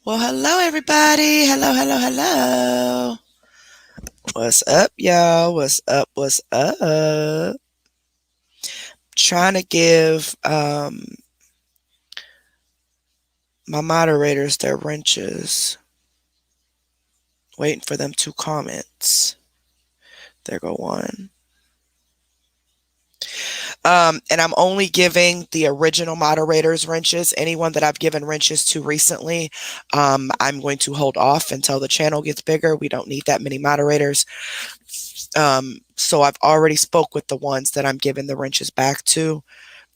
Well, hello, everybody. Hello, hello, hello. What's up, y'all? What's up? What's up? Trying to give my moderators their wrenches. Waiting for them to comment. There go one. And I'm only giving the original moderators wrenches. Anyone that I've given wrenches to recently, I'm going to hold off until the channel gets bigger. We don't need that many moderators. So I've already spoke with the ones that I'm giving the wrenches back to.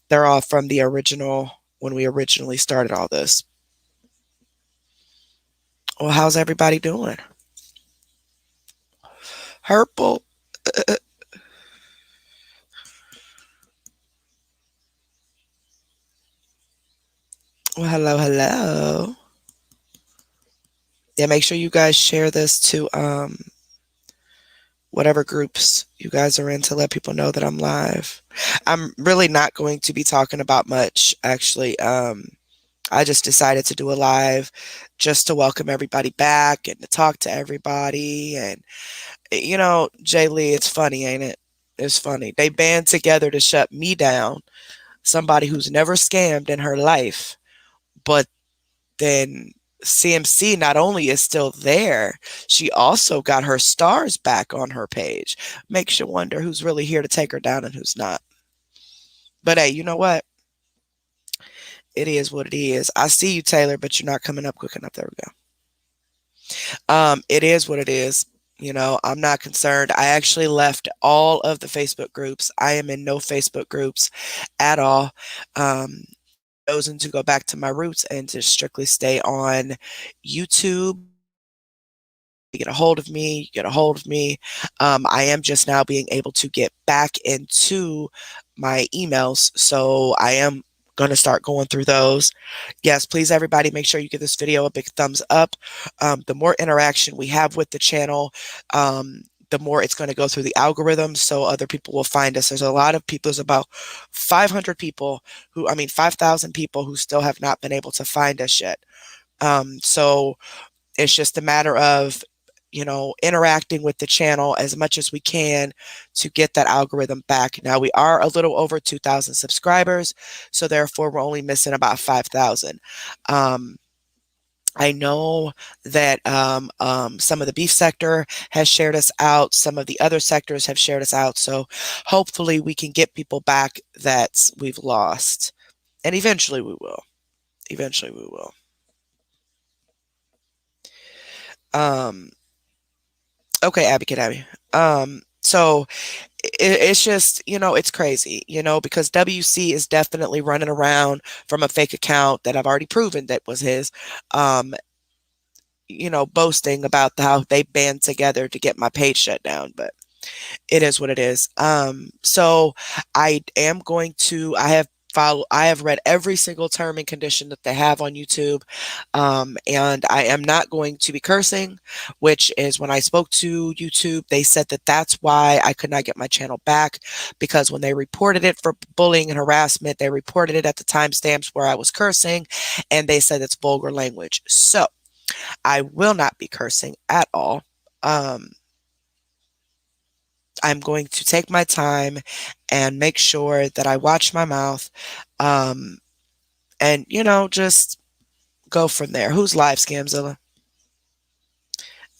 They're all from the original, when we originally started all this. Well, how's everybody doing? Purple. Well, hello, hello. Yeah, make sure you guys share this to whatever groups you guys are in to let people know that I'm live. I'm really not going to be talking about much, actually. I just decided to do a live just to welcome everybody back and to talk to everybody. And, Jay Lee, it's funny, ain't it? It's funny. They band together to shut me down, somebody who's never scammed in her life. But then CMC not only is still there, she also got her stars back on her page. Makes you wonder who's really here to take her down and who's not. But hey, you know what? It is what it is. I see you, Taylor, but you're not coming up quick enough. There we go. It is what it is. I'm not concerned. I actually left all of the Facebook groups. I am in no Facebook groups at all. Chosen to go back to my roots and to strictly stay on YouTube. You get a hold of me, you get a hold of me. I am just now being able to get back into my emails. So I am going to start going through those. Yes, please, everybody, make sure you give this video a big thumbs up. The more interaction we have with the channel, the more it's going to go through the algorithm, so other people will find us. There's a lot of people, there's about 500 people 5,000 people who still have not been able to find us yet. So it's just a matter of, interacting with the channel as much as we can to get that algorithm back. Now we are a little over 2,000 subscribers, so therefore we're only missing about 5,000. I know that some of the beef sector has shared us out. Some of the other sectors have shared us out. So hopefully we can get people back that we've lost. And eventually we will. Eventually we will. Okay, Abby. So it's just, it's crazy, because WC is definitely running around from a fake account that I've already proven that was his, boasting about how they band together to get my page shut down. But it is what it is. So I am going to, I have read every single term and condition that they have on YouTube. And I am not going to be cursing, which is when I spoke to YouTube, they said that that's why I could not get my channel back, because when they reported it for bullying and harassment, they reported it at the timestamps where I was cursing, and they said it's vulgar language. So I will not be cursing at all. I'm going to take my time and make sure that I watch my mouth, and, just go from there. Who's live, Scamzilla?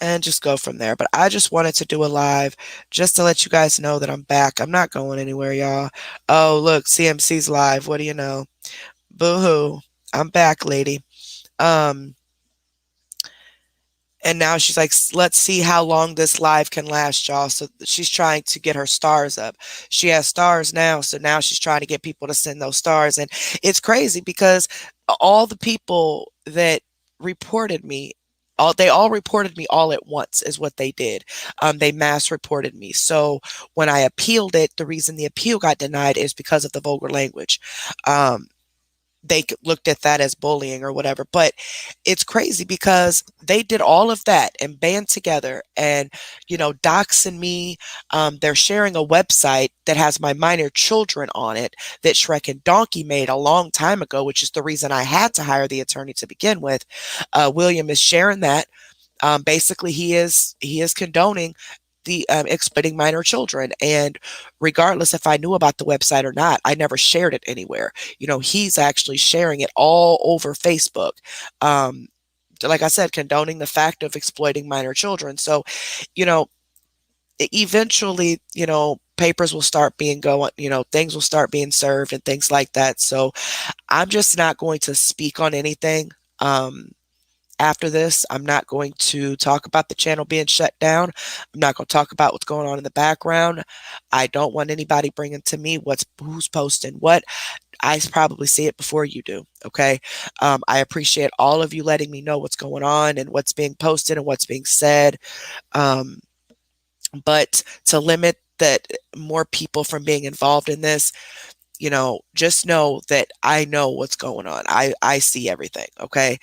And just go from there. But I just wanted to do a live just to let you guys know that I'm back. I'm not going anywhere, y'all. Oh, look, CMC's live. What do you know? Boo-hoo. I'm back, lady. And now she's like, let's see how long this live can last, y'all. So she's trying to get her stars up. She has stars now. So now she's trying to get people to send those stars. And it's crazy because all the people that reported me, they all reported me all at once is what they did. They mass reported me. So when I appealed it, the reason the appeal got denied is because of the vulgar language. they looked at that as bullying or whatever. But it's crazy because they did all of that and band together and, doxing me. They're sharing a website that has my minor children on it that Shrek and Donkey made a long time ago, which is the reason I had to hire the attorney to begin with. William is sharing that. Basically, he is condoning the exploiting minor children. And regardless if I knew about the website or not, I never shared it anywhere. He's actually sharing it all over Facebook. Um, like I said, condoning the fact of exploiting minor children. So, you know, eventually, papers will start being going, things will start being served and things like that. So I'm just not going to speak on anything. After this, I'm not going to talk about the channel being shut down. I'm not going to talk about what's going on in the background. I don't want anybody bringing to me who's posting what. I probably see it before you do. Okay. I appreciate all of you letting me know what's going on and what's being posted and what's being said. Um, but to limit that more people from being involved in this, just know that I know what's going on. I see everything. Okay.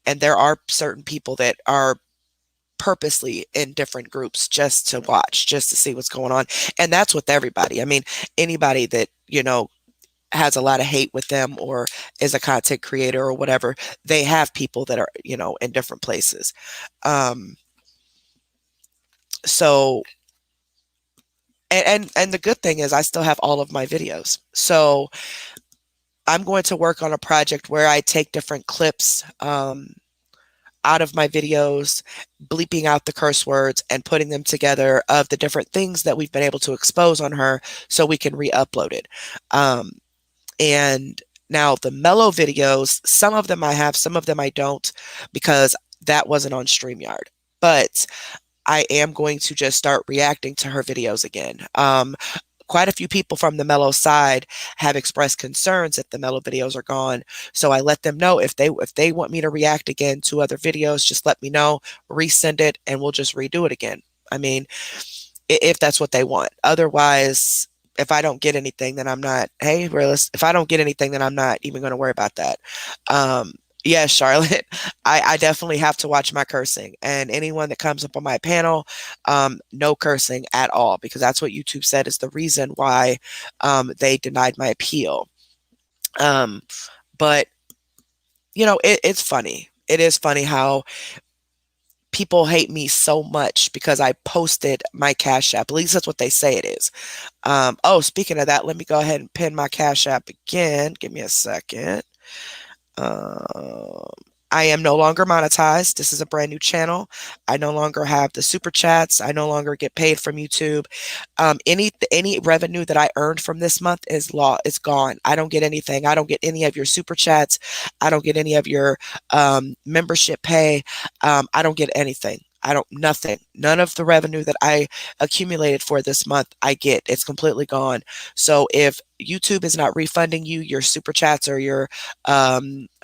And there are certain people that are purposely in different groups just to watch, just to see what's going on. And that's with everybody. I mean, anybody that, has a lot of hate with them or is a content creator or whatever, they have people that are, in different places. So, and the good thing is I still have all of my videos. So I'm going to work on a project where I take different clips, out of my videos, bleeping out the curse words and putting them together of the different things that we've been able to expose on her so we can re-upload it. And now the Mellow videos, some of them I have, some of them I don't, because that wasn't on StreamYard. But I am going to just start reacting to her videos again. Quite a few people from the Mellow side have expressed concerns that the Mellow videos are gone. So I let them know if they want me to react again to other videos, just let me know, resend it, and we'll just redo it again. I mean, if that's what they want. Otherwise, if I don't get anything, then I'm not, hey, realist, if I don't get anything, then I'm not even going to worry about that. Yeah, Charlotte, I definitely have to watch my cursing. And anyone that comes up on my panel, no cursing at all, because that's what YouTube said is the reason why they denied my appeal. But, it's funny. It is funny how people hate me so much because I posted my Cash App. At least that's what they say it is. Oh, speaking of that, let me go ahead and pin my Cash App again. Give me a second. Um, I am no longer monetized. This is a brand new channel. I no longer have the super chats. I no longer get paid from YouTube. Any revenue that I earned from this month is gone. I don't get anything. I don't get any of your super chats. I don't get any of your membership pay. I don't get anything. Nothing. None of the revenue that I accumulated for this month, I get. It's completely gone. So if YouTube is not refunding you your super chats or your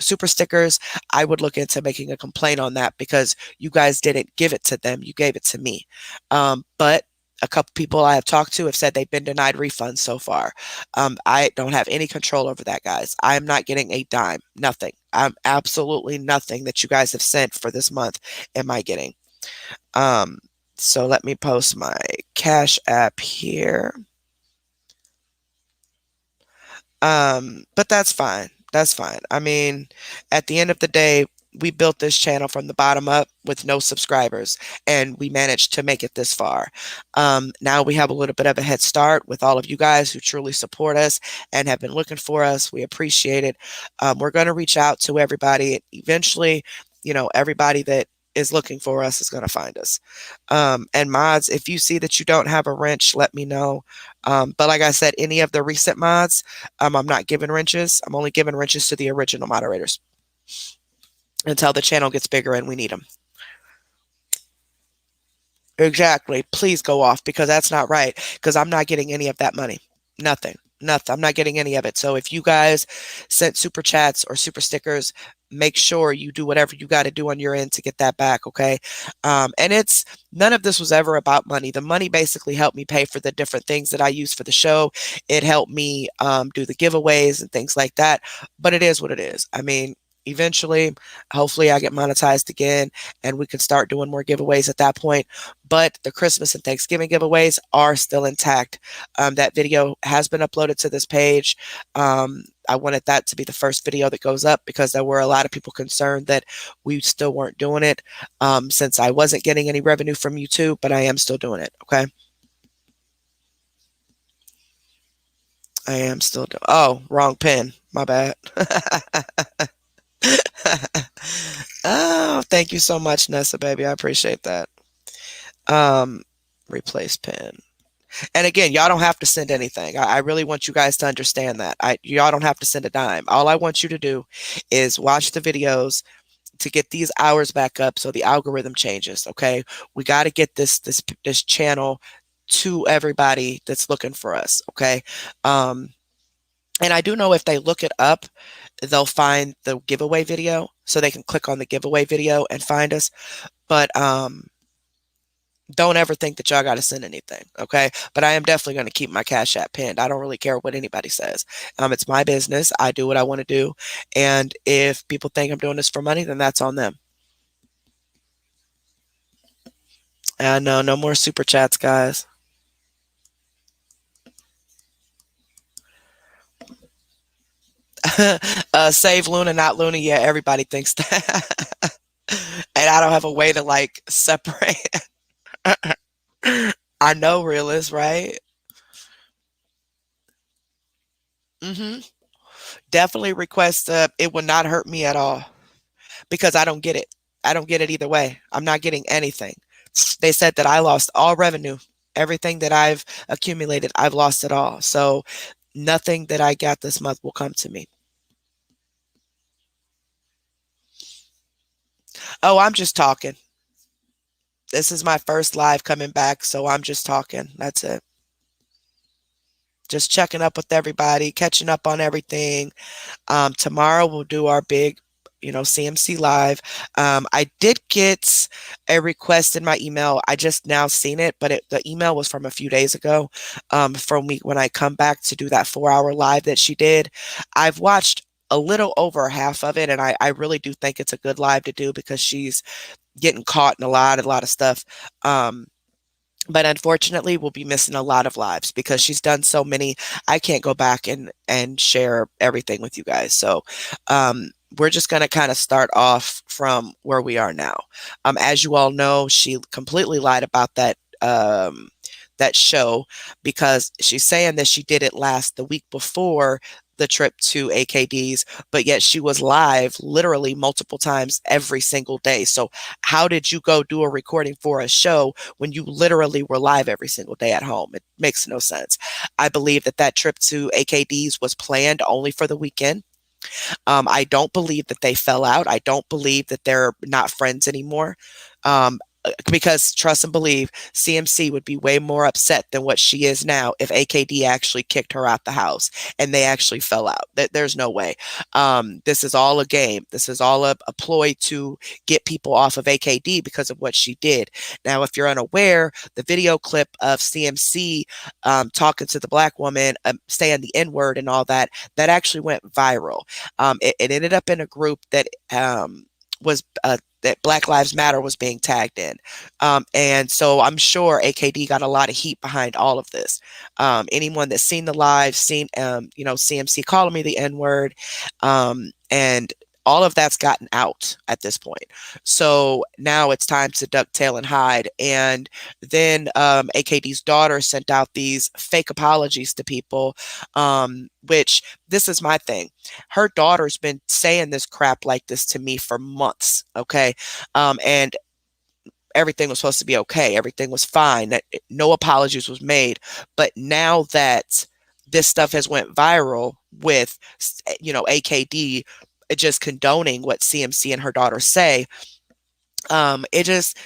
super stickers, I would look into making a complaint on that because you guys didn't give it to them. You gave it to me. But a couple people I have talked to have said they've been denied refunds so far. I don't have any control over that, guys. I am not getting a dime. Nothing. I'm absolutely nothing that you guys have sent for this month am I getting. So let me post my Cash App here. But that's fine. That's fine. I mean, at the end of the day, we built this channel from the bottom up with no subscribers, and we managed to make it this far. Now we have a little bit of a head start with all of you guys who truly support us and have been looking for us. We appreciate it. We're going to reach out to everybody. Eventually, everybody that is looking for us is going to find us. And mods, if you see that you don't have a wrench, let me know. But like I said, any of the recent mods, I'm not giving wrenches. I'm only giving wrenches to the original moderators until the channel gets bigger and we need them. Exactly. Please go off because that's not right because I'm not getting any of that money. Nothing. Nothing. I'm not getting any of it. So if you guys sent super chats or super stickers, make sure you do whatever you got to do on your end to get that back. Okay. And it's none of this was ever about money. The money basically helped me pay for the different things that I use for the show. It helped me do the giveaways and things like that. But it is what it is. I mean, eventually, hopefully, I get monetized again and we can start doing more giveaways at that point. But the Christmas and Thanksgiving giveaways are still intact. That video has been uploaded to this page. I wanted that to be the first video that goes up because there were a lot of people concerned that we still weren't doing it since I wasn't getting any revenue from YouTube, but I am still doing it. Okay. I am still doing. Oh, wrong pin. My bad. Oh, thank you so much, Nessa, baby. I appreciate that. Um, replace pin. And again, y'all don't have to send anything. I really want you guys to understand that. Y'all don't have to send a dime. All I want you to do is watch the videos to get these hours back up so the algorithm changes. Okay. We got to get this channel to everybody that's looking for us. Okay. And I do know if they look it up, they'll find the giveaway video. So they can click on the giveaway video and find us. But don't ever think that y'all got to send anything, okay? But I am definitely going to keep my Cash App pinned. I don't really care what anybody says. It's my business. I do what I want to do. And if people think I'm doing this for money, then that's on them. And no more super chats, guys. Save Luna, not Luna. Yeah, everybody thinks that. And I don't have a way to like separate. I know, realist, right? Hmm. Definitely request. It will not hurt me at all because I don't get it. I don't get it either way. I'm not getting anything. They said that I lost all revenue. Everything that I've accumulated, I've lost it all. So nothing that I got this month will come to me. Oh, I'm just talking. This is my first live coming back, so I'm just talking. That's it. Just checking up with everybody, catching up on everything. Tomorrow we'll do our big, CMC live. I did get a request in my email. I just now seen it, but the email was from a few days ago. From me when I come back to do that 4 hour live that she did. I've watched a little over half of it, and I really do think it's a good live to do because she's getting caught in a lot of stuff. But unfortunately, we'll be missing a lot of lives because she's done so many. I can't go back and share everything with you guys. So we're just going to kind of start off from where we are now. As you all know, she completely lied about that show because she's saying that she did it the week before the trip to AKD's, but yet she was live literally multiple times every single day. So how did you go do a recording for a show when you literally were live every single day at home? It makes no sense. I believe that trip to AKD's was planned only for the weekend. I don't believe that they fell out. I don't believe that they're not friends anymore. Because trust and believe, CMC would be way more upset than what she is now if AKD actually kicked her out the house and they actually fell out. There's no way. This is all a game. This is all a ploy to get people off of AKD because of what she did. Now, if you're unaware, the video clip of CMC talking to the black woman, saying the N-word and all that, that actually went viral. It ended up in a group that was that Black Lives Matter was being tagged in. And so I'm sure AKD got a lot of heat behind all of this. Anyone that's seen the live, seen, CMC calling me the N-word, and all of that's gotten out at this point. So now it's time to duck tail and hide. And then AKD's daughter sent out these fake apologies to people, which this is my thing. Her daughter's been saying this crap like this to me for months. Okay. And everything was supposed to be okay. Everything was fine. That no apologies was made. But now that this stuff has went viral with, AKD just condoning what CMC and her daughter say, it just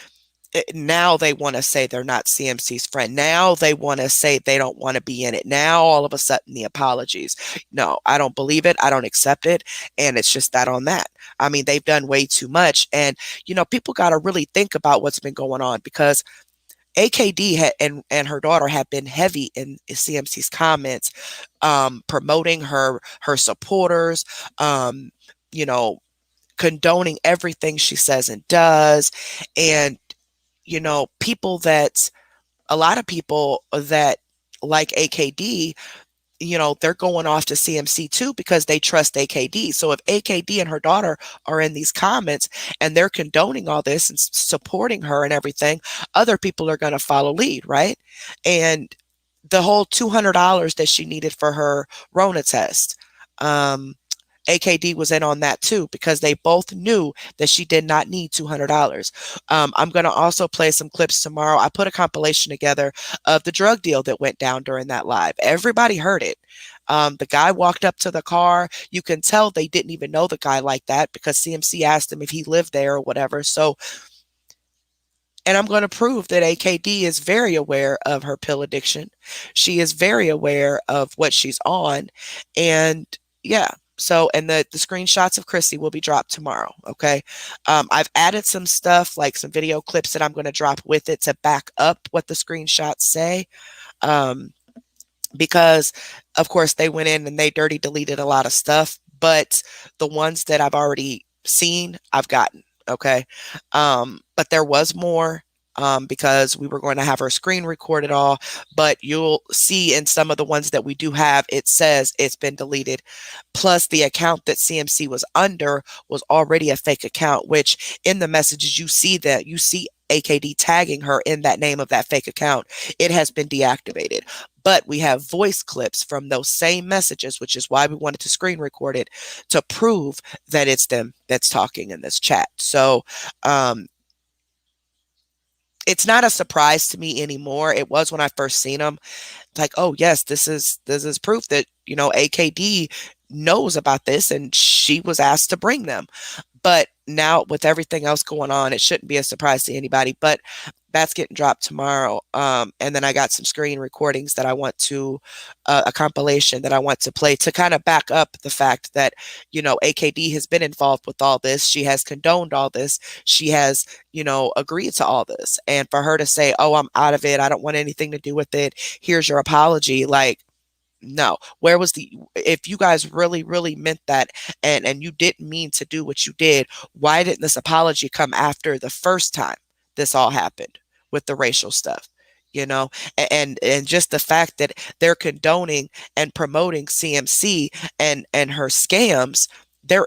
now they want to say they're not CMC's friend. Now they want to say they don't want to be in it. Now all of a sudden the apologies. No, I don't believe it. I don't accept it. And it's just that on that. I mean, they've done way too much. And, people got to really think about what's been going on because AKD and her daughter have been heavy in CMC's comments, promoting her supporters, you know, condoning everything she says and does. And people that a lot of people that like AKD, they're going off to CMC too because they trust AKD. So if AKD and her daughter are in these comments and they're condoning all this and supporting her and everything, other people are going to follow lead, right? And the whole $200 that she needed for her Rona test. AKD was in on that too because they both knew that she did not need $200. I'm going to also play some clips tomorrow. I put a compilation together of the drug deal that went down during that live. Everybody heard it. The guy walked up to the car. You can tell they didn't even know the guy like that because CMC asked him if he lived there or whatever. So, and I'm going to prove that AKD is very aware of her pill addiction. She is very aware of what she's on. And yeah, so, and the screenshots of Chrissy will be dropped tomorrow. Okay. I've added some stuff, like some video clips that I'm going to drop with it to back up what the screenshots say. Because of course they went in and they dirty deleted a lot of stuff, but the ones that I've already seen, I've gotten. Okay. But there was more. Because we were going to have her screen record it all, but you'll see in some of the ones that we do have, it says it's been deleted. Plus, the account that CMC was under was already a fake account, which in the messages you see AKD tagging her in that name of that fake account. It has been deactivated. But we have voice clips from those same messages, which is why we wanted to screen record it to prove that it's them that's talking in this chat. So, it's not a surprise to me anymore. It was when I first seen them. Like, oh yes, this is proof that AKD knows about this and she was asked to bring them. But now with everything else going on, it shouldn't be a surprise to anybody. But that's getting dropped tomorrow. And then I got some screen recordings that I want to, a compilation that I want to play to kind of back up the fact that, AKD has been involved with all this. She has condoned all this. She has, agreed to all this. And for her to say, oh, I'm out of it. I don't want anything to do with it. Here's your apology. Like, no, where was if you guys really really meant that and you didn't mean to do what you did, why didn't this apology come after the first time this all happened with the racial stuff? And just the fact that they're condoning and promoting CMC and her scams, they're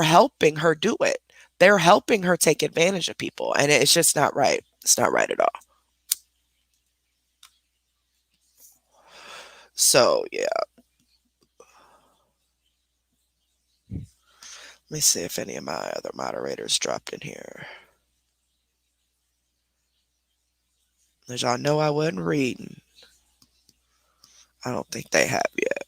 helping her do it. They're helping her take advantage of people, and it's just not right. It's not right at all. So yeah, let me see if any of my other moderators dropped in here. As y'all know, I wasn't reading. I don't think they have yet.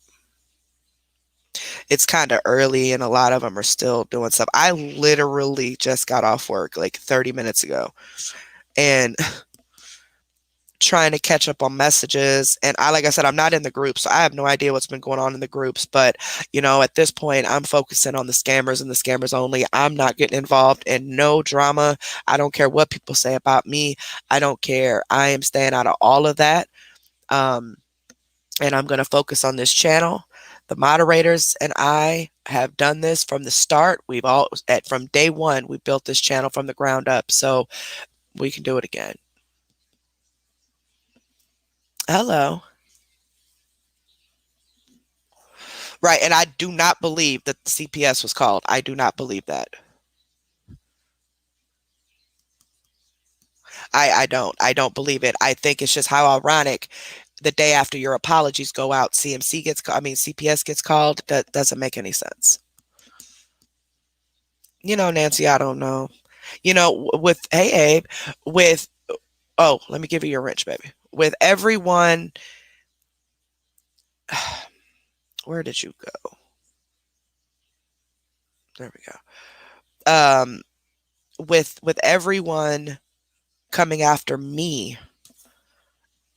It's kind of early and a lot of them are still doing stuff. I literally just got off work like 30 minutes ago and trying to catch up on messages. And like I said, I'm not in the groups, so I have no idea what's been going on in the groups. But, at this point, I'm focusing on the scammers and the scammers only. I'm not getting involved in no drama. I don't care what people say about me. I don't care. I am staying out of all of that. And I'm going to focus on this channel. The moderators and I have done this from the start. From day one, we built this channel from the ground up. So we can do it again. Hello. Right. And I do not believe that the CPS was called. I do not believe that. I don't believe it. I think it's just how ironic the day after your apologies go out, CPS gets called. That doesn't make any sense. Nancy, I don't know. Hey, Abe, oh, let me give you your wrench, baby. With everyone, where did you go? There we go. With everyone coming after me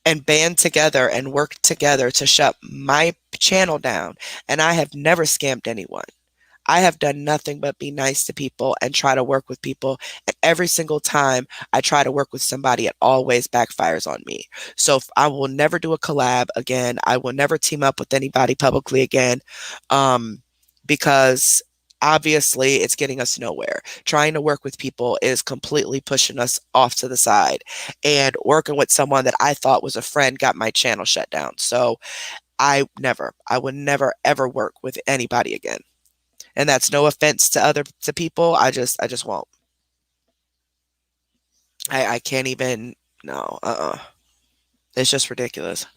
and band together and work together to shut my channel down. And I have never scammed anyone. I have done nothing but be nice to people and try to work with people. And every single time I try to work with somebody, it always backfires on me. So I will never do a collab again. I will never team up with anybody publicly again, because obviously it's getting us nowhere. Trying to work with people is completely pushing us off to the side. And working with someone that I thought was a friend got my channel shut down. So I would never ever work with anybody again. And that's no offense to people. I just won't. I can't even. No. It's just ridiculous.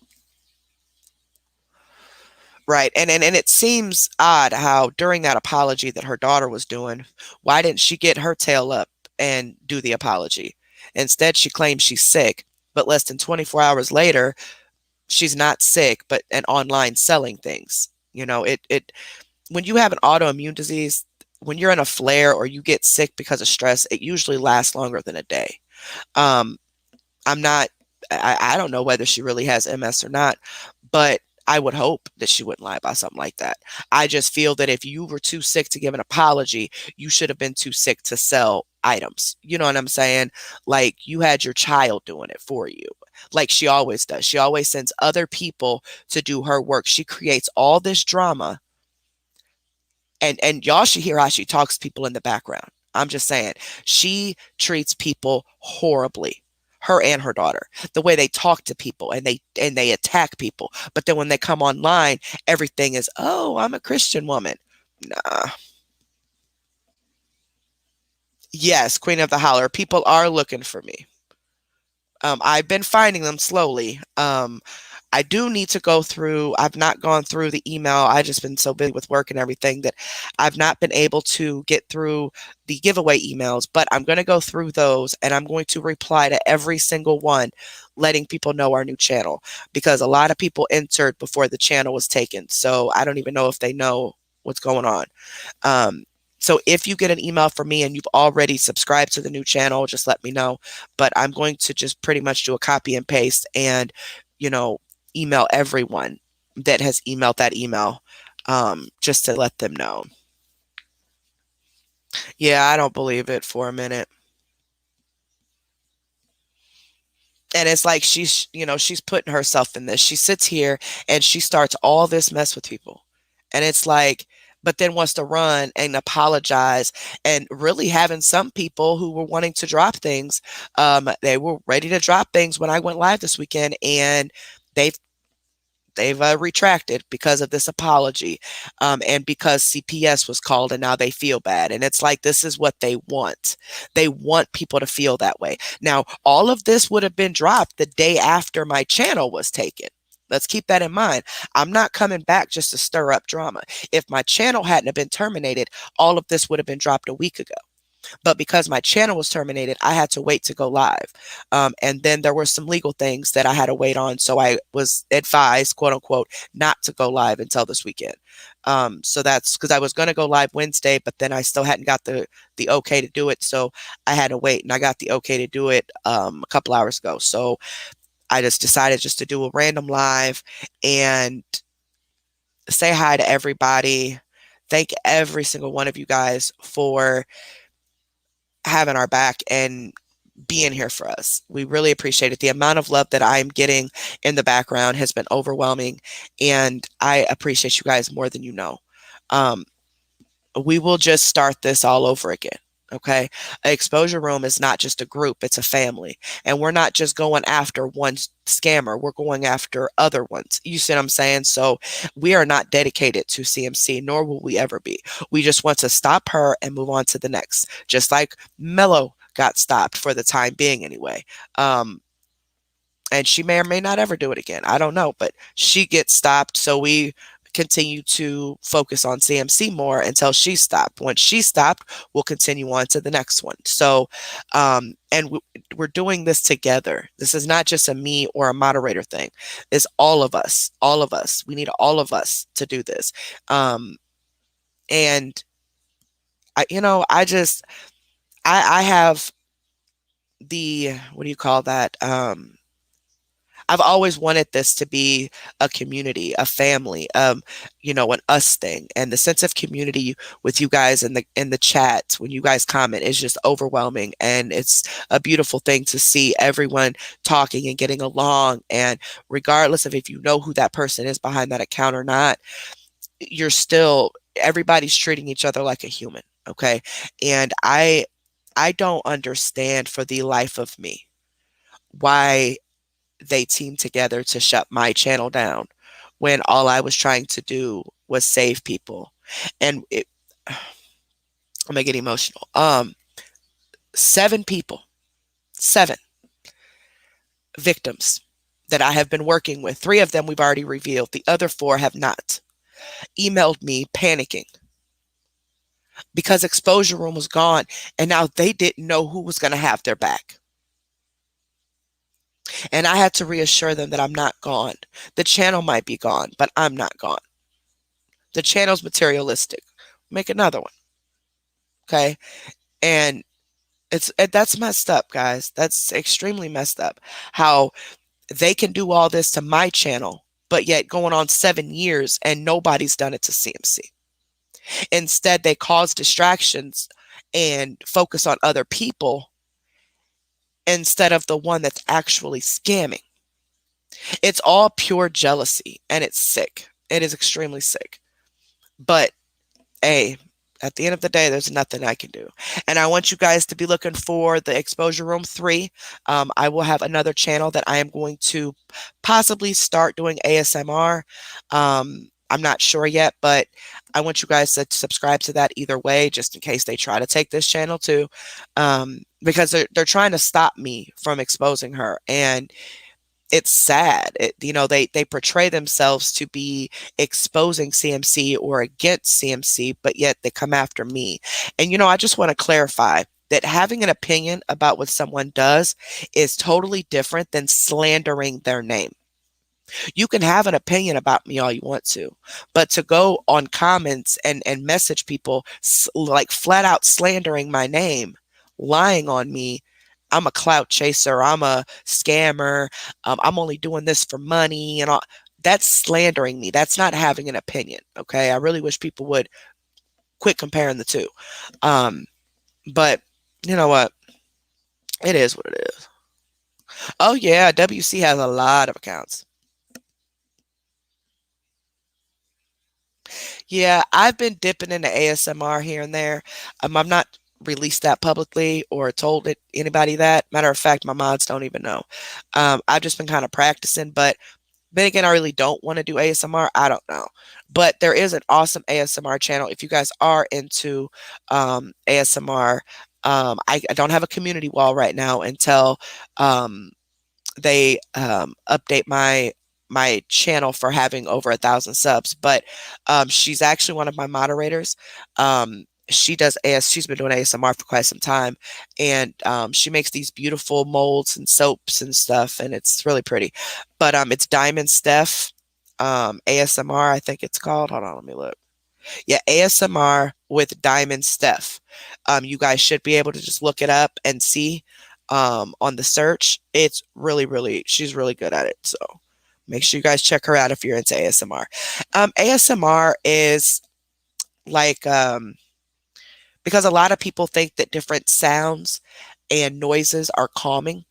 Right. And it seems odd how during that apology that her daughter was doing, why didn't she get her tail up and do the apology? Instead, she claims she's sick, but less than 24 hours later, she's not sick, but and online selling things. It when you have an autoimmune disease, when you're in a flare or you get sick because of stress, it usually lasts longer than a day. Um, I'm not, I don't know whether she really has MS or not, but I would hope that she wouldn't lie about something like that. I just feel that if you were too sick to give an apology, you should have been too sick to sell items. You know what I'm saying? Like you had your child doing it for you. Like she always does. She always sends other people to do her work. She creates all this drama, and y'all should hear how she talks to people in the background. I'm just saying, she treats people horribly. Her and her daughter, the way they talk to people and they attack people, but then when they come online, everything is, oh, I'm a Christian woman. Nah. Yes, Queen of the Holler. People are looking for me. I've been finding them slowly. I do need to go through. I've not gone through the email. I just been so busy with work and everything that I've not been able to get through the giveaway emails, but I'm going to go through those and I'm going to reply to every single one, letting people know our new channel because a lot of people entered before the channel was taken. So I don't even know if they know what's going on. Um, so if you get an email from me and you've already subscribed to the new channel, just let me know. But I'm going to just pretty much do a copy and paste and, you know, email everyone that has emailed that email, just to let them know. Yeah, I don't believe it for a minute. And it's like she's putting herself in this. She sits here and she starts all this mess with people. And it's like, but then wants to run and apologize and really having some people who were wanting to drop things. They were ready to drop things when I went live this weekend and they've they've retracted because of this apology, and because CPS was called and now they feel bad. And it's like, this is what they want. They want people to feel that way. Now, all of this would have been dropped the day after my channel was taken. Let's keep that in mind. I'm not coming back just to stir up drama. If my channel hadn't have been terminated, all of this would have been dropped a week ago. But because my channel was terminated, I had to wait to go live. And then there were some legal things that I had to wait on. So I was advised, quote unquote, not to go live until this weekend. So that's because I was going to go live Wednesday, but then I still hadn't got the okay to do it. So I had to wait and I got the okay to do it a couple hours ago. So I just decided just to do a random live and say hi to everybody. Thank every single one of you guys for having our back and being here for us. We really appreciate it. The amount of love that I'm getting in the background has been overwhelming, and I appreciate you guys more than you know. Um, we will just start this all over again. Okay. Exposure Room is not just a group, it's a family. And we're not just going after one scammer, we're going after other ones. You see what I'm saying? So we are not dedicated to CMC, nor will we ever be. We just want to stop her and move on to the next, just like Mello got stopped for the time being anyway. And she may or may not ever do it again. I don't know, but she gets stopped. So we continue to focus on CMC more until she stopped. Once she stopped, we'll continue on to the next one. So, we're doing this together. This is not just a me or a moderator thing. It's all of us. All of us. We need all of us to do this. And I, you know, I just, I have the what do you call that? I've always wanted this to be a community, a family, an us thing, and the sense of community with you guys in the chat when you guys comment is just overwhelming, and it's a beautiful thing to see everyone talking and getting along, and regardless of if you know who that person is behind that account or not, you're still everybody's treating each other like a human, okay? And I don't understand for the life of me why they teamed together to shut my channel down when all I was trying to do was save people. And I'm gonna get emotional. 7 people, 7 victims that I have been working with. 3 of them we've already revealed. The other 4 have not. Emailed me panicking because Exposure Room was gone and now they didn't know who was going to have their back. And I had to reassure them that I'm not gone. The channel might be gone, but I'm not gone. The channel's materialistic. Make another one. Okay? And that's messed up, guys. That's extremely messed up. How they can do all this to my channel, but yet going on 7 years and nobody's done it to CMC. Instead, they cause distractions and focus on other people instead of the one that's actually scamming. It's all pure jealousy and it's sick. It is extremely sick. But hey, at the end of the day, there's nothing I can do. And I want you guys to be looking for the Exposure Room 3. I will have another channel that I am going to possibly start doing ASMR. I'm not sure yet, but I want you guys to subscribe to that either way, just in case they try to take this channel too, because they're trying to stop me from exposing her. And it's sad. They portray themselves to be exposing CMC or against CMC, but yet they come after me. And, I just want to clarify that having an opinion about what someone does is totally different than slandering their name. You can have an opinion about me all you want to, but to go on comments and message people like flat out slandering my name, lying on me, I'm a clout chaser, I'm a scammer, I'm only doing this for money and all. That's slandering me. That's not having an opinion. Okay. I really wish people would quit comparing the two. But you know what? It is what it is. Oh yeah, WC has a lot of accounts. Yeah, I've been dipping into ASMR here and there. I'm not released that publicly or told anybody that. Matter of fact, my mods don't even know. I've just been kind of practicing, but then again, I really don't want to do ASMR. I don't know. But there is an awesome ASMR channel. If you guys are into ASMR, I don't have a community wall right now until they update my channel for having over 1,000 subs. But she's actually one of my moderators. She's been doing ASMR for quite some time, and she makes these beautiful molds and soaps and stuff, and it's really pretty. But it's Diamond Steph ASMR, I think it's called. Hold on, let me look. Yeah, ASMR with Diamond Steph. You guys should be able to just look it up and see on the search. It's really, really, she's really good at it. So make sure you guys check her out if you're into ASMR. ASMR is like, because a lot of people think that different sounds and noises are calming.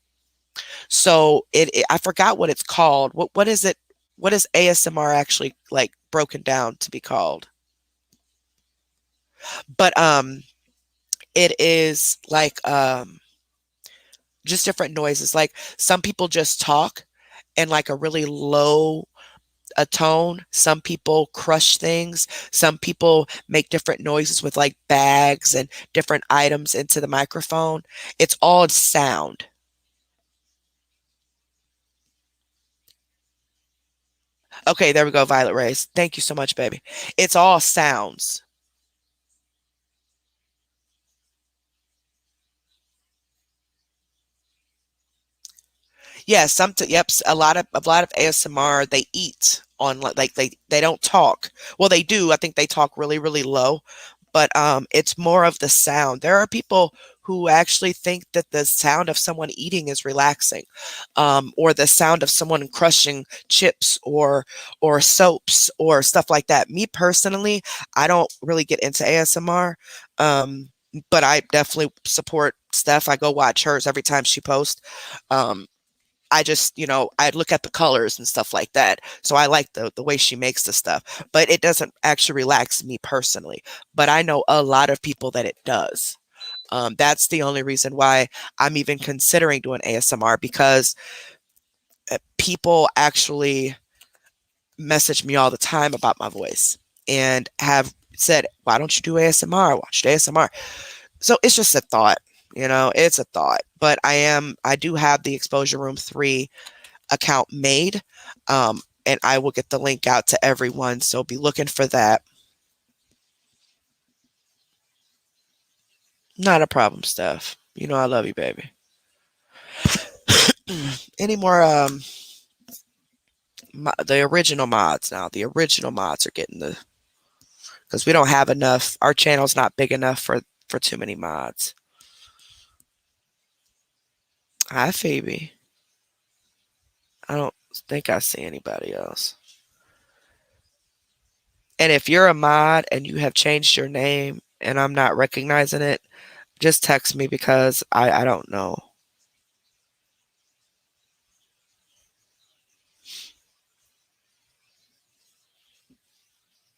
So I forgot what it's called. What is it? What is ASMR actually like broken down to be called? But it is like just different noises. Like some people just talk in like a really low a tone. Some people crush things. Some people make different noises with like bags and different items into the microphone. It's all sound. Okay, there we go, Violet Rays. Thank you so much, baby. It's all sounds. Yeah, yep, a lot of ASMR they eat on like they don't talk. Well, they do. I think they talk really really low, but it's more of the sound. There are people who actually think that the sound of someone eating is relaxing, or the sound of someone crushing chips or soaps or stuff like that. Me personally, I don't really get into ASMR, but I definitely support Steph. I go watch hers every time she posts. Um, I just, I look at the colors and stuff like that. So I like the way she makes the stuff, but it doesn't actually relax me personally. But I know a lot of people that it does. That's the only reason why I'm even considering doing ASMR, because people actually message me all the time about my voice and have said, "Why don't you do ASMR? Watch ASMR." So it's just a thought, it's a thought. But I do have the Exposure Room 3 account made, and I will get the link out to everyone. So be looking for that. Not a problem, Steph. I love you, baby. Any more the original mods now. The original mods are getting the, because we don't have enough. Our channel's not big enough for too many mods. Hi, Phoebe. I don't think I see anybody else. And if you're a mod and you have changed your name and I'm not recognizing it, just text me, because I don't know.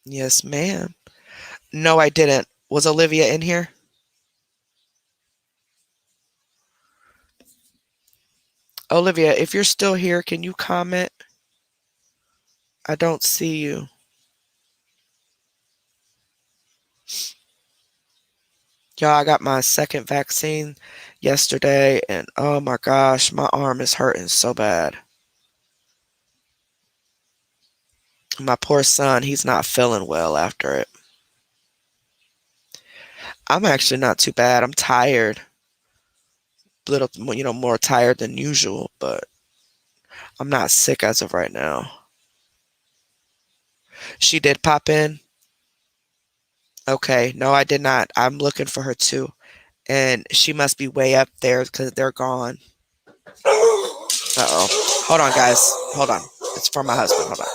Yes, ma'am. No, I didn't. Was Olivia in here? Olivia, if you're still here, can you comment? I don't see you. Y'all, I got my second vaccine yesterday, and oh my gosh, my arm is hurting so bad. My poor son, he's not feeling well after it. I'm actually not too bad. I'm tired. A little, more tired than usual, but I'm not sick as of right now. She did pop in. Okay. No, I did not. I'm looking for her too. And she must be way up there because they're gone. Uh-oh. Hold on, guys. Hold on. It's for my husband. Hold on.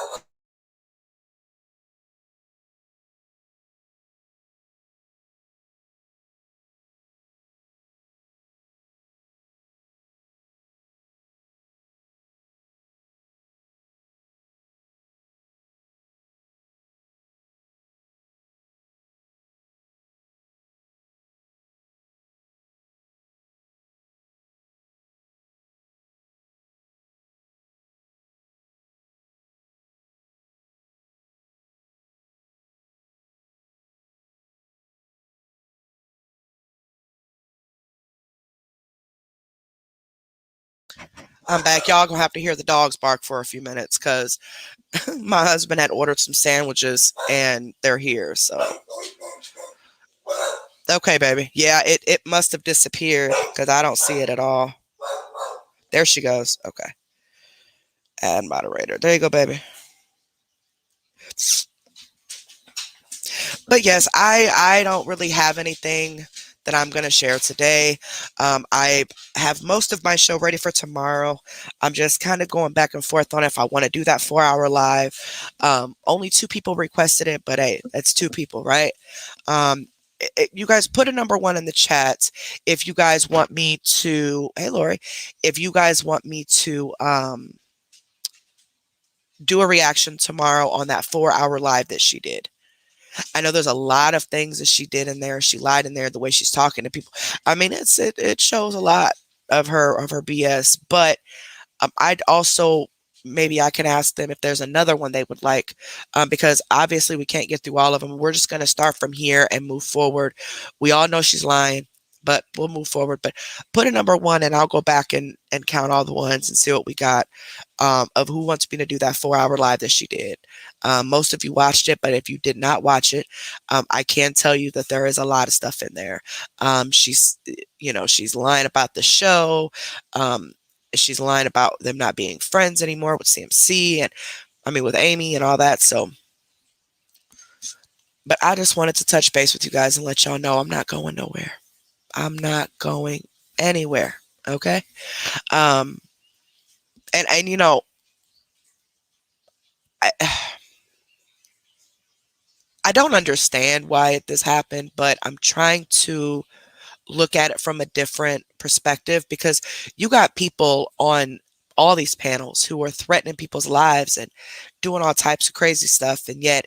I'm back. Y'all gonna have to hear the dogs bark for a few minutes because my husband had ordered some sandwiches and they're here. So, okay, baby. Yeah, it must have disappeared because I don't see it at all. There she goes. Okay. Add moderator. There you go, baby. But yes, I don't really have anything that I'm going to share today. I have most of my show ready for tomorrow. I'm just kind of going back and forth on if I want to do that 4 hour live. Only two people requested it, but hey, it's two people, right? You guys put a number one in the chat if you guys want me to. Hey, Lori, if you guys want me to do a reaction tomorrow on that 4 hour live that she did. I know there's a lot of things that she did in there. She lied in there, the way she's talking to people. I mean, it shows a lot of her BS. But I'd also, maybe I can ask them if there's another one they would like, because obviously we can't get through all of them. We're just going to start from here and move forward. We all know she's lying, but we'll move forward. But put a number one, and I'll go back and count all the ones and see what we got, of who wants me to do that 4 hour live that she did. Most of you watched it, but if you did not watch it, I can tell you that there is a lot of stuff in there. She's lying about the show. She's lying about them not being friends anymore with CMC, and I mean with Amy and all that. So, but I just wanted to touch base with you guys and let y'all know I'm not going nowhere. I'm not going anywhere. Okay. Um, and I, I don't understand why this happened, but I'm trying to look at it from a different perspective because you got people on all these panels who are threatening people's lives and doing all types of crazy stuff, and yet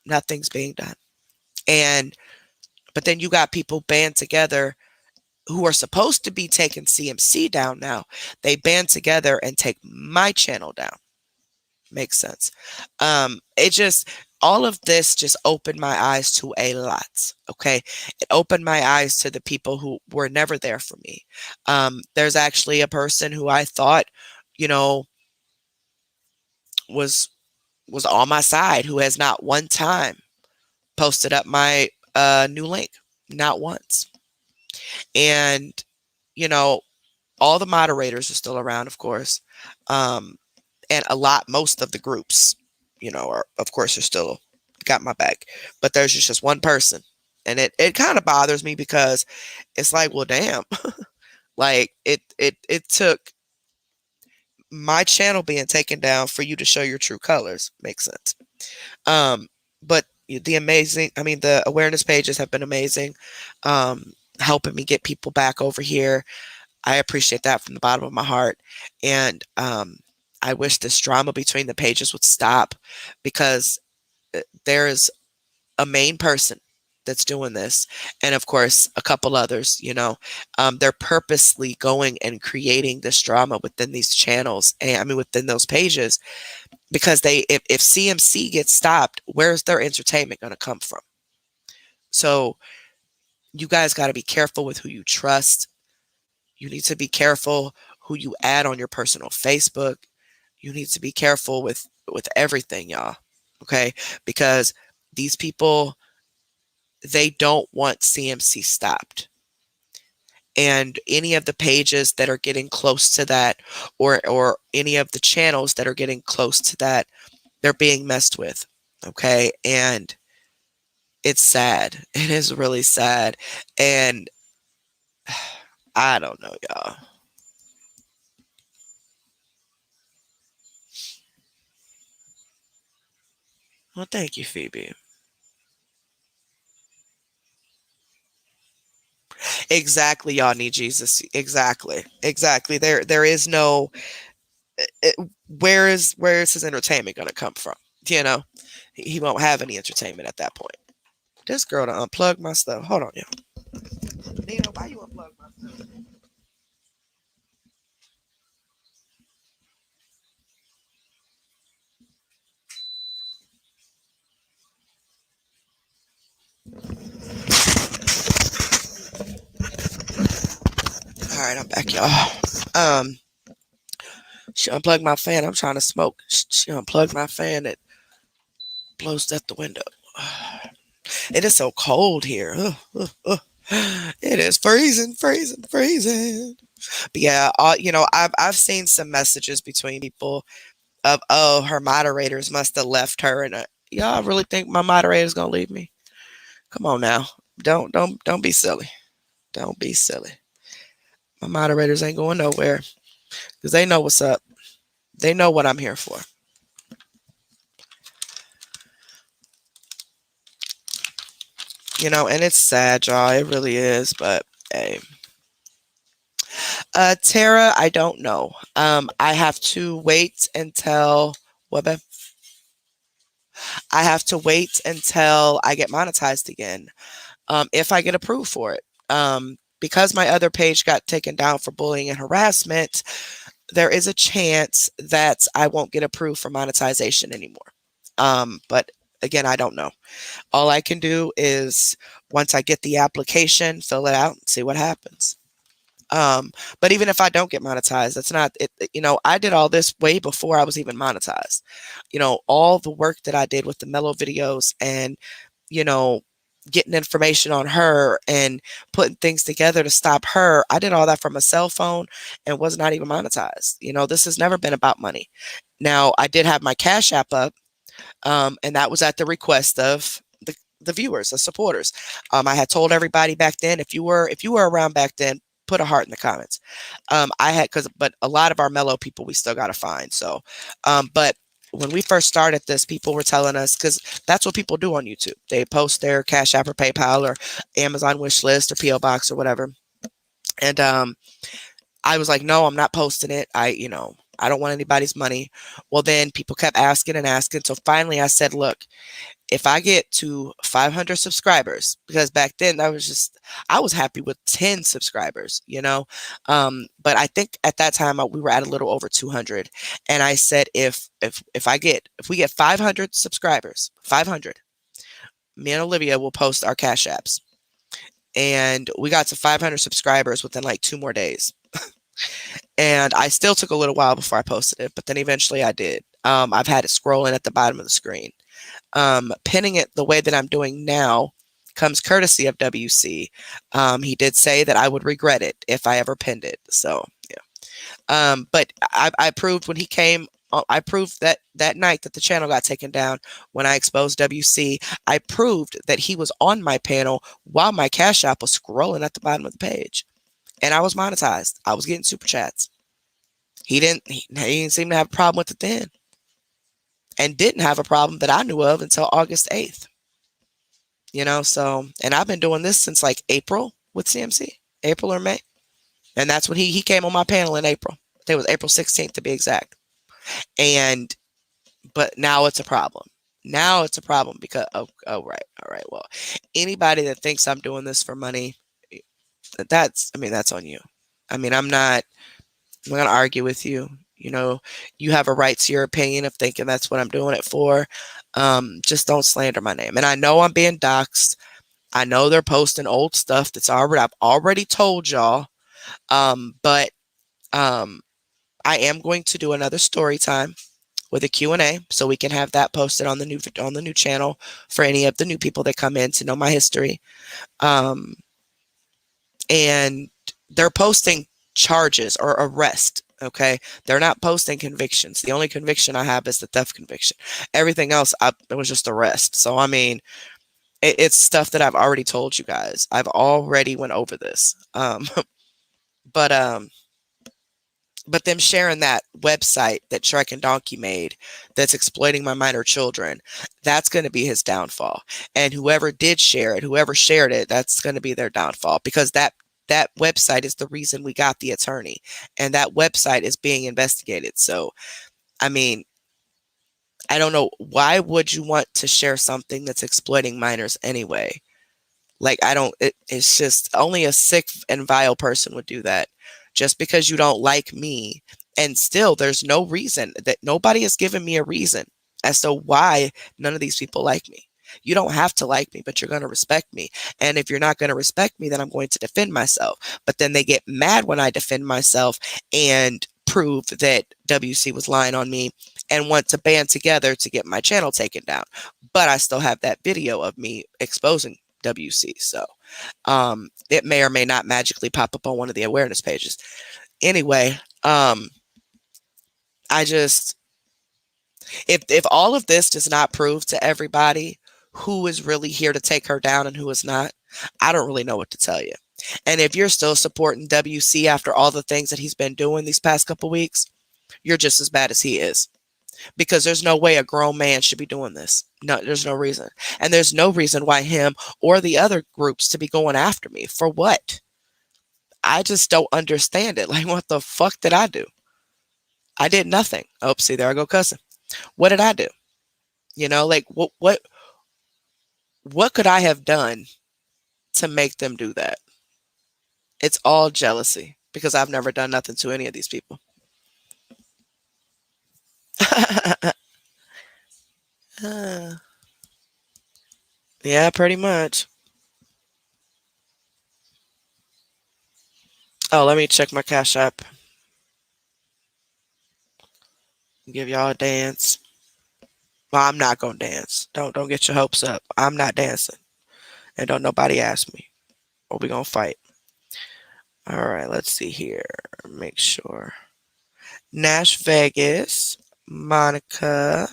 nothing's being done. And but then you got people band together who are supposed to be taking CMC down now. They band together and take my channel down. Makes sense. It just all of this just opened my eyes to a lot. Okay. It opened my eyes to the people who were never there for me. There's actually a person who I thought, you know, was was on my side who has not one time posted up my new link. Not once. And, you know, all the moderators are still around, of course. And most of the groups, are, of course, are still got my back. But there's just one person. And it kind of bothers me because it's like, well, damn. Like it took my channel being taken down for you to show your true colors. Makes sense. But the awareness pages have been amazing, helping me get people back over here. I appreciate that from the bottom of my heart. And I wish this drama between the pages would stop because there is a main person that's doing this. And of course, a couple others, they're purposely going and creating this drama within these channels. And I mean, within those pages, because if CMC gets stopped, where's their entertainment going to come from? So you guys got to be careful with who you trust. You need to be careful who you add on your personal Facebook. You need to be careful with everything, y'all. Okay? Because these people, they don't want CMC stopped. And any of the pages that are getting close to that, or any of the channels that are getting close to that, they're being messed with. Okay? And it's sad. It is really sad. And I don't know, y'all. Well, thank you, Phoebe. Exactly, y'all need Jesus. Exactly. Exactly. There is no where is his entertainment going to come from? You know, he won't have any entertainment at that point. This girl to unplug my stuff. Hold on, y'all. Nina, why you unplug my stuff? All right, I'm back, y'all. Um, she unplugged my fan. I'm trying to smoke. She unplugged my fan. It blows at the window. It is so cold here. It is freezing, freezing, freezing. But yeah, I've seen some messages between people of, oh, her moderators must have left her, and y'all really think my moderator's gonna leave me? Come on now, don't be silly. Don't be silly. My moderators ain't going nowhere because they know what's up. They know what I'm here for. And it's sad, y'all. It really is. But hey, Tara, I don't know. I have to wait until what? Babe? I have to wait until I get monetized again. If I get approved for it. Because my other page got taken down for bullying and harassment, there is a chance that I won't get approved for monetization anymore. But again, I don't know. All I can do is once I get the application, fill it out and see what happens. But even if I don't get monetized, that's not it. I did all this way before I was even monetized. All the work that I did with the Mellow videos and, getting information on her and putting things together to stop her. I did all that from a cell phone and was not even monetized. This has never been about money. Now, I did have my Cash App up, and that was at the request of the viewers, the supporters. I had told everybody back then, if you were around back then, put a heart in the comments. I had but a lot of our mellow people we still got to find. So, but when we first started this, people were telling us, because that's what people do on YouTube. They post their Cash App or PayPal or Amazon wish list or PO box or whatever. And I was like, no, I'm not posting it. I don't want anybody's money. Well, then people kept asking and asking. So finally I said, look, if I get to 500 subscribers, because back then I was happy with 10 subscribers, but I think at that time we were at a little over 200. And I said, if we get 500 subscribers, 500, me and Olivia will post our Cash Apps. And we got to 500 subscribers within like 2 more days. And I still took a little while before I posted it, but then eventually I did. I've had it scrolling at the bottom of the screen. Pinning it the way that I'm doing now comes courtesy of WC. He did say that I would regret it if I ever pinned it. So, yeah. But I proved when he came, I proved that night that the channel got taken down when I exposed WC. I proved that he was on my panel while my Cash App was scrolling at the bottom of the page. And I was monetized. I was getting super chats. He didn't seem to have a problem with it then. And didn't have a problem that I knew of until August 8th. So, and I've been doing this since like April with CMC, April or May. And that's when he came on my panel in April. I think it was April 16th to be exact. But now it's a problem. Now it's a problem because, right. All right. Well, anybody that thinks I'm doing this for money, that's on you. I'm not going to argue with you. You have a right to your opinion of thinking that's what I'm doing it for. Just don't slander my name. And I know I'm being doxxed. I know they're posting old stuff I've already told y'all. But I am going to do another story time with a Q&A so we can have that posted on the new channel for any of the new people that come in to know my history. And they're posting charges or arrest. Okay. They're not posting convictions. The only conviction I have is the theft conviction. Everything else, it was just arrest. So, it's stuff that I've already told you guys. I've already went over this. But them sharing that website that Shrek and Donkey made that's exploiting my minor children, that's going to be his downfall. And whoever did share it, whoever shared it, that's going to be their downfall, because that website is the reason we got the attorney, and that website is being investigated. So, I don't know, why would you want to share something that's exploiting minors anyway? Like, it's just only a sick and vile person would do that. Just because you don't like me, and still there's no reason, that nobody has given me a reason as to why none of these people like me. You don't have to like me, but you're going to respect me. And if you're not going to respect me, then I'm going to defend myself. But then they get mad when I defend myself and prove that WC was lying on me and want to band together to get my channel taken down. But I still have that video of me exposing WC. So it may or may not magically pop up on one of the awareness pages. Anyway, I just, if all of this does not prove to everybody who is really here to take her down and who is not, I don't really know what to tell you. And if you're still supporting WC after all the things that he's been doing these past couple weeks, you're just as bad as he is. Because there's no way a grown man should be doing this. No, there's no reason. And there's no reason why him or the other groups to be going after me. For what? I just don't understand it. Like, what the fuck did I do? I did nothing. Oh, see, there I go cussing. What did I do? Like, what could I have done to make them do that? It's all jealousy, because I've never done nothing to any of these people. Yeah, pretty much. Oh, let me check my Cash App. Give y'all a dance. Well, I'm not gonna dance. Don't get your hopes up. I'm not dancing. And don't nobody ask me. Or we gonna fight. Alright, let's see here. Make sure. Nash Vegas. Monica.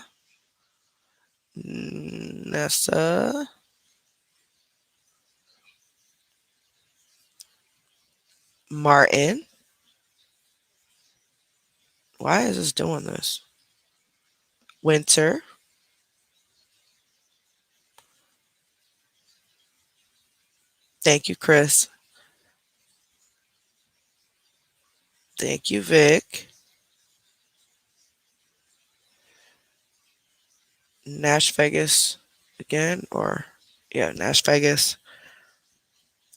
Nessa. Martin. Why is this doing this? Winter. Thank you, Chris. Thank you, Vic. Nash Vegas again, or yeah, Nash Vegas.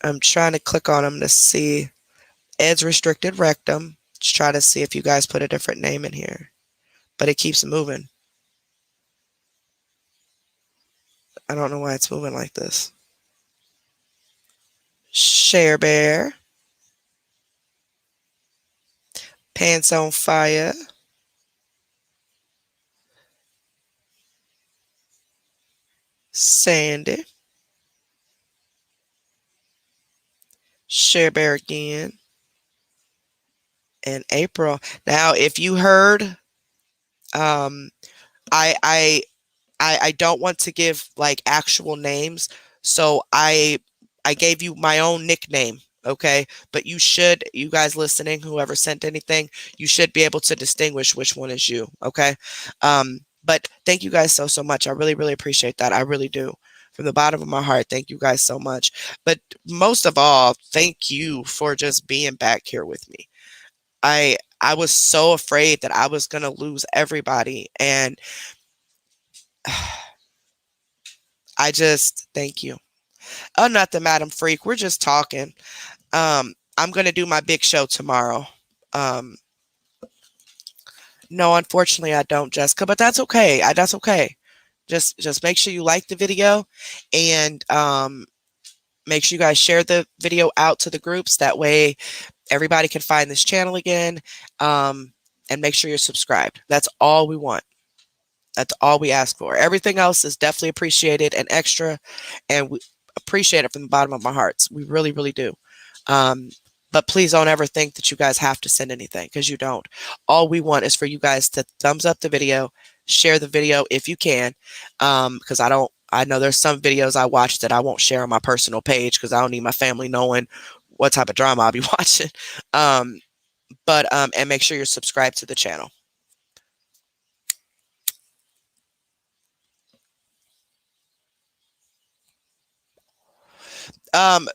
I'm trying to click on them to see Ed's Restricted Rectum. Just try to see if you guys put a different name in here, but it keeps moving. I don't know why it's moving like this. Share Bear. Pants on Fire. Sandy. Share Bear again. And April. Now, if you heard, um, I I I don't want to give like actual names, so I gave you my own nickname, okay? But you guys listening, whoever sent anything, you should be able to distinguish which one is you, okay? But thank you guys so much. I really really appreciate that. I really do. From the bottom of my heart, thank you guys so much. But most of all, thank you for just being back here with me. I was so afraid that I was going to lose everybody, and I just thank you. Oh, not the Madam Freak. We're just talking. I'm gonna do my big show tomorrow. Um, no, unfortunately, I don't, Jessica, but that's okay. That's okay. Just make sure you like the video, and make sure you guys share the video out to the groups. That way, everybody can find this channel again. And make sure you're subscribed. That's all we want. That's all we ask for. Everything else is definitely appreciated and extra, and we appreciate it from the bottom of my hearts. We really, really do. Um, but please don't ever think that you guys have to send anything, because you don't. All we want is for you guys to thumbs up the video, share the video if you can, because I know there's some videos I watch that I won't share on my personal page because I don't need my family knowing what type of drama I'll be watching. Um, and make sure you're subscribed to the channel.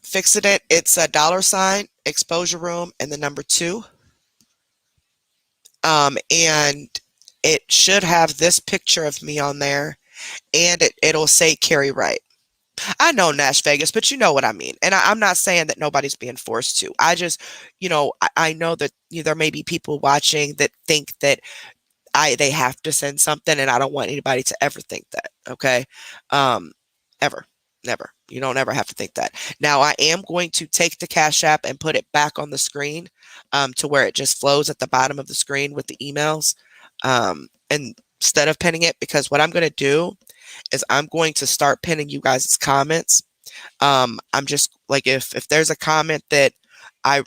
Fixing it. It's a $ exposure room and the number 2. And it should have this picture of me on there, and it'll say Carrie Wright. I know Nash Vegas, but you know what I mean. And I'm not saying that nobody's being forced to. I just, I know that there may be people watching that think that they have to send something, and I don't want anybody to ever think that. Okay, ever, never. You don't ever have to think that. Now, I am going to take the Cash App and put it back on the screen, to where it just flows at the bottom of the screen with the emails, and instead of pinning it, because what I'm going to do is I'm going to start pinning you guys' comments. I'm just like, if there's a comment that I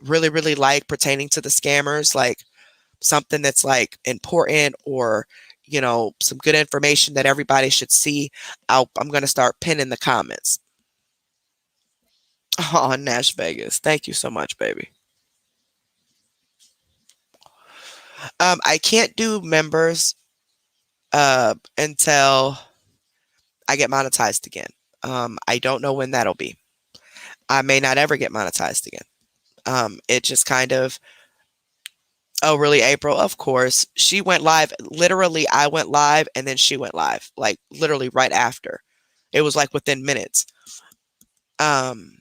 really really like pertaining to the scammers, like something that's like important, or some good information that everybody should see, I'm going to start pinning the comments. Oh, Nash Vegas, thank you so much, baby. I can't do members until I get monetized again. I don't know when that'll be. I may not ever get monetized again. It just kind of, oh, really, April? Of course. She went live. Literally, I went live and then she went live, like literally right after. It was like within minutes. Um,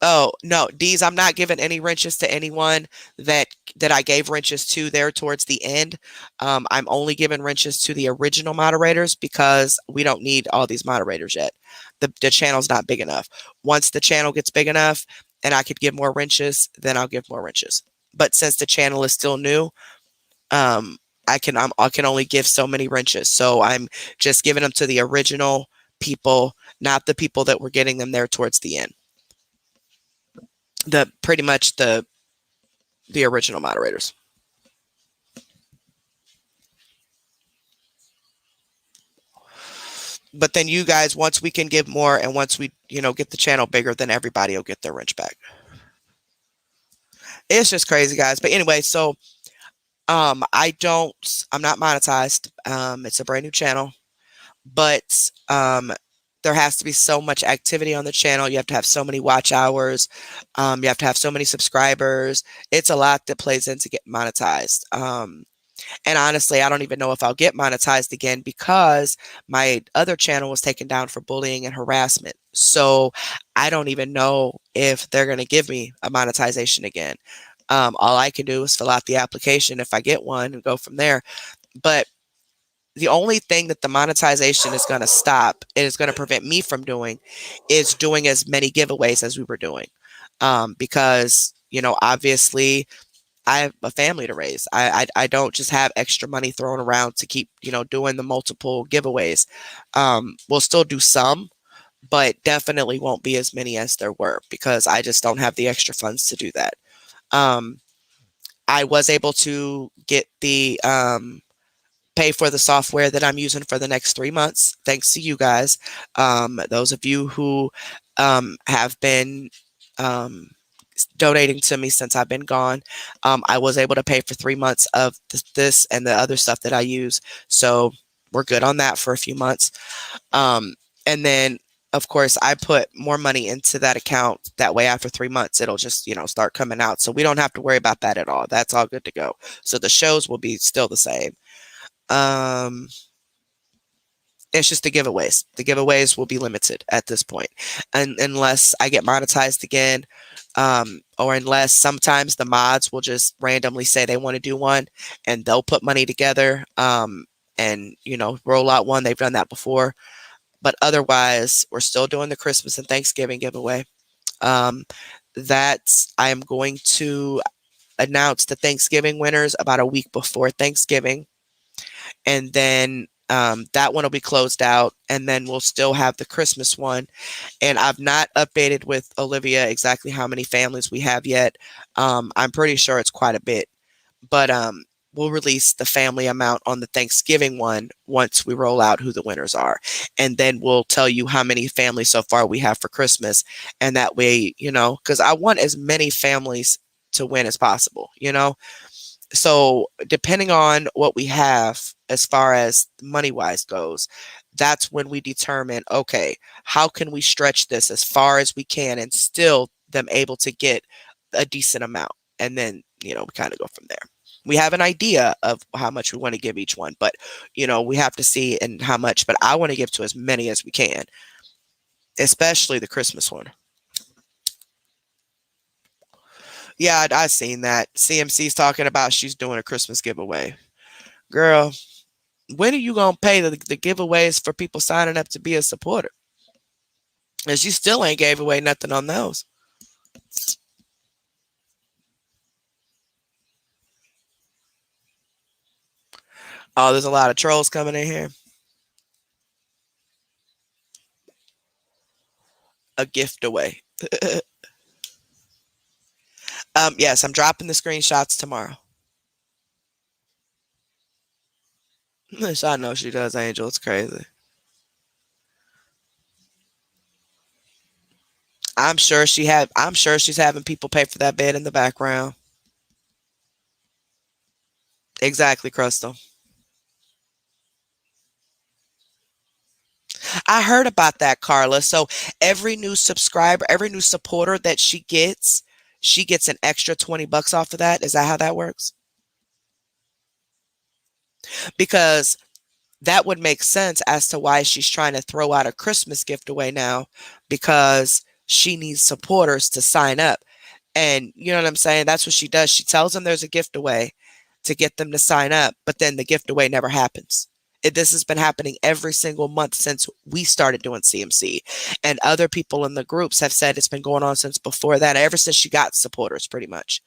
oh, no, D's, I'm not giving any wrenches to anyone that I gave wrenches to there towards the end. I'm only giving wrenches to the original moderators because we don't need all these moderators yet. The channel's not big enough. Once the channel gets big enough and I could give more wrenches, then I'll give more wrenches. But since the channel is still new, I can only give so many wrenches. So I'm just giving them to the original people, not the people that were getting them there towards the end. Pretty much the original moderators. But then you guys, once we can give more, and once we get the channel bigger, then everybody will get their wrench back. It's just crazy, guys. But anyway, so I'm not monetized. It's a brand new channel, but there has to be so much activity on the channel. You have to have so many watch hours. You have to have so many subscribers. It's a lot that plays into get monetized. And honestly, I don't even know if I'll get monetized again because my other channel was taken down for bullying and harassment. So I don't even know if they're going to give me a monetization again. All I can do is fill out the application if I get one and go from there. But the only thing that the monetization is going to stop, it is going to prevent me from doing, is doing as many giveaways as we were doing. Because, obviously, I have a family to raise. I don't just have extra money thrown around to keep, doing the multiple giveaways. We'll still do some, but definitely won't be as many as there were because I just don't have the extra funds to do that. Um, I was able to get the pay for the software that I'm using for the next 3 months, thanks to you guys. Those of you who have been um, donating to me since I've been gone, I was able to pay for 3 months of this and the other stuff that I use. So we're good on that for a few months. And then, of course, I put more money into that account. That way, after 3 months, it'll just, start coming out. So we don't have to worry about that at all. That's all good to go. So the shows will be still the same. Um, it's just the giveaways. The giveaways will be limited at this point, and unless I get monetized again, or unless sometimes the mods will just randomly say they want to do one, and they'll put money together, and roll out one. They've done that before, but otherwise, we're still doing the Christmas and Thanksgiving giveaway. Um, that I am going to announce the Thanksgiving winners about a week before Thanksgiving, and then that one will be closed out, and then we'll still have the Christmas one. And I've not updated with Olivia exactly how many families we have yet. I'm pretty sure it's quite a bit, but we'll release the family amount on the Thanksgiving one once we roll out who the winners are, and then we'll tell you how many families so far we have for Christmas, and that way, because I want as many families to win as possible. So depending on what we have as far as money wise goes, that's when we determine, okay, how can we stretch this as far as we can and still them able to get a decent amount, and then we kind of go from there. We have an idea of how much we want to give each one, but we have to see and how much, but I want to give to as many as we can, especially the Christmas one. Yeah, I seen that. CMC's talking about she's doing a Christmas giveaway. Girl, when are you gonna pay the giveaways for people signing up to be a supporter? And she still ain't gave away nothing on those. Oh, there's a lot of trolls coming in here. A gift away. Yes, I'm dropping the screenshots tomorrow. Yes, I know she does, Angel. It's crazy. I'm sure she's having people pay for that bed in the background. Exactly, Crystal. I heard about that, Carla. So every new subscriber, every new supporter that she gets an extra 20 bucks off of that. Is that how that works? Because that would make sense as to why she's trying to throw out a Christmas gift away now, because she needs supporters to sign up. And you know what I'm saying? That's what she does. She tells them there's a gift away to get them to sign up, but then the gift away never happens. This has been happening every single month since we started doing CMC. And other people in the groups have said it's been going on since before that, ever since she got supporters, pretty much.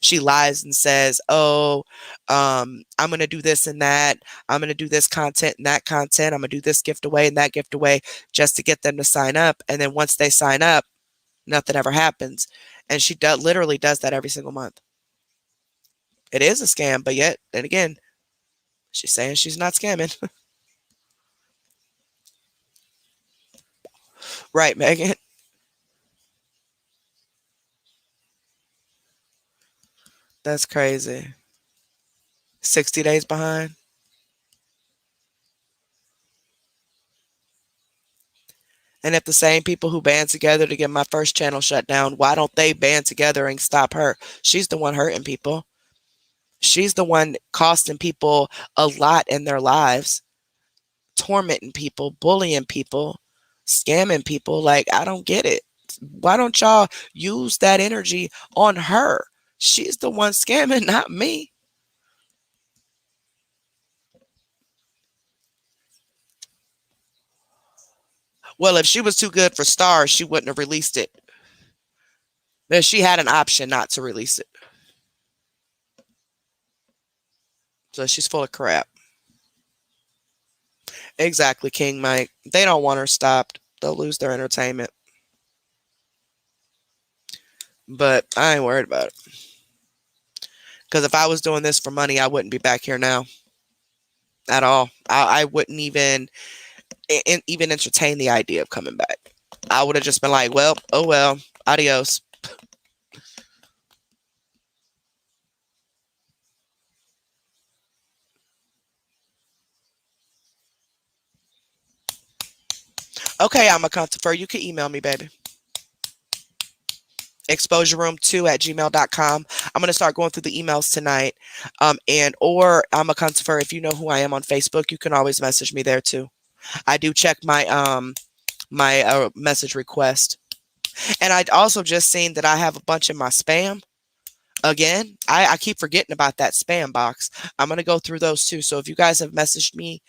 She lies and says, "Oh, I'm going to do this and that. I'm going to do this content and that content. I'm going to do this gift away and that gift away just to get them to sign up." And then once they sign up, nothing ever happens. And she literally does that every single month. It is a scam, but yet, and again, she's saying she's not scamming. Right, Megan? That's crazy. 60 days behind. And if the same people who band together to get my first channel shut down, why don't they band together and stop her? She's the one hurting people. She's the one costing people a lot in their lives, tormenting people, bullying people, scamming people. Like, I don't get it. Why don't y'all use that energy on her? She's the one scamming, not me. Well, if she was too good for stars, she wouldn't have released it. Then she had an option not to release it. So she's full of crap. Exactly, King Mike. They don't want her stopped. They'll lose their entertainment. But I ain't worried about it. Because if I was doing this for money, I wouldn't be back here now at all. I wouldn't even entertain the idea of coming back. I would have just been like, well, oh well, adios. Okay, I'm a comforter. You can email me, baby. Exposureroom2@gmail.com. I'm gonna start going through the emails tonight. And or I'm a comforter. If you know who I am on Facebook, you can always message me there too. I do check my message request. And I'd also just seen that I have a bunch in my spam. Again, I keep forgetting about that spam box. I'm gonna go through those too. So if you guys have messaged me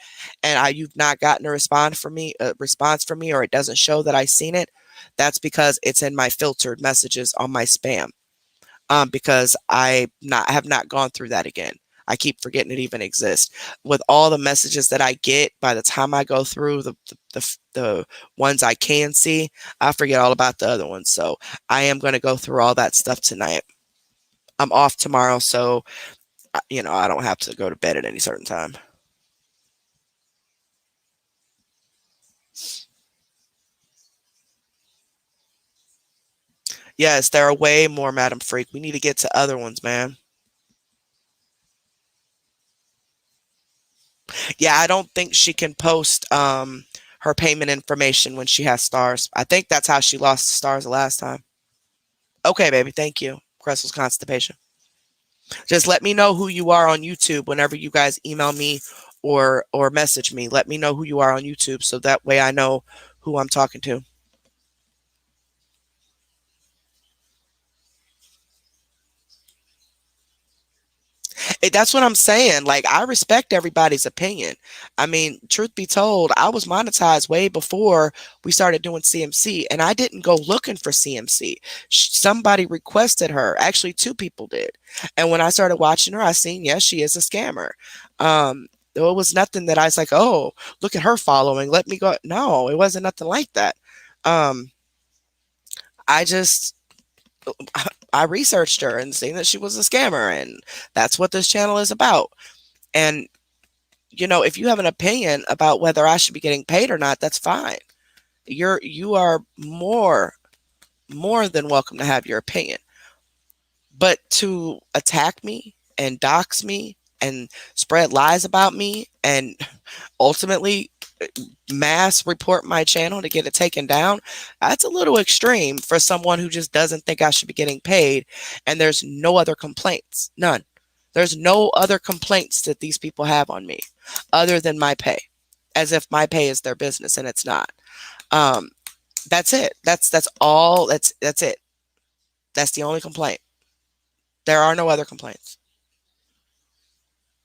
and you've not gotten a response from me, or it doesn't show that I seen it, that's because it's in my filtered messages on my spam. Because I have not gone through that again. I keep forgetting it even exists. With all the messages that I get, by the time I go through the ones I can see, I forget all about the other ones. So I am going to go through all that stuff tonight. I'm off tomorrow, so I don't have to go to bed at any certain time. Yes, there are way more, Madam Freak. We need to get to other ones, man. Yeah, I don't think she can post her payment information when she has stars. I think that's how she lost the stars the last time. Okay, baby, thank you. Cressel's constipation. Just let me know who you are on YouTube whenever you guys email me or message me. Let me know who you are on YouTube so that way I know who I'm talking to. That's what I'm saying. Like, I respect everybody's opinion. I mean, truth be told, I was monetized way before we started doing CMC, and I didn't go looking for CMC. Somebody requested her. Actually, two people did. And when I started watching her, I seen, yes, she is a scammer. It was nothing that I was like, oh, look at her following. Let me go. No, it wasn't nothing like that. Um, I just I researched her and seen that she was a scammer, and that's what this channel is about. And if you have an opinion about whether I should be getting paid or not, that's fine. You are more than welcome to have your opinion. But to attack me and dox me and spread lies about me and ultimately mass report my channel to get it taken down, that's a little extreme for someone who just doesn't think I should be getting paid. And there's no other complaints. None. There's no other complaints that these people have on me other than my pay, as if my pay is their business, and it's not. Um, that's it. That's all. That's it. That's the only complaint. There are no other complaints.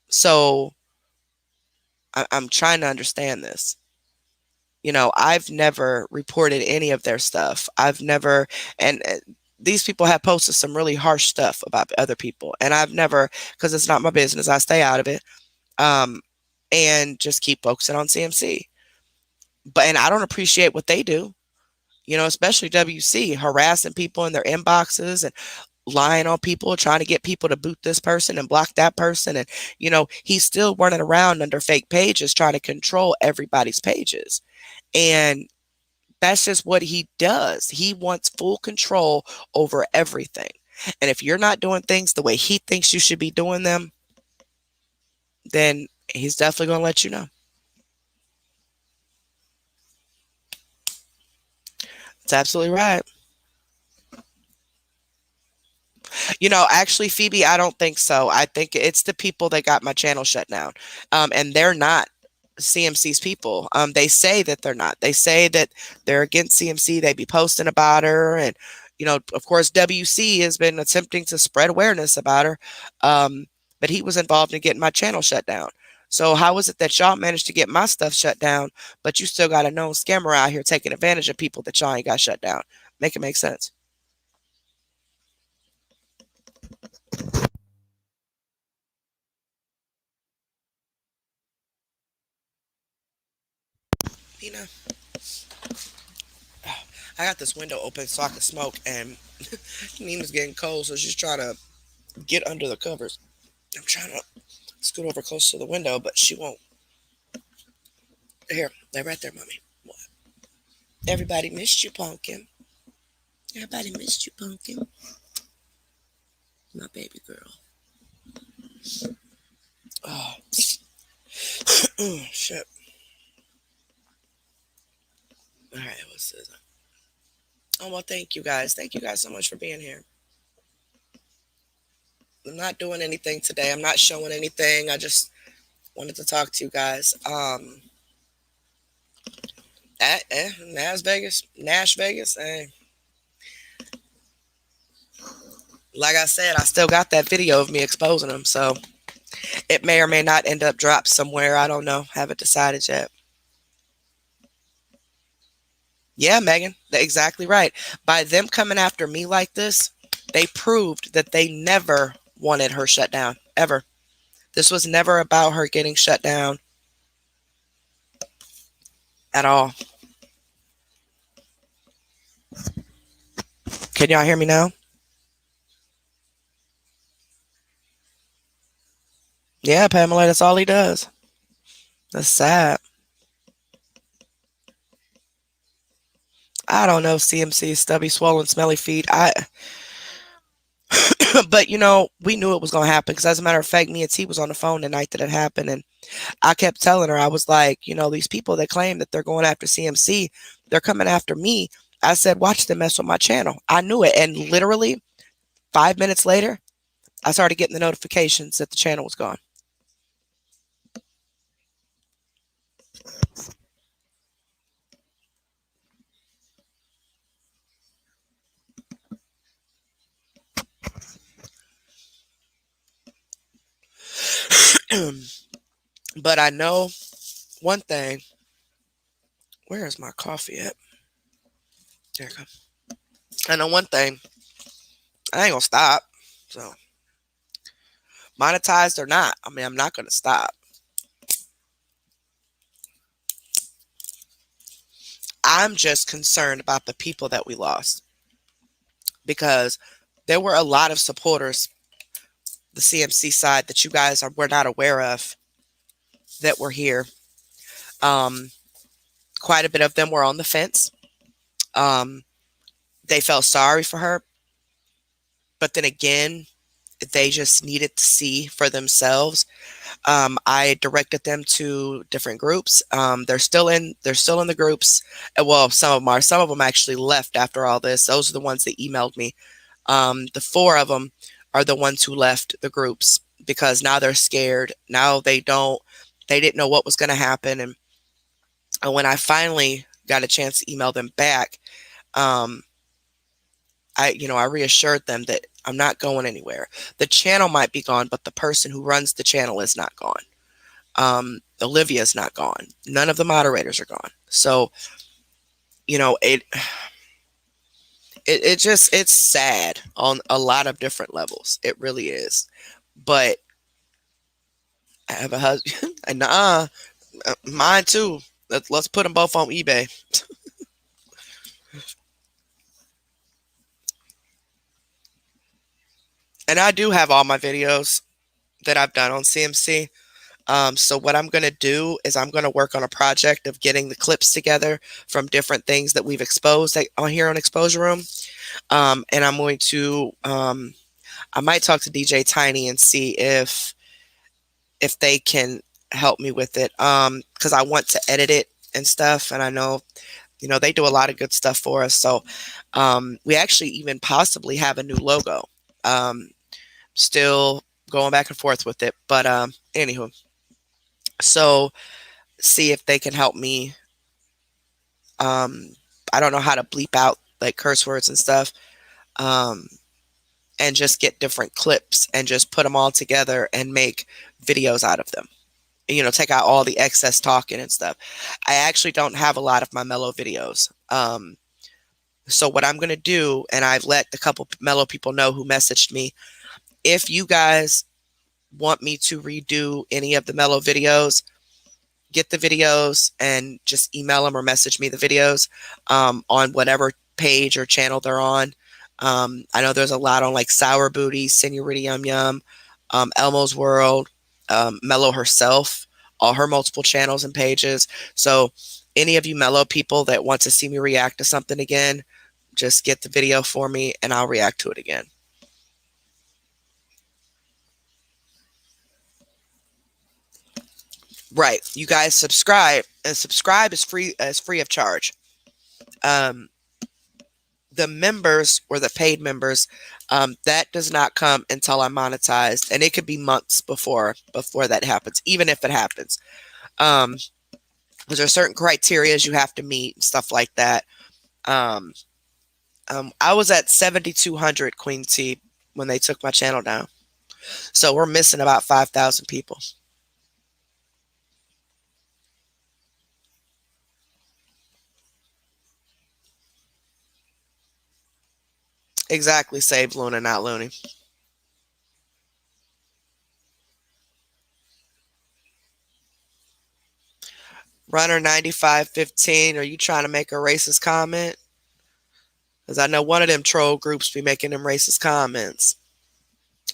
So I'm trying to understand this. I've never reported any of their stuff. I've never, and these people have posted some really harsh stuff about other people, and I've never, because it's not my business. I stay out of it, um, and just keep focusing on CMC. And I don't appreciate what they do. Especially WC harassing people in their inboxes and lying on people, trying to get people to boot this person and block that person. And, he's still running around under fake pages trying to control everybody's pages. And that's just what he does. He wants full control over everything. And if you're not doing things the way he thinks you should be doing them, then he's definitely going to let you know. That's absolutely right. Actually, Phoebe, I don't think so. I think it's the people that got my channel shut down. And they're not CMC's people. They say that they're not. They say that they're against CMC. They be posting about her. And, of course, WC has been attempting to spread awareness about her. But he was involved in getting my channel shut down. So how is it that y'all managed to get my stuff shut down, but you still got a known scammer out here taking advantage of people that y'all ain't got shut down? Make it make sense. You know, I got this window open so I can smoke, and Nina's getting cold, so she's trying to get under the covers. I'm trying to scoot over close to the window, but she won't. Here, they're right there, mommy. What? Everybody missed you, Pumpkin. Everybody missed you, Pumpkin. My baby girl. Oh, shit. All right, what's this? Oh, well, thank you guys. Thank you guys so much for being here. I'm not doing anything today. I'm not showing anything. I just wanted to talk to you guys. Nash Vegas. Like I said, I still got that video of me exposing them, so it may or may not end up dropped somewhere. I don't know. Haven't decided yet. Yeah, Megan, exactly right. By them coming after me like this, they proved that they never wanted her shut down, ever. This was never about her getting shut down at all. Can y'all hear me now? Yeah, Pamela, that's all he does. That's sad. I don't know, CMC, stubby, swollen, smelly feet. But we knew it was going to happen because, as a matter of fact, me and T was on the phone the night that it happened, and I kept telling her, I was like, these people that claim that they're going after CMC, they're coming after me. I said, watch them mess with my channel. I knew it, and literally 5 minutes later, I started getting the notifications that the channel was gone. But I know one thing. Where is my coffee at? There it comes. I know one thing. I ain't gonna stop. So, monetized or not, I mean, I'm not gonna stop. I'm just concerned about the people that we lost because there were a lot of supporters, the CMC side, that you guys were not aware of that were here. Quite a bit of them were on the fence. They felt sorry for her, but then again, they just needed to see for themselves. I directed them to different groups. They're still in the groups. Well, some of them are. Some of them actually left after all this. Those are the ones that emailed me. The four of them are the ones who left the groups because now they're scared. Now they didn't know what was going to happen. And when I finally got a chance to email them back, I reassured them that I'm not going anywhere. The channel might be gone, but the person who runs the channel is not gone. Olivia's not gone. None of the moderators are gone. So, it's sad on a lot of different levels. It really is. But I have a husband, and mine too. Let's put them both on eBay. And I do have all my videos that I've done on CMC. So what I'm going to do is I'm going to work on a project of getting the clips together from different things that we've exposed on here on Exposure Room. And I'm going to, I might talk to DJ Tiny and see if they can help me with it. Because I want to edit it and stuff, and I know, they do a lot of good stuff for us. So, we actually even possibly have a new logo. Um, Still going back and forth with it, but anywho, so see if they can help me. Um, I don't know how to bleep out like curse words and stuff. Um, and just get different clips and just put them all together and make videos out of them. Take out all the excess talking and stuff. I actually don't have a lot of my mellow videos. So what I'm going to do, and I've let the couple mellow people know who messaged me, if you guys want me to redo any of the mellow videos, get the videos and just email them or message me the videos on whatever page or channel they're on. I know there's a lot on like Sour Booty, Senorita Yum Yum, Elmo's World, Mellow herself, all her multiple channels and pages. So any of you Mellow people that want to see me react to something again, just get the video for me and I'll react to it again. Right. You guys subscribe, and subscribe is free of charge. Um, the members or the paid members, that does not come until I'm monetized, and it could be months before that happens, even if it happens. Um, there are certain criterias you have to meet and stuff like that. Um, I was at 7,200 Queen T when they took my channel down, so we're missing about 5,000 people. Exactly, save Luna, not Looney. Runner 9515, are you trying to make a racist comment? Because I know one of them troll groups be making them racist comments.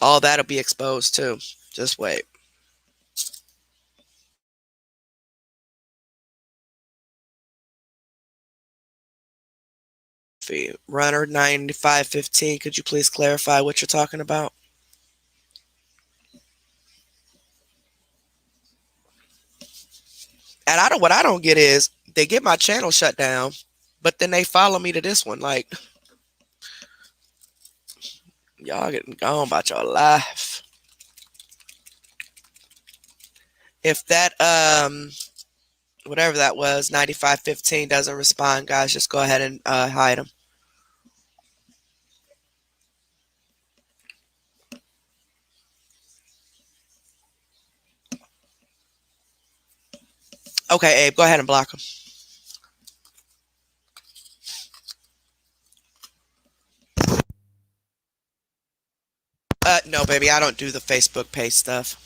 All that'll be exposed too. Just wait. Runner 9515, could you please clarify what you're talking about? And what I don't get is they get my channel shut down, but then they follow me to this one. Like, y'all getting gone about your life. If that whatever that was, 9515 doesn't respond, guys, just go ahead and hide them. Okay, Abe, go ahead and block them. No, baby, I don't do the Facebook pay stuff.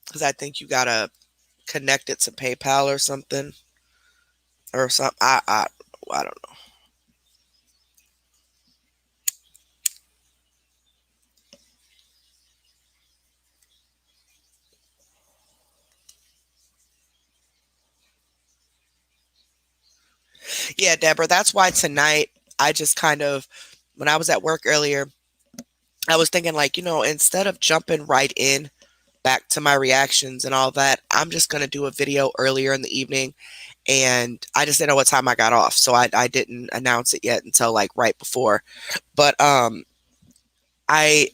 Because I think you gotta connect it to PayPal or something. Or something. I don't know. Yeah, Deborah, that's why tonight I just kind of, when I was at work earlier, I was thinking, like, instead of jumping right in back to my reactions and all that, I'm just going to do a video earlier in the evening. And I just didn't know what time I got off. So I didn't announce it yet until like right before. But I I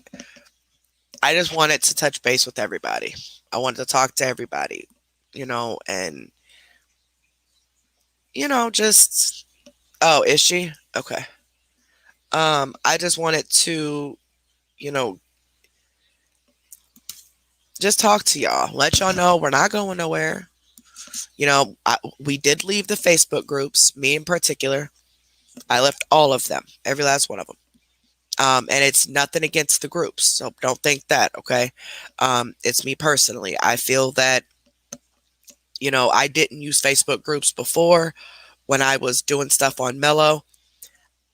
just wanted to touch base with everybody. I wanted to talk to everybody, and just, oh, is she? Okay. I just wanted to, you know, just talk to y'all, let y'all know we're not going nowhere. We did leave the Facebook groups, me in particular. I left all of them, every last one of them. And it's nothing against the groups, so don't think that, okay? It's me personally. I feel that, I didn't use Facebook groups before when I was doing stuff on Mellow.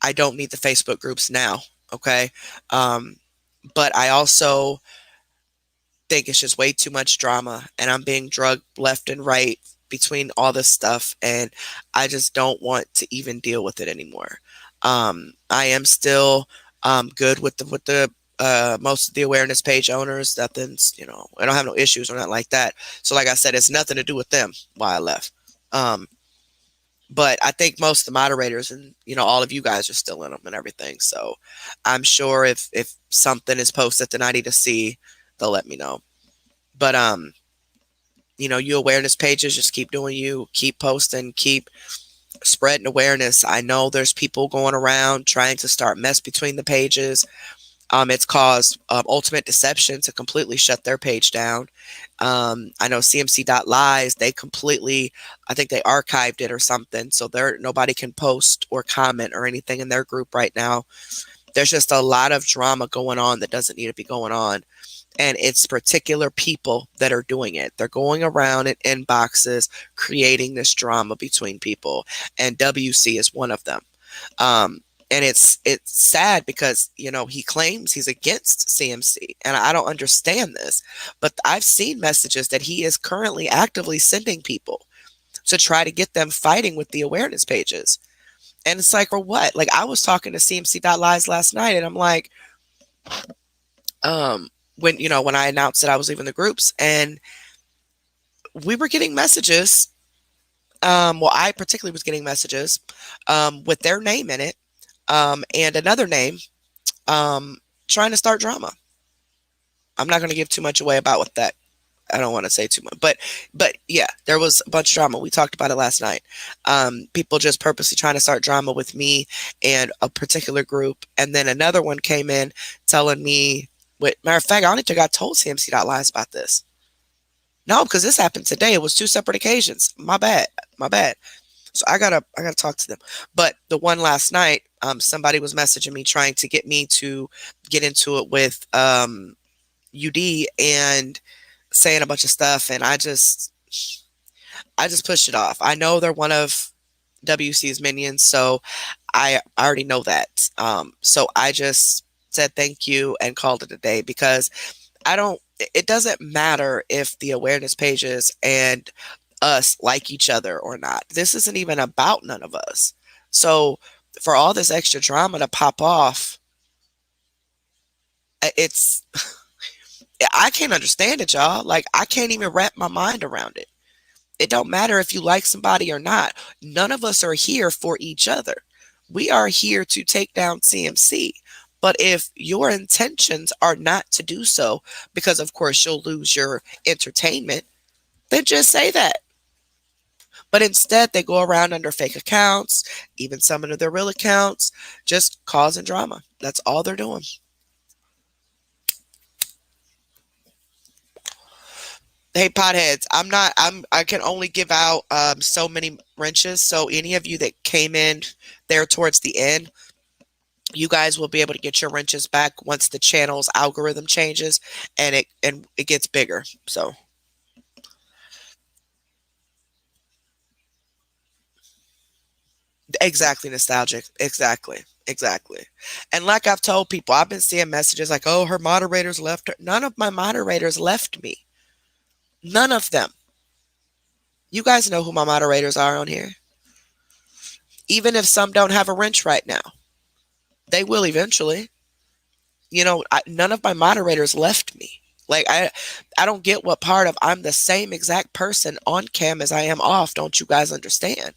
I don't need the Facebook groups now, okay? But I also think it's just way too much drama, and I'm being drugged left and right between all this stuff, and I just don't want to even deal with it anymore. I am still good with the most of the awareness page owners. Nothing's, I don't have no issues or nothing like that. So like I said, it's nothing to do with them why I left. But I think most of the moderators and all of you guys are still in them and everything. So I'm sure if something is posted that I need to see, they'll let me know. But you awareness pages, just keep doing you, keep posting, keep spreading awareness. I know there's people going around trying to start mess between the pages. It's caused Ultimate Deception to completely shut their page down. I know CMC.lies, I think they archived it or something, so nobody can post or comment or anything in their group right now. There's just a lot of drama going on that doesn't need to be going on. And it's particular people that are doing it. They're going around in inboxes, creating this drama between people. And WC is one of them. And it's sad because, he claims he's against CMC. And I don't understand this. But I've seen messages that he is currently actively sending people to try to get them fighting with the awareness pages. And it's like, for what? Like, I was talking to CMC.lies last night, and I'm like, when I announced that I was leaving the groups, and we were getting messages. Well, I particularly was getting messages with their name in it, and another name trying to start drama. I'm not going to give too much away about what that. I don't want to say too much, but yeah, there was a bunch of drama. We talked about it last night. People just purposely trying to start drama with me and a particular group, and then another one came in telling me. Matter of fact, I don't think I told CMC.lies about this. No, because this happened today. It was two separate occasions. My bad. So I gotta talk to them. But the one last night, somebody was messaging me trying to get me to get into it with UD and saying a bunch of stuff, and I just pushed it off. I know they're one of WC's minions, so I already know that. So I just said thank you and called it a day, because it doesn't matter if the awareness pages and us like each other or not. This isn't even about none of us. So for all this extra drama to pop off, it's I can't understand it, y'all. Like, I can't even wrap my mind around it. It don't matter if you like somebody or not. None of us are here for each other. We are here to take down CMC. But if your intentions are not to do so, because of course you'll lose your entertainment, then just say that. But instead, they go around under fake accounts, even some under their real accounts, just causing drama. That's all they're doing. Hey, potheads, I can only give out so many wrenches. So any of you that came in there towards the end, you guys will be able to get your wrenches back once the channel's algorithm changes and it gets bigger. So exactly, nostalgic. Exactly. And like I've told people, I've been seeing messages like, oh, her moderators left her. None of my moderators left me. None of them. You guys know who my moderators are on here. Even if some don't have a wrench right now, they will eventually. None of my moderators left me. Like, I don't get what part of I'm the same exact person on cam as I am off. Don't you guys understand?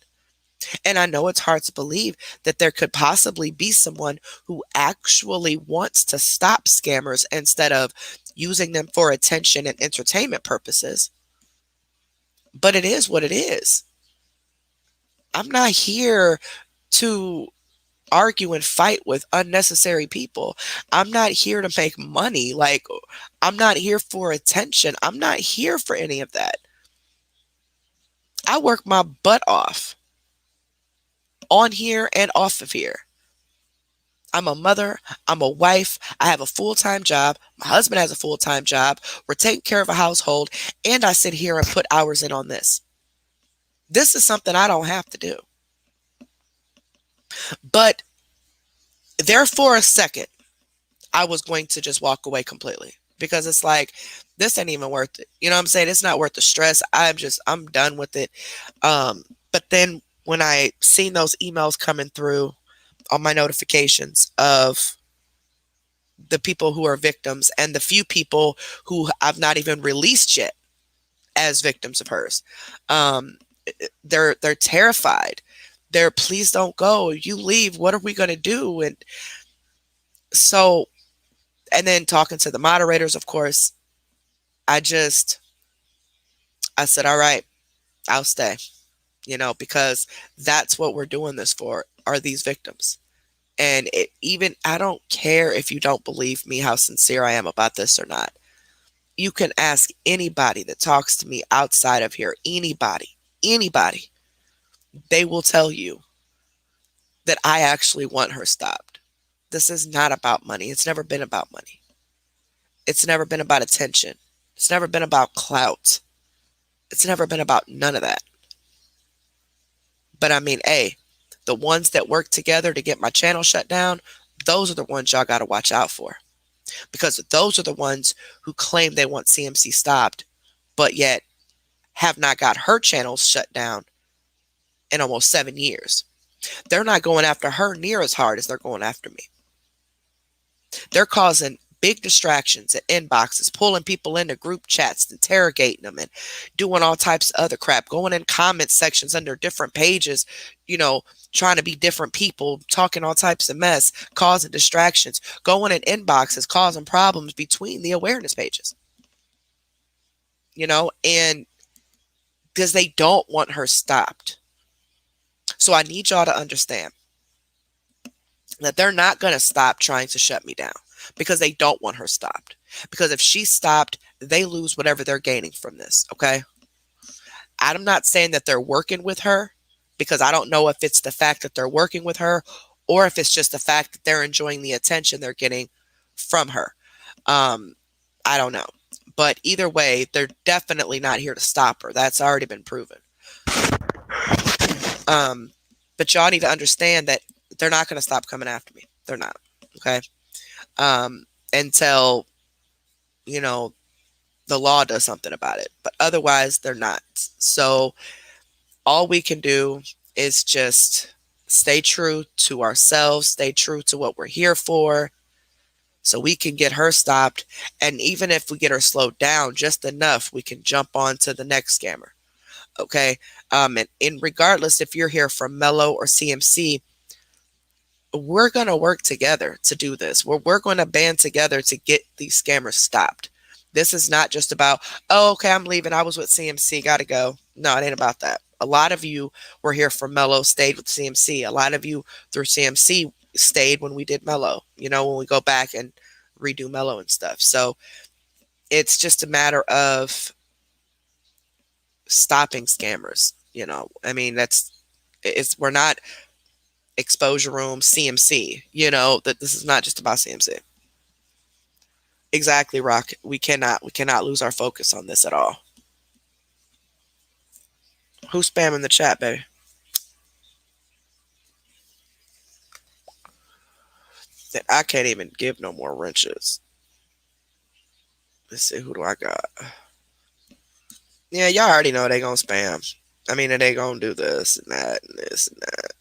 And I know it's hard to believe that there could possibly be someone who actually wants to stop scammers instead of using them for attention and entertainment purposes. But it is what it is. I'm not here to argue and fight with unnecessary people. I'm not here to make money. Like, I'm not here for attention. I'm not here for any of that. I work my butt off on here and off of here. I'm a mother. I'm a wife. I have a full-time job. My husband has a full-time job. We're taking care of a household. And I sit here and put hours in on this. This is something I don't have to do. But there for a second, I was going to just walk away completely because it's like, this ain't even worth it. You know what I'm saying? It's not worth the stress. I'm done with it. But then when I seen those emails coming through on my notifications of the people who are victims and the few people who I've not even released yet as victims of hers, um, they're terrified. They're, please don't go. You leave. What are we going to do? And so, and then talking to the moderators, of course, I just, I said, all right, I'll stay, because that's what we're doing this for, are these victims. And even, I don't care if you don't believe me, how sincere I am about this or not. You can ask anybody that talks to me outside of here, anybody. They will tell you that I actually want her stopped. This is not about money. It's never been about money. It's never been about attention. It's never been about clout. It's never been about none of that. But I mean, hey, the ones that work together to get my channel shut down, those are the ones y'all got to watch out for. Because those are the ones who claim they want CMC stopped, but yet have not got her channels shut down in almost 7 years. They're not going after her near as hard as they're going after me. They're causing big distractions at inboxes, pulling people into group chats, interrogating them, and doing all types of other crap, going in comment sections under different pages, trying to be different people, talking all types of mess, causing distractions, going in inboxes, causing problems between the awareness pages, and because they don't want her stopped. So I need y'all to understand that they're not going to stop trying to shut me down because they don't want her stopped. Because if she's stopped, they lose whatever they're gaining from this, okay? I'm not saying that they're working with her, because I don't know if it's the fact that they're working with her or if it's just the fact that they're enjoying the attention they're getting from her. I don't know. But either way, they're definitely not here to stop her. That's already been proven. But y'all need to understand that they're not going to stop coming after me. They're not. Okay. Until, the law does something about it. But otherwise, they're not. So all we can do is just stay true to ourselves, stay true to what we're here for, so we can get her stopped. And even if we get her slowed down just enough, we can jump on to the next scammer. Okay. And regardless if you're here from Mello or CMC, we're going to work together to do this. We're going to band together to get these scammers stopped. This is not just about, oh, okay, I'm leaving. I was with CMC. Got to go. No, it ain't about that. A lot of you were here for Mello, stayed with CMC. A lot of you through CMC stayed when we did Mello, when we go back and redo Mello and stuff. So it's just a matter of stopping scammers. I mean, we're not Exposure Room, CMC, that this is not just about CMC. Exactly, Rock. We cannot lose our focus on this at all. Who's spamming the chat, baby? I can't even give no more wrenches. Let's see, who do I got? Yeah, y'all already know they gonna spam. I mean, they gonna do this and that and this and that.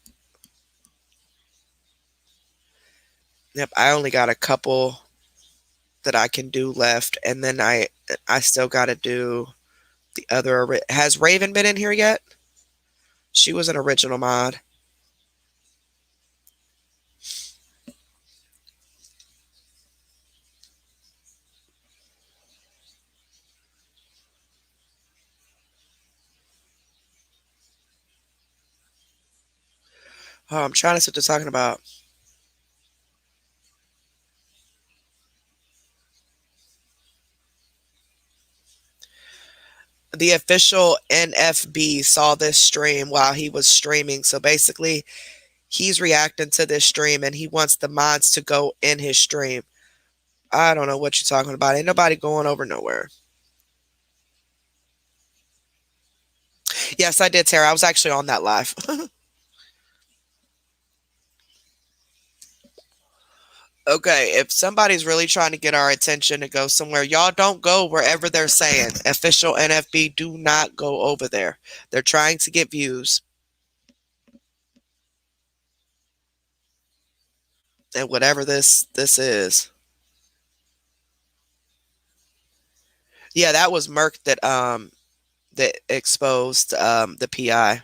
Yep, I only got a couple that I can do left, and then I still got to do the other. Has Raven been in here yet? She was an original mod. Oh, I'm trying to see what they're talking about. The official NFB saw this stream while he was streaming. So basically, he's reacting to this stream and he wants the mods to go in his stream. I don't know what you're talking about. Ain't nobody going over nowhere. Yes, I did, Tara. I was actually on that live. Okay, if somebody's really trying to get our attention to go somewhere, y'all don't go wherever they're saying. Official NFB, do not go over there. They're trying to get views. And whatever this is. Yeah, that was Merck that exposed the PI.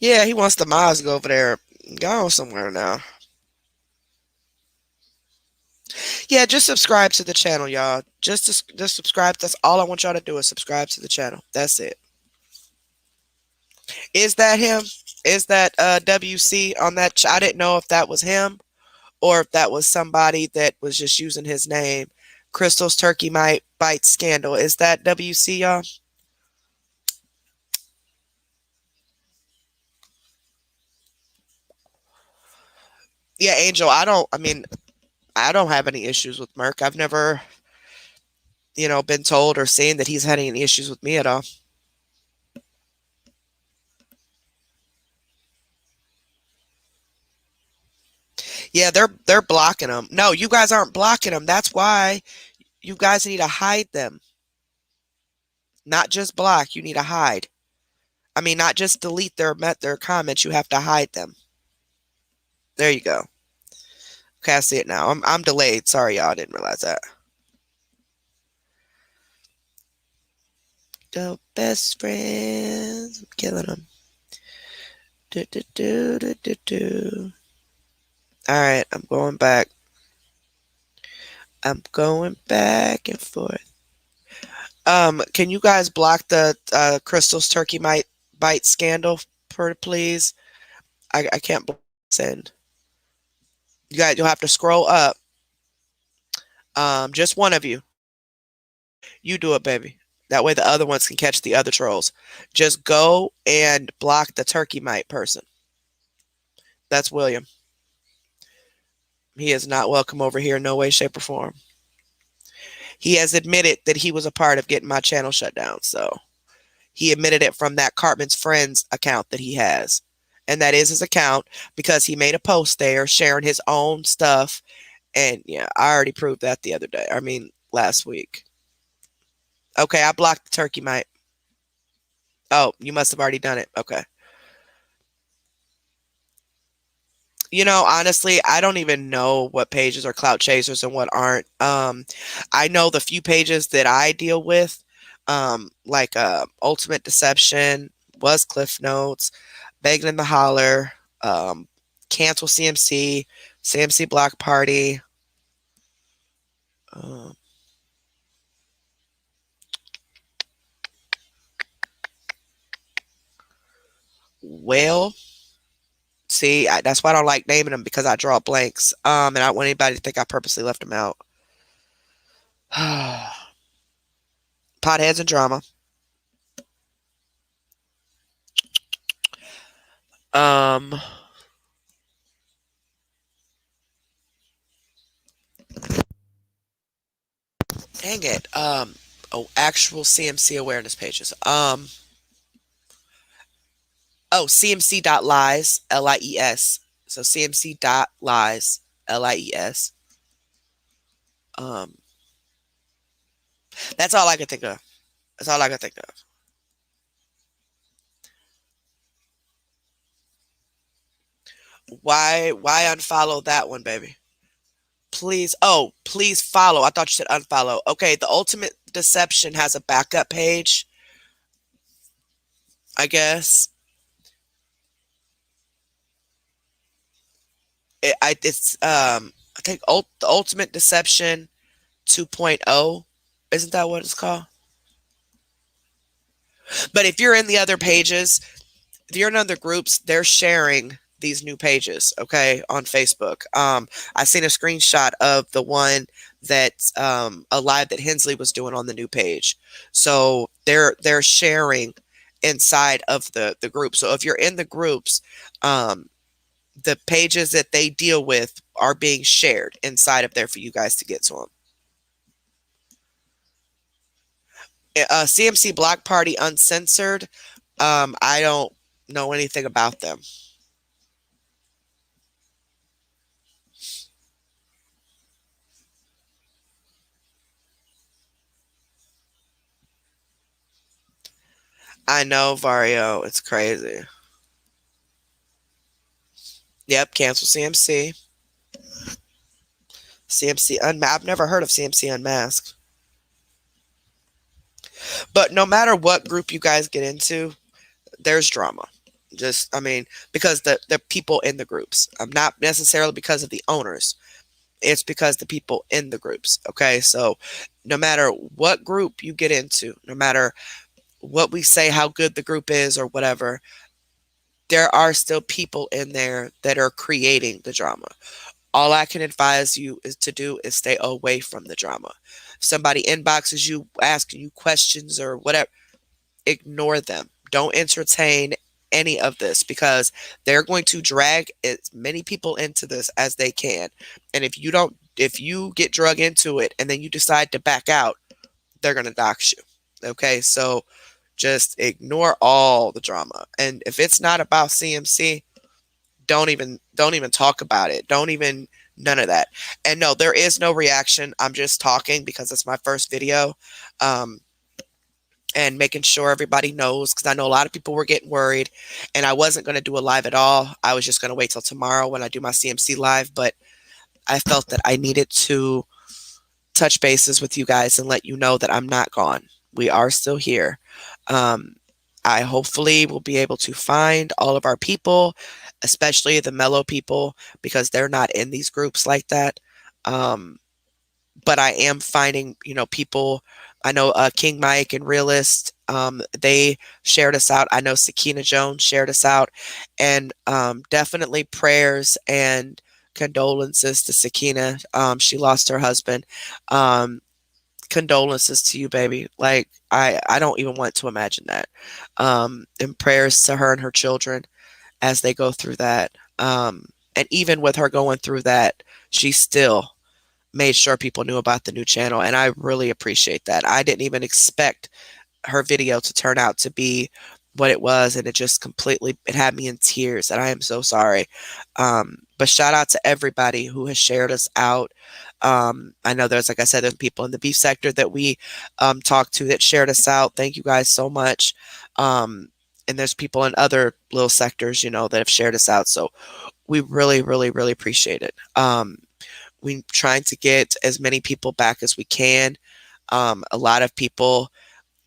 Yeah, he wants the Miles to go over there. Go somewhere now. Yeah, just subscribe to the channel, y'all. Just subscribe. That's all I want y'all to do is subscribe to the channel. That's it. Is that him? Is that WC on that? I didn't know if that was him or if that was somebody that was just using his name. Crystal's Turkey Might Bite Scandal. Is that WC, y'all? Yeah, Angel. I don't have any issues with Merck. I've never, been told or seen that he's had any issues with me at all. Yeah, they're blocking them. No, you guys aren't blocking them. That's why you guys need to hide them. Not just block, you need to hide. I mean, not just delete their comments, you have to hide them. There you go. Okay, I see it now. I'm delayed. Sorry, y'all. I didn't realize that. The best friends. I'm killing them. Do, do, do, do, do, do. All right, I'm going back. I'm going back and forth. Can you guys block the Crystal's Turkey Might Bite scandal, please? I can't send. You'll have to scroll up. Just one of you. You do it, baby. That way the other ones can catch the other trolls. Just go and block the Turkey Mite person. That's William. He is not welcome over here in no way, shape, or form. He has admitted that he was a part of getting my channel shut down. So he admitted it from that Cartman's Friends account that he has. And that is his account because he made a post there sharing his own stuff. And yeah, I already proved that the other day. I mean, last week. Okay, I blocked the Turkey Mite. Oh, you must have already done it. Okay. Honestly, I don't even know what pages are clout chasers and what aren't. I know the few pages that I deal with, like Ultimate Deception, Was Cliff Notes, Begging in the Holler, Cancel CMC, CMC Block Party. Um, well, see, that's why I don't like naming them because I draw blanks. And I don't want anybody to think I purposely left them out. Potheads and drama. Um, Dang it. Oh, actual CMC awareness pages. CMC.lies, LIES. So CMC.lies, LIES. Um, that's all I can think of. That's all I can think of. Why unfollow that one, baby? Please follow. I thought you said unfollow. Okay, the Ultimate Deception has a backup page, I guess. I think the Ultimate Deception 2.0. Isn't that what it's called? But if you're in the other pages, if you're in other groups, they're sharing these new pages, okay, on Facebook. I seen a screenshot of the one that a live that Hensley was doing on the new page. So they're sharing inside of the group. So if you're in the groups, um, the pages that they deal with are being shared inside of there for you guys to get to them. CMC Block Party Uncensored. I don't know anything about them. I know, Vario. It's crazy. Yep, cancel CMC. CMC Unmasked. I've never heard of CMC Unmasked. But no matter what group you guys get into, there's drama. Just, I mean, because the people in the groups. Not necessarily because of the owners. It's because the people in the groups. Okay, so no matter what group you get into, no matter what we say, how good the group is or whatever, there are still people in there that are creating the drama. All I can advise you is to do is stay away from the drama. If somebody inboxes you asking you questions or whatever, ignore them. Don't entertain any of this because they're going to drag as many people into this as they can. And if you get drug into it and then you decide to back out, they're going to dox you. Okay, so just ignore all the drama. And if it's not about CMC, don't even talk about it. Don't even none of that. And no, there is no reaction. I'm just talking because it's my first video. And making sure everybody knows because I know a lot of people were getting worried and I wasn't going to do a live at all. I was just going to wait till tomorrow when I do my CMC live, but I felt that I needed to touch bases with you guys and let you know that I'm not gone. We are still here. I hopefully will be able to find all of our people, especially the mellow people, because they're not in these groups like that. But I am finding, people. I know King Mike and Realist, they shared us out. I know Sakina Jones shared us out. And definitely prayers and condolences to Sakina. She lost her husband. Condolences to you, baby. Like, I don't even want to imagine that. And prayers to her and her children as they go through that. And even with her going through that, she still made sure people knew about the new channel. And I really appreciate that. I didn't even expect her video to turn out to be what it was. And it just it had me in tears. And I am so sorry. But shout out to everybody who has shared us out. I know there's, like I said, there's people in the beef sector that we talked to that shared us out. Thank you guys so much. And there's people in other little sectors, that have shared us out. So we really, really, really appreciate it. We're trying to get as many people back as we can. A lot of people,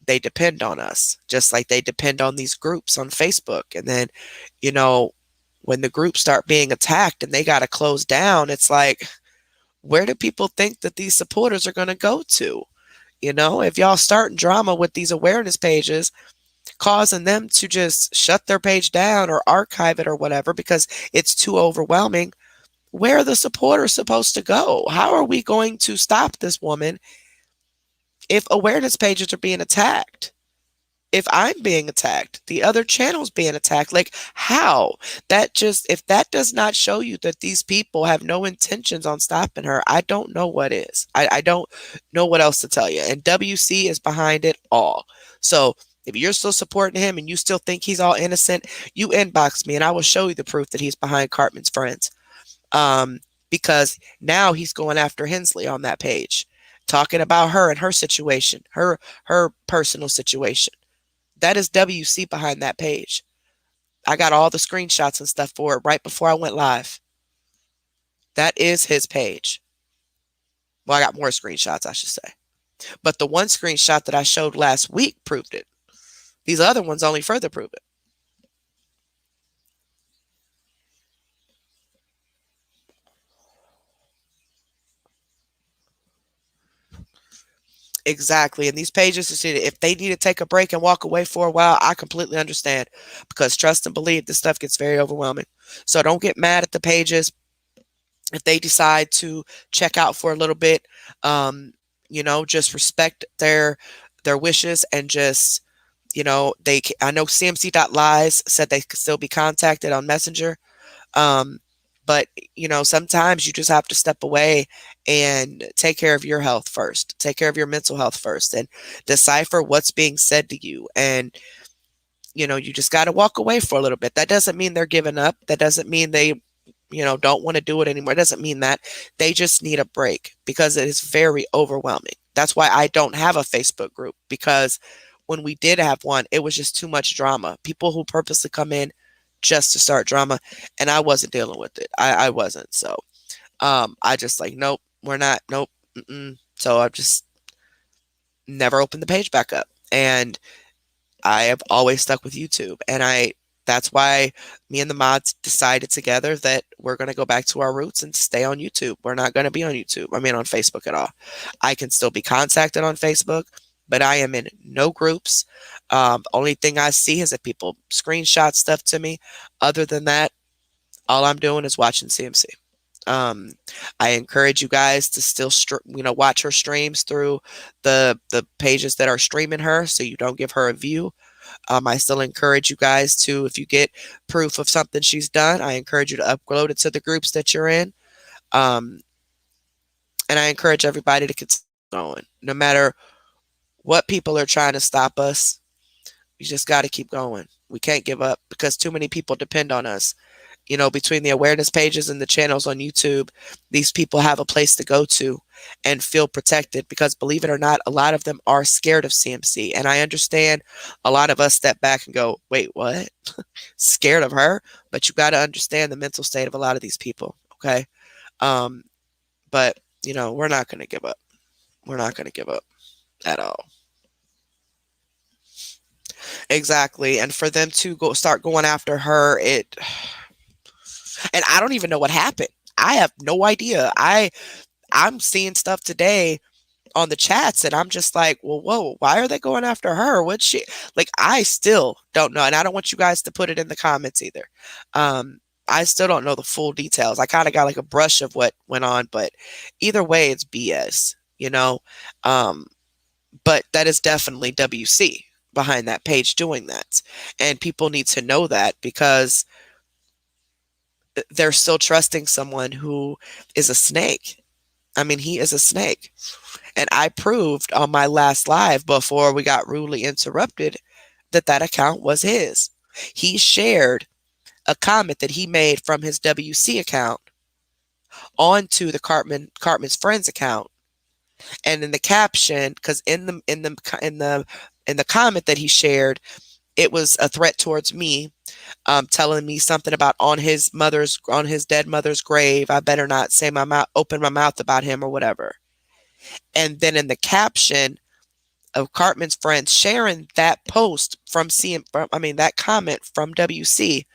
they depend on us, just like they depend on these groups on Facebook. And then, when the groups start being attacked and they got to close down, it's like, where do people think that these supporters are going to go to? If y'all starting drama with these awareness pages, causing them to just shut their page down or archive it or whatever because it's too overwhelming, where are the supporters supposed to go? How are we going to stop this woman if awareness pages are being attacked? If I'm being attacked, the other channel's being attacked, like how? If that does not show you that these people have no intentions on stopping her, I don't know what is. I don't know what else to tell you. And WC is behind it all. So if you're still supporting him and you still think he's all innocent, you inbox me and I will show you the proof that he's behind Cartman's friends. Because now he's going after Hensley on that page, talking about her and her situation, her personal situation. That is WC behind that page. I got all the screenshots and stuff for it right before I went live. That is his page. Well, I got more screenshots, I should say. But the one screenshot that I showed last week proved it. These other ones only further prove it. Exactly. And these pages, if they need to take a break and walk away for a while, I completely understand because trust and believe this stuff gets very overwhelming. So don't get mad at the pages if they decide to check out for a little bit. Just respect their wishes and just, I know CMC.lies said they could still be contacted on Messenger. Um, but sometimes you just have to step away and take care of your health first. Take care of your mental health first and decipher what's being said to you. And you just got to walk away for a little bit. That doesn't mean they're giving up. That doesn't mean they don't want to do it anymore. It doesn't mean that. They just need a break because it is very overwhelming. That's why I don't have a Facebook group, because when we did have one, it was just too much drama. People who purposely come in just to start drama, and I wasn't dealing with it. I wasn't. So I just like, nope, we're not. Nope. Mm-mm. So I've just never opened the page back up. And I have always stuck with YouTube. And that's why me and the mods decided together that we're going to go back to our roots and stay on YouTube. We're not going to be on YouTube. I mean, on Facebook at all. I can still be contacted on Facebook, but I am in no groups. Only thing I see is that people screenshot stuff to me. Other than that, all I'm doing is watching CMC. I encourage you guys to still, watch her streams through the pages that are streaming her, so you don't give her a view. I still encourage you guys to, if you get proof of something she's done, I encourage you to upload it to the groups that you're in. And I encourage everybody to continue going. No matter what people are trying to stop us, we just got to keep going. We can't give up because too many people depend on us. Between the awareness pages and the channels on YouTube, these people have a place to go to and feel protected, because believe it or not, a lot of them are scared of CMC. And I understand a lot of us step back and go, wait, what? Scared of her? But you got to understand the mental state of a lot of these people. Okay. But we're not going to give up. We're not going to give up at all. Exactly. And for them to start going after her, and I don't even know what happened. I have no idea. I'm seeing stuff today on the chats and I'm just like, well, whoa, why are they going after her? What's she like? I still don't know. And I don't want you guys to put it in the comments either. I still don't know the full details. I kind of got like a brush of what went on, but either way, it's BS, but that is definitely WC behind that page doing that. And people need to know that, because they're still trusting someone who is a snake. I mean, he is a snake. And I proved on my last live before we got rudely interrupted that account was his. He shared a comment that he made from his WC account onto the Cartman's friends account. And in the caption, because in the comment that he shared, it was a threat towards me, telling me something about on his dead mother's grave, I better not open my mouth about him or whatever. And then in the caption of Cartman's friends sharing that post that comment from WC,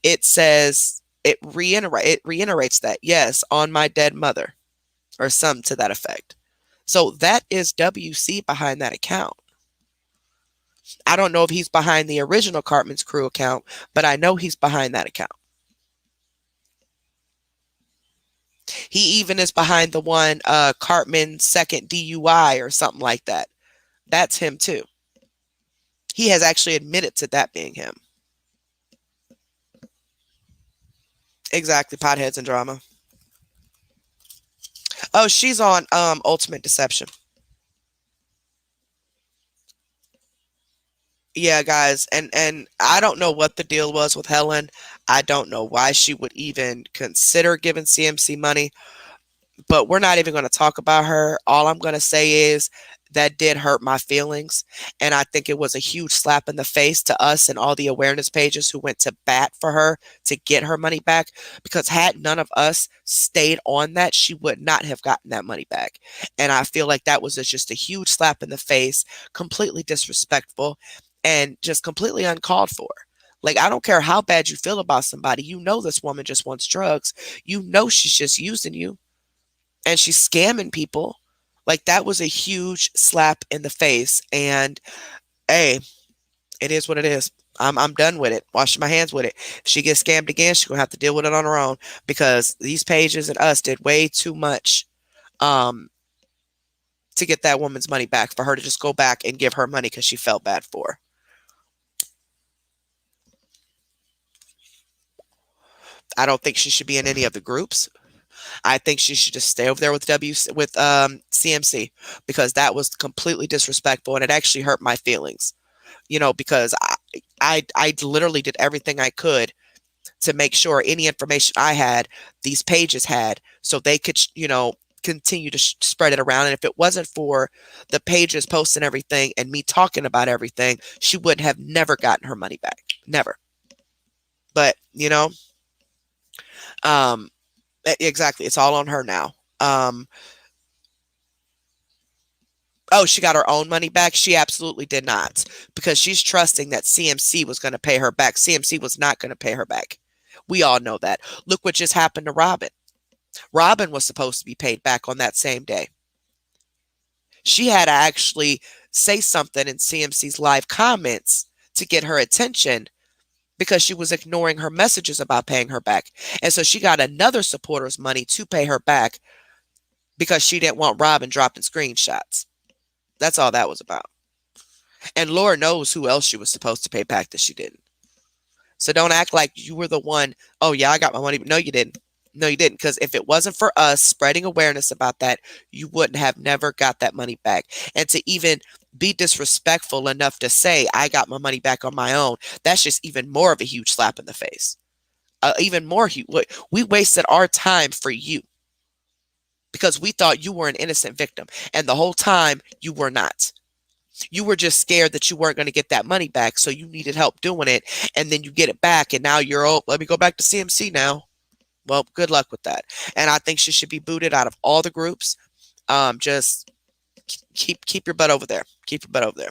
it says, it reiterates that, yes, on my dead mother, or something to that effect. So that is WC behind that account. I don't know if he's behind the original Cartman's Crew account, but I know he's behind that account. He even is behind the one, Cartman's second DUI or something like that. That's him too. He has actually admitted to that being him. Exactly, potheads and drama. Oh, she's on Ultimate Deception. Yeah, guys, and I don't know what the deal was with Helen. I don't know why she would even consider giving CMC money, but we're not even going to talk about her. All I'm going to say is that did hurt my feelings, and I think it was a huge slap in the face to us and all the awareness pages who went to bat for her to get her money back, because had none of us stayed on that, she would not have gotten that money back. And I feel like that was just a huge slap in the face, completely disrespectful, and just completely uncalled for. Like, I don't care how bad you feel about somebody. This woman just wants drugs. She's just using you, and she's scamming people. Like, that was a huge slap in the face. And hey, it is what it is. I'm done with it. Washing my hands with it. If she gets scammed again, she's gonna have to deal with it on her own, because these pages and us did way too much to get that woman's money back, for her to just go back and give her money because she felt bad for her. I don't think she should be in any of the groups. I think she should just stay over there with CMC, because that was completely disrespectful and it actually hurt my feelings. Because I literally did everything I could to make sure any information I had, these pages had, so they could, continue to spread it around. And if it wasn't for the pages posting everything and me talking about everything, she would have never gotten her money back. Never. But, um, exactly. It's all on her now. Oh, she got her own money back? She absolutely did not, because she's trusting that CMC was going to pay her back. CMC was not going to pay her back. We all know that. Look what just happened to Robin. Robin was supposed to be paid back on that same day. She had to actually say something in CMC's live comments to get her attention, because she was ignoring her messages about paying her back. And so she got another supporter's money to pay her back because she didn't want Robin dropping screenshots. That's all that was about. And Laura knows who else she was supposed to pay back that she didn't. So don't act like you were the one, oh yeah, I got my money. No, you didn't. No, you didn't. Because if it wasn't for us spreading awareness about that, you wouldn't have never got that money back. And to even be disrespectful enough to say, I got my money back on my own, that's just even more of a huge slap in the face. Even more huge. We wasted our time for you because we thought you were an innocent victim. And the whole time, you were not. You were just scared that you weren't going to get that money back, so you needed help doing it, and then you get it back, and now you're, oh, let me go back to CMC now. Well, good luck with that. And I think she should be booted out of all the groups. Just keep your butt over there. Keep your butt over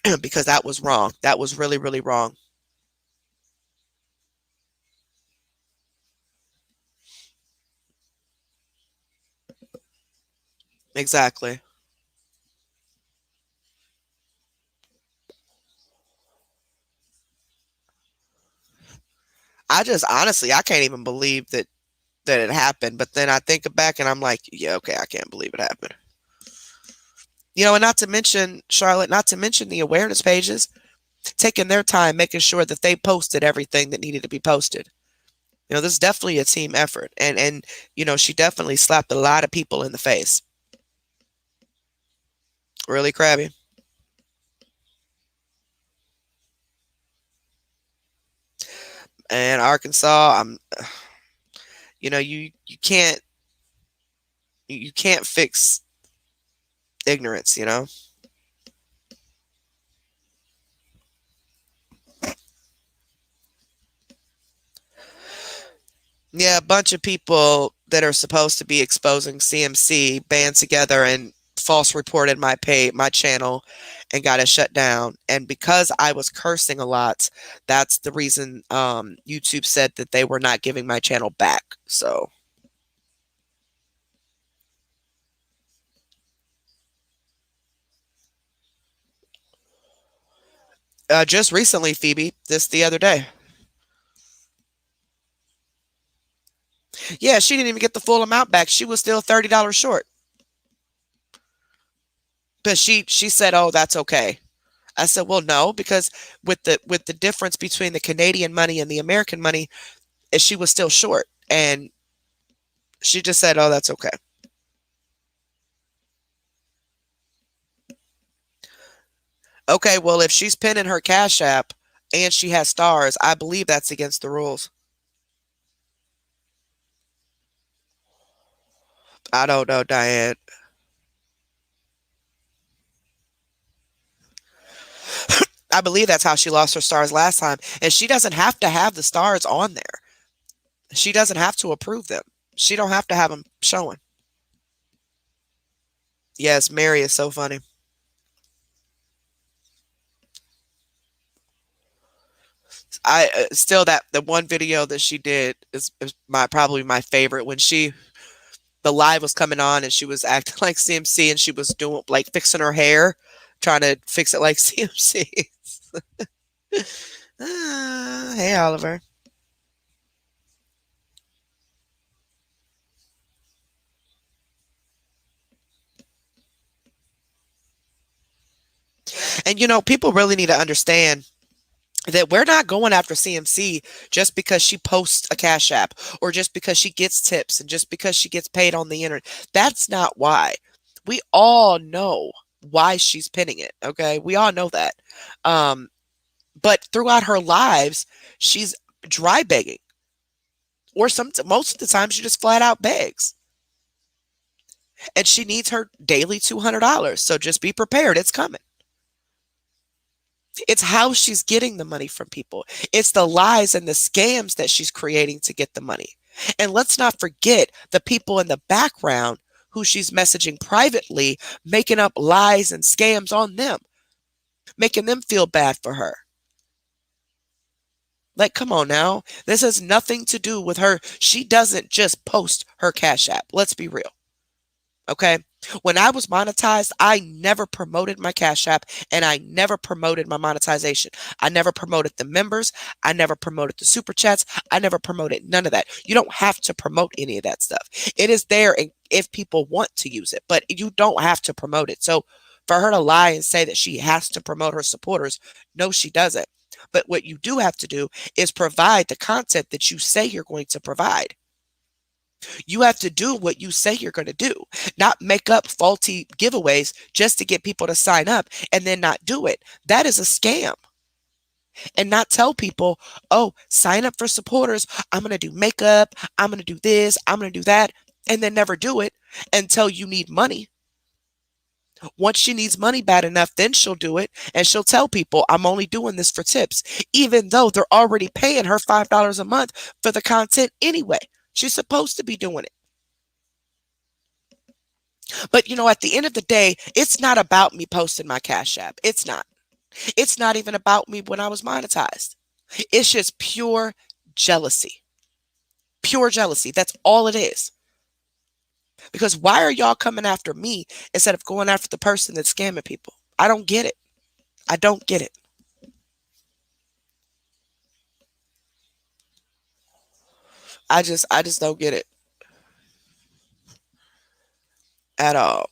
there. Because that was wrong. That was really, really wrong. Exactly. I just honestly, I can't even believe that it happened. But then I think back and I'm like, yeah, okay, I can't believe it happened. And not to mention, Charlotte, not to mention the awareness pages taking their time, making sure that they posted everything that needed to be posted. This is definitely a team effort. And she definitely slapped a lot of people in the face. Really crabby. And Arkansas, you can't fix ignorance. Yeah, a bunch of people that are supposed to be exposing CMC band together and false reported my channel and got it shut down. And because I was cursing a lot, that's the reason YouTube said that they were not giving my channel back. So just recently, Phoebe, this the other day. Yeah, she didn't even get the full amount back. She was still $30 short. But she said, "Oh, that's okay." I said, "Well, no, because with the difference between the Canadian money and the American money, she was still short." And she just said, "Oh, that's okay." Okay, well, if she's pinning her Cash App and she has stars, I believe that's against the rules. I don't know, Diane. I believe that's how she lost her stars last time. And she doesn't have to have the stars on there. She doesn't have to approve them. She don't have to have them showing. Yes, Mary is so funny. I still, that the one video that she did is my probably my favorite, when the live was coming on and she was acting like CMC and she was doing like fixing her hair, trying to fix it like CMC. Hey, Oliver. And people really need to understand that we're not going after CMC just because she posts a Cash App or just because she gets tips and just because she gets paid on the internet. That's not why. We all know why she's pinning it. Okay. We all know that. Um, but throughout her lives, she's dry begging, or most of the time she just flat out begs. And she needs her daily $200. So just be prepared. It's coming. It's how she's getting the money from people. It's the lies and the scams that she's creating to get the money. And let's not forget the people in the background who she's messaging privately, making up lies and scams on them, making them feel bad for her. Like, come on now. This has nothing to do with her. She doesn't just post her Cash App. Let's be real. Okay. When I was monetized, I never promoted my Cash App and I never promoted my monetization. I never promoted the members. I never promoted the super chats. I never promoted none of that. You don't have to promote any of that stuff. It is there if people want to use it, but you don't have to promote it. So for her to lie and say that she has to promote her supporters, no, she doesn't. But what you do have to do is provide the content that you say you're going to provide. You have to do what you say you're going to do, not make up faulty giveaways just to get people to sign up and then not do it. That is a scam. And not tell people, oh, sign up for supporters. I'm going to do makeup. I'm going to do this. I'm going to do that. And then never do it until you need money. Once she needs money bad enough, then she'll do it. And she'll tell people, I'm only doing this for tips, even though they're already paying her $5 a month for the content anyway. She's supposed to be doing it. But at the end of the day, it's not about me posting my Cash App. It's not. It's not even about me when I was monetized. It's just pure jealousy. Pure jealousy. That's all it is. Because why are y'all coming after me instead of going after the person that's scamming people? I don't get it. I don't get it. I just don't get it at all.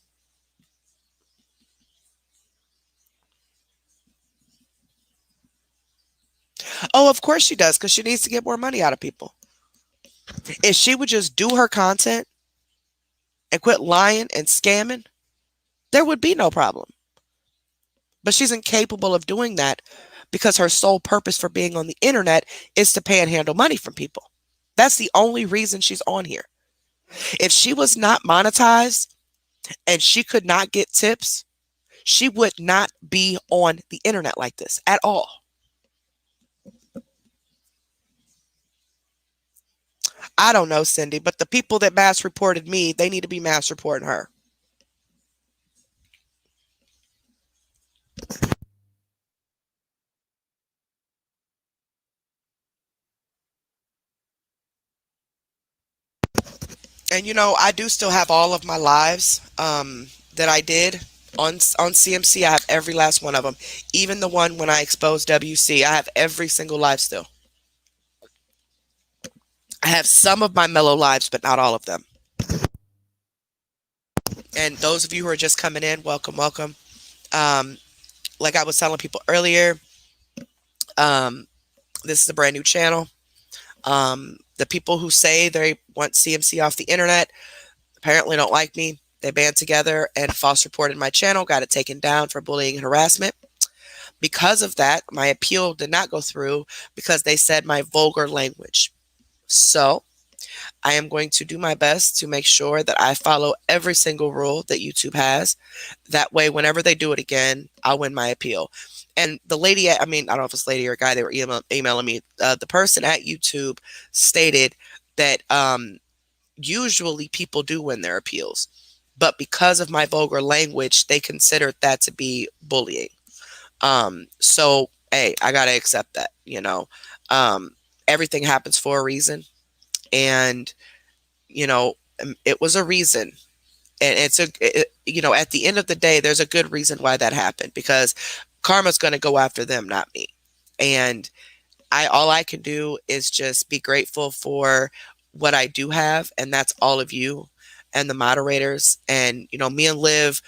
Oh, of course she does, because she needs to get more money out of people. If she would just do her content and quit lying and scamming, there would be no problem. But she's incapable of doing that because her sole purpose for being on the internet is to panhandle money from people. That's the only reason she's on here. If she was not monetized and she could not get tips, she would not be on the internet like this at all. I don't know, Cindy, but the people that mass reported me, they need to be mass reporting her. And I do still have all of my lives that I did on CMC. I have every last one of them, even the one when I exposed WC. I have every single live still. I have some of my mellow lives, but not all of them. And those of you who are just coming in, welcome, welcome. Um, like I was telling people earlier, um, this is a brand new channel. The people who say they want CMC off the internet apparently don't like me. They band together and false reported my channel, got it taken down for bullying and harassment. Because of that, my appeal did not go through because they said my vulgar language. So I am going to do my best to make sure that I follow every single rule that YouTube has. That way, whenever they do it again, I'll win my appeal. And the lady, I mean, I don't know if it's a lady or a guy, they were emailing me. The person at YouTube stated that usually people do win their appeals. But because of my vulgar language, they considered that to be bullying. So, hey, I got to accept that. Everything happens for a reason. And, it was a reason. And at the end of the day, there's a good reason why that happened, because karma's going to go after them, not me. And all I can do is just be grateful for what I do have. And that's all of you and the moderators. And, me and Liv,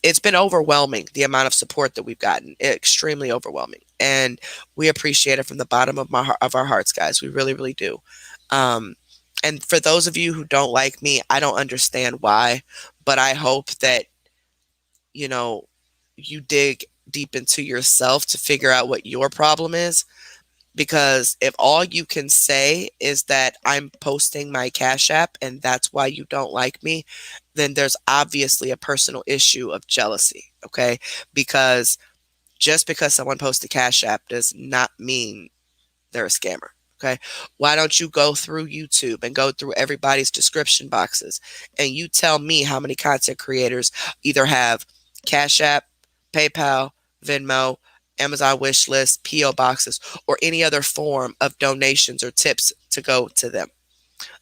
it's been overwhelming, the amount of support that we've gotten, extremely overwhelming, and we appreciate it from the bottom of of our hearts, guys. We really, really do. Um, and for those of you who don't like me, I don't understand why, but I hope that you know you dig deep into yourself to figure out what your problem is. Because if all you can say is that I'm posting my Cash App and that's why you don't like me, then there's obviously a personal issue of jealousy, okay? Because just because someone posts a Cash App does not mean they're a scammer, okay? Why don't you go through YouTube and go through everybody's description boxes and you tell me how many content creators either have Cash App, PayPal, Venmo, Amazon wish list, PO boxes, or any other form of donations or tips to go to them,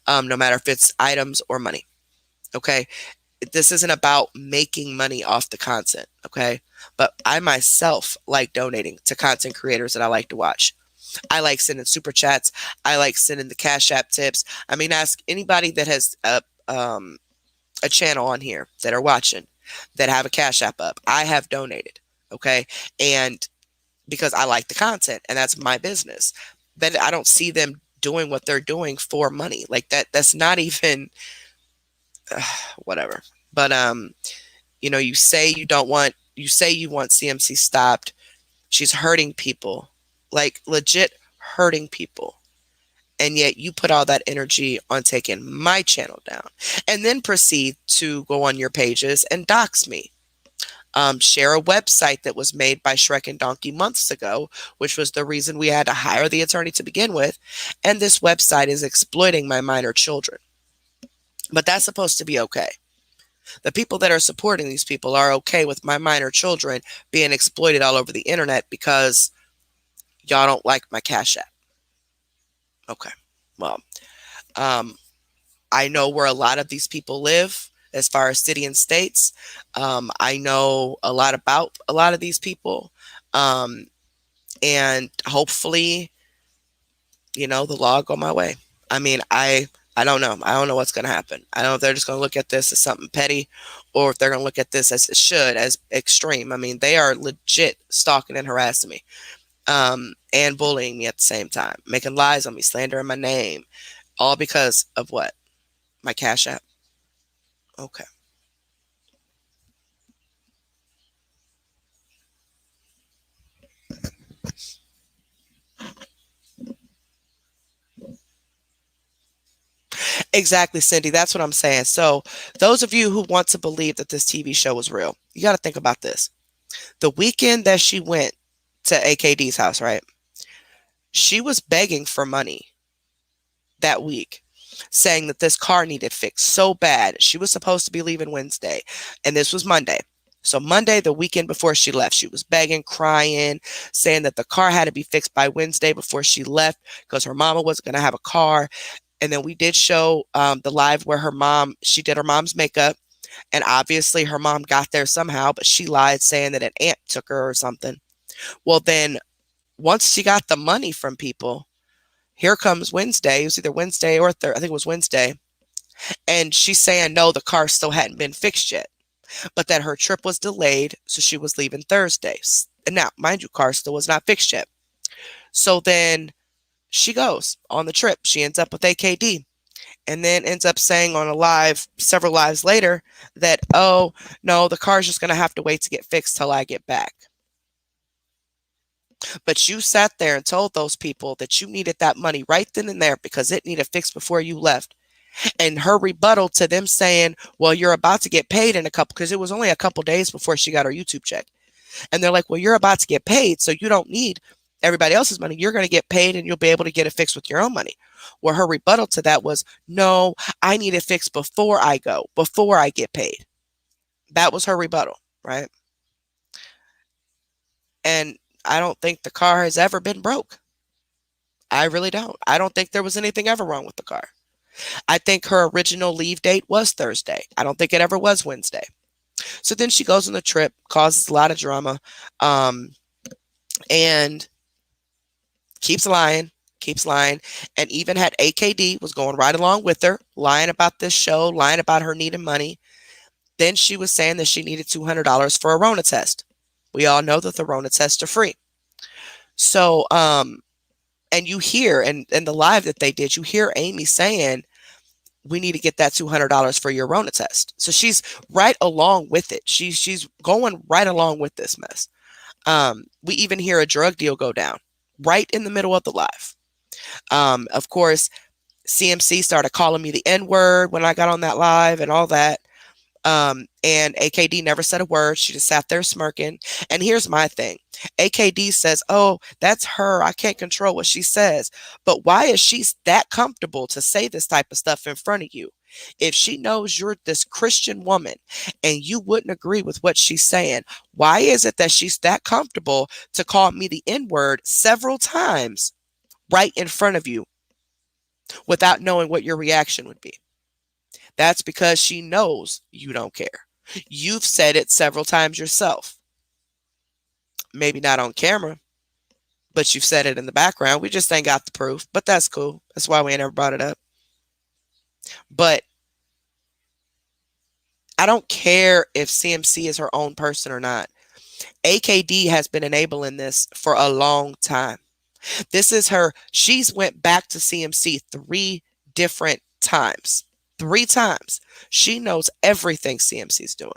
no matter if it's items or money. Okay. This isn't about making money off the content. Okay. But I myself like donating to content creators that I like to watch. I like sending super chats. I like sending the Cash App tips. I mean, ask anybody that has a channel on here that are watching that have a Cash App up. I have donated. Okay. And because I like the content and that's my business. But I don't see them doing what they're doing for money. Like that's not even whatever. But you say you say you want CMC stopped. She's hurting people. Like legit hurting people. And yet you put all that energy on taking my channel down and then proceed to go on your pages and dox me. Share a website that was made by Shrek and Donkey months ago, which was the reason we had to hire the attorney to begin with. And this website is exploiting my minor children. But that's supposed to be okay. The people that are supporting these people are okay with my minor children being exploited all over the internet because y'all don't like my Cash App. Okay. Well, um, I know where a lot of these people live as far as city and states. I know a lot about a lot of these people. Um, and hopefully, the law will go my way. I mean, I don't know. I don't know what's going to happen. I don't know if they're just going to look at this as something petty or if they're going to look at this as it should, as extreme. I mean, they are legit stalking and harassing me and bullying me at the same time, making lies on me, slandering my name, all because of what? My Cash App. Okay. Exactly, Cindy. That's what I'm saying. So, those of you who want to believe that this TV show was real, you got to think about this. The weekend that she went to AKD's house, right? She was begging for money that week, saying that this car needed fixed so bad. She was supposed to be leaving Wednesday, and this was Monday. So Monday, the weekend before she left, she was begging, crying, saying that the car had to be fixed by Wednesday before she left because her mama wasn't going to have a car. And then we did show the live where she did her mom's makeup. And obviously her mom got there somehow, but she lied saying that an aunt took her or something. Well, then once she got the money from people, here comes Wednesday. It was either Wednesday or I think it was Wednesday. And she's saying, no, the car still hadn't been fixed yet, but that her trip was delayed. So she was leaving Thursdays. And now, mind you, car still was not fixed yet. So then she goes on the trip. She ends up with AKD and then ends up saying on a live, several lives later, that, oh, no, the car's just going to have to wait to get fixed till I get back. But you sat there and told those people that you needed that money right then and there because it needed fixed before you left. And her rebuttal to them saying, well, you're about to get paid in a couple, because it was only a couple days before she got her YouTube check. And they're like, well, you're about to get paid, so you don't need everybody else's money. You're going to get paid and you'll be able to get it fixed with your own money. Well, her rebuttal to that was, no, I need it fixed before I go, before I get paid. That was her rebuttal, right? And I don't think the car has ever been broke. I really don't. I don't think there was anything ever wrong with the car. I think her original leave date was Thursday. I don't think it ever was Wednesday. So then she goes on the trip, causes a lot of drama, and keeps lying, and even had AKD was going right along with her, lying about this show, lying about her needing money. Then she was saying that she needed $200 for a Rona test. We all know that the Rona tests are free. So, and you hear, and the live that they did, you hear Amy saying, we need to get that $200 for your Rona test. So she's right along with it. She's going right along with this mess. We even hear a drug deal go down right in the middle of the live. Of course, CMC started calling me the N-word when I got on that live and all that. And AKD never said a word. She just sat there smirking. And here's my thing. AKD says, oh, that's her. I can't control what she says. But why is she that comfortable to say this type of stuff in front of you? If she knows you're this Christian woman and you wouldn't agree with what she's saying, why is it that she's that comfortable to call me the N-word several times right in front of you without knowing what your reaction would be? That's because she knows you don't care. You've said it several times yourself. Maybe not on camera, but you've said it in the background. We just ain't got the proof, but that's cool. That's why we ain't ever brought it up. But I don't care if CMC is her own person or not. AKD has been enabling this for a long time. This is her. She's went back to CMC 3 different times. 3 times. She knows everything CMC's doing.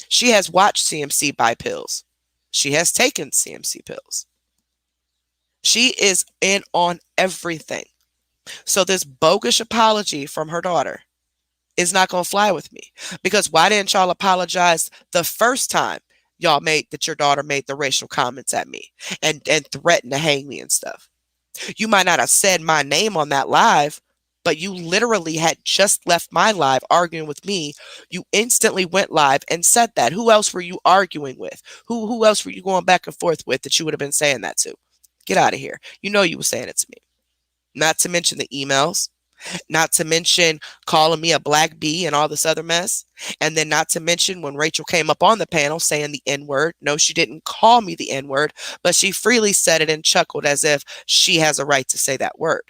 She has watched CMC buy pills. She has taken CMC pills. She is in on everything. So this bogus apology from her daughter is not going to fly with me. Because why didn't y'all apologize the first time y'all made that your daughter made the racial comments at me and threatened to hang me and stuff? You might not have said my name on that live, but you literally had just left my live arguing with me. You instantly went live and said that. Who else were you arguing with? Who else were you going back and forth with that you would have been saying that to? Get out of here. You know you were saying it to me. Not to mention the emails, not to mention calling me a black bee and all this other mess. And then not to mention when Rachel came up on the panel saying the N-word. No, she didn't call me the N-word, but she freely said it and chuckled as if she has a right to say that word.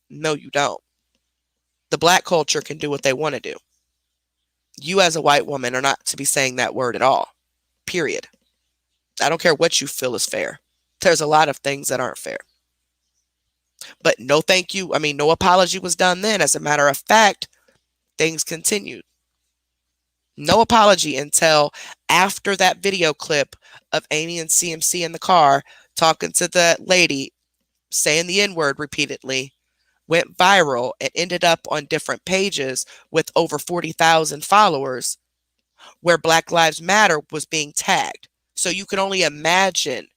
No, you don't. The black culture can do what they want to do. You as a white woman are not to be saying that word at all. Period. I don't care what you feel is fair. There's a lot of things that aren't fair. But no thank you. I mean, no apology was done then. As a matter of fact, things continued. No apology until after that video clip of Amy and CMC in the car talking to the lady saying the N-word repeatedly went viral and ended up on different pages with over 40,000 followers where Black Lives Matter was being tagged. So you can only imagine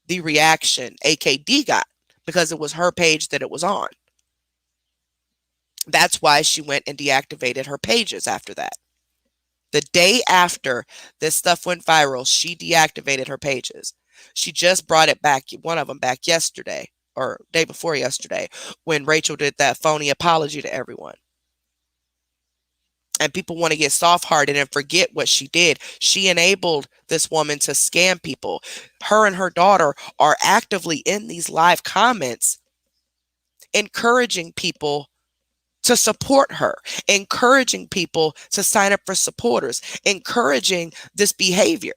the reaction AKD got because it was her page that it was on. That's why she went and deactivated her pages after that. The day after this stuff went viral, she deactivated her pages. She just brought it back, one of them back yesterday or day before yesterday when Rachel did that phony apology to everyone. And people want to get soft-hearted and forget what she did. She enabled this woman to scam people. Her and her daughter are actively in these live comments encouraging people to support her, encouraging people to sign up for supporters, encouraging this behavior.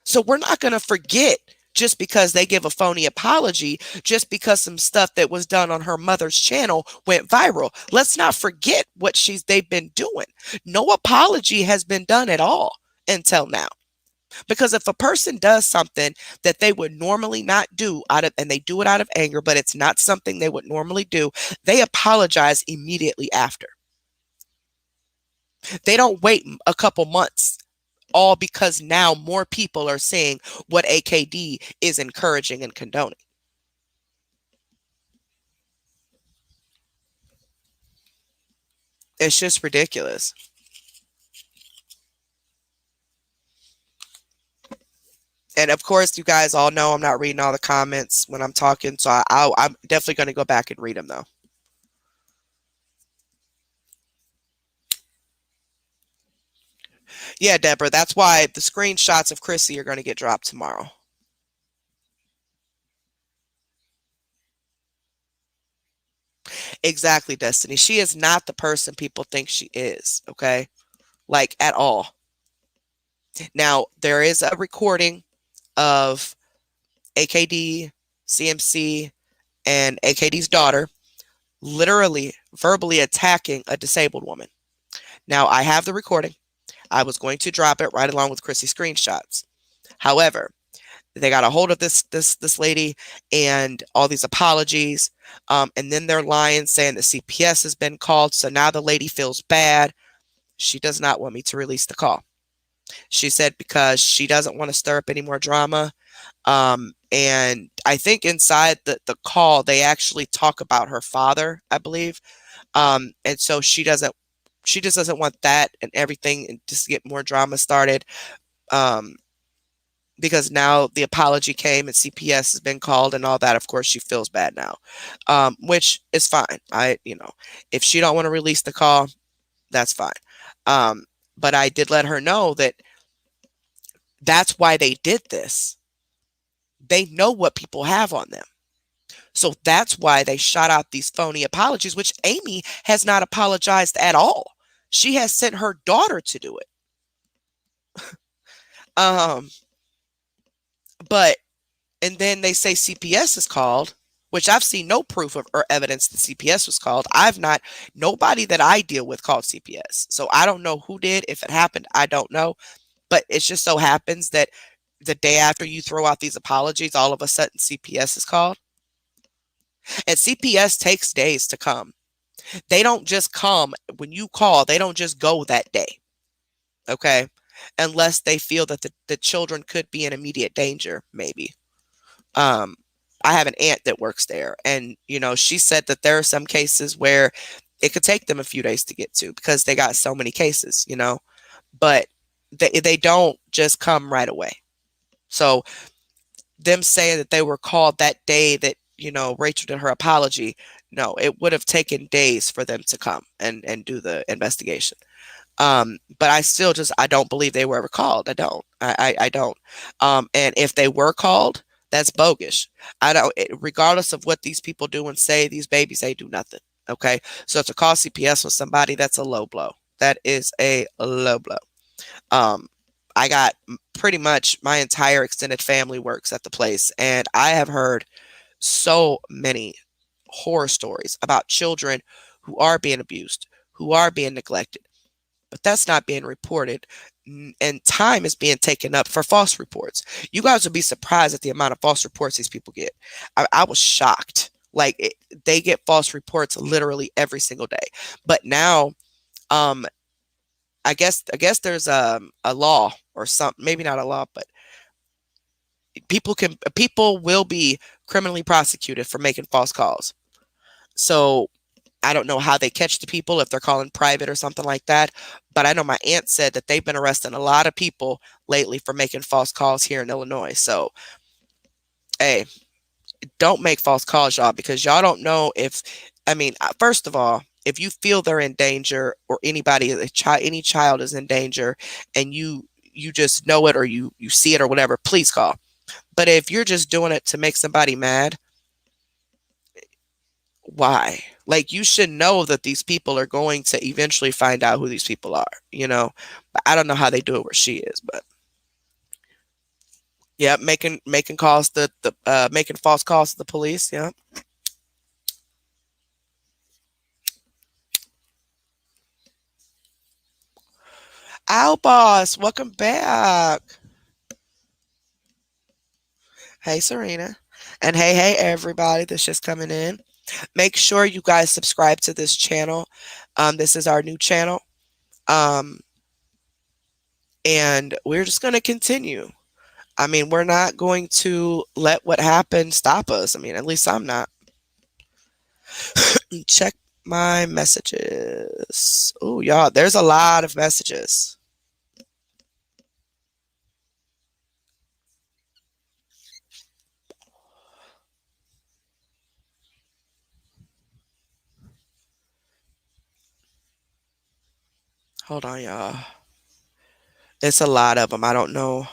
So we're not going to forget just because they give a phony apology, just because some stuff that was done on her mother's channel went viral. Let's not forget what they've been doing. No apology has been done at all until now. Because if a person does something that they would normally not do and they do it out of anger, but it's not something they would normally do, they apologize immediately after. They don't wait a couple months, all because now more people are seeing what AKD is encouraging and condoning. It's just ridiculous. And of course, you guys all know I'm not reading all the comments when I'm talking, so I'm definitely going to go back and read them, though. Yeah, Deborah, that's why the screenshots of Chrissy are going to get dropped tomorrow. Exactly, Destiny. She is not the person people think she is, okay? Like at all. Now, there is a recording of AKD, CMC, and AKD's daughter literally verbally attacking a disabled woman. Now, I have the recording. I was going to drop it right along with Chrissy's screenshots. However, they got a hold of this lady and all these apologies, and then they're lying, saying the CPS has been called. So now the lady feels bad. She does not want me to release the call. She said because she doesn't want to stir up any more drama. And I think inside the call, they actually talk about her father, I believe. And so she just doesn't want that and everything and just get more drama started. Um, because now the apology came and CPS has been called and all that. Of course, she feels bad now, which is fine. If she don't want to release the call, that's fine. Um, but I did let her know that that's why they did this. They know what people have on them. So that's why they shot out these phony apologies, which Amy has not apologized at all. She has sent her daughter to do it. Um, but and then they say CPS is called, which I've seen no proof of or evidence that CPS was called. Nobody that I deal with called CPS. So I don't know who did. If it happened, I don't know. But it just so happens that the day after you throw out these apologies, all of a sudden CPS is called. And CPS takes days to come. They don't just come when you call, they don't just go that day. Okay. Unless they feel that the children could be in immediate danger, maybe. Um, I have an aunt that works there, and she said that there are some cases where it could take them a few days to get to because they got so many cases, but they don't just come right away. So them saying that they were called that day that Rachel did her apology, no, it would have taken days for them to come and do the investigation. But I don't believe they were ever called. I don't. I don't. And if they were called, that's bogus. I don't. Regardless of what these people do and say, these babies they do nothing. Okay, so to call CPS on somebody, that's a low blow. That is a low blow. Um, I got pretty much my entire extended family works at the place, and I have heard so many horror stories about children who are being abused, who are being neglected, but that's not being reported. And time is being taken up for false reports. You guys would be surprised at the amount of false reports these people get. I was shocked. They get false reports literally every single day. But now, um, I guess there's a law or something, maybe not a law, but people will be criminally prosecuted for making false calls. So I don't know how they catch the people if they're calling private or something like that. But I know my aunt said that they've been arresting a lot of people lately for making false calls here in Illinois. So, hey, don't make false calls, y'all, because y'all don't know if, I mean, first of all, if you feel they're in danger or any child is in danger and you just know it or you see it or whatever, please call. But if you're just doing it to make somebody mad, why? Like you should know that these people are going to eventually find out who these people are. But I don't know how they do it where she is, but yeah, making calls the making false calls to the police, yeah. Owl boss, welcome back. Hey Serena. And hey everybody that's just coming in. Make sure you guys subscribe to this channel. This is our new channel. Um, and we're just gonna continue. I mean, we're not going to let what happened stop us. I mean, at least I'm not. Check my messages. Oh, y'all, there's a lot of messages. Hold on, y'all. It's a lot of them. I don't know.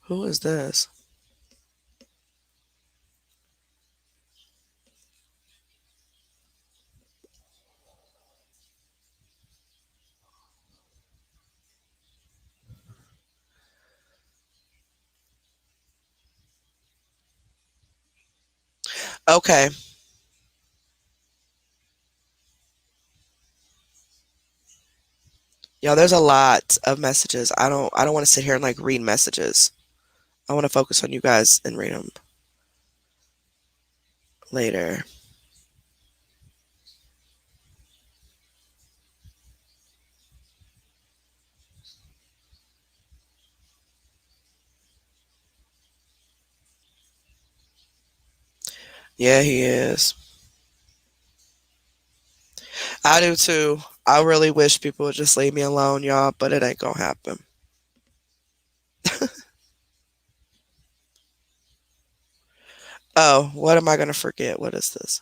Who is this? Okay. Yeah, there's a lot of messages. I don't want to sit here and like read messages. I want to focus on you guys and read them later. Yeah, he is. I do too. I really wish people would just leave me alone, y'all, but it ain't gonna happen. Oh, what am I gonna forget? What is this?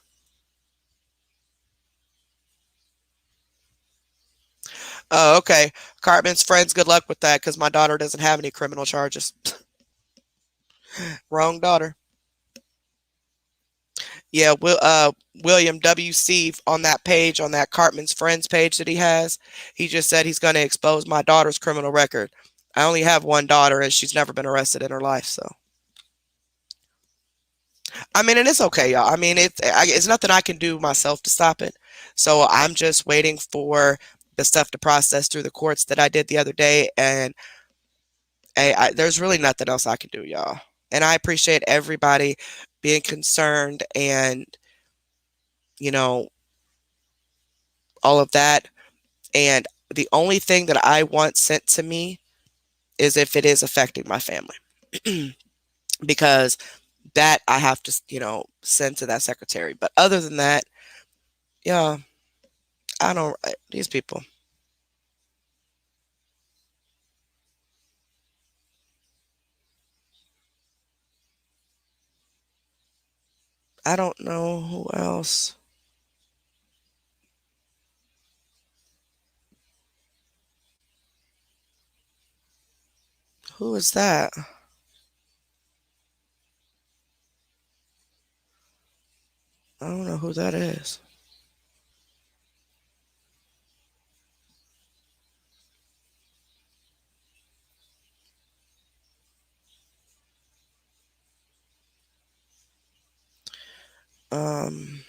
Oh, okay. Cartman's friends, good luck with that because my daughter doesn't have any criminal charges. Wrong daughter. Yeah, William WC on that page, on that Cartman's friends page that he has, he just said he's going to expose my daughter's criminal record. I only have one daughter and she's never been arrested in her life, so. I mean, and it's okay, y'all. I mean, it's nothing I can do myself to stop it. So I'm just waiting for the stuff to process through the courts that I did the other day, and there's really nothing else I can do, y'all. And I appreciate everybody being concerned and, you know, all of that. And the only thing that I want sent to me is if it is affecting my family. Because that I have to, send to that secretary. But other than that, yeah, I don't, these people, I don't know who else. Who is that? I don't know who that is. Um,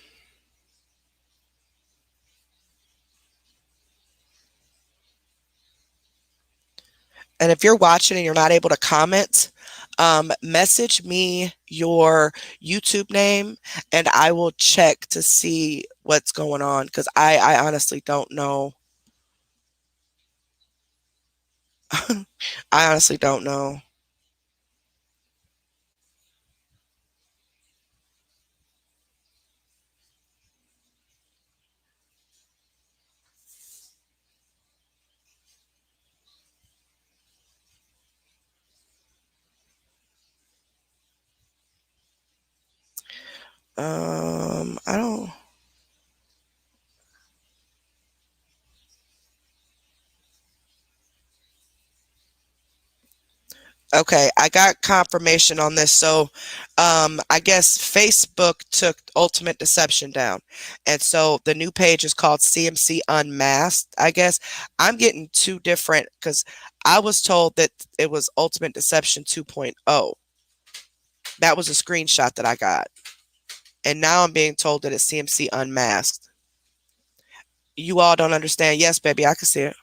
and if you're watching and you're not able to comment, message me your YouTube name and I will check to see what's going on because I honestly don't know. I honestly don't know. I don't. Okay, I got confirmation on this. So, I guess Facebook took Ultimate Deception down. And so the new page is called CMC Unmasked, I guess. I'm getting two different because I was told that it was Ultimate Deception 2.0. That was a screenshot that I got. And now I'm being told that it's CMC Unmasked. You all don't understand. Yes, baby, I can see it.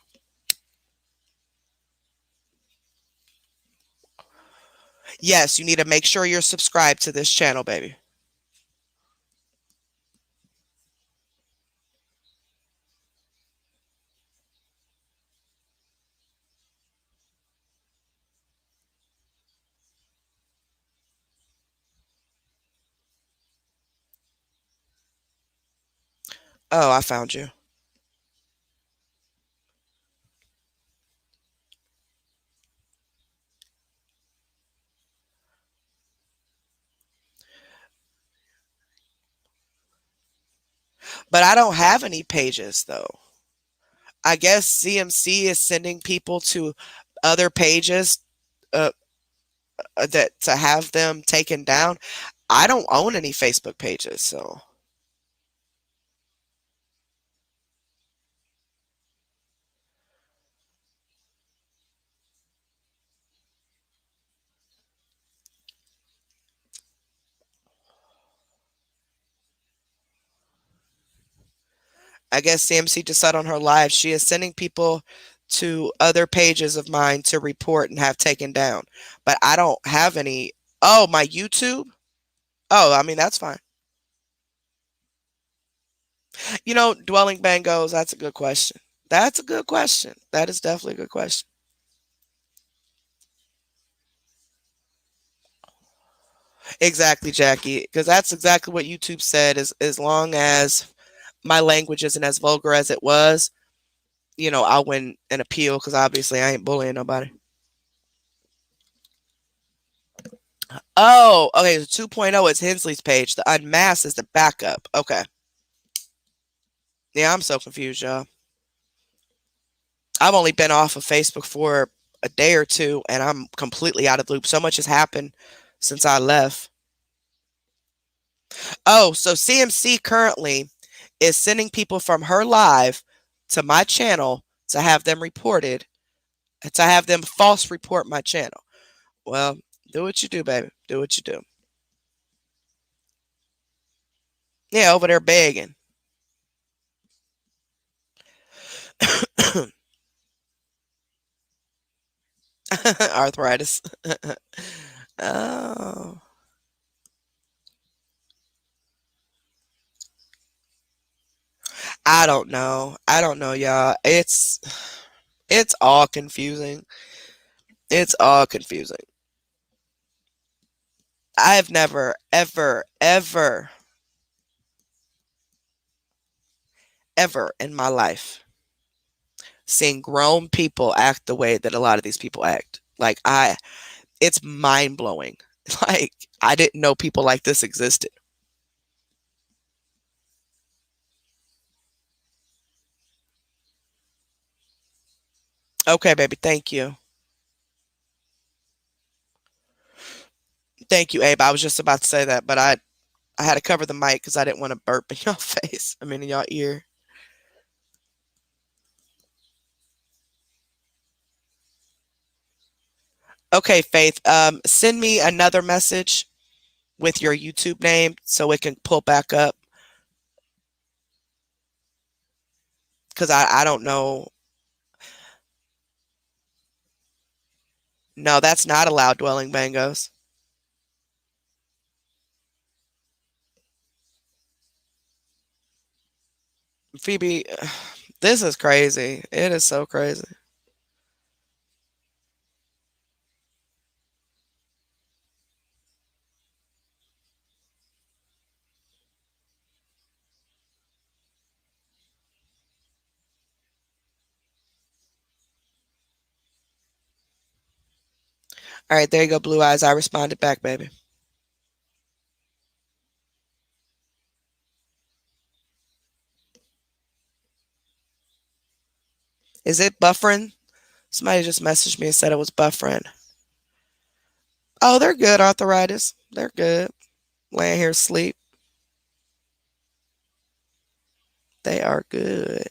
Yes, you need to make sure you're subscribed to this channel, baby. Oh, I found you. But I don't have any pages though. I guess CMC is sending people to other pages. Uh, that to have them taken down. I don't own any Facebook pages, so I guess CMC just said on her live she is sending people to other pages of mine to report and have taken down. But I don't have any. Oh, my YouTube? Oh, I mean, that's fine. Dwelling bangos, that's a good question. That's a good question. That is definitely a good question. Exactly, Jackie, because that's exactly what YouTube said is as long as my language isn't as vulgar as it was, I'll win an appeal because obviously I ain't bullying nobody. Oh, okay. So 2.0 is Hensley's page. The unmasked is the backup. Okay. Yeah, I'm so confused, y'all. I've only been off of Facebook for a day or two and I'm completely out of the loop. So much has happened since I left. Oh, so CMC currently is sending people from her live to my channel to have them reported, to have them false report my channel. Well, do what you do, baby. Do what you do. Yeah, over there begging. Arthritis. Oh, I don't know. I don't know, y'all. It's all confusing. It's all confusing. I've never, ever, ever, ever in my life seen grown people act the way that a lot of these people act. It's mind blowing. Like, I didn't know people like this existed. Okay, baby. Thank you. Thank you, Abe. I was just about to say that, but I had to cover the mic because I didn't want to burp in your face. I mean, in your ear. Okay, Faith. Send me another message with your YouTube name so it can pull back up because I don't know. No, that's not allowed, dwelling bangos. Phoebe, this is crazy. It is so crazy. All right, there you go, Blue Eyes. I responded back, baby. Is it buffering? Somebody just messaged me and said it was buffering. Oh, they're good, arthritis. They're good. Laying here asleep. They are good.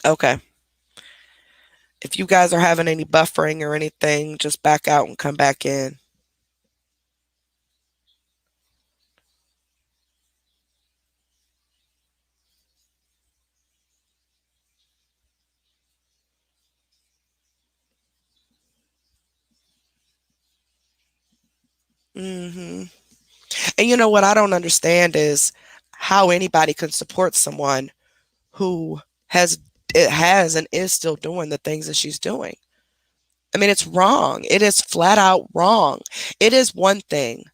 Okay. If you guys are having any buffering or anything, just back out and come back in. Hmm. And you know what I don't understand is how anybody can support someone who has has and is still doing the things that she's doing. I mean, it's wrong. It is flat out wrong. It is one thing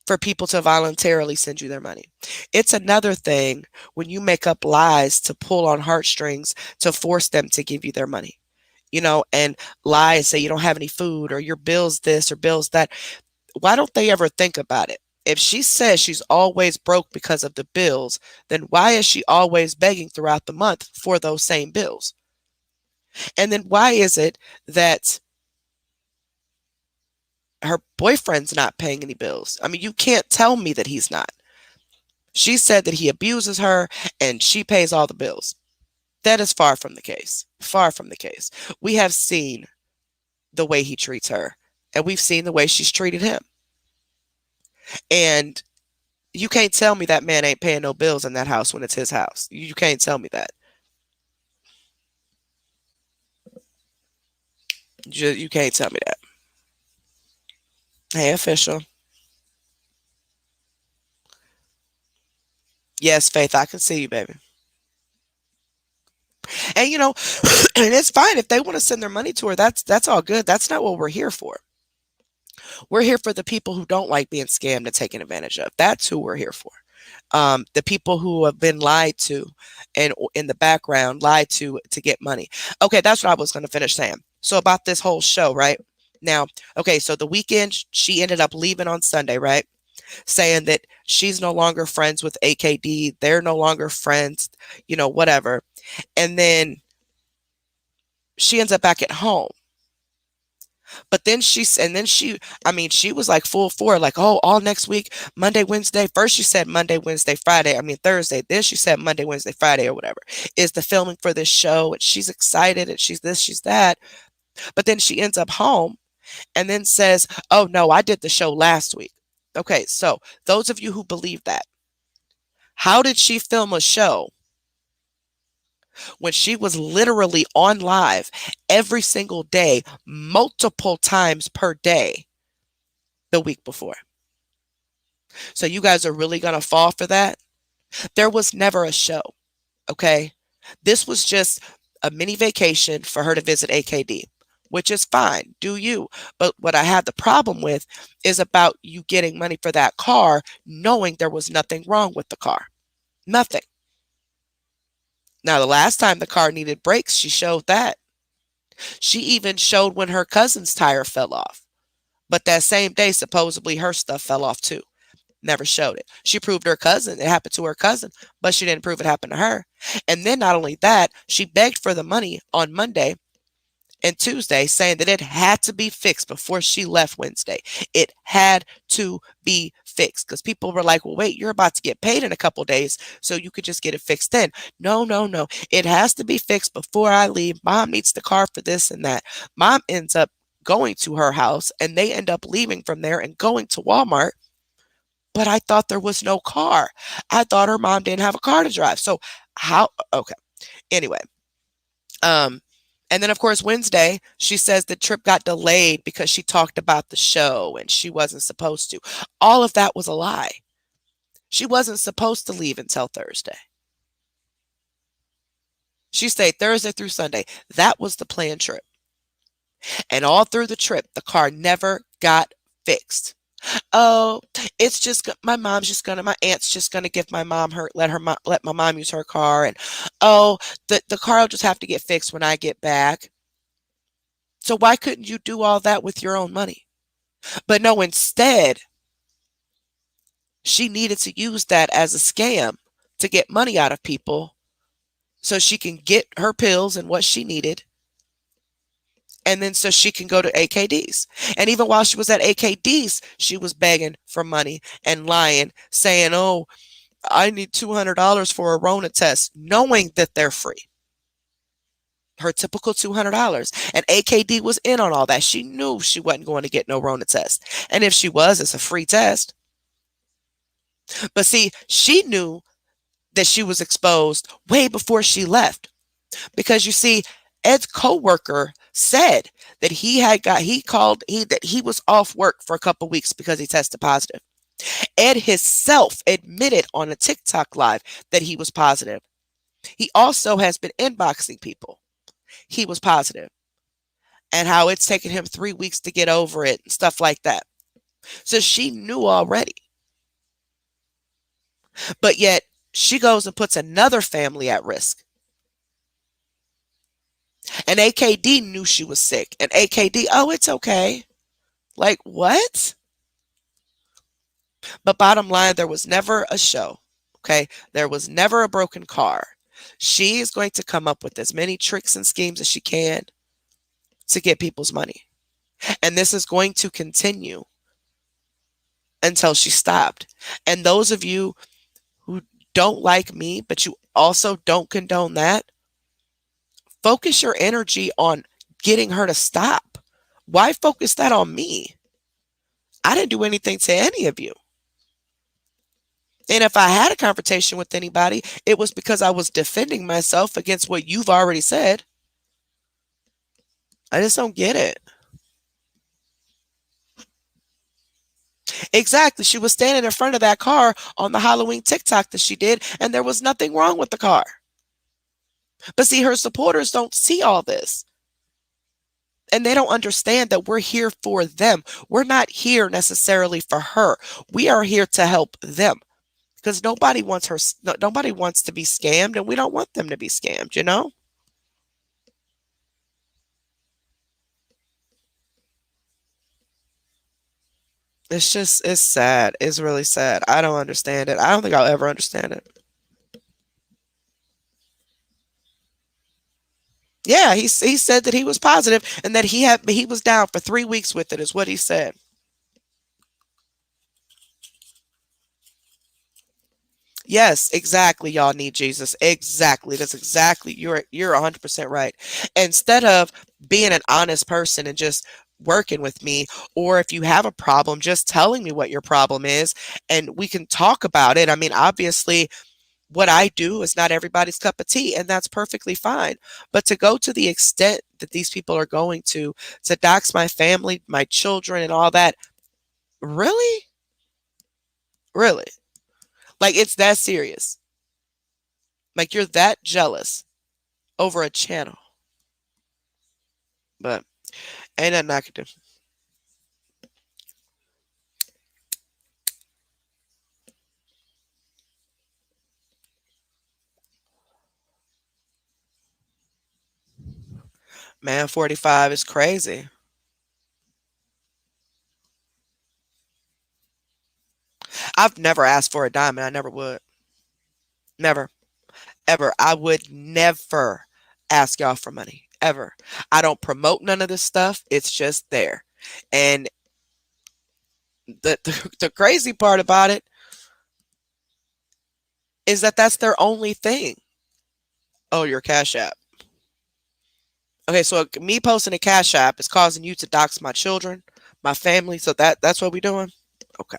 for people to voluntarily send you their money. It's another thing when you make up lies to pull on heartstrings to force them to give you their money, and lie and say you don't have any food or your bill's this or bill's that. why don't they ever think about it? If she says she's always broke because of the bills, then why is she always begging throughout the month for those same bills? And then why is it that her boyfriend's not paying any bills? I mean, you can't tell me that he's not. She said that he abuses her and she pays all the bills. That is far from the case. Far from the case. We have seen the way he treats her, and we've seen the way she's treated him. And you can't tell me that man ain't paying no bills in that house when it's his house. You can't tell me that. You can't tell me that. Hey, official. Yes, Faith, I can see you, baby. And and it's fine if they want to send their money to her. That's all good. That's not what we're here for. We're here for the people who don't like being scammed and taken advantage of. That's who we're here for. The people who have been lied to and in the background lied to get money. Okay, that's what I was going to finish saying. So about this whole show, right? Now, okay, so the weekend she ended up leaving on Sunday, right? Saying that she's no longer friends with AKD. They're no longer friends, whatever. And then she ends up back at home. But then I mean, she was like full for like, oh, all next week, Monday, Wednesday. First she said Monday, Wednesday, Friday. I mean, Thursday. Then she said Monday, Wednesday, Friday or whatever is the filming for this show. And she's excited and she's this, she's that. But then she ends up home and then says, oh, no, I did the show last week. Okay, so those of you who believe that, how did she film a show when she was literally on live every single day, multiple times per day the week before? So you guys are really going to fall for that? There was never a show, okay? This was just a mini vacation for her to visit AKD, which is fine. Do you? But what I had the problem with is about you getting money for that car, knowing there was nothing wrong with the car. Nothing. Now, the last time the car needed brakes, she showed that. She even showed when her cousin's tire fell off. But that same day, supposedly her stuff fell off too. Never showed it. She proved it happened to her cousin, but she didn't prove it happened to her. And then not only that, she begged for the money on Monday and Tuesday, saying that it had to be fixed before she left Wednesday. It had to be fixed because people were like, well, wait, you're about to get paid in a couple days, so you could just get it fixed then. No, no, no. It has to be fixed before I leave. Mom needs the car for this and that. Mom ends up going to her house and they end up leaving from there and going to Walmart. But I thought there was no car. I thought her mom didn't have a car to drive. So how? Okay. Anyway, and then, of course, Wednesday, she says the trip got delayed because she talked about the show and she wasn't supposed to. All of that was a lie. She wasn't supposed to leave until Thursday. She stayed Thursday through Sunday. That was the planned trip. And all through the trip, the car never got fixed. Oh, it's just my aunt's just gonna give my mom let my mom use her car, and oh, the car will just have to get fixed when I get back. So why couldn't you do all that with your own money? But no, instead, she needed to use that as a scam to get money out of people so she can get her pills and what she needed. And then so she can go to AKD's. And even while she was at AKD's, she was begging for money and lying, saying, oh, I need $200 for a Rona test, knowing that they're free. Her typical $200. And AKD was in on all that. She knew she wasn't going to get no Rona test. And if she was, it's a free test. But see, she knew that she was exposed way before she left. Because you see, Ed's coworker said that that he was off work for a couple weeks because he tested positive. Ed himself admitted on a TikTok live that he was positive. He also has been inboxing people. He was positive. And how it's taken him 3 weeks to get over it and stuff like that. So she knew already. But yet she goes and puts another family at risk. And AKD knew she was sick. And AKD, oh, it's okay. Like, what? But bottom line, there was never a show. Okay. There was never a broken car. She is going to come up with as many tricks and schemes as she can to get people's money. And this is going to continue until she stopped. And those of you who don't like me, but you also don't condone that, focus your energy on getting her to stop. Why focus that on me? I didn't do anything to any of you. And if I had a confrontation with anybody, it was because I was defending myself against what you've already said. I just don't get it. Exactly. She was standing in front of that car on the Halloween TikTok that she did, and there was nothing wrong with the car. But see, her supporters don't see all this. And they don't understand that we're here for them. We're not here necessarily for her. We are here to help them. Because nobody wants her, nobody wants to be scammed, and we don't want them to be scammed, you know? It's sad. It's really sad. I don't understand it. I don't think I'll ever understand it. Yeah, he said that he was positive and that he was down for 3 weeks with it, is what he said. Yes, exactly. Y'all need Jesus. Exactly. That's exactly. You're 100% right. Instead of being an honest person and just working with me, or if you have a problem, just telling me what your problem is and we can talk about it. I mean, obviously, what I do is not everybody's cup of tea, and that's perfectly fine. But to go to the extent that these people are going to dox my family, my children, and all that, really? Really? Like, it's that serious. Like, you're that jealous over a channel. But ain't nothing I can do. Man, 45 is crazy. I've never asked for a dime, and I never would. Never. Ever. I would never ask y'all for money. Ever. I don't promote none of this stuff. It's just there. And the crazy part about it is that that's their only thing. Oh, your Cash App. Okay, so me posting a Cash App is causing you to dox my children, my family. So that's what we doing. Okay.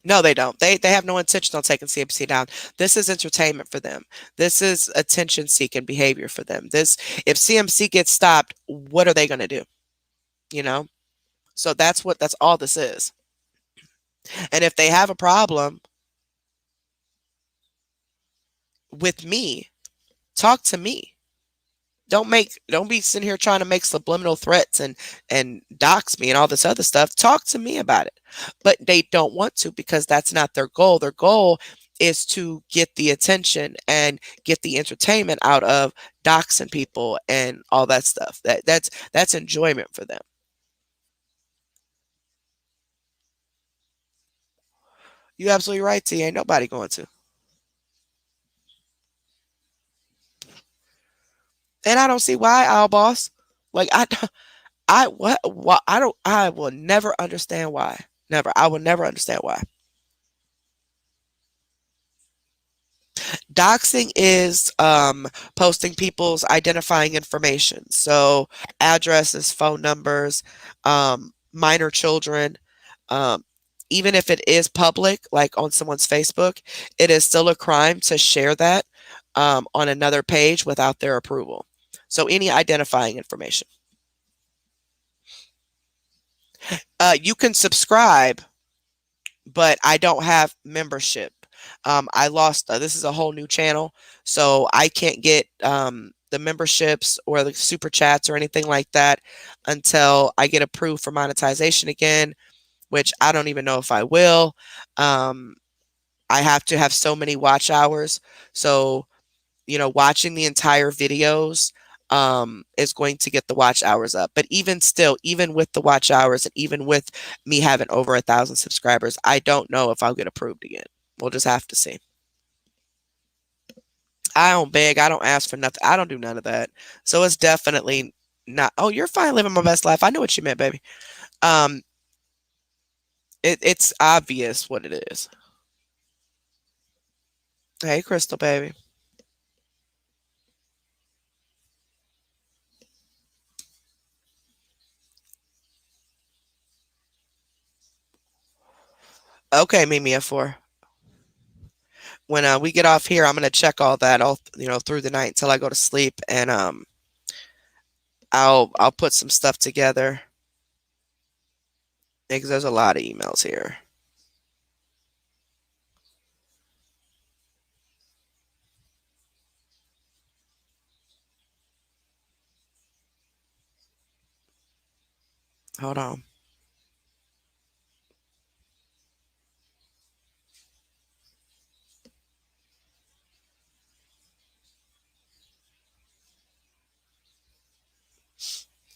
No, they don't. They have no intention on taking CMC down. This is entertainment for them. This is attention seeking behavior for them. This if CMC gets stopped, what are they going to do? You know. So that's all this is. And if they have a problem with me, talk to me. Don't be sitting here trying to make subliminal threats and dox me and all this other stuff. Talk to me about it. But they don't want to because that's not their goal. Their goal is to get the attention and get the entertainment out of doxing people and all that stuff. That's enjoyment for them. You absolutely right, T. Ain't nobody going to. And I don't see why, Owl Boss. Like what I don't I will never understand why. Never. I will never understand why. Doxing is posting people's identifying information. So addresses, phone numbers, minor children. Um, even if it is public, like on someone's Facebook, it is still a crime to share that on another page without their approval. So any identifying information. You can subscribe, but I don't have membership. I lost, this is a whole new channel, so I can't get the memberships or the super chats or anything like that until I get approved for monetization again, which I don't even know if I will. Um, I have to have so many watch hours. So, watching the entire videos is going to get the watch hours up. But even still, even with the watch hours and even with me having over 1,000 subscribers, I don't know if I'll get approved again. We'll just have to see. I don't beg, I don't ask for nothing. I don't do none of that. So it's definitely not, oh, you're fine living my best life. I know what you meant, baby. Um, it's obvious what it is. Hey, Crystal, baby. Okay, Mimi at 4. When we get off here, I'm gonna check all that all through the night until I go to sleep, and I'll put some stuff together because there's a lot of emails here. Hold on.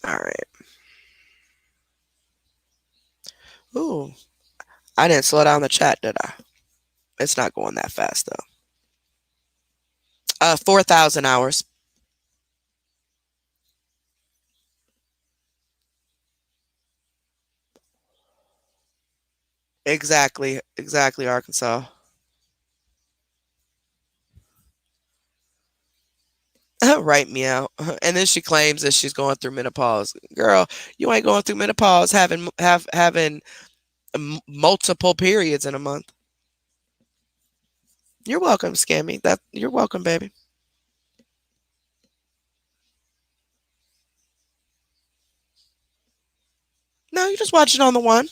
All right. Ooh, I didn't slow down the chat, did I? It's not going that fast though. 4,000 hours. Exactly, Arkansas. Write me out. And then she claims that she's going through menopause. Girl, you ain't going through menopause having multiple periods in a month. You're welcome, Scammy. That you're welcome, baby. No, you just watch it on the one.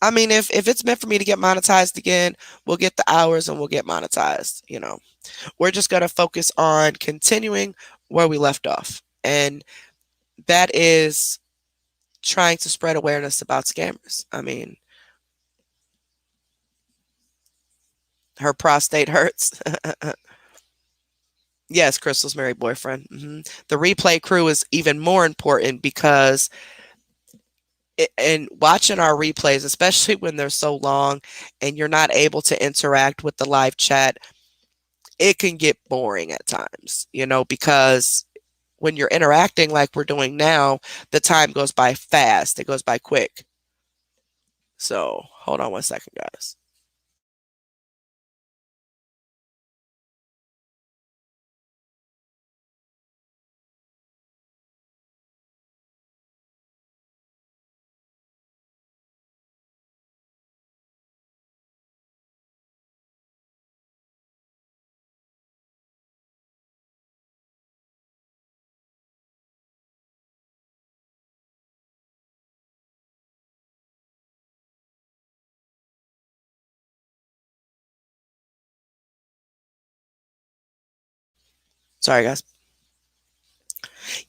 I mean, if it's meant for me to get monetized again, we'll get the hours and we'll get monetized. We're just gonna focus on continuing where we left off, and that is trying to spread awareness about scammers. I mean, her prostate hurts. Yes, Crystal's married boyfriend. The replay crew is even more important because and watching our replays, especially when they're so long and you're not able to interact with the live chat, it can get boring at times, because when you're interacting like we're doing now, the time goes by fast. It goes by quick. So hold on one second, guys. Sorry, guys.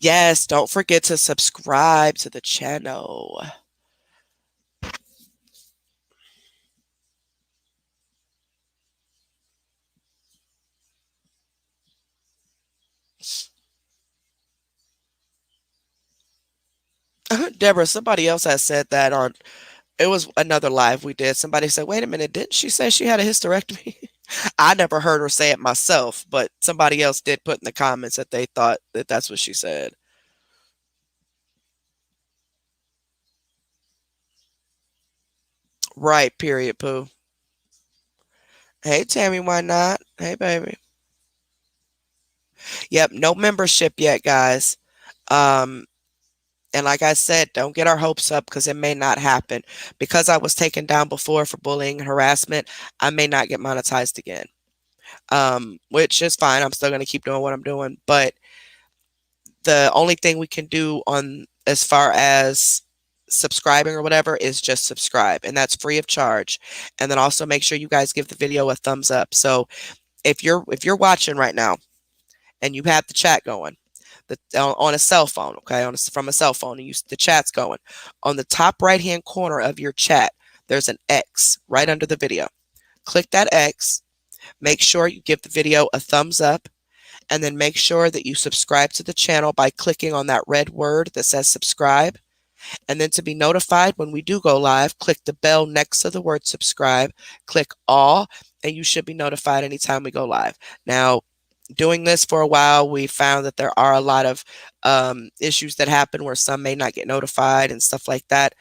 Yes, don't forget to subscribe to the channel. Deborah, somebody else has said that on it was another live we did. Somebody said, "Wait a minute, didn't she say she had a hysterectomy?" I never heard her say it myself, but somebody else did put in the comments that they thought that that's what she said. Right, period, poo. Hey, Tammy, why not? Hey, baby. Yep, no membership yet, guys. Um, and like I said, don't get our hopes up because it may not happen. Because I was taken down before for bullying and harassment, I may not get monetized again. Which is fine. I'm still going to keep doing what I'm doing. But the only thing we can do on as far as subscribing or whatever is just subscribe, and that's free of charge. And then also make sure you guys give the video a thumbs up. So if you're watching right now and you have the chat going on a cell phone, okay, from a cell phone, and the chat's going on the top right hand corner of your chat, there's an X right under the video. Click that X, make sure you give the video a thumbs up, and then make sure that you subscribe to the channel by clicking on that red word that says subscribe. And then to be notified when we do go live, click the bell next to the word subscribe, click all, and you should be notified anytime we go live. Now, doing this for a while, we found that there are a lot of issues that happen where some may not get notified and stuff like that.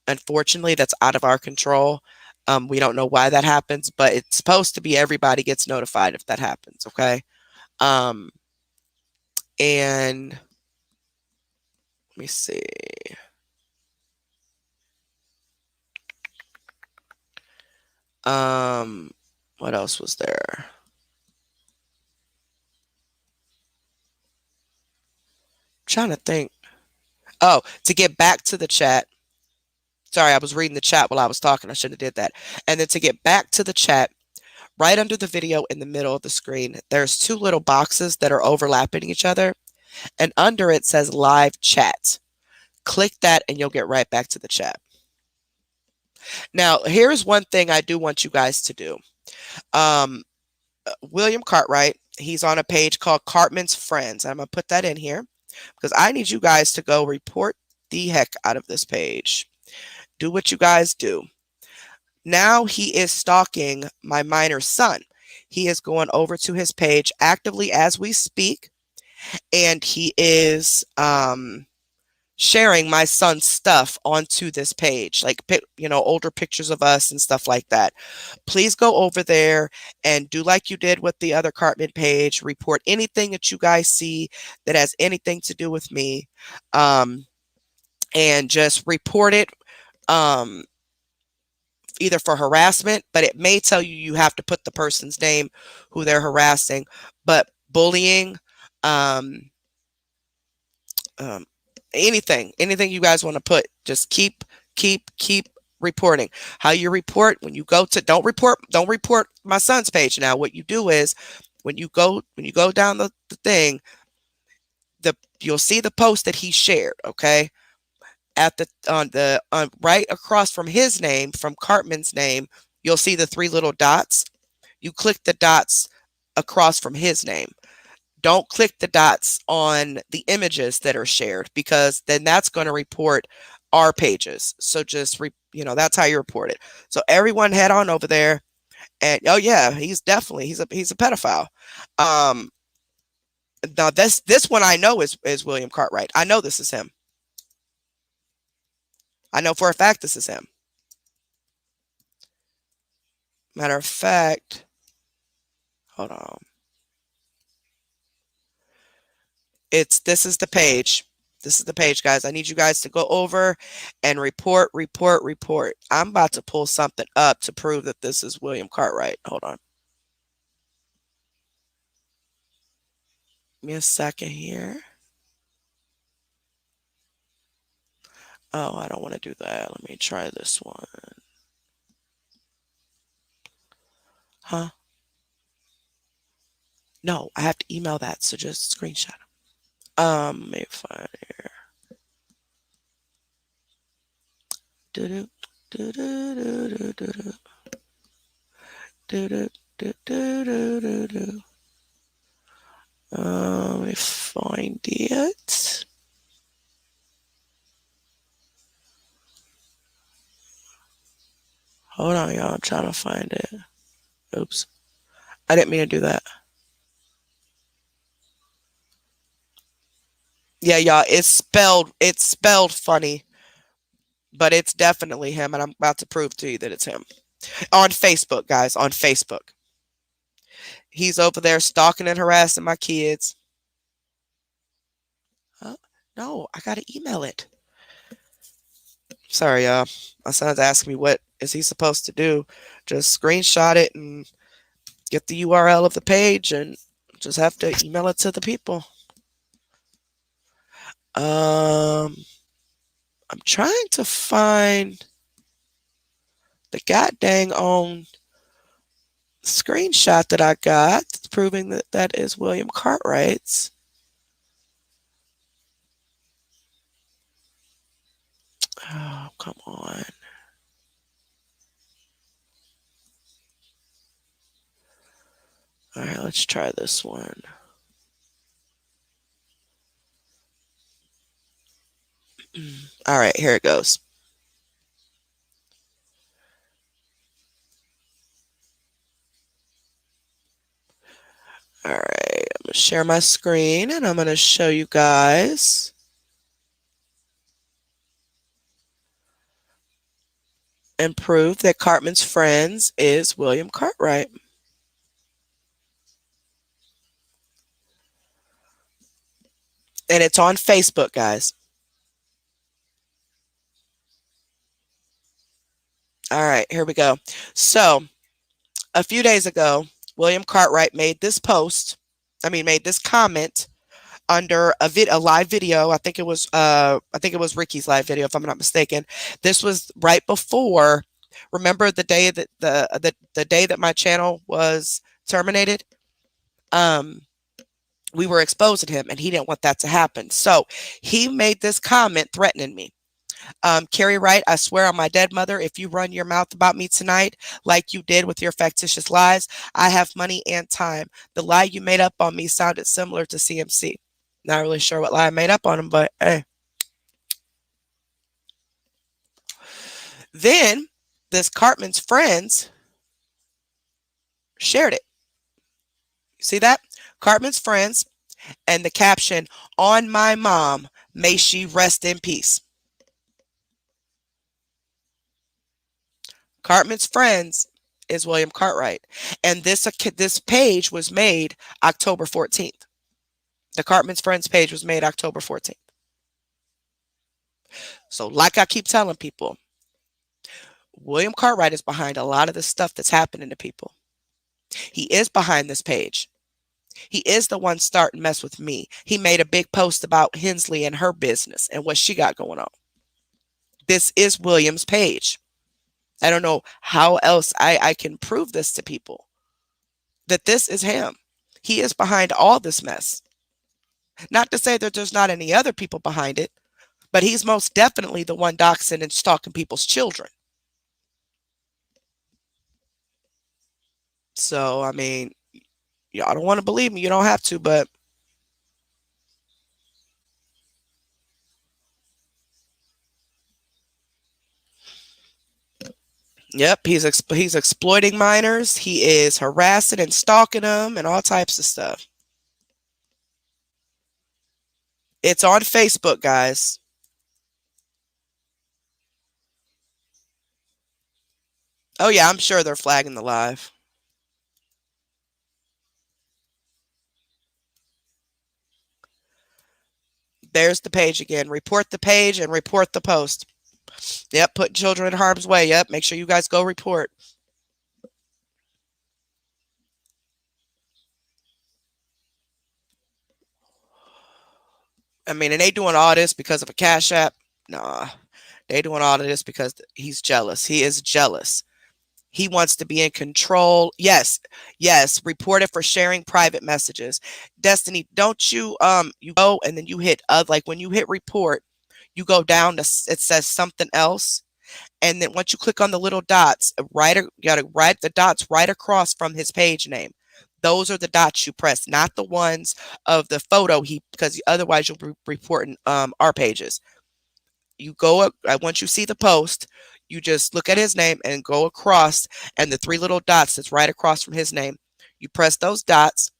Unfortunately, that's out of our control. We don't know why that happens, but it's supposed to be everybody gets notified if that happens, okay? And let me see. What else was there? I'm trying to think. Oh, to get back to the chat. Sorry, I was reading the chat while I was talking. I should have did that. And then to get back to the chat, right under the video in the middle of the screen, there's two little boxes that are overlapping each other. And under it says live chat. Click that and you'll get right back to the chat. Now, here's one thing I do want you guys to do. William Cartwright, he's on a page called Cartman's Friends. I'm going to put that in here because I need you guys to go report the heck out of this page. Do what you guys do. Now he is stalking my minor son. He is going over to his page actively as we speak, and he is sharing my son's stuff onto this page, like, you know, older pictures of us and stuff like that. Please go over there and do like you did with the other Cartman page. Report anything that you guys see that has anything to do with me, and just report it. Either for harassment, but it may tell you you have to put the person's name who they're harassing, but bullying, anything you guys want to put, just keep reporting. How you report when you go to, don't report my son's page. Now what you do is when you go down the thing, you'll see the post that he shared, okay? At the right across from his name, from Cartman's name, you'll see the three little dots. You click the dots across from his name. Don't click the dots on the images that are shared, because then that's going to report our pages. So just you know, that's how you report it. So everyone head on over there, and oh yeah, he's a pedophile. Now this one I know is William Cartwright. I know this is him. I know for a fact this is him. Matter of fact, hold on. This is the page. This is the page, guys. I need you guys to go over and report. I'm about to pull something up to prove that this is William Cartwright. Hold on. Give me a second here. Oh, I don't want to do that. Let me try this one. Huh? No, I have to email that, so just screenshot them. Let me find here. Do do do do do do do do do do do do do. Let me find it. Hold on, y'all. I'm trying to find it. Oops. I didn't mean to do that. Yeah, y'all. It's spelled funny, but it's definitely him, and I'm about to prove to you that it's him. On Facebook, guys. On Facebook. He's over there stalking and harassing my kids. No, I gotta email it. Sorry, y'all. My son's asking me what is he supposed to do. Just screenshot it and get the URL of the page and just have to email it to the people. I'm trying to find the goddamn on screenshot that I got proving that that is William Cartwright's. Oh, come on. All right, let's try this one. All right, here it goes. All right, I'm going to share my screen and I'm going to show you guys. And prove that Cartman's Friends is William Cartwright. And it's on Facebook, guys. All right, here we go. So, a few days ago, William Cartwright made this made this comment under a live video. I think it was Ricky's live video, if I'm not mistaken. This was right before. Remember the day that the day that my channel was terminated? We were exposing him, and he didn't want that to happen. So he made this comment threatening me. Carrie Wright, I swear on my dead mother, if you run your mouth about me tonight, like you did with your factitious lies, I have money and time. The lie you made up on me sounded similar to CMC. Not really sure what lie I made up on him, but hey. Then this Cartman's Friends shared it. See that? Cartman's Friends and the caption, "On my mom, may she rest in peace." Cartman's Friends is William Cartwright. And this page was made October 14th. The Cartman's Friends page was made October 14th. So like I keep telling people, William Cartwright is behind a lot of the stuff that's happening to people. He is behind this page. He is the one starting mess with me. He made a big post about Hensley and her business and what she got going on. This is William's page. I don't know how else I can prove this to people, that this is him. He is behind all this mess. Not to say that there's not any other people behind it, but he's most definitely the one doxing and stalking people's children. So, I mean, y'all don't want to believe me. You don't have to, but yep, he's exploiting minors. He is harassing and stalking them and all types of stuff. It's on Facebook, guys. Oh yeah, I'm sure they're flagging the live. There's the page again. Report the page and report the post. Yep, put children in harm's way. Yep, make sure you guys go report. I mean, and they doing all this because of a Cash App? Nah, they doing all of this because he's jealous. He is jealous. He wants to be in control. Yes, yes. Report it for sharing private messages. Destiny, don't you you go and then you hit like when you hit report, you go down to it says something else, and then once you click on the little dots, you gotta write the dots right across from his page name. Those are the dots you press, not the ones of the photo because otherwise you'll be reporting our pages. You go up once you see the post, you just look at his name and go across, and the three little dots that's right across from his name, you press those dots,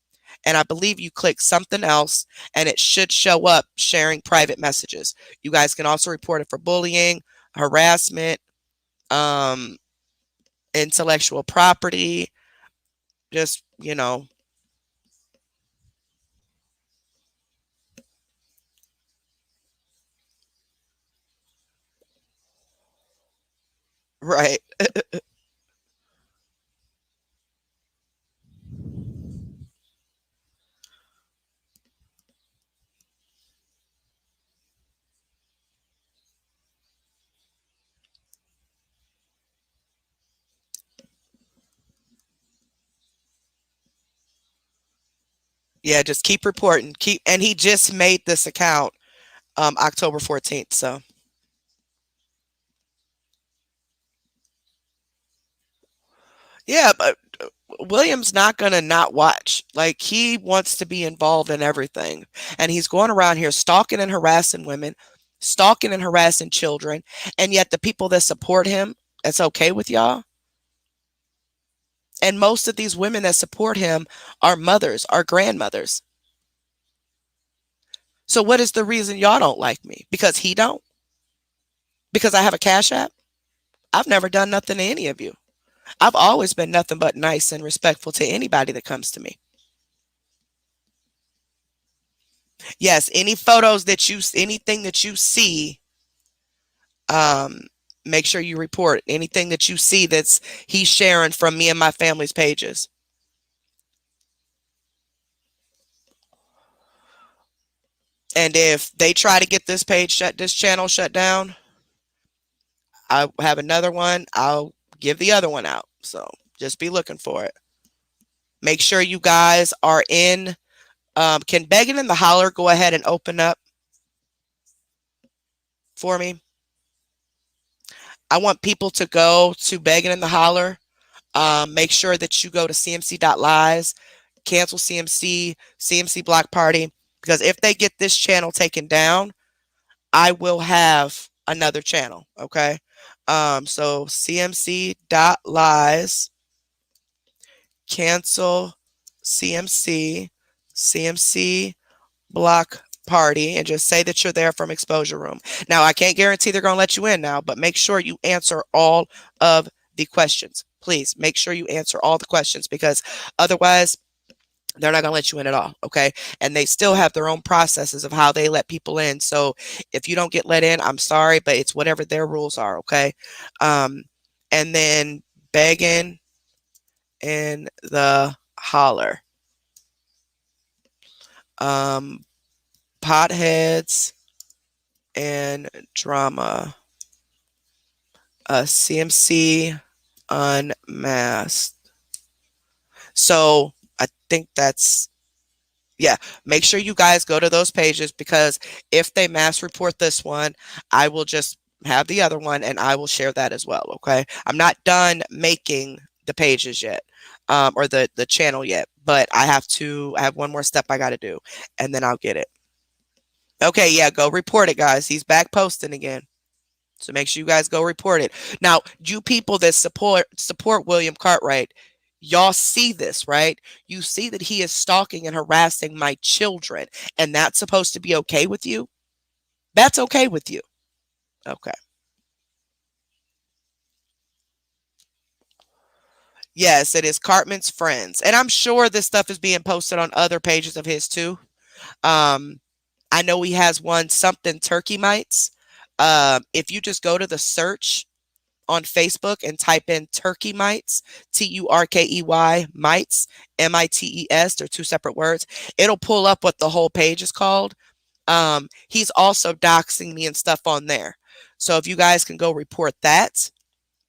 and I believe you click something else, and it should show up sharing private messages. You guys can also report it for bullying, harassment, intellectual property, just, right. Yeah, just keep reporting. And he just made this account October 14th, so yeah, but William's not going to not watch. Like, he wants to be involved in everything. And he's going around here stalking and harassing women, stalking and harassing children. And yet the people that support him, it's okay with y'all. And most of these women that support him are mothers, are grandmothers. So what is the reason y'all don't like me? Because he don't? Because I have a Cash App? I've never done nothing to any of you. I've always been nothing but nice and respectful to anybody that comes to me. Yes, any photos that you, anything that you see, make sure you report anything that you see that's he's sharing from me and my family's pages. And if they try to get this channel shut down, I have another one. I'll give the other one out. So just be looking for it. Make sure you guys are in. Can Begging in the Holler go ahead and open up for me? I want people to go to Begging in the Holler. Make sure that you go to cmc.lies, cancel CMC, CMC Block Party, because if they get this channel taken down, I will have another channel. Okay. So cmc.lies, cancel CMC, CMC Block Party, and just say that you're there from Exposure Room. Now, I can't guarantee they're going to let you in now, but make sure you answer all of the questions. Please make sure you answer all the questions, because otherwise they're not going to let you in at all. Okay. And they still have their own processes of how they let people in. So if you don't get let in, I'm sorry, but it's whatever their rules are. Okay. And then Begging in the Holler. Potheads and Drama. CMC Unmasked. So I think that's, yeah, make sure you guys go to those pages, because if they mass report this one, I will just have the other one and I will share that as well. Okay. I'm not done making the pages yet, or the channel yet, but I have one more step I got to do, and then I'll get it. Okay. Yeah. Go report it, guys. He's back posting again. So make sure you guys go report it. Now, you people that support William Cartwright, y'all see this, right? You see that he is stalking and harassing my children, and that's supposed to be okay with you? That's okay with you. Okay. Yes, it is Cartman's friends. And I'm sure this stuff is being posted on other pages of his too. I know he has one, something Turkey Mites. If you just go to the search on Facebook and type in Turkey Mites, Turkey Mites, Mites, they're two separate words, it'll pull up what the whole page is called. He's also doxing me and stuff on there. So if you guys can go report that,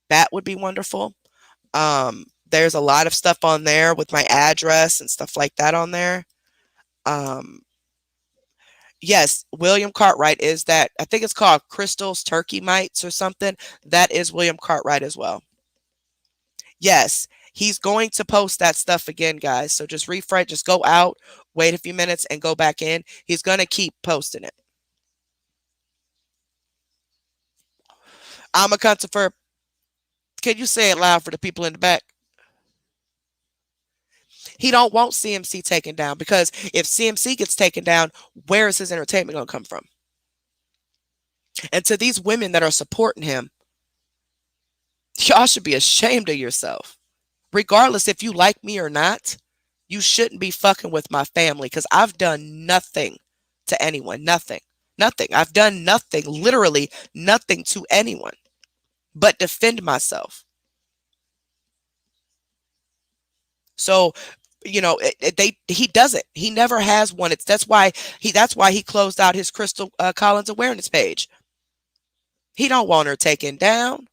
that would be wonderful. There's a lot of stuff on there with my address and stuff like that on there. Yes, William Cartwright is that. I think it's called Crystal's Turkey Mites or something. That is William Cartwright as well. Yes, he's going to post that stuff again, guys. So just refresh, just go out, wait a few minutes, and go back in. He's going to keep posting it. I'm a cuntapher. Can you say it loud for the people in the back? He don't want CMC taken down, because if CMC gets taken down, where is his entertainment going to come from? And to these women that are supporting him, y'all should be ashamed of yourself. Regardless if you like me or not, you shouldn't be fucking with my family, because I've done nothing to anyone. Nothing. Nothing. I've done nothing, literally nothing to anyone but defend myself. So, you know, he doesn't. He never has one. That's why he closed out his Crystal Collins awareness page. He don't want her taken down.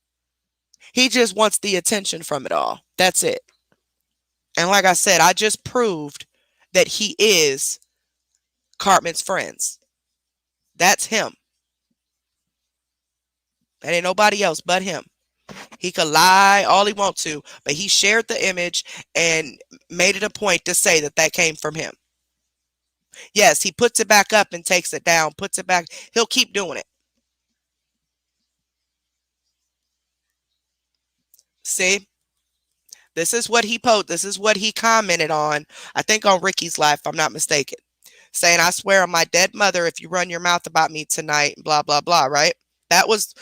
He just wants the attention from it all. That's it. And like I said, I just proved that he is Cartman's friends. That's him. That ain't nobody else but him. He could lie all he wants to, but he shared the image and made it a point to say that that came from him. Yes, he puts it back up and takes it down, puts it back. He'll keep doing it. See? This is what he posted. This is what he commented on, I think on Ricky's life, if I'm not mistaken. Saying, I swear on my dead mother, if you run your mouth about me tonight, blah, blah, blah, right? That was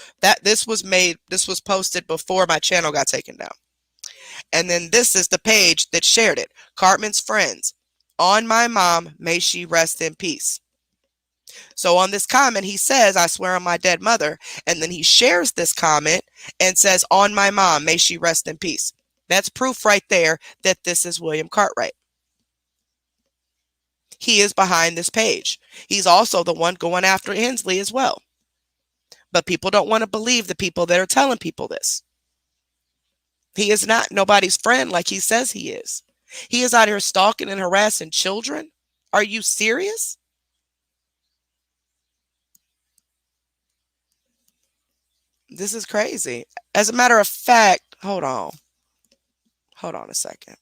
this was posted before my channel got taken down. And then this is the page that shared it. Cartman's friends. On my mom, may she rest in peace. So on this comment, he says, I swear on my dead mother. And then he shares this comment and says, on my mom, may she rest in peace. That's proof right there that this is William Cartwright. He is behind this page. He's also the one going after Hensley as well. But people don't want to believe the people that are telling people this. He is not nobody's friend like he says he is. He is out here stalking and harassing children. Are you serious? This is crazy. As a matter of fact, hold on. Hold on a second.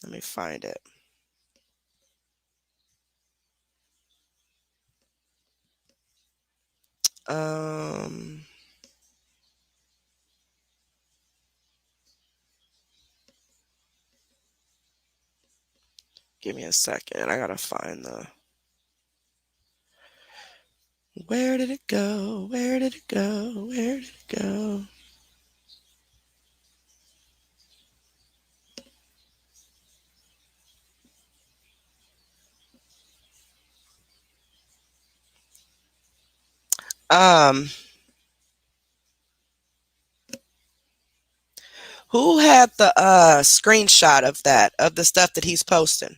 Let me find it. Give me a second. I gotta find the. Where did it go? Where did it go? Where did it go? Who had the screenshot of that, of the stuff that he's posting?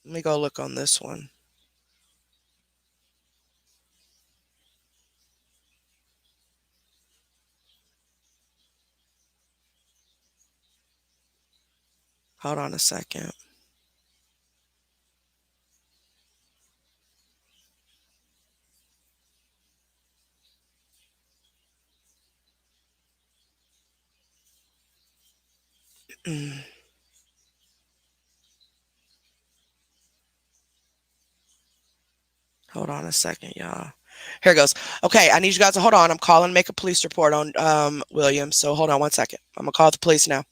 Let me go look on this one. Hold on a second. Hold on a second, y'all. Here it goes. Okay, I need you guys to hold on. I'm calling to make a police report on William. So hold on one second. I'm gonna call the police now.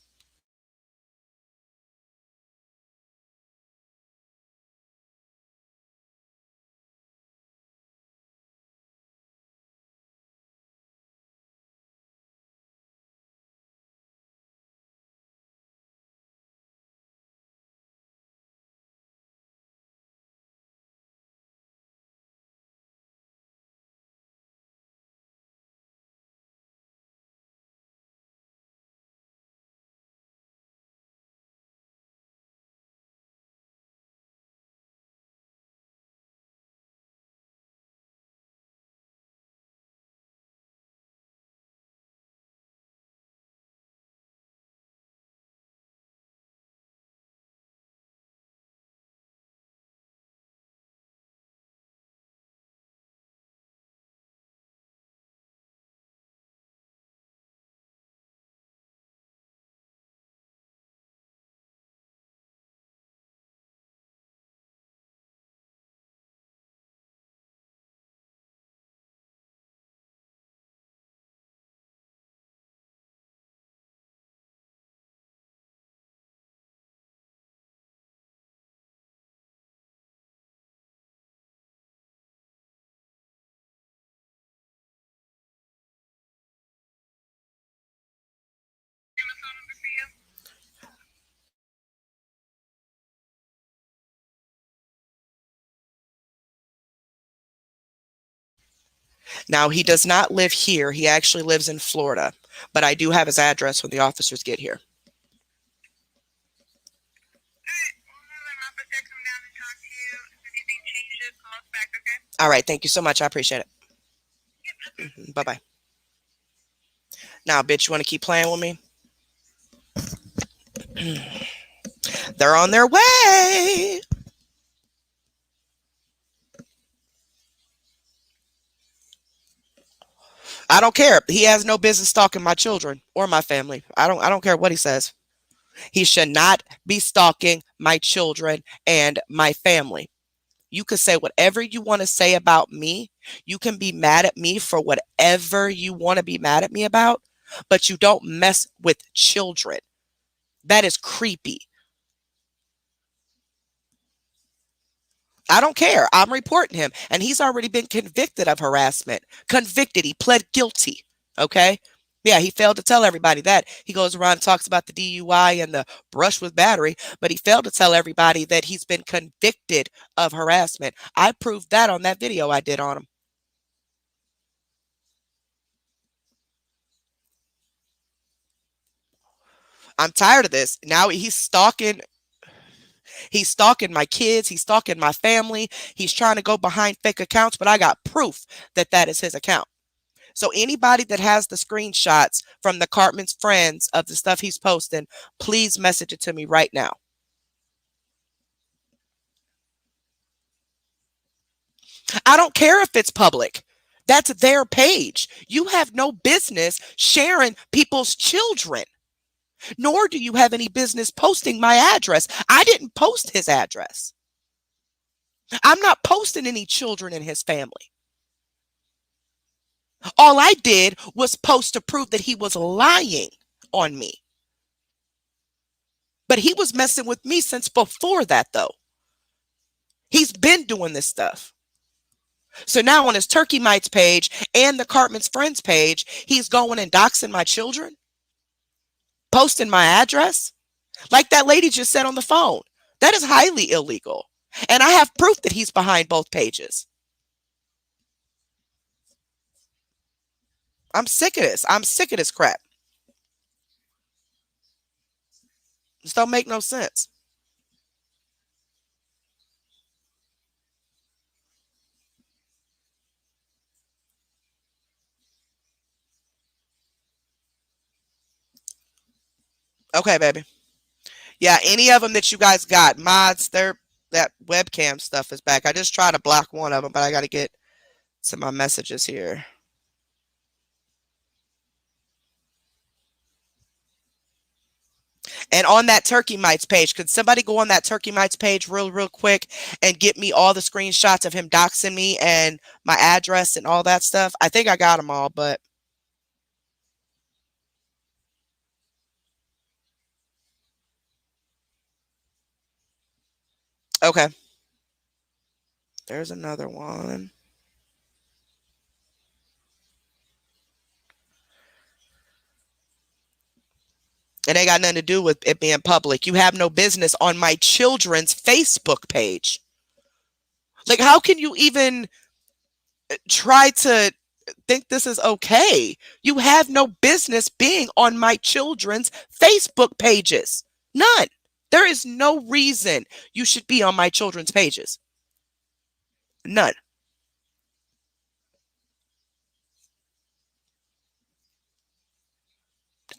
Now he does not live here. He actually lives in Florida, but I do have his address when the officers get here. All right, thank you so much. I appreciate it. Bye-bye. Now, bitch, you want to keep playing with me? They're on their way. I don't care. He has no business stalking my children or my family. I don't care what he says. He should not be stalking my children and my family. You could say whatever you want to say about me. You can be mad at me for whatever you want to be mad at me about, but you don't mess with children. That is creepy. I don't care. I'm reporting him. And he's already been convicted of harassment. Convicted. He pled guilty. Okay. Yeah, he failed to tell everybody that. He goes around and talks about the DUI and the brush with battery, but he failed to tell everybody that he's been convicted of harassment. I proved that on that video I did on him. I'm tired of this. Now he's stalking my kids, he's stalking my family. He's trying to go behind fake accounts, but I got proof that that is his account. So anybody that has the screenshots from the Cartman's friends of the stuff he's posting, please message it to me right now. I don't care if it's public. That's their page. You have no business sharing people's children, nor do you have any business posting my address. I didn't post his address. I'm not posting any children in his family. All I did was post to prove that he was lying on me. But he was messing with me since before that, though. He's been doing this stuff. So now on his Turkey Mites page and the Cartman's Friends page, he's going and doxing my children, posting my address. Like that lady just said on the phone. That is highly illegal. And I have proof that he's behind both pages. I'm sick of this. I'm sick of this crap. This don't make no sense. Okay, baby. Yeah, any of them that you guys got, mods, that webcam stuff is back. I just tried to block one of them, but I got to get to my messages here. And on that Turkey Mites page, could somebody go on that Turkey Mites page real quick and get me all the screenshots of him doxing me and my address and all that stuff? I think I got them all, but okay. There's another one. And they got nothing to do with it being public. You have no business on my children's Facebook page. Like, how can you even try to think this is okay? You have no business being on my children's Facebook pages. None. There is no reason you should be on my children's pages. None.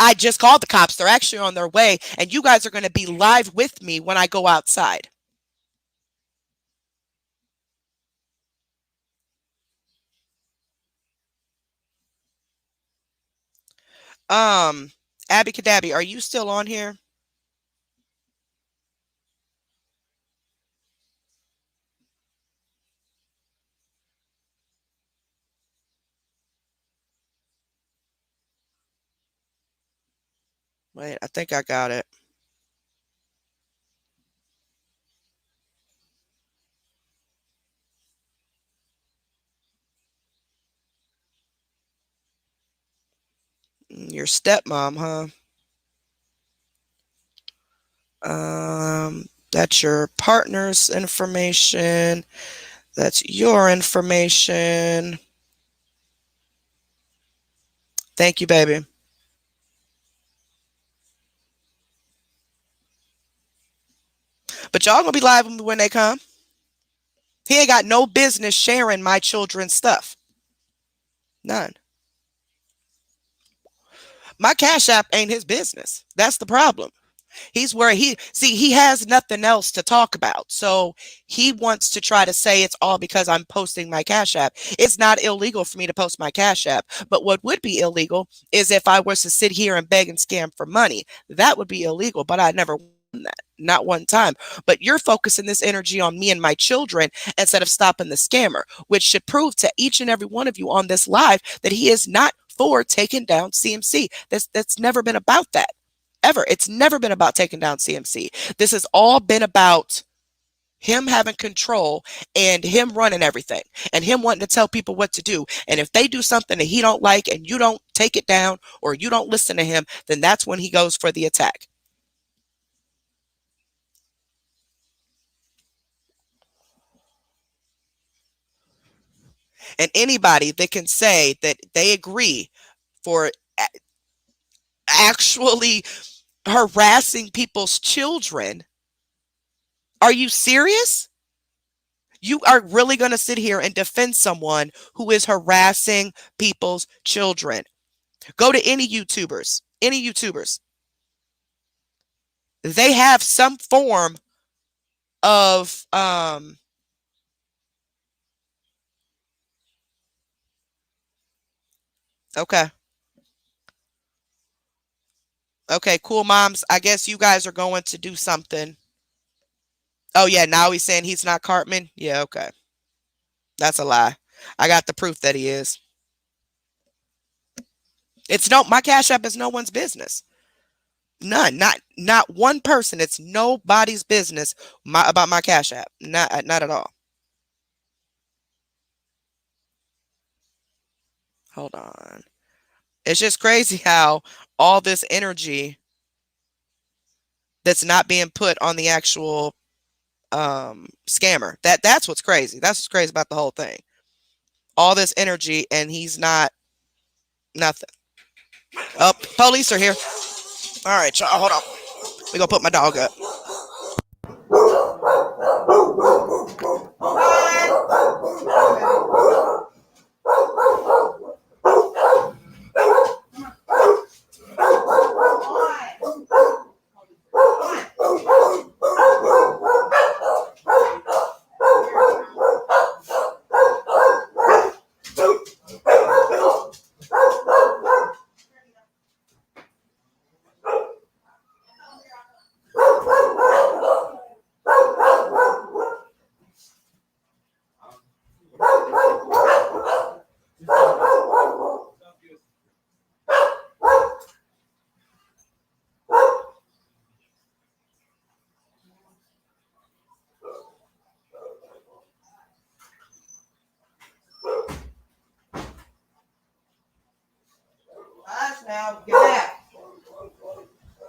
I just called the cops. They're actually on their way, and you guys are going to be live with me when I go outside. Um, Abby Cadabby, are you still on here? Wait, I think I got it. Your stepmom, huh? That's your partner's information. That's your information. Thank you, baby. But y'all gonna be live with me when they come. He ain't got no business sharing my children's stuff. None. My Cash App ain't his business. That's the problem. He's where he has nothing else to talk about. So he wants to try to say it's all because I'm posting my Cash App. It's not illegal for me to post my Cash App. But what would be illegal is if I was to sit here and beg and scam for money. That would be illegal, but I never won that. Not one time. But you're focusing this energy on me and my children instead of stopping the scammer, which should prove to each and every one of you on this live that he is not for taking down CMC. That's never been about that. Ever. It's never been about taking down CMC. This has all been about him having control and him running everything and him wanting to tell people what to do. And if they do something that he don't like and you don't take it down or you don't listen to him, then that's when he goes for the attack. And anybody that can say that they agree for actually harassing people's children, are you serious? You are really going to sit here and defend someone who is harassing people's children? Go to any YouTubers. They have some form of okay. Okay, cool moms. I guess you guys are going to do something. Oh yeah, now he's saying he's not Cartman. Yeah, okay. That's a lie. I got the proof that he is. My Cash App is no one's business. None. Not one person. It's nobody's business about my Cash App. Not at all. Hold on. It's just crazy how all this energy that's not being put on the actual scammer. That's what's crazy. That's what's crazy about the whole thing. All this energy and he's not nothing. Oh, police are here. All right, y'all, hold on. We gonna put my dog up. Now, get back.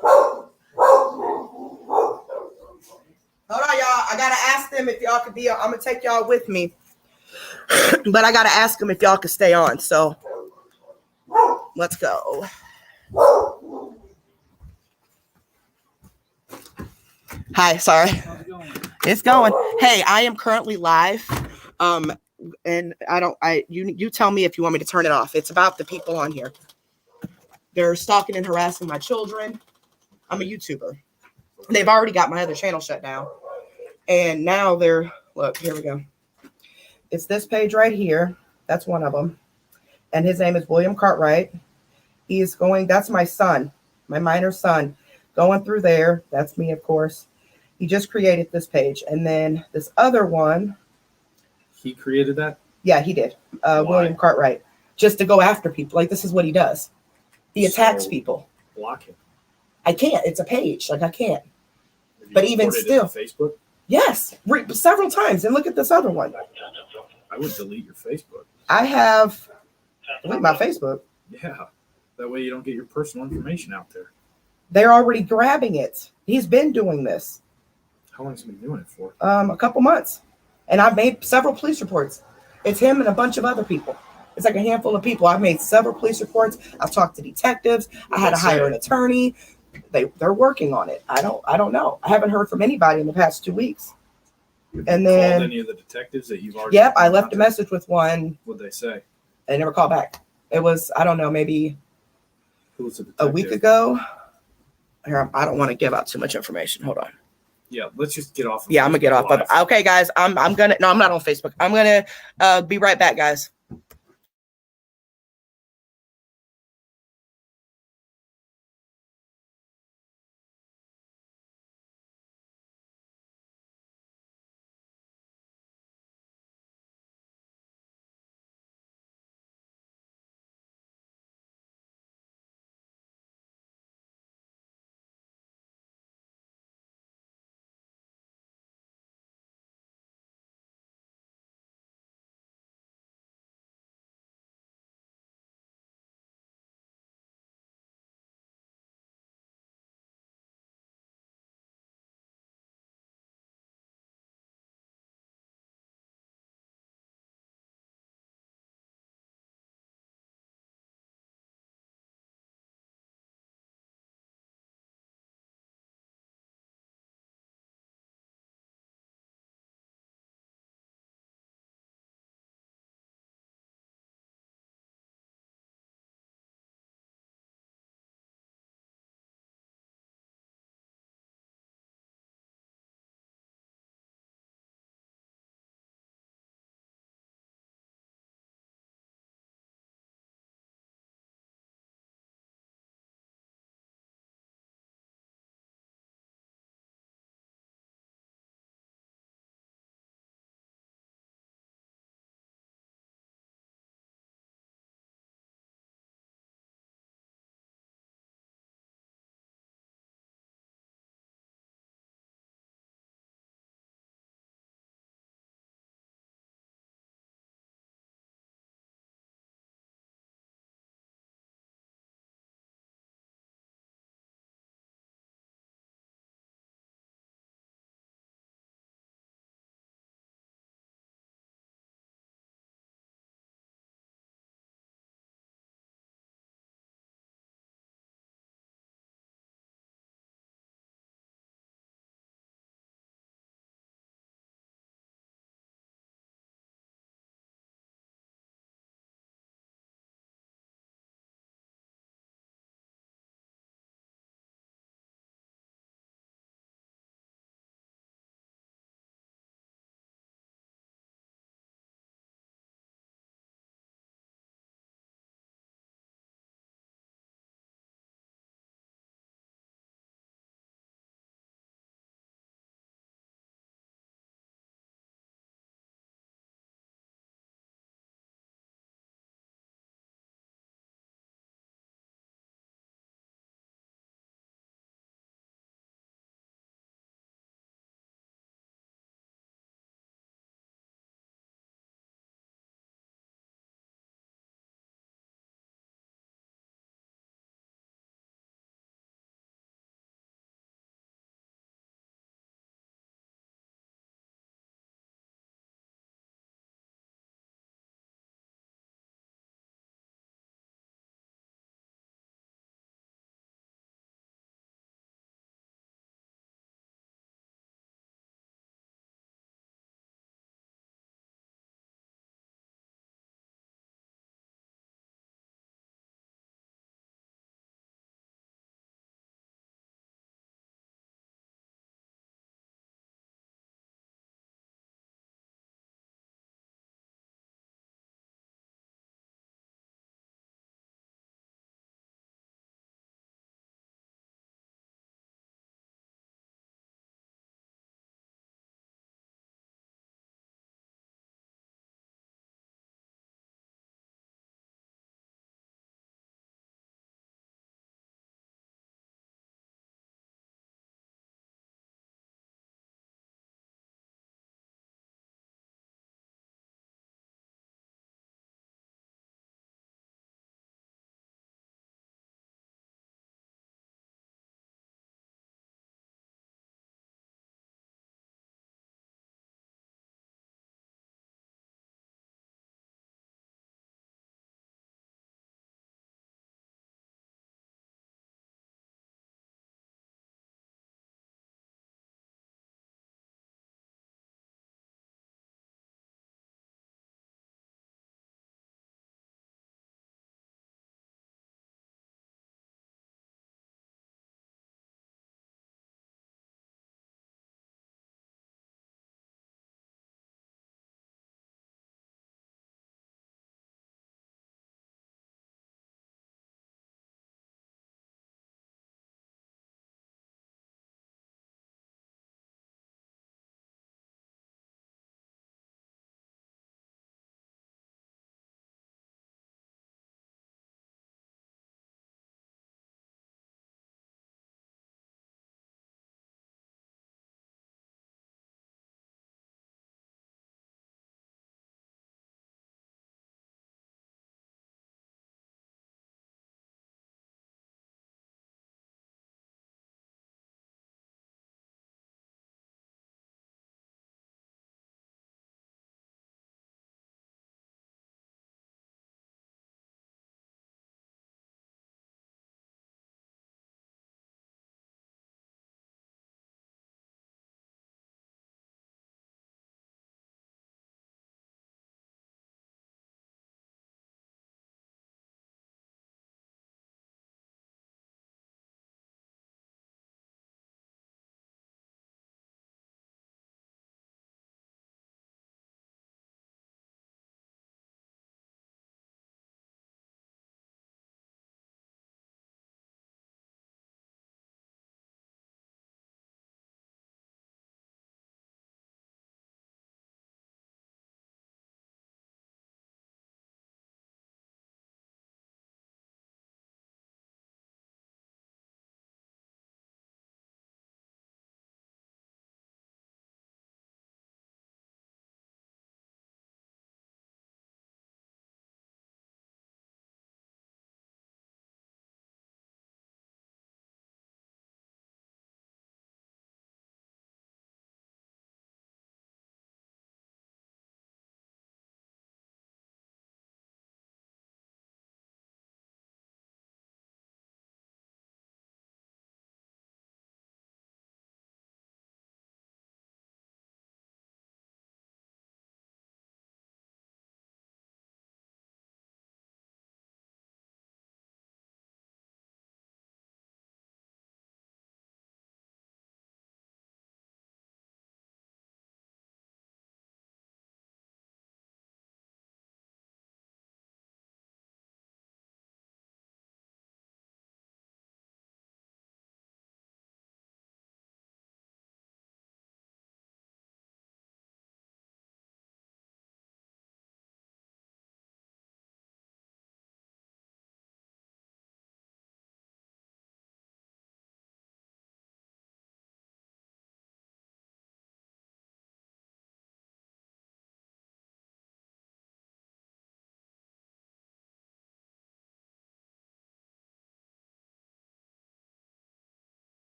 Hold on, y'all. I gotta ask them if y'all could be on. I'm gonna take y'all with me. But I gotta ask them if y'all could stay on. So let's go. Hi, sorry. How's it going? It's going. Hey, I am currently live. And you tell me if you want me to turn it off. It's about the people on here. They're stalking and harassing my children. I'm a YouTuber. They've already got my other channel shut down. And now look, here we go. It's this page right here. That's one of them. And his name is William Cartwright. That's my son, my minor son, going through there. That's me, of course. He just created this page. And then this other one. He created that? Yeah, he did. William Cartwright. Just to go after people. Like, this is what he does. He attacks people. Block him. I can't. It's a page. Like, I can't. But even still. Facebook? Yes. Several times. And look at this other one. I would delete your Facebook. I have. Delete my Facebook. Yeah. That way you don't get your personal information out there. They're already grabbing it. He's been doing this. How long has he been doing it for? A couple months. And I've made several police reports. It's him and a bunch of other people. It's like a handful of people. I've made several police reports. I've talked to detectives. I had to hire an attorney. They're working on it. I don't know. I haven't heard from anybody in the past 2 weeks. And then called any of the detectives that you've already? Yep, I left a message with one. What'd they say? They never called back. It was, I don't know, maybe Who was the detective? a week ago. Here, I don't want to give out too much information. Hold on. Yeah, let's just get off. Yeah, I'm gonna get off of. Okay, guys, I'm gonna. No, I'm not on Facebook. I'm gonna be right back, guys.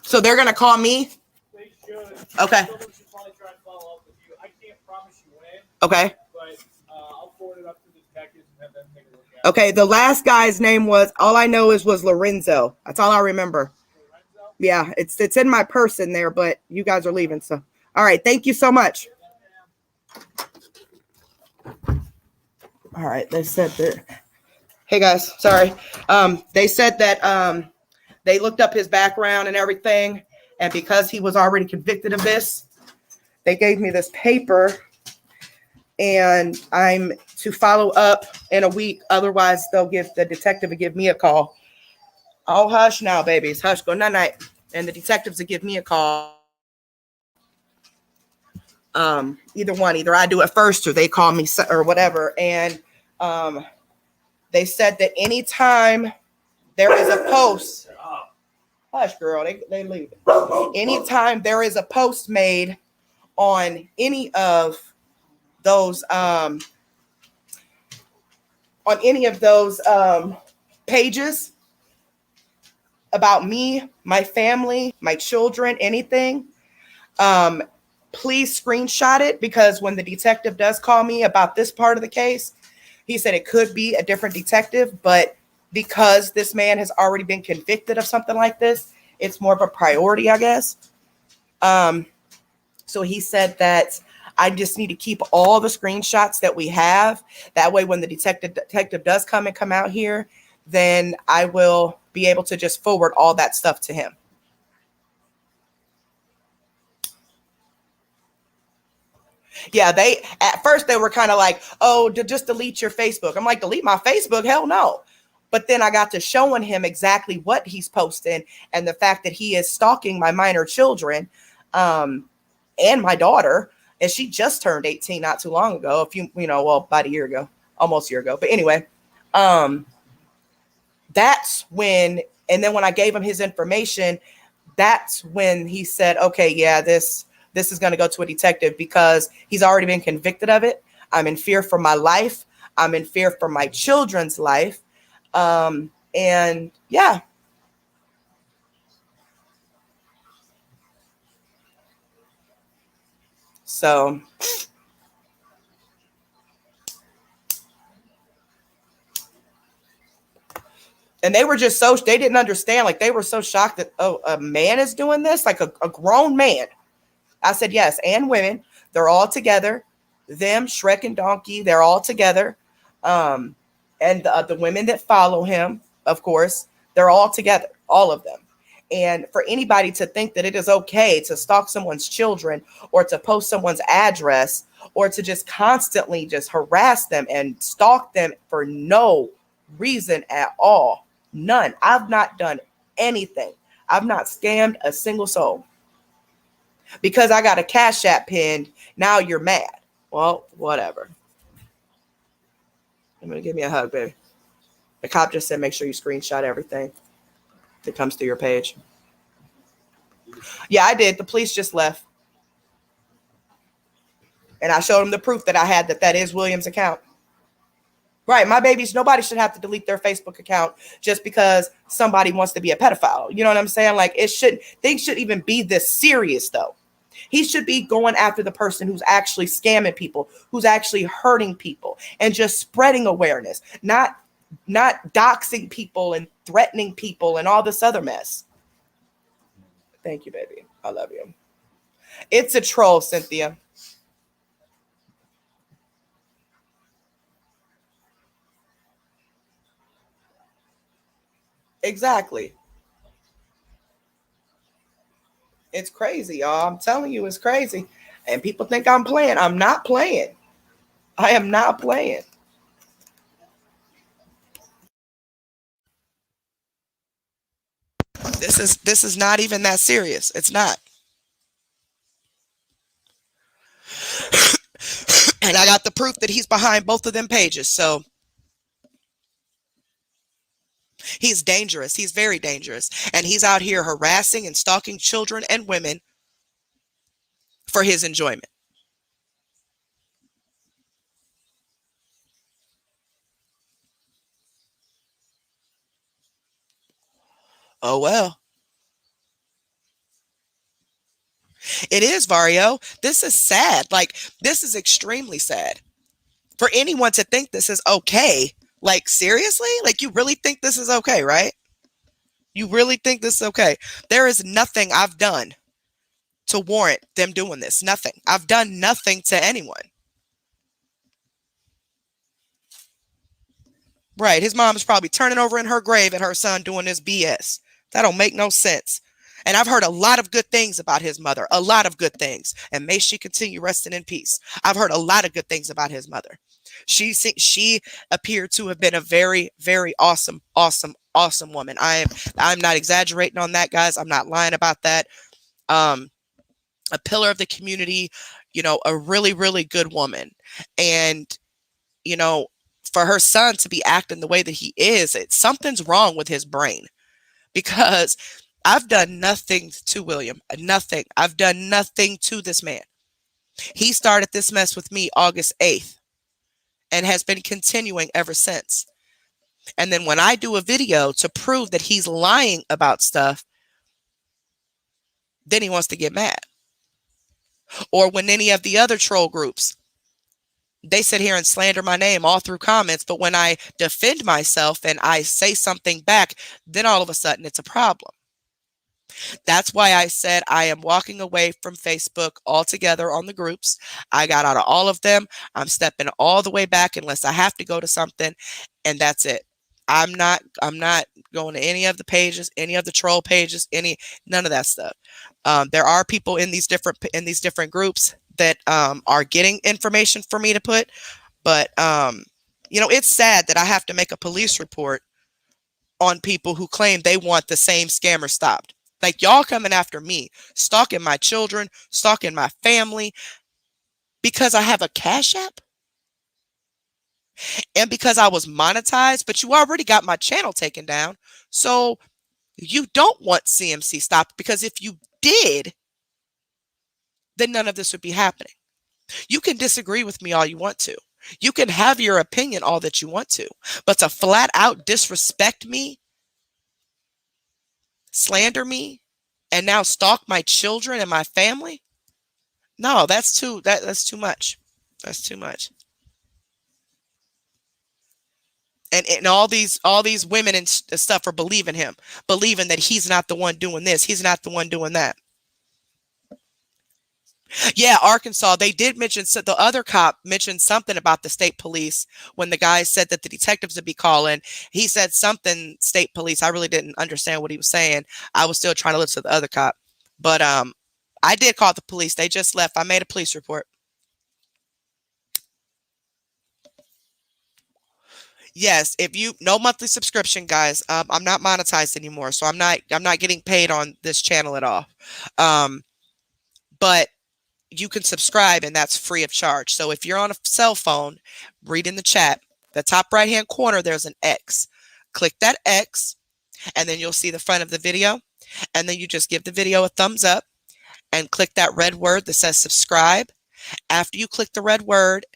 So they're gonna call me. They should. Okay. Someone should probably try and follow up with you. I can't promise you when, Okay. but I'll forward it up to the detectives and have them take a look at it. Okay. The last guy's name was, all I know was Lorenzo. That's all I remember. Lorenzo? Yeah, it's in my purse in there, but you guys are leaving, so all right. Thank you so much. All right. They said that. Hey guys, sorry. They said that they looked up his background and everything, and because he was already convicted of this, they gave me this paper, and I'm to follow up in a week. Otherwise, they'll give the detective to give me a call. Oh, hush now, babies. Hush. Go night night. And the detectives will give me a call. Either one. Either I do it first or they call me or whatever. And they said that anytime there is a post, hush, girl, they leave. Anytime there is a post made on any of those pages about me, my family, my children, anything, please screenshot it, because when the detective does call me about this part of the case, he said it could be a different detective, but because this man has already been convicted of something like this, it's more of a priority, I guess. So he said that I just need to keep all the screenshots that we have. That way, when the detective does come out here, then I will be able to just forward all that stuff to him. Yeah, at first they were kind of like, oh, just delete your Facebook. I'm like, delete my Facebook? Hell no. But then I got to showing him exactly what he's posting and the fact that he is stalking my minor children and my daughter. And she just turned 18 not too long ago, about a year ago, almost a year ago. But anyway, that's when, and then when I gave him his information, that's when he said, okay, yeah, this is going to go to a detective because he's already been convicted of it. I'm in fear for my life. I'm in fear for my children's life. And yeah. So. And they were just they didn't understand. Like, they were so shocked that, oh, a man is doing this, like a grown man. I said, yes, and women, they're all together. Them, Shrek and Donkey, they're all together. And the women that follow him, of course, they're all together, all of them. And for anybody to think that it is okay to stalk someone's children or to post someone's address or to just constantly just harass them and stalk them for no reason at all. None. I've not done anything. I've not scammed a single soul. Because I got a Cash App pinned, now you're mad. Well, whatever. I'm going to give me a hug, baby. The cop just said make sure you screenshot everything that comes to your page. Yeah, I did. The police just left. And I showed them the proof that I had that is William's account. Right, my babies, nobody should have to delete their Facebook account just because somebody wants to be a pedophile. You know what I'm saying? Like, things shouldn't even be this serious, though. He should be going after the person who's actually scamming people, who's actually hurting people, and just spreading awareness, not doxing people and threatening people and all this other mess. Thank you, baby. I love you. It's a troll, Cynthia. Exactly. It's crazy, y'all. I'm telling you, it's crazy. And people think I'm playing. I'm not playing. I am not playing. This is not even that serious. It's not. And I got the proof that he's behind both of them pages. So he's dangerous. He's very dangerous. And he's out here harassing and stalking children and women for his enjoyment. Oh, well. It is, Vario. This is sad. Like, this is extremely sad for anyone to think this is okay. Like, seriously? Like, you really think this is okay, right? You really think this is okay? There is nothing I've done to warrant them doing this. Nothing. I've done nothing to anyone. Right. His mom is probably turning over in her grave at her son doing this BS. That don't make no sense. And I've heard a lot of good things about his mother, a lot of good things. And may she continue resting in peace. I've heard a lot of good things about his mother. She appeared to have been a very, very awesome, awesome, awesome woman. I'm not exaggerating on that, guys. I'm not lying about that. A pillar of the community, a really, really good woman. And, you know, for her son to be acting the way that he is, something's wrong with his brain, because I've done nothing to William, nothing. I've done nothing to this man. He started this mess with me August 8th and has been continuing ever since. And then when I do a video to prove that he's lying about stuff, then he wants to get mad. Or when any of the other troll groups, they sit here and slander my name all through comments, but when I defend myself and I say something back, then all of a sudden it's a problem. That's why I said I am walking away from Facebook altogether on the groups. I got out of all of them. I'm stepping all the way back unless I have to go to something, and that's it. I'm not going to any of the pages, any of the troll pages, none of that stuff. There are people in these different groups that are getting information for me to put, but it's sad that I have to make a police report on people who claim they want the same scammer stopped. Like, y'all coming after me, stalking my children, stalking my family, because I have a Cash App and because I was monetized, but you already got my channel taken down. So you don't want CMC stopped, because if you did, then none of this would be happening. You can disagree with me all you want to. You can have your opinion all that you want to, but to flat out disrespect me, slander me, and now stalk my children and my family? No, that's too much. That's too much. And all these women and stuff are believing him, believing that he's not the one doing this, he's not the one doing that. Yeah, Arkansas, they did mention, so the other cop mentioned something about the state police when the guy said that the detectives would be calling. He said something state police. I really didn't understand what he was saying. I was still trying to listen to the other cop. But I did call the police. They just left. I made a police report. Yes, if you no monthly subscription, guys. I'm not monetized anymore, so I'm not getting paid on this channel at all. But you can subscribe, and that's free of charge. So if you're on a cell phone, read in the chat, the top right hand corner, there's an X. Click that X, and then you'll see the front of the video, and then you just give the video a thumbs up and click that red word that says subscribe. After you click the red word,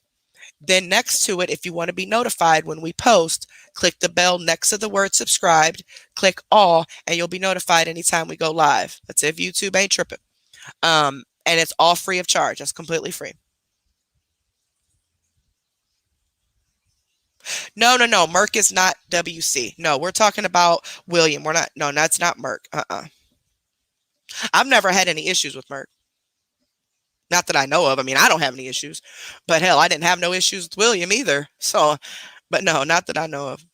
then next to it, if you want to be notified when we post, click the bell next to the word subscribed, click all, and you'll be notified anytime we go live. That's if YouTube ain't tripping. And it's all free of charge. It's completely free. No. Merc is not WC. No, we're talking about William. We're not. No, that's not Merc. I've never had any issues with Merc. Not that I know of. I mean, I don't have any issues. But hell, I didn't have no issues with William either. So, but no, not that I know of.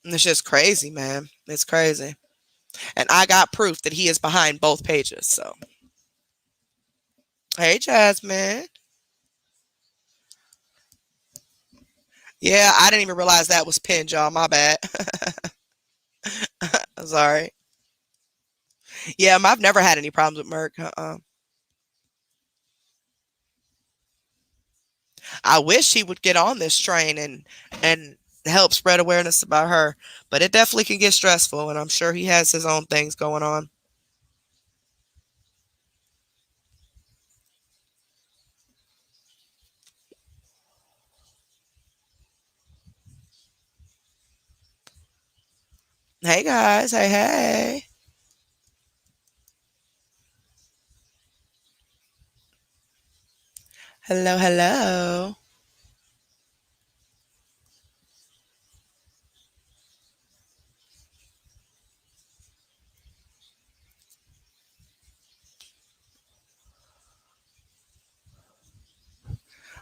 And it's just crazy, man. It's crazy. And I got proof that he is behind both pages. So, hey, Jasmine. Yeah, I didn't even realize that was pinned, y'all. My bad. Sorry. Yeah, I've never had any problems with Merc. I wish he would get on this train and help spread awareness about her, but it definitely can get stressful, and I'm sure he has his own things going on. Hey guys, hey, hey. Hello, hello.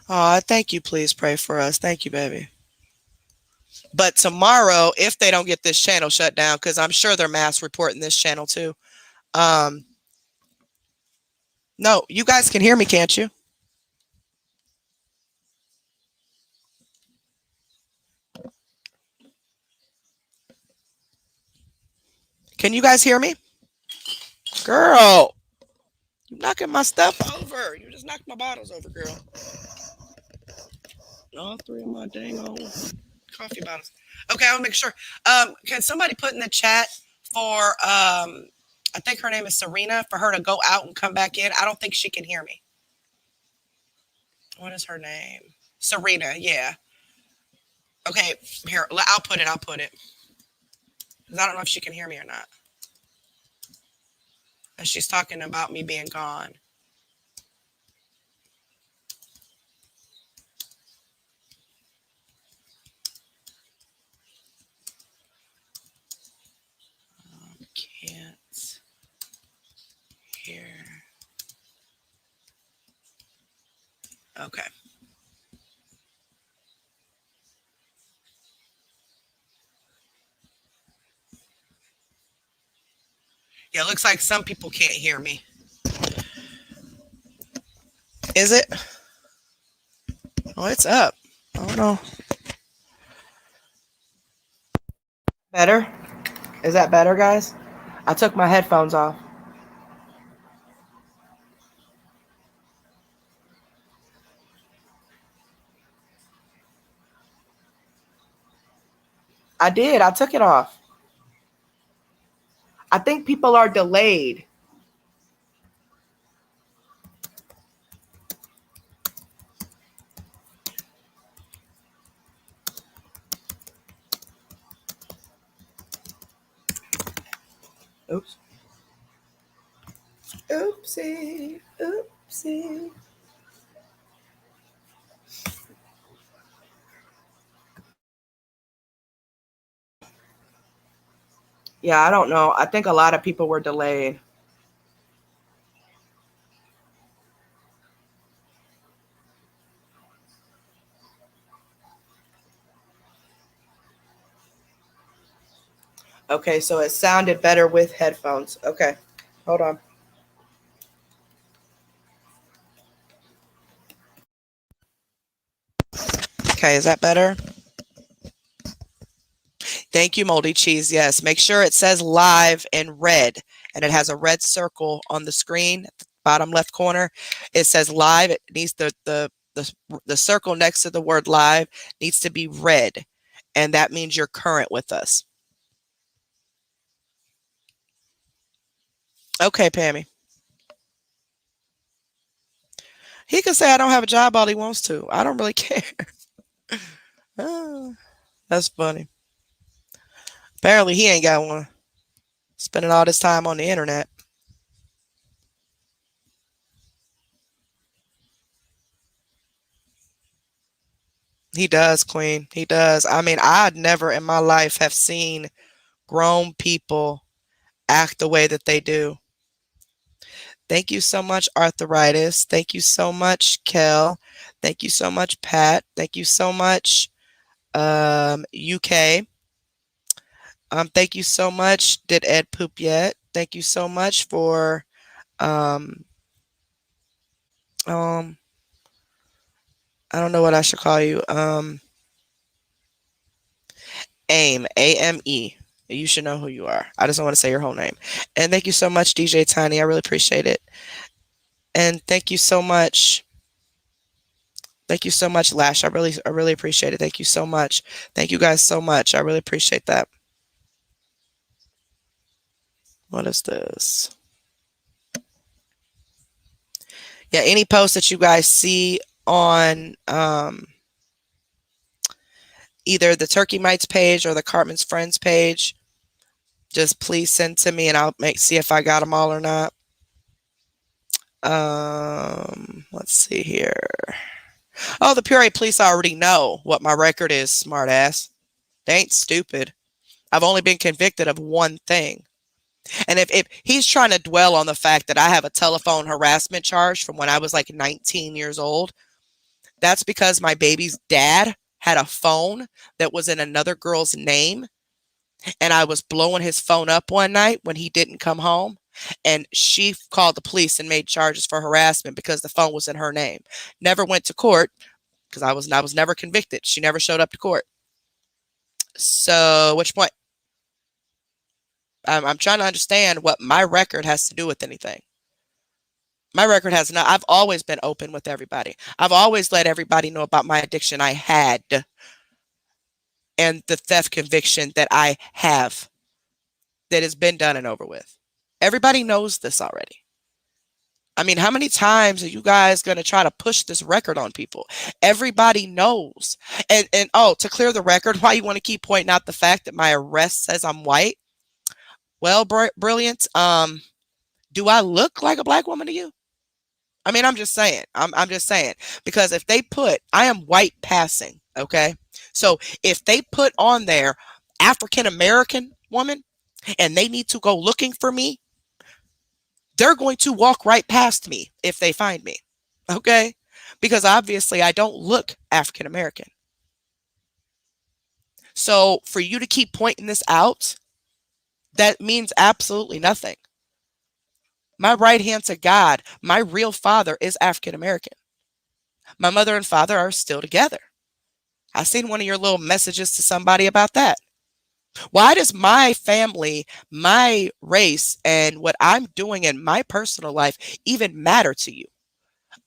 Aw, thank you. Please pray for us. Thank you, baby. But tomorrow, if they don't get this channel shut down, because I'm sure they're mass reporting this channel too. Um, no, you guys can hear me, can't you? Can you guys hear me? Girl, you knocking my stuff over. You just knocked my bottles over, girl. All three of my dang old coffee bottles. Okay, I'll make sure. Can somebody put in the chat for I think her name is Serena, for her to go out and come back in? I don't think she can hear me. What is her name? Serena, yeah. Okay, here, I'll put it. Because I don't know if she can hear me or not. And she's talking about me being gone. Can't hear. Okay. Yeah, it looks like some people can't hear me. Is it? Oh, it's up. I don't know. Better? Is that better, guys? I took my headphones off. I did. I took it off. I think people are delayed. Oops. Oopsie. Oopsie. Yeah, I don't know. I think a lot of people were delayed. Okay, so it sounded better with headphones. Okay, hold on. Okay, is that better? Thank you, Moldy Cheese. Yes, make sure it says live in red and it has a red circle on the screen, bottom left corner. It says live. It needs the circle next to the word live needs to be red, and that means you're current with us. Okay, Pammy. He can say I don't have a job all he wants to. I don't really care. Oh, that's funny. Apparently he ain't got one. Spending all this time on the internet. He does, Queen. He does. I mean, I'd never in my life have seen grown people act the way that they do. Thank you so much, Arthritis. Thank you so much, Kel. Thank you so much, Pat. Thank you so much, UK. Thank you so much. Did Ed poop yet? Thank you so much for um, um, I don't know what I should call you. AIM, AME. You should know who you are. I just don't want to say your whole name. And thank you so much, DJ Tiny. I really appreciate it. And thank you so much. Thank you so much, Lash. I really appreciate it. Thank you so much. Thank you guys so much. I really appreciate that. What is this? Yeah, any post that you guys see on either the Turkey Mites page or the Cartman's Friends page, Just please send to me and I'll see if I got them all or not. Let's see here. Oh, the Peoria police already know what my record is, smartass. They ain't stupid. I've only been convicted of one thing. And if he's trying to dwell on the fact that I have a telephone harassment charge from when I was like 19 years old, that's because my baby's dad had a phone that was in another girl's name. And I was blowing his phone up one night when he didn't come home. And she called the police and made charges for harassment because the phone was in her name. Never went to court because I was never convicted. She never showed up to court. So, which point? I'm trying to understand what my record has to do with anything. My record has not. I've always been open with everybody. I've always let everybody know about my addiction I had and the theft conviction that I have that has been done and over with. Everybody knows this already. I mean, how many times are you guys going to try to push this record on people? Everybody knows. And oh, to clear the record, why you want to keep pointing out the fact that my arrest says I'm white? Well, brilliant. Do I look like a black woman to you? I mean, I'm just saying. I'm just saying. Because if they put, I am white passing, okay? So if they put on there African American woman and they need to go looking for me, they're going to walk right past me if they find me, okay? Because obviously I don't look African American. So for you to keep pointing this out, that means absolutely nothing. My right hand to God, my real father is African American. My mother and father are still together. I seen one of your little messages to somebody about that. Why does my family, my race, and what I'm doing in my personal life even matter to you?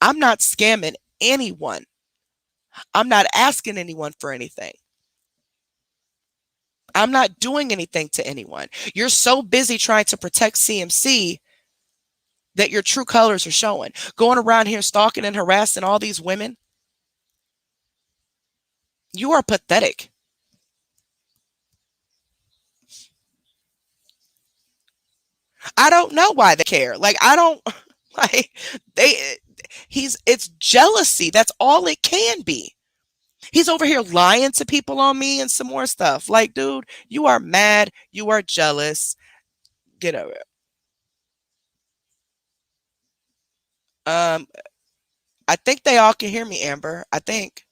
I'm not scamming anyone. I'm not asking anyone for anything. I'm not doing anything to anyone. You're so busy trying to protect CMC that your true colors are showing. Going around here stalking and harassing all these women. You are pathetic. I don't know why they care. Like, I don't like it's jealousy. That's all it can be. He's over here lying to people on me and some more stuff. Like, dude, you are mad. You are jealous. Get over it. I think they all can hear me, Amber. I think.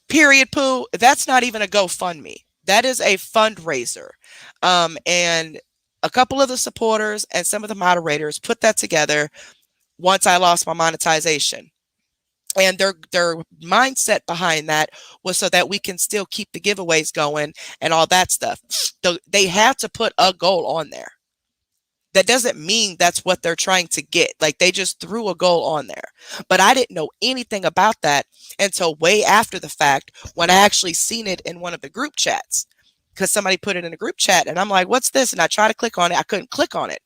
Period, Pooh. That's not even a GoFundMe. That is a fundraiser. And a couple of the supporters and some of the moderators put that together once I lost my monetization. And their mindset behind that was so that we can still keep the giveaways going and all that stuff. So they have to put a goal on there. That doesn't mean that's what they're trying to get. Like, they just threw a goal on there. But I didn't know anything about that until way after the fact when I actually seen it in one of the group chats. Because somebody put it in a group chat and I'm like, what's this? And I tried to click on it. I couldn't click on it.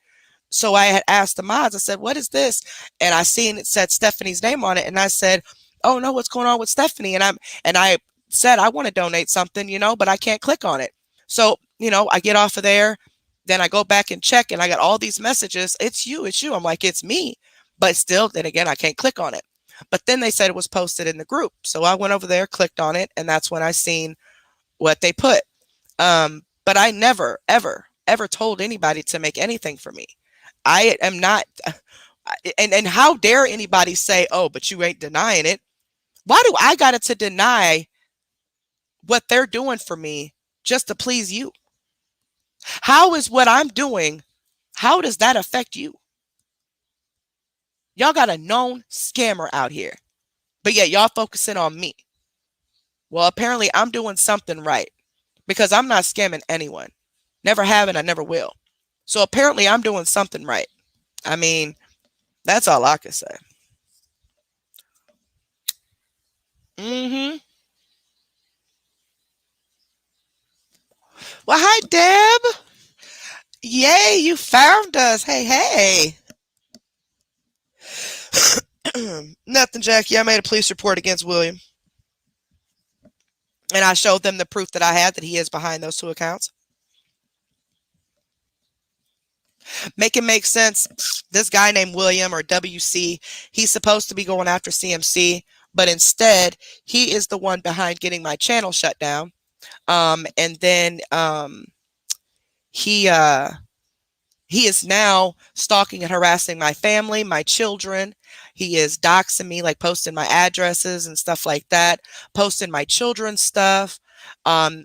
So I had asked the mods, I said, what is this? And I seen it said Stephanie's name on it. And I said, oh no, what's going on with Stephanie? And I said, I want to donate something, but I can't click on it. So, I get off of there. Then I go back and check and I got all these messages. It's you. I'm like, it's me. But still, then again, I can't click on it. But then they said it was posted in the group. So I went over there, clicked on it. And that's when I seen what they put. But I never, ever, ever told anybody to make anything for me. I am not, and how dare anybody say, oh, but you ain't denying it. Why do I got to deny what they're doing for me just to please you? How is what I'm doing, how does that affect you? Y'all got a known scammer out here, but yet y'all focusing on me. Well, apparently I'm doing something right because I'm not scamming anyone. Never have and I never will. So apparently I'm doing something right. I mean, that's all I can say. Well, hi, Deb. Yay, you found us. Hey. Nothing, Jackie. I made a police report against William. And I showed them the proof that I had that he is behind those 2 accounts. Make it make sense. This guy named William, or WC, he's supposed to be going after CMC, but instead he is the one behind getting my channel shut down. And then he is now stalking and harassing my family, my children. He is doxing me, like posting my addresses and stuff like that, posting my children's stuff.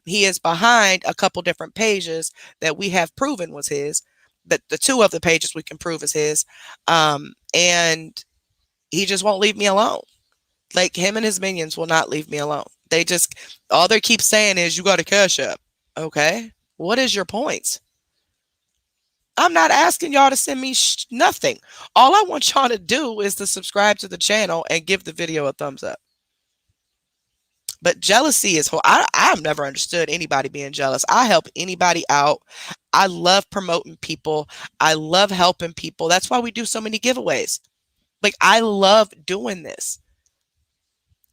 He is behind a couple different pages that we have proven was his. The 2 of the pages we can prove is his. And he just won't leave me alone. Like, him and his minions will not leave me alone. They just, all they keep saying is, you got a Cash App. Okay. What is your point? I'm not asking y'all to send me nothing. All I want y'all to do is to subscribe to the channel and give the video a thumbs up. But jealousy is, I've never understood anybody being jealous. I help anybody out. I love promoting people. I love helping people. That's why we do so many giveaways. Like, I love doing this.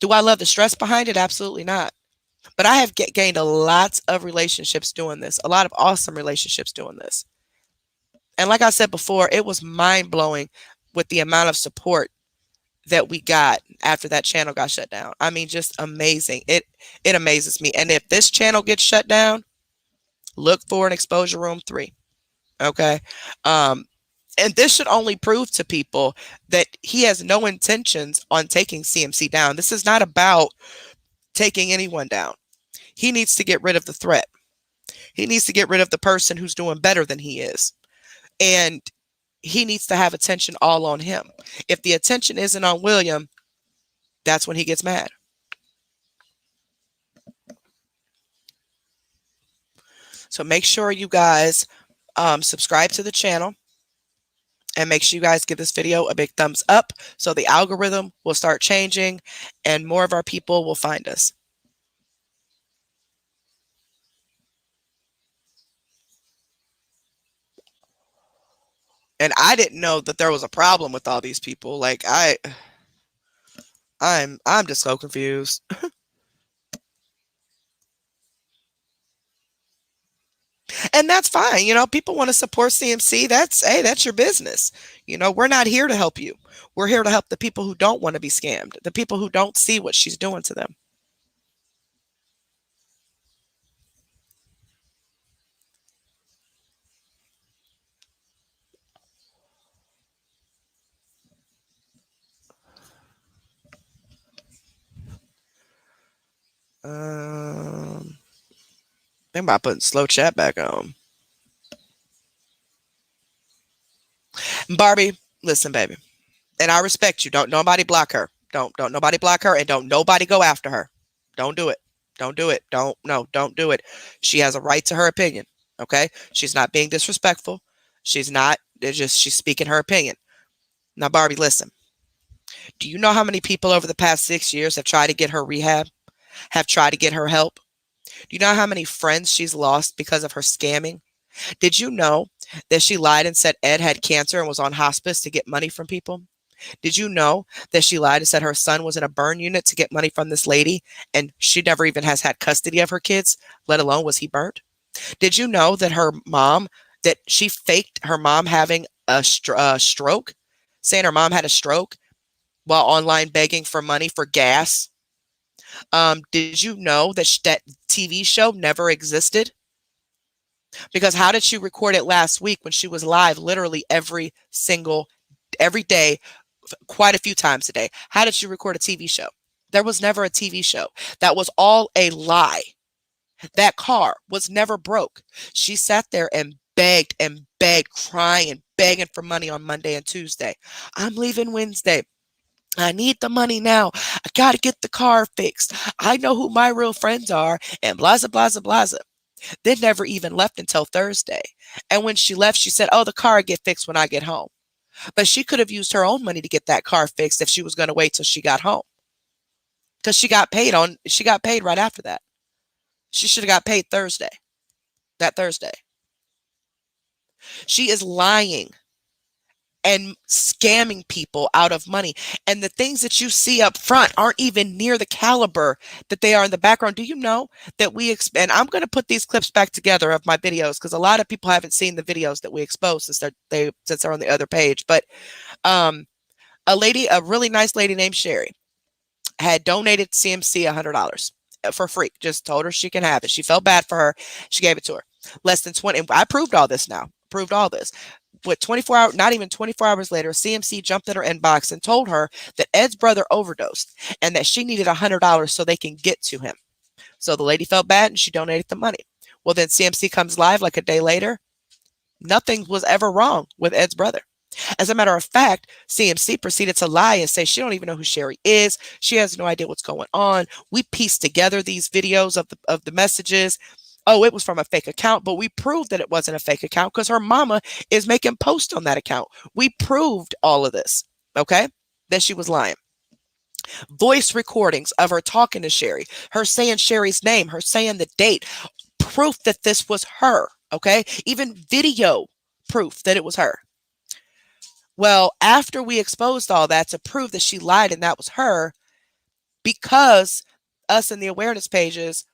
Do I love the stress behind it? Absolutely not. But I have gained a lot of relationships doing this, a lot of awesome relationships doing this. And like I said before, it was mind-blowing with the amount of support that we got after that channel got shut down. I mean, just amazing. It amazes me. And if this channel gets shut down, look for an Exposure Room 3. Okay. And this should only prove to people that he has no intentions on taking CMC down. This is not about taking anyone down. He needs to get rid of the threat. He needs to get rid of the person who's doing better than he is. And he needs to have attention all on him. If the attention isn't on William, that's when he gets mad. So make sure you guys subscribe to the channel, and make sure you guys give this video a big thumbs up so the algorithm will start changing and more of our people will find us. And I didn't know that there was a problem with all these people. Like, I'm just so confused. And that's fine. You know, people want to support CMC. That's your business. You know, we're not here to help you. We're here to help the people who don't want to be scammed, the people who don't see what she's doing to them. Think about putting slow chat back on. Barbie, listen, baby. And I respect you. Don't nobody block her. Don't nobody block her, and don't nobody go after her. Don't do it. Don't do it. Don't do it. She has a right to her opinion. Okay? She's not being disrespectful. She's not. She's speaking her opinion. Now, Barbie, listen. Do you know how many people over the past 6 years have tried to get her rehab? Have tried to get her help? Do you know how many friends she's lost because of her scamming? Did you know that she lied and said Ed had cancer and was on hospice to get money from people? Did you know that she lied and said her son was in a burn unit to get money from this lady, and she never even has had custody of her kids, let alone was he burnt? Did you know that that she faked her mom having a stroke, saying her mom had a stroke while online begging for money for gas? Did you know that that TV show never existed? Because how did she record it last week when she was live literally every day, quite a few times a day? How did she record a TV show? There was never a TV show. That was all a lie. That car was never broke. She sat there and begged, crying and begging for money on Monday and Tuesday. I'm leaving Wednesday. I need the money now. I got to get the car fixed. I know who my real friends are, and blah, blah, blah, blah. They never even left until Thursday. And when she left, she said, oh, the car will get fixed when I get home. But she could have used her own money to get that car fixed if she was going to wait till she got home. Because she got paid right after that. She should have got paid that Thursday. She is lying and scamming people out of money. And the things that you see up front aren't even near the caliber that they are in the background. Do you know that and I'm going to put these clips back together of my videos because a lot of people haven't seen the videos that we exposed since they're on the other page. But a really nice lady named Sherry had donated CMC $100 for free. Just told her she can have it. She felt bad for her. She gave it to her. Less than 20. I proved all this now. Proved all this. What 24 hours, not even 24 hours later, CMC jumped in her inbox and told her that Ed's brother overdosed and that she needed $100 so they can get to him. So the lady felt bad and she donated the money. Well, then CMC comes live like a day later. Nothing was ever wrong with Ed's brother. As a matter of fact, CMC proceeded to lie and say she don't even know who Sherry is. She has no idea what's going on. We pieced together these videos of the messages. Oh, it was from a fake account, but we proved that it wasn't a fake account because her mama is making posts on that account. We proved all of this, okay? That she was lying. Voice recordings of her talking to Sherry, her saying Sherry's name, her saying the date, proof that this was her, okay? Even video proof that it was her. Well, after we exposed all that to prove that she lied and that was her, because us in the awareness pages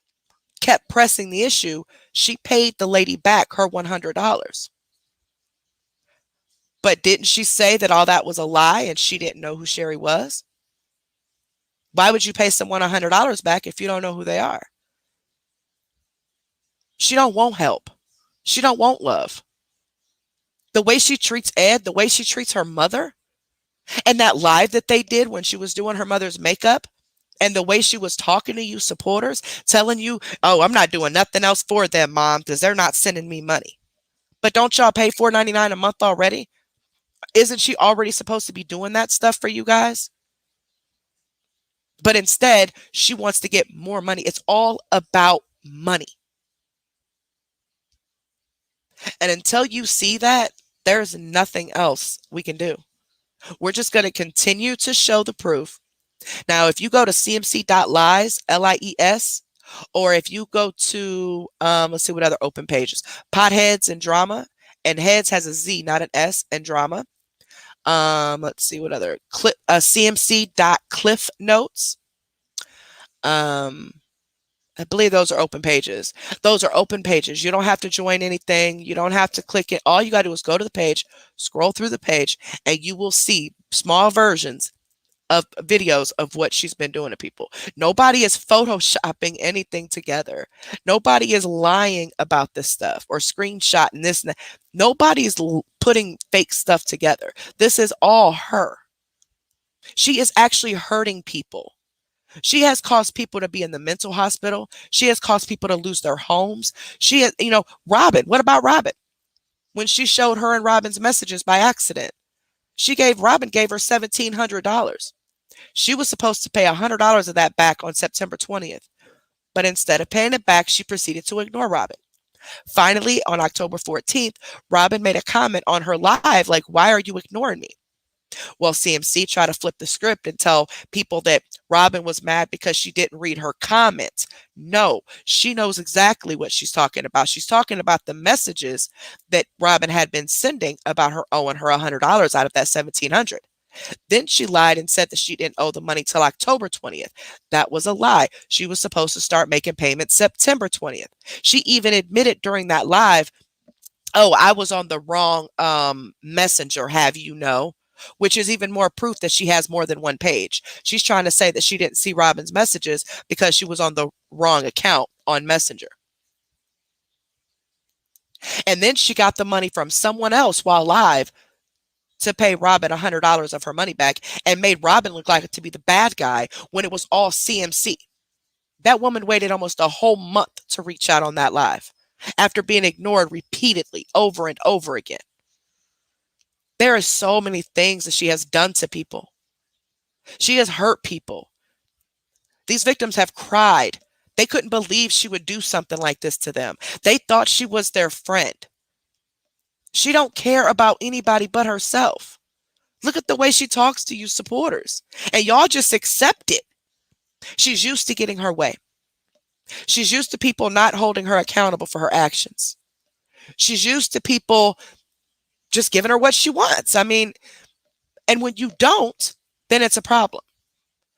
kept pressing the issue, she paid the lady back her $100. But didn't she say that all that was a lie and she didn't know who Sherry was? Why would you pay someone $100 back if you don't know who they are? She don't want help. She don't want love. The way she treats Ed, the way she treats her mother, and that live that they did when she was doing her mother's makeup, and the way she was talking to you supporters, telling you, oh, I'm not doing nothing else for them, Mom, because they're not sending me money. But don't y'all pay $4.99 a month already? Isn't she already supposed to be doing that stuff for you guys? But instead, she wants to get more money. It's all about money. And until you see that, there's nothing else we can do. We're just going to continue to show the proof. Now, if you go to cmc.lies, LIES, or if you go to, let's see what other open pages, Potheads and Drama, and Heads has a Z, not an S, and Drama. Let's see what other, cmc.cliff notes. I believe those are open pages. Those are open pages. You don't have to join anything. You don't have to click it. All you got to do is go to the page, scroll through the page, and you will see small versions of videos of what she's been doing to people. Nobody is photoshopping anything together. Nobody is lying about this stuff or screenshotting this and that. Nobody's putting fake stuff together. This is all her. She is actually hurting people. She has caused people to be in the mental hospital. She has caused people to lose their homes. She has, Robin, what about Robin? When she showed her and Robin's messages by accident, Robin gave her $1,700. She was supposed to pay $100 of that back on September 20th. But instead of paying it back, she proceeded to ignore Robin. Finally, on October 14th, Robin made a comment on her live, like, why are you ignoring me? Well, CMC tried to flip the script and tell people that Robin was mad because she didn't read her comments. No, she knows exactly what she's talking about. She's talking about the messages that Robin had been sending about her owing her $100 out of that $1,700. Then she lied and said that she didn't owe the money till October 20th. That was a lie. She was supposed to start making payments September 20th. She even admitted during that live, oh, I was on the wrong messenger, have you know? Which is even more proof that she has more than one page. She's trying to say that she didn't see Robin's messages because she was on the wrong account on Messenger. And then she got the money from someone else while live to pay Robin $100 of her money back and made Robin look like to be the bad guy when it was all CMC. That woman waited almost a whole month to reach out on that live after being ignored repeatedly over and over again. There are so many things that she has done to people. She has hurt people. These victims have cried. They couldn't believe she would do something like this to them. They thought she was their friend. She don't care about anybody but herself. Look at the way she talks to you supporters. And y'all just accept it. She's used to getting her way. She's used to people not holding her accountable for her actions. She's used to people just giving her what she wants. I mean, and when you don't, then it's a problem.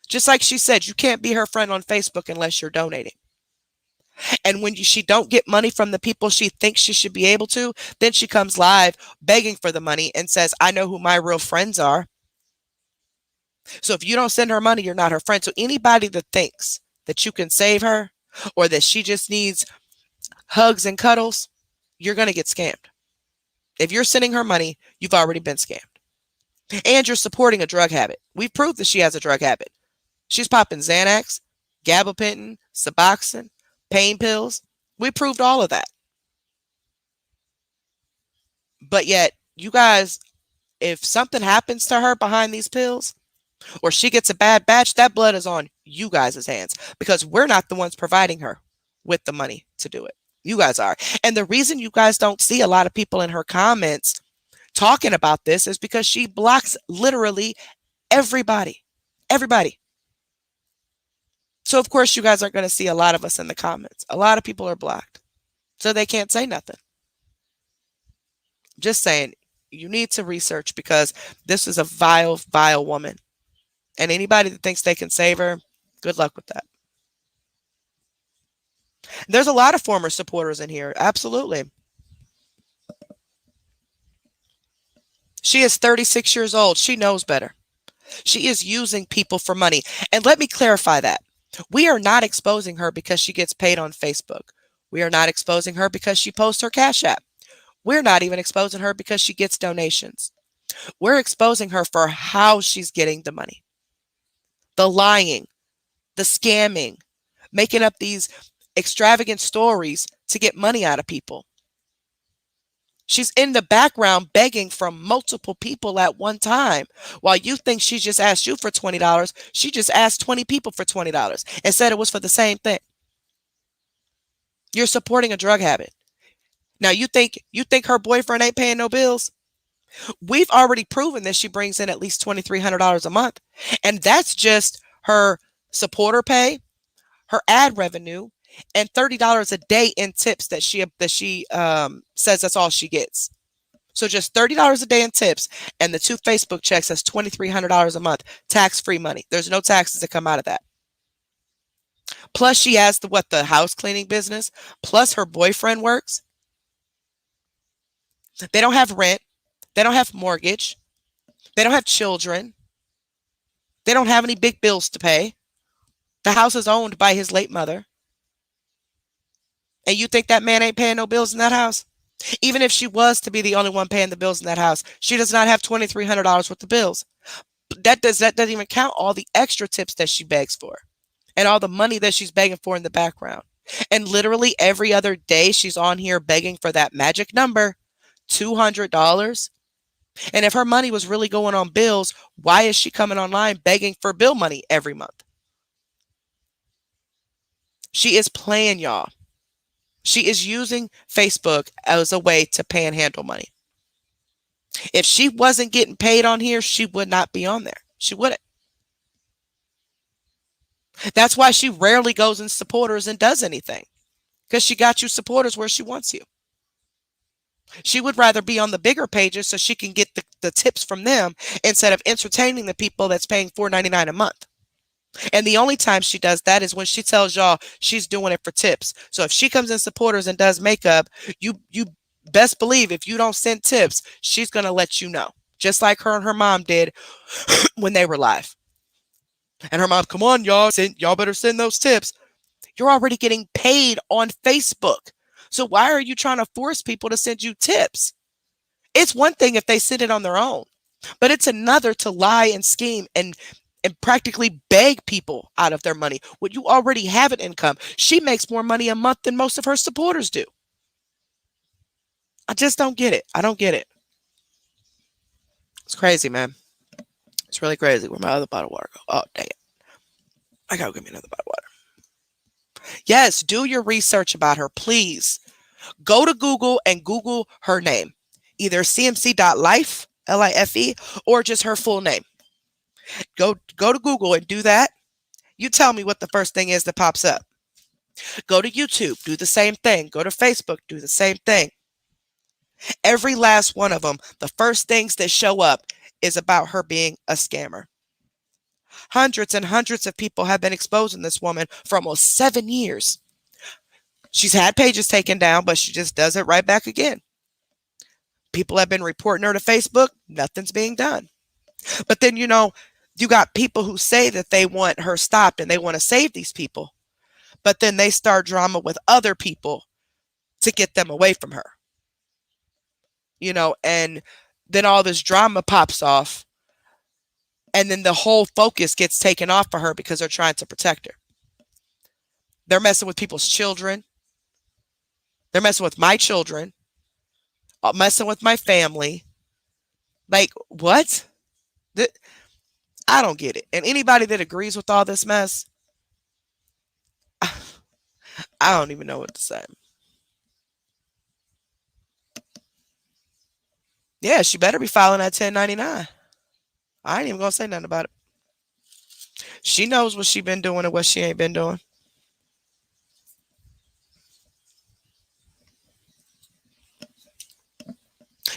Just like she said, you can't be her friend on Facebook unless you're donating. And when she don't get money from the people she thinks she should be able to, then she comes live begging for the money and says, I know who my real friends are. So if you don't send her money, you're not her friend. So anybody that thinks that you can save her or that she just needs hugs and cuddles, you're going to get scammed. If you're sending her money, you've already been scammed. And you're supporting a drug habit. We've proved that she has a drug habit. She's popping Xanax, gabapentin, Suboxone, pain pills. We proved all of that. But yet, you guys, if something happens to her behind these pills, or she gets a bad batch, that blood is on you guys' hands because we're not the ones providing her with the money to do it. You guys are. And the reason you guys don't see a lot of people in her comments talking about this is because she blocks literally everybody. Everybody. So, of course, you guys aren't going to see a lot of us in the comments. A lot of people are blocked. So they can't say nothing. Just saying, you need to research because this is a vile, vile woman. And anybody that thinks they can save her, good luck with that. There's a lot of former supporters in here. Absolutely. She is 36 years old. She knows better. She is using people for money. And let me clarify that. We are not exposing her because she gets paid on Facebook. We are not exposing her because she posts her Cash App. We're not even exposing her because she gets donations. We're exposing her for how she's getting the money. The lying, the scamming, making up these extravagant stories to get money out of people. She's in the background begging from multiple people at one time. While you think she just asked you for $20, she just asked 20 people for $20 and said it was for the same thing. You're supporting a drug habit. Now you think her boyfriend ain't paying no bills? We've already proven that she brings in at least $2,300 a month. And that's just her supporter pay, her ad revenue, and $30 a day in tips that she says that's all she gets. So just $30 a day in tips and the 2 Facebook checks, that's $2,300 a month, tax-free money. There's no taxes that come out of that. Plus she has the house cleaning business, plus her boyfriend works. They don't have rent. They don't have mortgage. They don't have children. They don't have any big bills to pay. The house is owned by his late mother. And you think that man ain't paying no bills in that house? Even if she was to be the only one paying the bills in that house, she does not have $2,300 worth of bills. That doesn't even count all the extra tips that she begs for and all the money that she's begging for in the background. And literally every other day she's on here begging for that magic number, $200. And if her money was really going on bills, why is she coming online begging for bill money every month? She is playing, y'all. She is using Facebook as a way to panhandle money. If she wasn't getting paid on here, she would not be on there. She wouldn't. That's why she rarely goes in supporters and does anything, because she got you supporters where she wants you. She would rather be on the bigger pages so she can get the tips from them instead of entertaining the people that's paying $4.99 a month. And the only time she does that is when she tells y'all she's doing it for tips. So if she comes in supporters and does makeup, you best believe if you don't send tips, she's going to let you know. Just like her and her mom did when they were live. And her mom, come on, y'all better send those tips. You're already getting paid on Facebook. So why are you trying to force people to send you tips? It's one thing if they send it on their own, but it's another to lie and scheme and practically beg people out of their money when you already have an income. She makes more money a month than most of her supporters do. I just don't get it. I don't get it. It's crazy, man. It's really crazy. Where my other bottle of water go? Oh, dang it. I gotta get me another bottle of water. Yes, do your research about her, please. Go to Google and Google her name. Either cmc.life, L-I-F-E, or just her full name. Go to Google and do that. You tell me what the first thing is that pops up. Go to YouTube, do the same thing. Go to Facebook, do the same thing. Every last one of them, the first things that show up is about her being a scammer. Hundreds and hundreds of people have been exposing this woman for almost 7 years. She's had pages taken down, but she just does it right back again. People have been reporting her to Facebook. Nothing's being done. But then, you got people who say that they want her stopped and they want to save these people. But then they start drama with other people to get them away from her. And then all this drama pops off. And then the whole focus gets taken off for her because they're trying to protect her. They're messing with people's children. They're messing with my children. Messing with my family. Like, what? I don't get it. And anybody that agrees with all this mess, I don't even know what to say. Yeah, she better be filing that 1099. I ain't even gonna say nothing about it. She knows what she been doing and what she ain't been doing.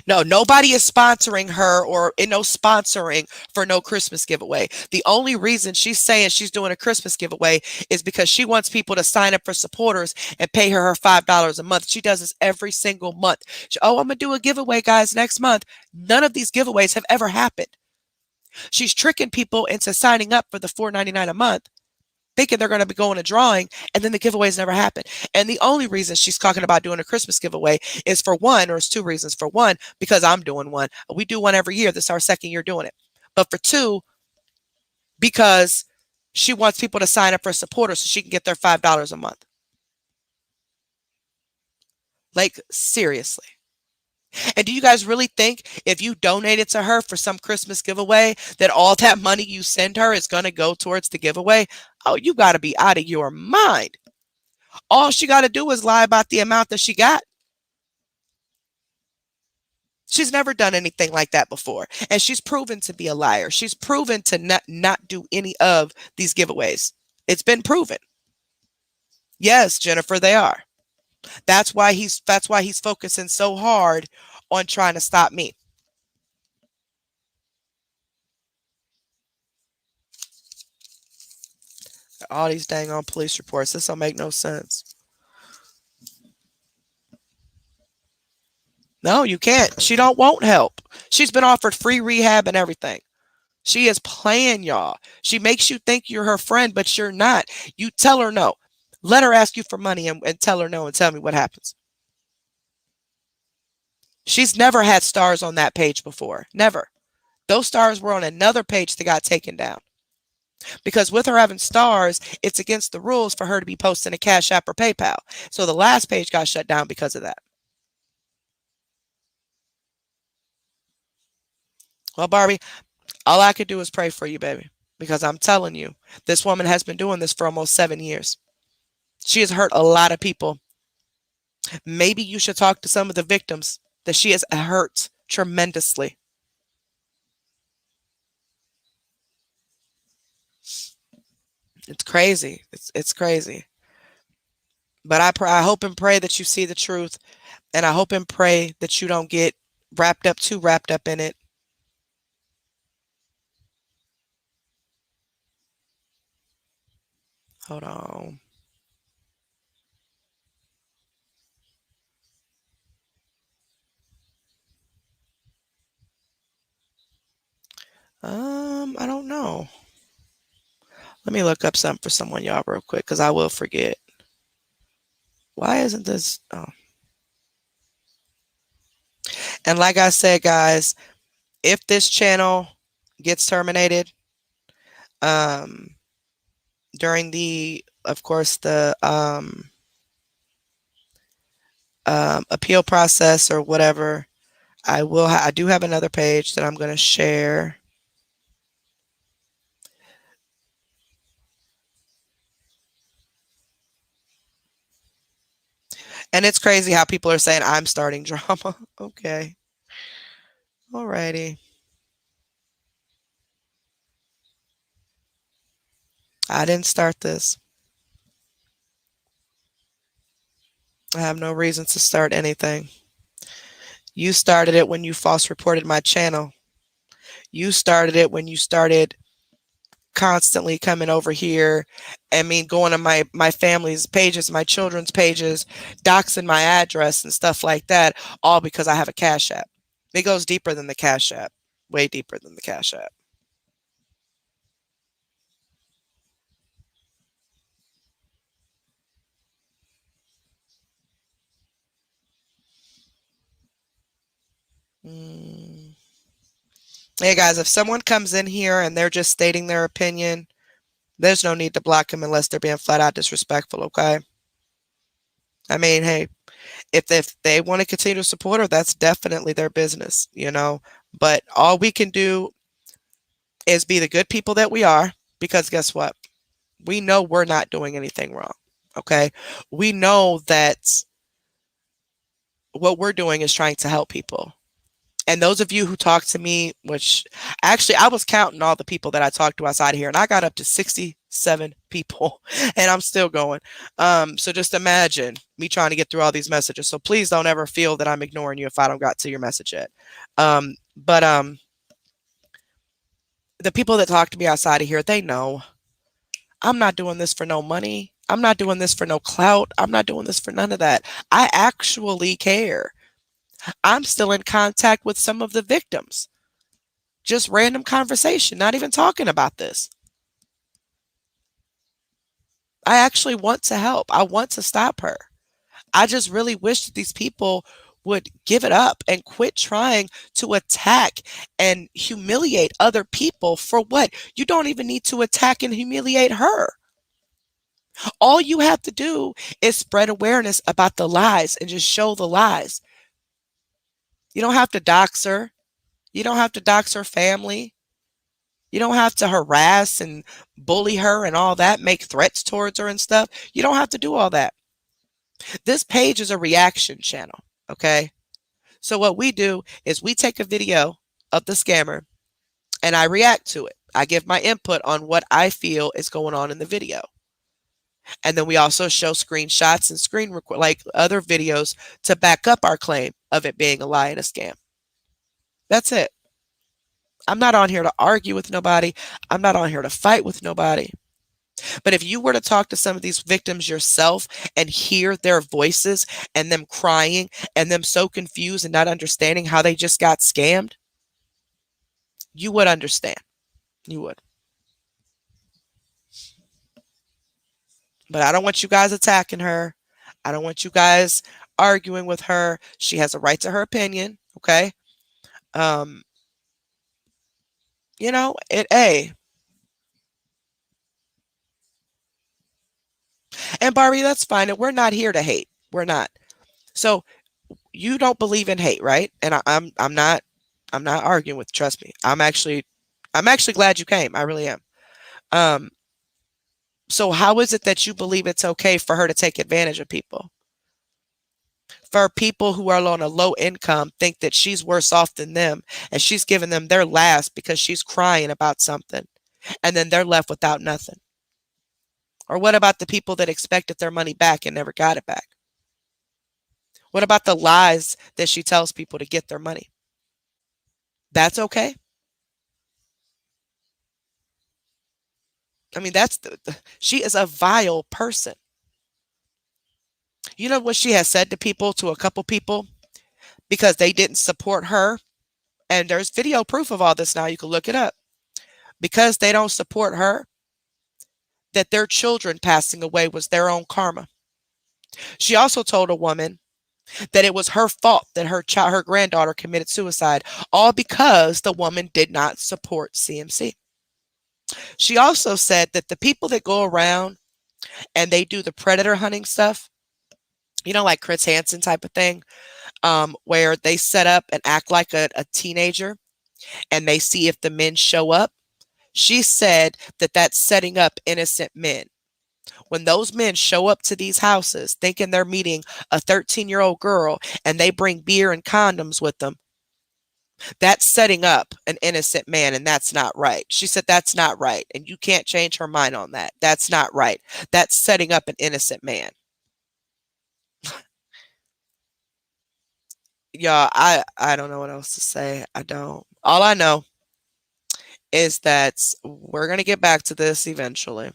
No, nobody is sponsoring her or no sponsoring for no Christmas giveaway. The only reason she's saying she's doing a Christmas giveaway is because she wants people to sign up for supporters and pay her $5 a month. She does this every single month. I'm going to do a giveaway, guys, next month. None of these giveaways have ever happened. She's tricking people into signing up for the $4.99 a month, thinking they're going to be going a drawing, and then the giveaways never happen. And the only reason she's talking about doing a Christmas giveaway is for one, or it's two reasons. For one, because I'm doing one. We do one every year. This is our second year doing it. But for two, because she wants people to sign up for supporters so she can get their $5 a month. Like, seriously. And do you guys really think if you donated to her for some Christmas giveaway that all that money you send her is going to go towards the giveaway? Oh, you got to be out of your mind. All she got to do is lie about the amount that she got. She's never done anything like that before. And she's proven to be a liar. She's proven to not do any of these giveaways. It's been proven. Yes, Jennifer, they are. That's why he's focusing so hard on trying to stop me. All these dang on police reports. This don't make no sense. No, you can't. She won't help. She's been offered free rehab and everything. She is playing y'all. She makes you think you're her friend, but you're not. You tell her no. Let her ask you for money and tell her no and tell me what happens. She's never had stars on that page before. Never. Those stars were on another page that got taken down. Because with her having stars, it's against the rules for her to be posting a Cash App or PayPal. So the last page got shut down because of that. Well, Barbie, all I could do is pray for you, baby. Because I'm telling you, this woman has been doing this for almost 7 years. She has hurt a lot of people. Maybe you should talk to some of the victims that she has hurt tremendously. It's crazy. It's crazy. But I hope and pray that you see the truth. And I hope and pray that you don't get too wrapped up in it. Hold on. I don't know. Let me look up something for someone, y'all, real quick, because I will forget. Why isn't this? Oh. And like I said, guys, if this channel gets terminated, during of course, the appeal process or whatever, I do have another page that I'm going to share. And it's crazy how people are saying I'm starting drama. Okay. Alrighty. I didn't start this. I have no reason to start anything. You started it when you false reported my channel. You started it when you started constantly coming over here. I mean, going to my family's pages, my children's pages, doxing my address and stuff like that, all because I have a Cash App. It goes deeper than the Cash App, way deeper than the Cash App. Mm. Hey guys, if someone comes in here and they're just stating their opinion, there's no need to block them unless they're being flat out disrespectful, okay? I mean, hey, if they want to continue to support her, that's definitely their business, you know? But all we can do is be the good people that we are, because guess what? We know we're not doing anything wrong, okay? We know that what we're doing is trying to help people. And those of you who talk to me, which actually I was counting all the people that I talked to outside of here, and I got up to 67 people, and I'm still going. So just imagine me trying to get through all these messages. So please don't ever feel that I'm ignoring you if I don't got to your message yet. But the people that talk to me outside of here, they know I'm not doing this for no money. I'm not doing this for no clout. I'm not doing this for none of that. I actually care. I'm still in contact with some of the victims. Just random conversation, not even talking about this. I actually want to help. I want to stop her. I just really wish that these people would give it up and quit trying to attack and humiliate other people for what? You don't even need to attack and humiliate her. All you have to do is spread awareness about the lies and just show the lies. You don't have to dox her. You don't have to dox her family. You don't have to harass and bully her and all that, make threats towards her and stuff. You don't have to do all that. This page is a reaction channel, okay? So what we do is we take a video of the scammer and I react to it. I give my input on what I feel is going on in the video. And then we also show screenshots and screen record, like other videos, to back up our claim of it being a lie and a scam. That's it. I'm not on here to argue with nobody. I'm not on here to fight with nobody. But if you were to talk to some of these victims yourself and hear their voices and them crying and them so confused and not understanding how they just got scammed, you would understand. You would. But I don't want you guys attacking her. I don't want you guys arguing with her. She has a right to her opinion, okay? Um, hey. And Barbie, that's fine. And we're not here to hate. We're not. So you don't believe in hate, right? And I'm not arguing with. Trust me. I'm actually glad you came. I really am. Um, so how is it that you believe it's okay for her to take advantage of people? For people who are on a low income think that she's worse off than them and she's giving them their last because she's crying about something and then they're left without nothing. Or what about the people that expected their money back and never got it back? What about the lies that she tells people to get their money? That's okay. I mean, she is a vile person. You know what she has said to people, to a couple people, because they didn't support her? And there's video proof of all this now. You can look it up. Because they don't support her, that their children passing away was their own karma. She also told a woman that it was her fault that her granddaughter committed suicide, all because the woman did not support CMC. She also said that the people that go around and they do the predator hunting stuff, like Chris Hansen type of thing, where they set up and act like a teenager and they see if the men show up. She said that that's setting up innocent men. When those men show up to these houses thinking they're meeting a 13-year-old girl and they bring beer and condoms with them, that's setting up an innocent man, and that's not right. She said that's not right, and you can't change her mind on that. That's not right. That's setting up an innocent man. Yeah, I don't know what else to say. I don't. All I know is that we're gonna get back to this eventually.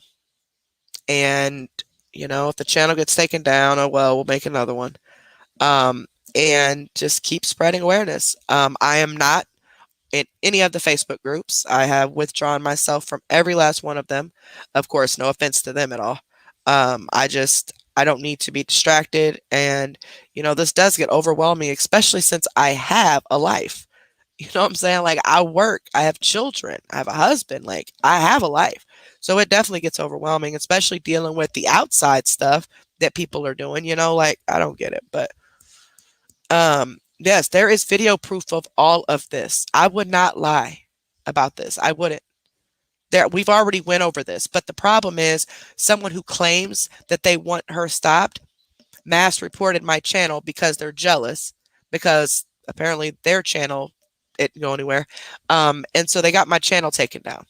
And, if the channel gets taken down, oh well, we'll make another one. Um, and just keep spreading awareness. I am not in any of the Facebook groups. I have withdrawn myself from every last one of them. Of course, no offense to them at all. I don't need to be distracted. And, this does get overwhelming, especially since I have a life. You know what I'm saying? Like, I work, I have children, I have a husband, like, I have a life. So it definitely gets overwhelming, especially dealing with the outside stuff that people are doing, like, I don't get it. But yes, there is video proof of all of this. I would not lie about this. I wouldn't. We've already went over this, but the problem is someone who claims that they want her stopped mass reported my channel because they're jealous, because apparently their channel it didn't go anywhere. And so they got my channel taken down.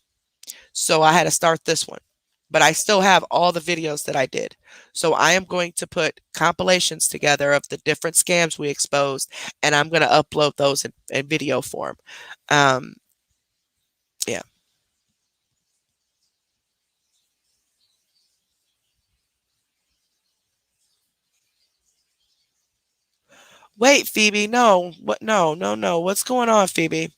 So I had to start this one. But I still have all the videos that I did. So I am going to put compilations together of the different scams we exposed, and I'm going to upload those in video form. Um, yeah. Wait, Phoebe, no. What? No, no, no. What's going on, Phoebe?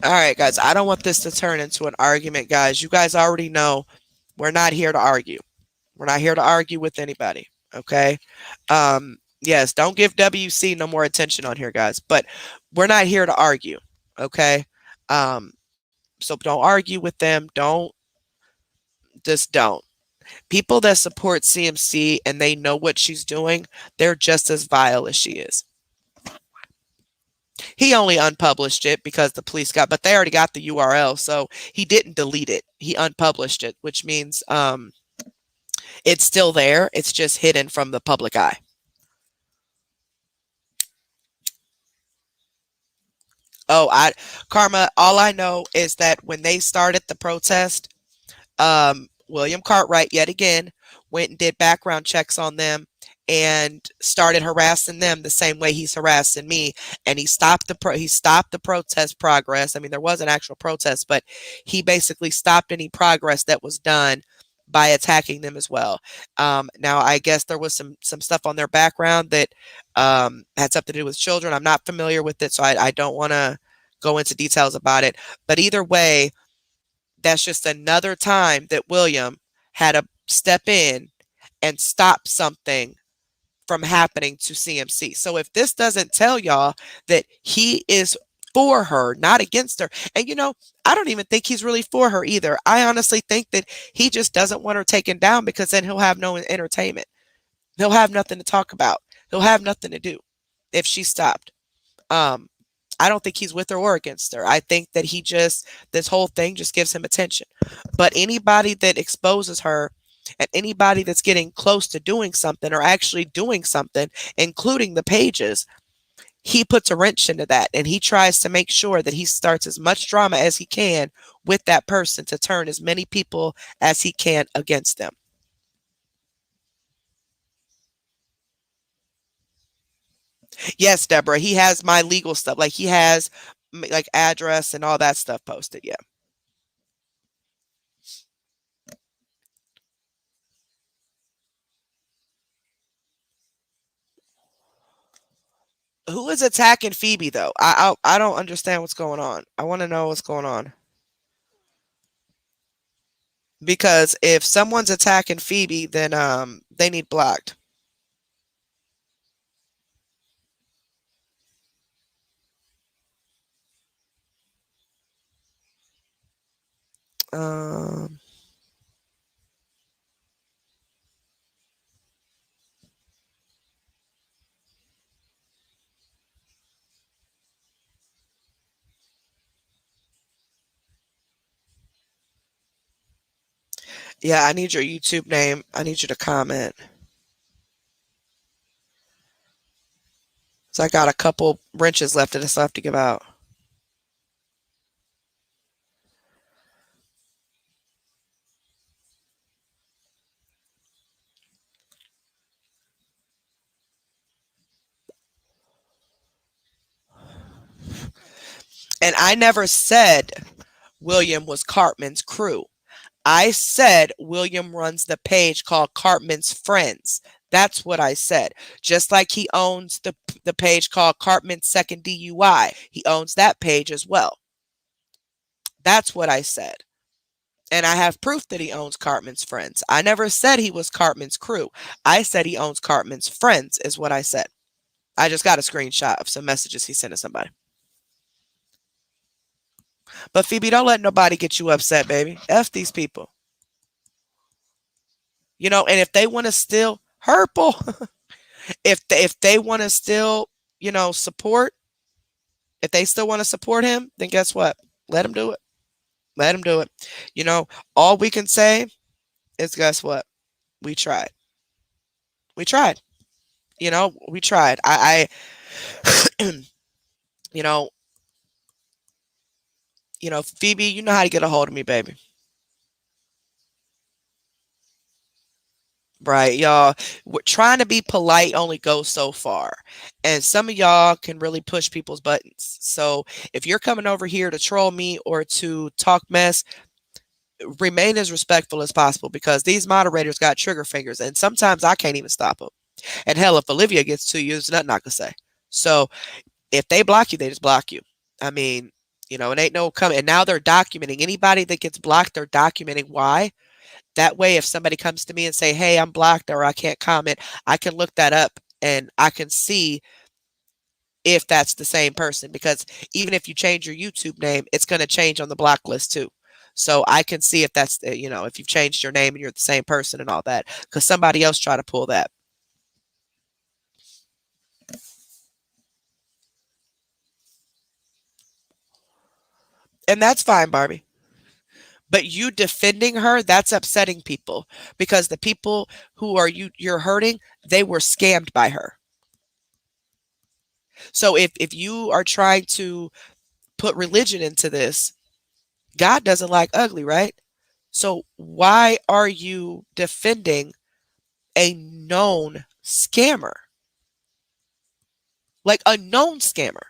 All right, guys. I don't want this to turn into an argument, guys. You guys already know we're not here to argue. We're not here to argue with anybody. Okay. Yes, don't give WC no more attention on here, guys. But we're not here to argue. Okay. Um, so don't argue with them. Don't. People that support CMC and they know what she's doing, they're just as vile as she is. He only unpublished it because the police but they already got the URL, so he didn't delete it. He unpublished it, which means it's still there. It's just hidden from the public eye. Oh, Karma, all I know is that when they started the protest, William Cartwright yet again went and did background checks on them and started harassing them the same way he's harassing me. And he stopped the protest progress. I mean, there was an actual protest, but he basically stopped any progress that was done by attacking them as well. Now, I guess there was some stuff on their background that had something to do with children. I'm not familiar with it, so I don't want to go into details about it. But either way, that's just another time that William had to step in and stop something from happening to CMC. So if this doesn't tell y'all that he is for her, not against her, and I don't even think he's really for her either. I honestly think that he just doesn't want her taken down because then he'll have no entertainment. He'll have nothing to talk about. He'll have nothing to do if she stopped. Um, I don't think he's with her or against her. I think that this whole thing just gives him attention. But anybody that exposes her and anybody that's getting close to doing something or actually doing something, including the pages, he puts a wrench into that and he tries to make sure that he starts as much drama as he can with that person to turn as many people as he can against them. Yes, Deborah, he has my legal stuff. Like he has like address and all that stuff posted. Yeah. Who is attacking Phoebe though? I don't understand what's going on. I want to know what's going on. Because if someone's attacking Phoebe, then they need blocked. Um yeah, I need your YouTube name. I need you to comment. So I got a couple wrenches left that I still have to give out. And I never said William was Cartman's crew. I said William runs the page called Cartman's Friends. That's what I said. Just like he owns the page called Cartman's Second DUI. He owns that page as well. That's what I said. And I have proof that he owns Cartman's Friends. I never said he was Cartman's crew. I said he owns Cartman's Friends, is what I said. I just got a screenshot of some messages he sent to somebody. But Phoebe, don't let nobody get you upset, baby. F these people. You know, and if they want to still Herpel, if they want to still, you know, support, if they still want to support him, then guess what? Let him do it. Let him do it. You know, all we can say is guess what? We tried. We tried. You know, we tried. You know, Phoebe, you know how to get a hold of me, baby. Right, y'all. Trying to be polite only goes so far. And some of y'all can really push people's buttons. So if you're coming over here to troll me or to talk mess, remain as respectful as possible because these moderators got trigger fingers and sometimes I can't even stop them. And hell, if Olivia gets to you, there's nothing I can say. So if they block you, they just block you. I mean, you know, it ain't no coming. And now they're documenting anybody that gets blocked. They're documenting why. That way, if somebody comes to me and say, hey, I'm blocked or I can't comment, I can look that up and I can see if that's the same person. Because even if you change your YouTube name, it's going to change on the block list too. So I can see if that's, you know, if you've changed your name and you're the same person and all that. Because somebody else tried to pull that. And that's fine, Barbie. But you defending her, that's upsetting people because the people who you're hurting, they were scammed by her. So if you are trying to put religion into this, God doesn't like ugly, right? So why are you defending a known scammer? Like a known scammer.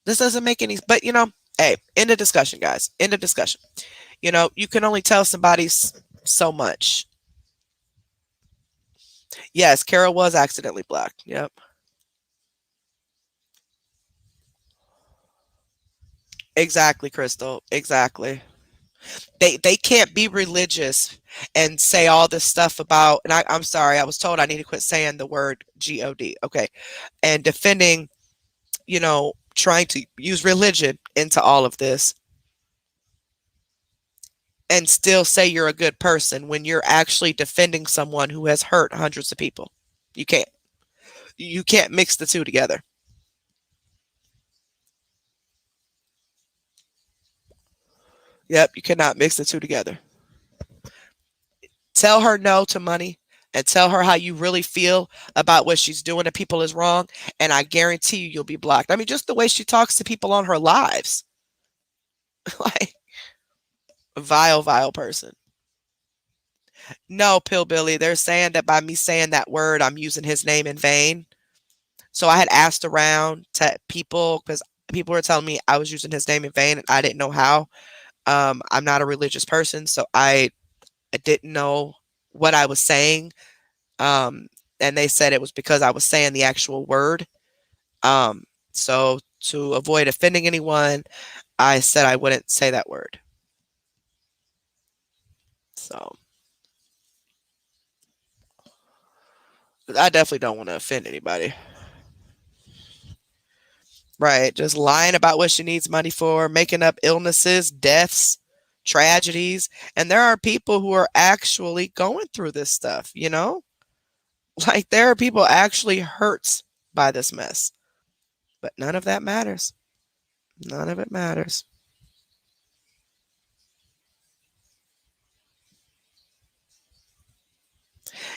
This doesn't make any, but you know, hey, end of discussion, guys. End of discussion. You know, you can only tell somebody so much. Yes, Carol was accidentally blocked. Yep. Exactly, Crystal. Exactly. They can't be religious and say all this stuff about, and I'm sorry, I was told I need to quit saying the word God. Okay. And defending, you know, trying to use religion into all of this and still say you're a good person when you're actually defending someone who has hurt hundreds of people. You can't. You can't mix the two together. Yep, you cannot mix the two together. Tell her no to money and tell her how you really feel about what she's doing to people is wrong, and I guarantee you'll be blocked. I mean, just the way she talks to people on her lives. Like, vile, vile person. No, Pillbilly, they're saying that by me saying that word, I'm using his name in vain. So I had asked around to people because people were telling me I was using his name in vain and I didn't know how. I'm not a religious person, so I didn't know what I was saying. And they said it was because I was saying the actual word. So to avoid offending anyone, I said I wouldn't say that word. So I definitely don't want to offend anybody. Right. Just lying about what she needs money for, making up illnesses, deaths, tragedies. And there are people who are actually going through this stuff, you know? Like there are people actually hurt by this mess. But none of that matters. None of it matters.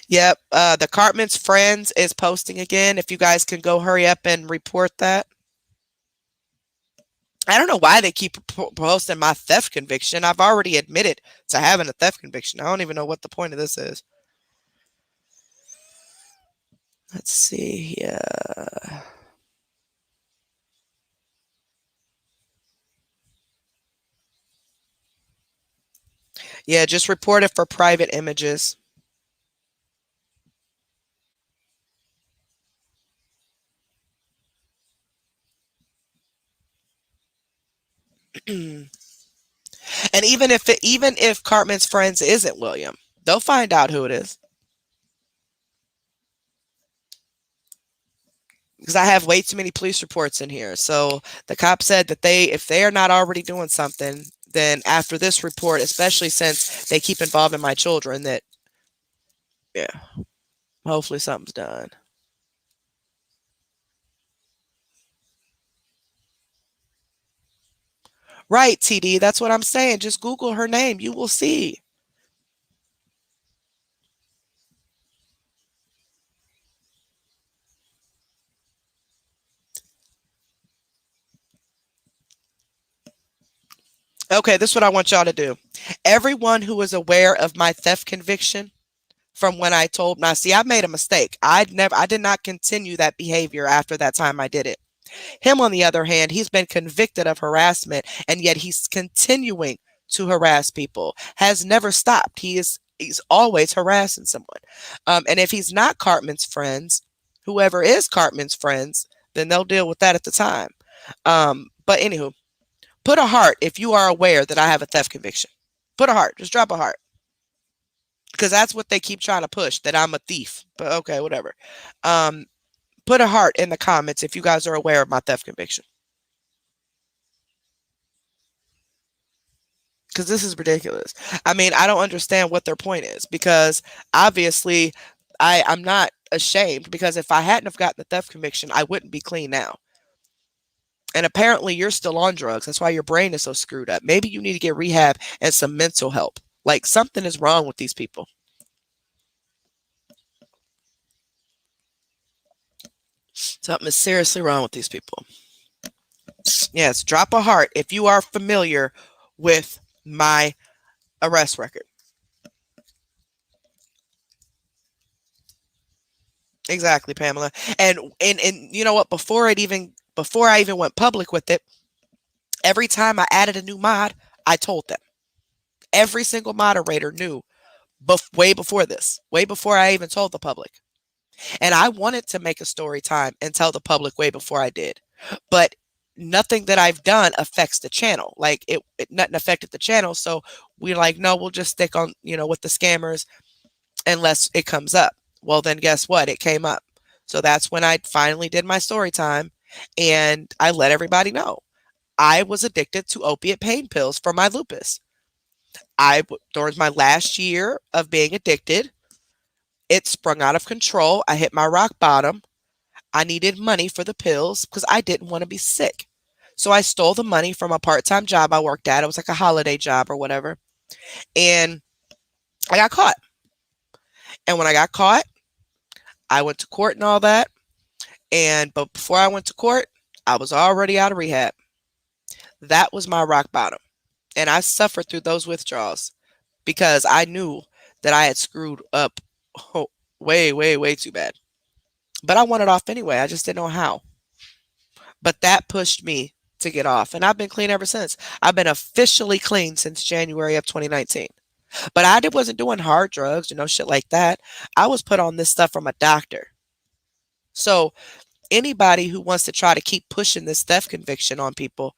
Yep. The Cartman's Friends is posting again. If you guys can go hurry up and report that. I don't know why they keep posting my theft conviction. I've already admitted to having a theft conviction. I don't even know what the point of this is. Let's see here. Yeah, just report it for private images. And even if Cartman's Friends isn't William, they'll find out who it is. Because I have way too many police reports in here. So the cop said that if they are not already doing something, then after this report, especially since they keep involving my children, that yeah, hopefully something's done. Right, TD, that's what I'm saying. Just Google her name, you will see. Okay, this is what I want y'all to do. Everyone who is aware of my theft conviction from when I told, now see, I made a mistake. I did not continue that behavior after that time I did it. Him, on the other hand, he's been convicted of harassment, and yet he's continuing to harass people, has never stopped. He's always harassing someone. And if he's not Cartman's Friends, whoever is Cartman's Friends, then they'll deal with that at the time. But anywho, put a heart if you are aware that I have a theft conviction. Put a heart. Just drop a heart. Because that's what they keep trying to push, that I'm a thief. But okay, whatever. Put a heart in the comments if you guys are aware of my theft conviction. Because this is ridiculous. I mean, I don't understand what their point is, because obviously I'm not ashamed, because if I hadn't have gotten the theft conviction, I wouldn't be clean now. And apparently you're still on drugs. That's why your brain is so screwed up. Maybe you need to get rehab and some mental help. Like, something is wrong with these people. Something is seriously wrong with these people. Yes, drop a heart if you are familiar with my arrest record. Exactly, Pamela. And you know what? Before I even went public with it, every time I added a new mod, I told them. Every single moderator knew way before this, way before I even told the public. And I wanted to make a story time and tell the public way before I did. But nothing that I've done affects the channel. Like, nothing affected the channel. So we're like, no, we'll just stick on, with the scammers unless it comes up. Well, then guess what? It came up. So that's when I finally did my story time, and I let everybody know. I was addicted to opiate pain pills for my lupus. During my last year of being addicted, it sprung out of control. I hit my rock bottom. I needed money for the pills because I didn't want to be sick. So I stole the money from a part-time job I worked at. It was like a holiday job or whatever. And I got caught. And when I got caught, I went to court and all that. But before I went to court, I was already out of rehab. That was my rock bottom. And I suffered through those withdrawals because I knew that I had screwed up way, way, way too bad. But I wanted off anyway. I just didn't know how. But that pushed me to get off. And I've been clean ever since. I've been officially clean since January of 2019. But I wasn't doing hard drugs, shit like that. I was put on this stuff from a doctor. So anybody who wants to try to keep pushing this theft conviction on people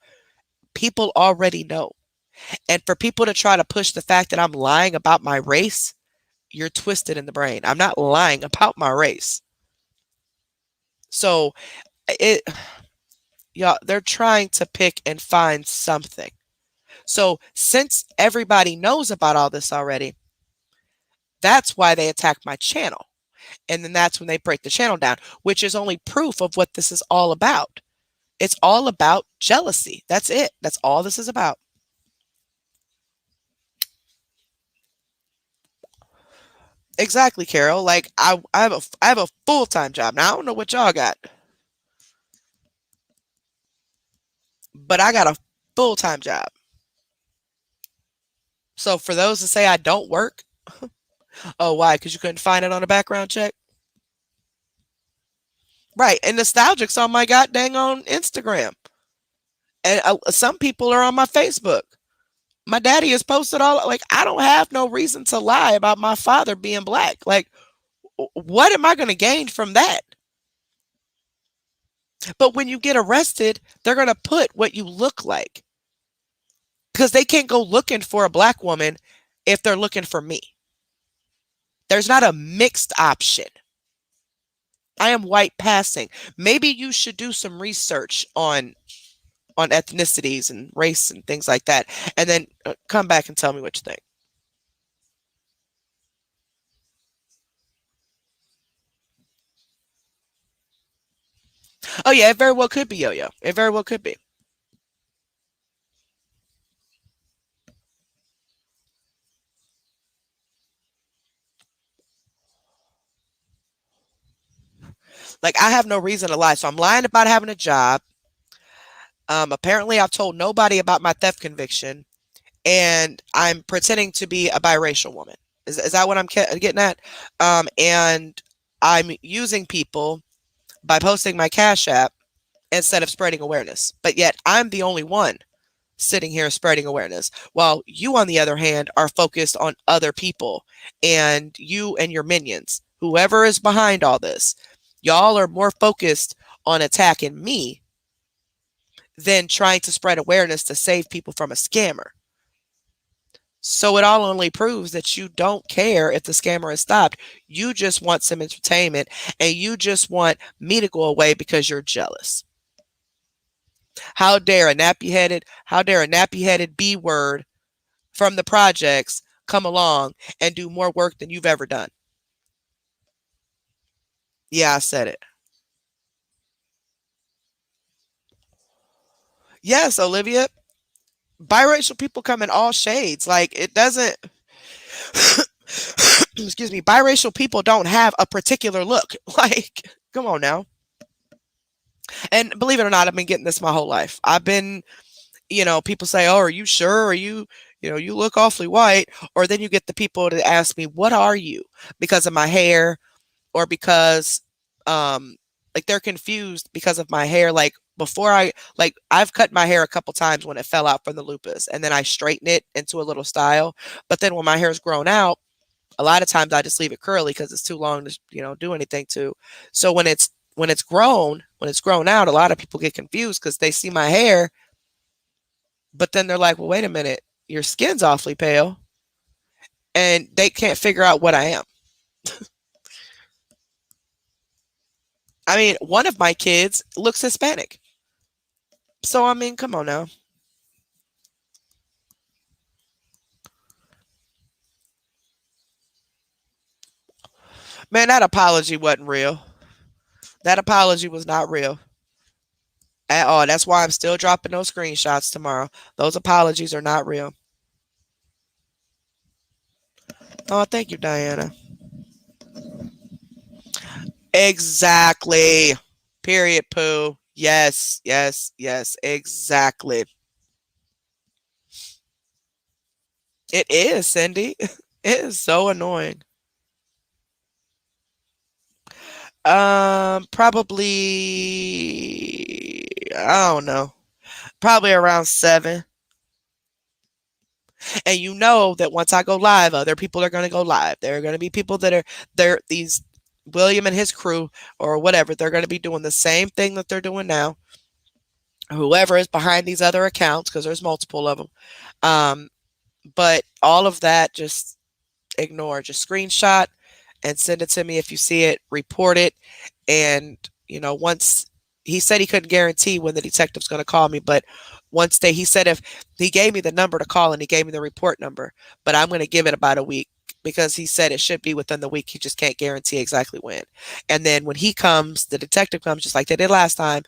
already know. And for people to try to push the fact that I'm lying about my race, you're twisted in the brain. I'm not lying about my race. So they're trying to pick and find something. So since everybody knows about all this already, that's why they attack my channel. And then that's when they break the channel down, which is only proof of what this is all about. It's all about jealousy. That's it. That's all this is about. Exactly, Carol. Like I have a full-time job. Now I don't know what y'all got, but I got a full-time job. So for those that say I don't work, oh why? Because you couldn't find it on a background check? Right. And nostalgic's on my god dang on Instagram. And some people are on my Facebook. My daddy has posted all like I don't have no reason to lie about my father being black. Like what am I going to gain from that? But when you get arrested, they're going to put what you look like because they can't go looking for a black woman if they're looking for me. There's not a mixed option. I am white passing. Maybe you should do some research on ethnicities and race and things like that, and then come back and tell me what you think. Oh yeah, it very well could be Yo-Yo. It very well could be. Like I have no reason to lie, so I'm lying about having a job. Apparently, I've told nobody about my theft conviction, and I'm pretending to be a biracial woman. Is that what I'm getting at? And I'm using people by posting my Cash App instead of spreading awareness. But yet, I'm the only one sitting here spreading awareness, while you, on the other hand, are focused on other people and you and your minions, whoever is behind all this. Y'all are more focused on attacking me than trying to spread awareness to save people from a scammer. So it all only proves that you don't care if the scammer is stopped. You just want some entertainment and you just want me to go away because you're jealous. How dare a nappy headed B word from the projects come along and do more work than you've ever done? Yeah, I said it. Yes, Olivia, biracial people come in all shades. Like it doesn't excuse me, biracial people don't have a particular look. Like, come on now. And believe it or not, I've been getting this my whole life. I've been, people say, "Oh, are you sure? Are you, you look awfully white." Or then you get the people to ask me, "What are you?" Because of my hair or because like they're confused because of my hair. Like before I've cut my hair a couple times when it fell out from the lupus and then I straighten it into a little style. But then when my hair's grown out, a lot of times I just leave it curly because it's too long to, do anything to. So when it's grown out, a lot of people get confused because they see my hair, but then they're like, well, wait a minute, your skin's awfully pale. And they can't figure out what I am. I mean, one of my kids looks Hispanic. So, I mean, come on now. Man, that apology wasn't real. That apology was not real at all. That's why I'm still dropping those screenshots tomorrow. Those apologies are not real. Oh, thank you, Diana. Exactly. Period, poo. Yes, yes, yes, exactly. It is, Cindy. It is so annoying. Probably, I don't know, probably around 7. And you know that once I go live, other people are going to go live. There are going to be people that are there, these William and his crew or whatever, they're going to be doing the same thing that they're doing now. Whoever is behind these other accounts, because there's multiple of them. Um, but all of that, just ignore, just screenshot and send it to me if you see it, report it. And, once he said he couldn't guarantee when the detective's going to call me, but he said if he gave me the number to call and he gave me the report number, but I'm going to give it about a week because he said it should be within the week. He just can't guarantee exactly when. And then when he comes, the detective comes just like they did last time.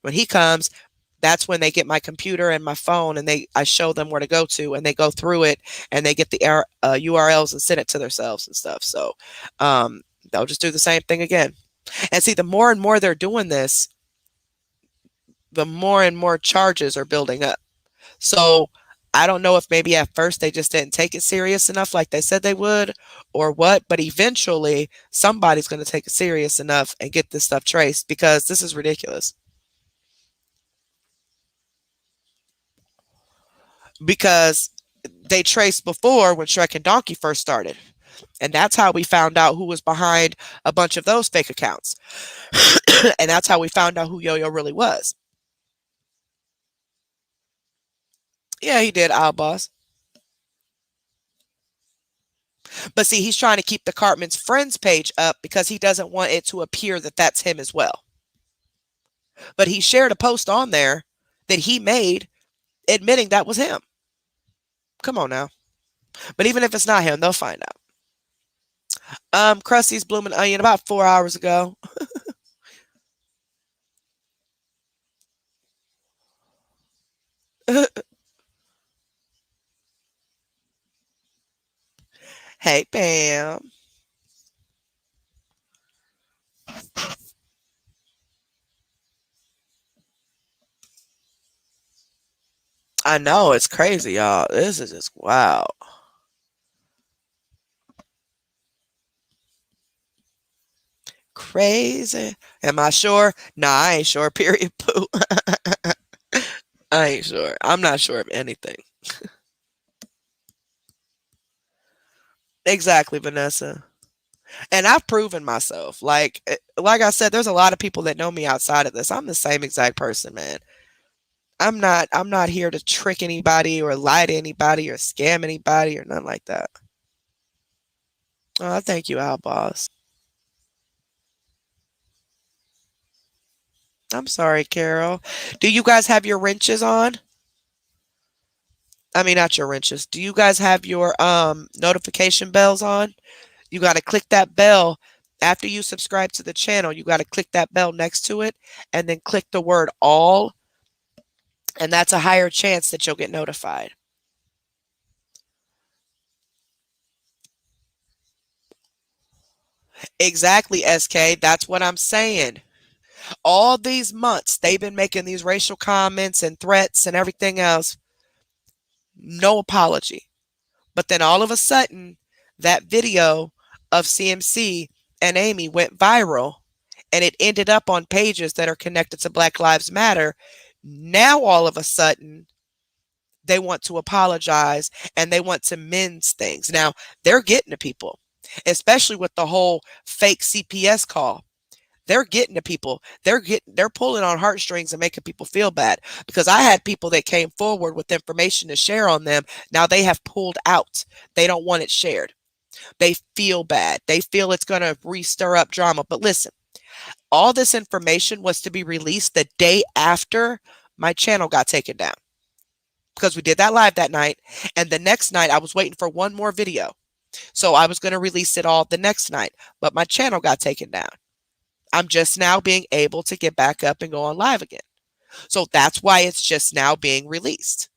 When he comes, That's when they get my computer and my phone, and I show them where to go to, and they go through it, and they get the URLs and send it to themselves and stuff. So they'll just do the same thing again. And see, the more and more they're doing this, the more and more charges are building up. So I don't know if maybe at first they just didn't take it serious enough like they said they would, or what, but eventually somebody's going to take it serious enough and get this stuff traced, because this is ridiculous. Because they traced before when Shrek and Donkey first started. And that's how we found out who was behind a bunch of those fake accounts. And that's how we found out who Yo-Yo really was. Yeah, he did, Owl Boss. But see, he's trying to keep the Cartman's Friends page up because he doesn't want it to appear that that's him as well. But he shared a post on there that he made admitting that was him. Come on now. But even if it's not him, they'll find out. Krusty's Blooming Onion about 4 hours ago. Hey, Pam. I know, it's crazy, y'all. This is just wow. Crazy. Am I sure? Nah, I ain't sure. Period. Pooh. I ain't sure. I'm not sure of anything. Exactly, Vanessa. And I've proven myself. Like I said, there's a lot of people that know me outside of this. I'm the same exact person, man. I'm not here to trick anybody or lie to anybody or scam anybody or nothing like that. Oh, thank you, Al Boss. I'm sorry, Carol. Do you guys have your wrenches on? I mean, not your wrenches. Do you guys have your notification bells on? You got to click that bell after you subscribe to the channel. You got to click that bell next to it and then click the word all, and that's a higher chance that you'll get notified. Exactly, SK. That's what I'm saying. All these months they've been making these racial comments and threats and everything else. No apology. But then all of a sudden, that video of CMC and Amy went viral, and it ended up on pages that are connected to Black Lives Matter. Now all of a sudden, they want to apologize and they want to mend things. Now they're getting to people, especially with the whole fake CPS call. They're getting to people. They're pulling on heartstrings and making people feel bad, because I had people that came forward with information to share on them. Now they have pulled out. They don't want it shared. They feel bad. They feel it's going to re-stir up drama. But listen, all this information was to be released the day after my channel got taken down, because we did that live that night. And the next night I was waiting for one more video. So I was going to release it all the next night, but my channel got taken down. I'm just now being able to get back up and go on live again. So that's why it's just now being released.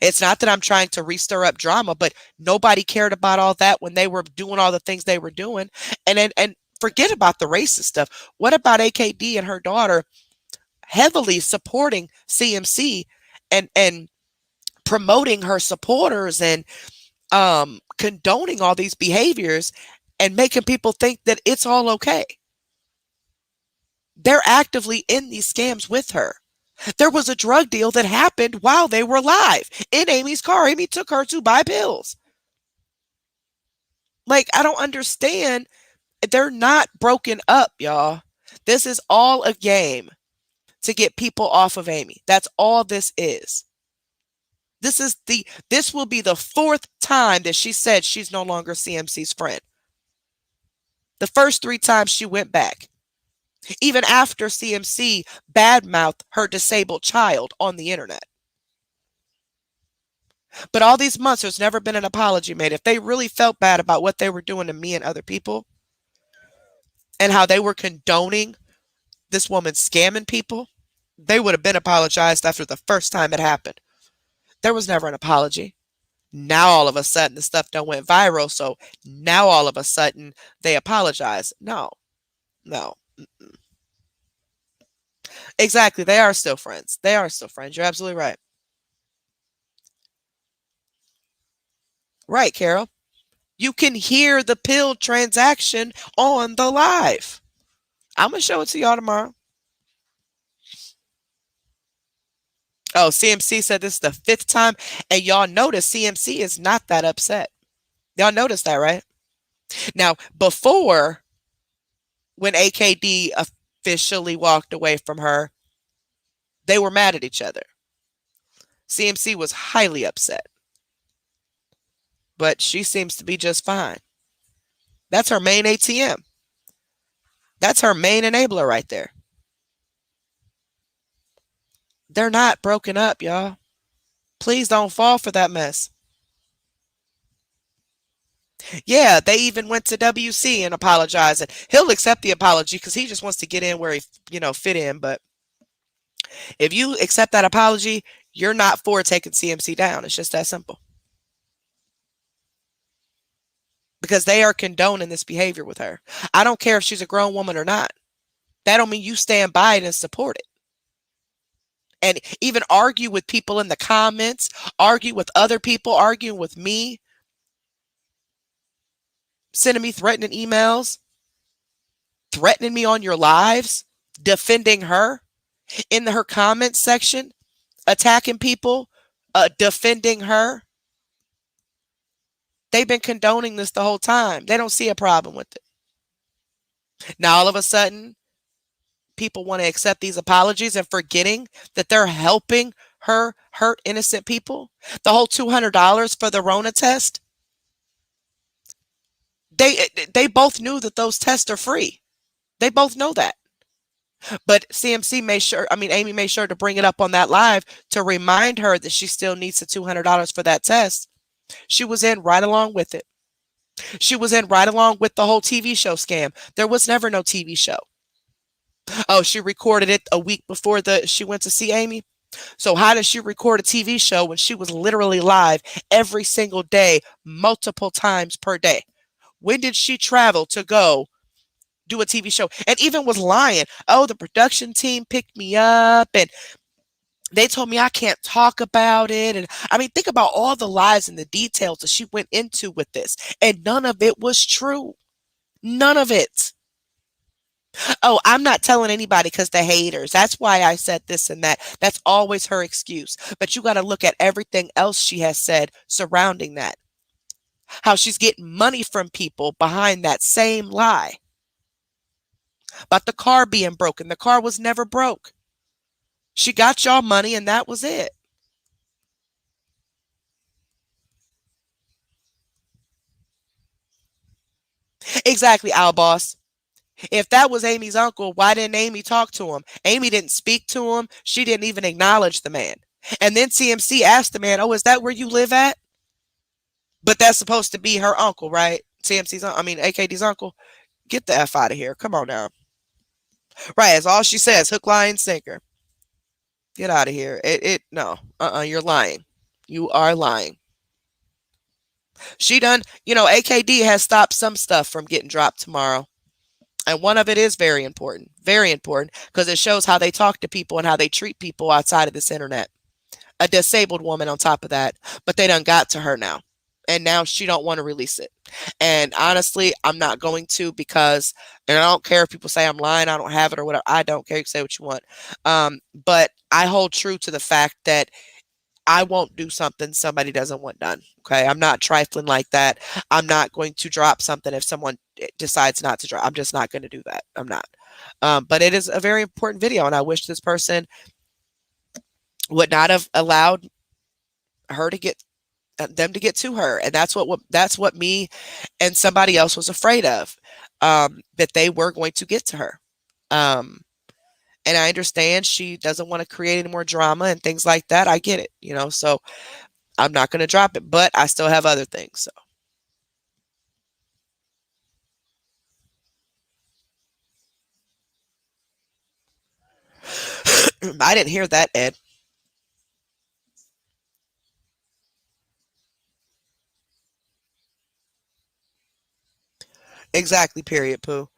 It's not that I'm trying to re-stir up drama, but nobody cared about all that when they were doing all the things they were doing. And forget about the racist stuff. What about AKD and her daughter heavily supporting CMC and promoting her supporters and condoning all these behaviors and making people think that it's all okay? They're actively in these scams with her. There was a drug deal that happened while they were live in Amy's car. Amy took her to buy pills. Like, I don't understand. They're not broken up, y'all. This is all a game to get people off of Amy. That's all this is. This will be the 4th time that she said she's no longer CMC's friend. The first 3 times she went back, even after CMC badmouthed her disabled child on the internet. But all these months, there's never been an apology made. If they really felt bad about what they were doing to me and other people, and how they were condoning this woman scamming people, They would have been apologized after the first time it happened. There was never an apology. Now all of a sudden the stuff done went viral, so now all of a sudden they apologize. No, no. Exactly. They are still friends. They are still friends. You're absolutely right. Right, Carol. You can hear the pill transaction on the live. I'm going to show it to y'all tomorrow. Oh, CMC said this is the 5th time. And y'all notice CMC is not that upset. Y'all notice that, right? Now, before, when AKD officially walked away from her, they were mad at each other. CMC was highly upset. But she seems to be just fine. That's her main ATM. That's her main enabler right there. They're not broken up, y'all. Please don't fall for that mess. Yeah, they even went to WC and apologized. And he'll accept the apology because he just wants to get in where he, fit in. But if you accept that apology, you're not for taking CMC down. It's just that simple. Because they are condoning this behavior with her. I don't care if she's a grown woman or not. That don't mean you stand by it and support it. And even argue with people in the comments, argue with other people, arguing with me, sending me threatening emails, threatening me on your lives, defending her in her comments section, attacking people, defending her. They've been condoning this the whole time. They don't see a problem with it. Now, all of a sudden, people want to accept these apologies and forgetting that they're helping her hurt innocent people. The whole $200 for the Rona test. They both knew that those tests are free. They both know that. But Amy made sure to bring it up on that live to remind her that she still needs the $200 for that test. She was in right along with it. She was in right along with the whole TV show scam. There was never no TV show. Oh, she recorded it a week before she went to see Amy. So how does she record a TV show when she was literally live every single day, multiple times per day? When did she travel to go do a TV show? And even was lying. Oh, the production team picked me up and they told me I can't talk about it. And think about all the lies and the details that she went into with this. And none of it was true. None of it. Oh, I'm not telling anybody because the haters. That's why I said this and that. That's always her excuse. But you got to look at everything else she has said surrounding that. How she's getting money from people behind that same lie. About the car being broken. The car was never broke. She got y'all money and that was it. Exactly, Al Boss. If that was Amy's uncle, why didn't Amy talk to him? Amy didn't speak to him. She didn't even acknowledge the man. And then CMC asked the man, oh, is that where you live at? But that's supposed to be her uncle, right? AKD's uncle. Get the F out of here. Come on now. Right, that's all she says. Hook, line, sinker. Get out of here. No. You're lying. You are lying. She done, AKD has stopped some stuff from getting dropped tomorrow. And one of it is very important, because it shows how they talk to people and how they treat people outside of this internet. A disabled woman on top of that, but they done got to her now. And now she don't want to release it. And honestly, I'm not going to because, and I don't care if people say I'm lying, I don't have it or whatever. I don't care. You can say what you want. But I hold true to the fact that I won't do something somebody doesn't want done. Okay. I'm not trifling like that. I'm not going to drop something if someone decides not to drop. I'm just not going to do that. I'm not. But it is a very important video. And I wish this person would not have allowed her to get them to get to her. And that's what me and somebody else was afraid of, that they were going to get to her. And I understand she doesn't want to create any more drama and things like that. I get it, so I'm not going to drop it, but I still have other things. So I didn't hear that, Ed. Exactly, period, Pooh.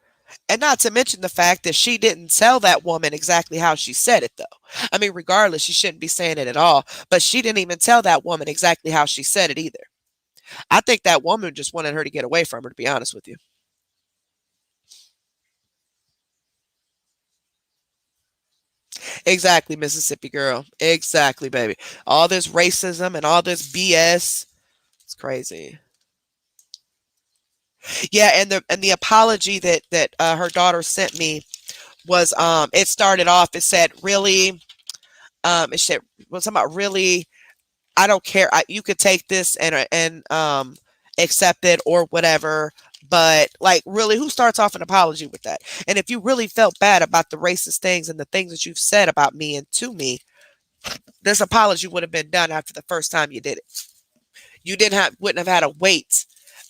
And not to mention the fact that she didn't tell that woman exactly how she said it, though. I mean, regardless, she shouldn't be saying it at all. But she didn't even tell that woman exactly how she said it either. I think that woman just wanted her to get away from her, to be honest with you. Exactly, Mississippi girl. Exactly, baby. All this racism and all this BS. It's crazy. Yeah, and the apology that her daughter sent me was it started off, it said really it said was something about really, I don't care. You could take this and accept it or whatever. But like, really, who starts off an apology with that? And if you really felt bad about the racist things and the things that you've said about me and to me, this apology would have been done after the first time you did it. You didn't have wouldn't have had to wait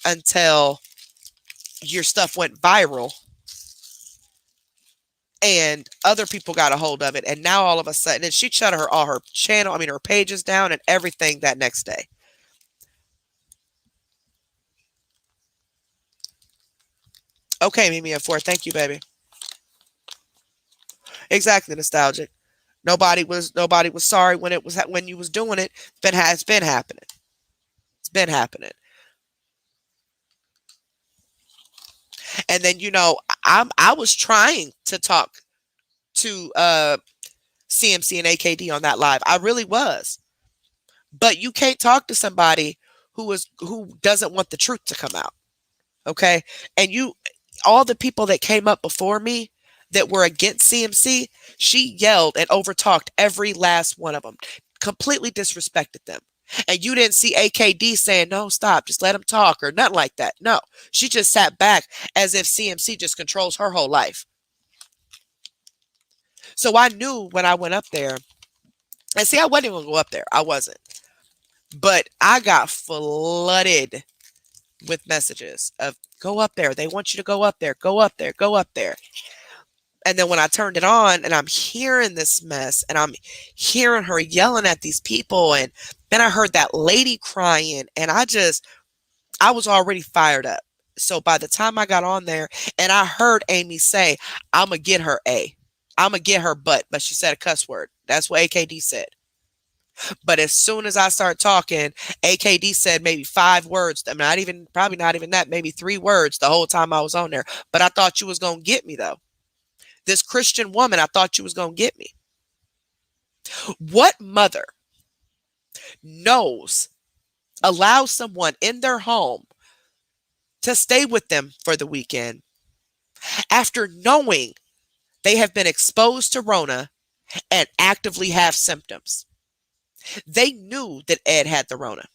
until your stuff went viral and other people got a hold of it. And now all of a sudden, and she shut all her channel, I mean her pages down and everything that next day. Okay, Mimi at 4. Thank you, baby. Exactly, nostalgic. Nobody was sorry when it was when you was doing it. It's been happening. It's been happening. And then I was trying to talk to CMC and AKD on that live. I really was. But you can't talk to somebody who doesn't want the truth to come out. Okay? And all the people that came up before me that were against CMC, she yelled and overtalked every last one of them, completely disrespected them. And you didn't see AKD saying, no, stop, just let him talk or nothing like that. No, she just sat back as if CMC just controls her whole life. So I knew when I went up there, and see, I wasn't even going to go up there. I wasn't. But I got flooded with messages of go up there. They want you to go up there, go up there, go up there. And then when I turned it on and I'm hearing this mess and I'm hearing her yelling at these people, and then I heard that lady crying, and I was already fired up. So by the time I got on there and I heard Amy say, I'm going to get her I'm going to get her butt. But she said a cuss word. That's what AKD said. But as soon as I start talking, AKD said maybe 5 words. I mean, probably not even that, maybe 3 words the whole time I was on there. But I thought you was going to get me, though. This Christian woman, I thought you was going to get me. What mother allows someone in their home to stay with them for the weekend after knowing they have been exposed to Rona and actively have symptoms? They knew that Ed had the Rona.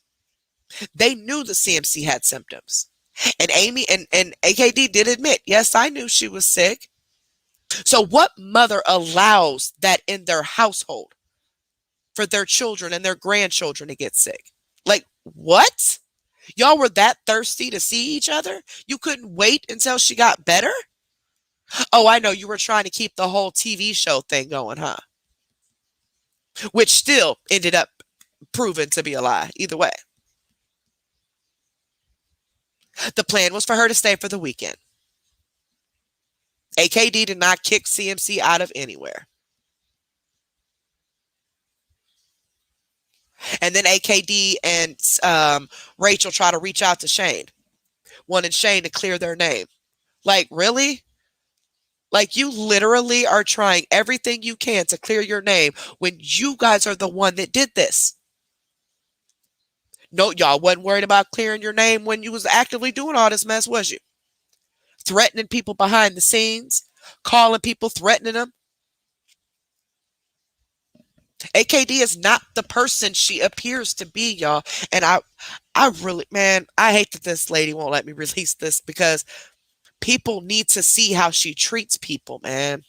They knew the CMC had symptoms. And Amy and AKD did admit, yes, I knew she was sick. So what mother allows that in their household for their children and their grandchildren to get sick? Like, what? Y'all were that thirsty to see each other? You couldn't wait until she got better? Oh, I know, you were trying to keep the whole TV show thing going, huh? Which still ended up proven to be a lie, either way. The plan was for her to stay for the weekend. AKD did not kick CMC out of anywhere. And then AKD and Rachel try to reach out to Shane, wanting Shane to clear their name. Like, really? Like, you literally are trying everything you can to clear your name when you guys are the one that did this. No, y'all wasn't worried about clearing your name when you was actively doing all this mess, was you? Threatening people behind the scenes, calling people, threatening them. AKD is not the person she appears to be, y'all. And I really, man, I hate that this lady won't let me release this because people need to see how she treats people, man.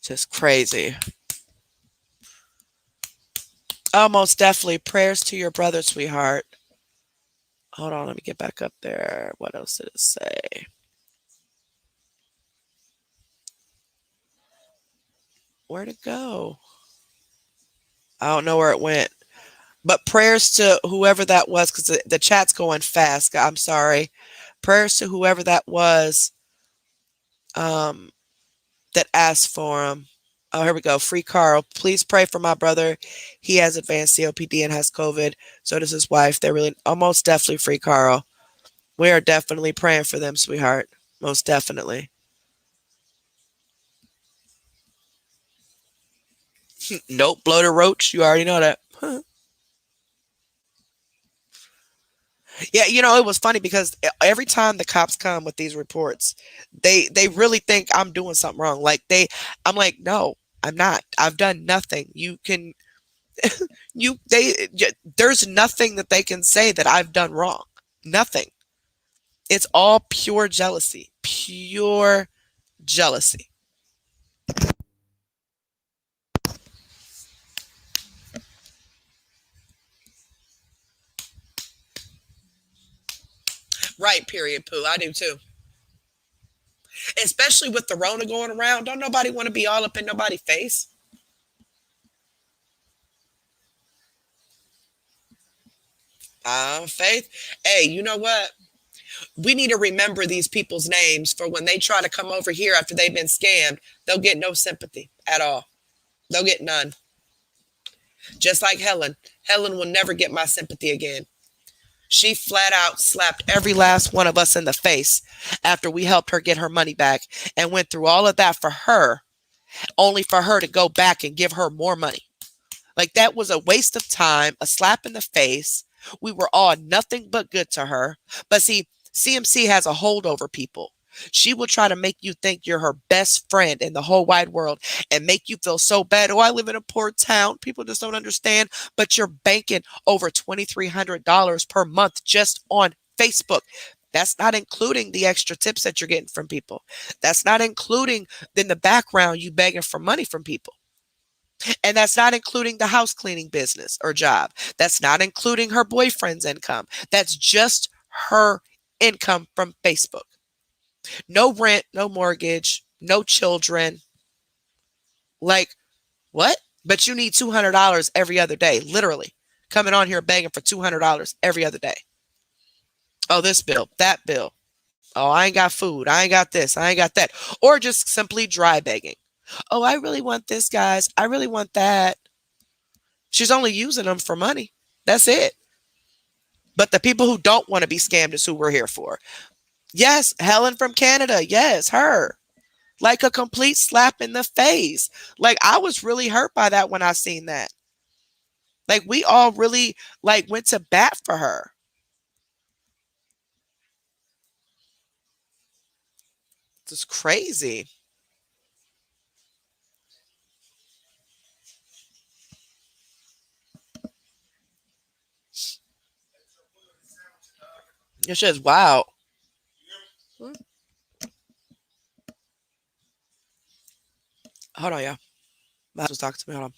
Just crazy. Oh, most definitely. Prayers to your brother, sweetheart. Hold on, let me get back up there. What else did it say? Where'd it go? I don't know where it went. But prayers to whoever that was, because the chat's going fast. I'm sorry. Prayers to whoever that was, um, that asked for him. Oh, here we go. Free Carl. Please pray for my brother. He has advanced COPD and has COVID. So does his wife. They're really almost definitely free Carl. We are definitely praying for them, sweetheart. Most definitely. Nope, bloated roach. You already know that. Yeah, it was funny because every time the cops come with these reports, they really think I'm doing something wrong. I'm like, no, I'm not. I've done nothing. There's nothing that they can say that I've done wrong. Nothing. It's all pure jealousy. Pure jealousy. Right, period, Pooh. I do too. Especially with the Rona going around. Don't nobody want to be all up in nobody's face. Faith. Hey, you know what? We need to remember these people's names for when they try to come over here after they've been scammed. They'll get no sympathy at all. They'll get none. Just like Helen. Helen will never get my sympathy again. She flat out slapped every last one of us in the face after we helped her get her money back and went through all of that for her, only for her to go back and give her more money. Like that was a waste of time, a slap in the face. We were all nothing but good to her. But see, CMC has a hold over people. She will try to make you think you're her best friend in the whole wide world and make you feel so bad. Oh, I live in a poor town. People just don't understand. But you're banking over $2,300 per month just on Facebook. That's not including the extra tips that you're getting from people. That's not including in the background you begging for money from people. And that's not including the house cleaning business or job. That's not including her boyfriend's income. That's just her income from Facebook. No rent, no mortgage, no children. Like, what? But you need $200 every other day, literally. Coming on here begging for $200 every other day. Oh, this bill, that bill. Oh, I ain't got food. I ain't got this. I ain't got that. Or just simply dry begging. Oh, I really want this, guys. I really want that. She's only using them for money. That's it. But the people who don't want to be scammed is who we're here for. Yes, Helen from Canada. Yes, her. Like a complete slap in the face. Like I was really hurt by that when I seen that. Like we all really went to bat for her. It's crazy. It's just wow. Hold on, yeah. My husband's talking to me. Hold on.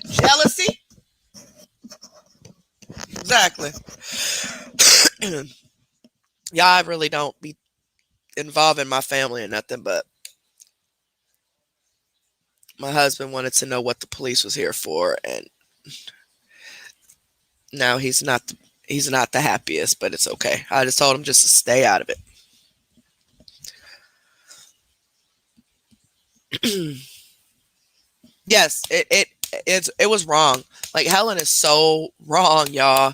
Jealousy? Exactly. Yeah, I really don't be involved in my family or nothing, but my husband wanted to know what the police was here for, and now he's not the happiest, but it's okay. I just told him just to stay out of it. Yes, it was wrong. Like Helen is so wrong, y'all.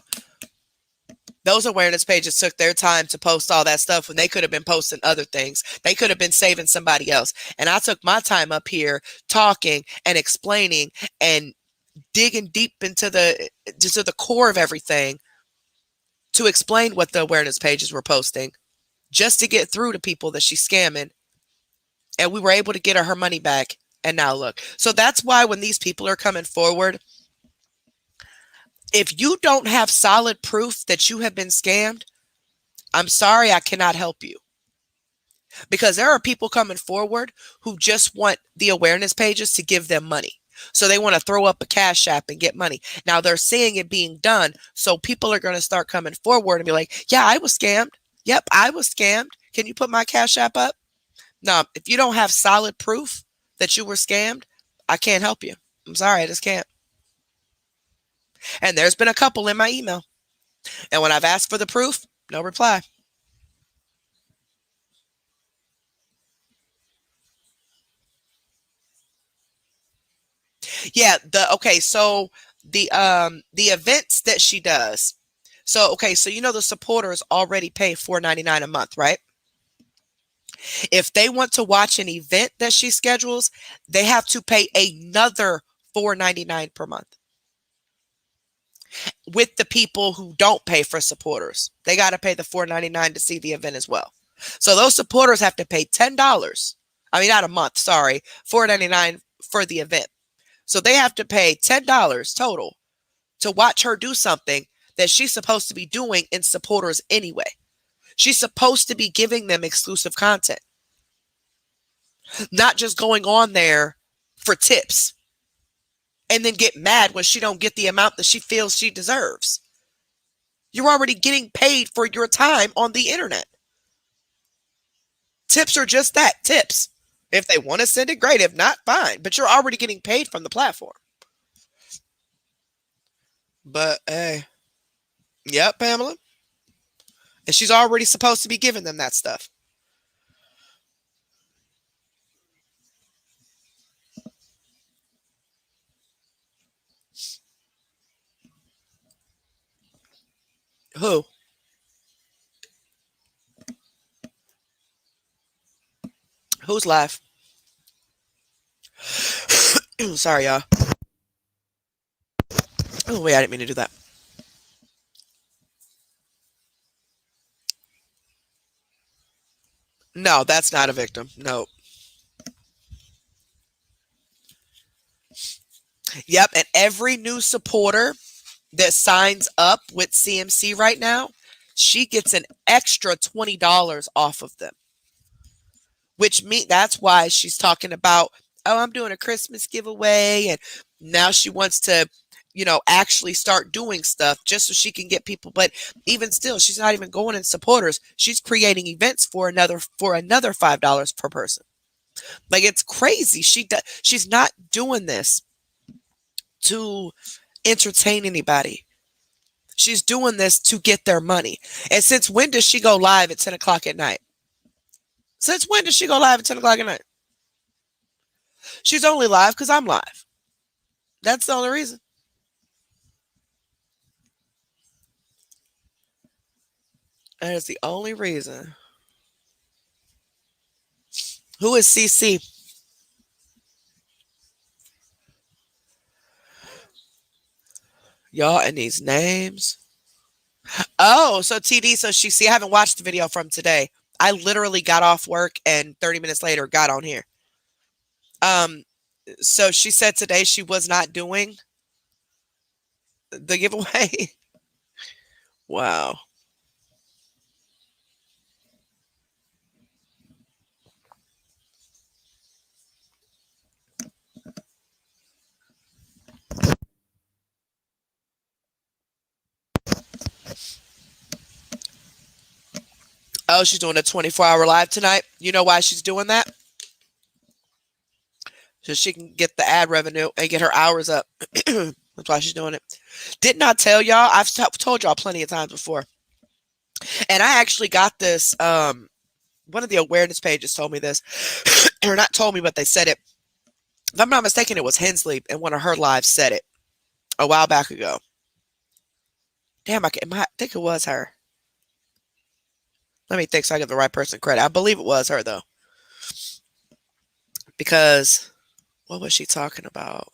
Those awareness pages took their time to post all that stuff when they could have been posting other things. They could have been saving somebody else. And I took my time up here talking and explaining and digging deep into the core of everything to explain what the awareness pages were posting just to get through to people that she's scamming. And we were able to get her money back. And now look. So that's why when these people are coming forward, if you don't have solid proof that you have been scammed, I'm sorry, I cannot help you. Because there are people coming forward who just want the awareness pages to give them money. So they want to throw up a cash app and get money. Now they're seeing it being done. So people are going to start coming forward and be like, yeah, I was scammed. Yep, I was scammed. Can you put my cash app up? No, if you don't have solid proof that you were scammed, I can't help you. I'm sorry, I just can't. And there's been a couple in my email. And when I've asked for the proof, no reply. Yeah, so the events that she does. So okay, so the supporters already pay $4.99 a month, right? If they want to watch an event that she schedules, they have to pay another $4.99 per month. With the people who don't pay for supporters, they got to pay the $4.99 to see the event as well. So those supporters have to pay $10. I mean, not a month, sorry, $4.99 for the event. So they have to pay $10 total to watch her do something that she's supposed to be doing in supporters anyway. She's supposed to be giving them exclusive content, not just going on there for tips and then get mad when she don't get the amount that she feels she deserves. You're already getting paid for your time on the internet. Tips are just that, tips. If they want to send it, great. If not, fine. But you're already getting paid from the platform. But hey, yep, Pamela. And she's already supposed to be giving them that stuff. Who? Who's live? Sorry, y'all. Oh, wait, I didn't mean to do that. No, that's not a victim. No. Yep, and every new supporter that signs up with CMC right now, she gets an extra $20 off of them. Which means that's why she's talking about, oh, I'm doing a Christmas giveaway, and now she wants to, actually start doing stuff just so she can get people. But even still, she's not even going in supporters. She's creating events for another $5 per person. Like, it's crazy. She's not doing this to entertain anybody. She's doing this to get their money. And since when does she go live at 10 o'clock at night? Since when does she go live at 10 o'clock at night? She's only live because I'm live. That's the only reason. That is the only reason. Who is CC? Y'all, and these names. Oh, so TD, I haven't watched the video from today. I literally got off work and 30 minutes later got on here. So she said today she was not doing the giveaway. Wow. Oh, she's doing a 24-hour live tonight. You know why she's doing that? So she can get the ad revenue and get her hours up. That's why she's doing it. Didn't I tell y'all? I've told y'all plenty of times before. And I actually got this. One of the awareness pages told me this. Or not told me, but they said it. If I'm not mistaken, it was Hensley, and one of her lives said it a while back ago. Damn, I think it was her. Let me think so I give the right person credit. I believe it was her though. Because what was she talking about?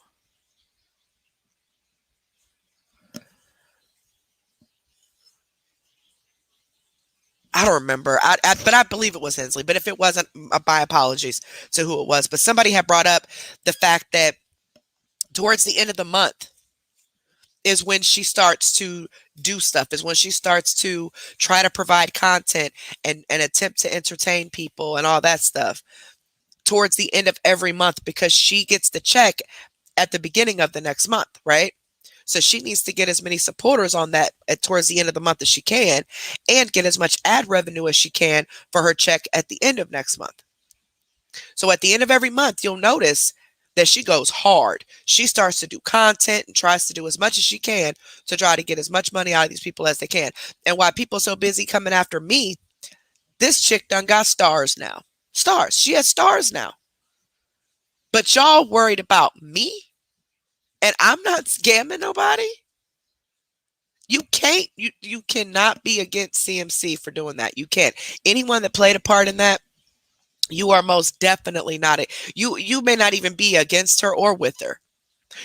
I don't remember. But I believe it was Hensley. But if it wasn't, my apologies to who it was. But somebody had brought up the fact that towards the end of the month is when she starts to do stuff, is when she starts to try to provide content and attempt to entertain people and all that stuff towards the end of every month, because she gets the check at the beginning of the next month, right? So she needs to get as many supporters on that towards the end of the month as she can, and get as much ad revenue as she can for her check at the end of next month. So at the end of every month, you'll notice that she goes hard. She starts to do content and tries to do as much as she can to try to get as much money out of these people as they can. And why people are so busy coming after me, this chick done got stars now. Stars. She has stars now. But y'all worried about me? And I'm not scamming nobody? You can't, you cannot be against CMC for doing that. You can't. Anyone that played a part in that, you are most definitely not you may not even be against her or with her.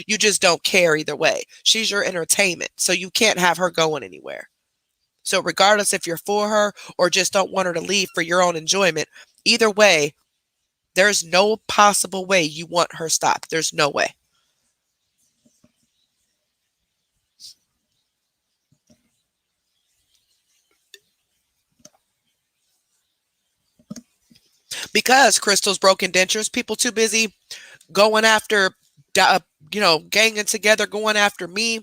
You just don't care either way. She's your entertainment, so you can't have her going anywhere. So regardless if you're for her or just don't want her to leave for your own enjoyment, either way, there's no possible way you want her stopped. There's no way. Because Crystal's broken dentures, people too busy going after, ganging together, going after me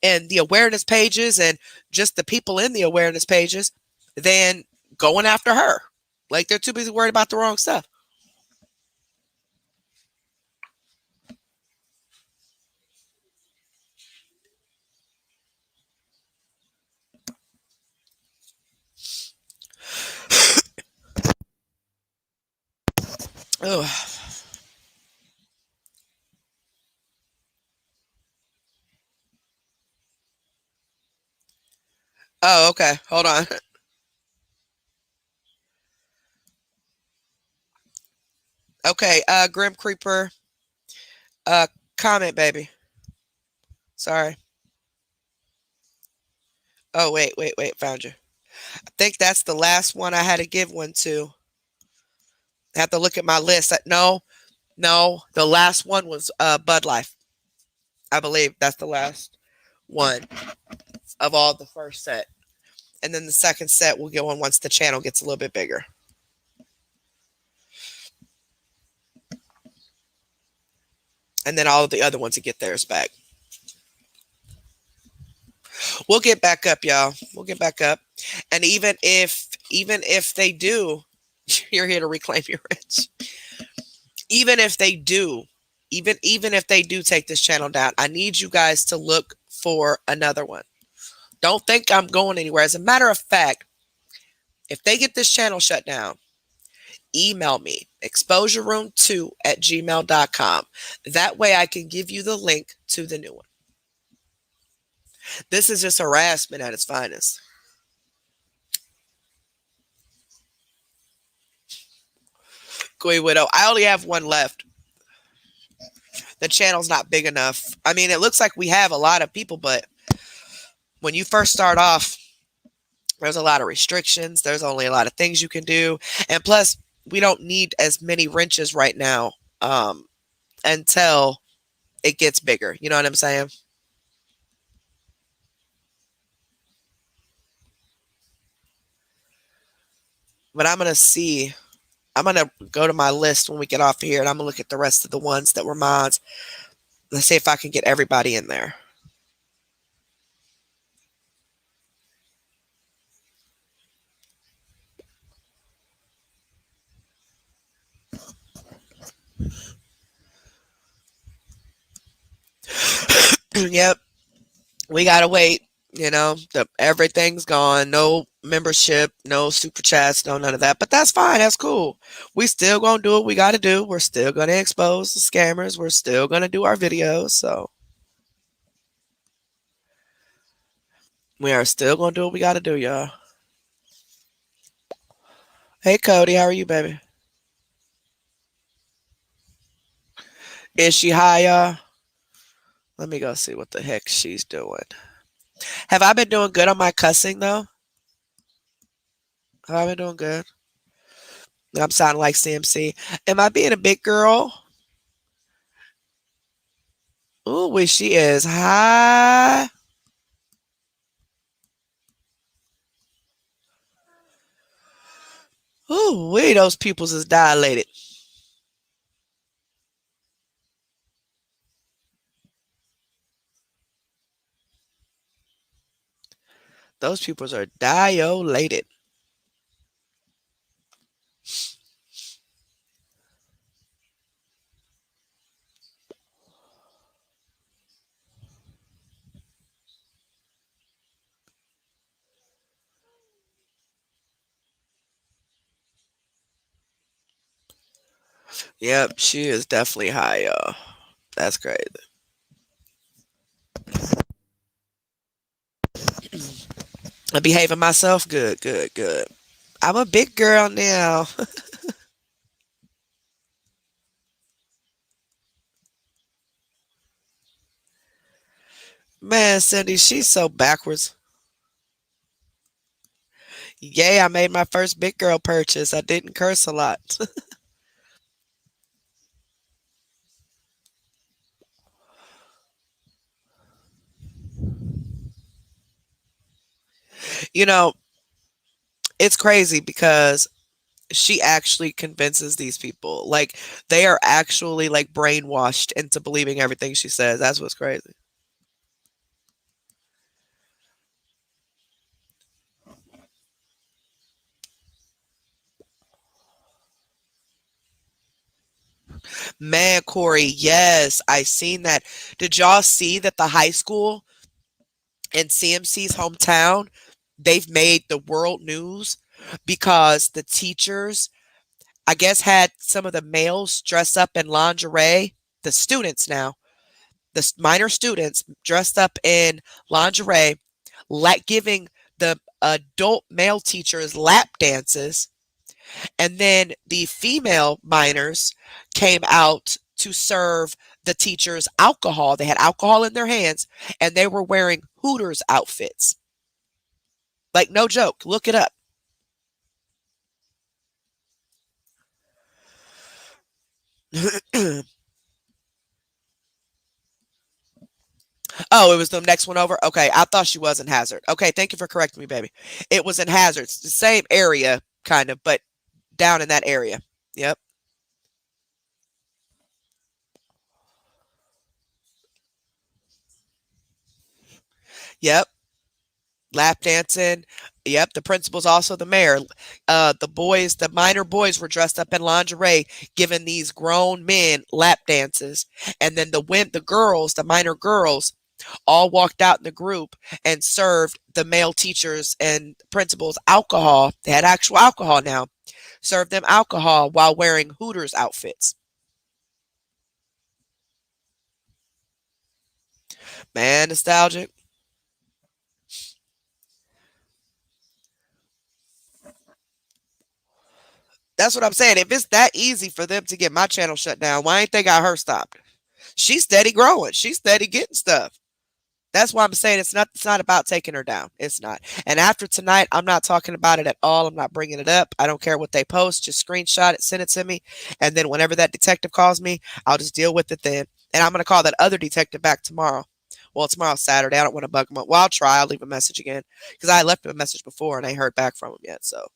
and the awareness pages and just the people in the awareness pages than going after her. Like, they're too busy worried about the wrong stuff. Oh, oh, okay. Hold on. Okay, Grim Creeper, uh, comment, baby. Sorry. Oh, wait, found you. I think that's the last one I had to give one to. I have to look at my list. No, the last one was Bud Life. I believe that's the last one of all the first set. And then the second set will get one once the channel gets a little bit bigger. And then all of the other ones to get theirs back. We'll get back up, y'all. We'll get back up. And even if they do, you're here to reclaim your rich. Even if they do, even if they do take this channel down, I need you guys to look for another one. Don't think I'm going anywhere. As a matter of fact, if they get this channel shut down, email me, exposureroom2@gmail.com. That way I can give you the link to the new one. This is just harassment at its finest. Koi Widow. I only have one left. The channel's not big enough. I mean, it looks like we have a lot of people, but when you first start off, there's a lot of restrictions. There's only a lot of things you can do. And plus, we don't need as many wrenches right now until it gets bigger. You know what I'm saying? But I'm going to go to my list when we get off here, and I'm going to look at the rest of the ones that were mods. Let's see if I can get everybody in there. Yep. We got to wait. Everything's gone. No membership, no super chats, no none of that. But that's fine. That's cool. We still going to do what we got to do. We're still going to expose the scammers. We're still going to do our videos. So We are still gonna do what we gotta do, y'all. Hey Cody, how are you, baby? Is she high, y'all? Let me go see what the heck she's doing. Have I been doing good on my cussing though? Have I been doing good? I'm sounding like CMC. Am I being a big girl? Ooh, wait, she is high. Ooh, wait, those pupils is dilated. Those pupils are dilated. Yep, she is definitely high, y'all. That's crazy. I'm behaving myself. Good, good, good. I'm a big girl now. Man, Cindy, she's so backwards. Yay, I made my first big girl purchase. I didn't curse a lot. You know, it's crazy because she actually convinces these people. Like, they are actually like brainwashed into believing everything she says. That's what's crazy. Man, Corey, yes, I seen that. Did y'all see that the high school in CMC's hometown, they've made the world news because the teachers, I guess, had some of the males dress up in lingerie. The students now, the minor students dressed up in lingerie, like giving the adult male teachers lap dances. And then the female minors came out to serve the teachers alcohol. They had alcohol in their hands and they were wearing Hooters outfits. Like, no joke. Look it up. Oh, it was the next one over? Okay, I thought she was in Hazard. Okay, thank you for correcting me, baby. It was in Hazard. It's the same area, kind of, but down in that area. Yep. Yep. Lap dancing. Yep, the principal's also the mayor. The boys, the minor boys were dressed up in lingerie, giving these grown men lap dances. And then the girls, the minor girls, all walked out in the group and served the male teachers and principals alcohol. They had actual alcohol now. Served them alcohol while wearing Hooters outfits. Man, nostalgic. That's what I'm saying. If it's that easy for them to get my channel shut down, why ain't they got her stopped? She's steady growing. She's steady getting stuff. That's why I'm saying it's not about taking her down. It's not. And after tonight, I'm not talking about it at all. I'm not bringing it up. I don't care what they post. Just screenshot it, send it to me, and then whenever that detective calls me, I'll just deal with it then. And I'm gonna call that other detective back tomorrow. Well, tomorrow's Saturday. I don't want to bug him up. Well, I'll try. I'll leave a message again because I left him a message before and I ain't heard back from him yet. So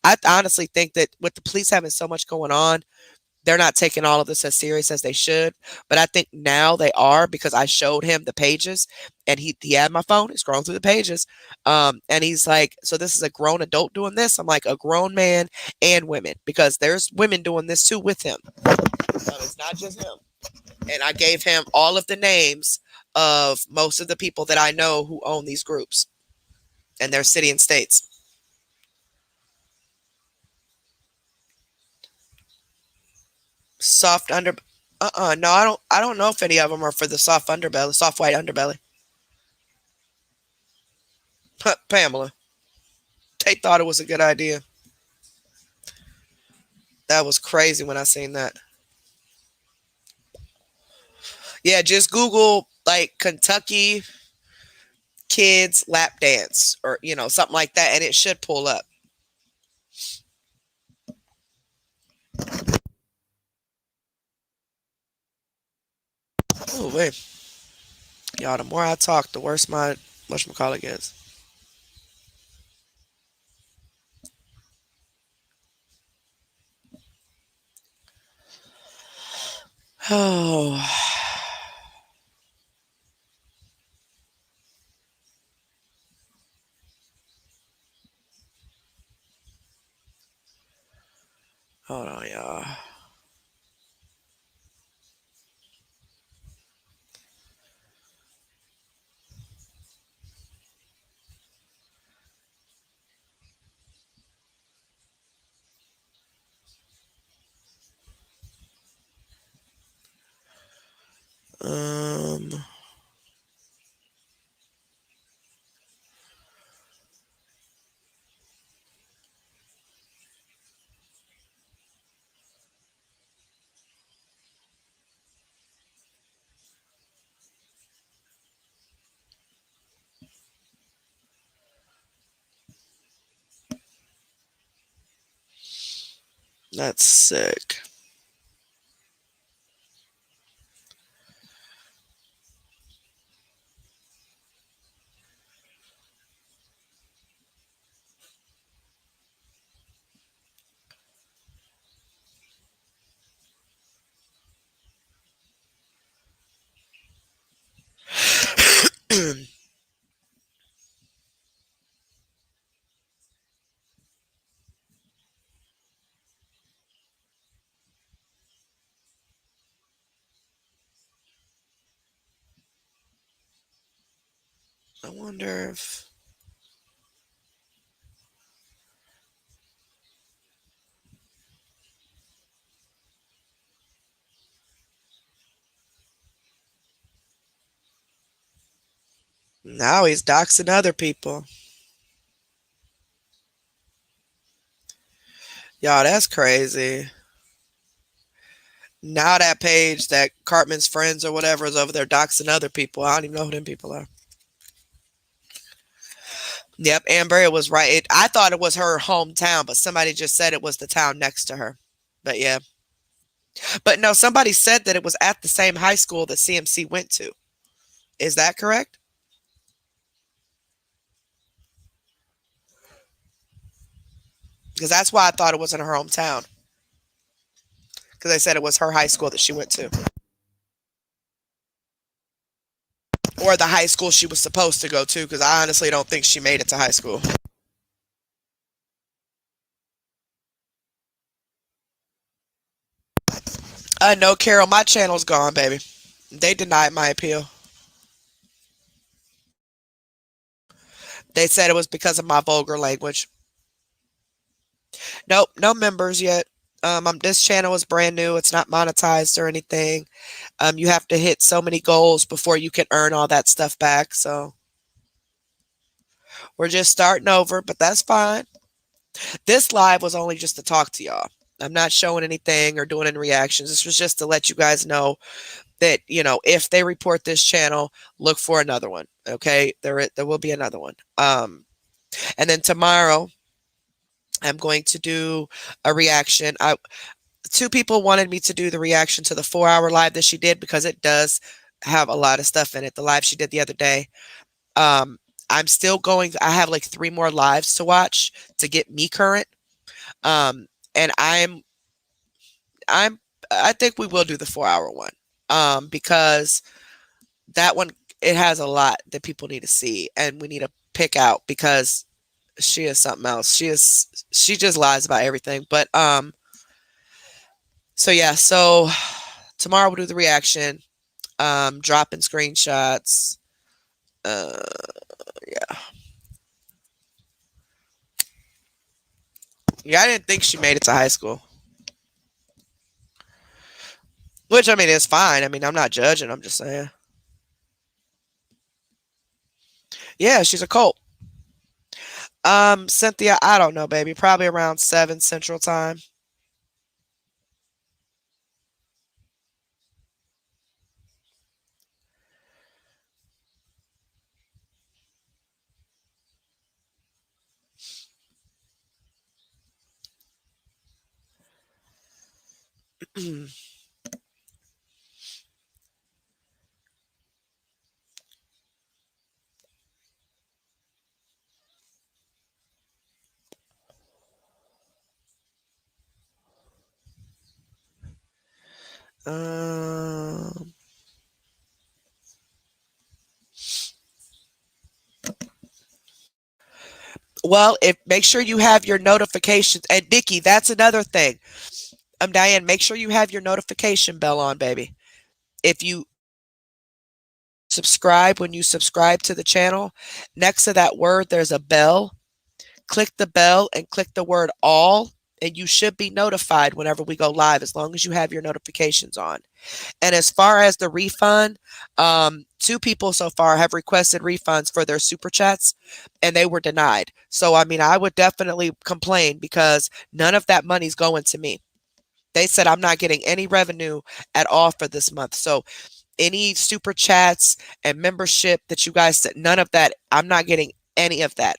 I honestly think that with the police having so much going on, they're not taking all of this as serious as they should. But I think now they are because I showed him the pages and he had my phone. He's scrolling through the pages. And he's like, so this is a grown adult doing this? I'm like, a grown man and women because there's women doing this too with him. So it's not just him. And I gave him all of the names of most of the people that I know who own these groups and their city and states. Soft under no, I don't know if any of them are for the soft underbelly, soft white underbelly. Pamela. They thought it was a good idea. That was crazy when I seen that. Yeah, just Google like Kentucky kids lap dance or something like that, and it should pull up. Oh wait, y'all. The more I talk, the worse my whatchamacallit gets. Oh, hold on, y'all. Um, that's sick. I wonder if now he's doxing other people. Y'all, that's crazy. Now that page that Cartman's friends or whatever is over there doxing other people. I don't even know who them people are. Yep, Amber, it was right. I thought it was her hometown, but somebody just said it was the town next to her. But yeah. But no, somebody said that it was at the same high school that CMC went to. Is that correct? Because that's why I thought it was in her hometown. Because they said it was her high school that she went to. Or the high school she was supposed to go to, because I honestly don't think she made it to high school. No, Carol, my channel's gone, baby. They denied my appeal. They said it was because of my vulgar language. Nope, no members yet. This channel is brand new. It's not monetized or anything. You have to hit so many goals before you can earn all that stuff back. So we're just starting over, but that's fine. This live was only just to talk to y'all. I'm not showing anything or doing any reactions. This was just to let you guys know that, if they report this channel, look for another one. Okay. There will be another one. And then tomorrow I'm going to do a reaction. Two people wanted me to do the reaction to the 4-hour live that she did because it does have a lot of stuff in it. The live she did the other day. I'm still going. I have like 3 more lives to watch to get me current. And I think we will do the 4-hour one. Because that one, it has a lot that people need to see and we need to pick out because she is something else. She just lies about everything. But so yeah, so tomorrow we'll do the reaction, dropping screenshots. Yeah. Yeah, I didn't think she made it to high school. Which I mean is fine. I mean, I'm not judging, I'm just saying. Yeah, she's a cult. Cynthia, I don't know, baby. Probably around 7 Central Time. um, well, if make sure you have your notifications. And Nikki, that's another thing. Diane, make sure you have your notification bell on, baby. If you subscribe, when you subscribe to the channel, next to that word, there's a bell. Click the bell and click the word all, and you should be notified whenever we go live as long as you have your notifications on. And as far as the refund, 2 people so far have requested refunds for their super chats and they were denied. So, I mean, I would definitely complain because none of that money's going to me. They said I'm not getting any revenue at all for this month. So, any super chats and membership that you guys said, none of that, I'm not getting any of that.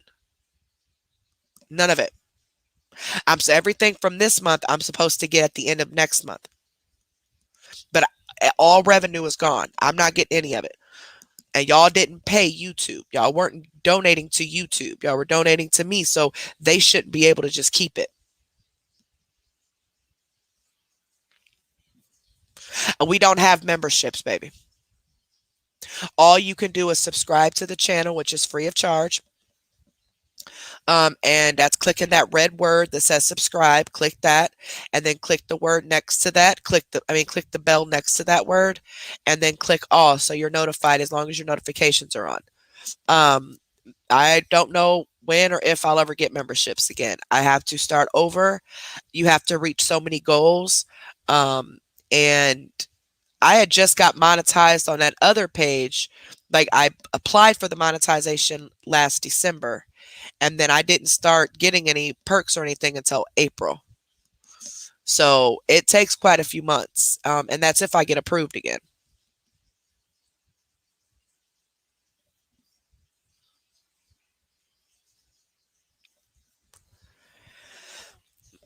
None of it. I'm so everything from this month I'm supposed to get at the end of next month. But all revenue is gone. I'm not getting any of it. And y'all didn't pay YouTube. Y'all weren't donating to YouTube. Y'all were donating to me, so they shouldn't be able to just keep it. And we don't have memberships, baby. All you can do is subscribe to the channel, which is free of charge. And that's clicking that red word that says subscribe. Click that, and then click the word next to that. Click the bell next to that word, and then click all, so you're notified as long as your notifications are on. I don't know when or if I'll ever get memberships again. I have to start over. You have to reach so many goals. And I had just got monetized on that other page. Like I applied for the monetization last December, and then I didn't start getting any perks or anything until April. So it takes quite a few months. And that's if I get approved again.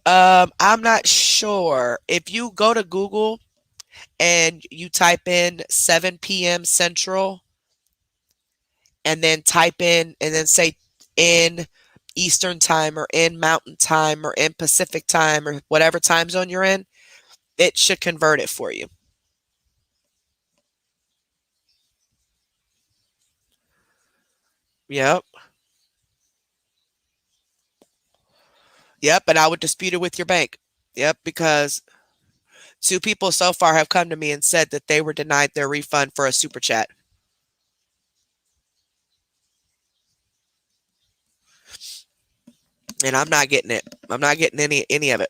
I'm not sure. If you go to Google and you type in 7 p.m. Central and then type in and then say in Eastern time or in Mountain time or in Pacific time or whatever time zone you're in, it should convert it for you. Yep. Yep. And I would dispute it with your bank. Yep. Because 2 people so far have come to me and said that they were denied their refund for a super chat. And I'm not getting it. I'm not getting any of it.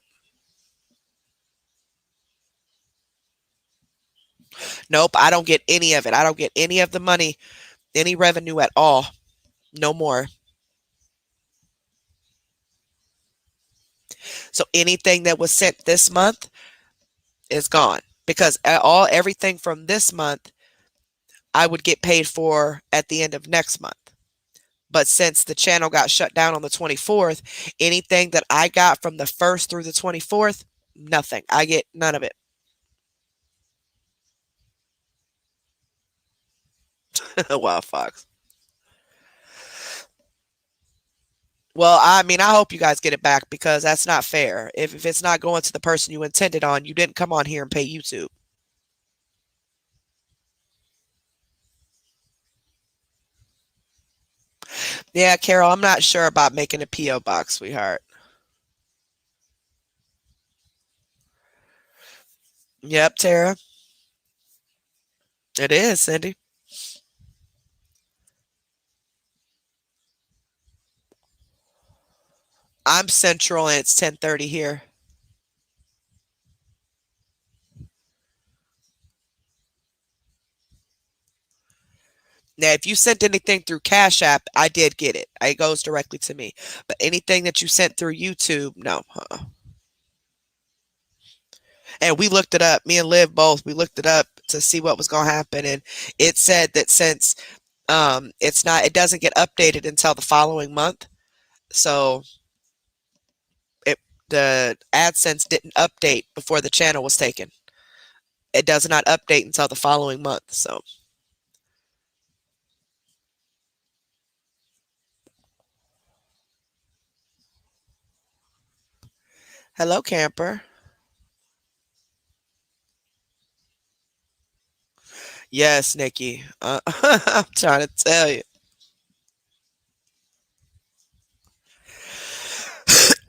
Nope, I don't get any of it. I don't get any of the money, any revenue at all. No more. So anything that was sent this month is gone because everything from this month I would get paid for at the end of next month. But since the channel got shut down on the 24th, anything that I got from the 1st through the 24th, nothing. I get none of it. Wow, Fox. Well, I mean, I hope you guys get it back because that's not fair. If it's not going to the person you intended on, you didn't come on here and pay YouTube. Yeah, Carol, I'm not sure about making a P.O. box, sweetheart. Yep, Tara. It is, Cindy. I'm Central and it's 10:30 here. Now, if you sent anything through Cash App, I did get it. It goes directly to me. But anything that you sent through YouTube, no. And we looked it up. Me and Liv both. We looked it up to see what was going to happen, and it said that since it doesn't get updated until the following month. So it the AdSense didn't update before the channel was taken. It does not update until the following month. So hello, camper. Yes, Nikki. I'm trying to tell you.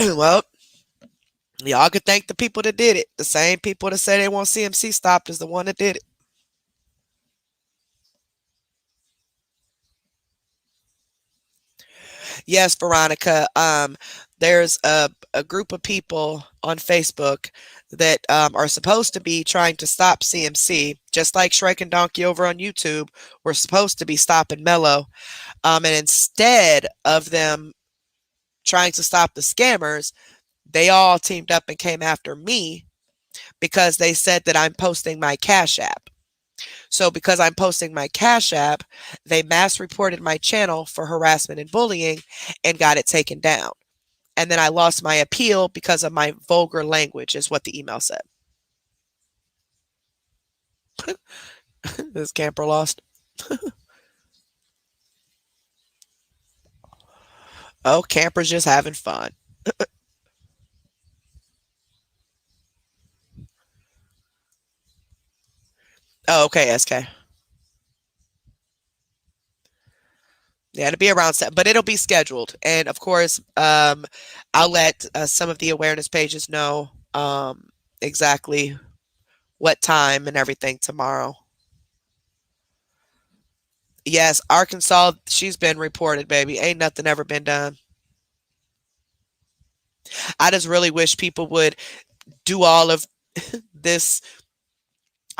Well, y'all could thank the people that did it. The same people that say they want CMC stopped is the one that did it. Yes, Veronica. There's a group of people on Facebook that are supposed to be trying to stop CMC, just like Shrek and Donkey over on YouTube. We're supposed to be stopping Mello. And instead of them trying to stop the scammers, they all teamed up and came after me because they said that I'm posting my Cash App. So because I'm posting my Cash App, they mass reported my channel for harassment and bullying and got it taken down. And then I lost my appeal because of my vulgar language, is what the email said. This camper lost. Oh, camper's just having fun. Oh, okay, SK. Yeah, it'll be around 7, but it'll be scheduled. And of course, I'll let some of the awareness pages know exactly what time and everything tomorrow. Yes, Arkansas, she's been reported, baby. Ain't nothing ever been done. I just really wish people would do all of this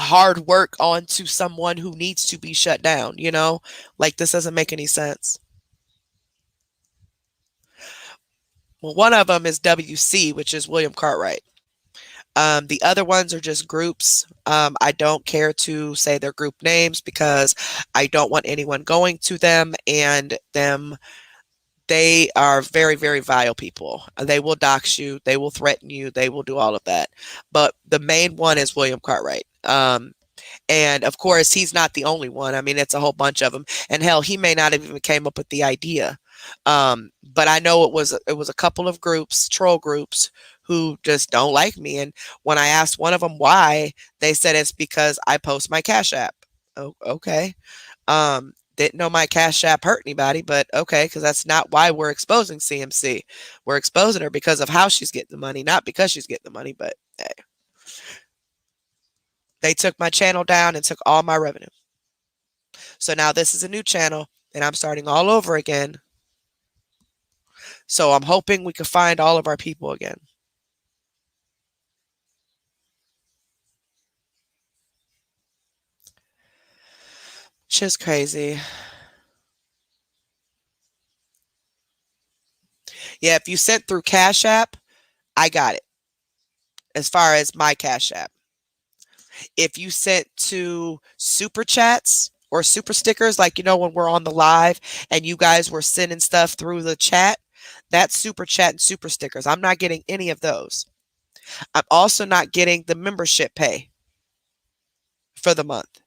hard work onto someone who needs to be shut down, you know? Like, this doesn't make any sense. Well, one of them is WC, which is William Cartwright. The other ones are just groups. I don't care to say their group names because I don't want anyone going to them and them. They are very, very vile people. They will dox you. They will threaten you. They will do all of that. But the main one is William Cartwright. And of course, he's not the only one. I mean, it's a whole bunch of them. And hell, he may not have even came up with the idea. But I know it was a couple of groups, troll groups, who just don't like me. And when I asked one of them why, they said it's because I post my Cash App. Oh, okay. Didn't know my Cash App hurt anybody, but okay, because that's not why we're exposing CMC. We're exposing her because of how she's getting the money, not because she's getting the money, but hey. They took my channel down and took all my revenue. So now this is a new channel and I'm starting all over again. So I'm hoping we can find all of our people again. Just crazy. Yeah, if you sent through Cash App, I got it. As far as my Cash App. If you sent to super chats or super stickers, like, you know, when we're on the live and you guys were sending stuff through the chat, that's super chat and super stickers. I'm not getting any of those. I'm also not getting the membership pay for the month.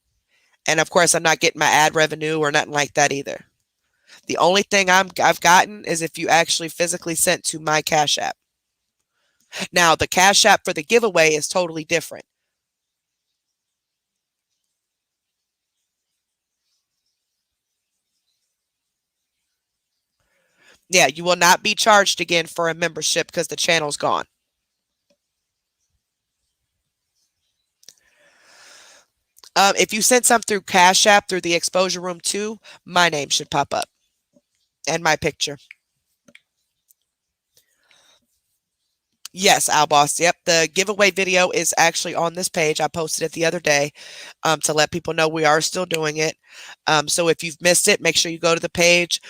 And of course, I'm not getting my ad revenue or nothing like that either. The only thing I've gotten is if you actually physically sent to my Cash App. Now, the Cash App for the giveaway is totally different. Yeah, you will not be charged again for a membership because the channel's gone. If you send some through Cash App through the Exposure Room 2, my name should pop up and my picture. Yes, Al Boss. Yep. The giveaway video is actually on this page. I posted it the other day to let people know we are still doing it. So if you've missed it, make sure you go to the page,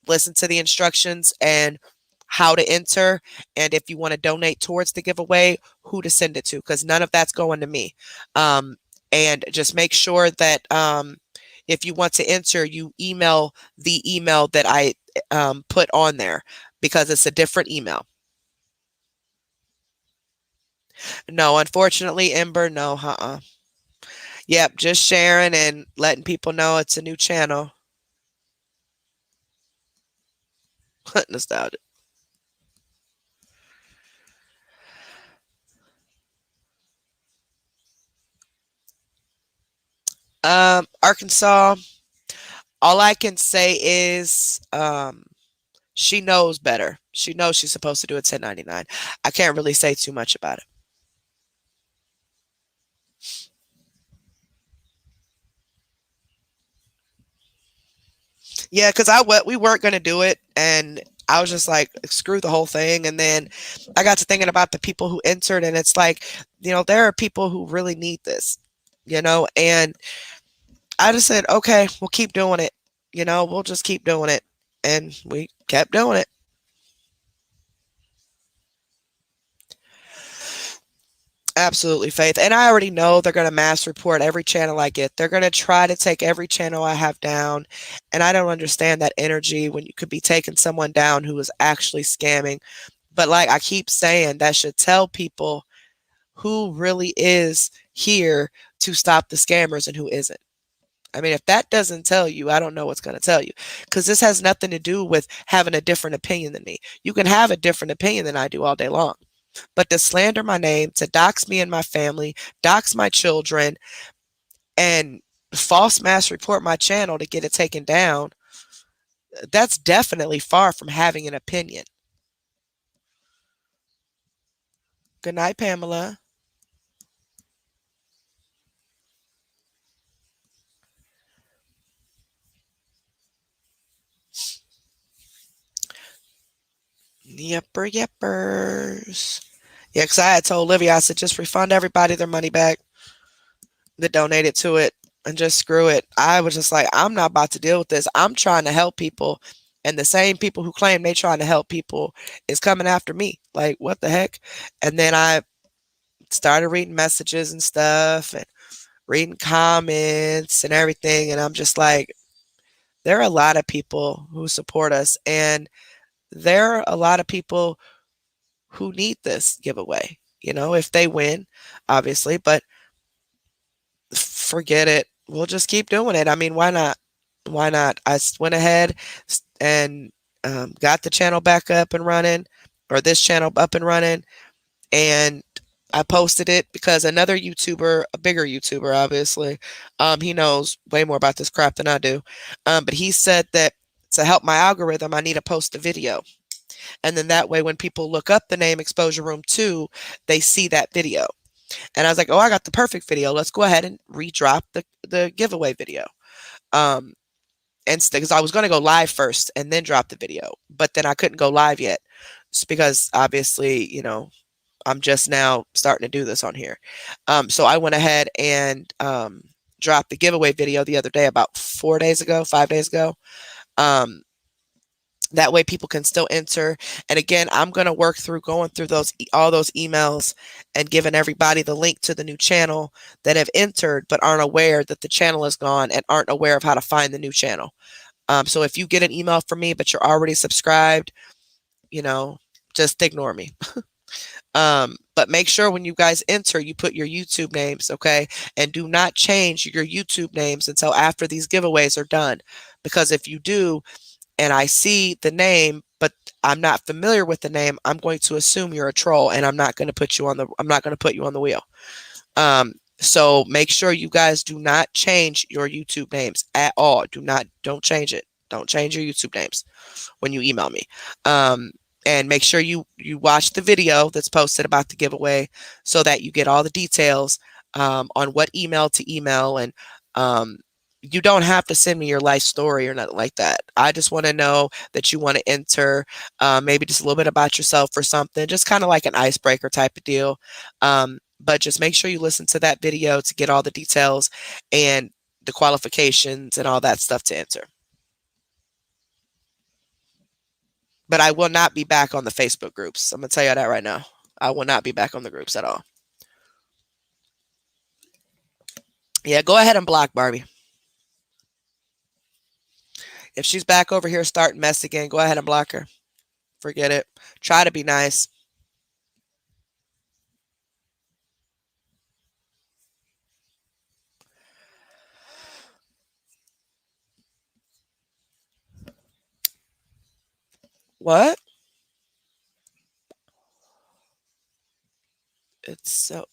listen to the instructions and how to enter. And if you want to donate towards the giveaway, who to send it to, because none of that's going to me. And just make sure that if you want to enter, you email the email that I put on there because it's a different email. No, unfortunately, Ember, no, Yep, just sharing and letting people know it's a new channel. Nostalgia. Arkansas, all I can say is she knows better. She knows she's supposed to do a 1099. I can't really say too much about it. Yeah, because we weren't going to do it, and I was just like, screw the whole thing. And then I got to thinking about the people who entered, and it's like, there are people who really need this, and I just said, okay, we'll keep doing it. We'll just keep doing it. And we kept doing it. Absolutely, Faith. And I already know they're going to mass report every channel I get. They're going to try to take every channel I have down. And I don't understand that energy when you could be taking someone down who is actually scamming. But like I keep saying, that should tell people who really is here to stop the scammers and who isn't. I mean, if that doesn't tell you, I don't know what's going to tell you, because this has nothing to do with having a different opinion than me. You can have a different opinion than I do all day long. But to slander my name, to dox me and my family, dox my children, and false mass report my channel to get it taken down, that's definitely far from having an opinion. Good night, Pamela. Yeppers. Yeah, because I had told Olivia, I said, just refund everybody their money back that donated to it and just screw it. I was just like, I'm not about to deal with this. I'm trying to help people. And the same people who claim they trying to help people is coming after me. Like, what the heck? And then I started reading messages and stuff and reading comments and everything. And I'm just like, there are a lot of people who support us. And there are a lot of people who need this giveaway, if they win, obviously, but forget it. We'll just keep doing it. I mean, why not? Why not? I went ahead and got the channel back up and running, or this channel up and running, and I posted it because another YouTuber, a bigger YouTuber, obviously, he knows way more about this crap than I do, but he said that to help my algorithm, I need to post a video. And then that way, when people look up the name Exposure Room 2, they see that video. And I was like, oh, I got the perfect video. Let's go ahead and redrop the giveaway video. And because I was going to go live first and then drop the video, but then I couldn't go live yet because obviously, I'm just now starting to do this on here. So I went ahead and dropped the giveaway video the other day, about 5 days ago. That way people can still enter. And again, I'm going to work through going through all those emails and giving everybody the link to the new channel that have entered but aren't aware that the channel is gone and aren't aware of how to find the new channel. So if you get an email from me but you're already subscribed, just ignore me. But make sure when you guys enter, you put your YouTube names, okay? And do not change your YouTube names until after these giveaways are done. Because if you do, and I see the name, but I'm not familiar with the name, I'm going to assume you're a troll, and I'm not going to put you on the wheel. So make sure you guys do not change your YouTube names at all. Don't change it. Don't change your YouTube names when you email me. And make sure you watch the video that's posted about the giveaway so that you get all the details on what email to email and You don't have to send me your life story or nothing like that. I just want to know that you want to enter, maybe just a little bit about yourself or something, just kind of like an icebreaker type of deal. But just make sure you listen to that video to get all the details and the qualifications and all that stuff to enter. But I will not be back on the Facebook groups. I'm going to tell you that right now. I will not be back on the groups at all. Yeah, go ahead and block Barbie. If she's back over here starting mess again, go ahead and block her. Forget it. Try to be nice. What? It's so.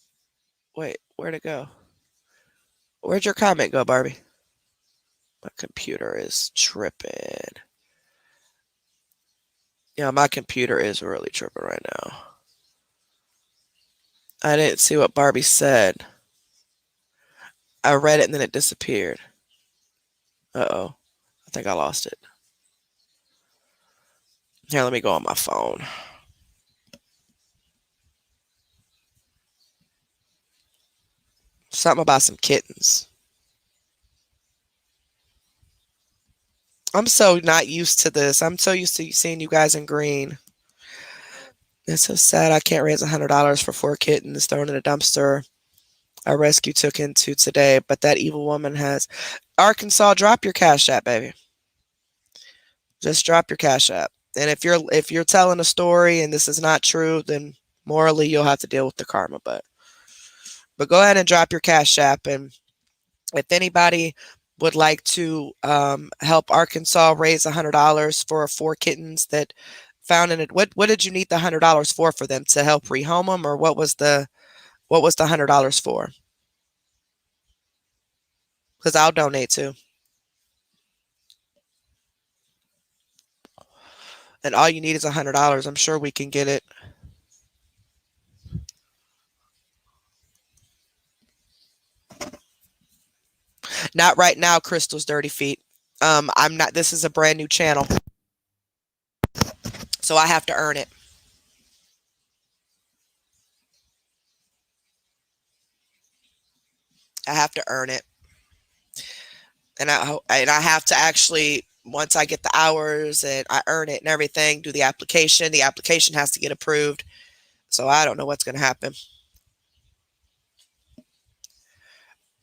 Wait, where'd it go? Where'd your comment go, Barbie? My computer is tripping. Yeah, my computer is really tripping right now. I didn't see what Barbie said. I read it and then it disappeared. Uh-oh. I think I lost it. Here, let me go on my phone. Something about some kittens. I'm so not used to this. I'm so used to seeing you guys in green. It's so sad I can't raise $100 for 4 kittens thrown in a dumpster a rescue took into today, but that evil woman has. Arkansas, drop your Cash App, baby. Just drop your Cash App. And if you're telling a story and this is not true, then morally you'll have to deal with the karma. But go ahead and drop your Cash App. And if anybody would like to help Arkansas raise $100 for 4 kittens that found in it, what did you need the $100 for them to help rehome them, or what was the $100 for? Because I'll donate too. And all you need is $100. I'm sure we can get it. Not right now, Crystal's Dirty Feet. I'm not. This is a brand new channel, so I have to earn it. I have to earn it, and I have to actually, once I get the hours and I earn it and everything, do the application. The application has to get approved. So I don't know what's going to happen.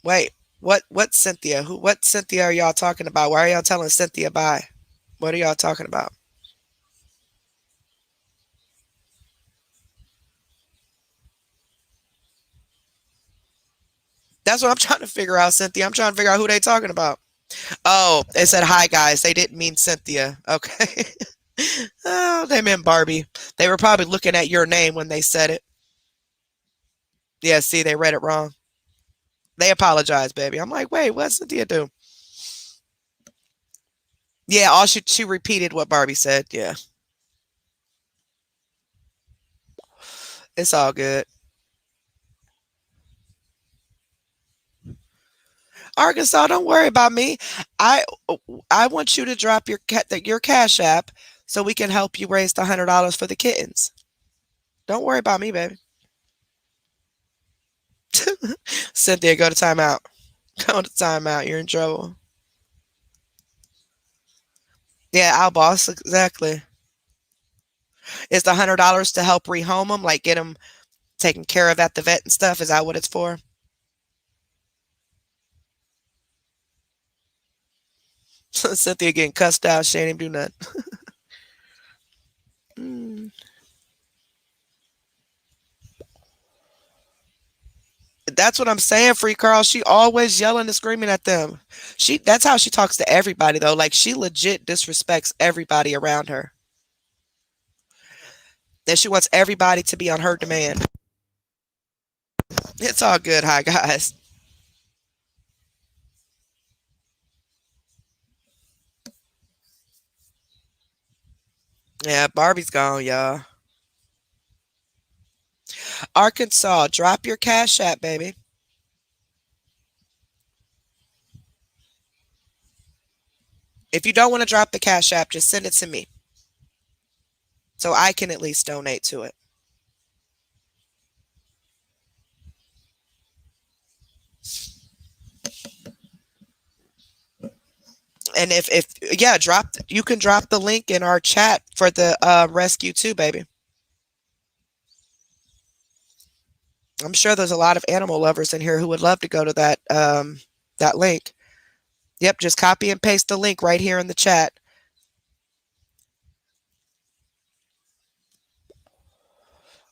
Wait, what Cynthia? What Cynthia are y'all talking about? Why are y'all telling Cynthia bye? What are y'all talking about? That's what I'm trying to figure out, Cynthia. I'm trying to figure out who they talking about. Oh, they said hi guys. They didn't mean Cynthia. Okay. Oh, they meant Barbie. They were probably looking at your name when they said it. Yeah, see, they read it wrong. They apologized, baby. I'm like, wait, what's Cynthia do? Yeah, all she repeated what Barbie said. Yeah. It's all good. Arkansas, don't worry about me. I I want you to drop your Cash App so we can help you raise the $100 for the kittens. Don't worry about me, baby. Cynthia, go to timeout. Go to timeout. You're in trouble. Yeah, I'll boss exactly. Is the $100 to help rehome them, like get them taken care of at the vet and stuff? Is that what it's for? Cynthia getting cussed out. She ain't even do nothing. Mm. That's what I'm saying, Free Carl. She always yelling and screaming at them. That's how she talks to everybody though. Like she legit disrespects everybody around her. And she wants everybody to be on her demand. It's all good. Hi guys. Yeah, Barbie's gone, y'all. Arkansas, drop your Cash App, baby. If you don't want to drop the Cash App, just send it to me so I can at least donate to it. And if yeah, you can drop the link in our chat for the rescue too, baby. I'm sure there's a lot of animal lovers in here who would love to go to that link. Yep, just copy and paste the link right here in the chat.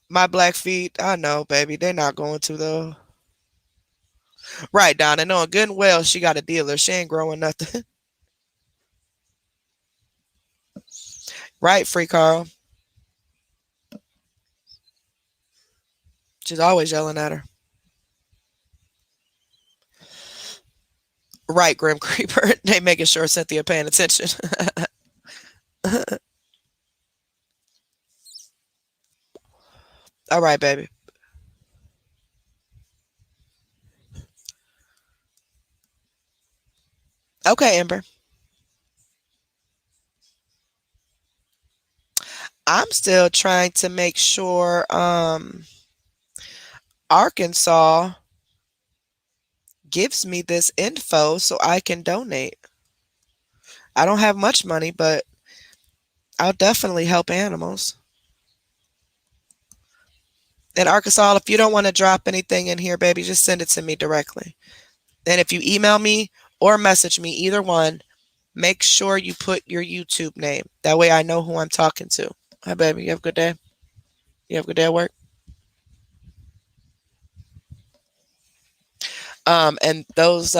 My black feet, I know, baby, they're not going to though. Right, Donna, knowing good and well she got a dealer. She ain't growing nothing. Right, Free Carl. She's always yelling at her. Right, Grim Creeper. They making sure Cynthia paying attention. All right, baby. Okay, Amber. I'm still trying to make sure Arkansas gives me this info so I can donate. I don't have much money, but I'll definitely help animals. And Arkansas, if you don't want to drop anything in here, baby, just send it to me directly. And if you email me or message me, either one, make sure you put your YouTube name. That way I know who I'm talking to. Hi, baby. You have a good day? You have a good day at work? And those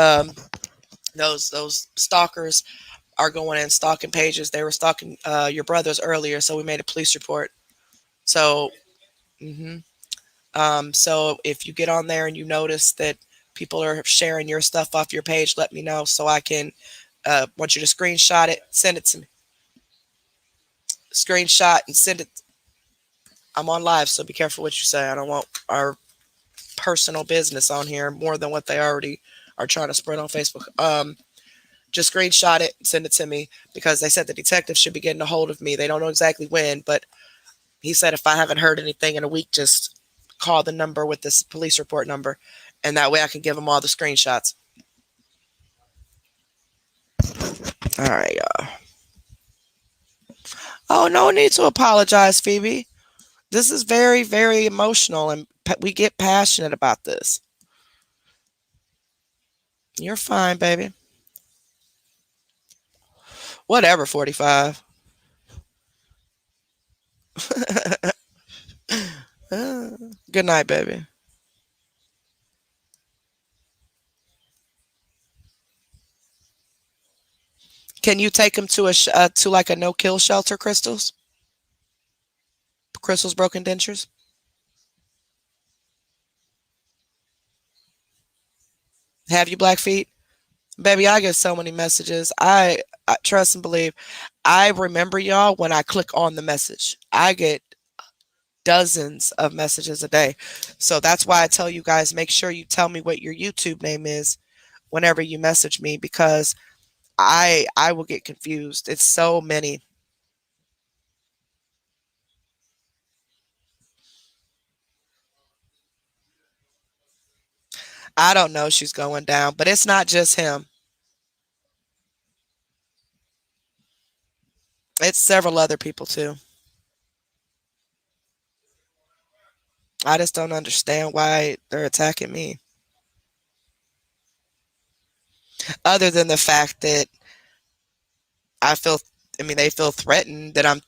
stalkers are going and stalking pages. They were stalking your brothers earlier, so we made a police report. So, so if you get on there and you notice that people are sharing your stuff off your page, let me know so I can want you to screenshot it, send it to me. Screenshot and send it. I'm on live, so be careful what you say. I don't want our personal business on here more than what they already are trying to spread on Facebook. Just screenshot it, send it to me, because they said the detective should be getting a hold of me. They don't know exactly when, but he said if I haven't heard anything in a week, just call the number with this police report number, and that way I can give them all the screenshots. All right, y'all. Oh, no need to apologize, Phoebe. This is very, very emotional, and we get passionate about this. You're fine, baby. Whatever, 45. Good night, baby. Can you take him to to like a no-kill shelter, Crystals? Crystal's Broken Dentures? Have you, Blackfeet? Baby, I get so many messages. I trust and believe. I remember y'all when I click on the message. I get dozens of messages a day. So that's why I tell you guys, make sure you tell me what your YouTube name is whenever you message me, because I will get confused. It's so many. I don't know she's going down, but it's not just him. It's several other people too. I just don't understand why they're attacking me. Other than the fact that they feel threatened that I'm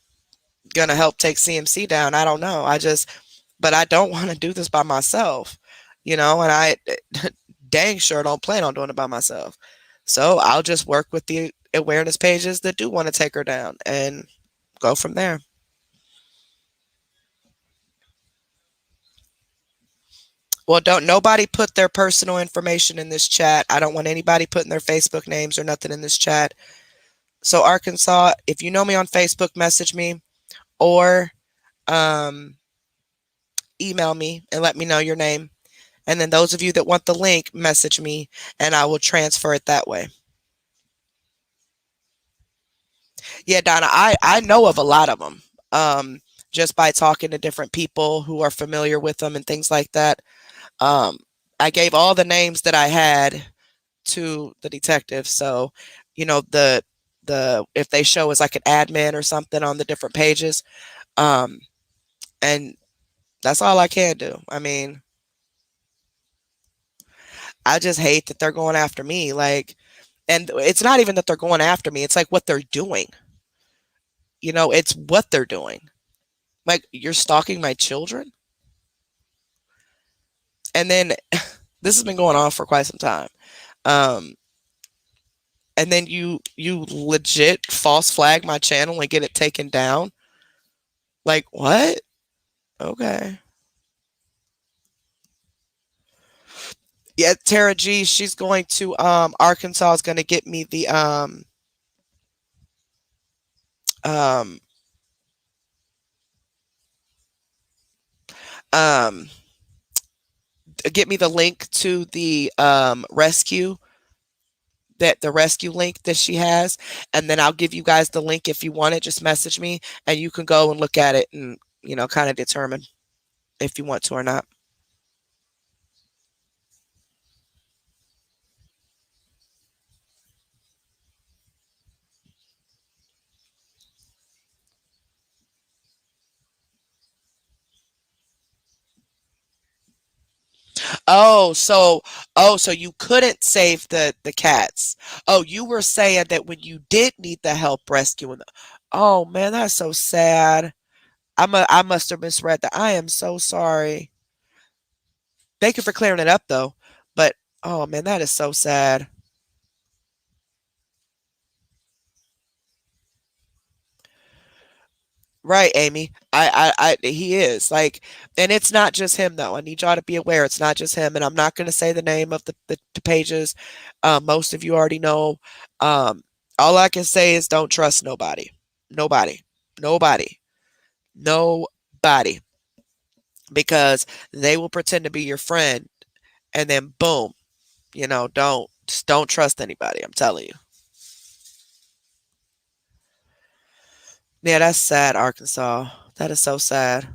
going to help take CMC down. I don't know. But I don't want to do this by myself, and I dang sure don't plan on doing it by myself. So I'll just work with the awareness pages that do want to take her down and go from there. Well, don't nobody put their personal information in this chat. I don't want anybody putting their Facebook names or nothing in this chat. So Arkansas, if you know me on Facebook, message me or email me and let me know your name. And then those of you that want the link, message me and I will transfer it that way. Yeah, Donna, I know of a lot of them. Just by talking to different people who are familiar with them and things like that. Um, I gave all the names that I had to the detective. So, the if they show as like an admin or something on the different pages, um, and that's all I can do. I mean, I just hate that they're going after me. Like, and it's not even that they're going after me. It's like what they're doing. It's what they're doing. Like, you're stalking my children, and then this has been going on for quite some time. Um, and then you legit false flag my channel and get it taken down. Like, what? Okay. Yeah, Tara G, she's going to Arkansas is going to get me the um um get me the link to the rescue, that the rescue link that she has, and then I'll give you guys the link if you want it. Just message me and you can go and look at it and kind of determine if you want to or not. Oh, so you couldn't save the cats. Oh, you were saying that when you did need the help rescuing them. Oh man, that's so sad. I must have misread that. I am so sorry. Thank you for clearing it up though. But oh man, that is so sad. Right, Amy. He is like, and it's not just him though. I need y'all to be aware it's not just him, and I'm not going to say the name of the pages. Most of you already know. Um, all I can say is don't trust nobody, nobody, nobody, nobody, because they will pretend to be your friend, and then boom, don't trust anybody. I'm telling you. Yeah, that's sad, Arkansas. That is so sad.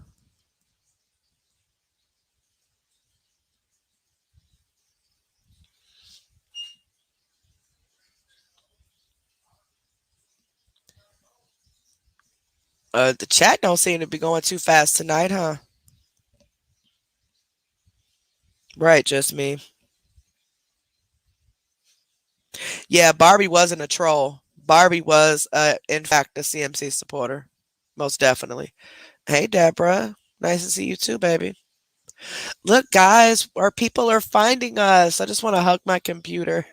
The chat don't seem to be going too fast tonight, huh? Right, just me. Yeah, Barbie wasn't a troll. Barbie was, in fact, a CMC supporter. Most definitely. Hey, Deborah. Nice to see you too, baby. Look, guys, our people are finding us. I just want to hug my computer.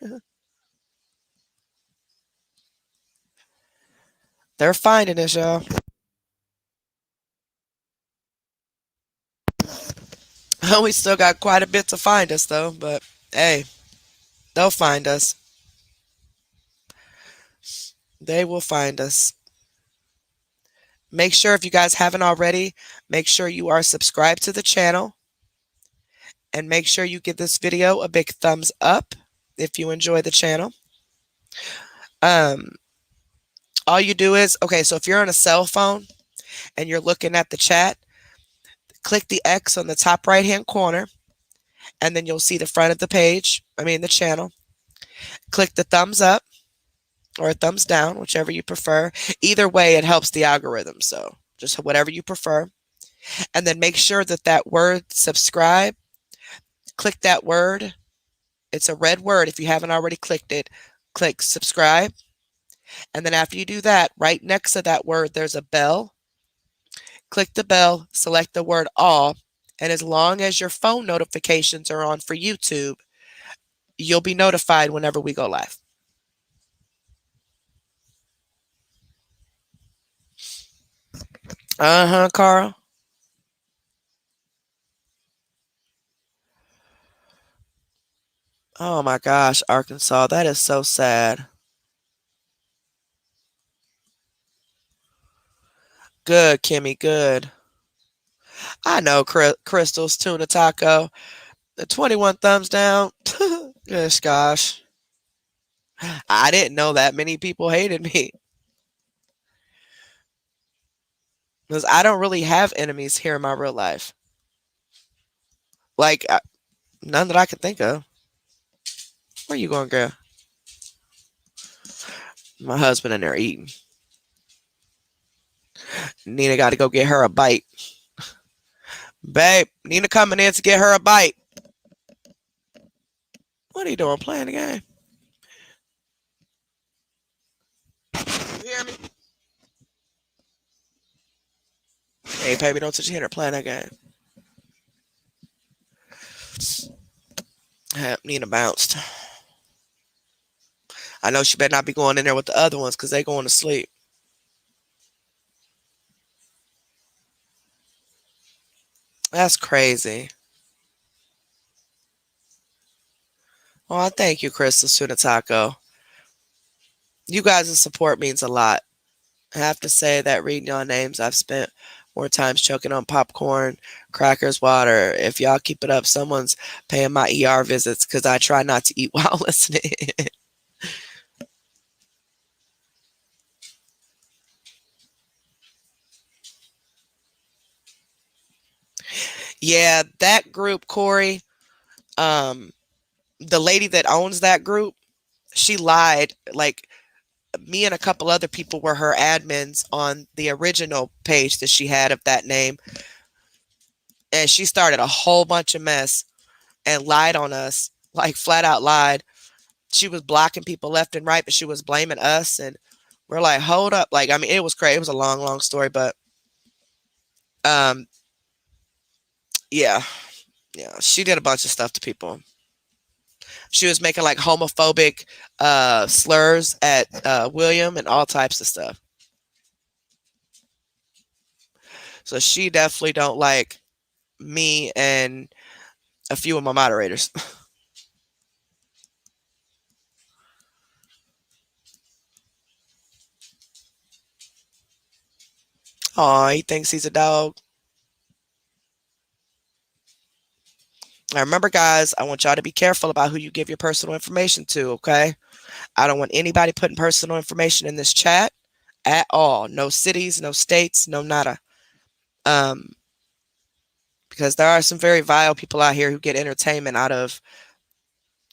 They're finding us, y'all. We still got quite a bit to find us, though, but hey, they'll find us. They will find us. Make sure, if you guys haven't already, make sure you are subscribed to the channel, and make sure you give this video a big thumbs up if you enjoy the channel. Um, all you do is, okay, so if you're on a cell phone and you're looking at the chat, click the X on the top right hand corner, and then you'll see the front of the page, the channel. Click the thumbs up or a thumbs down, whichever you prefer. Either way, it helps the algorithm, so just whatever you prefer. And then make sure that that word subscribe, click that word. It's a red word. If you haven't already clicked it, click subscribe. And then after you do that, right next to that word, there's a bell. Click the bell, select the word all, and as long as your phone notifications are on for YouTube, you'll be notified whenever we go live. Uh-huh, Carl. Oh my gosh, Arkansas, that is so sad. Good, Kimmy, good. I know, Crystal's tuna taco. The 21 thumbs down. Gosh. I didn't know that many people hated me. Because I don't really have enemies here in my real life. Like, none that I can think of. Where you going, girl? My husband in there eating. Nina got to go get her a bite. Babe, Nina coming in to get her a bite. What are you doing? Playing the game? You hear me? Hey, baby, don't touch your hand or playing that game. Nina bounced. I know she better not be going in there with the other ones because they going to sleep. That's crazy. Oh, thank you, Crystal Tuna Taco. You guys' support means a lot. I have to say that reading y'all names, I've spent more times choking on popcorn, crackers, water. If y'all keep it up, someone's paying my ER visits because I try not to eat while listening. Yeah, that group, Corey, um, the lady that owns that group, she lied. Like, me and a couple other people were her admins on the original page that she had of that name. And she started a whole bunch of mess and lied on us, like flat out lied. She was blocking people left and right, but she was blaming us. And we're like, hold up. Like, I mean, it was crazy. It was a long, long story, but um, yeah, yeah, she did a bunch of stuff to people. She was making like homophobic slurs at William and all types of stuff. So she definitely don't like me and a few of my moderators. Oh, he thinks he's a dog. Now remember, guys, I want y'all to be careful about who you give your personal information to, okay? I don't want anybody putting personal information in this chat at all. No cities, no states, no nada. Um, because there are some very vile people out here who get entertainment out of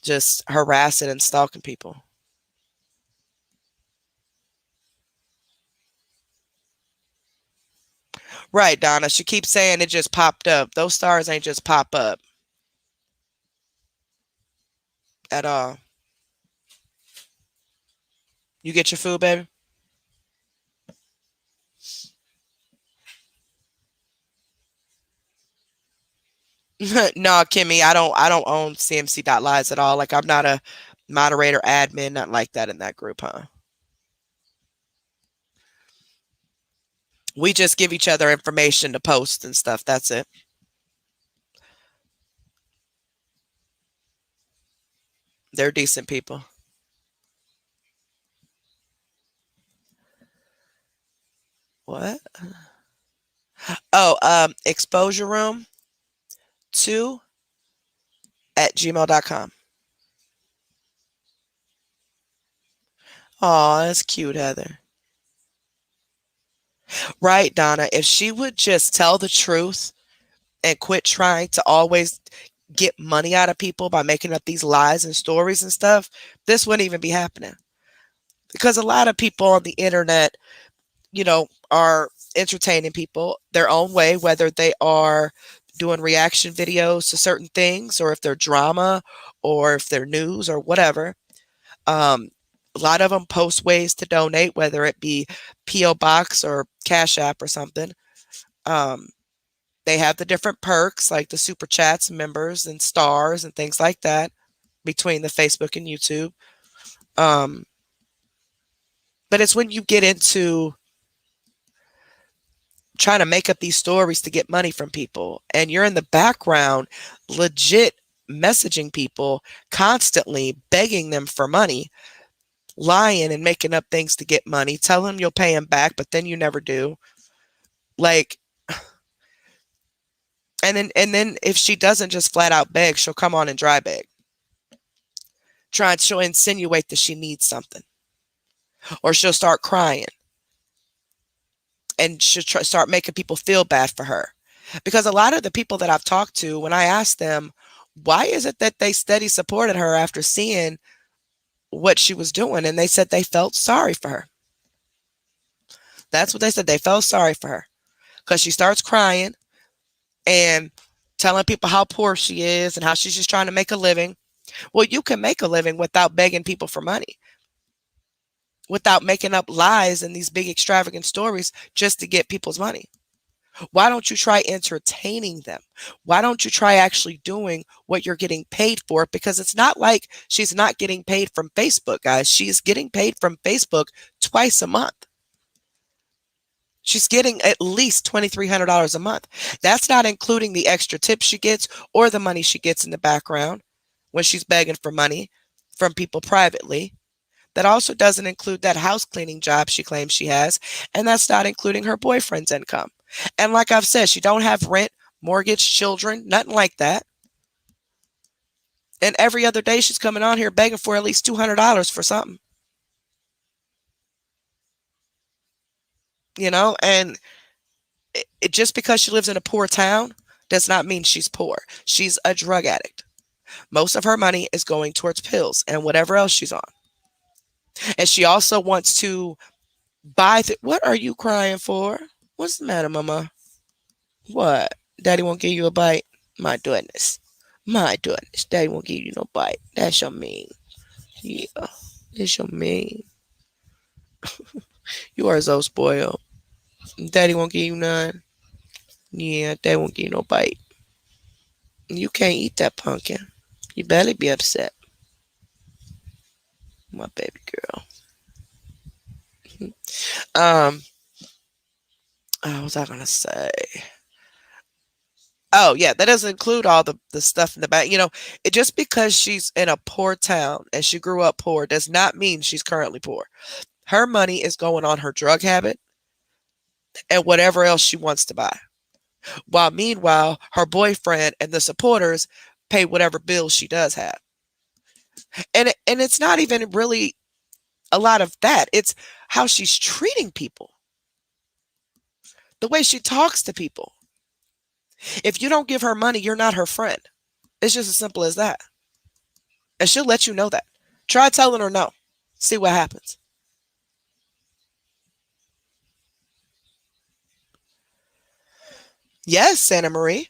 just harassing and stalking people. Right, Donna. She keeps saying it just popped up. Those stars ain't just pop up at all. You get your food, baby? No, Kimmy, I don't own CMC.lies at all. Like, I'm not a moderator, admin, nothing like that in that group, huh? We just give each other information to post and stuff. That's it. They're decent people. What? Oh, exposure room 2 at gmail.com. Oh, that's cute, Heather. Right, Donna. If she would just tell the truth and quit trying to always get money out of people by making up these lies and stories and stuff, this wouldn't even be happening. Because a lot of people on the internet, are entertaining people their own way, whether they are doing reaction videos to certain things, or if they're drama, or if they're news, or whatever. Um, a lot of them post ways to donate, whether it be P.O. Box or Cash App or something. Um, they have the different perks like the super chats, members, and stars, and things like that between the Facebook and YouTube. Um, but it's when you get into trying to make up these stories to get money from people, and you're in the background legit messaging people constantly, begging them for money, lying and making up things to get money, tell them you'll pay them back, but then you never do. Like, and then if she doesn't just flat out beg, she'll come on and dry beg. She'll insinuate that she needs something. Or she'll start crying. and should start making people feel bad for her. Because a lot of the people that I've talked to, when I asked them, why is it that they steady supported her after seeing what she was doing? And they said they felt sorry for her. That's what they said. They felt sorry for her because she starts crying and telling people how poor she is and how she's just trying to make a living. Well, you can make a living without begging people for money, without making up lies and these big extravagant stories just to get people's money. Why don't you try entertaining them? Why don't you try actually doing what you're getting paid for? Because it's not like she's not getting paid from Facebook, guys. She's getting paid from Facebook twice a month. She's getting at least $2,300 a month. That's not including the extra tips she gets or the money she gets in the background when she's begging for money from people privately. That also doesn't include that house cleaning job she claims she has, and that's not including her boyfriend's income. And like I've said, she don't have rent, mortgage, children, nothing like that. And every other day she's coming on here begging for at least $200 for something. And just because she lives in a poor town does not mean she's poor. She's a drug addict. Most of her money is going towards pills and whatever else she's on. And she also wants to buy what are you crying for? What's the matter, mama? What? Daddy won't give you a bite? My goodness. My goodness. Daddy won't give you no bite. That's your mean. Yeah. It's your mean. You are so spoiled. Daddy won't give you none. Yeah, Daddy won't give you no bite. You can't eat that pumpkin. You better be upset. My baby girl. What was I gonna say? Oh yeah, that doesn't include all the stuff in the back. Just because she's in a poor town and she grew up poor does not mean she's currently poor. Her money is going on her drug habit and whatever else she wants to buy. While meanwhile, her boyfriend and the supporters pay whatever bills she does have. And it's not even really a lot of that. It's how she's treating people. The way she talks to people. If you don't give her money, you're not her friend. It's just as simple as that. And she'll let you know that. Try telling her no. See what happens. Yes, Santa Marie.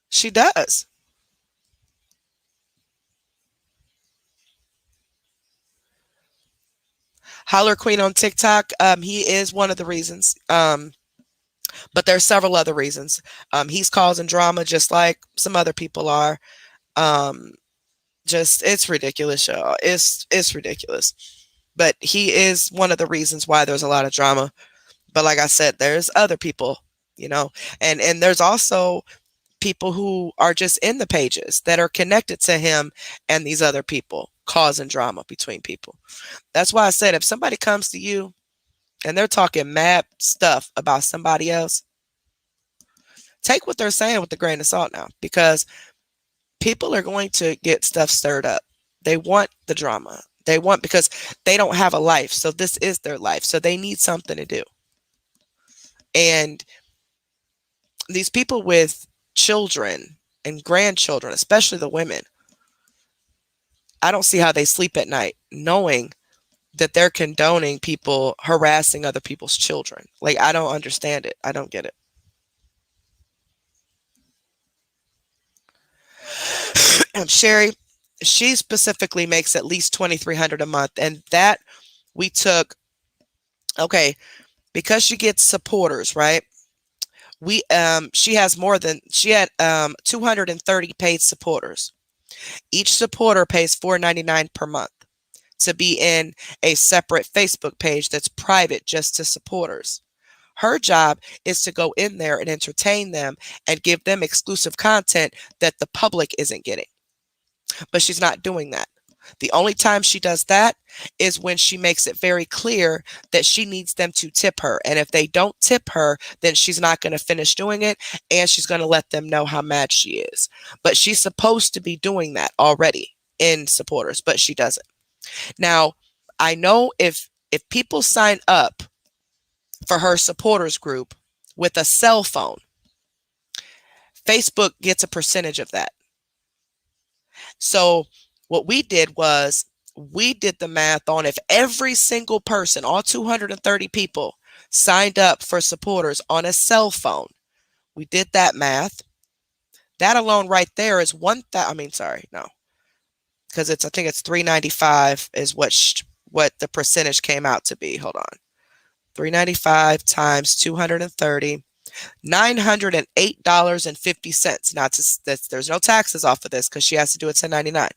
She does. Holler Queen on TikTok. He is one of the reasons. But there's several other reasons. He's causing drama just like some other people are. It's ridiculous, y'all. It's ridiculous. But he is one of the reasons why there's a lot of drama. But like I said, there's other people, and there's also people who are just in the pages that are connected to him and these other people causing drama between people. That's why I said if somebody comes to you and they're talking mad stuff about somebody else, take what they're saying with a grain of salt now, because people are going to get stuff stirred up. They want the drama. Because they don't have a life. So this is their life. So they need something to do. And these people with children and grandchildren, especially the women, I don't see how they sleep at night knowing that they're condoning people harassing other people's children. Like, I don't understand it. I don't get it. Sherry, she specifically makes at least $2,300 a month. And that we took, okay, because she gets supporters, right? She had 230 paid supporters. Each supporter pays $4.99 per month to be in a separate Facebook page that's private just to supporters. Her job is to go in there and entertain them and give them exclusive content that the public isn't getting. But she's not doing that. The only time she does that is when she makes it very clear that she needs them to tip her. And if they don't tip her, then she's not going to finish doing it. And she's going to let them know how mad she is. But she's supposed to be doing that already in supporters, but she doesn't. Now, I know if people sign up for her supporters group with a cell phone, Facebook gets a percentage of that. So what we did was we did the math on if every single person, all 230 people, signed up for supporters on a cell phone. We did that math. That alone right there is because I think it's 395 is what the percentage came out to be. Hold on. 395 times 230, $908.50. Now, there's no taxes off of this because she has to do a 1099.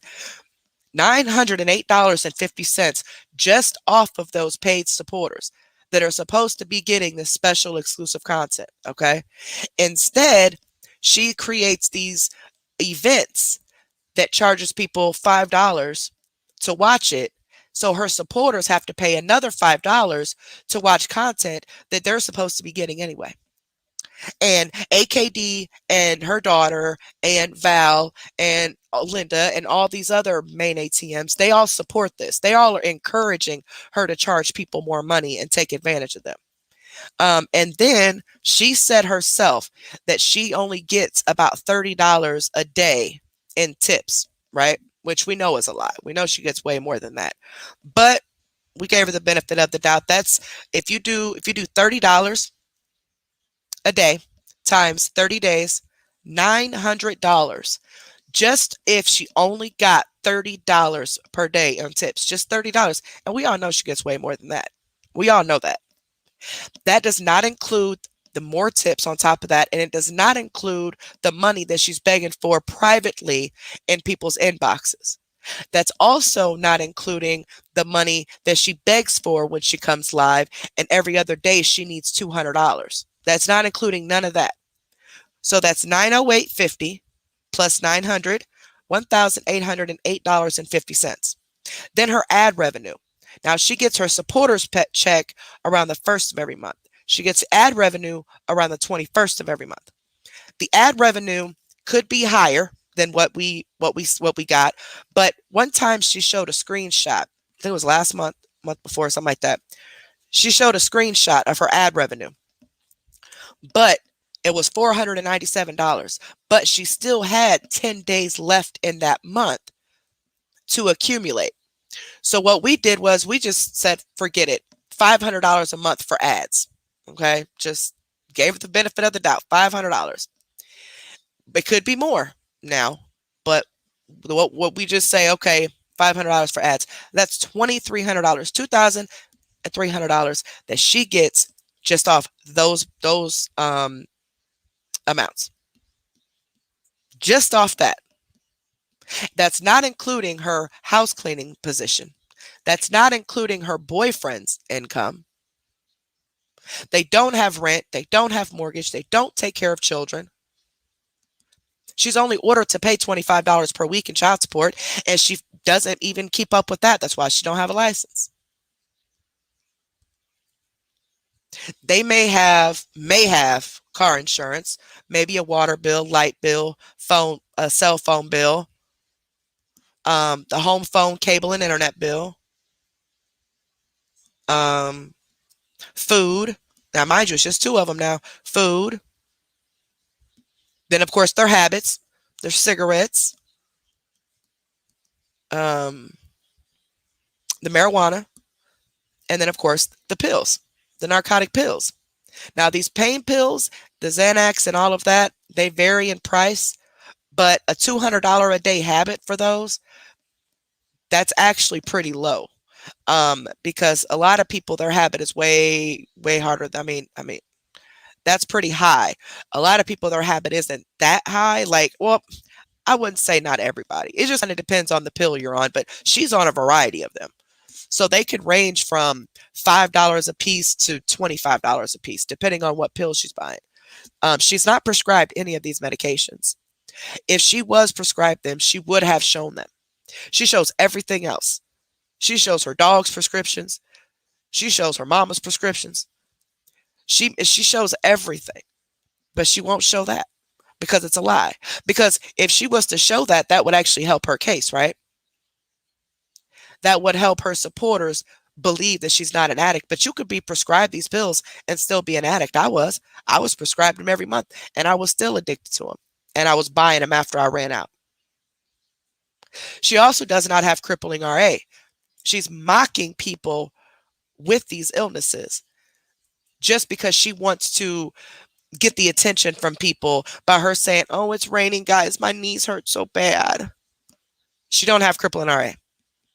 $908.50 just off of those paid supporters that are supposed to be getting this special exclusive content, okay? Instead, she creates these events that charges people $5 to watch it. So her supporters have to pay another $5 to watch content that they're supposed to be getting anyway. And AKD and her daughter and Val and Linda and all these other main ATMs, they all support this. They all are encouraging her to charge people more money and take advantage of them. And then she said herself that she only gets about $30 a day in tips, right? Which we know is a lie. We know she gets way more than that. But we gave her the benefit of the doubt. That's if you do $30 a day times 30 days, $900. Just if she only got $30 per day on tips, just $30. And we all know she gets way more than that. We all know that. That does not include the more tips on top of that. And it does not include the money that she's begging for privately in people's inboxes. That's also not including the money that she begs for when she comes live. And every other day she needs $200. That's not including none of that. So that's $908.50 plus $900, $1,808.50. Then her ad revenue. Now she gets her supporters check around the 1st of every month. She gets ad revenue around the 21st of every month. The ad revenue could be higher than what we got, but one time she showed a screenshot. I think it was last month before, something like that. She showed a screenshot of her ad revenue, but it was $497. But she still had 10 days left in that month to accumulate. So what we did was we just said, forget it, $500 a month for ads. Okay, just gave it the benefit of the doubt, $500. It could be more now, but what we just say, okay, $500 for ads. That's $2,300, $2,300 that she gets just off those amounts. Just off that. That's not including her house cleaning position. That's not including her boyfriend's income. They don't have rent. They don't have mortgage. They don't take care of children. She's only ordered to pay $25 per week in child support, and she doesn't even keep up with that. That's why she don't have a license. They may have car insurance, maybe a water bill, light bill, a cell phone bill, the home phone, cable, and internet bill, food. Now, mind you, it's just 2 of them now. Food. Then, of course, their habits, their cigarettes, the marijuana, and then, of course, the pills, the narcotic pills. Now, these pain pills, the Xanax and all of that, they vary in price, but a $200 a day habit for those, that's actually pretty low. Because a lot of people, their habit is way, way harder. I mean, that's pretty high. A lot of people, their habit isn't that high. Like, well, I wouldn't say not everybody. It just kind of depends on the pill you're on, but she's on a variety of them. So they could range from $5 a piece to $25 a piece, depending on what pill she's buying. She's not prescribed any of these medications. If she was prescribed them, she would have shown them. She shows everything else. She shows her dog's prescriptions. She shows her mama's prescriptions. She shows everything, but she won't show that because it's a lie. Because if she was to show that, that would actually help her case, right? That would help her supporters believe that she's not an addict, but you could be prescribed these pills and still be an addict. I was prescribed them every month and I was still addicted to them. And I was buying them after I ran out. She also does not have crippling RA. She's mocking people with these illnesses just because she wants to get the attention from people by her saying, "Oh, it's raining, guys. My knees hurt so bad." She don't have crippling RA.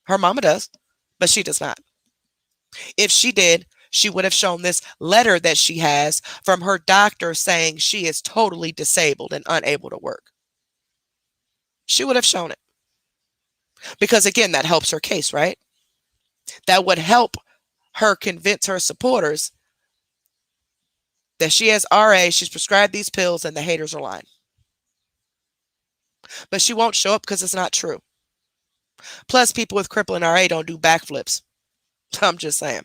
Her mama does, but she does not. If she did, she would have shown this letter that she has from her doctor saying she is totally disabled and unable to work. She would have shown it. Because again, that helps her case, right? That would help her convince her supporters that she has RA, she's prescribed these pills, and the haters are lying. But she won't show up because it's not true. Plus, people with crippling RA don't do backflips. I'm just saying.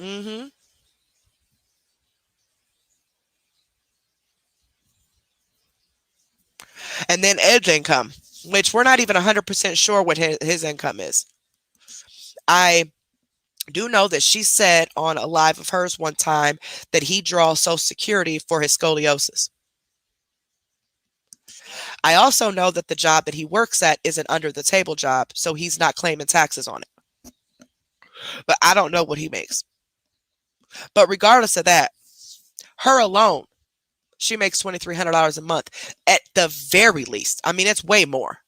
Mm-hmm. And then Ed's income, which we're not even 100% sure what his income is. I do know that she said on a live of hers one time that he draws Social Security for his scoliosis. I also know that the job that he works at is an under the table job, so he's not claiming taxes on it. But I don't know what he makes. But regardless of that, her alone, she makes $2,300 a month at the very least. I mean, it's way more,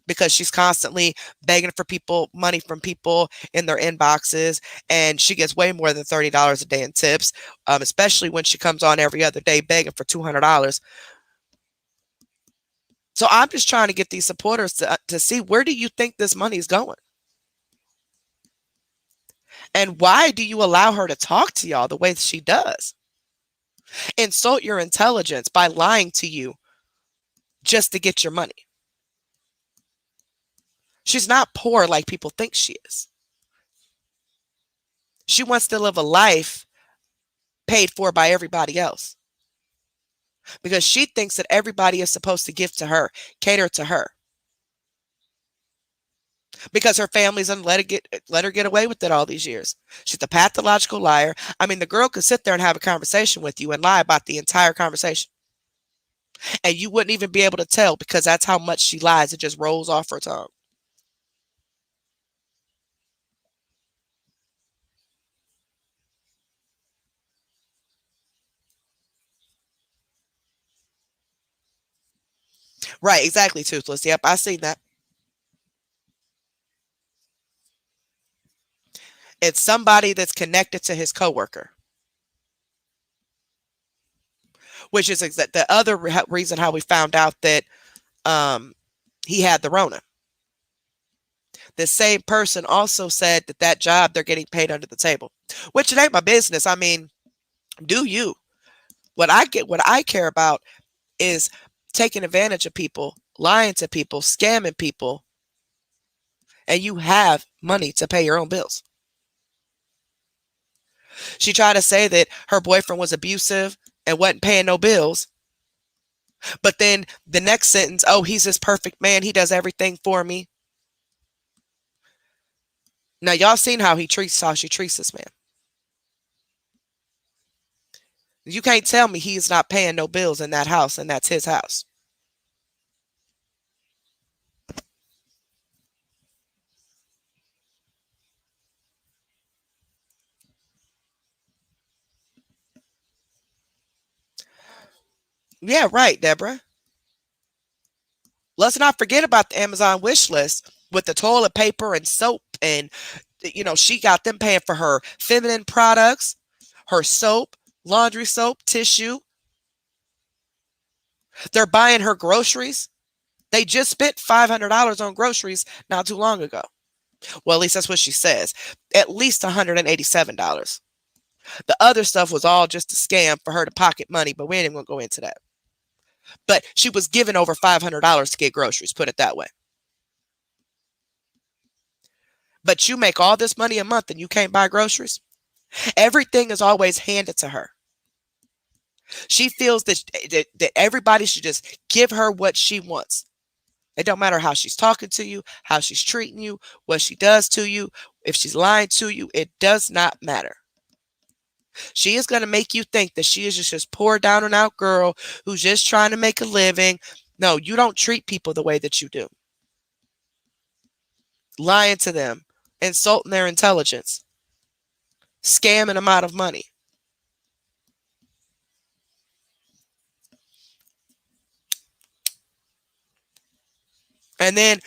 because she's constantly begging for people, money from people in their inboxes, and she gets way more than $30 a day in tips, especially when she comes on every other day begging for $200. So I'm just trying to get these supporters to see, where do you think this money is going? And why do you allow her to talk to y'all the way she does? Insult your intelligence by lying to you just to get your money. She's not poor like people think she is. She wants to live a life paid for by everybody else, because she thinks that everybody is supposed to give to her, cater to her, because her family's let her get away with it all these years. She's a pathological liar. I mean, the girl could sit there and have a conversation with you and lie about the entire conversation, and you wouldn't even be able to tell, because that's how much she lies. It just rolls off her tongue. Right, exactly, Toothless. Yep, I seen that. It's somebody that's connected to his coworker, which is the other reason how we found out that he had the Rona. The same person also said that job, they're getting paid under the table, which it ain't my business. I mean, do you? What I care about is taking advantage of people, lying to people, scamming people, and you have money to pay your own bills. She tried to say that her boyfriend was abusive and wasn't paying no bills. But then the next sentence, "Oh, he's this perfect man. He does everything for me." Now, y'all seen how she treats this man. You can't tell me he's not paying no bills in that house, and that's his house. Yeah, right, Deborah. Let's not forget about the Amazon wish list with the toilet paper and soap, and she got them paying for her feminine products, her soap, laundry soap, tissue. They're buying her groceries. They just spent $500 on groceries not too long ago. Well, at least that's what she says. At least $187. The other stuff was all just a scam for her to pocket money, but we ain't even going to go into that. But she was given over $500 to get groceries, put it that way. But you make all this money a month and you can't buy groceries? Everything is always handed to her. She feels that everybody should just give her what she wants. It don't matter how she's talking to you, how she's treating you, what she does to you, if she's lying to you, it does not matter. She is going to make you think that she is just this poor down and out girl who's just trying to make a living. No, you don't treat people the way that you do. Lying to them, insulting their intelligence, scamming them out of money. And then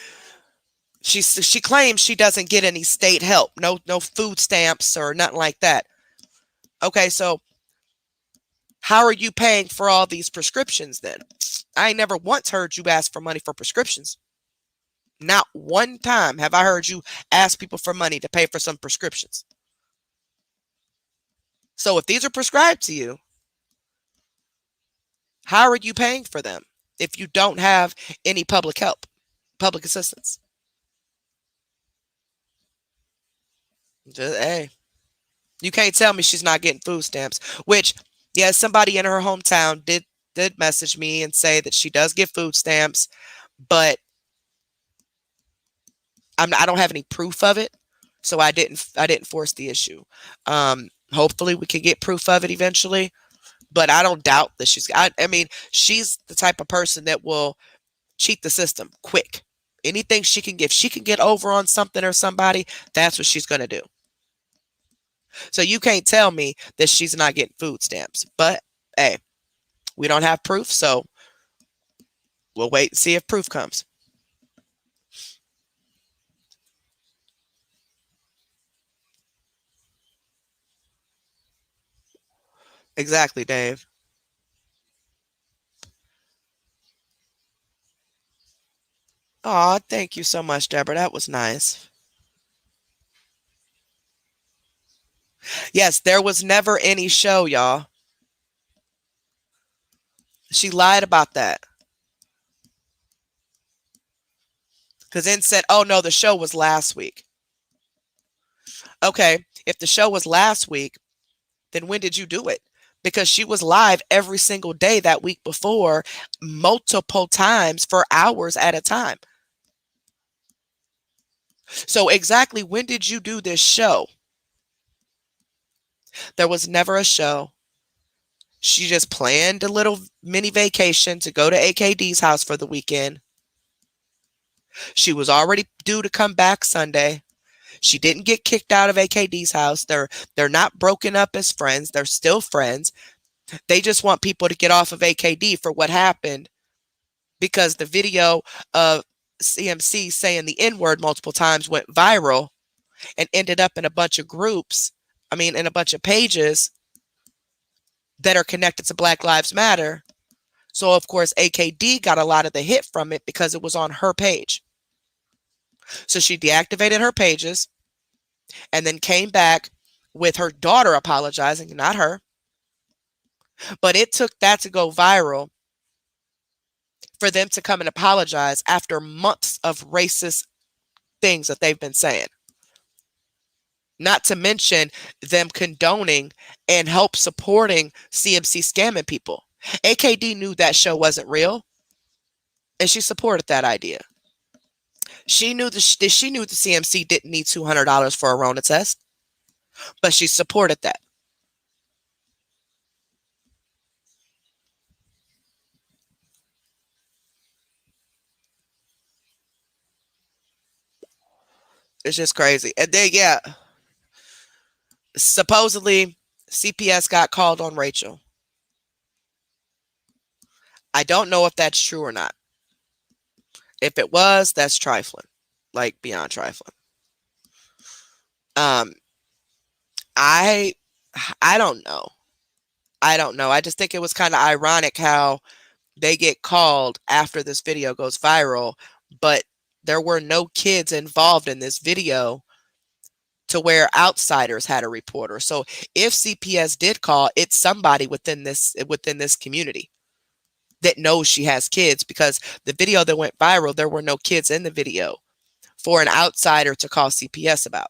she claims she doesn't get any state help, no food stamps or nothing like that. Okay, so how are you paying for all these prescriptions then? I never once heard you ask for money for prescriptions. Not one time have I heard you ask people for money to pay for some prescriptions. So if these are prescribed to you, how are you paying for them if you don't have any public help, public assistance? Hey, you can't tell me she's not getting food stamps, which, yes, somebody in her hometown did message me and say that she does get food stamps, but I don't have any proof of it, so I didn't force the issue. Hopefully we can get proof of it eventually, but I don't doubt that I mean, she's the type of person that will cheat the system quick. Anything she can get, if she can get over on something or somebody, that's what she's going to do. So you can't tell me that she's not getting food stamps. But hey, we don't have proof, so we'll wait and see if proof comes. Exactly, Dave. Aw, thank you so much, Deborah. That was nice. Yes, there was never any show, y'all. She lied about that. Because then said, oh no, the show was last week. Okay, if the show was last week, then when did you do it? Because she was live every single day that week before, multiple times for hours at a time. So exactly when did you do this show? There was never a show. She just planned a little mini vacation to go to AKD's house for the weekend. She was already due to come back Sunday. She didn't get kicked out of AKD's house. They're not broken up as friends. They're still friends. They just want people to get off of AKD for what happened, because the video of CMC saying the N-word multiple times went viral and ended up in a bunch of groups. I mean, in a bunch of pages that are connected to Black Lives Matter. So, of course, AKD got a lot of the hit from it because it was on her page. So she deactivated her pages and then came back with her daughter apologizing, not her. But it took that to go viral for them to come and apologize after months of racist things that they've been saying. Not to mention them condoning and help supporting CMC scamming people. AKD knew that show wasn't real, and she supported that idea. She knew the CMC didn't need $200 for a Rona test, but she supported that. It's just crazy. And then, yeah, supposedly CPS got called on Rachel. I don't know if that's true or not. If it was, that's trifling, like beyond trifling. Um, I don't know. I don't know. I just think it was kind of ironic how they get called after this video goes viral, but there were no kids involved in this video to where outsiders had a reporter. So if CPS did call, it's somebody within this community that knows she has kids, because the video that went viral, there were no kids in the video for an outsider to call CPS about.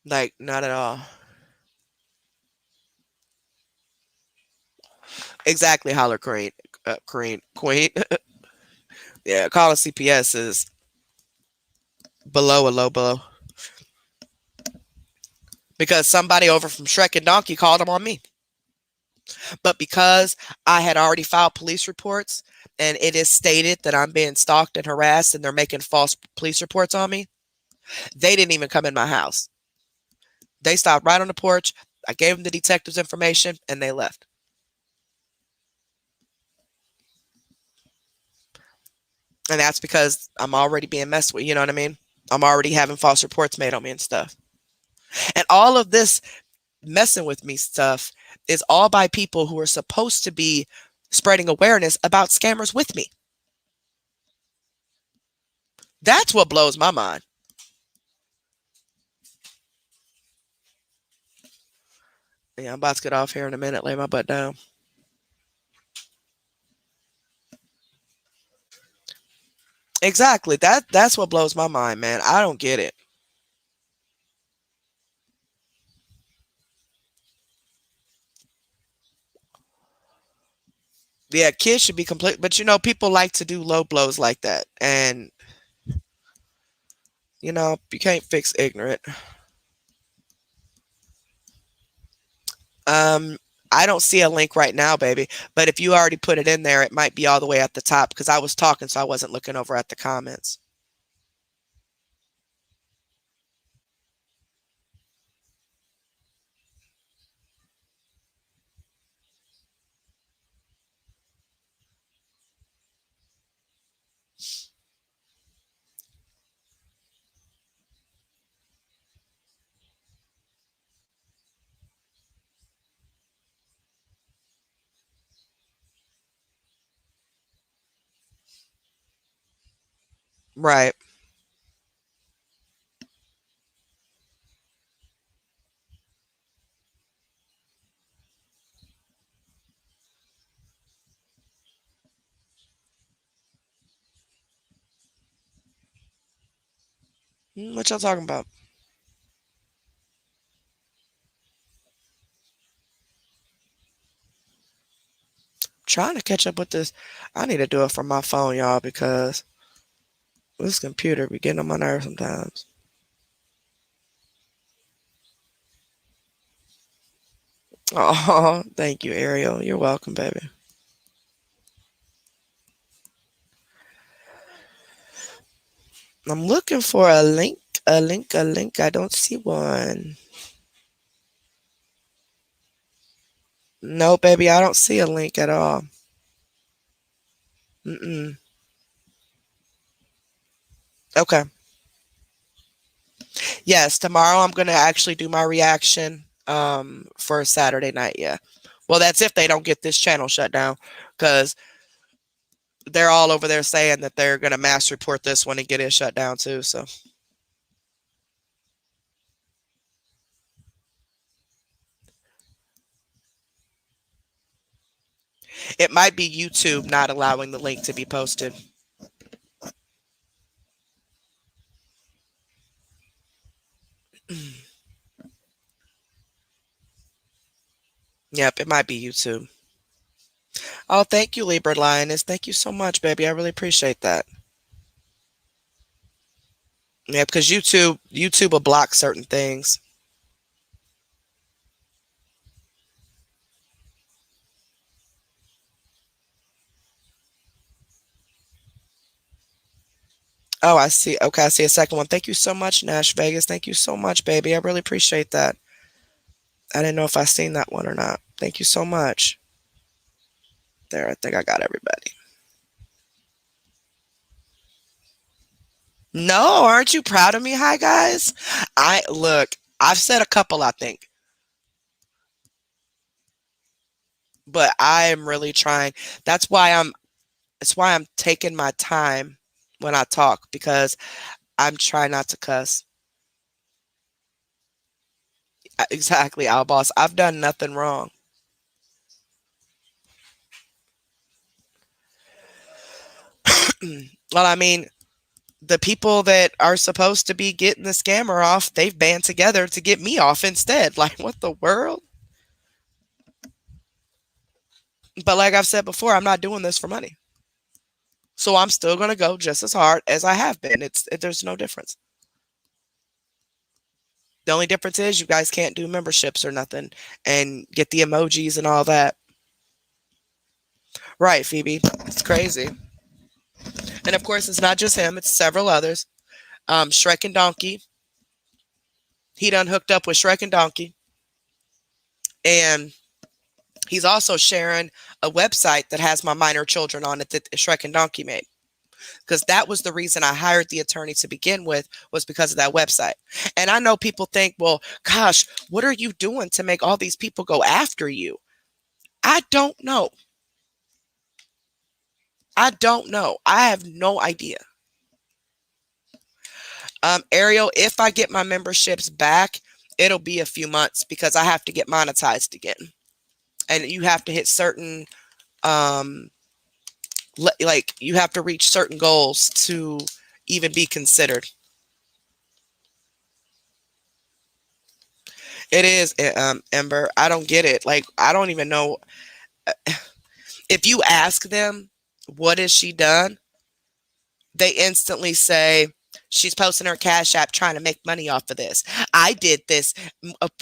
Like, not at all. Exactly, holler queen. Queen. Yeah, calling CPS is below a low blow. Because somebody over from Shrek and Donkey called them on me. But because I had already filed police reports and it is stated that I'm being stalked and harassed and they're making false police reports on me, they didn't even come in my house. They stopped right on the porch. I gave them the detective's information and they left. And that's because I'm already being messed with. You know what I mean? I'm already having false reports made on me and stuff. And all of this messing with me stuff is all by people who are supposed to be spreading awareness about scammers with me. That's what blows my mind. Yeah, I'm about to get off here in a minute, lay my butt down. Exactly. That's what blows my mind, man. I don't get it. Yeah, kids should be complete, but people like to do low blows like that. And you can't fix ignorant. Um, I don't see a link right now, baby. But if you already put it in there, it might be all the way at the top because I was talking, so I wasn't looking over at the comments. Right. What y'all talking about? Trying to catch up with this. I need to do it from my phone, y'all, because this computer be getting on my nerves sometimes. Oh, thank you, Ariel. You're welcome, baby. I'm looking for a link, a link, a link. I don't see one. No, baby, I don't see a link at all. Mm-mm. Okay. Yes, tomorrow I'm gonna actually do my reaction for Saturday night. Yeah. Well, that's if they don't get this channel shut down, because they're all over there saying that they're gonna mass report this one and get it shut down too. So it might be YouTube not allowing the link to be posted. Yep, it might be YouTube. Oh, thank you, Libra Lioness. Thank you so much, baby. I really appreciate that. Yeah, because YouTube will block certain things. Oh, I see. Okay, I see a second one. Thank you so much, Nash Vegas. Thank you so much, baby. I really appreciate that. I didn't know if I seen that one or not. Thank you so much. There, I think I got everybody. No, aren't you proud of me? Hi, guys. I look. I've said a couple, I think, but I am really trying. That's why I'm. It's why I'm taking my time when I talk because I'm trying not to cuss. Exactly, our boss. I've done nothing wrong. Well, I mean, The people that are supposed to be getting the scammer off, they've band together to get me off instead. Like, what the world? But like I've said before, I'm not doing this for money. So I'm still going to go just as hard as I have been. There's no difference. The only difference is you guys can't do memberships or nothing and get the emojis and all that. Right, Phoebe. It's crazy. And of course, it's not just him, it's several others. Shrek and Donkey. He done hooked up with Shrek and Donkey. And he's also sharing a website that has my minor children on it that Shrek and Donkey made. Because that was the reason I hired the attorney to begin with, was because of that website. And I know people think, well, gosh, what are you doing to make all these people go after you? I don't know. I don't know. I have no idea. Ariel, if I get my memberships back, it'll be a few months because I have to get monetized again. And you have to hit certain, like you have to reach certain goals to even be considered. It is, Ember. I don't get it. Like, I don't even know. If you ask them, what has she done? They instantly say, she's posting her Cash App trying to make money off of this. I did this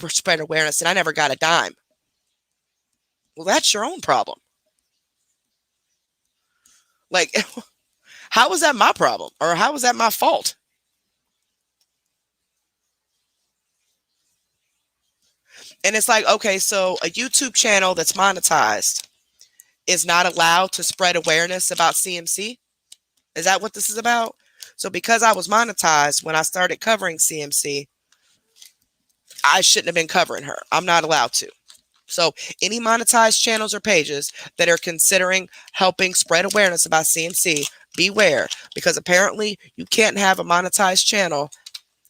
spread awareness and I never got a dime. Well, that's your own problem. Like, how was that my problem? Or how was that my fault? And it's like, okay, so a YouTube channel that's monetized is not allowed to spread awareness about CMC? Is that what this is about? So because I was monetized when I started covering CMC, I shouldn't have been covering her. I'm not allowed to. So any monetized channels or pages that are considering helping spread awareness about CMC, beware, because apparently you can't have a monetized channel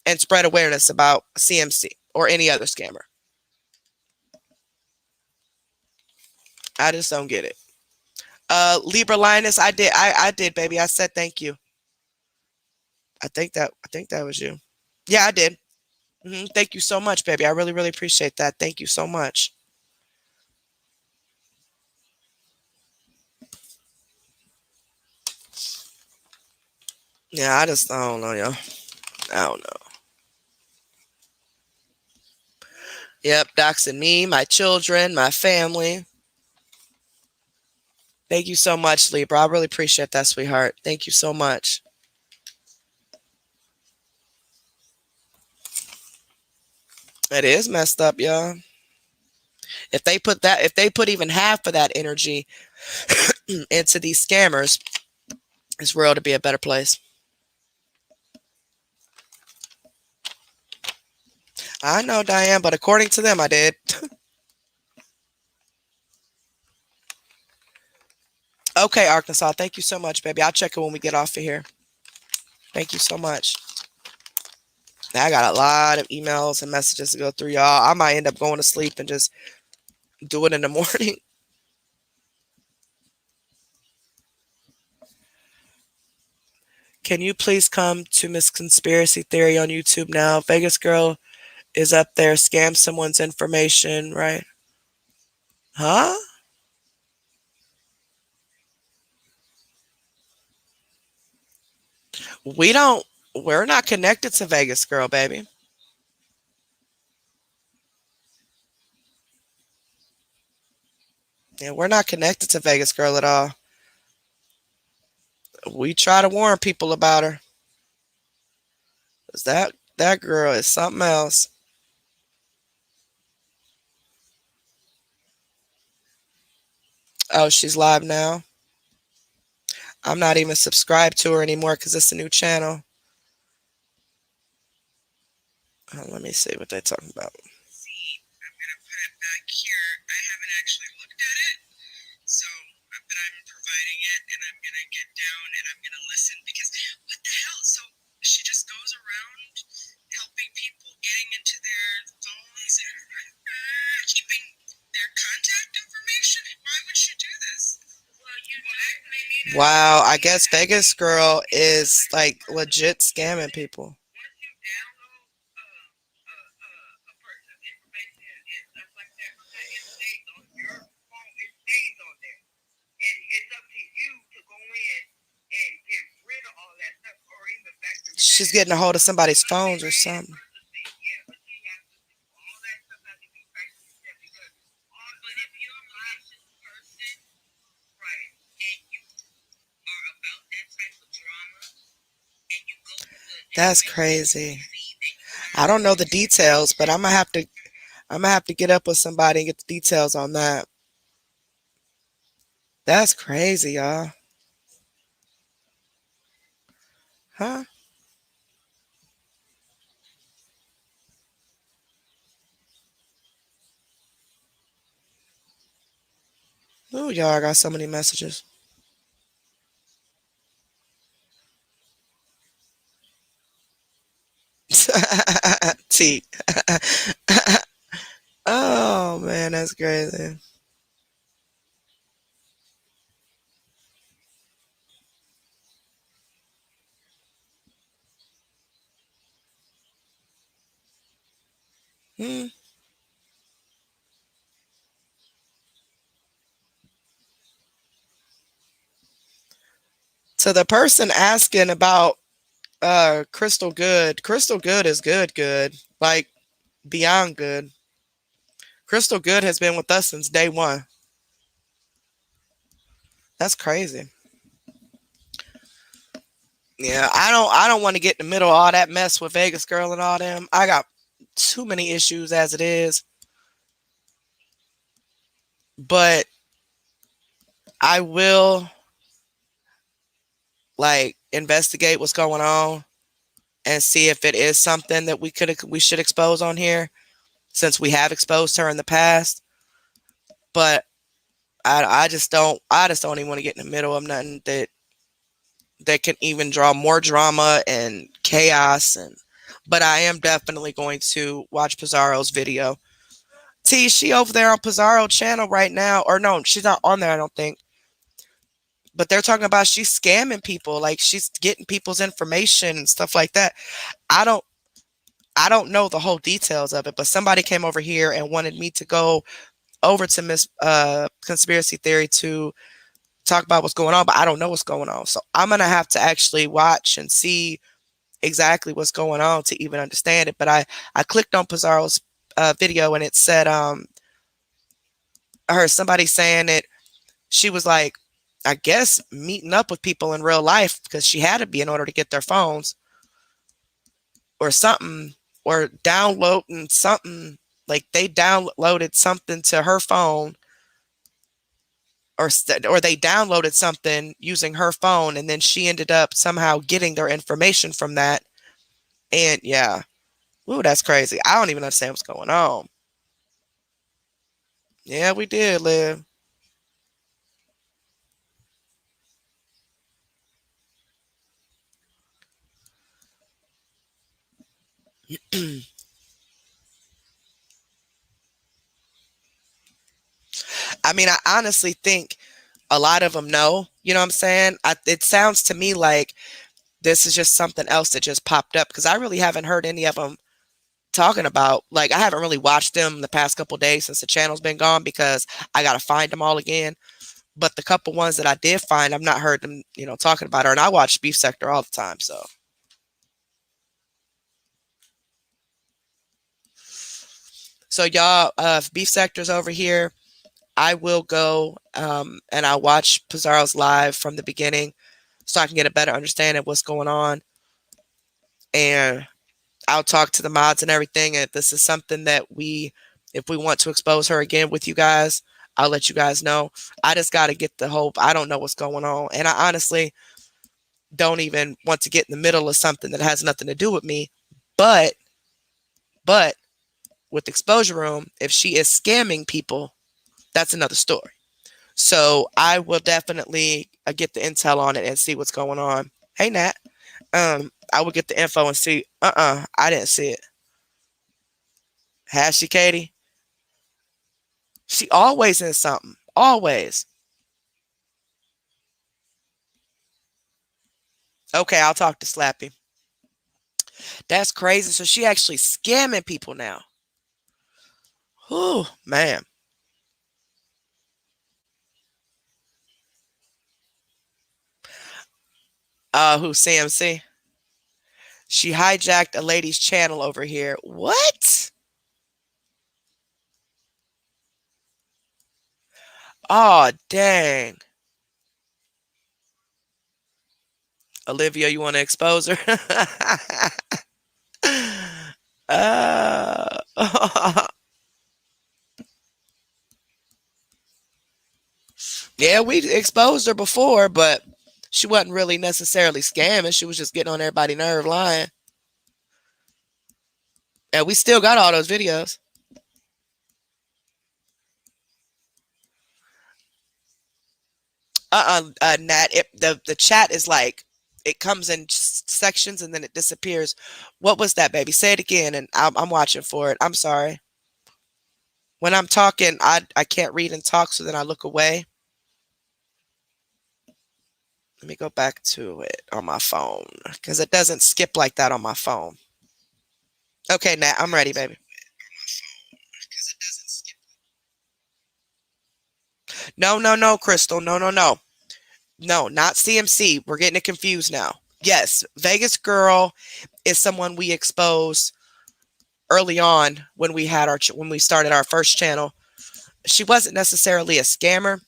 and spread awareness about CMC or any other scammer. I just don't get it. Libra Linus, I did, baby. I said thank you. I think that was you. Yeah, I did. Thank you so much, baby. I really, really appreciate that. Thank you so much. Yeah, I don't know, yo. I don't know. Yep, doxing me, my children, my family. Thank you so much, Libra. I really appreciate that, sweetheart. Thank you so much. It is messed up, y'all. If they put even half of that energy into these scammers, this world would be a better place. I know, Diane, but according to them, I did. Okay, Arkansas. Thank you so much, baby. I'll check it when we get off of here. Thank you so much. Now, I got a lot of emails and messages to go through, y'all. I might end up going to sleep and just do it in the morning. Can you please come to Miss Conspiracy Theory on YouTube now? Vegas Girl is up there. Scam someone's information, right? Huh? We're not connected to Vegas Girl, baby. Yeah, we're not connected to Vegas Girl at all. We try to warn people about her. 'Cause that girl is something else. Oh, she's live now. I'm not even subscribed to her anymore because it's a new channel. Let me see what they're talking about. See, I'm gonna put it back here. I haven't actually looked at it, so but I'm providing it, and I'm gonna get down and I'm gonna listen because what the hell? So she just goes around helping people, getting into their phones and keeping their contact information. Why would she do this? Wow, I guess Vegas girl is like legit scamming people. She's getting a hold of somebody's phones or something. That's crazy. I don't know the details, but I'm gonna have to get up with somebody and get the details on that. That's crazy, y'all. Huh? Ooh, y'all, I got so many messages. T. Oh man, that's crazy. Hmm. So the person asking about Crystal Good, Crystal Good is good. Like beyond good. Crystal Good has been with us since day one. That's crazy. Yeah, I don't want to get in the middle of all that mess with Vegas Girl and all them. I got too many issues as it is. But I will like investigate what's going on and see if it is something that we should expose on here since we have exposed her in the past. But I just don't even want to get in the middle of nothing that can even draw more drama and chaos. And but I am definitely going to watch Pizarro's video. T, she over there on Pizarro channel right now, or no, she's not on there, I don't think. But they're talking about she's scamming people, like she's getting people's information and stuff like that. I don't I don't know the whole details of it, but somebody came over here and wanted me to go over to Miss Conspiracy Theory to talk about what's going on, but I don't know what's going on. So I'm gonna have to actually watch and see exactly what's going on to even understand it. But I clicked on Pizarro's video and it said I heard somebody saying that she was like, I guess meeting up with people in real life because she had to be in order to get their phones or something, or downloading something, like they downloaded something to her phone, or they downloaded something using her phone, and then she ended up somehow getting their information from that. And yeah, ooh, that's crazy. I don't even understand what's going on. Yeah, we did live. I mean, I honestly think a lot of them know. You know what I'm saying? It sounds to me like this is just something else that just popped up because I really haven't heard any of them talking about. Like, I haven't really watched them the past couple days since the channel's been gone because I got to find them all again. But the couple ones that I did find, I've not heard them, talking about her. And I watch Beef Sector all the time. So y'all, if Beef Sector's over here, I will go and I'll watch Pizarro's live from the beginning so I can get a better understanding of what's going on. And I'll talk to the mods and everything. And if this is something that if we want to expose her again with you guys, I'll let you guys know. I just got to get the hope. I don't know what's going on. And I honestly don't even want to get in the middle of something that has nothing to do with me. But, but with Exposure Room, if she is scamming people, that's another story. So I will definitely get the intel on it and see what's going on. Hey, Nat. I will get the info and see. I didn't see it. Has she, Katie? She always in something. Always. Okay, I'll talk to Slappy. That's crazy. So she actually scamming people now. Oh, man. Who, CMC? She hijacked a lady's channel over here. What? Oh, dang. Olivia, you want to expose her? uh, yeah, we exposed her before, but she wasn't really necessarily scamming. She was just getting on everybody's nerve lying. And we still got all those videos. Nat, the chat is like, it comes in sections and then it disappears. What was that, baby? Say it again, and I'm watching for it. I'm sorry. When I'm talking, I can't read and talk, so then I look away. Let me go back to it on my phone because it doesn't skip like that on my phone. Okay, Nat, I'm ready, baby. No, no, no, Crystal. No, no, no. No, not CMC. We're getting it confused now. Yes, Vegas Girl is someone we exposed early on when we had when we started our first channel. She wasn't necessarily a scammer,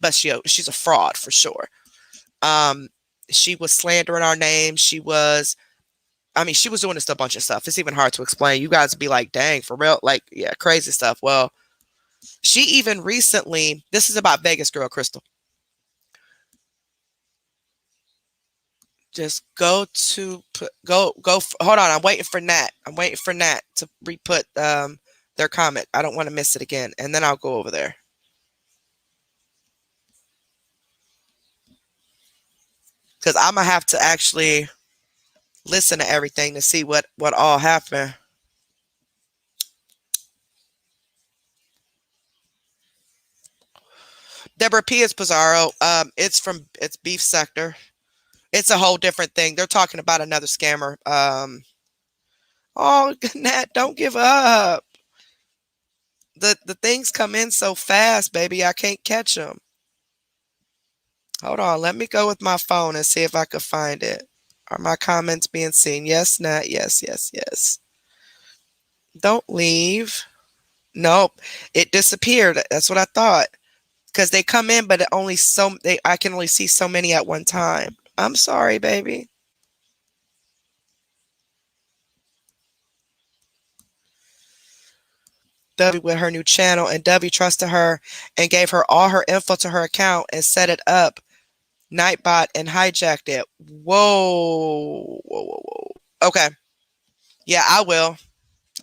but she's a fraud for sure. She was slandering our name. She was doing just a bunch of stuff. It's even hard to explain. You guys would be like, dang, for real? Like, yeah, crazy stuff. Well, she even recently, this is about Vegas Girl, Crystal. Just hold on. I'm waiting for Nat. I'm waiting for Nat to re-put their comment. I don't want to miss it again. And then I'll go over there. Because I'm going to have to actually listen to everything to see what all happened. Deborah P. is Pizarro. It's Beef Sector. It's a whole different thing. They're talking about another scammer. Oh, Nat, don't give up. The things come in so fast, baby. I can't catch them. Hold on. Let me go with my phone and see if I could find it. Are my comments being seen? Yes, Nat. Yes, yes, yes. Don't leave. Nope. It disappeared. That's what I thought. Because they come in, but I can only see so many at one time. I'm sorry, baby. Dovey with her new channel, and Dovey trusted her and gave her all her info to her account and set it up. Nightbot and hijacked it. Whoa. Whoa, whoa, whoa. Okay. Yeah, I will.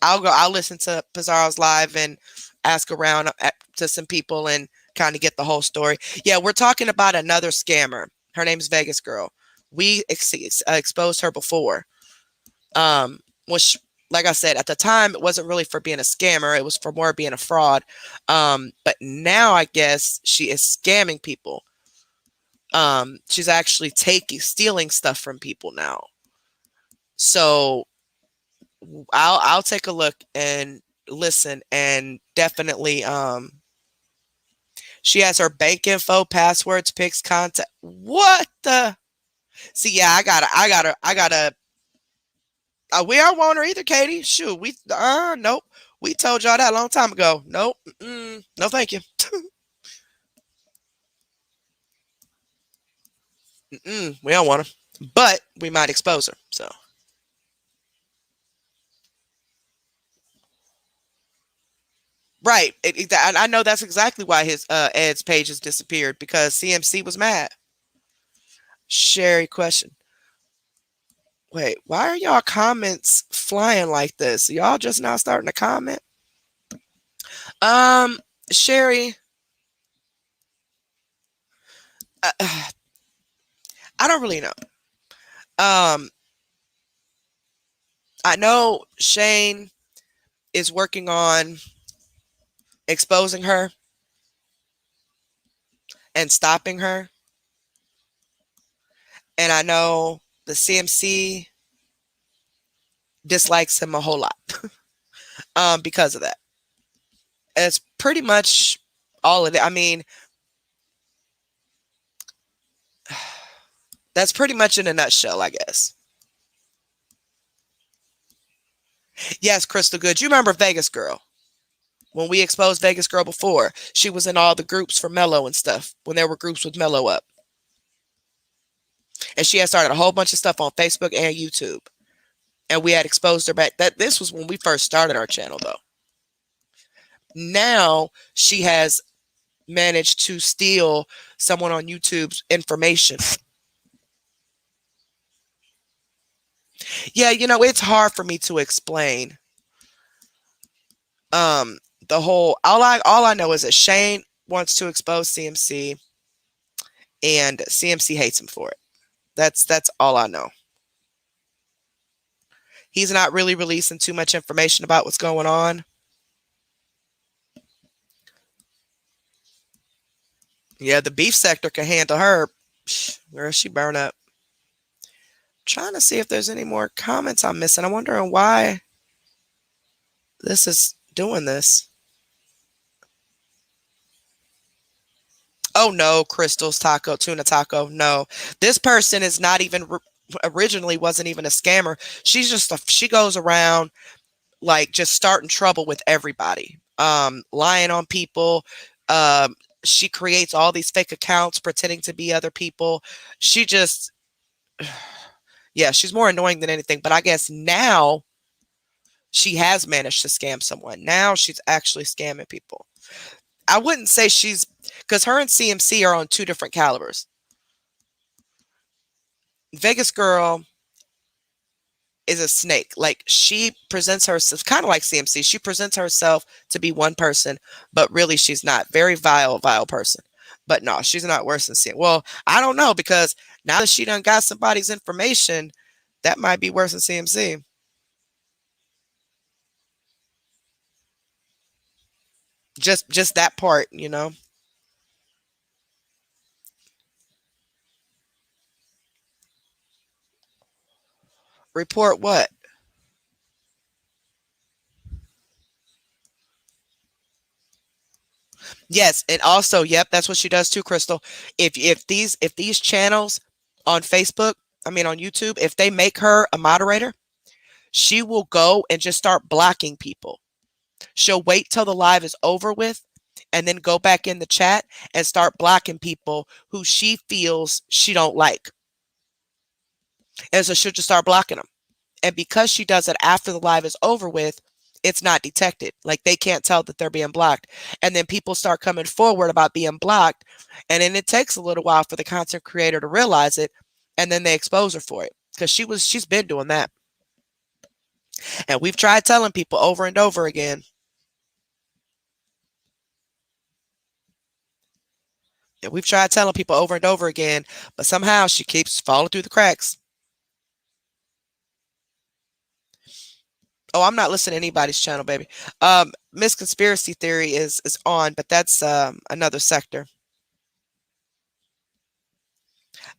I'll listen to Pizarro's live and ask around to some people and kind of get the whole story. Yeah, we're talking about another scammer. Her name's Vegas Girl. We exposed her before. Which, like I said, at the time, it wasn't really for being a scammer. It was for more being a fraud. But now I guess she is scamming people. She's actually stealing stuff from people now. So I'll take a look and listen, and definitely she has her bank info, passwords, pics, contact. What the? See, yeah, I gotta. We don't want her either, Katie. Shoot, nope. We told y'all that a long time ago. Nope. No, thank you. We don't want her, but we might expose her. So. Right. I know that's exactly why his Ed's page has disappeared, because CMC was mad. Sherry question. Wait, why are y'all comments flying like this? Y'all just now starting to comment? Sherry, I don't really know. I know Shane is working on exposing her and stopping her. And I know the CMC dislikes him a whole lot because of that. And it's pretty much all of it. I mean, that's pretty much in a nutshell, I guess. Yes, Crystal Good. You remember Vegas Girl? When we exposed Vegas Girl before, she was in all the groups for Mello and stuff, when there were groups with Mello up. And she had started a whole bunch of stuff on Facebook and YouTube. And we had exposed her back. This was when we first started our channel, though. Now she has managed to steal someone on YouTube's information. Yeah, it's hard for me to explain. The whole all I know is that Shane wants to expose CMC, and CMC hates him for it. That's all I know. He's not really releasing too much information about what's going on. Yeah, the beef sector can handle her. Girl, she burn up. Trying to see if there's any more comments I'm missing. I'm wondering why this is doing this. Oh no, Crystal's Taco, Tuna Taco. No, this person is not even originally wasn't even a scammer. She's just she goes around like just starting trouble with everybody, lying on people. She creates all these fake accounts pretending to be other people. She just, yeah, she's more annoying than anything. But I guess now she has managed to scam someone. Now she's actually scamming people. I wouldn't say she's, because her and CMC are on two different calibers. Vegas Girl is a snake. Like, she presents herself kind of like CMC. She presents herself to be one person, but really she's not. Very vile person. But no, she's not worse than CMC. Well, I don't know, because now that she done got somebody's information, that might be worse than CMC. Just that part, Report what? Yes, and also, yep, that's what she does too, Crystal. If these channels on Facebook, I mean on YouTube, if they make her a moderator, she will go and just start blocking people. She'll wait till the live is over with and then go back in the chat and start blocking people who she feels she don't like. And so she'll just start blocking them. And because she does it after the live is over with, it's not detected. Like, they can't tell that they're being blocked. And then people start coming forward about being blocked. And then it takes a little while for the content creator to realize it. And then they expose her for it, because she's been doing that. And we've tried telling people over and over again. And we've tried telling people over and over again, but somehow she keeps falling through the cracks. Oh, I'm not listening to anybody's channel, baby. Miss Conspiracy Theory is on, but that's another sector.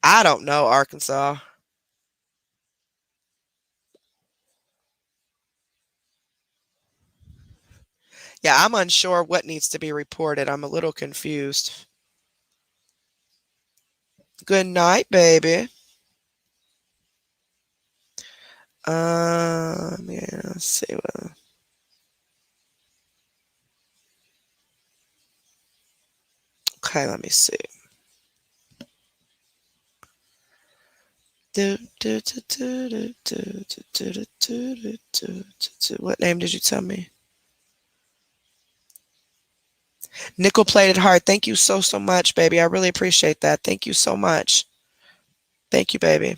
I don't know, Arkansas. Yeah, I'm unsure what needs to be reported. I'm a little confused. Good night, baby. Yeah, let's see what. Okay, let me see. What name did you tell me? Nickel Plated Heart. Thank you so much, baby. I really appreciate that. Thank you so much. Thank you, baby.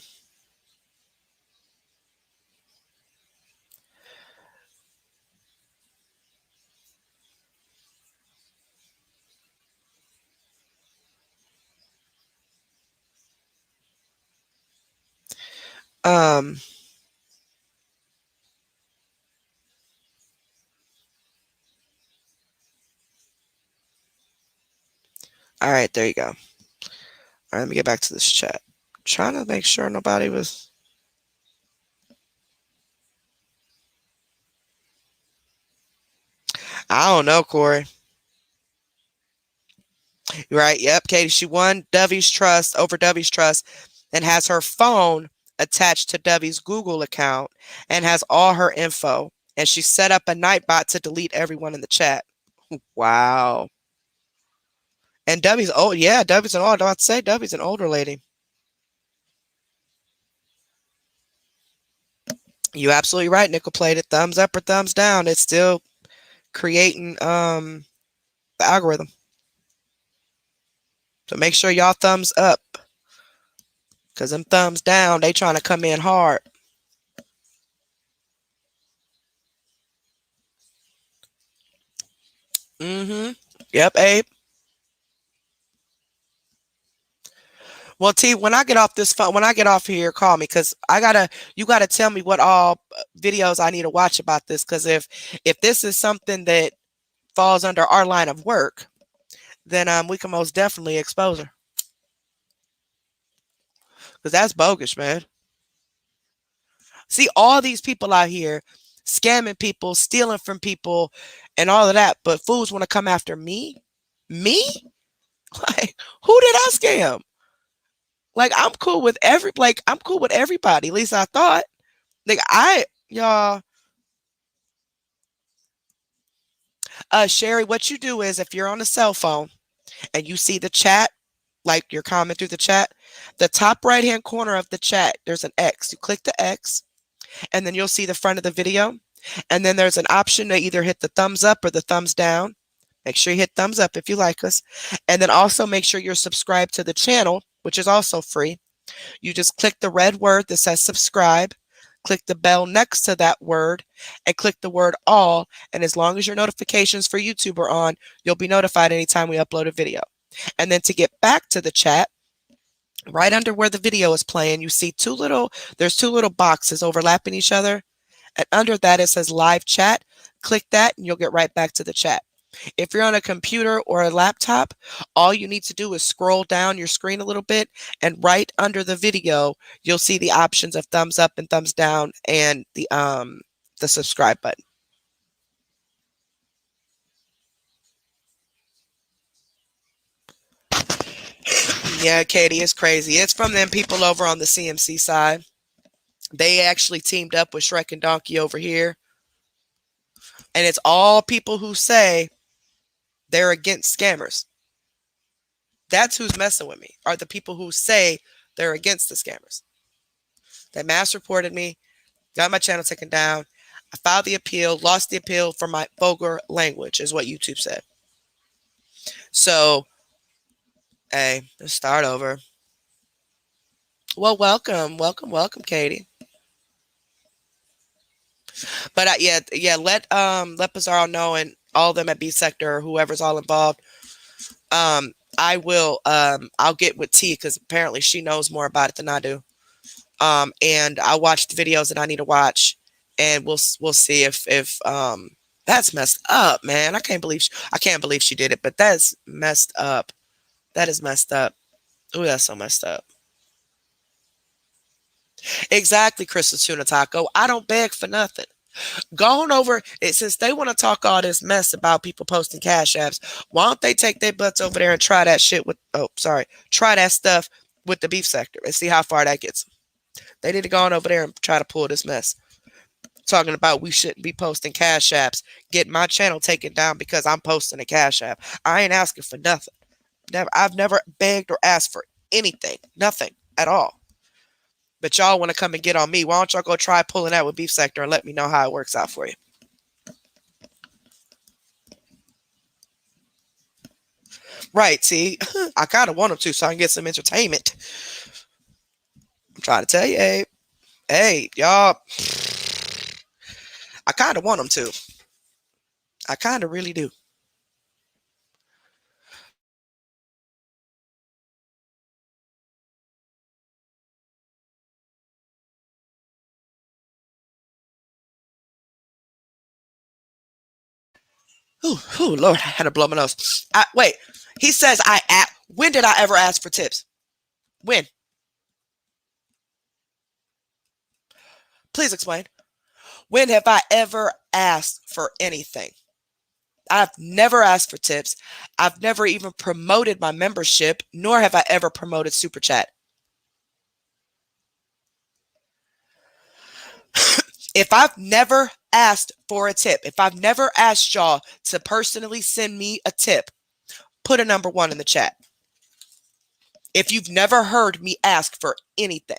All right, there you go. All right, let me get back to this chat. Trying to make sure nobody was. I don't know, Corey. Right? Yep, Katie. She won Dovey's trust over Dovey's trust and has her phone attached to Dovey's Google account and has all her info. And she set up a nightbot to delete everyone in the chat. Wow. And Dovey's old. Yeah, Dovey's an old. I was about to say Dovey's an older lady. You absolutely right, Nickel plated. Thumbs up or thumbs down. It's still creating the algorithm. So make sure y'all thumbs up. Cause them thumbs down, they trying to come in hard. Mm-hmm. Yep, Abe. Well, T, when I get off this phone, when I get off here, call me because you gotta tell me what all videos I need to watch about this. Because if this is something that falls under our line of work, then we can most definitely expose her. Because that's bogus, man. See all these people out here scamming people, stealing from people, and all of that, but fools want to come after me. Me? Like, who did I scam? Like, I'm cool with everybody. At least I thought. Like, y'all. Sherry, what you do is if you're on a cell phone and you see the chat, like your comment through the chat, the top right hand corner of the chat, there's an X. You click the X, and then you'll see the front of the video. And then there's an option to either hit the thumbs up or the thumbs down. Make sure you hit thumbs up if you like us. And then also make sure you're subscribed to the channel, which is also free. You just click the red word that says subscribe, click the bell next to that word, and click the word all. And as long as your notifications for YouTube are on, you'll be notified anytime we upload a video. And then to get back to the chat, right under where the video is playing, you see there's two little boxes overlapping each other. And under that, it says live chat. Click that and you'll get right back to the chat. If you're on a computer or a laptop, all you need to do is scroll down your screen a little bit, and right under the video, you'll see the options of thumbs up and thumbs down and the subscribe button. Yeah, Katie, it's crazy. It's from them people over on the CMC side. They actually teamed up with Shrek and Donkey over here. And it's all people who say they're against scammers. That's who's messing with me, are the people who say they're against the scammers. They mass reported me, got my channel taken down. I filed the appeal, lost the appeal for my vulgar language, is what YouTube said. So, hey, let's start over. Well, welcome, Katie. But yeah, let Pizarro know and all of them at B Sector or whoever's all involved. I will I'll get with T because apparently she knows more about it than I do. And I'll watch the videos that I need to watch, and we'll see if that's messed up, man. I can't believe she did it, but that's messed up. That is messed up. Oh, that's so messed up. Exactly, Crystal Tuna Taco. I don't beg for nothing. Going over it, since they want to talk all this mess about people posting cash apps, why don't they take their butts over there and try that shit try that stuff with the beef sector and see how far that gets them. They need to go on over there and try to pull this mess. Talking about we shouldn't be posting cash apps, getting my channel taken down because I'm posting a cash app. I ain't asking for nothing. I've never begged or asked for anything. Nothing at all. But y'all want to come and get on me. Why don't y'all go try pulling that with Beef Sector and let me know how it works out for you? Right, see? I kind of want them to so I can get some entertainment. I'm trying to tell you, hey, y'all. I kind of want them to. I kind of really do. Oh, Lord, I had to blow my nose. Wait, he says when did I ever ask for tips? When? Please explain. When have I ever asked for anything? I've never asked for tips. I've never even promoted my membership, nor have I ever promoted Super Chat. If I've never asked for a tip, if I've never asked y'all to personally send me a tip, put a number 1 in the chat. If you've never heard me ask for anything,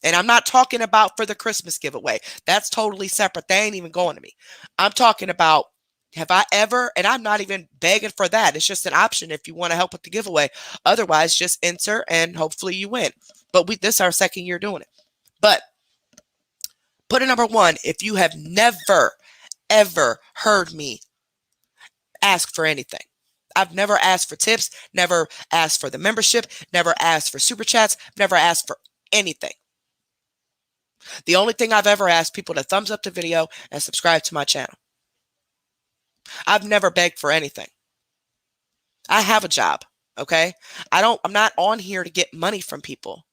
and I'm not talking about for the Christmas giveaway, that's totally separate. They ain't even going to me. I'm talking about, have I ever, and I'm not even begging for that. It's just an option if you want to help with the giveaway. Otherwise, just enter and hopefully you win. But this is our second year doing it. But put a number 1 if you have never, ever heard me ask for anything. I've never asked for tips, never asked for the membership, never asked for super chats, never asked for anything. The only thing I've ever asked people to thumbs up the video and subscribe to my channel. I've never begged for anything. I have a job, okay? I'm not on here to get money from people.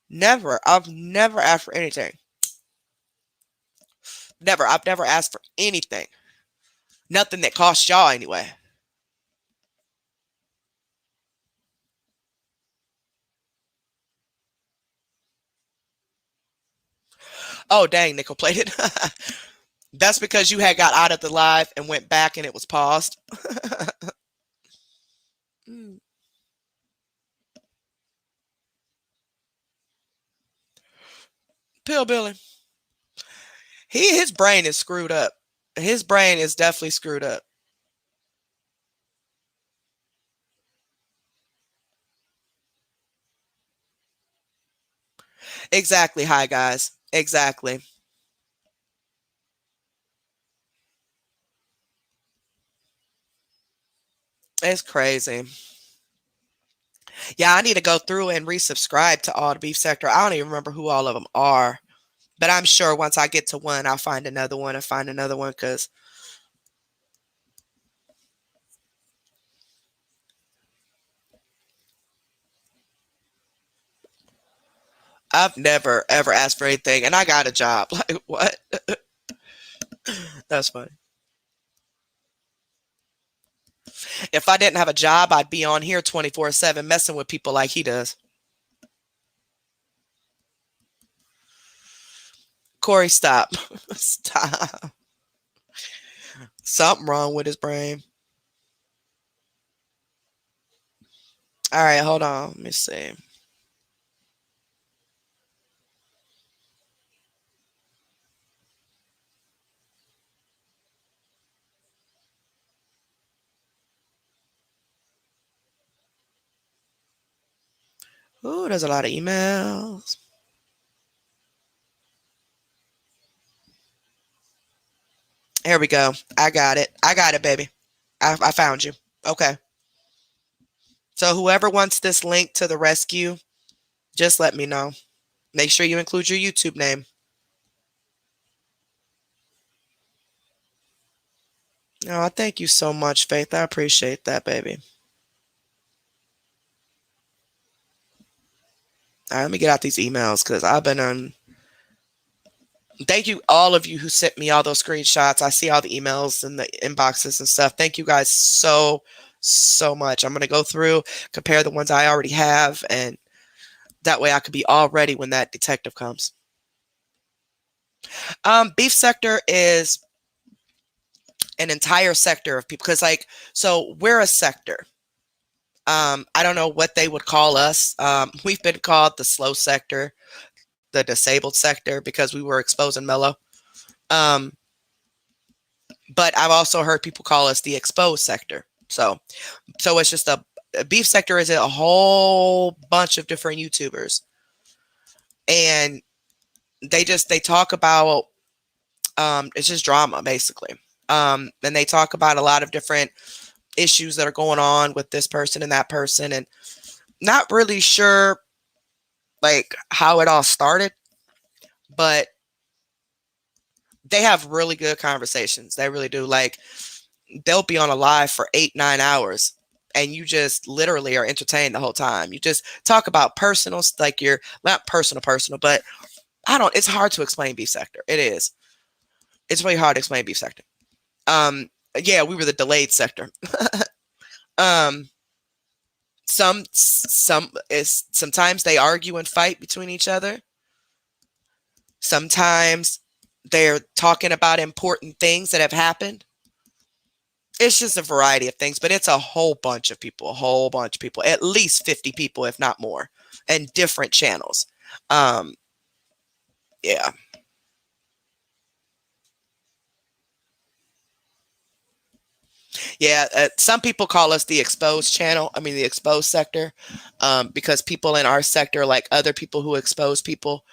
Never. I've never asked for anything. Never. I've never asked for anything. Nothing that costs y'all anyway. Oh, dang, nickel plated. That's because you had got out of the live and went back and it was paused. Pillbilly. His brain is screwed up. His brain is definitely screwed up. Exactly. Hi, guys. Exactly. It's crazy. Yeah, I need to go through and resubscribe to all the beef sector. I don't even remember who all of them are. But I'm sure once I get to one, I'll find another one and find another one because I've never, ever asked for anything. And I got a job. Like, what? That's funny. If I didn't have a job, I'd be on here 24/7 messing with people like he does. Corey, stop. Stop. Something wrong with his brain. All right, hold on. Let me see. Ooh, there's a lot of emails. Here we go. I got it. I got it, baby. I found you. Okay. So whoever wants this link to the rescue, just let me know. Make sure you include your YouTube name. Oh, thank you so much, Faith. I appreciate that, baby. All right, let me get out these emails because I've been on. Thank you, all of you who sent me all those screenshots. I see all the emails and the inboxes and stuff. Thank you guys so much. I'm going to go through, compare the ones I already have, and that way I could be all ready when that detective comes. Beef sector is an entire sector of people because, like, so we're a sector. I don't know what they would call us. We've been called the slow sector, the disabled sector, because we were exposing Mello. But I've also heard people call us the exposed sector. So it's just a beef sector is a whole bunch of different YouTubers. And they talk about, it's just drama basically. And they talk about a lot of different issues that are going on with this person and that person, and not really sure like how it all started, but they have really good conversations. They really do. Like, they'll be on a live for 8-9 hours and you just literally are entertained the whole time. You just talk about personal, like you're not personal, but it's hard to explain beef sector. It is. It's really hard to explain beef sector. Yeah, we were the delayed sector. um, sometimes they argue and fight between each other. Sometimes they're talking about important things that have happened. It's just a variety of things, but it's a whole bunch of people, at least 50 people, if not more, and different channels. Yeah. Yeah, some people call us the exposed channel. I mean, the exposed sector, because people in our sector, like other people who expose people,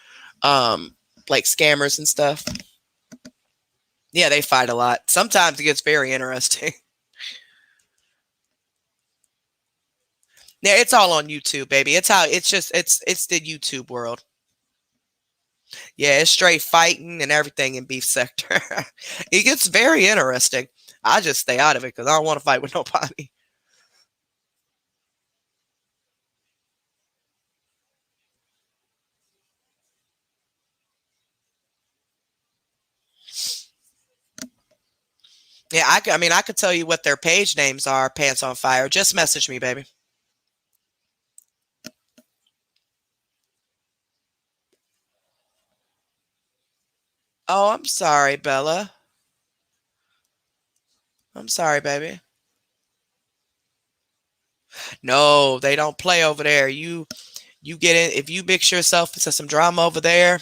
like scammers and stuff. Yeah, they fight a lot. Sometimes it gets very interesting. Yeah, it's all on YouTube, baby. It's the YouTube world. Yeah, it's straight fighting and everything in beef sector. It gets very interesting. I just stay out of it because I don't want to fight with nobody. Yeah, I mean, I could tell you what their page names are. Pants on Fire. Just message me, baby. Oh, I'm sorry, Bella. I'm sorry, baby. No, they don't play over there. You get in if you mix yourself into some drama over there,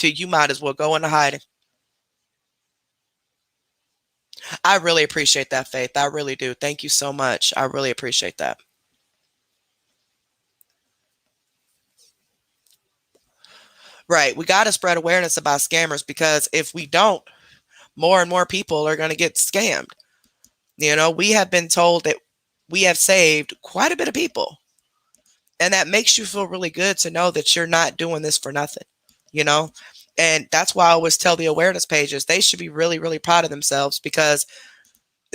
you might as well go into hiding. I really appreciate that, Faith. I really do. Thank you so much. I really appreciate that. Right. We got to spread awareness about scammers because if we don't, more and more people are going to get scammed. We have been told that we have saved quite a bit of people. And that makes you feel really good to know that you're not doing this for nothing, you know? And that's why I always tell the awareness pages, they should be really, really proud of themselves because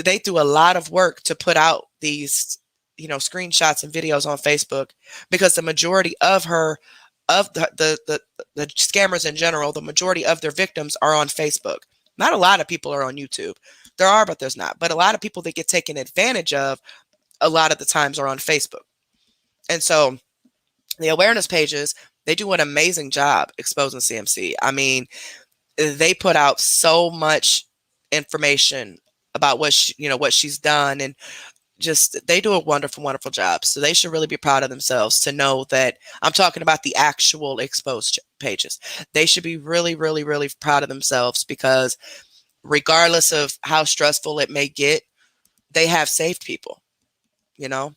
they do a lot of work to put out these, screenshots and videos on Facebook because the majority of the scammers in general, the majority of their victims are on Facebook. Not a lot of people are on YouTube. There are, but there's not. But a lot of people that get taken advantage of a lot of the times are on Facebook. And so the awareness pages, they do an amazing job exposing CMC. I mean, they put out so much information about what she's done, and just they do a wonderful, wonderful job. So they should really be proud of themselves to know that I'm talking about the actual exposed pages. They should be really, really, really proud of themselves because regardless of how stressful it may get, they have saved people, you know?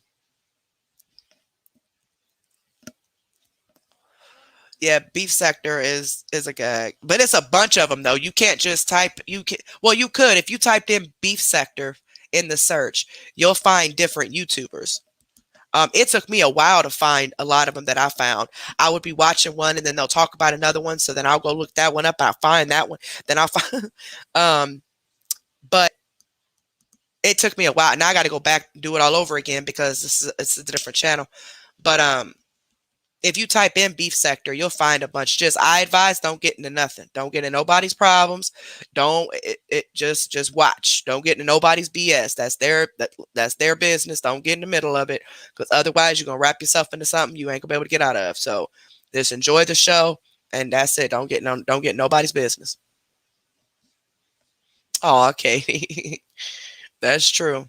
Yeah, beef sector is a gag, but it's a bunch of them though. You can't just you could if you typed in beef sector in the search, you'll find different YouTubers. It took me a while to find a lot of them that I found. I would be watching one and then they'll talk about another one, so then I'll go look that one up. I'll find that one, then I'll find. But it took me a while. Now I got to go back and do it all over again because it's a different channel. But if you type in beef sector, you'll find a bunch. Just I advise don't get into nothing. Don't get into nobody's problems. Don't just watch. Don't get into nobody's BS. That's their business. Don't get in the middle of it because otherwise you're gonna wrap yourself into something you ain't gonna be able to get out of. So just enjoy the show and that's it. Don't get nobody's business. Oh, Katie. That's true.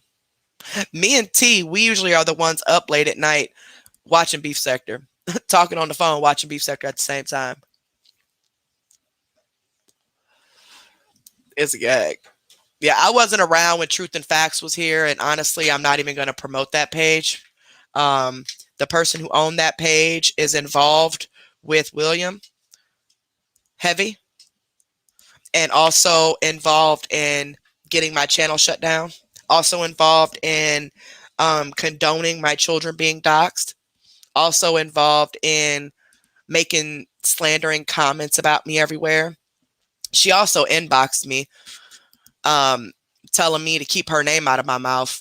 Me and T, we usually are the ones up late at night watching Beef Sector, talking on the phone, watching Beef Sector at the same time. It's a gag. Yeah, I wasn't around when Truth and Facts was here, and honestly, I'm not even going to promote that page. The person who owned that page is involved with William Heavy and also involved in getting my channel shut down, also involved in condoning my children being doxxed, also involved in making slandering comments about me everywhere. She also inboxed me telling me to keep her name out of my mouth.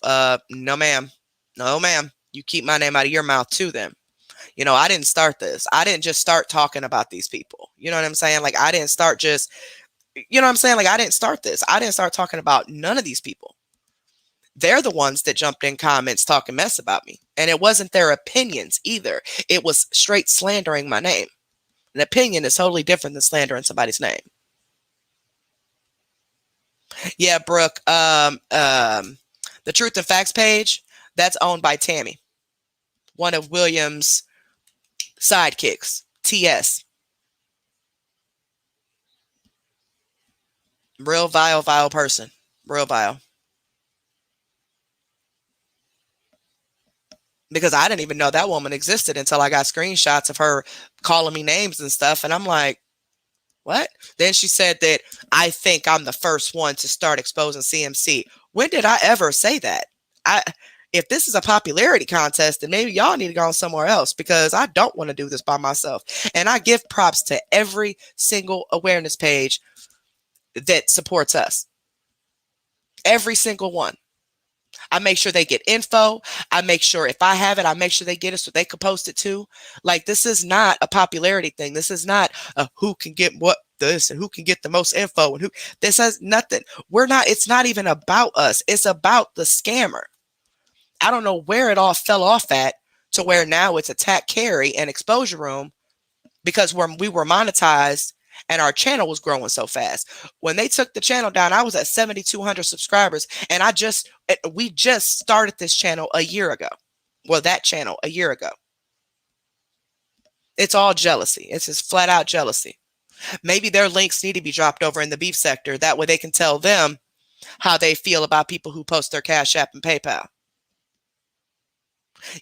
No, ma'am. No, ma'am. You keep my name out of your mouth too, then. I didn't start this. I didn't just start talking about these people. You know what I'm saying? Like, I didn't start just You know what I'm saying? Like, I didn't start this. I didn't start talking about none of these people. They're the ones that jumped in comments talking mess about me. And it wasn't their opinions either. It was straight slandering my name. An opinion is totally different than slandering somebody's name. Yeah, Brooke. The Truth and Facts page, that's owned by Tammy, one of William's sidekicks, TS. Real vile person. Real vile. Because I didn't even know that woman existed until I got screenshots of her calling me names and stuff. And I'm like, what? Then she said that I think I'm the first one to start exposing CMC. When did I ever say that? If this is a popularity contest, then maybe y'all need to go somewhere else, because I don't want to do this by myself. And I give props to every single awareness page that supports us. Every single one. I make sure they get info. I make sure if I have it, I make sure they get it so they can post it too. Like, this is not a popularity thing. This is not a who can get what this and who can get the most info and who. This has nothing. It's not even about us. It's about the scammer. I don't know where it all fell off at to where now it's Attack Carry and Exposure Room, because we were monetized and our channel was growing so fast. When they took the channel down, I was at 7,200 subscribers, and we just started this channel a year ago. Well, that channel a year ago. It's all jealousy. It's just flat out jealousy. Maybe their links need to be dropped over in the beef sector. That way they can tell them how they feel about people who post their Cash App and PayPal.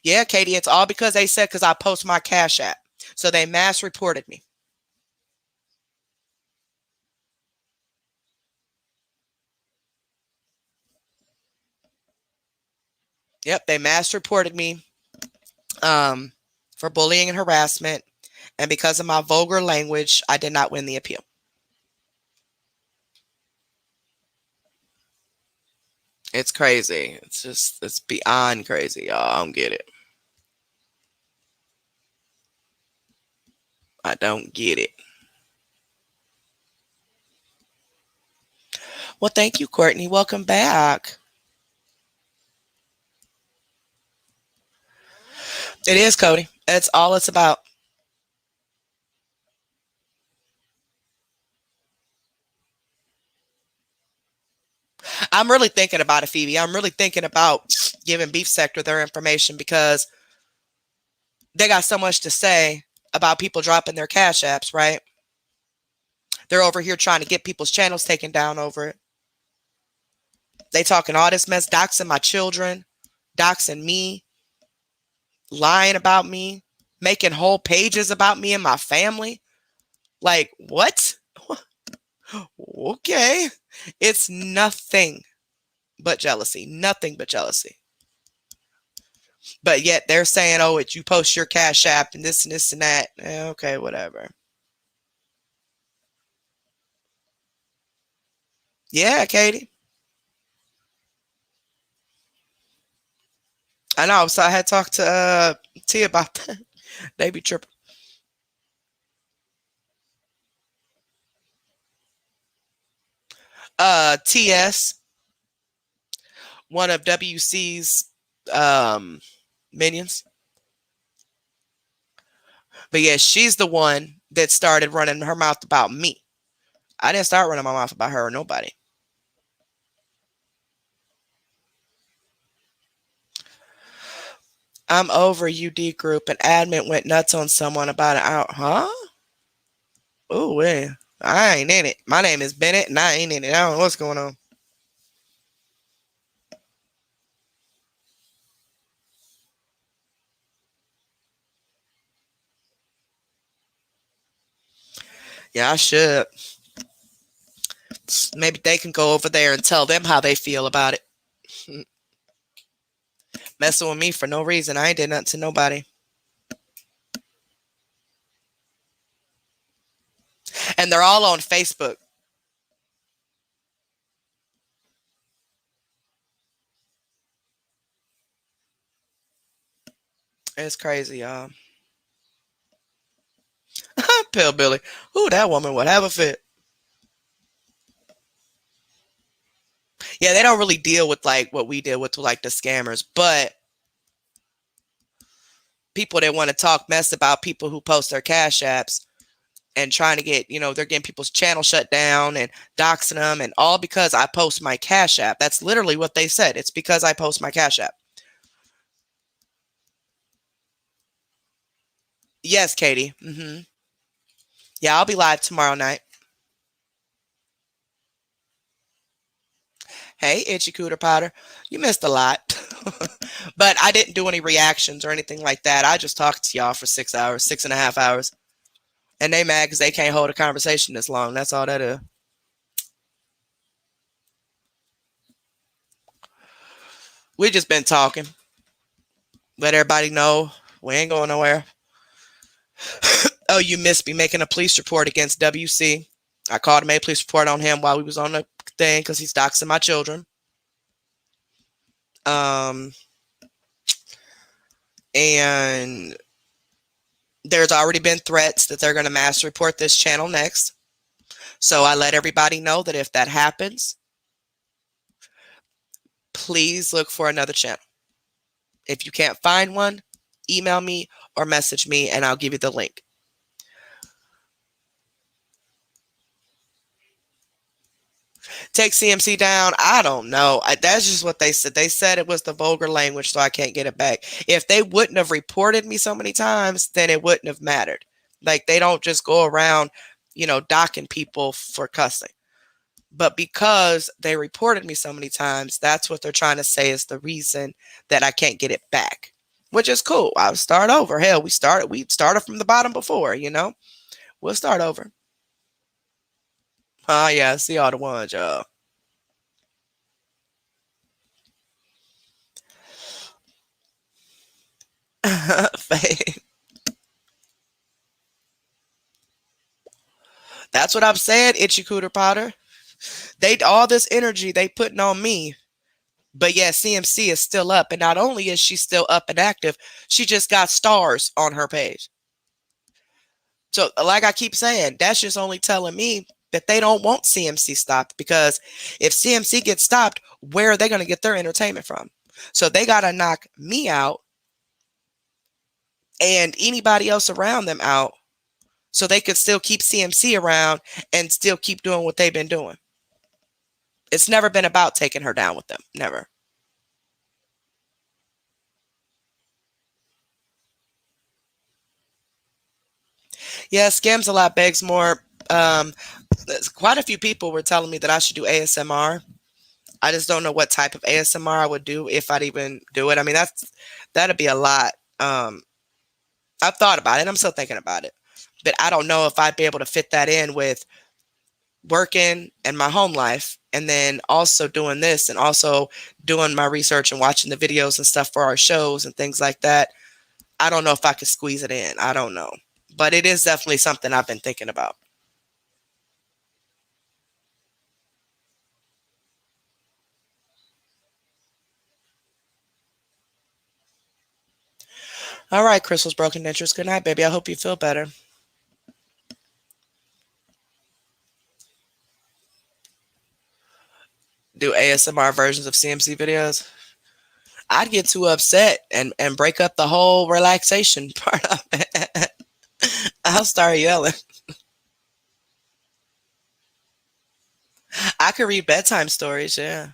Yeah, Katie, it's all because they said because I post my Cash App. So they mass reported me. Yep, they mass reported me for bullying and harassment. And because of my vulgar language, I did not win the appeal. It's crazy. It's beyond crazy, y'all. I don't get it. I don't get it. Well, thank you, Courtney. Welcome back. It is, Cody. That's all it's about. I'm really thinking about it, Phoebe. I'm really thinking about giving Beef Sector their information, because they got so much to say about people dropping their Cash Apps, right? They're over here trying to get people's channels taken down over it. They talking all this mess, doxing my children, doxing me, lying about me, making whole pages about me and my family. Like, what? Okay. It's nothing but jealousy. Nothing but jealousy. But yet they're saying, oh, you post your Cash App and this and that. Okay, whatever. Yeah, Katie. I know. So I had talked to T about that. They be tripping. TS, one of WC's minions. But yeah, she's the one that started running her mouth about me. I didn't start running my mouth about her or nobody. I'm over UD group. An admin went nuts on someone about an hour. Huh? Oh, yeah. I ain't in it. My name is Bennett, and I ain't in it. I don't know what's going on. Yeah, I should. Maybe they can go over there and tell them how they feel about it. Messing with me for no reason. I ain't did nothing to nobody. And they're all on Facebook. It's crazy, y'all. Pill Billy. Ooh, that woman would have a fit. Yeah, they don't really deal with like what we deal with like the scammers, but people that want to talk mess about people who post their cash apps and trying to get, they're getting people's channel shut down and doxing them, and all because I post my cash app. That's literally what they said. It's because I post my cash app. Yes, Katie. Yeah, I'll be live tomorrow night. Hey, Itchy Cooter Powder. You missed a lot. But I didn't do any reactions or anything like that. I just talked to y'all for 6 hours, 6.5 hours. And they mad because they can't hold a conversation this long. That's all that is. We just been talking. Let everybody know we ain't going nowhere. Oh, you missed me making a police report against WC. I called and made a police report on him while we was on the thing because he's doxing my children. And there's already been threats that they're going to mass report this channel next. So I let everybody know that if that happens, please look for another channel. If you can't find one, email me or message me and I'll give you the link. Take CMC down. I don't know. That's just what they said. They said it was the vulgar language, so I can't get it back. If they wouldn't have reported me so many times, then it wouldn't have mattered. Like, they don't just go around, docking people for cussing. But because they reported me so many times, that's what they're trying to say is the reason that I can't get it back, which is cool. I'll start over. Hell, we started from the bottom before, We'll start over. Oh, yeah, I see all the ones, y'all. That's what I'm saying, Itchy Cooter Powder. All this energy they putting on me. But yeah, CMC is still up. And not only is she still up and active, she just got stars on her page. So like I keep saying, that's just only telling me that they don't want CMC stopped, because if CMC gets stopped, where are they going to get their entertainment from? So they got to knock me out and anybody else around them out so they could still keep CMC around and still keep doing what they've been doing. It's never been about taking her down with them. Never. Yeah, Scams a Lot begs more. Quite a few people were telling me that I should do ASMR. I just don't know what type of ASMR I would do, if I'd even do it. I mean, that'd be a lot. I've thought about it. I'm still thinking about it. But I don't know if I'd be able to fit that in with working and my home life, and then also doing this, and also doing my research and watching the videos and stuff for our shows and things like that. I don't know if I could squeeze it in. I don't know. But it is definitely something I've been thinking about. All right, Crystal's Broken Dentures. Good night, baby. I hope you feel better. Do ASMR versions of CMC videos. I'd get too upset and break up the whole relaxation part of it. I'll start yelling. I could read bedtime stories, yeah.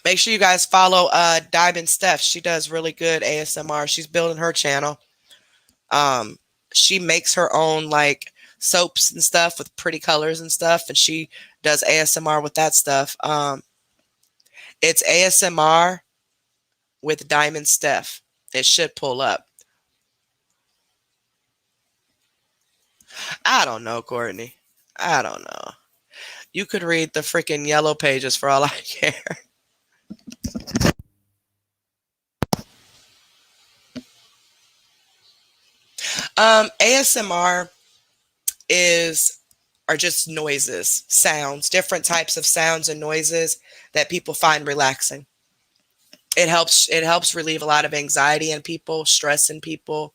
Make sure you guys follow Diamond Steph. She does really good ASMR. She's building her channel. She makes her own like soaps and stuff with pretty colors and stuff, and she does ASMR with that stuff. It's ASMR with Diamond Steph. It should pull up. I don't know, Courtney. I don't know. You could read the freaking yellow pages for all I care. ASMR are just noises, sounds, different types of sounds and noises that people find relaxing. It helps relieve a lot of anxiety in people, stress in people.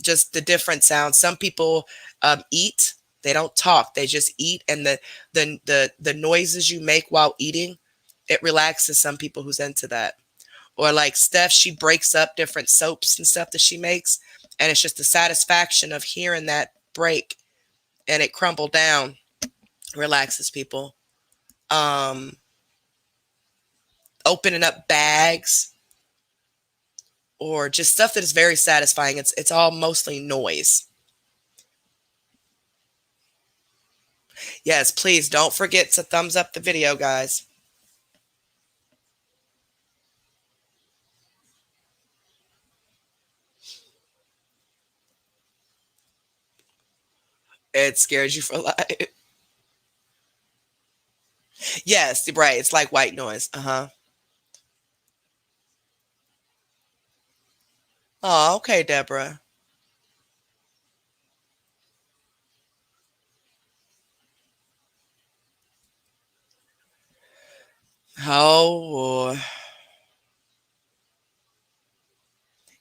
just the different sounds. Some people eat, they don't talk, they just eat, and the noises you make while eating, it relaxes some people who's into that. Or like Steph, she breaks up different soaps and stuff that she makes, and it's just the satisfaction of hearing that break and it crumble down relaxes people. Um, Opening up bags or just stuff that is very satisfying. It's all mostly noise. Yes, please don't forget to thumbs up the video, guys. It scares you for life. Yes, right. It's like white noise. Uh-huh. Oh, okay, Deborah. Oh,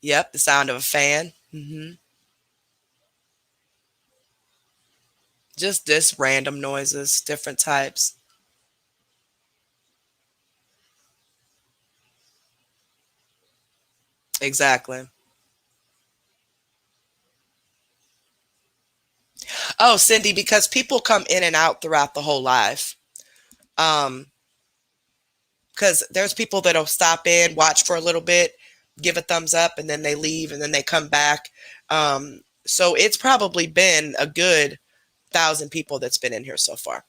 yep, the sound of a fan. Just this random noises, different types. Exactly. Oh, Cindy, because people come in and out throughout the whole live. Um, because there's people that'll stop in, watch for a little bit, give a thumbs up, and then they leave, and then they come back. So it's probably been a good 1,000 people that's been in here so far.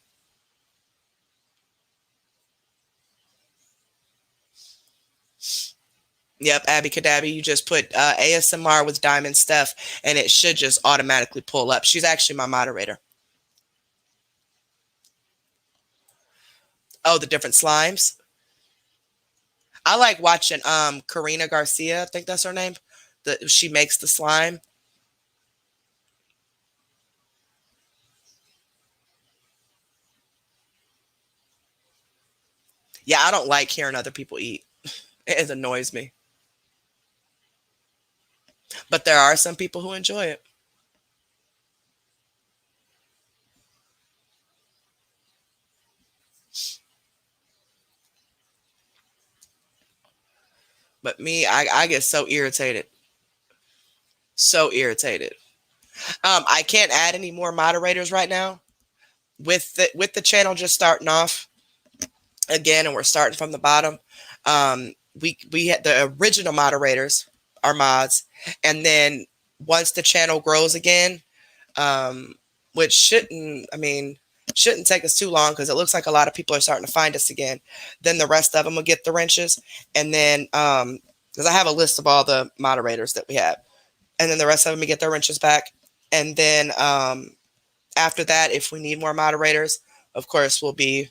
Yep, Abby Kadabi, you just put ASMR with Diamond Steph, and it should just automatically pull up. She's actually my moderator. Oh, the different slimes. I like watching Karina Garcia, I think that's her name. She makes the slime. Yeah, I don't like hearing other people eat. It annoys me. But there are some people who enjoy it. But me, I get so irritated. So irritated. I can't add any more moderators right now. With the channel just starting off again, and we're starting from the bottom. We had the original moderators, our mods, and then once the channel grows again, um, which shouldn't take us too long because it looks like a lot of people are starting to find us again. Then the rest of them will get the wrenches, and then because I have a list of all the moderators that we have, and then the rest of them will get their wrenches back, and then after that, if we need more moderators, of course we'll be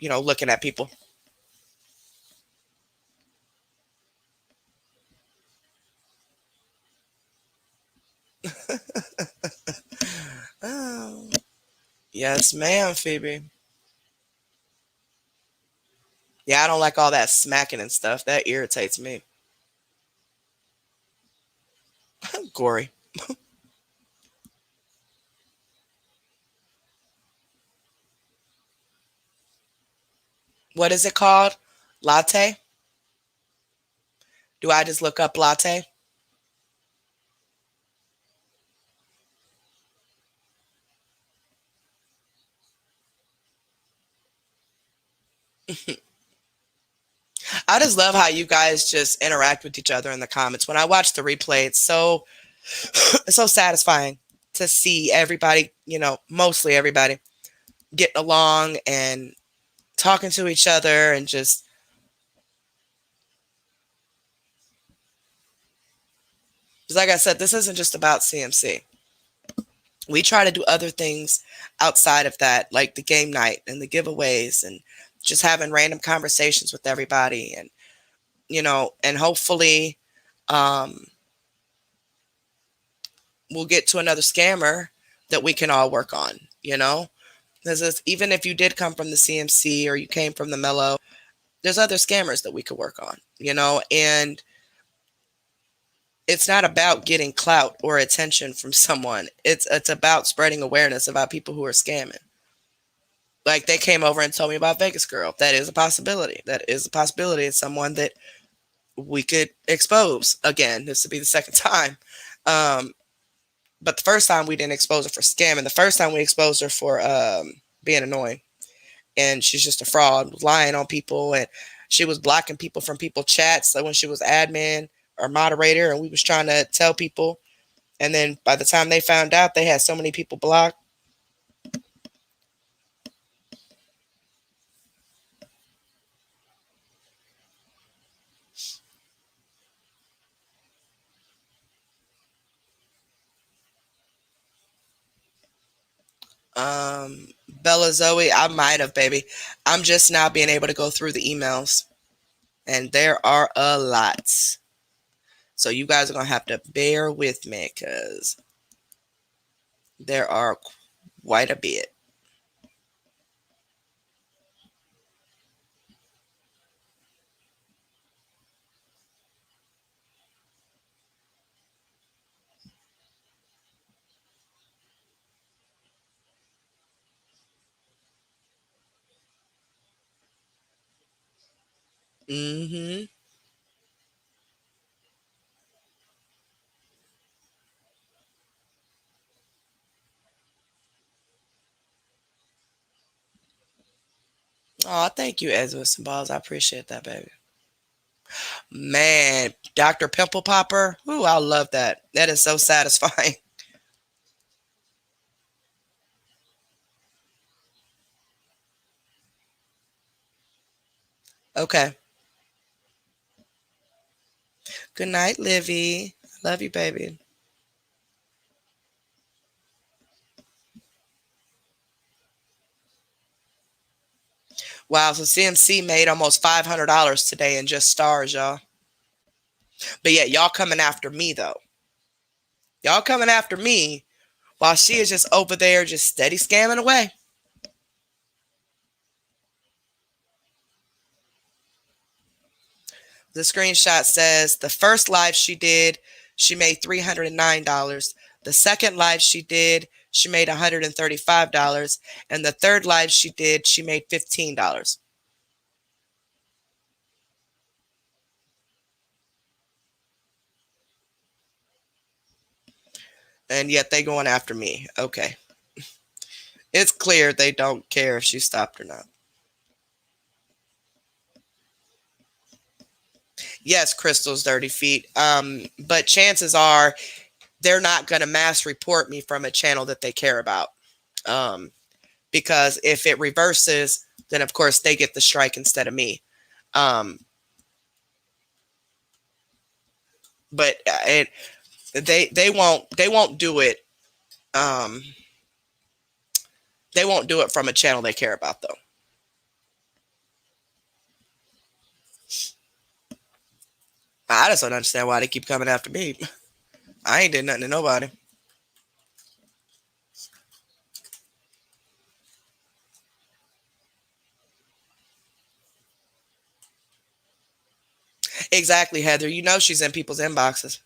looking at people. Oh, yes, ma'am, Phoebe. Yeah, I don't like all that smacking and stuff. That irritates me. Gory. What is it called? Latte? Do I just look up latte? I just love how you guys just interact with each other in the comments. When I watch the replay, it's so it's so satisfying to see everybody, mostly everybody, getting along and talking to each other and just like I said, this isn't just about CMC. We try to do other things outside of that, like the game night and the giveaways and just having random conversations with everybody and hopefully um, we'll get to another scammer that we can all work on. Because even if you did come from the CMC or you came from the Mellow, there's other scammers that we could work on, and It's not about getting clout or attention from someone. It's about spreading awareness about people who are scamming. Like they came over and told me about Vegas Girl. That is a possibility. That is a possibility. It's someone that we could expose again. This would be the second time. Um, but the first time we didn't expose her for scamming. The first time we exposed her for being annoying, and she's just a fraud, lying on people, and she was blocking people from people chats. So when she was admin or moderator, and we was trying to tell people, and then by the time they found out, they had so many people blocked. Bella Zoe, I might have, baby. I'm just now being able to go through the emails, and there are a lot. So you guys are gonna have to bear with me because there are quite a bit. Mm-hmm. Oh, thank you, Ezra and Balls. I appreciate that, baby. Man, Dr. Pimple Popper. Ooh, I love that. That is so satisfying. Okay. Good night, Livy. Love you, baby. Wow, so CMC made almost $500 today in just stars, y'all. But yeah, y'all coming after me though. Y'all coming after me while she is just over there just steady scamming away. The screenshot says the first live she did, she made $309. The second live she did, she made $135. And the third live she did, she made $15. And yet they going after me. Okay. It's clear they don't care if she stopped or not. Yes, Crystal's dirty feet. But chances are they're not going to mass report me from a channel that they care about. Um, because if it reverses, then of course they get the strike instead of me. Um, but they won't do it. Um, they won't do it from a channel they care about though. I just don't understand why they keep coming after me. I ain't did nothing to nobody. Exactly, Heather. You know she's in people's inboxes.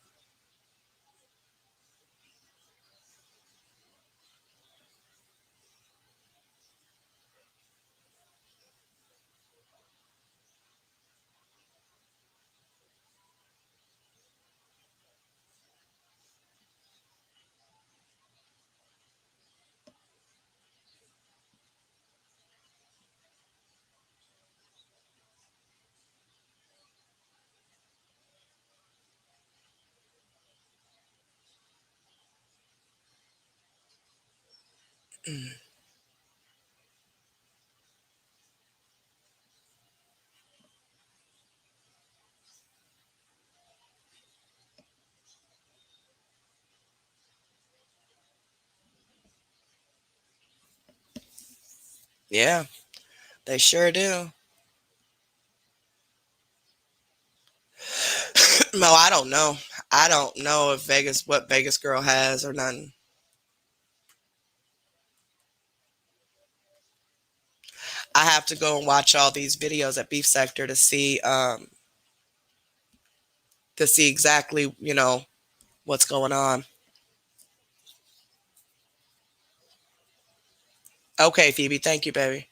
Yeah, they sure do. No, I don't know. I don't know if Vegas what Vegas Girl has or nothing. I have to go and watch all these videos at Beef Sector to see exactly, What's going on? Okay, Phoebe. Thank you, baby.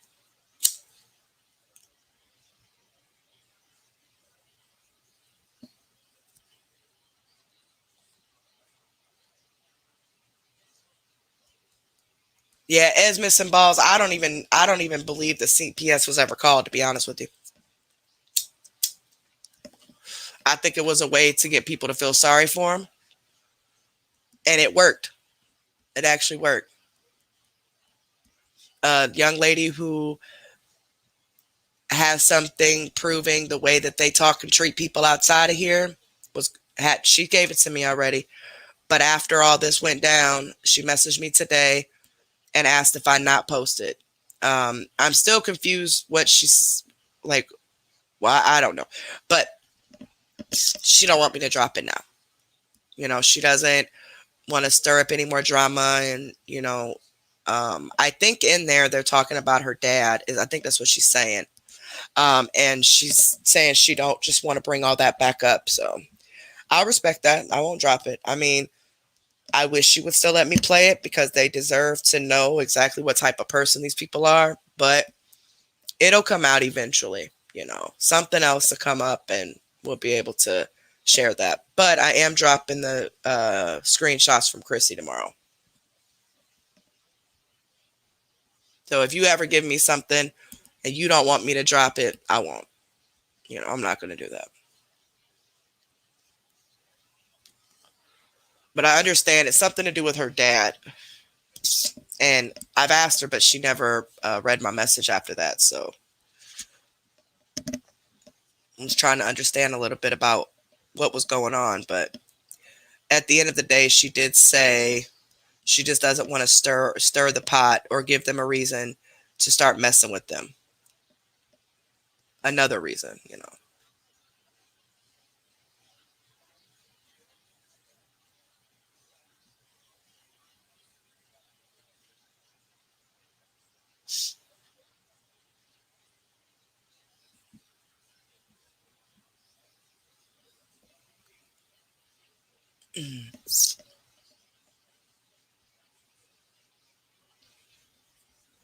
Yeah, Esmus and Balls. I don't even believe the CPS was ever called, to be honest with you. I think it was a way to get people to feel sorry for him, and it worked. It actually worked. A young lady who has something proving the way that they talk and treat people outside of here she gave it to me already. But after all this went down, she messaged me today and asked if I not post it. I'm still confused what she's like. Well, I don't know, but she don't want me to drop it now. She doesn't want to stir up any more drama, and I think in there they're talking about her dad. I think that's what she's saying. And she's saying she don't just want to bring all that back up. So I'll respect that. I won't drop it. I mean, I wish she would still let me play it because they deserve to know exactly what type of person these people are. But it'll come out eventually. Something else to come up, and we'll be able to share that. But I am dropping the screenshots from Chrissy tomorrow. So if you ever give me something and you don't want me to drop it, I won't. I'm not going to do that. But I understand it's something to do with her dad. And I've asked her, but she never read my message after that. So I was trying to understand a little bit about what was going on. But at the end of the day, she did say she just doesn't want to stir the pot or give them a reason to start messing with them. Another reason.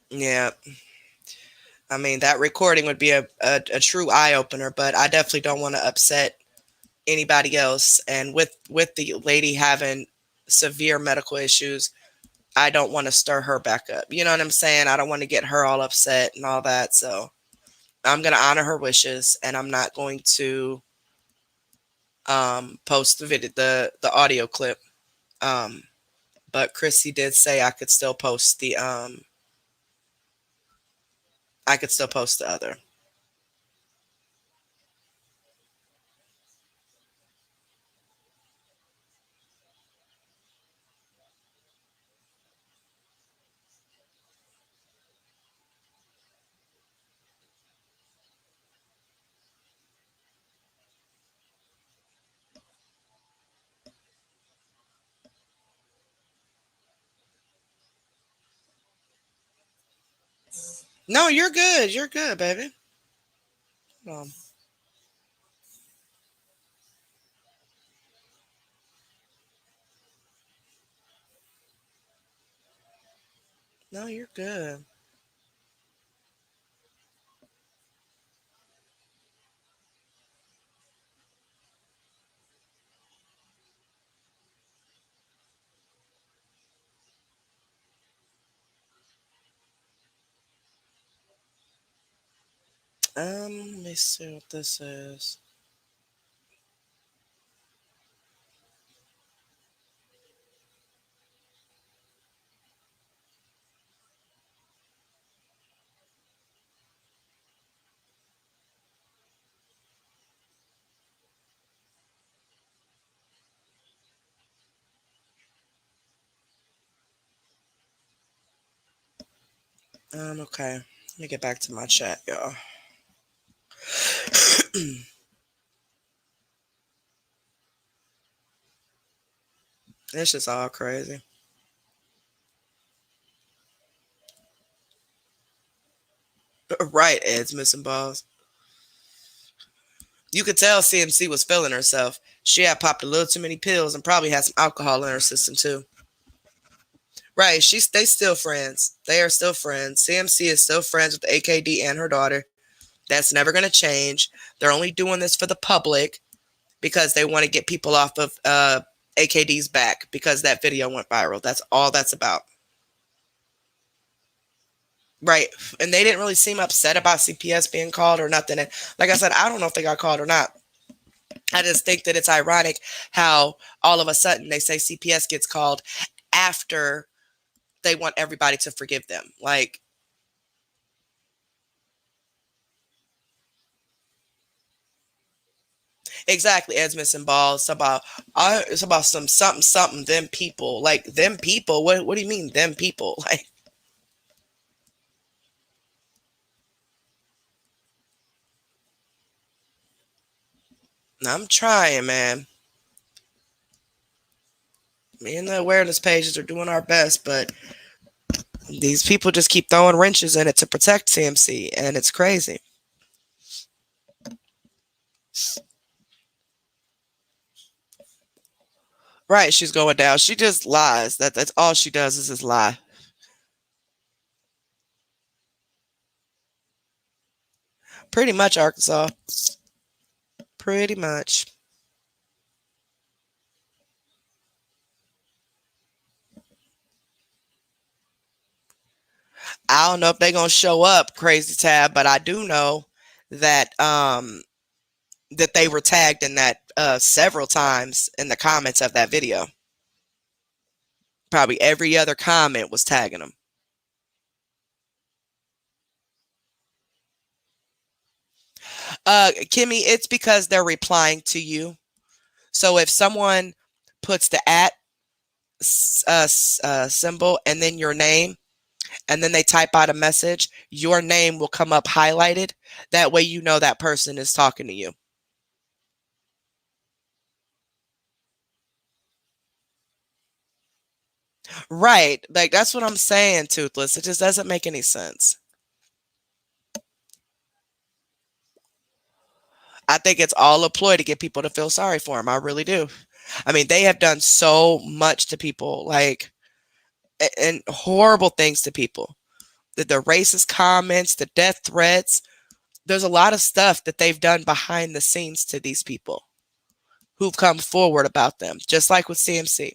Yeah. I mean, that recording would be a true eye opener, but I definitely don't want to upset anybody else. And with the lady having severe medical issues, I don't want to stir her back up. You know what I'm saying? I don't want to get her all upset and all that. So I'm going to honor her wishes, and I'm not going to post the video, the audio clip. Um, but Chrissy did say I could still post the other. No, you're good. You're good, baby. Um, no, you're good. Let me see what this is. Okay. Let me get back to my chat, y'all. It's just all crazy. Right, Ed's missing balls. You could tell CMC was feeling herself. She had popped a little too many pills and probably had some alcohol in her system too. Right, they still friends. They are still friends. CMC is still friends with AKD and her daughter. That's never going to change. They're only doing this for the public because they want to get people off of AKD's back because that video went viral. That's all that's about. Right. And they didn't really seem upset about CPS being called or nothing. And like I said, I don't know if they got called or not. I just think that it's ironic how all of a sudden they say CPS gets called after they want everybody to forgive them. Like, exactly, Ed's missing balls. It's about some something. Them people, like them people. What do you mean them people? Like, I'm trying, man. Me and the awareness pages are doing our best, but these people just keep throwing wrenches in it to protect CMC, and it's crazy. Right, she's going down. She just lies. That's all she does is just lie. Pretty much, Arkansas. Pretty much. I don't know if they're gonna show up, Crazy Tab, but I do know that that they were tagged in that several times in the comments of that video. Probably every other comment was tagging them. Kimmy, it's because they're replying to you. So if someone puts the at symbol and then your name, and then they type out a message, your name will come up highlighted. That way you know that person is talking to you. Right. Like, that's what I'm saying, Toothless. It just doesn't make any sense. I think it's all a ploy to get people to feel sorry for him. I really do. I mean, they have done so much to people, like, and horrible things to people. The racist comments, the death threats. There's a lot of stuff that they've done behind the scenes to these people who've come forward about them, just like with CMC.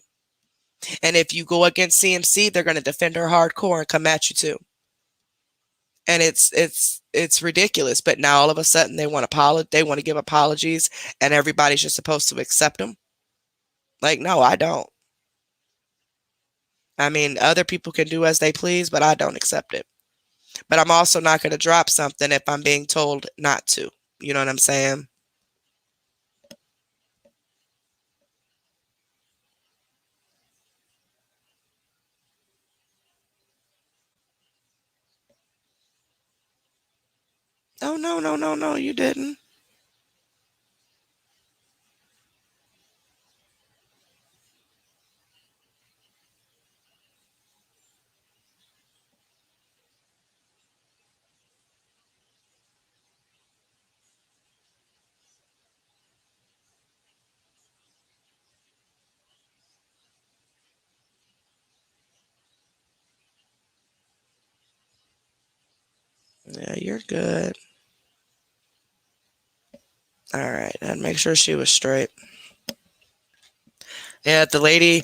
And if you go against CMC, they're going to defend her hardcore and come at you too. And it's ridiculous. But now all of a sudden they want to give apologies, and everybody's just supposed to accept them. Like, no, I don't. I mean, other people can do as they please, but I don't accept it. But I'm also not going to drop something if I'm being told not to. You know what I'm saying? Oh, no, no, no, no, you didn't. Yeah, you're good. All right, and make sure she was straight. Yeah, the lady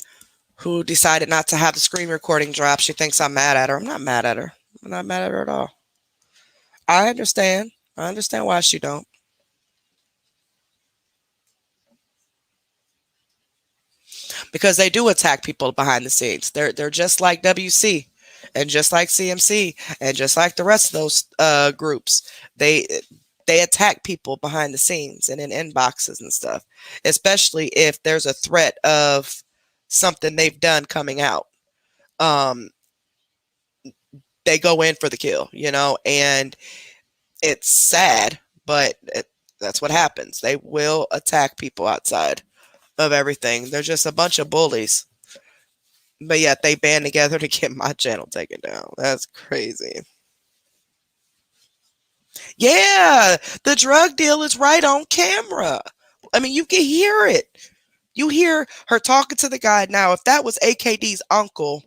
who decided not to have the screen recording drop, she thinks I'm mad at her. I'm not mad at her. I'm not mad at her at all. I understand. I understand why she don't. Because they do attack people behind the scenes. They're just like WC and just like CMC and just like the rest of those groups. They attack people behind the scenes and in inboxes and stuff, especially if there's a threat of something they've done coming out. Um, they go in for the kill, and it's sad, but that's what happens. They will attack people outside of everything. They're just a bunch of bullies. But yet they band together to get my channel taken down. That's crazy. Yeah, the drug deal is right on camera. I mean, you can hear it. You hear her talking to the guy. Now, if that was AKD's uncle,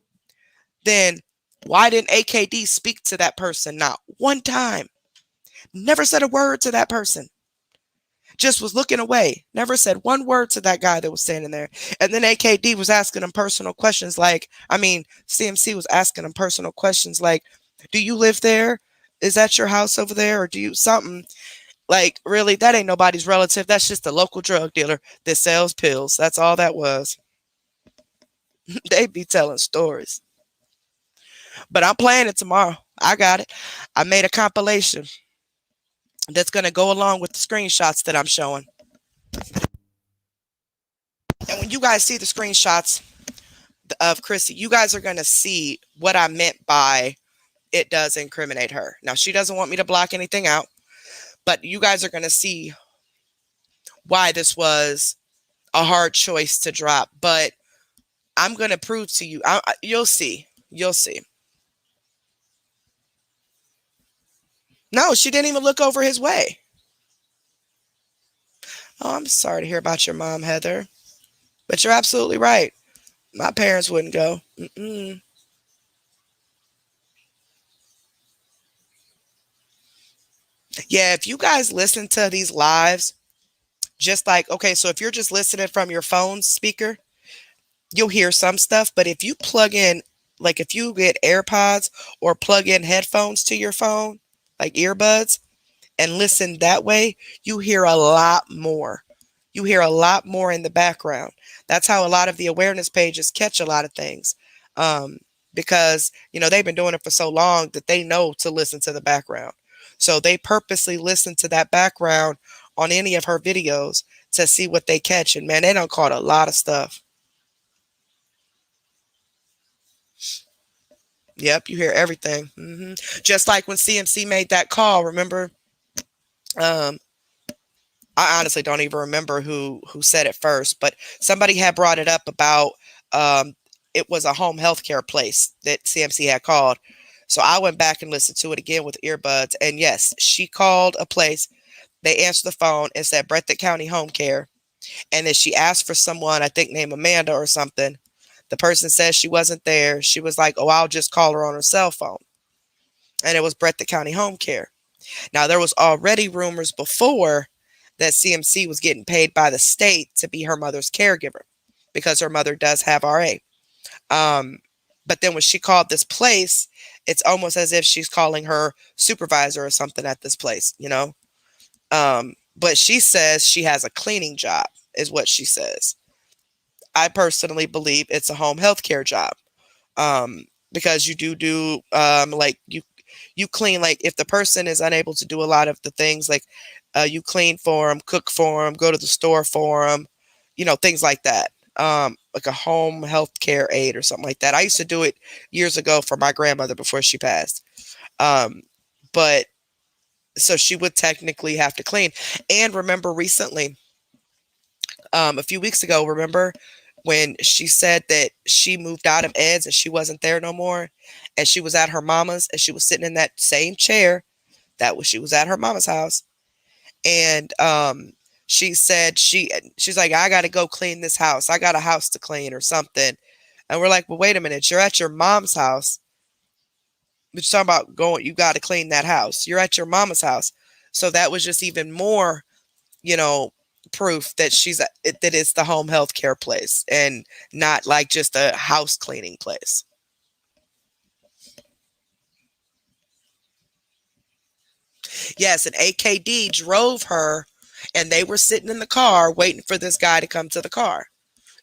then why didn't AKD speak to that person? Not one time. Never said a word to that person. Just was looking away. Never said one word to that guy that was standing there. And then AKD was asking him personal questions like, I mean, CMC was asking him personal questions like, do you live there? Is that your house over there? Or do you something? Like, really, that ain't nobody's relative. That's just a local drug dealer that sells pills. That's all that was. They be telling stories. But I'm playing it tomorrow. I got it. I made a compilation that's going to go along with the screenshots that I'm showing. And when you guys see the screenshots of Chrissy, you guys are going to see what I meant by it does incriminate her. Now, she doesn't want me to block anything out, but you guys are going to see why this was a hard choice to drop. But I'm going to prove to you. You'll see. You'll see. No, she didn't even look over his way. Oh, I'm sorry to hear about your mom, Heather. But you're absolutely right. My parents wouldn't go. Mm-mm. Yeah, if you guys listen to these lives, just like, okay, so if you're just listening from your phone speaker, you'll hear some stuff. But if you plug in, like if you get AirPods or plug in headphones to your phone, like earbuds, and listen that way, you hear a lot more. You hear a lot more in the background. That's how a lot of the awareness pages catch a lot of things. Um, because, they've been doing it for so long that they know to listen to the background. So they purposely listen to that background on any of her videos to see what they catch. And man, they done caught a lot of stuff. Yep, you hear everything. Just like when CMC made that call, remember? Um, I honestly don't even remember who said it first, but somebody had brought it up about um, it was a home healthcare place that CMC had called. So I went back and listened to it again with earbuds, and yes, she called a place. They answered the phone and said Breathitt County Home Care, and then she asked for someone I think named Amanda or something. The person says she wasn't there. She was like, "Oh, I'll just call her on her cell phone," and it was Breathitt County Home Care. Now, there was already rumors before that CMC was getting paid by the state to be her mother's caregiver because her mother does have RA. Um, but then when she called this place, it's almost as if she's calling her supervisor or something at this place. But she says she has a cleaning job, is what she says. I personally believe it's a home health care job. Because you do like you clean, like if the person is unable to do a lot of the things, like you clean for them, cook for them, go to the store for them, things like that. Like a home health care aide or something like that. I used to do it years ago for my grandmother before she passed. But so she would technically have to clean. And remember recently, a few weeks ago, remember when she said that she moved out of Ed's and she wasn't there no more, and she was at her mama's and she was sitting in that same chair she was at her mama's house, and she said she's like, I got to go clean this house. I got a house to clean or something. And we're like, well, wait a minute, you're at your mom's house. But you're talking about going, you got to clean that house. You're at your mama's house. So that was just even more, you know, proof that that it's the home health care place and not like just a house cleaning place. Yes, and AKD drove her, and they were sitting in the car waiting for this guy to come to the car.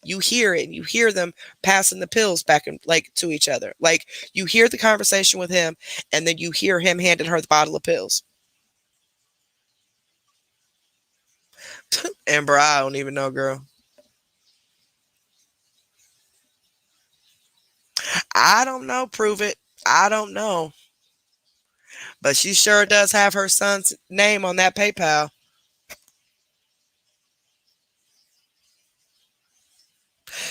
You hear it, and you hear them passing the pills back and like to each other. Like you hear the conversation with him, and then you hear him handing her the bottle of pills. Amber, I don't even know, girl. I don't know. Prove it. I don't know. But she sure does have her son's name on that PayPal.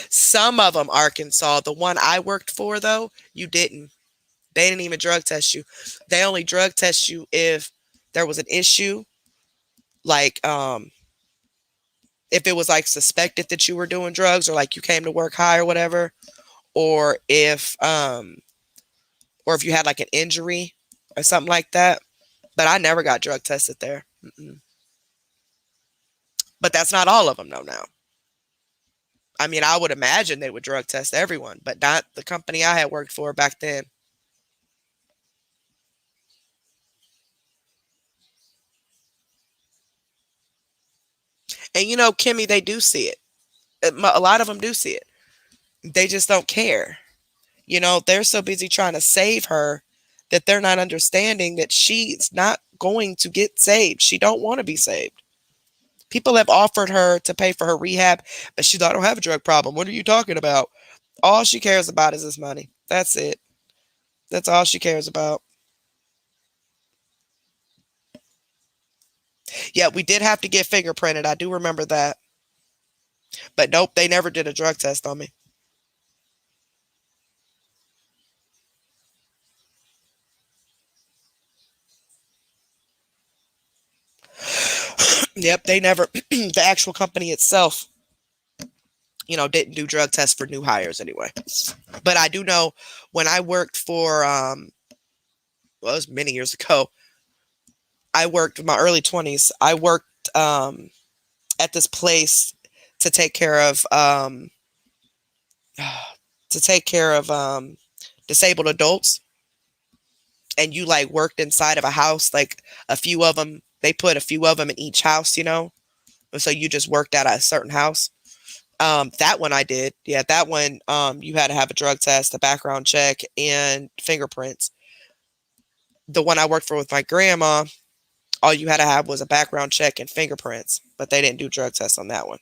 Some of them, Arkansas. The one I worked for, though, you didn't. They didn't even drug test you. They only drug test you if there was an issue, like if it was like suspected that you were doing drugs or like you came to work high or whatever, or if you had like an injury or something like that. But I never got drug tested there. Mm-mm. But that's not all of them though now. I mean, I would imagine they would drug test everyone, but not the company I had worked for back then. And you know, Kimmy, they do see it. A lot of them do see it. They just don't care. You know, they're so busy trying to save her that they're not understanding that she's not going to get saved. She don't want to be saved. People have offered her to pay for her rehab, but she's like, I don't have a drug problem. What are you talking about? All she cares about is this money. That's it. That's all she cares about. Yeah, we did have to get fingerprinted. I do remember that. But nope, they never did a drug test on me. Yep, they never, the actual company itself, didn't do drug tests for new hires anyway. But I do know when I worked for, well, it was many years ago, I worked in my early 20s. I worked at this place to take care of, to take care of disabled adults. And you like worked inside of a house, like a few of them, they put a few of them in each house. So you just worked at a certain house. That one I did. Yeah, that one, you had to have a drug test, a background check, and fingerprints. The one I worked for with my grandma, all you had to have was a background check and fingerprints, but they didn't do drug tests on that one.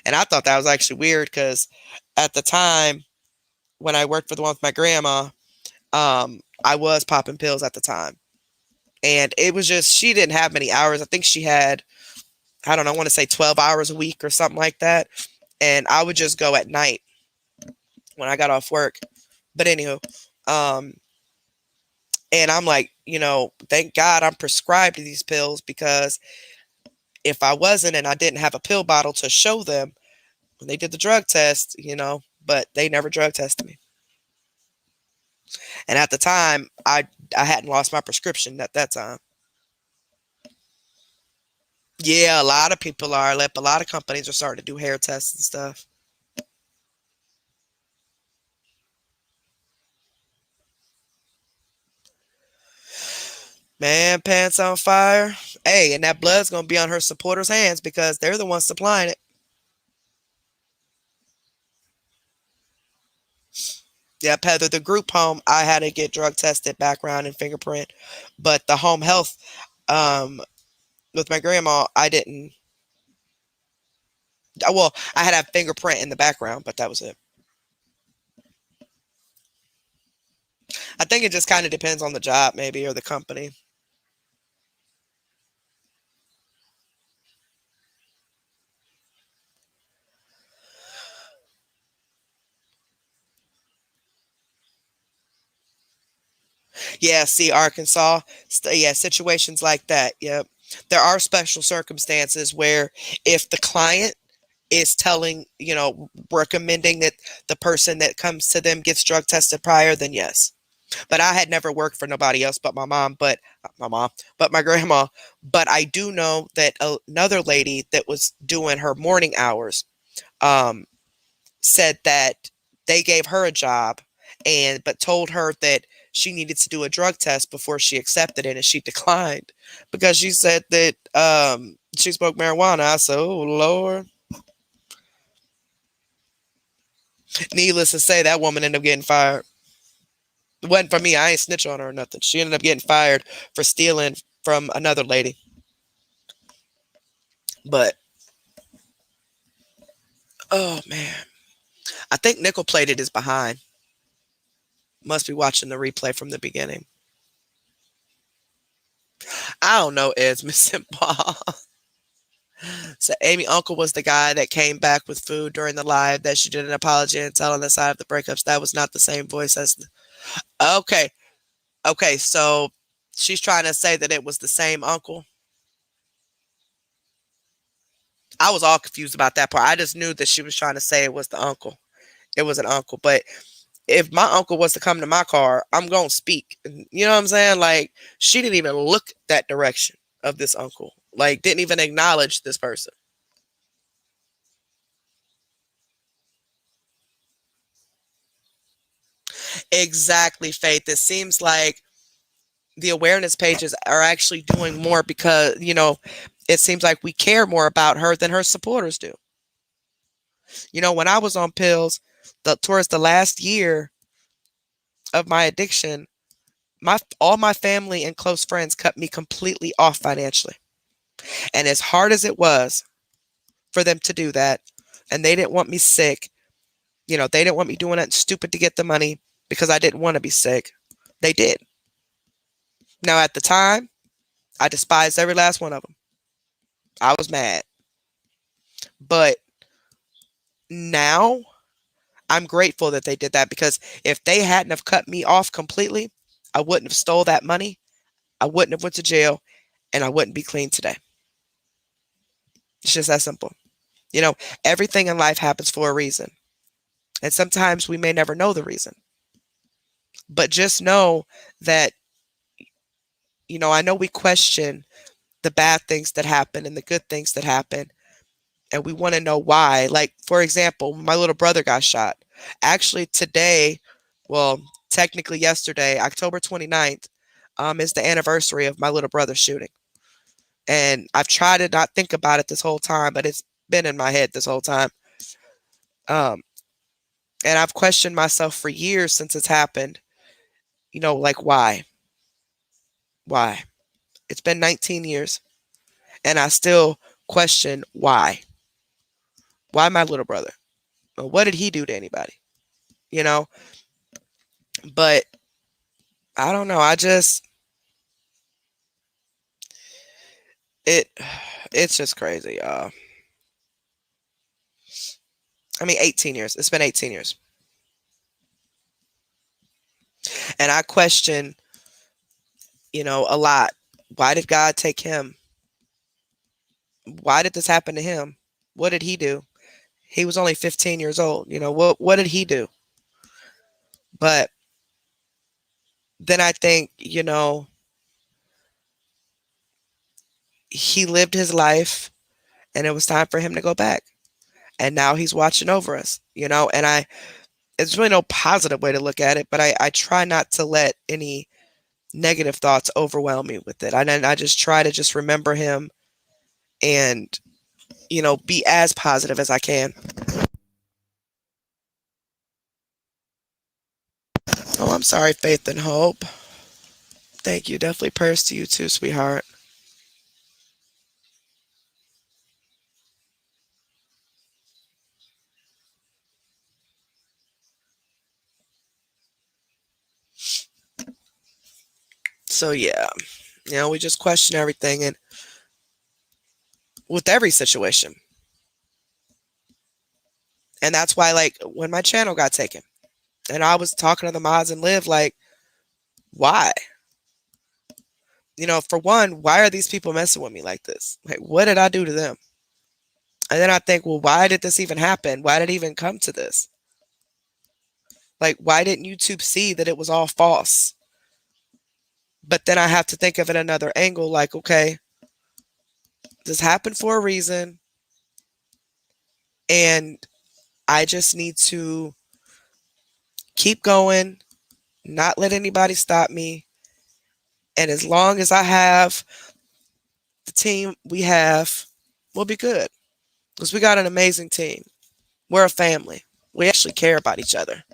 And I thought that was actually weird because at the time when I worked for the one with my grandma, I was popping pills at the time. And it was just, she didn't have many hours. I think she had, I don't know, I want to say 12 hours a week or something like that. And I would just go at night when I got off work. But anywho, um, and I'm like, thank God I'm prescribed these pills because if I wasn't and I didn't have a pill bottle to show them when they did the drug test, but they never drug tested me. And at the time, I hadn't lost my prescription at that time. Yeah, a lot of people are. Like, a lot of companies are starting to do hair tests and stuff. Man, pants on fire. Hey, and that blood's gonna be on her supporters' hands because they're the ones supplying it. Yep, Heather, the group home, I had to get drug tested, background and fingerprint, but the home health, um, with my grandma, I didn't. Well, I had a fingerprint in the background, but that was it. I think it just kind of depends on the job, maybe, or the company. Yeah, see, Arkansas, yeah, situations like that. Yep. There are special circumstances where if the client is telling, recommending that the person that comes to them gets drug tested prior, then yes. But I had never worked for nobody else but my mom, but my grandma. But I do know that another lady that was doing her morning hours um, said that they gave her a job but told her that she needed to do a drug test before she accepted it, and she declined because she said that she smoked marijuana. I said, "Oh Lord." Needless to say, that woman ended up getting fired. It wasn't for me. I ain't snitch on her or nothing. She ended up getting fired for stealing from another lady. But oh man, I think Nickel Plated is behind. Must be watching the replay from the beginning. I don't know, Ed's missing ball. So Amy Uncle was the guy that came back with food during the live that she did an apology and telling the side of the breakups. That was not the same voice as. Okay, okay. So She's trying to say that it was the same uncle. I was all confused about that part. I just knew that she was trying to say it was the uncle. It was an uncle. But if my uncle was to come to my car, I'm going to speak. You know what I'm saying? Like, she didn't even look that direction of this uncle. Like, didn't even acknowledge this person. Exactly, Faith. It seems like the awareness pages are actually doing more because, it seems like we care more about her than her supporters do. When I was on pills, towards the last year of my addiction, all my family and close friends cut me completely off financially. And as hard as it was for them to do that, and they didn't want me sick, they didn't want me doing that stupid to get the money because I didn't want to be sick. They did. Now, at the time, I despised every last one of them. I was mad. But now I'm grateful that they did that, because if they hadn't have cut me off completely, I wouldn't have stole that money. I wouldn't have went to jail, and I wouldn't be clean today. It's just that simple. Everything in life happens for a reason. And sometimes we may never know the reason. But just know that, I know we question the bad things that happen and the good things that happen. And we want to know why. Like, for example, my little brother got shot. Actually, today, well, technically yesterday, October 29th, is the anniversary of my little brother's shooting. And I've tried to not think about it this whole time, but it's been in my head this whole time. And I've questioned myself for years since it's happened. Like, why? Why? It's been 19 years, and I still question why. Why my little brother? What did he do to anybody? But I don't know. It's just crazy. 18 years. It's been 18 years. And I question, a lot. Why did God take him? Why did this happen to him? What did he do? He was only 15 years old. What did he do? But then I think, he lived his life, and it was time for him to go back. And now he's watching over us, and it's really no positive way to look at it, but I try not to let any negative thoughts overwhelm me with it. I just try to just remember him and, be as positive as I can. Oh, I'm sorry, Faith and Hope. Thank you. Definitely prayers to you too, sweetheart. So yeah, we just question everything, and with every situation. And that's why, like, when my channel got taken and I was talking to the mods and Liv, like, why? For one, why are these people messing with me like this? Like, what did I do to them? And then I think, well, why did this even happen? Why did it even come to this? Like, why didn't YouTube see that it was all false? But then I have to think of it another angle, like, okay, this happened for a reason, and I just need to keep going, not let anybody stop me. And as long as I have the team we have, we'll be good. Because we got an amazing team. We're a family. We actually care about each other.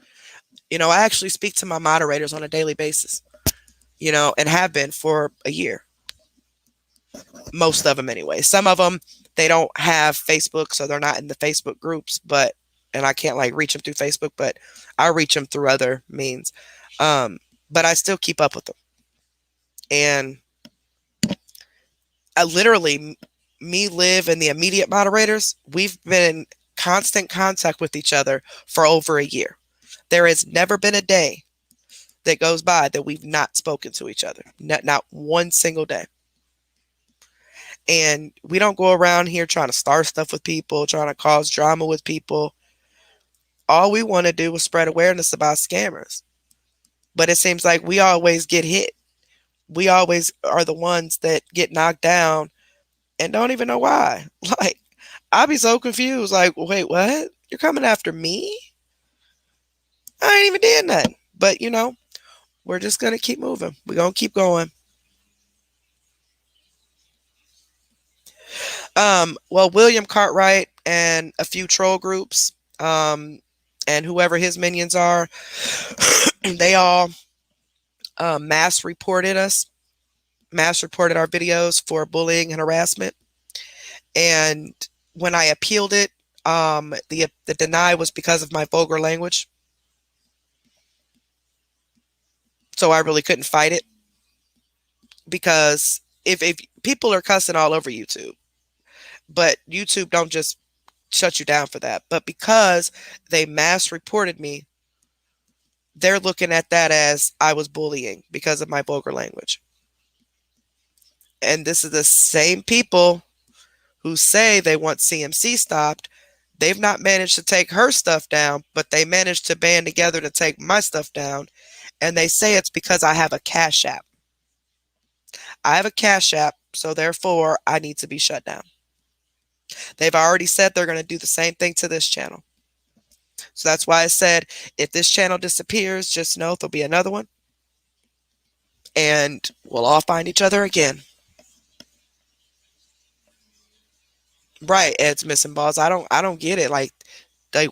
I actually speak to my moderators on a daily basis, and have been for a year. Most of them anyway. Some of them, they don't have Facebook, so they're not in the Facebook groups, and I can't like reach them through Facebook, but I reach them through other means. But I still keep up with them. And I literally, me, Liv, and the immediate moderators, we've been in constant contact with each other for over a year. There has never been a day that goes by that we've not spoken to each other. Not one single day. And we don't go around here trying to start stuff with people, trying to cause drama with people. All we want to do is spread awareness about scammers. But it seems like we always get hit. We always are the ones that get knocked down and don't even know why. Like, I'll be so confused. Like, wait, what? You're coming after me? I ain't even did nothing. But, we're just going to keep moving. We're going to keep going. Well, William Cartwright and a few troll groups, and whoever his minions are, they all mass reported our videos for bullying and harassment. And when I appealed it, the deny was because of my vulgar language. So I really couldn't fight it, because if people are cussing all over YouTube, but YouTube don't just shut you down for that. But because they mass reported me, they're looking at that as I was bullying because of my vulgar language. And this is the same people who say they want CMC stopped. They've not managed to take her stuff down, but they managed to band together to take my stuff down. And they say it's because I have a Cash App. I have a Cash App, so therefore I need to be shut down. They've already said they're going to do the same thing to this channel. So that's why I said, if this channel disappears, just know there'll be another one. And we'll all find each other again. Right, Ed's missing balls. I don't get it. Like,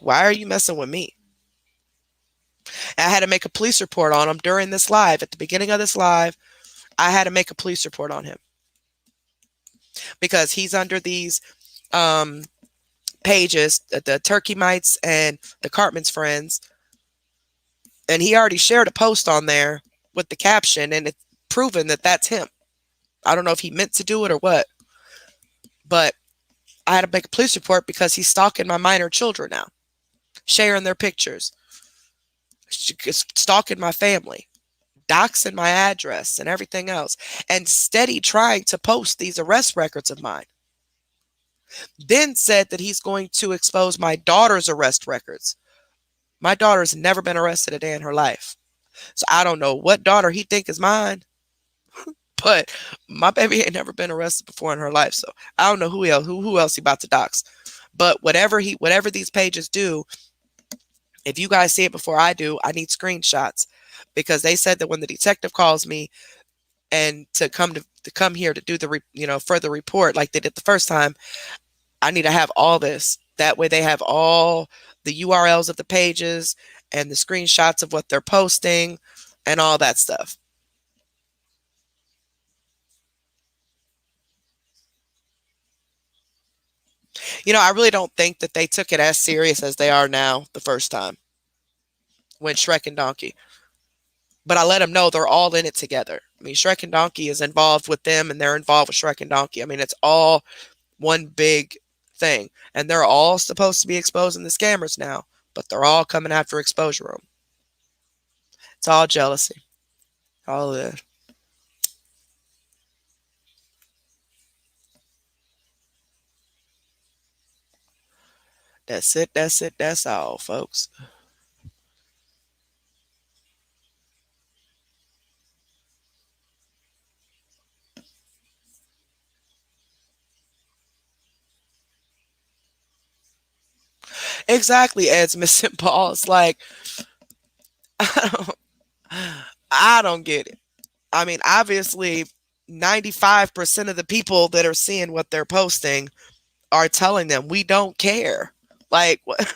why are you messing with me? And I had to make a police report on him during this live. At the beginning of this live, I had to make a police report on him. Because he's under these pages, the Turkey Mites and the Cartman's Friends. And he already shared a post on there with the caption, and it's proven that that's him. I don't know if he meant to do it or what. But I had to make a police report because he's stalking my minor children now. Sharing their pictures. Stalking my family. Doxing my address and everything else. And steady trying to post these arrest records of mine. Then said that he's going to expose my daughter's arrest records. My daughter's never been arrested a day in her life. So I don't know what daughter he think is mine. But my baby ain't never been arrested before in her life. So I don't know who else he about to dox. But whatever these pages do, if you guys see it before I do, I need screenshots. Because they said that when the detective calls me and to come here to do the further report like they did the first time, I need to have all this. That way they have all the URLs of the pages and the screenshots of what they're posting and all that stuff. I really don't think that they took it as serious as they are now the first time when Shrek and Donkey. But I let them know they're all in it together. I mean, Shrek and Donkey is involved with them, and they're involved with Shrek and Donkey. I mean, it's all one big thing. And they're all supposed to be exposing the scammers now, but they're all coming after Exposure Room. It's all jealousy. All of it. That's it. That's it. That's all, folks. Exactly, Ed's missing balls. Like, I don't get it. I mean, obviously, 95% of the people that are seeing what they're posting are telling them we don't care. Like, what?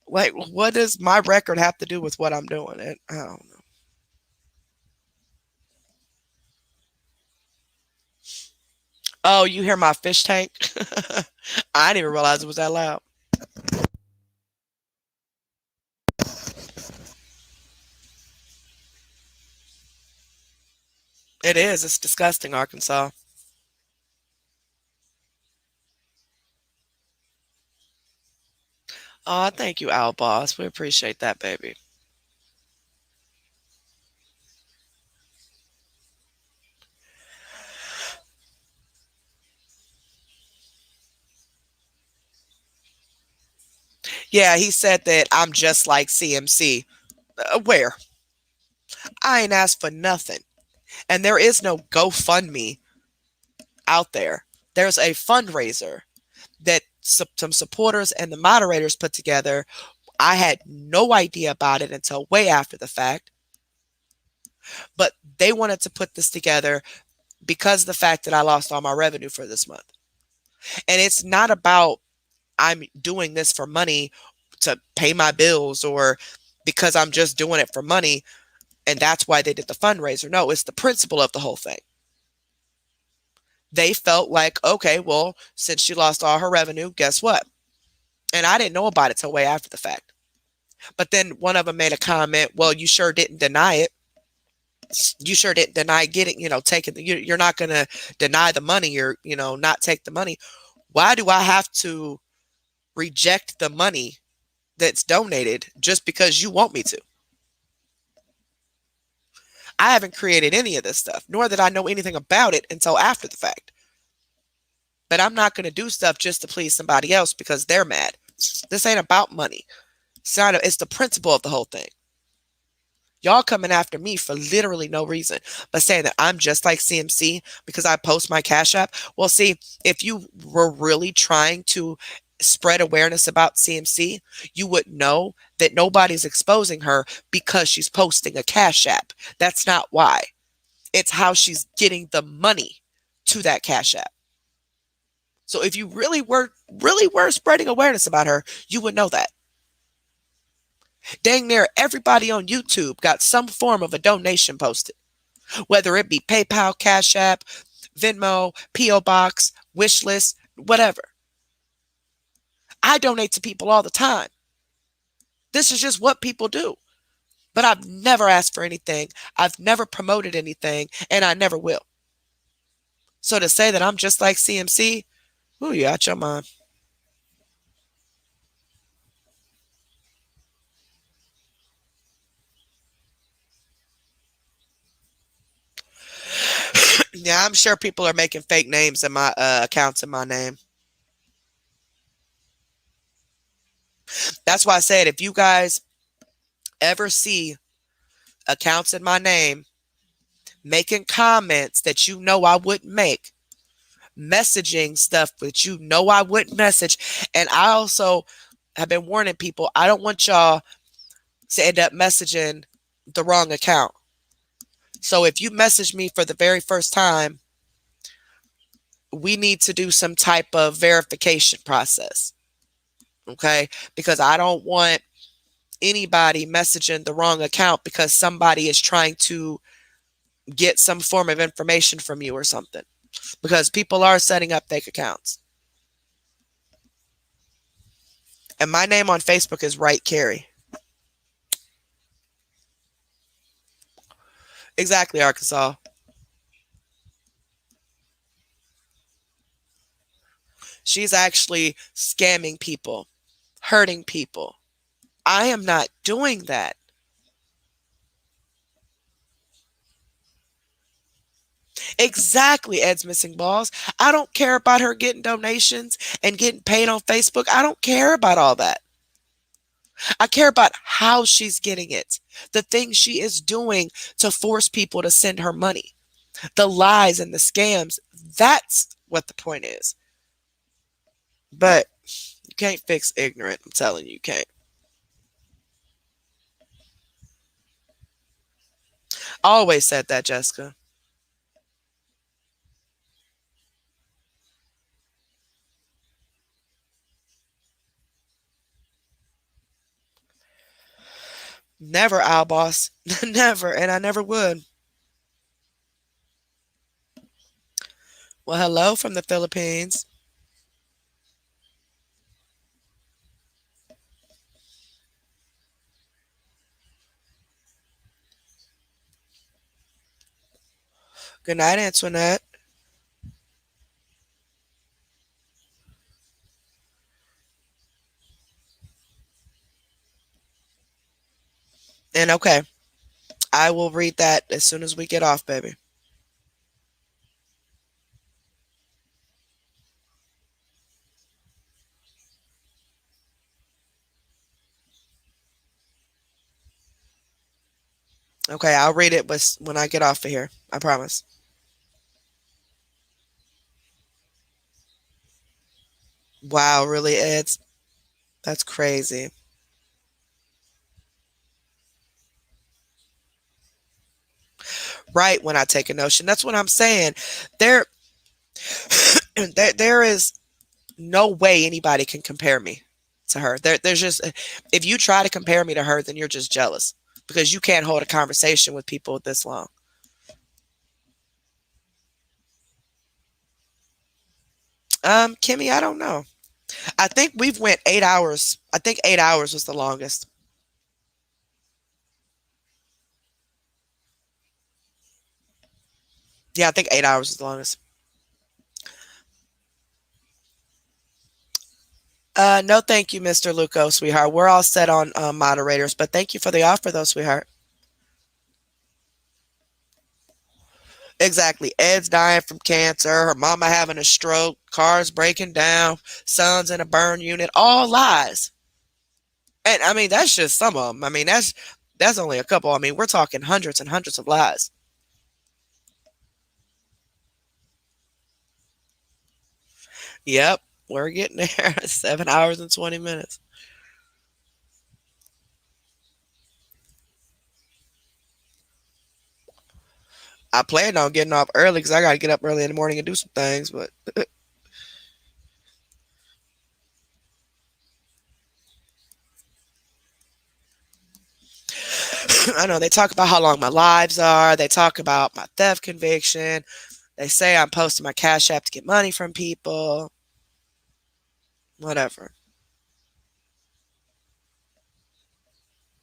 Like, what does my record have to do with what I'm doing? I don't know. Oh, you hear my fish tank? I didn't even realize it was that loud. It is. It's disgusting, Arkansas. Oh, thank you, Owl Boss. We appreciate that, baby. Yeah, he said that I'm just like CMC. Where? I ain't asked for nothing. And there is no GoFundMe out there. There's a fundraiser that some supporters and the moderators put together. I had no idea about it until way after the fact. But they wanted to put this together because of the fact that I lost all my revenue for this month. And it's not about I'm doing this for money to pay my bills or because I'm just doing it for money and that's why they did the fundraiser. No, it's the principle of the whole thing. They felt like, okay, well, since she lost all her revenue, guess what? And I didn't know about it till way after the fact. But then one of them made a comment, well, you sure didn't deny it. You sure didn't deny getting, taking, you're not going to deny the money or, not take the money. Why do I have to reject the money that's donated just because you want me to? I haven't created any of this stuff, nor did I know anything about it until after the fact. But I'm not going to do stuff just to please somebody else because they're mad. This ain't about money. It's the principle of the whole thing. Y'all coming after me for literally no reason, but saying that I'm just like CMC because I post my Cash App. Well, see, if you were really trying to spread awareness about CMC, you would know that nobody's exposing her because she's posting a Cash App. That's not why. It's how she's getting the money to that Cash App. So if you really were spreading awareness about her, you would know that. Dang near everybody on YouTube got some form of a donation posted, whether it be PayPal, Cash App, Venmo, P.O. Box, wish list, whatever. I donate to people all the time. This is just what people do. But I've never asked for anything. I've never promoted anything, and I never will. So to say that I'm just like CMC, ooh, you out your mind. Yeah, I'm sure people are making fake names in my accounts in my name. That's why I said if you guys ever see accounts in my name making comments that you know I wouldn't make, messaging stuff that you know I wouldn't message, and I also have been warning people, I don't want y'all to end up messaging the wrong account. So if you message me for the very first time, we need to do some type of verification process. Okay? Because I don't want anybody messaging the wrong account because somebody is trying to get some form of information from you or something. Because people are setting up fake accounts. And my name on Facebook is Right Carrie. Exactly, Arkansas. She's actually scamming people, hurting people. I am not doing that. Exactly, Ed's missing balls. I don't care about her getting donations and getting paid on Facebook. I don't care about all that. I care about how she's getting it, the things she is doing to force people to send her money, the lies and the scams. That's what the point is. But you can't fix ignorant. I'm telling you, you can't. I always said that, Jessica. Never, Owl Boss. Never, and I never would. Well, hello from the Philippines. Good night, Antoinette. And okay, I will read that as soon as we get off, baby. Okay, I'll read it when I get off of here. I promise. Wow, really, Ed? That's crazy. Right when I take a notion. That's what I'm saying. There, there is no way anybody can compare me to her. There's just, if you try to compare me to her, then you're just jealous because you can't hold a conversation with people this long. Kimmy, I don't know. I think we've went 8 hours. I think 8 hours was the longest. Yeah, I think 8 hours is the longest. No, thank you, Mr. Luco, sweetheart. We're all set on moderators, but thank you for the offer, though, sweetheart. Exactly. Ed's dying from cancer. Her mama having a stroke. Cars breaking down. Son's in a burn unit. All lies. And I mean, that's just some of them. I mean, that's only a couple. I mean, we're talking hundreds and hundreds of lies. Yep, we're getting there. 7 hours and 20 minutes. I planned on getting off early because I got to get up early in the morning and do some things. But I know they talk about how long my lives are. They talk about my theft conviction. They say I'm posting my Cash App to get money from people. Whatever.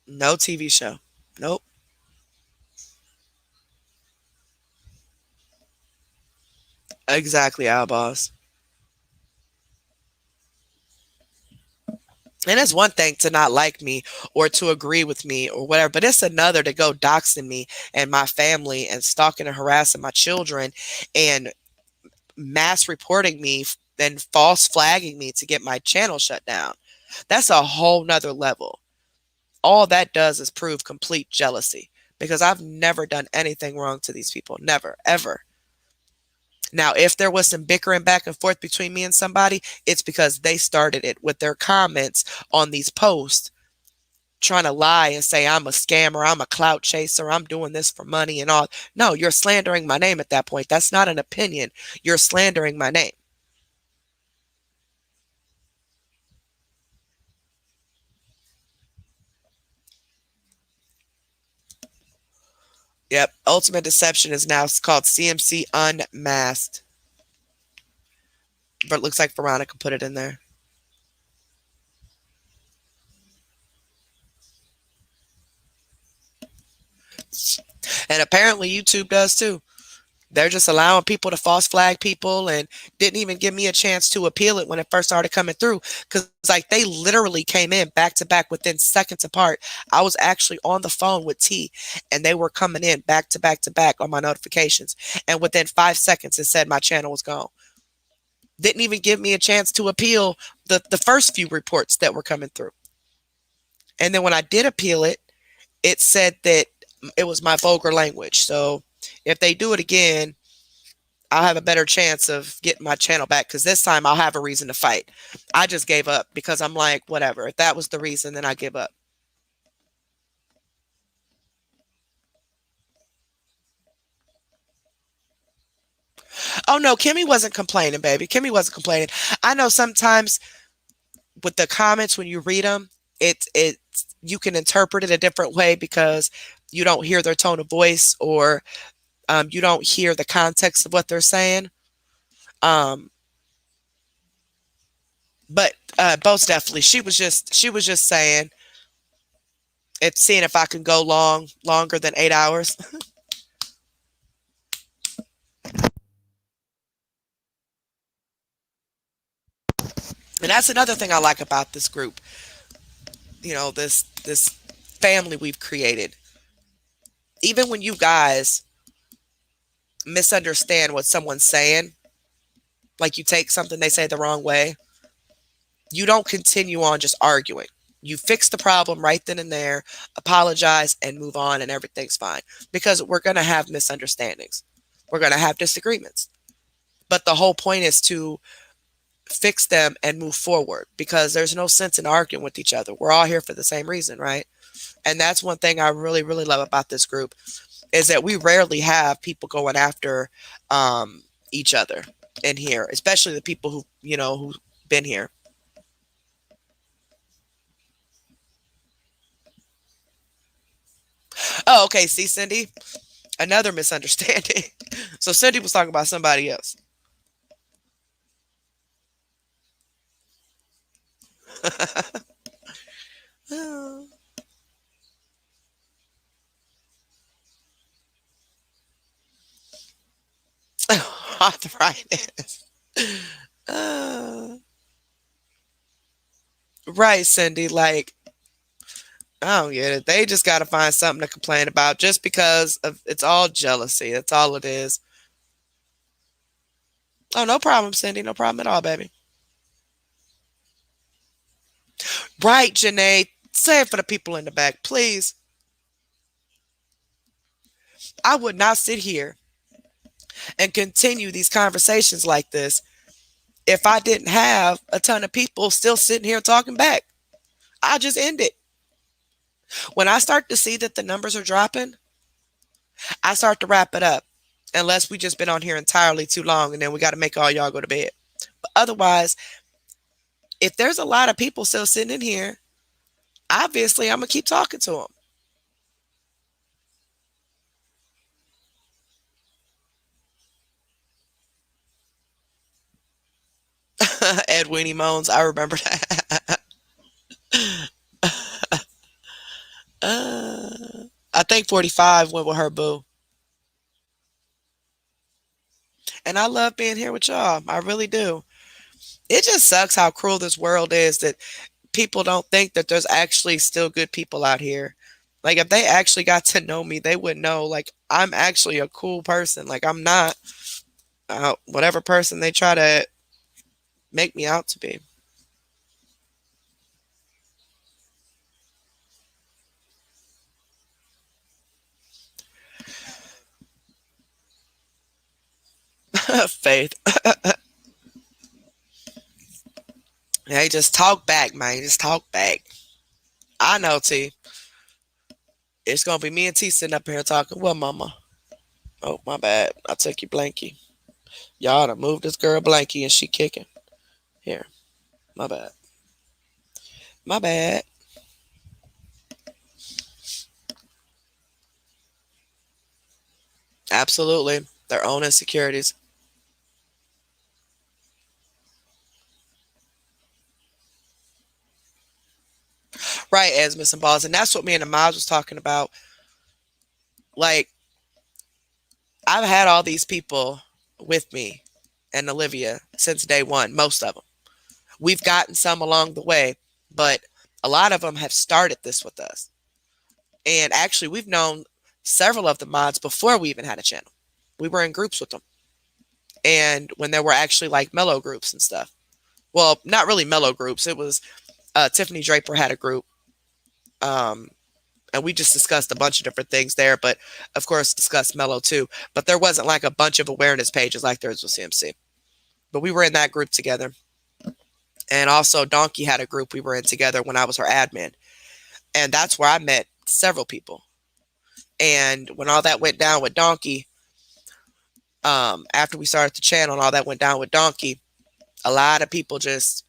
No TV show. Nope. Exactly, Outboss. And it's one thing to not like me or to agree with me or whatever, but it's another to go doxing me and my family and stalking and harassing my children and mass reporting me and false flagging me to get my channel shut down. That's a whole nother level. All that does is prove complete jealousy because I've never done anything wrong to these people. Never, ever. Now, if there was some bickering back and forth between me and somebody, it's because they started it with their comments on these posts, trying to lie and say I'm a scammer, I'm a clout chaser, I'm doing this for money and all. No, you're slandering my name at that point. That's not an opinion. You're slandering my name. Yep. Ultimate Deception is now called CMC Unmasked. But it looks like Veronica put it in there. And apparently YouTube does too. They're just allowing people to false flag people and didn't even give me a chance to appeal it when it first started coming through. Because like they literally came in back to back within seconds apart. I was actually on the phone with T and they were coming in back to back to back on my notifications. And within 5 seconds, it said my channel was gone. Didn't even give me a chance to appeal the first few reports that were coming through. And then when I did appeal it, it said that it was my vulgar language. So if they do it again, I'll have a better chance of getting my channel back because this time I'll have a reason to fight. I just gave up because I'm like, whatever. If that was the reason, then I give up. Oh no, Kimmy wasn't complaining, baby. Kimmy wasn't complaining. I know sometimes with the comments when you read them, it you can interpret it a different way because you don't hear their tone of voice or you don't hear the context of what they're saying. Um, but most definitely, she was just saying it's seeing if I can go longer than 8 hours. And that's another thing I like about this group. This family we've created. Even when you guys misunderstand what someone's saying, like you take something they say the wrong way, you don't continue on just arguing. You fix the problem right then and there, apologize, and move on, and everything's fine. Because we're going to have misunderstandings. We're going to have disagreements. But the whole point is to fix them and move forward, because there's no sense in arguing with each other. We're all here for the same reason, right? And that's one thing I really, really love about this group, is that we rarely have people going after each other in here, especially the people who've been here. Oh, okay. See, Cindy, another misunderstanding. So Cindy was talking about somebody else. Arthritis. Uh, right, Cindy. Like, I don't get it. They just got to find something to complain about just because of it's all jealousy. That's all it is. Oh, no problem, Cindy. No problem at all, baby. Right, Janae. Say it for the people in the back, please. I would not sit here and continue these conversations like this if I didn't have a ton of people still sitting here talking back. I just end it. When I start to see that the numbers are dropping, I start to wrap it up. Unless we just been on here entirely too long and then we got to make all y'all go to bed. But otherwise, if there's a lot of people still sitting in here, obviously I'm going to keep talking to them. Ed Weenie moans. I remember that. I think 45 went with her boo. And I love being here with y'all. I really do. It just sucks how cruel this world is, that people don't think that there's actually still good people out here. Like, if they actually got to know me, they would know, like, I'm actually a cool person. Like, I'm not whatever person they try to make me out to be. Faith. Hey, just talk back, man. Just talk back. I know, T. It's gonna be me and T sitting up here talking. Well, mama. Oh, my bad. I took you blankie. Y'all done moved this girl blankie and she kicking. Here. My bad. My bad. Absolutely. Their own insecurities. Right, Esmus and Balls. And that's what me and the Miles was talking about. Like, I've had all these people with me and Olivia since day one, most of them. We've gotten some along the way, but a lot of them have started this with us. And actually, we've known several of the mods before we even had a channel. We were in groups with them. And when there were actually like mellow groups and stuff. Well, not really mellow groups. It was Tiffany Draper had a group. Um, and we just discussed a bunch of different things there, but of course discussed mellow too. But there wasn't like a bunch of awareness pages like there is with CMC. But we were in that group together. And also Donkey had a group we were in together when I was her admin. And that's where I met several people. And when all that went down with Donkey, after we started the channel and all that went down with Donkey, a lot of people just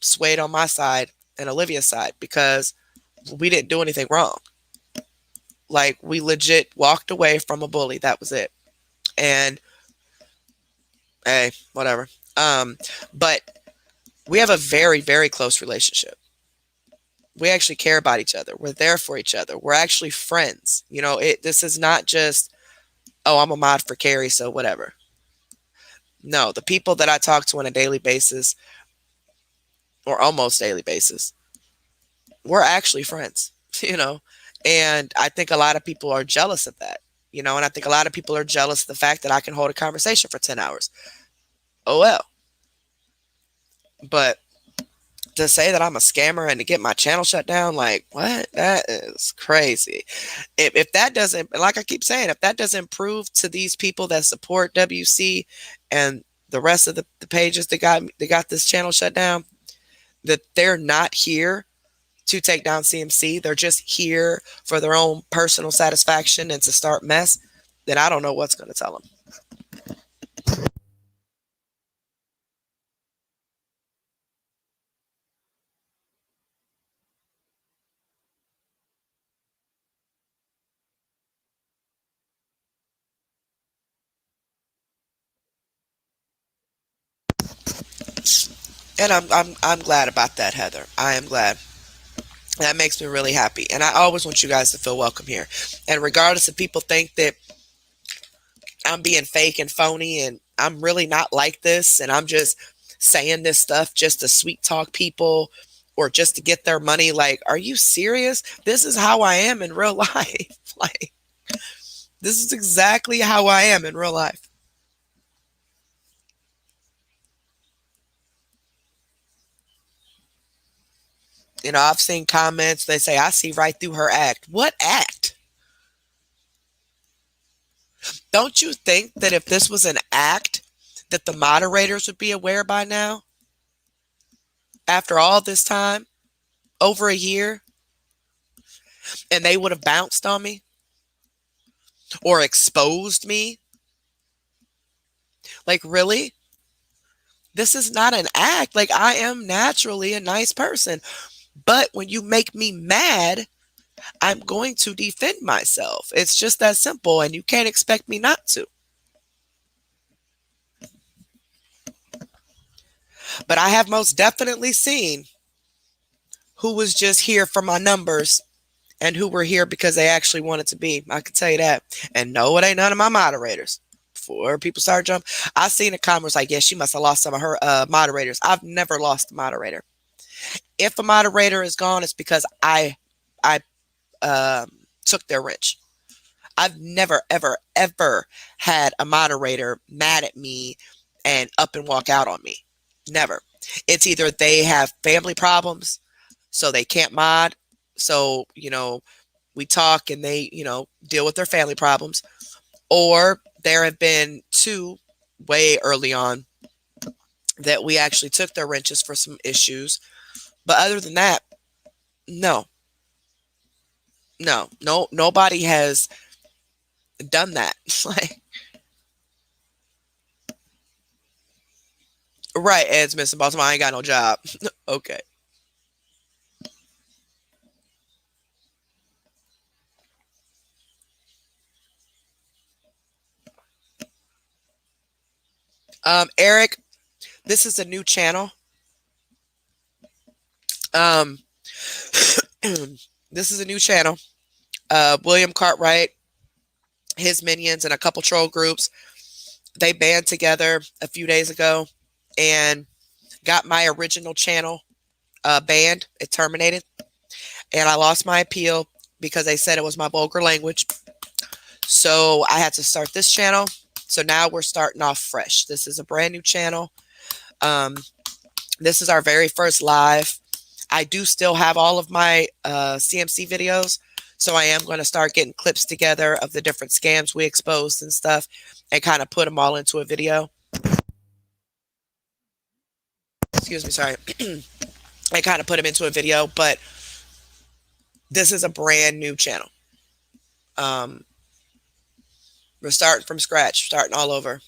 swayed on my side and Olivia's side because we didn't do anything wrong. Like, we legit walked away from a bully. That was it. And hey, whatever. But we have a very, very close relationship. We actually care about each other. We're there for each other. We're actually friends. You know, this is not just, oh, I'm a mod for Carrie, so whatever. No, the people that I talk to on a daily basis, or almost daily basis, we're actually friends, you know? And I think a lot of people are jealous of that, you know? And I think a lot of people are jealous of the fact that I can hold a conversation for 10 hours. Oh, well. But to say that I'm a scammer and to get my channel shut down, like what? That is crazy. If that doesn't, like I keep saying, if that doesn't prove to these people that support WC and the rest of the pages that got this channel shut down, that they're not here to take down CMC, they're just here for their own personal satisfaction and to start mess, then I don't know what's going to tell them. And I'm glad about that, Heather. I am glad. That makes me really happy. And I always want you guys to feel welcome here. And regardless if people think that I'm being fake and phony and I'm really not like this and I'm just saying this stuff just to sweet talk people or just to get their money, like, are you serious? This is how I am in real life. Like, this is exactly how I am in real life. You know, I've seen comments, they say, I see right through her act. What act? Don't you think that if this was an act, that the moderators would be aware by now? After all this time, over a year, and they would have bounced on me or exposed me? Like, really? This is not an act. Like, I am naturally a nice person. But when you make me mad, I'm going to defend myself. It's just that simple, and you can't expect me not to. But I have most definitely seen who was just here for my numbers and who were here because they actually wanted to be. I can tell you that. And no, it ain't none of my moderators. Before people start jumping, I seen a comment like, yeah, she must have lost some of her moderators. I've never lost a moderator. If a moderator is gone, it's because I took their wrench. I've never, ever, ever had a moderator mad at me and up and walk out on me. Never. It's either they have family problems, so they can't mod. So, you know, we talk and they, you know, deal with their family problems. Or there have been two way early on that we actually took their wrenches for some issues. But other than that, no. No, nobody has done that. Like, right, Ed's missing Baltimore. I ain't got no job. Okay. Eric, this is a new channel. This is a new channel. William Cartwright, his minions, and a couple troll groups, they band together a few days ago and got my original channel banned. It terminated. And I lost my appeal because they said it was my vulgar language. So I had to start this channel. So now we're starting off fresh. This is a brand new channel. This is our very first live. I do still have all of my CMC videos. So I am going to start getting clips together of the different scams we exposed and stuff and kind of put them all into a video. Excuse me, sorry. I kind of put them into a video, but this is a brand new channel. We're starting from scratch, starting all over.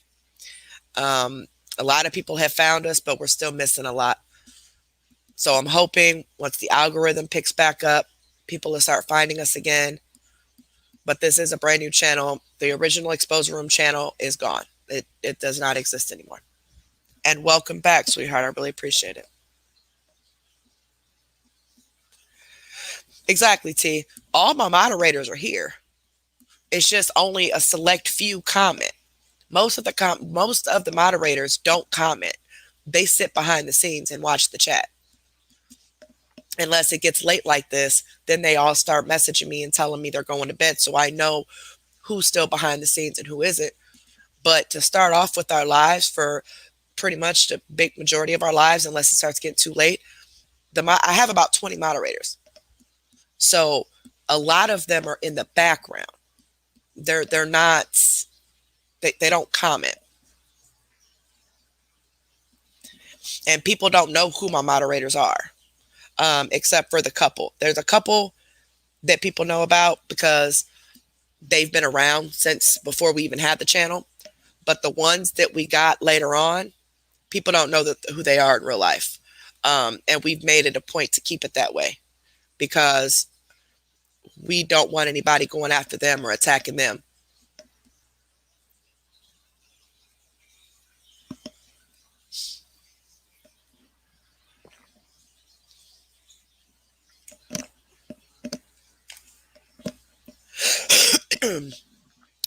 A lot of people have found us, but we're still missing a lot. So I'm hoping once the algorithm picks back up, people will start finding us again. But this is a brand new channel. The original Exposure Room channel is gone. It does not exist anymore. And welcome back, sweetheart. I really appreciate it. Exactly, T. All my moderators are here. It's just only a select few comment. Most of the moderators don't comment. They sit behind the scenes and watch the chat. Unless it gets late like this, then they all start messaging me and telling me they're going to bed, so I know who's still behind the scenes and who isn't. But to start off with our lives for pretty much the big majority of our lives, unless it starts getting too late, I have about 20 moderators. So a lot of them are in the background. They're not, they don't comment. And people don't know who my moderators are, except for the couple. There's a couple that people know about because they've been around since before we even had the channel. But the ones that we got later on, people don't know who they are in real life. And we've made it a point to keep it that way because we don't want anybody going after them or attacking them.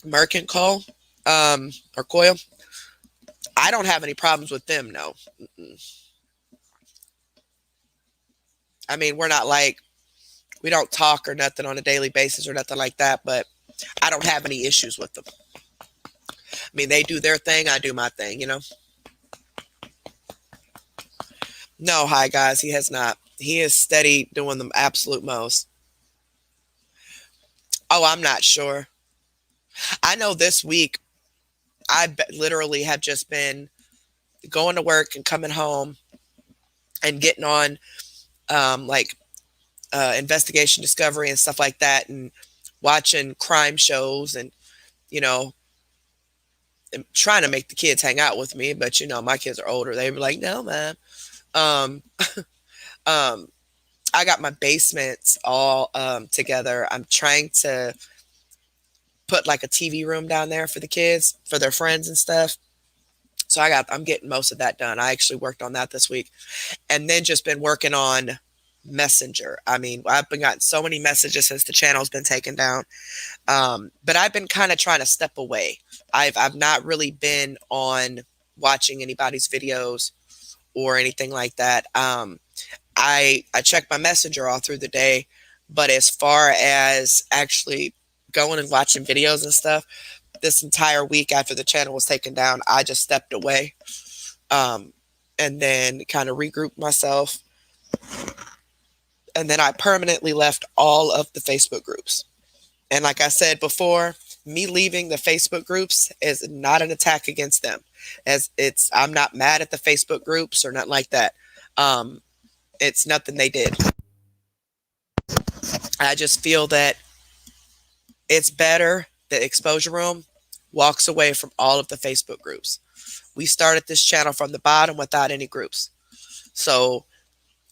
Merck and Cole, or Coil, I don't have any problems with them, no. I mean, we're not like, we don't talk or nothing on a daily basis or nothing like that, but I don't have any issues with them. I mean, they do their thing, I do my thing, you know? No, hi guys, he has not. He is steady doing the absolute most. Oh, I'm not sure. I know this week, literally have just been going to work and coming home and getting on like investigation discovery and stuff like that and watching crime shows and, you know, and trying to make the kids hang out with me. But, you know, my kids are older. They were like, no, man. Um, um, I got my basements all together. I'm trying to put like a TV room down there for the kids, for their friends and stuff. So I'm getting most of that done. I actually worked on that this week and then just been working on Messenger. I mean, I've been gotten so many messages since the channel's been taken down. But I've been kind of trying to step away. I've not really been on watching anybody's videos or anything like that. I check my Messenger all through the day, but as far as actually going and watching videos and stuff, this entire week after the channel was taken down, I just stepped away, and then kind of regrouped myself. And then I permanently left all of the Facebook groups. And like I said before, me leaving the Facebook groups is not an attack against them. I'm not mad at the Facebook groups or nothing like that. It's nothing they did. I just feel that it's better that Exposure Room walks away from all of the Facebook groups. We started this channel from the bottom without any groups. So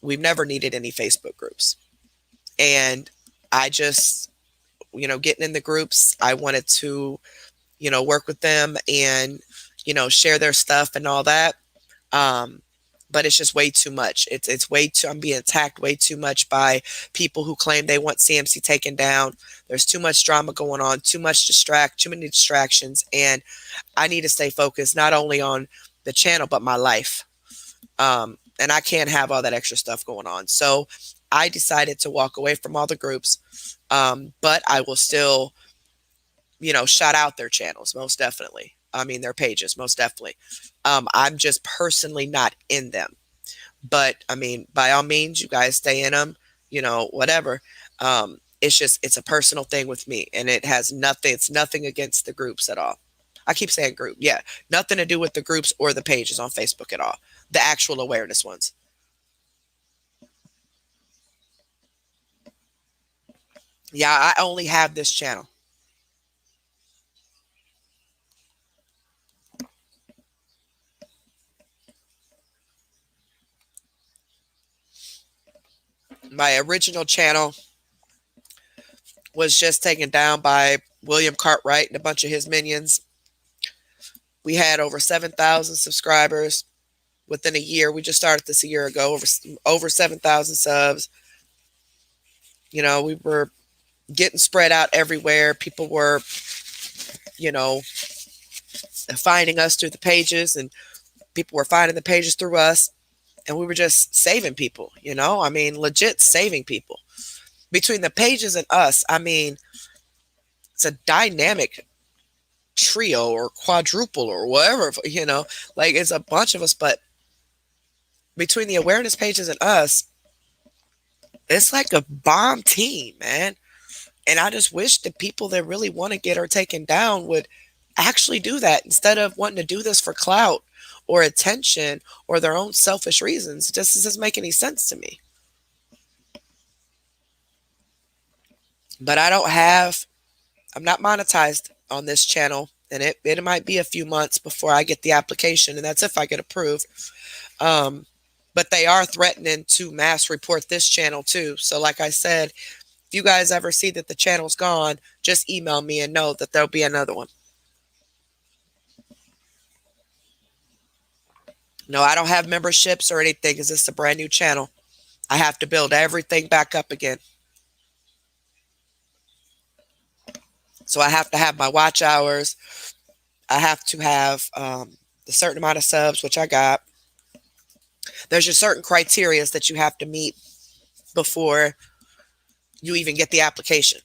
we've never needed any Facebook groups. And I just, you know, getting in the groups, I wanted to, you know, work with them and, you know, share their stuff and all that. But it's just way too much. It's way too, I'm being attacked way too much by people who claim they want CMC taken down. There's too much drama going on, too many distractions. And I need to stay focused, not only on the channel, but my life. And I can't have all that extra stuff going on. So I decided to walk away from all the groups. But I will still, you know, shout out their channels, most definitely. I mean, their pages, most definitely. I'm just personally not in them. But I mean, by all means, you guys stay in them, you know, whatever. It's a personal thing with me, and it's nothing against the groups at all. I keep saying group. Yeah. Nothing to do with the groups or the pages on Facebook at all. The actual awareness ones. Yeah, I only have this channel. My original channel was just taken down by William Cartwright and a bunch of his minions. We had over 7,000 subscribers within a year. We just started this a year ago, over 7,000 subs. You know, we were getting spread out everywhere. People were, you know, finding us through the pages, and people were finding the pages through us. And we were just saving people, you know, I mean, legit saving people. Between the pages and us, I mean, it's a dynamic trio or quadruple or whatever, you know, like it's a bunch of us. But between the awareness pages and us, It's like a bomb team, man. And I just wish the people that really want to get her taken down would actually do that instead of wanting to do this for clout or attention or their own selfish reasons. It just doesn't make any sense to me. But I'm not monetized on this channel. And it might be a few months before I get the application. And that's if I get approved. Um, but they are threatening to mass report this channel too. So like I said, if you guys ever see that the channel's gone, just email me and know that there'll be another one. No, I don't have memberships or anything because it's a brand new channel. I have to build everything back up again. So I have to have my watch hours. I have to have a certain amount of subs, which I got. There's just certain criteria that you have to meet before you even get the application.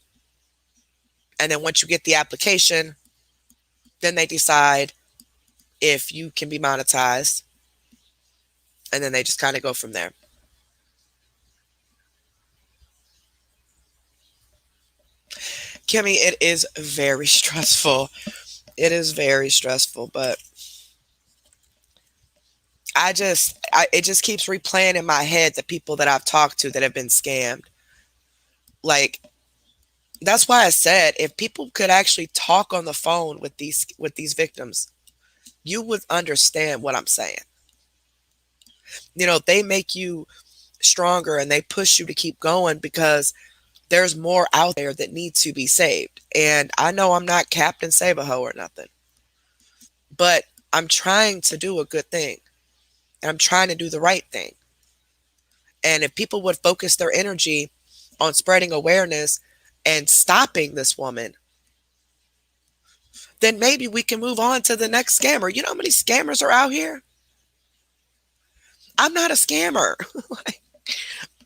And then once you get the application, then they decide if you can be monetized. And then they just kind of go from there. Kimmy, it is very stressful. It is very stressful, but it just keeps replaying in my head the people that I've talked to that have been scammed. Like, that's why I said if people could actually talk on the phone with these victims, you would understand what I'm saying. You know, they make you stronger and they push you to keep going because there's more out there that needs to be saved. And I know I'm not Captain Save-A-Ho or nothing, but I'm trying to do a good thing. And I'm trying to do the right thing. And if people would focus their energy on spreading awareness and stopping this woman, then maybe we can move on to the next scammer. You know how many scammers are out here? I'm not a scammer. Like,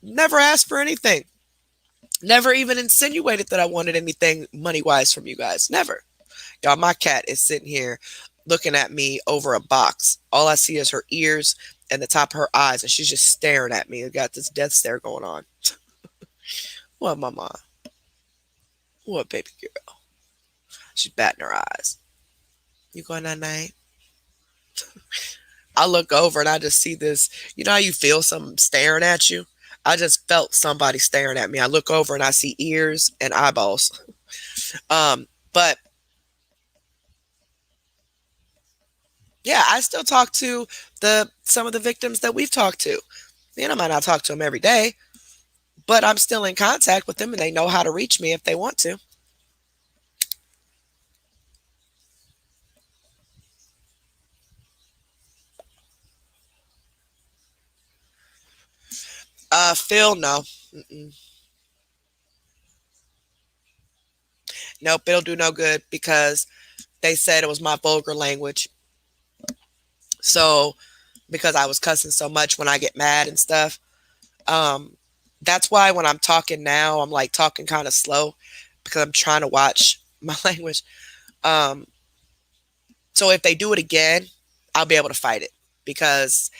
never asked for anything. Never even insinuated that I wanted anything money-wise from you guys. Never. Y'all, my cat is sitting here looking at me over a box. All I see is her ears and the top of her eyes, and she's just staring at me. I got this death stare going on. What, mama? What, baby girl? She's batting her eyes. You going that night? I look over and I just see this. You know how you feel something staring at you? I just felt somebody staring at me. I look over and I see ears and eyeballs. But yeah, I still talk to some of the victims that we've talked to. You know, I might not talk to them every day, but I'm still in contact with them and they know how to reach me if they want to. Phil, no. Mm-mm. Nope, it'll do no good because they said it was my vulgar language. So, because I was cussing so much when I get mad and stuff, um, that's why when I'm talking now, I'm like talking kind of slow because I'm trying to watch my language. Um, so if they do it again, I'll be able to fight it because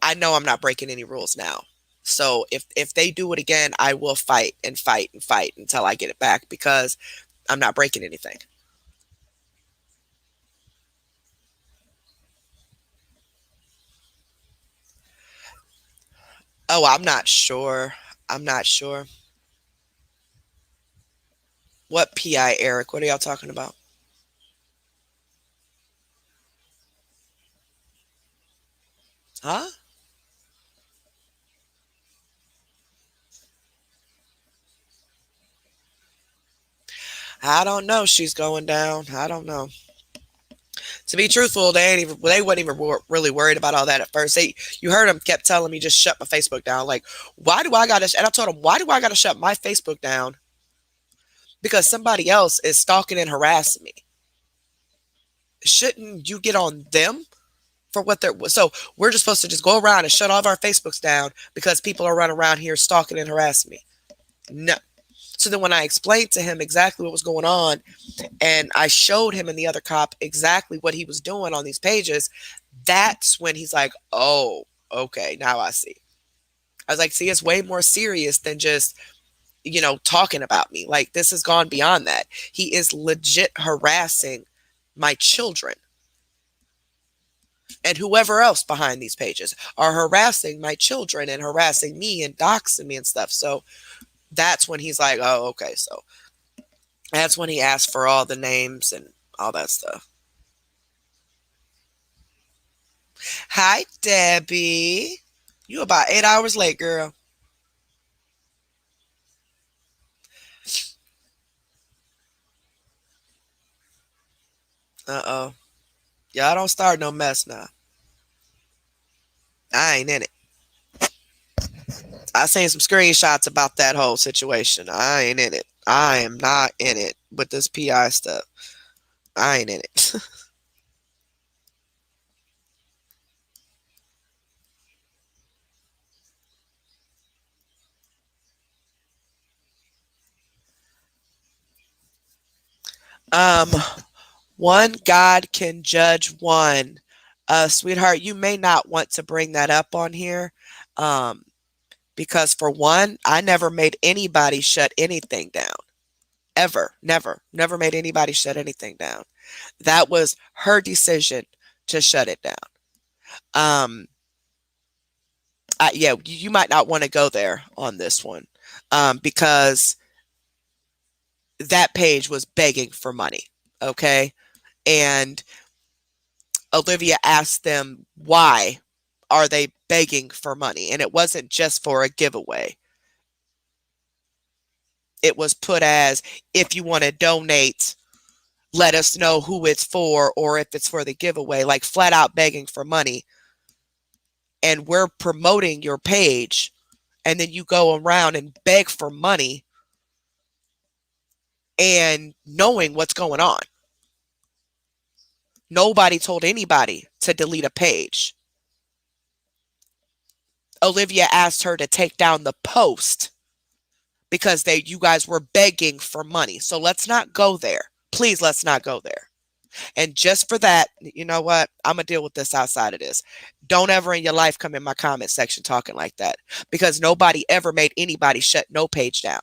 I know I'm not breaking any rules now. So if they do it again, I will fight and fight and fight until I get it back because I'm not breaking anything. Oh, I'm not sure. I'm not sure. What PI, Eric? What are y'all talking about? Huh? I don't know. She's going down. I don't know. To be truthful, they weren't even really worried about all that at first. You heard them kept telling me just shut my Facebook down. Like, why do I gotta? And I told them, why do I gotta shut my Facebook down? Because somebody else is stalking and harassing me. Shouldn't you get on them for what they're? So we're just supposed to just go around and shut all of our Facebooks down because people are running around here stalking and harassing me? No. So then when I explained to him exactly what was going on and I showed him and the other cop exactly what he was doing on these pages, that's when he's like, oh, okay, now I see. I was like, see, it's way more serious than just, talking about me. Like, this has gone beyond that. He is legit harassing my children. And whoever else behind these pages are harassing my children and harassing me and doxing me and stuff. So that's when he's like, oh, okay. So that's when he asked for all the names and all that stuff. Hi, Debbie. You about 8 hours late, girl. Uh-oh. Y'all don't start no mess now. I ain't in it. I seen some screenshots about that whole situation. I ain't in it. I am not in it with this PI stuff. I ain't in it. um, One God can judge one. Sweetheart, you may not want to bring that up on here. Um, because for one, I never made anybody shut anything down. Ever. Never made anybody shut anything down. That was her decision to shut it down. Um, yeah, you might not want to go there on this one, because that page was begging for money. Okay. And Olivia asked them, why are they begging for money? And it wasn't just for a giveaway. It was put as, if you want to donate, let us know who it's for, or if it's for the giveaway, like flat out begging for money. And we're promoting your page, and then you go around and beg for money and knowing what's going on. Nobody told anybody to delete a page. Olivia asked her to take down the post because you guys were begging for money. So let's not go there. Please, let's not go there. And just for that, you know what? I'm going to deal with this outside of this. Don't ever in your life come in my comment section talking like that, because nobody ever made anybody shut no page down.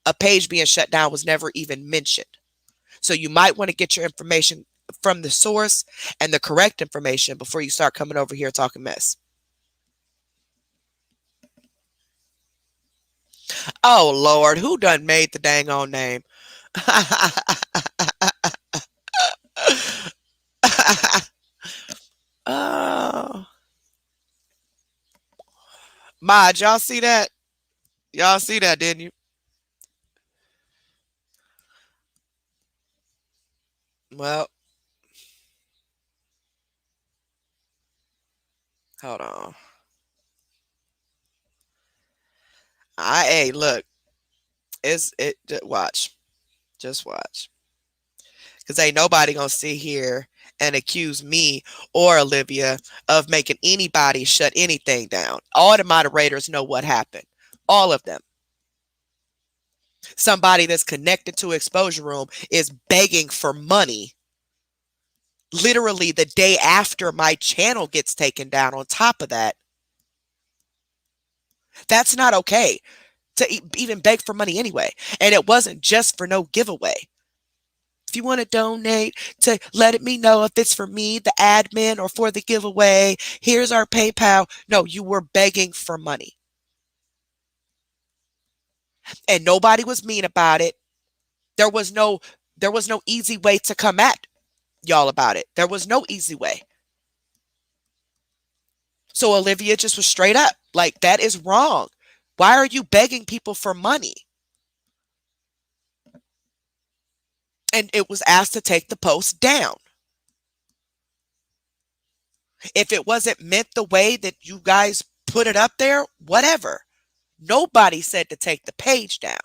A page being shut down was never even mentioned. So you might want to get your information from the source and the correct information before you start coming over here talking mess. Oh, Lord, who done made the dang on name? Oh. Mod, y'all see that? Y'all see that, didn't you? Well, hold on. Hey, look, watch. Just watch. Because ain't nobody gonna sit here and accuse me or Olivia of making anybody shut anything down. All the moderators know what happened. All of them. Somebody that's connected to Exposure Room is begging for money literally the day after my channel gets taken down. On top of that, that's not okay to even beg for money anyway. And it wasn't just for no giveaway. If you want to donate, to let me know if it's for me, the admin, or for the giveaway, here's our PayPal. No, you were begging for money. And nobody was mean about it. There was no easy way to come at y'all about it. There was no easy way. So Olivia just was straight up like, that is wrong. Why are you begging people for money? And it was asked to take the post down. If it wasn't meant the way that you guys put it up there, whatever. Nobody said to take the page down.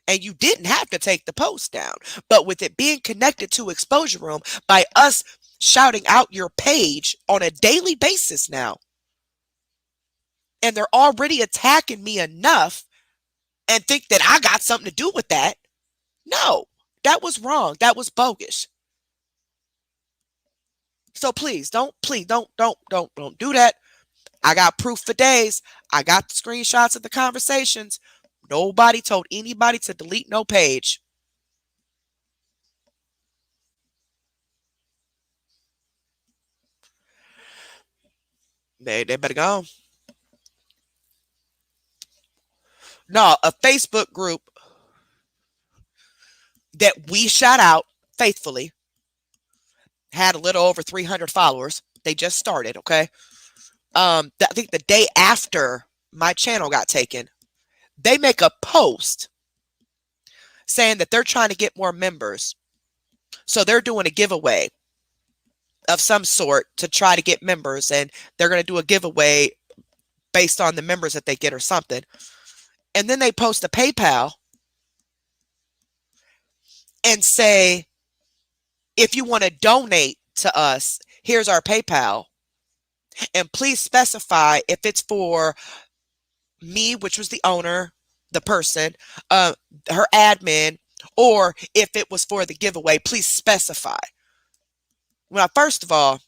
And you didn't have to take the post down. But with it being connected to Exposure Room, by us shouting out your page on a daily basis now, and they're already attacking me enough and think that I got something to do with that. No, that was wrong. That was bogus. So please don't do that. I got proof for days. I got the screenshots of the conversations. Nobody told anybody to delete no page. They better go. No, a Facebook group that we shout out faithfully had a little over 300 followers. They just started, okay? I think the day after my channel got taken, they make a post saying that they're trying to get more members. So they're doing a giveaway of some sort to try to get members, and they're going to do a giveaway based on the members that they get or something. And then they post a PayPal and say, if you want to donate to us, here's our PayPal. And please specify if it's for me, which was the owner, the person, her admin, or if it was for the giveaway, please specify. Well, first of all,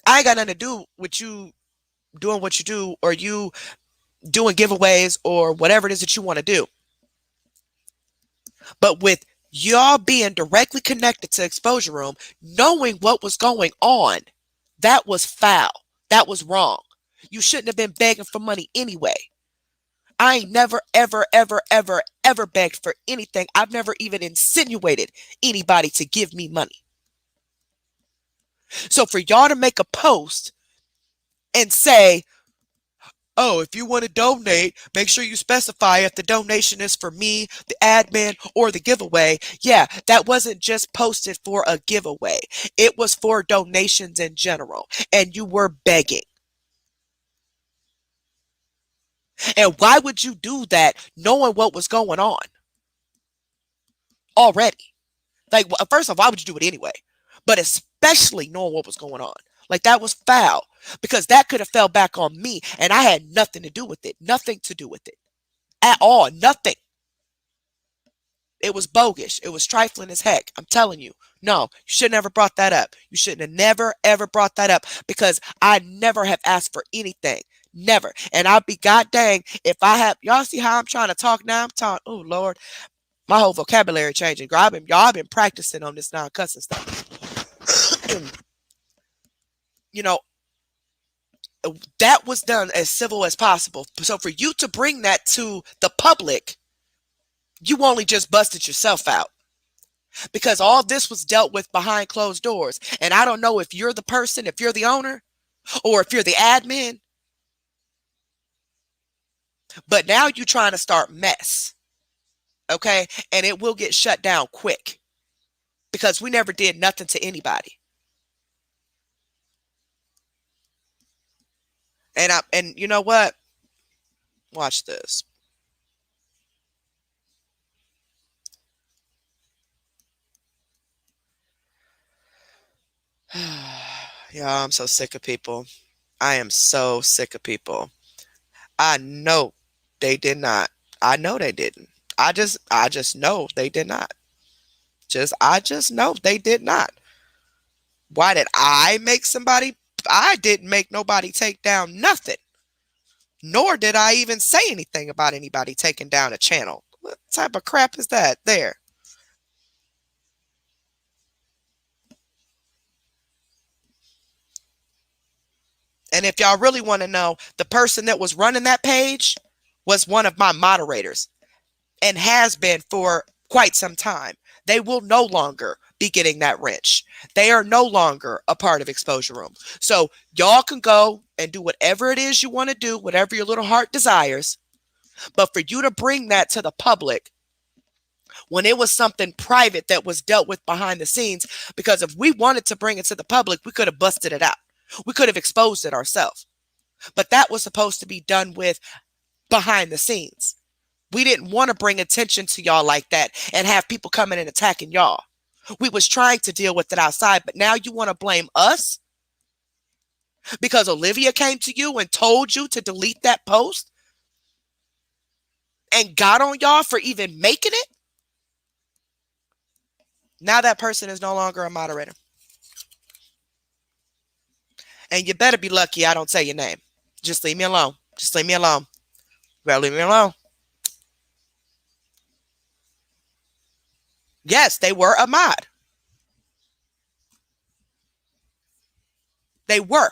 I ain't got nothing to do with you doing what you do, or you doing giveaways, or whatever it is that you want to do. But with y'all being directly connected to Exposure Room, knowing what was going on, that was foul. That was wrong. You shouldn't have been begging for money anyway. I ain't never, ever, ever, ever, ever begged for anything. I've never even insinuated anybody to give me money. So for y'all to make a post and say, oh, if you want to donate, make sure you specify if the donation is for me, the admin, or the giveaway. Yeah, that wasn't just posted for a giveaway. It was for donations in general. And you were begging. And why would you do that knowing what was going on already? Like, first off, why would you do it anyway? But especially knowing what was going on. Like, that was foul, because that could have fell back on me, and I had nothing to do with it. Nothing to do with it at all. Nothing. It was bogus. It was trifling as heck. I'm telling you. No, you should never brought that up. You shouldn't have never, ever brought that up, because I never have asked for anything. Never. And I'll be god dang if I have. Y'all see how I'm trying to talk now? I'm talking. Oh, Lord. My whole vocabulary changing. Y'all been practicing on this non-cussing stuff. You know, that was done as civil as possible. So for you to bring that to the public, you only just busted yourself out, because all this was dealt with behind closed doors. And I don't know if you're the person, if you're the owner, or if you're the admin, but now you're trying to start mess. Okay? And it will get shut down quick, because we never did nothing to anybody. And you know what? Watch this. Yeah, I'm so sick of people. I am so sick of people. I know they did not. I know they didn't. I just know they did not. I just know they did not. Why did I make somebody? I didn't make nobody take down nothing. Nor did I even say anything about anybody taking down a channel. What type of crap is that there? And if y'all really want to know, the person that was running that page was one of my moderators, and has been for quite some time. They will no longer be getting that wrench. They are no longer a part of Exposure Room. So y'all can go and do whatever it is you want to do, whatever your little heart desires. But for you to bring that to the public when it was something private that was dealt with behind the scenes, because if we wanted to bring it to the public, we could have busted it out. We could have exposed it ourselves. But that was supposed to be done with behind the scenes. We didn't want to bring attention to y'all like that and have people coming and attacking y'all. We was trying to deal with it outside, but now you want to blame us because Olivia came to you and told you to delete that post and got on y'all for even making it? Now that person is no longer a moderator. And you better be lucky I don't say your name. Just leave me alone. Just leave me alone. You better leave me alone. Yes, they were a mod. They were.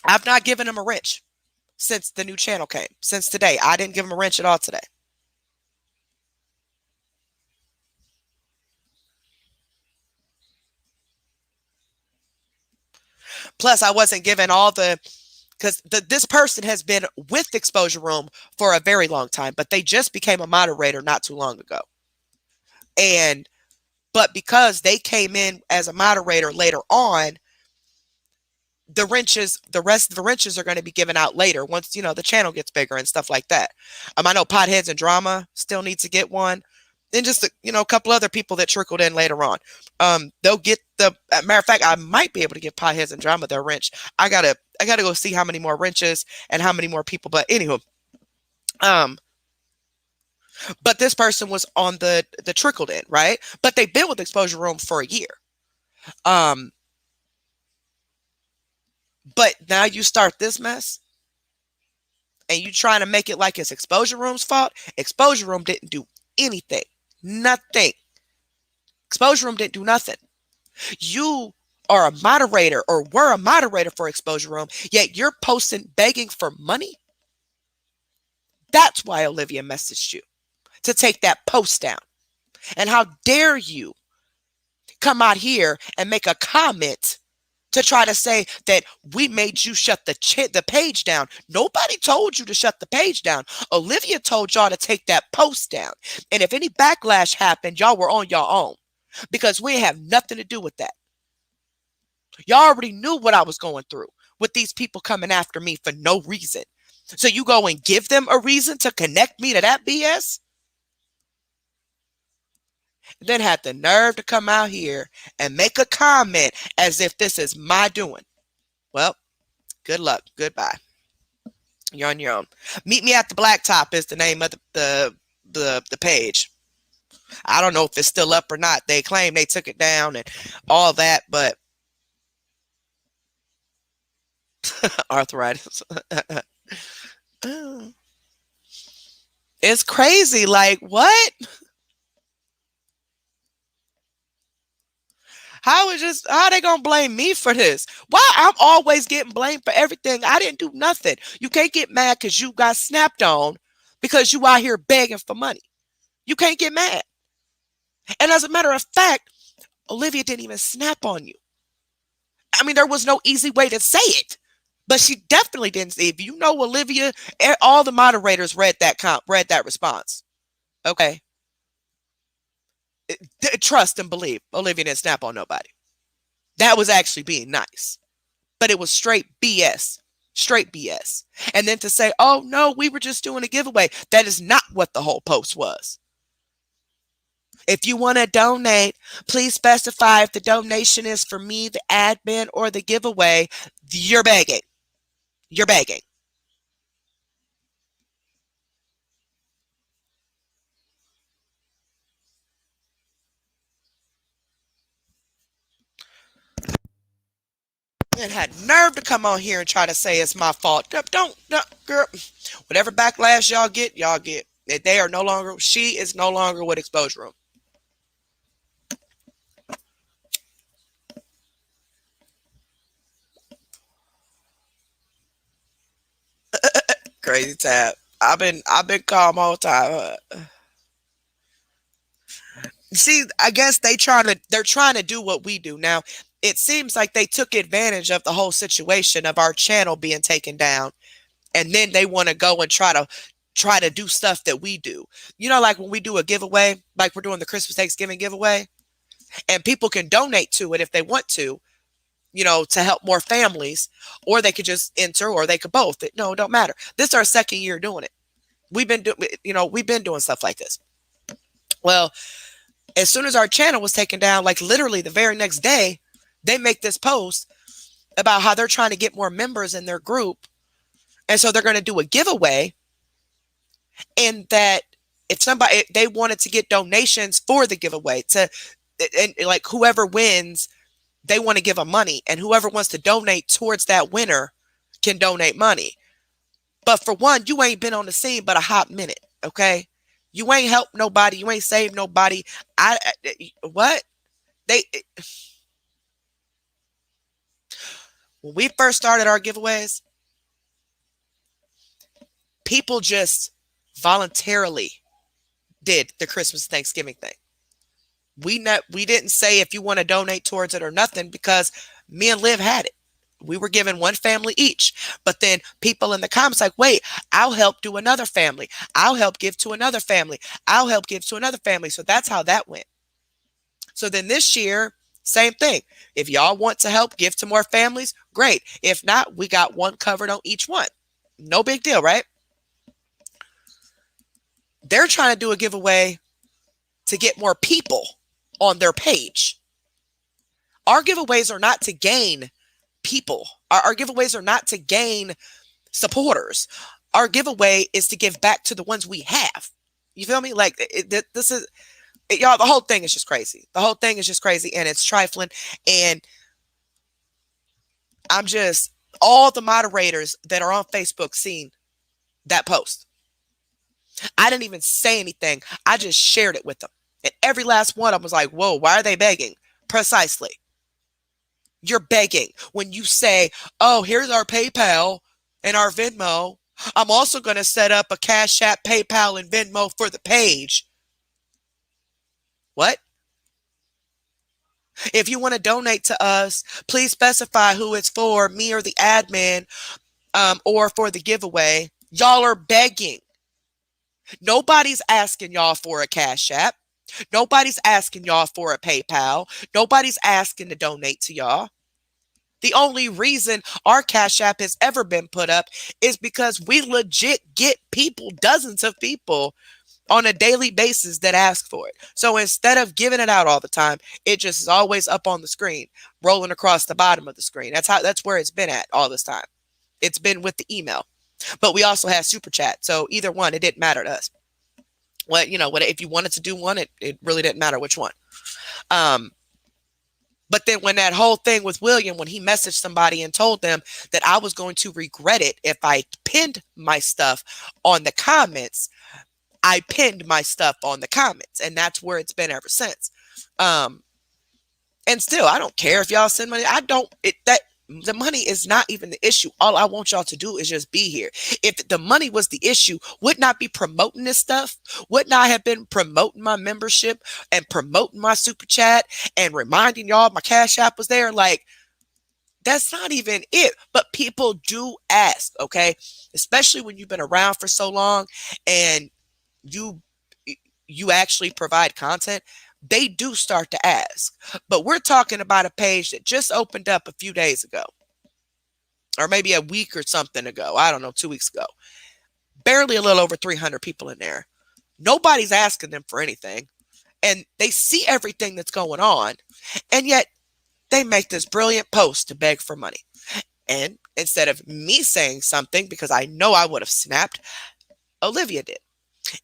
I've not given them a wrench since the new channel came. Since today. I didn't give them a wrench at all today. Plus, I wasn't given all the, because this person has been with Exposure Room for a very long time, but they just became a moderator not too long ago. But because they came in as a moderator later on, the rest of the wrenches are going to be given out later once, the channel gets bigger and stuff like that. I know Potheads and Drama still need to get one. And just, a couple other people that trickled in later on. They'll get matter of fact, I might be able to give Potheads and Drama their wrench. I gotta go see how many more wrenches and how many more people. But anywho, but this person was on the trickled in, right? But they've been with Exposure Room for a year. But now you start this mess and you trying to make it like it's Exposure Room's fault. Exposure Room didn't do anything. Nothing. Exposure Room didn't do nothing. You are a moderator or were a moderator for Exposure Room, yet you're posting begging for money. That's why Olivia messaged you to take that post down. And how dare you come out here and make a comment to try to say that we made you shut the page down. Nobody told you to shut the page down. Olivia told y'all to take that post down. And if any backlash happened, y'all were on your own because we have nothing to do with that. Y'all already knew what I was going through with these people coming after me for no reason. So you go and give them a reason to connect me to that BS? Then had the nerve to come out here and make a comment as if this is my doing. Well, good luck. Goodbye. You're on your own. Meet Me at the Blacktop is the name of the page. I don't know if it's still up or not. They claim they took it down and all that, but arthritis. It's crazy. Like, what? How are they gonna blame me for this? Why I'm always getting blamed for everything? I didn't do nothing. You can't get mad because you got snapped on because you out here begging for money. You can't get mad. And as a matter of fact, Olivia didn't even snap on you. I mean, there was no easy way to say it, but she definitely didn't say. If you know Olivia, all the moderators read that response. Okay. Trust and believe Olivia didn't snap on nobody. That was actually being nice, but it was straight BS. And then to say, oh no, we were just doing a giveaway. That is not what the whole post was. If you want to donate, please specify if the donation is for me, the admin, or the giveaway. You're begging. And had nerve to come on here and try to say it's my fault. Don't, girl. Whatever backlash y'all get. They are no longer. She is no longer with Exposure Room. Crazy tab. I've been calm all time. See, I guess they're trying to do what we do now. It seems like they took advantage of the whole situation of our channel being taken down, and then they want to go and try to do stuff that we do. Like when we do a giveaway, like we're doing the Christmas Thanksgiving giveaway, and people can donate to it if they want to help more families, or they could just enter, or they could both. No, it don't matter. This is our second year doing it. We've been doing stuff like this. Well, as soon as our channel was taken down, like literally the very next day, they make this post about how they're trying to get more members in their group. And so they're going to do a giveaway. And that if they wanted to get donations for the giveaway and like whoever wins they want to give them money, and whoever wants to donate towards that winner can donate money. But for one, you ain't been on the scene but a hot minute, okay? You ain't helped nobody. You ain't saved nobody. What? When we first started our giveaways, people just voluntarily did the Christmas Thanksgiving thing. We didn't say if you want to donate towards it or nothing, because me and Liv had it. We were given one family each, but then people in the comments like, wait, I'll help do another family. I'll help give to another family. I'll help give to another family. So that's how that went. So then this year, same thing. If y'all want to help give to more families, great. If not, we got one covered on each one. No big deal, right? They're trying to do a giveaway to get more people on their page. Our giveaways are not to gain people. Our giveaways are not to gain supporters. Our giveaway is to give back to the ones we have. You feel me? Like this is, y'all, the whole thing is just crazy. The whole thing is just crazy, and it's trifling. And I'm just, all the moderators that are on Facebook seeing that post. I didn't even say anything. I just shared it with them. And every last one of them was like, whoa, why are they begging? Precisely. You're begging when you say, oh, here's our PayPal and our Venmo. I'm also going to set up a Cash App, PayPal, and Venmo for the page. What? If you want to donate to us, please specify who it's for, me or the admin, or for the giveaway. Y'all are begging. Nobody's asking y'all for a Cash App. Nobody's asking y'all for a PayPal. Nobody's asking to donate to y'all. The only reason our Cash App has ever been put up is because we legit get people, dozens of people on a daily basis that ask for it. So instead of giving it out all the time, it just is always up on the screen, rolling across the bottom of the screen. That's where it's been at all this time. It's been with the email. But we also have Super Chat. So either one, it didn't matter to us. Well, you know, if you wanted to do one, it really didn't matter which one. But then when that whole thing with William, when he messaged somebody and told them that I was going to regret it if I pinned my stuff on the comments, I pinned my stuff on the comments, and that's where it's been ever since. And still, I don't care if y'all send money. The money is not even the issue. All I want y'all to do is just be here. If the money was the issue, would not be promoting this stuff? Would not have been promoting my membership and promoting my Super Chat and reminding y'all my Cash App was there? Like, that's not even it. But people do ask, okay? Especially when you've been around for so long and you actually provide content. They do start to ask. But we're talking about a page that just opened up a few days ago, or maybe a week or something ago. I don't know, 2 weeks ago. Barely a little over 300 people in there. Nobody's asking them for anything. And they see everything that's going on. And yet they make this brilliant post to beg for money. And instead of me saying something, because I know I would have snapped, Olivia did.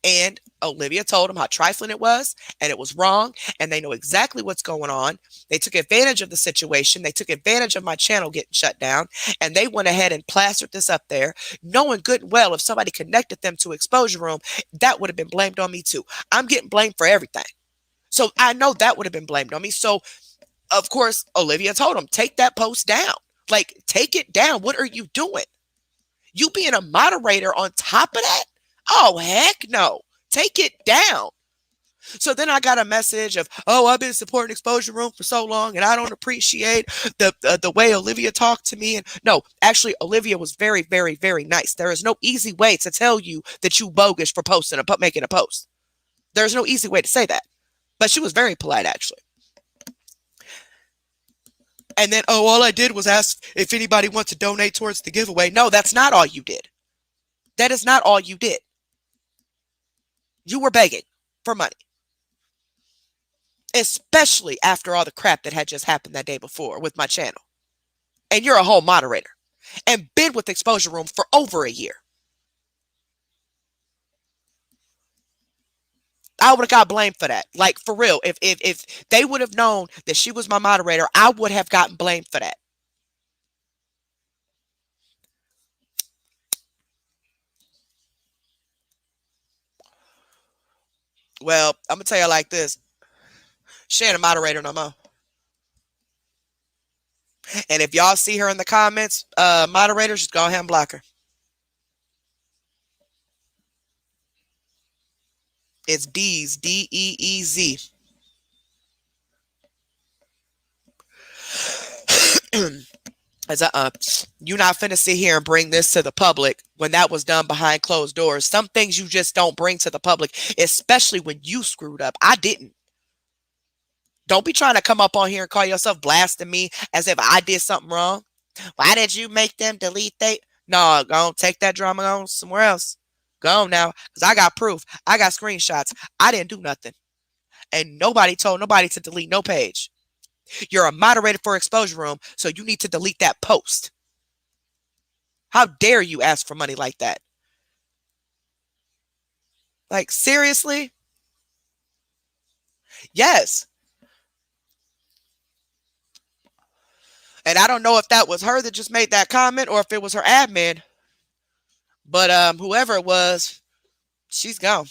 And Olivia told them how trifling it was, and it was wrong, and they know exactly what's going on. They took advantage of the situation. They took advantage of my channel getting shut down, and they went ahead and plastered this up there, knowing good and well if somebody connected them to Exposure Room, that would have been blamed on me too. I'm getting blamed for everything. So I know that would have been blamed on me. So, of course, Olivia told them, take that post down. Like, take it down. What are you doing? You being a moderator on top of that? Oh, heck no. Take it down. So then I got a message of, oh, I've been supporting Exposure Room for so long, and I don't appreciate the way Olivia talked to me. And no, actually, Olivia was very, very, very nice. There is no easy way to tell you that you bogus for making a post. There's no easy way to say that. But she was very polite, actually. And then, oh, all I did was ask if anybody wants to donate towards the giveaway. No, that's not all you did. That is not all you did. You were begging for money. Especially after all the crap that had just happened that day before with my channel. And you're a whole moderator. And been with Exposure Room for over a year. I would have got blamed for that. Like, for real. If they would have known that she was my moderator, I would have gotten blamed for that. Well, I'm gonna tell you like this. She ain't a moderator no more. And if y'all see her in the comments, moderators, just go ahead and block her. It's Deez, D-E-E-Z. You're not finna sit here and bring this to the public when that was done behind closed doors. Some things you just don't bring to the public, especially when you screwed up. I didn't. Don't be trying to come up on here and call yourself blasting me as if I did something wrong. Why did you make them delete they? No, go on, take that drama on somewhere else. Go on now, because I got proof. I got screenshots. I didn't do nothing. And nobody told nobody to delete no page. You're a moderator for Exposure Room, so you need to delete that post. How dare you ask for money like that? Like, seriously? Yes. And I don't know if that was her that just made that comment or if it was her admin. But whoever it was, she's gone.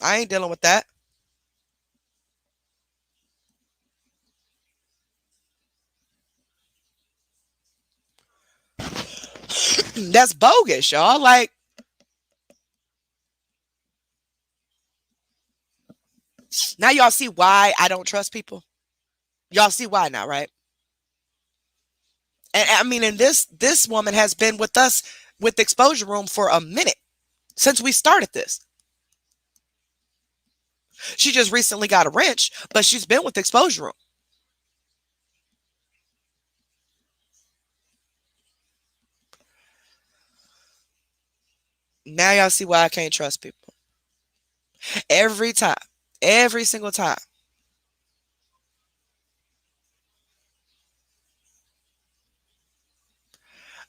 I ain't dealing with that. That's bogus, y'all. Like, now y'all see why I don't trust people. Y'all see why now, right? And I mean, and this woman has been with us with Exposure Room for a minute since we started this. She just recently got a wrench, but she's been with Exposure Room. Now y'all see why I can't trust people. Every time. Every single time.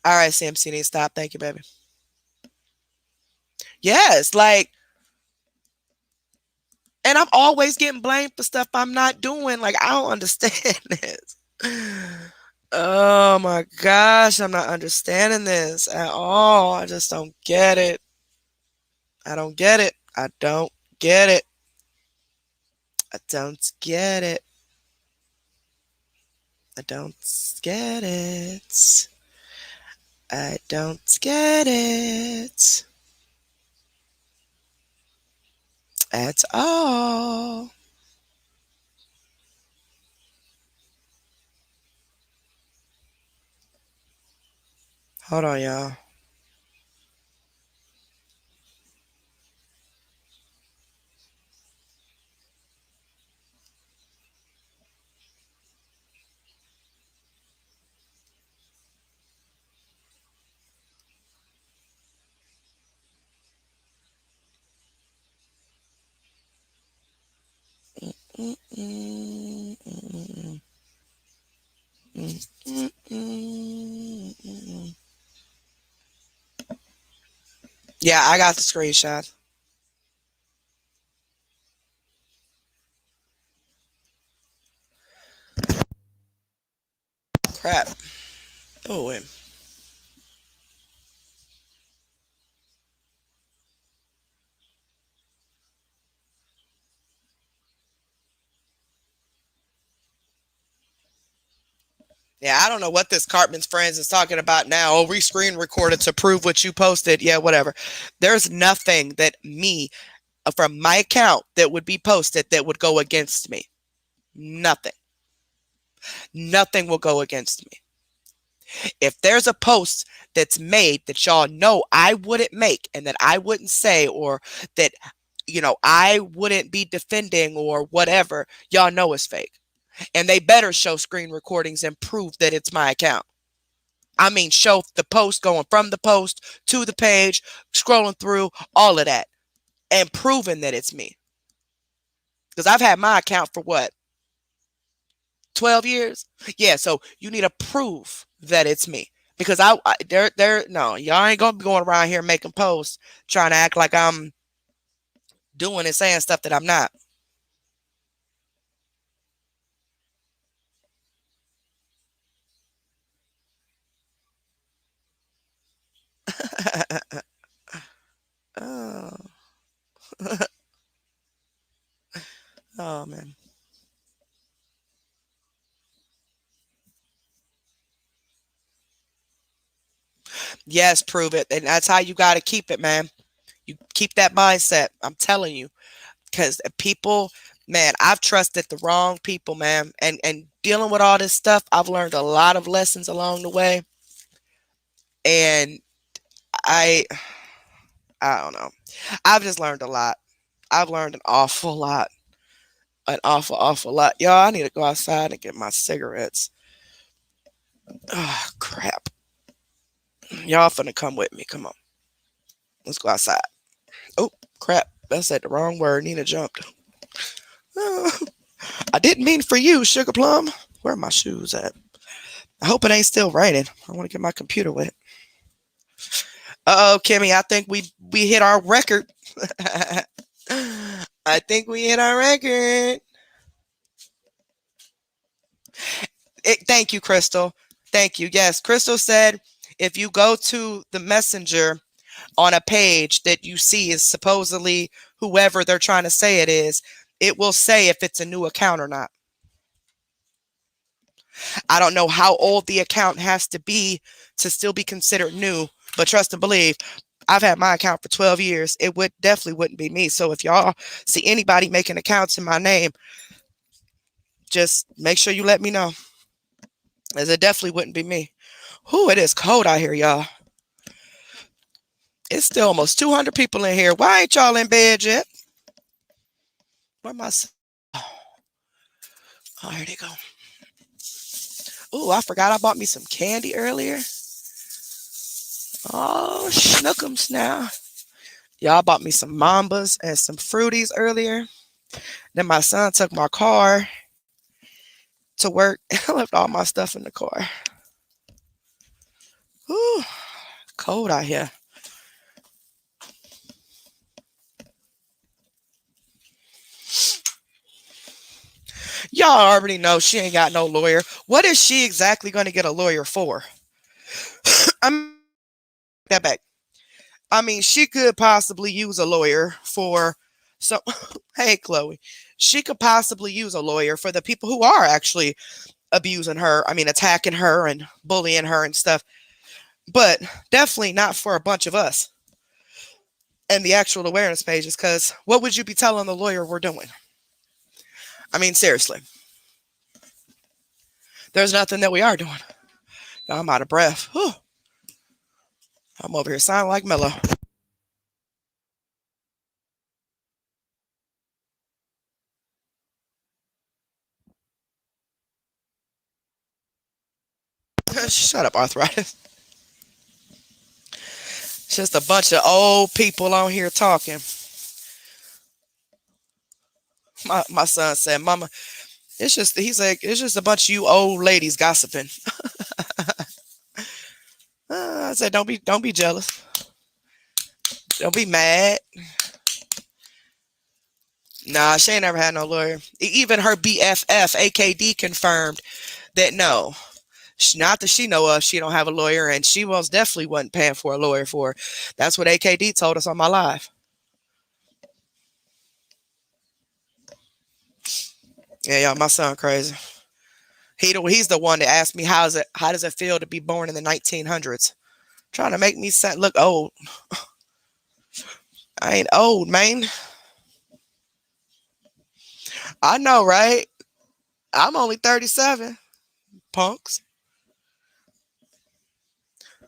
All right, CMC needs to stop. Thank you, baby. Yes, like, and I'm always getting blamed for stuff I'm not doing. Like, I don't understand this. Oh my gosh, I'm not understanding this at all. I just don't get it. I don't get it. I don't get it. I don't get it. I don't get it. I don't get it at all. Hold on, y'all. Yeah, I got the screenshot. Crap. Oh, wait. Yeah, I don't know what this Cartman's Friends is talking about now. Oh, we screen recorded to prove what you posted. Yeah, whatever. There's nothing that me, from my account, that would be posted that would go against me. Nothing. Nothing will go against me. If there's a post that's made that y'all know I wouldn't make and that I wouldn't say, or that, I wouldn't be defending or whatever, y'all know it's fake. And they better show screen recordings and prove that it's my account. I mean, show the post going from the post to the page, scrolling through, all of that, and proving that it's me. Because I've had my account for what? 12 years? Yeah, so you need to prove that it's me. Because no, y'all ain't gonna be going around here making posts trying to act like I'm doing and saying stuff that I'm not. Oh, oh man. Yes, prove it. And that's how you got to keep it, man. You keep that mindset. I'm telling you. Because people, man, I've trusted the wrong people, man. And dealing with all this stuff, I've learned a lot of lessons along the way. And I I don't know. I've just learned a lot. I've learned an awful lot. An awful, awful lot. Y'all, I need to go outside and get my cigarettes. Oh, crap. Y'all finna come with me. Come on. Let's go outside. Oh, crap. I said the wrong word. Nina jumped. Oh, I didn't mean for you, Sugar Plum. Where are my shoes at? I hope it ain't still raining. I want to get my computer wet. Uh oh, Kimmy, I think we hit our record. I think we hit our record. Thank you, Crystal. Thank you. Yes, Crystal said if you go to the messenger on a page that you see is supposedly whoever they're trying to say it is, it will say if it's a new account or not. I don't know how old the account has to be to still be considered new, but trust and believe, I've had my account for 12 years. It would definitely wouldn't be me. So if y'all see anybody making accounts in my name, just make sure you let me know. As it definitely wouldn't be me. Whew, it is cold out here, y'all. It's still almost 200 people in here. Why ain't y'all in bed yet? Where my Oh, here they go. Oh, I forgot I bought me some candy earlier. Oh, schnookums now. Y'all bought me some Mambas and some Fruities earlier. Then my son took my car to work and left all my stuff in the car. Ooh, cold out here. Y'all already know she ain't got no lawyer. What is she exactly going to get a lawyer for? I'm that back. I mean, she could possibly use a lawyer for some. Hey, Chloe, she could possibly use a lawyer for the people who are actually abusing her. I mean, attacking her and bullying her and stuff. But definitely not for a bunch of us and the actual awareness pages. Because what would you be telling the lawyer we're doing? I mean, seriously, there's nothing that we are doing. I'm out of breath. Whew. I'm over here sounding like Mello. Shut up, arthritis. It's just a bunch of old people on here talking. My son said, Mama, he's like, it's just a bunch of you old ladies gossiping. I said, don't be jealous. Don't be mad. Nah, she ain't never had no lawyer. Even her BFF, AKD, confirmed that no, not that she know of, she don't have a lawyer, and she most definitely wasn't paying for a lawyer for her. That's what AKD told us on my live. Yeah, y'all, my son crazy. He's the one that asked me how does it feel to be born in the 1900s? Trying to make me look old. I ain't old, man. I know, right? I'm only 37, punks.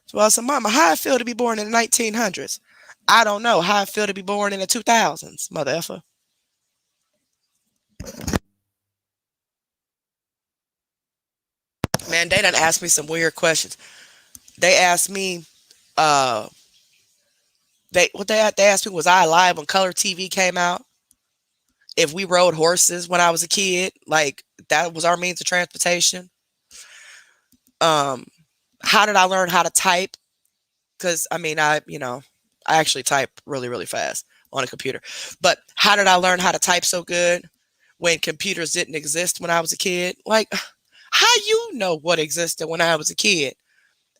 So I said, Mama, how I feel to be born in the 1900s? I don't know how I feel to be born in the 2000s, mother effer. Man, they done asked me some weird questions. They asked me, uh, they asked me, was I alive when color TV came out? If we rode horses when I was a kid, like that was our means of transportation. Um, how did I learn how to type? Because I mean, I actually type really, really fast. on a computer. But how did I learn how to type so good when computers didn't exist when I was a kid? Like, how you know what existed when I was a kid?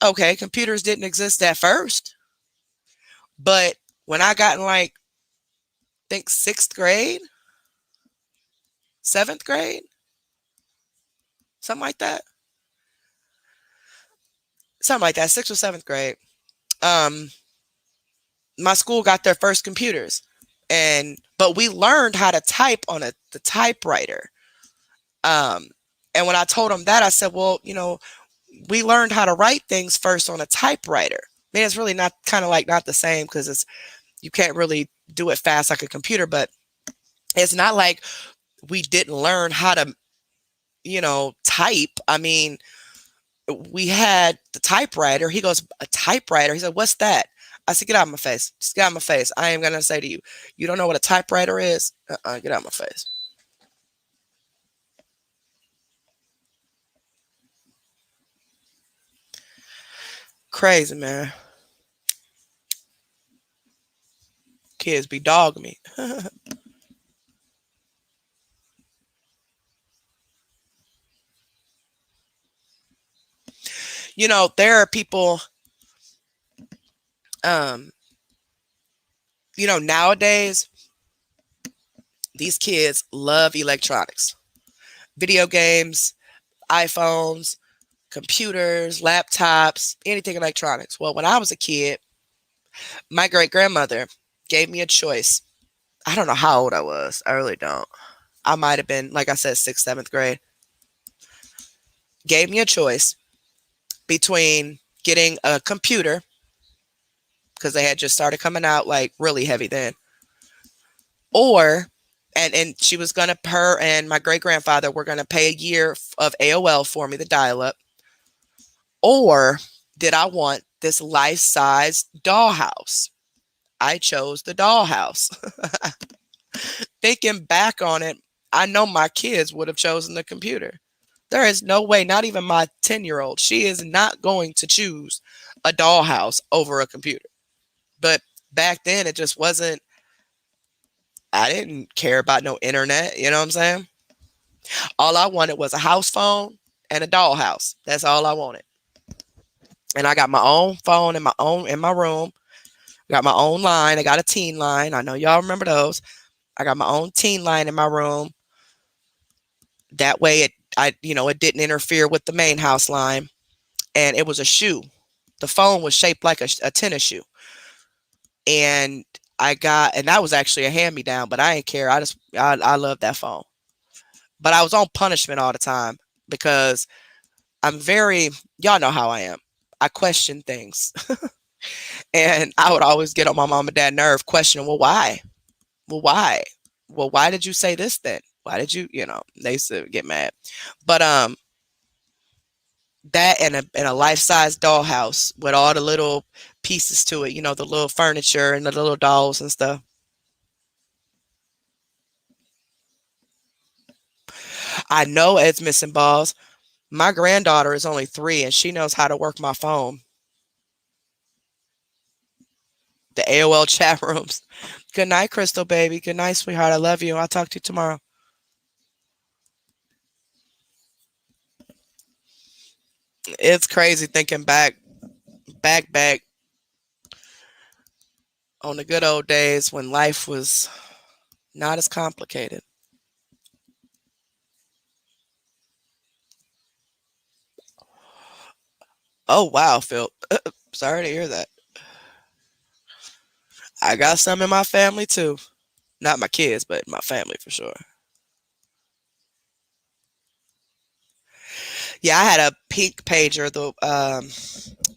Okay, computers didn't exist at first, but when I got in like, think sixth grade, seventh grade, something like that, sixth or seventh grade, um, my school got their first computers, but we learned how to type on the typewriter. Um, and when I told them that, I said, well, we learned how to write things first on a typewriter. I mean, it's really not kind of like not the same because you can't really do it fast like a computer, but it's not like we didn't learn how to, type. I mean, we had the typewriter. He goes, a typewriter? He said, what's that? I said, get out of my face. Just get out of my face. I am going to say to you, you don't know what a typewriter is? Get out of my face. Crazy, man. Kids be dogging me. There are people, nowadays, these kids love electronics, video games, iPhones, computers, laptops, anything electronics. Well, when I was a kid, my great grandmother gave me a choice. I don't know how old I was. I really don't. I might have been, like I said, sixth, seventh grade. Gave me a choice between getting a computer, because they had just started coming out like really heavy then, or and she was gonna, her and my great grandfather were gonna pay a year of AOL for me, the dial-up, or did I want this life-size dollhouse? I chose the dollhouse. Thinking back on it, I know my kids would have chosen the computer. There is no way, not even my 10-year-old, she is not going to choose a dollhouse over a computer. But back then, it just wasn't, I didn't care about no internet. You know what I'm saying? All I wanted was a house phone and a dollhouse. That's all I wanted. And I got my own phone in my room. Got my own line. I got a teen line. I know y'all remember those. I got my own teen line in my room. That way it didn't interfere with the main house line. And it was a shoe. The phone was shaped like a tennis shoe. And that was actually a hand-me-down, but I didn't care. I love that phone. But I was on punishment all the time because y'all know how I am. I question things. And I would always get on my mom and dad nerve questioning, well, why? Well, why? Well, why did you say this then? Why did you, they used to get mad. But that and a life-size dollhouse with all the little pieces to it, the little furniture and the little dolls and stuff. I know Ed's missing balls. My granddaughter is only 3 and she knows how to work my phone. The AOL chat rooms. Good night, Crystal baby. Good night, sweetheart. I love you. I'll talk to you tomorrow. It's crazy thinking back on the good old days when life was not as complicated. Oh, wow, Phil. Sorry to hear that. I got some in my family too. Not my kids, but my family for sure. Yeah, I had a pink pager.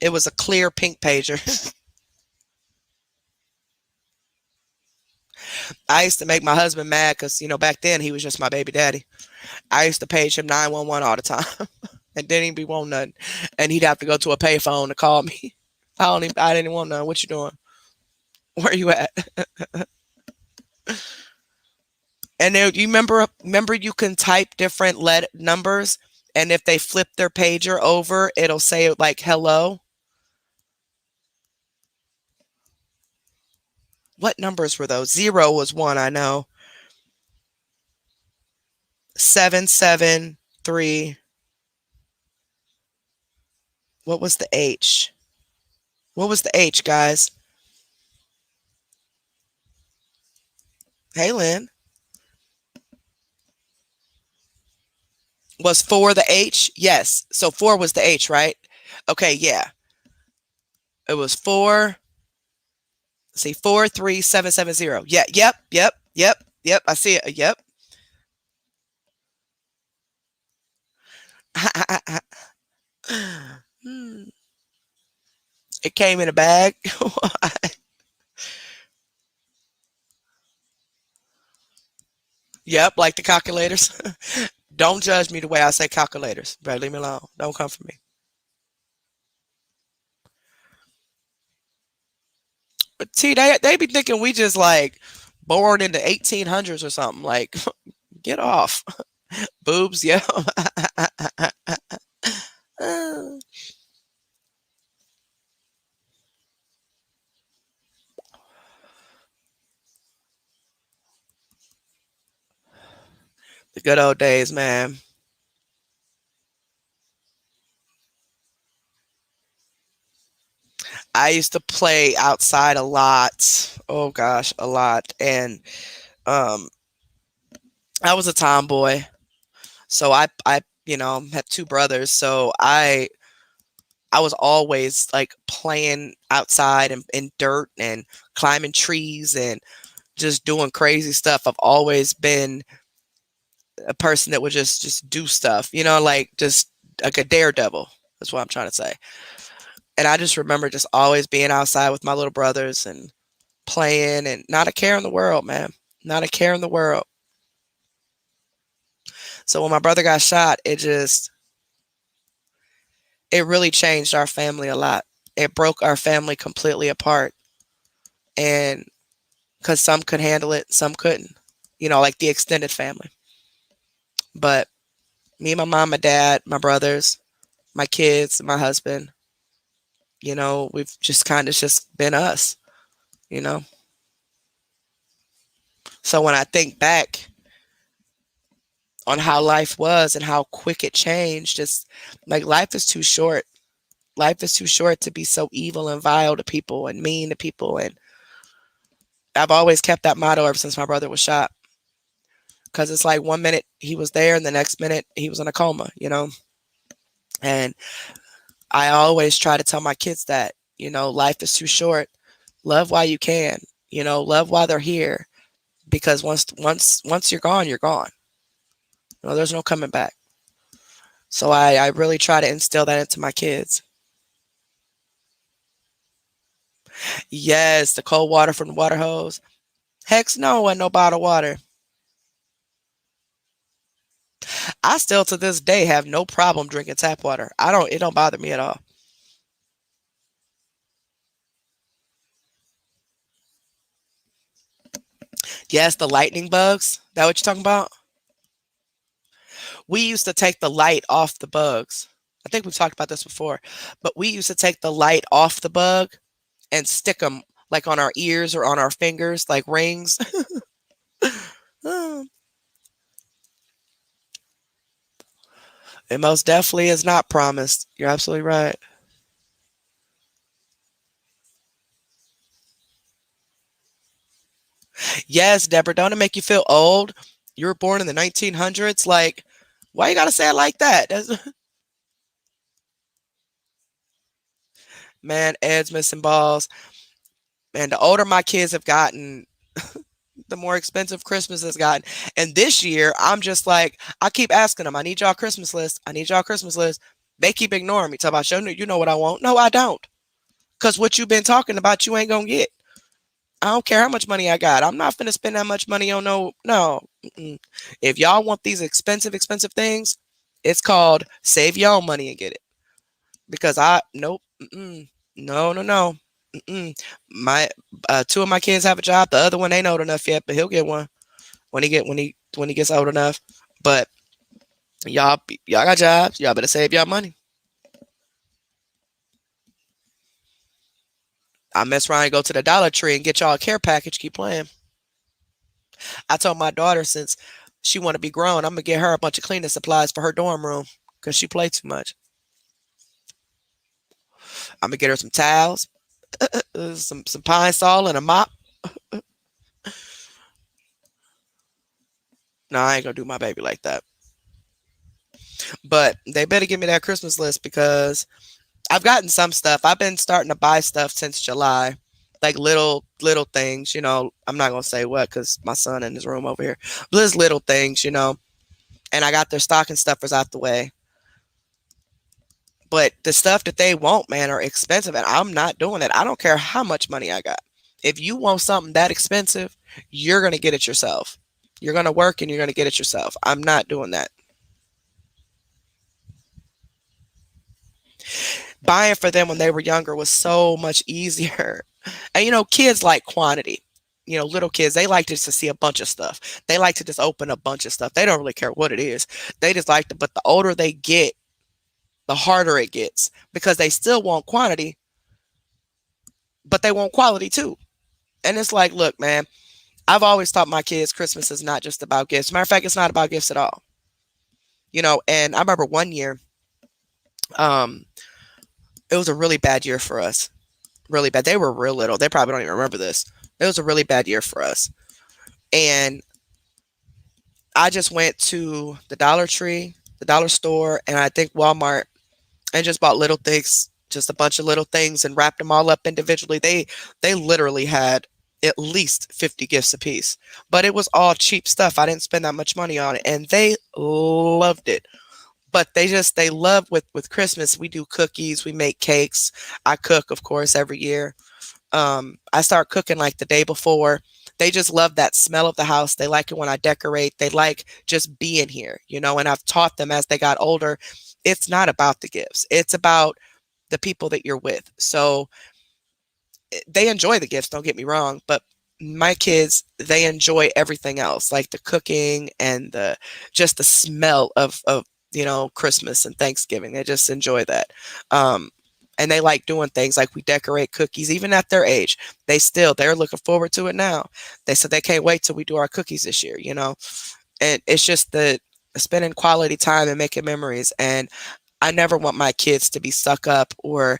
It was a clear pink pager. I used to make my husband mad because, back then he was just my baby daddy. I used to page him 911 all the time and didn't even be wanting nothing. And he'd have to go to a payphone to call me. I didn't want nothing. What you doing? Where you at? And then you remember you can type different numbers, and if they flip their pager over, it'll say like hello. What numbers were those? 0 was one, I know. 773. What was the H? What was the H, guys? Hey, Lynn. Was 4 the H? Yes. So 4 was the H, right? Okay, yeah. It was 4. See, 43770. Yeah, yep. I see it. Yep. Hmm. It came in a bag. Yep, like the calculators. Don't judge me the way I say calculators. But leave me alone. Don't come for me. But T, they be thinking we just like born in the 1800s or something. Like, get off. Boobs, yeah. The good old days, man. I used to play outside a lot. Oh gosh, a lot. And um I was a tomboy. So I had two brothers. So I was always like playing outside in dirt and climbing trees and just doing crazy stuff. I've always been a person that would just do stuff, like just like a daredevil. That's what I'm trying to say. And I just remember just always being outside with my little brothers and playing and not a care in the world, man. Not a care in the world. So when my brother got shot, it really changed our family a lot. It broke our family completely apart. And because some could handle it, some couldn't, like the extended family. But me, my mom, my dad, my brothers, my kids, my husband, we've just kind of just been us, you know? So when I think back on how life was and how quick it changed, it's like life is too short. Life is too short to be so evil and vile to people and mean to people. And I've always kept that motto ever since my brother was shot. Because it's like one minute he was there and the next minute he was in a coma. And I always try to tell my kids that, life is too short. Love while you can, love while they're here. Because once you're gone, you're gone. There's no coming back. So I really try to instill that into my kids. Yes, the cold water from the water hose. Heck no, and no bottled water. I still to this day have no problem drinking tap water. It don't bother me at all. Yes, the lightning bugs. That what you're talking about? We used to take the light off the bugs. I think we've talked about this before, but we used to take the light off the bug and stick them like on our ears or on our fingers, like rings. It most definitely is not promised. You're absolutely right. Yes, Deborah, don't it make you feel old? You were born in the 1900s. Like, why you gotta say it like that? Man, Ed's missing balls. Man, the older my kids have gotten, the more expensive Christmas has gotten. And this year, I'm just like, I keep asking them, I need y'all Christmas list. I need y'all Christmas list. They keep ignoring me. Talk about, you know what I want. No, I don't. Because what you've been talking about, you ain't going to get. I don't care how much money I got. I'm not finna spend that much money on no. Mm-mm. If y'all want these expensive things, it's called save y'all money and get it. Because nope. Mm-mm. No. Mm-mm. My two of my kids have a job. The other one ain't old enough yet, but he'll get one when he gets old enough. But y'all got jobs. Y'all better save y'all money. I mess around and go to the Dollar Tree and get y'all a care package. Keep playing. I told my daughter since she want to be grown, I'm gonna get her a bunch of cleaning supplies for her dorm room because she play too much. I'm gonna get her some towels, some pine sol and a mop. No, I ain't gonna do my baby like that. But they better give me that Christmas list because I've gotten some stuff. I've been starting to buy stuff since July, like little things. I'm not gonna say what because my son in his room over here. But there's little things. And I got their stocking stuffers out the way. But the stuff that they want, man, are expensive, and I'm not doing it. I don't care how much money I got. If you want something that expensive, you're gonna get it yourself. You're gonna work and you're gonna get it yourself. I'm not doing that. Buying for them when they were younger was so much easier. And kids like quantity. Little kids, they like just to see a bunch of stuff. They like to just open a bunch of stuff. They don't really care what it is. They just like to, but the older they get, the harder it gets because they still want quantity, but they want quality too. And it's like, look, man, I've always taught my kids Christmas is not just about gifts. Matter of fact, it's not about gifts at all. And I remember one year, um, it was a really bad year for us. Really bad. They were real little. They probably don't even remember this. It was a really bad year for us. And I just went to the Dollar Tree, the dollar store, and I think Walmart and just bought little things, just a bunch of little things and wrapped them all up individually. They literally had at least 50 gifts apiece. But it was all cheap stuff. I didn't spend that much money on it. And they loved it. But they love with Christmas. We do cookies, we make cakes. I cook, of course, every year. I start cooking like the day before. They just love that smell of the house. They like it when I decorate. They like just being here, and I've taught them as they got older, it's not about the gifts. It's about the people that you're with. So they enjoy the gifts, don't get me wrong, but my kids, they enjoy everything else, like the cooking and just the smell of Christmas and Thanksgiving. They just enjoy that. And they like doing things like we decorate cookies, even at their age. They're looking forward to it now. They said they can't wait till we do our cookies this year, and it's just the spending quality time and making memories. And I never want my kids to be stuck up or,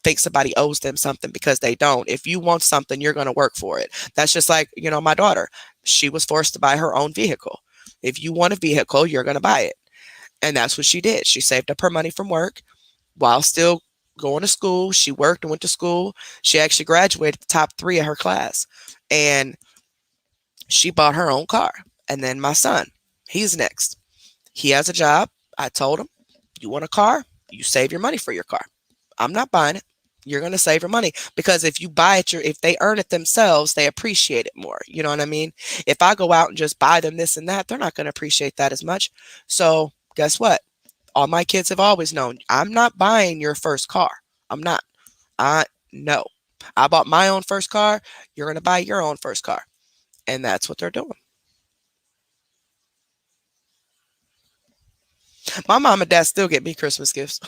think somebody owes them something because they don't. If you want something, you're going to work for it. That's just like, my daughter, she was forced to buy her own vehicle. If you want a vehicle, you're going to buy it. And that's what she did. She saved up her money from work while still going to school. She worked and went to school. She actually graduated the top 3 of her class. And she bought her own car. And then my son, he's next. He has a job. I told him, you want a car? You save your money for your car. I'm not buying it. You're going to save your money because if you buy it, if they earn it themselves, they appreciate it more. You know what I mean? If I go out and just buy them this and that, they're not going to appreciate that as much. So guess what? All my kids have always known, I'm not buying your first car. I'm not. No. I bought my own first car. You're going to buy your own first car. And that's what they're doing. My mom and dad still get me Christmas gifts.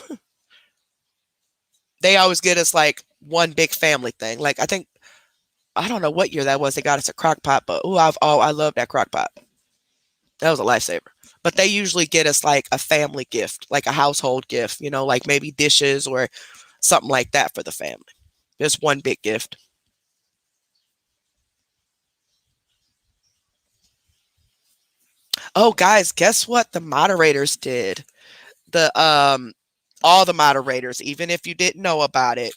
They always get us like one big family thing. Like I don't know what year that was. They got us a crock pot, but I love that crock pot. That was a lifesaver. But they usually get us like a family gift, like a household gift, like maybe dishes or something like that for the family. Just one big gift. Oh, guys, guess what the moderators did? The all the moderators, even if you didn't know about it,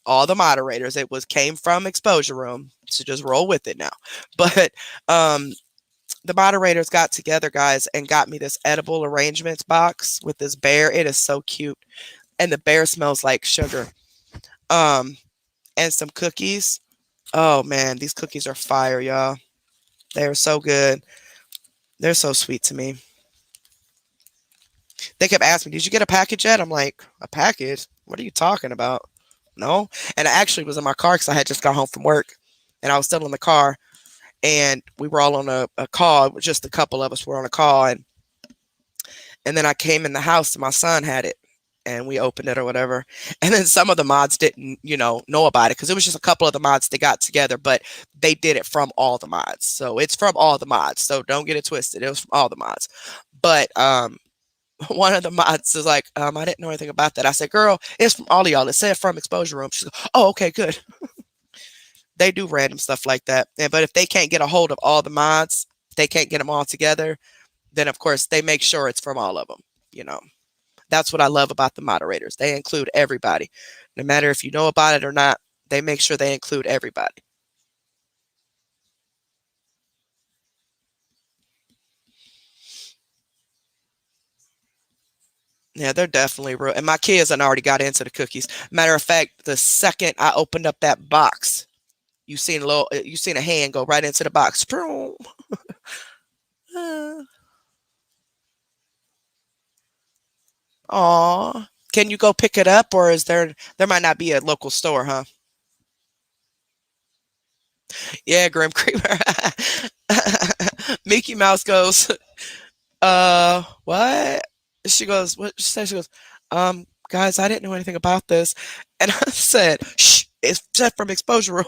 all the moderators, it was came from Exposure Room. So just roll with it now. But the moderators got together, guys, and got me this edible arrangements box with this bear. It is so cute. And the bear smells like sugar. And some cookies. Oh man, these cookies are fire, y'all. They are so good. They're so sweet to me. They kept asking me, did you get a package yet? I'm like, a package? What are you talking about? No. And I actually was in my car because I had just got home from work and I was still in the car and we were all on a call. It was just a couple of us were on a call. And then I came in the house and my son had it. and we opened it or whatever. And then some of the mods didn't, know about it because it was just a couple of the mods that got together, but they did it from all the mods. So it's from all the mods. So don't get it twisted. It was from all the mods. But one of the mods is like, I didn't know anything about that. I said, girl, it's from all of y'all. It said from Exposure Room. She's like, oh, okay, good. They do random stuff like that. But if they can't get a hold of all the mods, they can't get them all together, then of course they make sure it's from all of them. That's what I love about the moderators. They include everybody. No matter if you know about it or not, they make sure they include everybody. Yeah, they're definitely real. And my kids had already got into the cookies. Matter of fact, the second I opened up that box, you seen a hand go right into the box. Aw. Can you go pick it up, or is there might not be a local store, huh? Yeah, Grim Creeper. Mickey Mouse goes, what? She goes, what she said? She goes, guys, I didn't know anything about this. And I said, shh, it's set from Exposure Room.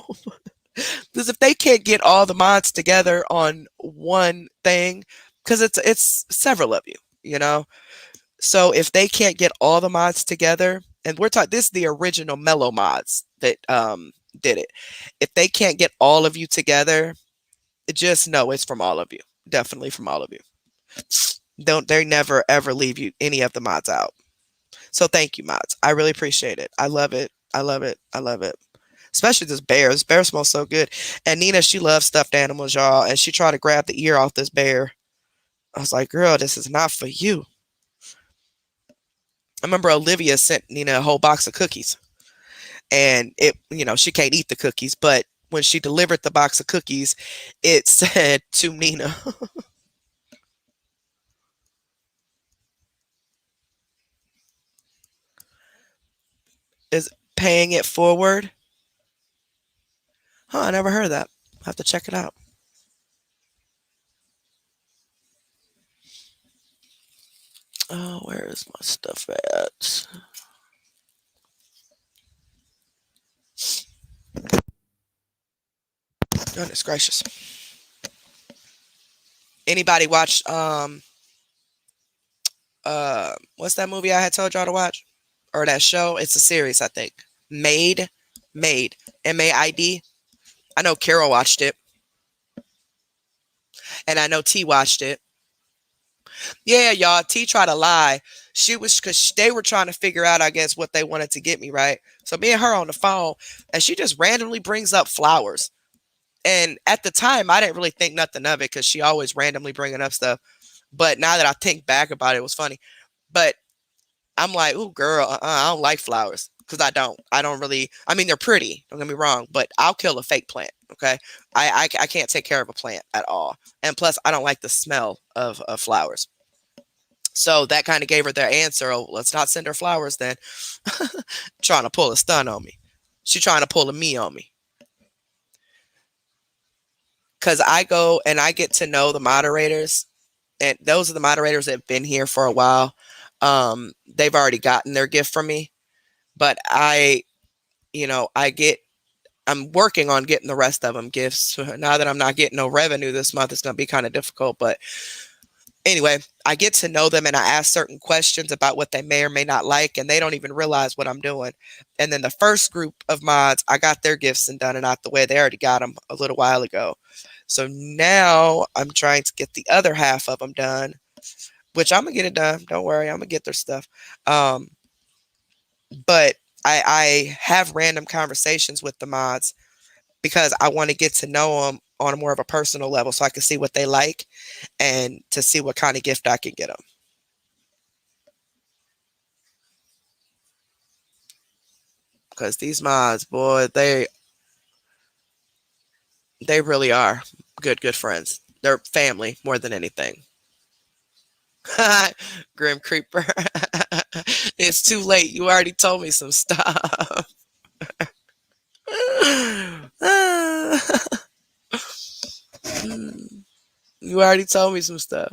Because if they can't get all the mods together on one thing, because it's several of you. So if they can't get all the mods together, and we're talking, this is the original Mellow mods that did it. If they can't get all of you together, just know it's from all of you. Definitely from all of you. They never ever leave you any of the mods out. So thank you, mods. I really appreciate it. I love it. I love it. I love it. Especially this bear. This bear smells so good. And Nina, she loves stuffed animals, y'all. And she tried to grab the ear off this bear. I was like, girl, this is not for you. I remember Olivia sent Nina a whole box of cookies. And she can't eat the cookies, but when she delivered the box of cookies, it said to Nina. Is paying it forward? Huh, I never heard of that. I have to check it out. Oh, where is my stuff at? Goodness gracious. Anybody watch what's that movie I had told y'all to watch? Or that show? It's a series, I think. Maid. MAID. I know Carol watched it. And I know T watched it. Yeah, y'all. T tried to lie. She was, because they were trying to figure out, I guess, what they wanted to get me, right? So me and her on the phone, and she just randomly brings up flowers. And at the time, I didn't really think nothing of it because she always randomly bringing up stuff. But now that I think back about it, it was funny. But I'm like, ooh, girl, I don't like flowers because I don't really. I mean, they're pretty. Don't get me wrong, but I'll kill a fake plant. Okay, I can't take care of a plant at all, and plus, I don't like the smell of flowers. So that kind of gave her their answer. Oh, let's not send her flowers then. Trying to pull a stunt on me. She trying to pull a me on me. Because I go and I get to know the moderators, and those are the moderators that have been here for a while. They've already gotten their gift from me, but I'm working on getting the rest of them gifts. Now that I'm not getting no revenue this month, it's going to be kind of difficult. But anyway, I get to know them and I ask certain questions about what they may or may not like, and they don't even realize what I'm doing. And then the first group of mods, I got their gifts and done and out the way. They already got them a little while ago. So now I'm trying to get the other half of them done, which I'm going to get it done. Don't worry. I'm going to get their stuff. But I have random conversations with the mods because I want to get to know them on a more of a personal level so I can see what they like and to see what kind of gift I can get them. Because these mods, boy, they really are good friends. They're family more than anything. Grim Creeper. It's too late. You already told me some stuff. You already told me some stuff.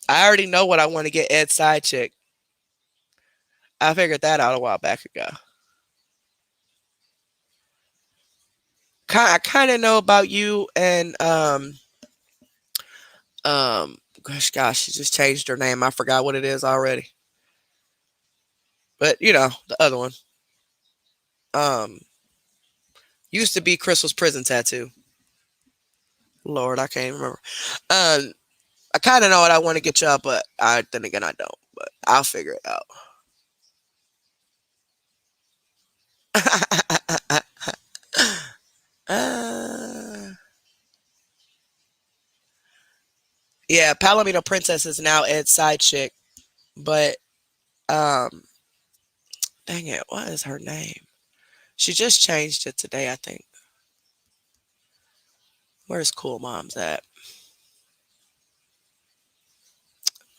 I already know what I want to get Ed's side chick. I figured that out a while back ago. I kind of know about you and gosh, she just changed her name. I forgot what it is already. But the other one. Um, used to be Crystal's prison tattoo. Lord, I can't even remember. Um, I kind of know what I want to get y'all, but then again I don't. But I'll figure it out. uh, yeah, Palomino Princess is now Ed's side chick, but um, dang it, what is her name? She just changed it today, I think. Where's Cool Moms at?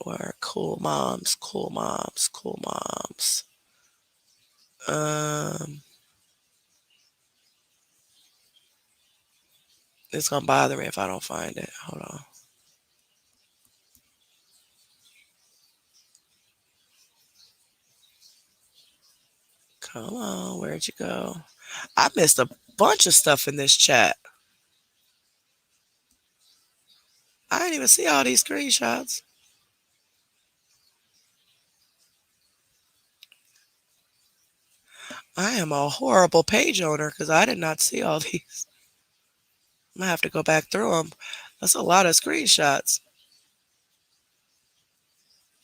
Where are Cool Moms? Cool Moms? Cool Moms. Um, it's gonna bother me if I don't find it. Hold on. Come on, where'd you go? I missed a bunch of stuff in this chat. I didn't even see all these screenshots. I am a horrible page owner because I did not see all these. I'm gonna have to go back through them. That's a lot of screenshots.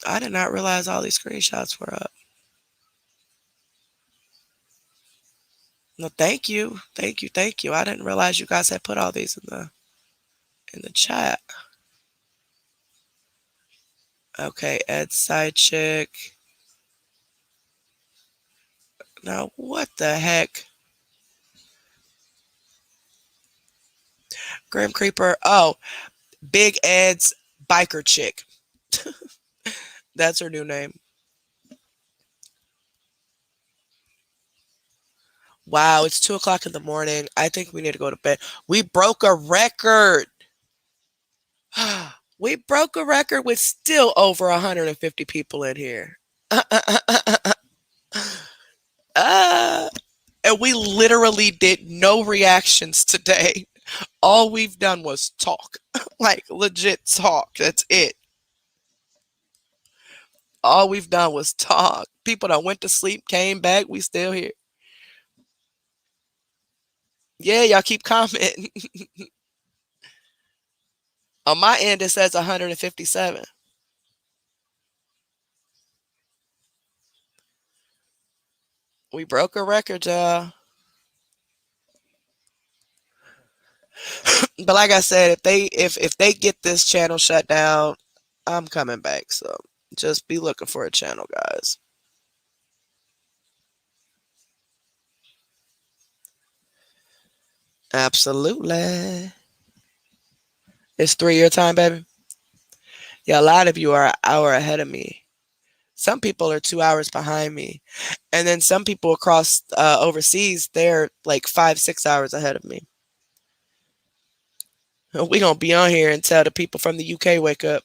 I did not realize all these screenshots were up. No, thank you, thank you, thank you. I didn't realize you guys had put all these in the chat. Okay, Ed side chick. Now what the heck? Grim Creeper. Oh, Big Ed's biker chick. That's her new name. Wow, it's 2 o'clock in the morning. I think we need to go to bed. We broke a record. We broke a record with still over 150 people in here. And we literally did no reactions today. All we've done was talk. Like legit talk. That's it. All we've done was talk. People that went to sleep, came back, we still here. Yeah, y'all keep commenting. On my end, it says 157. We broke a record, y'all. But like I said, if they get this channel shut down, I'm coming back. So just be looking for a channel, guys. Absolutely. It's 3 year time, baby. Yeah, a lot of you are an hour ahead of me. Some people are 2 hours behind me. And then some people across overseas, they're like 5, 6 hours ahead of me. We gonna be on here until the people from the UK wake up.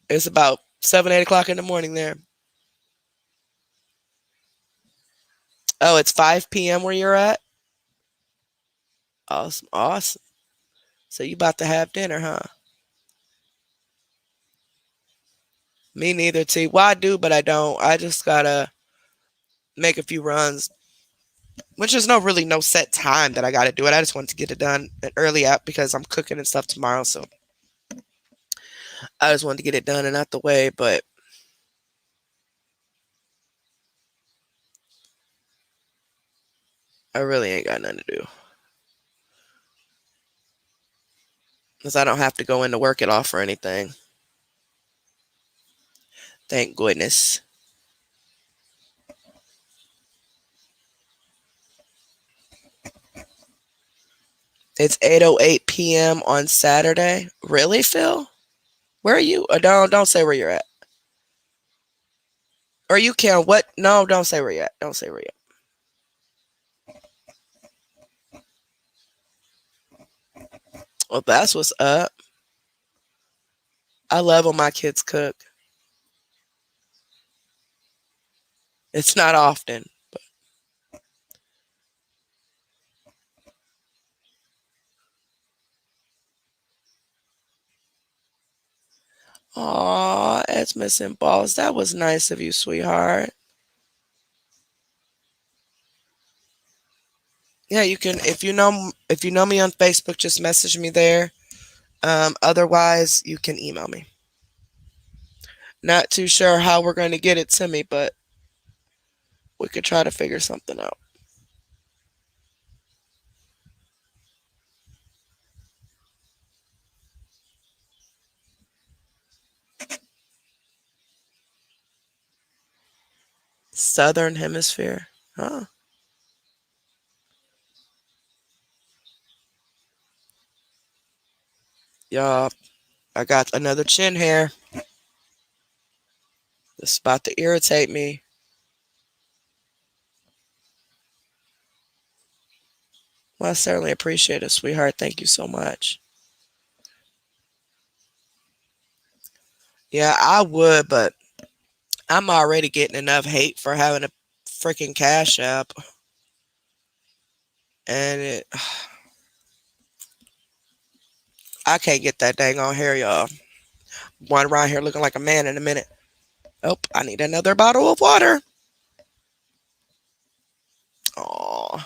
It's about 7, 8 o'clock in the morning there. Oh, it's 5 p.m. where you're at? Awesome, awesome. So you about to have dinner, huh? Me neither, T. Well, I do, but I don't. I just gotta make a few runs, which is no set time that I gotta do it. I just want to get it done early out because I'm cooking and stuff tomorrow. So I just wanted to get it done and out the way, but I really ain't got nothing to do because I don't have to go into work it off or anything. Thank goodness. It's 8:08 p.m. on Saturday. Really, Phil? Where are you? Don't say where you're at. Or you can. What? No, don't say where you're at. Don't say where you're at. Well, that's what's up. I love when my kids cook. It's not often. Aw, Ed's and balls. That was nice of you, sweetheart. Yeah, you can if you know me on Facebook, just message me there. Otherwise, you can email me. Not too sure how we're going to get it to me, but we could try to figure something out. Southern Hemisphere. Huh. Y'all, I got another chin hair. It's about to irritate me. Well, I certainly appreciate it, sweetheart. Thank you so much. Yeah, I would, but I'm already getting enough hate for having a freaking Cash App. And I can't get that dang on hair, y'all. One around here looking like a man in a minute. Oh, I need another bottle of water. Oh,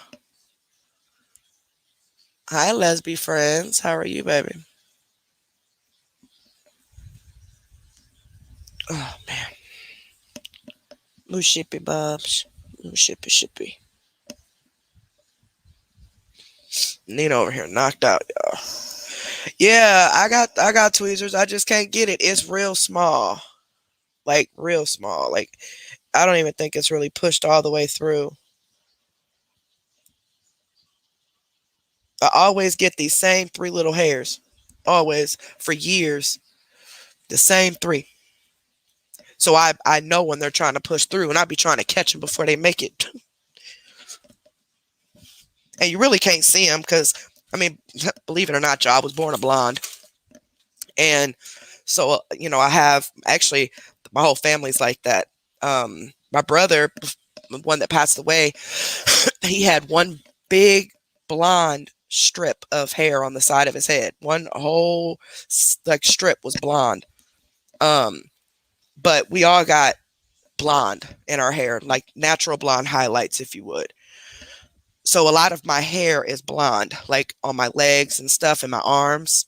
hi, lesbian friends. How are you, baby? Oh man, moo shippy bubs, moo shippy shippy. Nina over here knocked out, y'all. Yeah, I got tweezers. I just can't get it. It's real small, like real small. Like I don't even think it's really pushed all the way through. I always get these same three little hairs, always for years, the same three. So I know when they're trying to push through, and I be trying to catch them before they make it. And you really can't see them because, I mean, believe it or not, y'all, I was born a blonde, and so I have actually my whole family's like that. My brother, the one that passed away, he had one big blonde strip of hair on the side of his head. One whole like strip was blonde. Um, but we all got blonde in our hair, like natural blonde highlights, if you would. So a lot of my hair is blonde, like on my legs and stuff and my arms.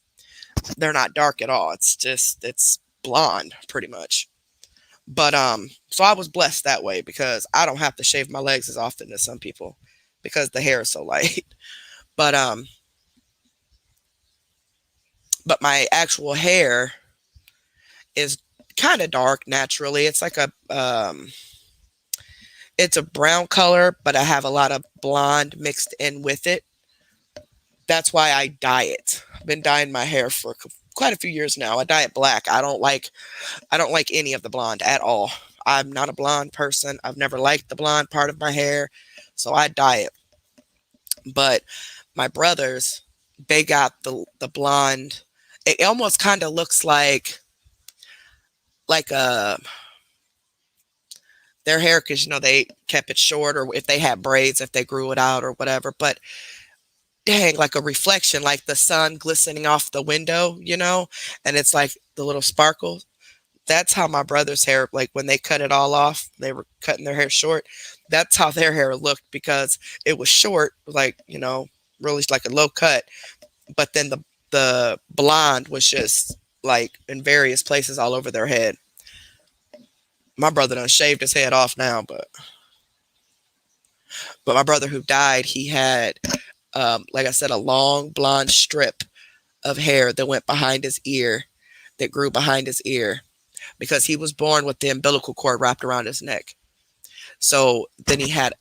They're not dark at all. It's blonde pretty much. But so I was blessed that way because I don't have to shave my legs as often as some people because the hair is so light. But but my actual hair is kind of dark naturally. It's like it's a brown color, but I have a lot of blonde mixed in with it. That's why I dye it. I've been dyeing my hair for quite a few years now. I dye it black. I don't like any of the blonde at all. I'm not a blonde person. I've never liked the blonde part of my hair, so I dye it. But my brothers, they got the blonde. It almost kind of looks like their hair because they kept it short, or if they had braids, if they grew it out or whatever. But dang, like a reflection, like the sun glistening off the window, and it's like the little sparkles. That's how my brother's hair, like when they cut it all off, they were cutting their hair short. That's how their hair looked because it was short, like, really like a low cut. But then the blonde was just like in various places all over their head. My brother done shaved his head off now, but my brother who died, he had, like I said, a long blonde strip of hair that went behind his ear, that grew behind his ear, because he was born with the umbilical cord wrapped around his neck. So then he had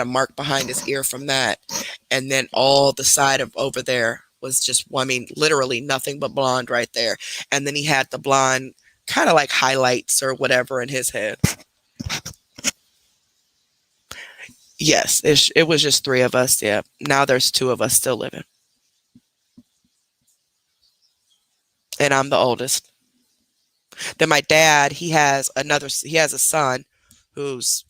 a mark behind his ear from that, and then all the side of over there was just, I mean, literally nothing but blonde right there. And then he had the blonde kind of like highlights or whatever in his head. Yes, it was just three of us. Yeah. Now there's two of us still living, and I'm the oldest. Then my dad, he has a son who's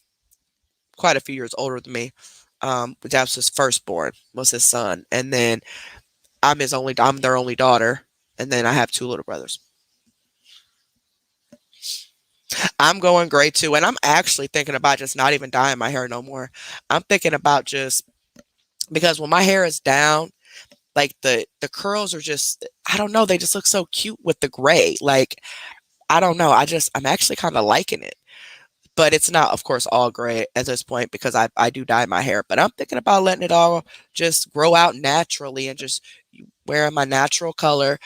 quite a few years older than me. That was his firstborn, was his son. And then I'm their only daughter. And then I have two little brothers. I'm going gray too. And I'm actually thinking about just not even dyeing my hair no more. I'm thinking about just because when my hair is down, like the curls are just, I don't know, they just look so cute with the gray. Like, I don't know. I'm actually kind of liking it. But it's not, of course, all gray at this point because I do dye my hair. But I'm thinking about letting it all just grow out naturally and just wearing my natural color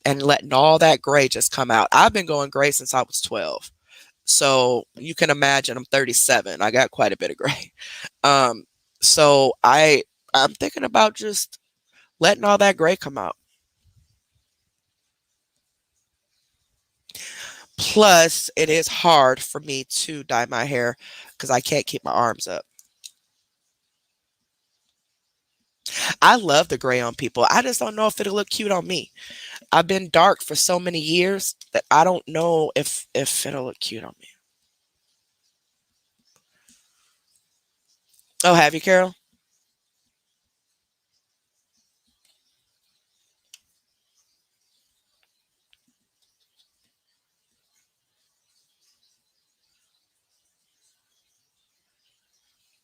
and letting all that gray just come out. I've been going gray since I was 12. So you can imagine I'm 37. I got quite a bit of gray. Um, so I'm thinking about just letting all that gray come out. Plus, it is hard for me to dye my hair because I can't keep my arms up. I love the gray on people. I just don't know if it'll look cute on me. I've been dark for so many years that I don't know if it'll look cute on me. Oh, have you, Carol?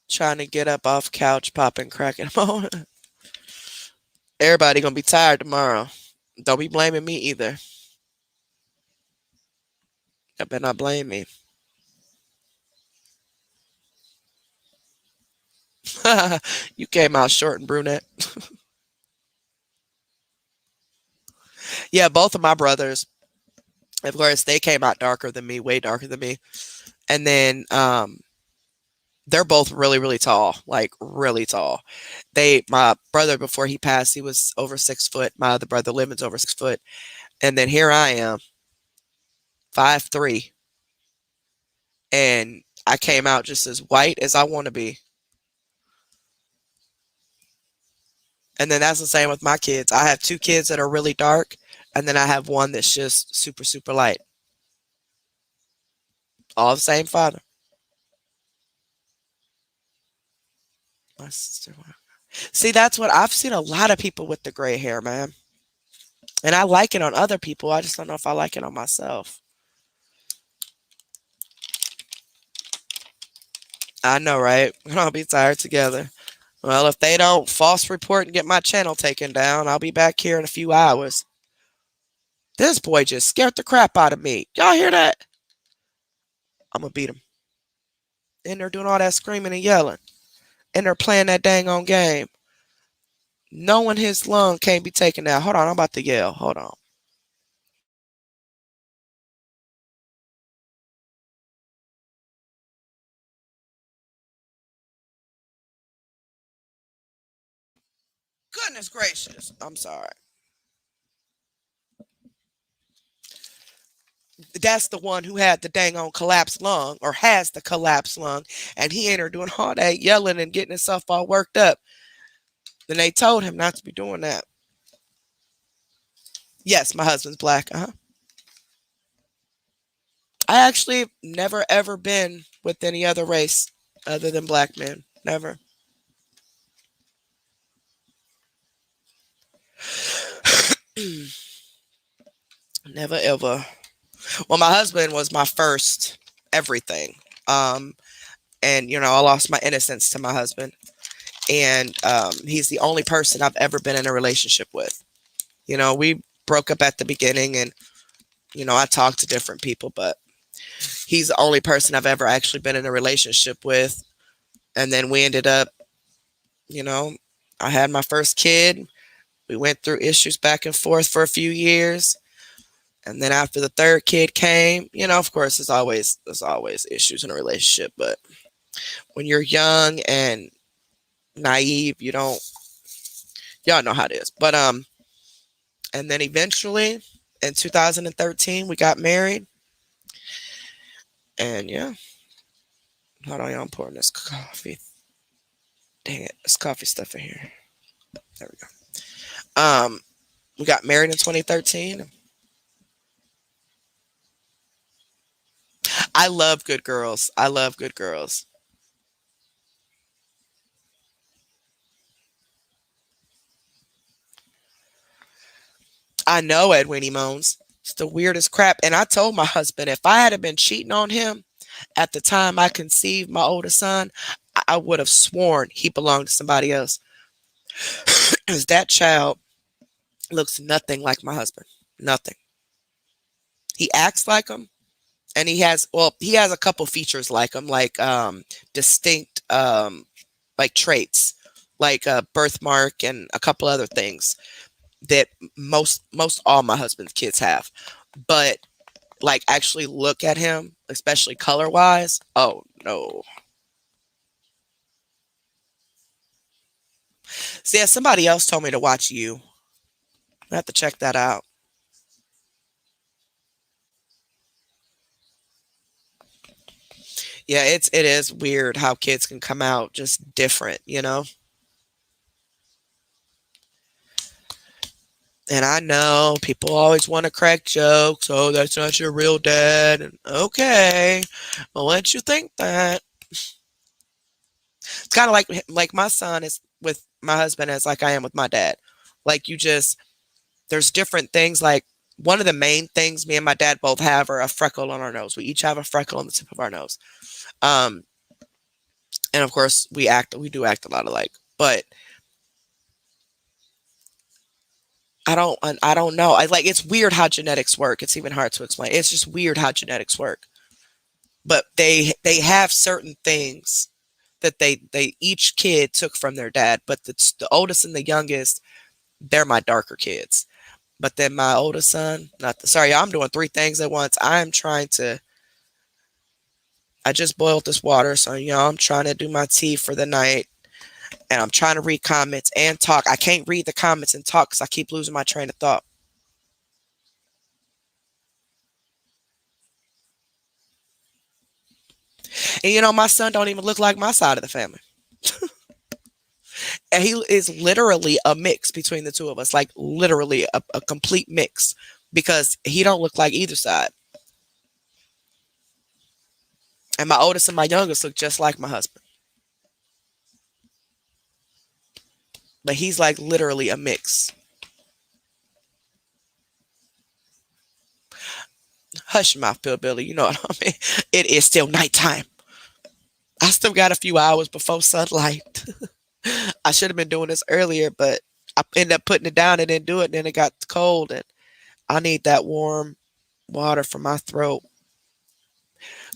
Trying to get up off couch, popping, cracking on. Everybody gonna be tired tomorrow. Don't be blaming me either. I better not blame me. You came out short and brunette. Yeah, both of my brothers, of course, they came out darker than me, way darker than me. And then they're both really, really tall, like really tall. My brother before he passed, he was over 6 foot. My other brother, Lemon's over 6 foot. And then here I am, 5'3", and I came out just as white as I want to be. And then that's the same with my kids. I have two kids that are really dark, and then I have one that's just super, super light. All the same father. My sister. See, that's what I've seen a lot of people with the gray hair, man. And I like it on other people. I just don't know if I like it on myself. I know, right? I'll be tired together. Well, if they don't false report and get my channel taken down, I'll be back here in a few hours. This boy just scared the crap out of me. Y'all hear that? I'm gonna beat him. And they're doing all that screaming and yelling. And they're playing that dang on game. Knowing his lung can't be taken down. Hold on, I'm about to yell. Hold on. Goodness gracious. I'm sorry. That's the one who had the dang on collapsed lung or has the collapsed lung. And he ain't there doing all that yelling and getting himself all worked up. Then they told him not to be doing that. Yes, my husband's black. Uh-huh. I actually never ever been with any other race other than black men. Never. Never ever. Well, my husband was my first everything. Um, and I lost my innocence to my husband. And he's the only person I've ever been in a relationship with. We broke up at the beginning and I talked to different people, but he's the only person I've ever actually been in a relationship with. And then we ended up, you know, I had my first kid. We went through issues back and forth for a few years. And then after the third kid came, of course, there's always issues in a relationship. But when you're young and naive, y'all know how it is. But and then eventually in 2013 we got married. And yeah, hold on, y'all, I'm pouring this coffee. Dang it, there's coffee stuff in here. There we go. We got married in 2013. I love Good Girls. I love Good Girls. I know Edwin moans. It's the weirdest crap. And I told my husband if I had been cheating on him at the time I conceived my oldest son, I would have sworn he belonged to somebody else. Because that child looks nothing like my husband. Nothing. He acts like him, and he has a couple features like him, like distinct like traits, like a birthmark and a couple other things that most all my husband's kids have. But like actually look at him, especially color wise. Oh no. See, yeah, somebody else told me to watch You. I have to check that out. Yeah, it is weird how kids can come out just different, you know? And I know people always want to crack jokes. Oh, that's not your real dad. And okay, I'll let you think that. It's kind of like my son is with my husband as like I am with my dad. Like you just there's different things. Like one of the main things me and my dad both have are a freckle on our nose. We each have a freckle on the tip of our nose. Um, and of course we do act a lot alike. But I don't know. I like it's weird how genetics work. It's even hard to explain. It's just weird how genetics work. But they have certain things that they each kid took from their dad. But the oldest and the youngest, they're my darker kids. But then my oldest son, not the, sorry, I'm doing three things at once. I'm trying to. I just boiled this water, so I'm trying to do my tea for the night, and I'm trying to read comments and talk. I can't read the comments and talk because I keep losing my train of thought. And my son don't even look like my side of the family. And he is literally a mix between the two of us, like literally a complete mix, because he don't look like either side. And my oldest and my youngest look just like my husband, but he's like literally a mix. Hush your mouth, Bill Billy. You know what I mean? It is still nighttime. I still got a few hours before sunlight. I should have been doing this earlier, but I ended up putting it down and didn't do it. And then it got cold, and I need that warm water for my throat.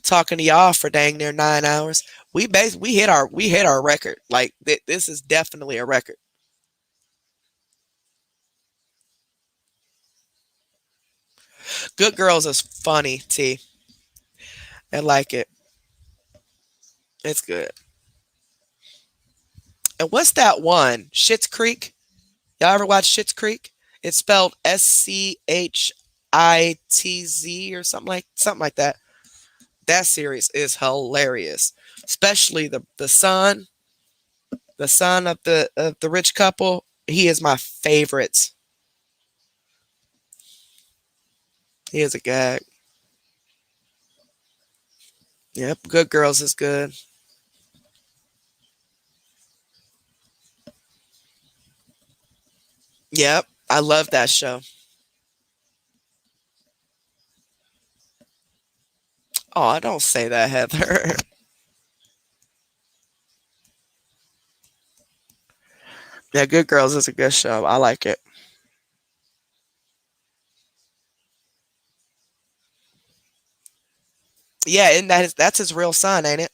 Talking to y'all for dang near 9 hours. We hit our record. Like this is definitely a record. Good Girls is funny, T. I like it. It's good. And what's that one? Schitt's Creek? Y'all ever watch Schitt's Creek? It's spelled SCHITZ or something like that. That series is hilarious, especially the son of the rich couple. He is my favorite. He is a gag. Yep, Good Girls is good. Yep, I love that show. Oh, don't say that, Heather. Yeah, Good Girls is a good show. I like it. Yeah, and that's his real son, ain't it?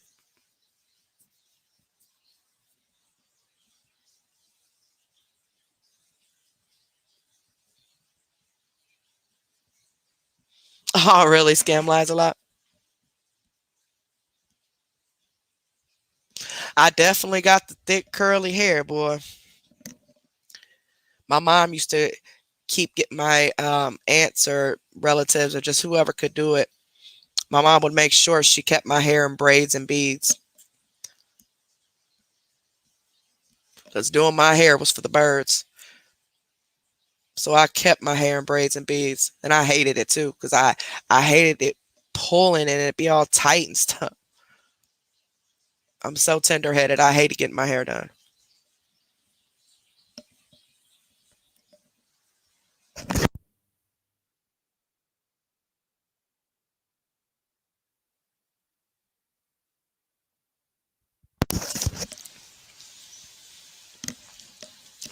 Oh, really? Scam lies a lot. I definitely got the thick curly hair, boy. My mom used to keep getting my aunts or relatives or just whoever could do it. My mom would make sure she kept my hair in braids and beads because doing my hair was for the birds. So I kept my hair in braids and beads, and I hated it too because I hated it pulling and it be all tight and stuff. I'm so tender-headed. I hate getting my hair done.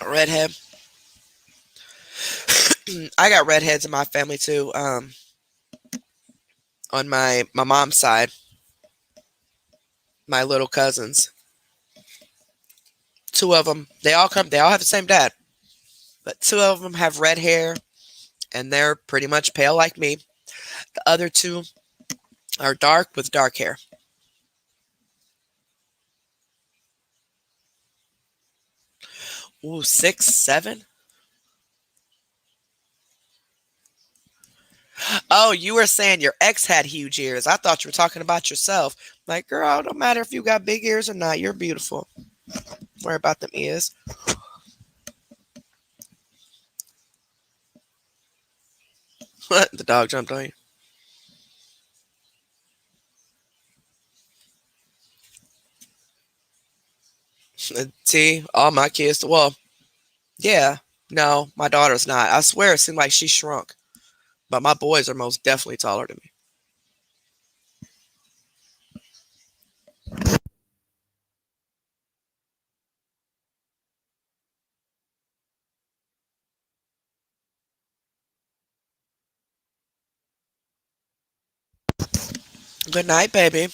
A redhead. I got redheads in my family too. On my mom's side, my little cousins. Two of them, they all have the same dad, but two of them have red hair, and they're pretty much pale like me. The other two are dark with dark hair. Ooh, 6, 7. Oh, you were saying your ex had huge ears. I thought you were talking about yourself. Like, girl, it don't matter if you got big ears or not. You're beautiful. Don't worry about them ears. What? The dog jumped on you. See, all my kids. Well, yeah. No, my daughter's not. I swear it seemed like she shrunk. But my boys are most definitely taller than me. Good night, baby.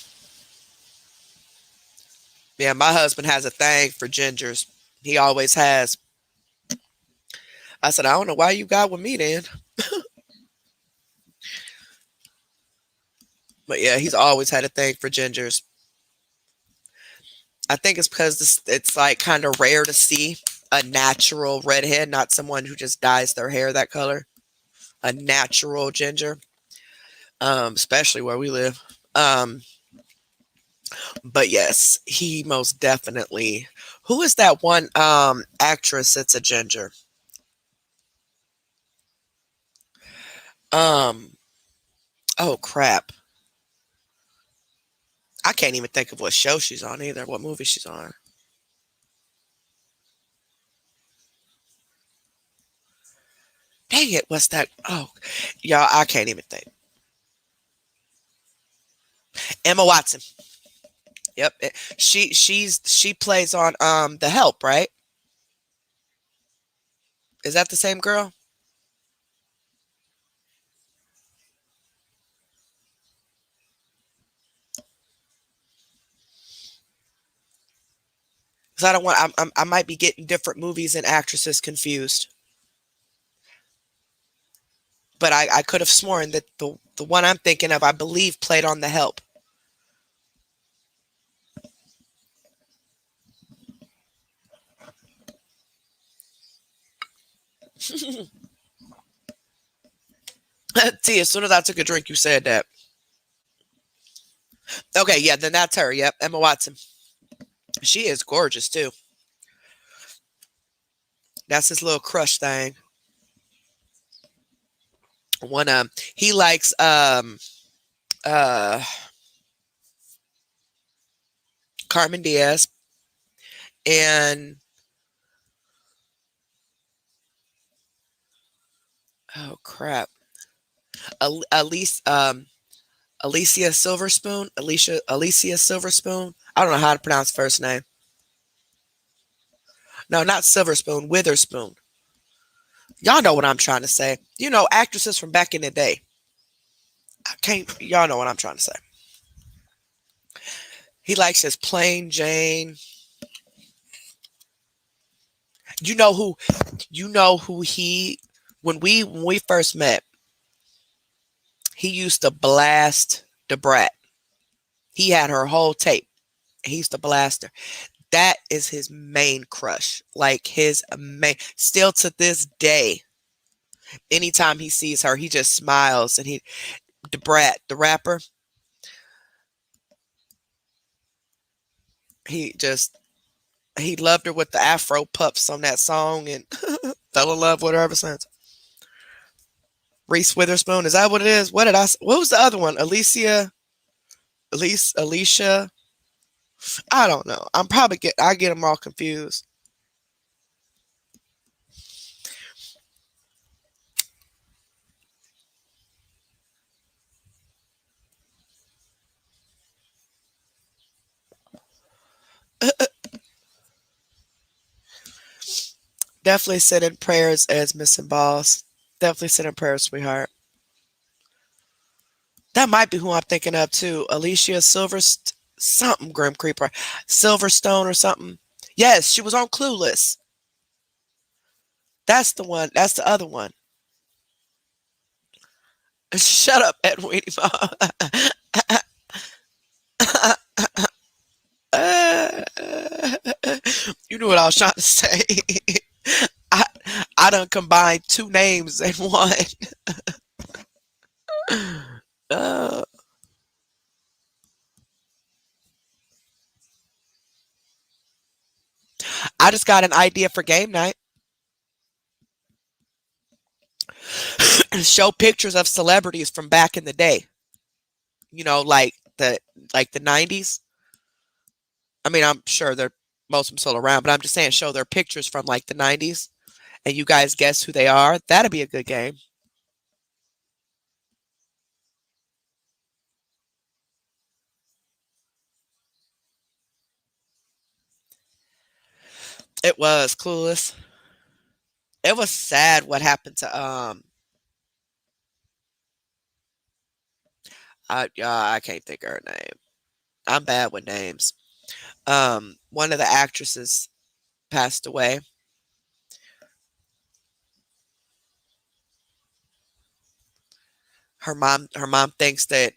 Yeah, my husband has a thing for gingers. He always has. I said, I don't know why you got with me then. But yeah, he's always had a thing for gingers. I think it's because it's like kind of rare to see a natural redhead, not someone who just dyes their hair that color. A natural ginger, especially where we live. But yes, he most definitely. Who is that one actress that's a ginger? Um, oh crap. I can't even think of what show she's on either, what movie she's on. Dang it, what's that? Oh, y'all, I can't even think. Emma Watson. Yep. She plays on The Help, right? Is that the same girl? 'Cause I don't want I might be getting different movies and actresses confused. But I could have sworn that the one I'm thinking of, I believe, played on The Help. See, as soon as I took a drink, you said that. Okay, yeah, then that's her. Yep, Emma Watson. She is gorgeous too. That's his little crush thing. One he likes uh Carmen Diaz and oh crap. Elise Alicia Silverspoon. Alicia Silverspoon. I don't know how to pronounce first name. No, not Silverspoon, Witherspoon. Y'all know what I'm trying to say. You know, actresses from back in the day. I can't y'all know what I'm trying to say. He likes his plain Jane. You know who he when we first met, he used to blast the brat. He had her whole tape. He used to blast her. That is his main crush. Like his main still to this day. Anytime he sees her, he just smiles and the brat, the rapper, he just he loved her with the Afro puffs on that song and fell in love with her ever since. Reese Witherspoon. Is that what it is? What did what was the other one? Alicia. I don't know. I get them all confused. Definitely sending prayers as missing balls. Definitely sending prayers, sweetheart. That might be who I'm thinking of too. Alicia something Grim Creeper. Silverstone or something. Yes, she was on Clueless. That's the one. That's the other one. Shut up, Edwin. You knew what I was trying to say. I I done combined two names in one. Uh, I just got an idea for game night. Show pictures of celebrities from back in the day. You know, like the 90s. I mean, I'm sure they're most of them still around, but I'm just saying show their pictures from like the 90s and you guys guess who they are. That'd be a good game. It was Clueless. It was sad what happened to I can't think of her name. I'm bad with names. One of the actresses passed away. Her mom thinks that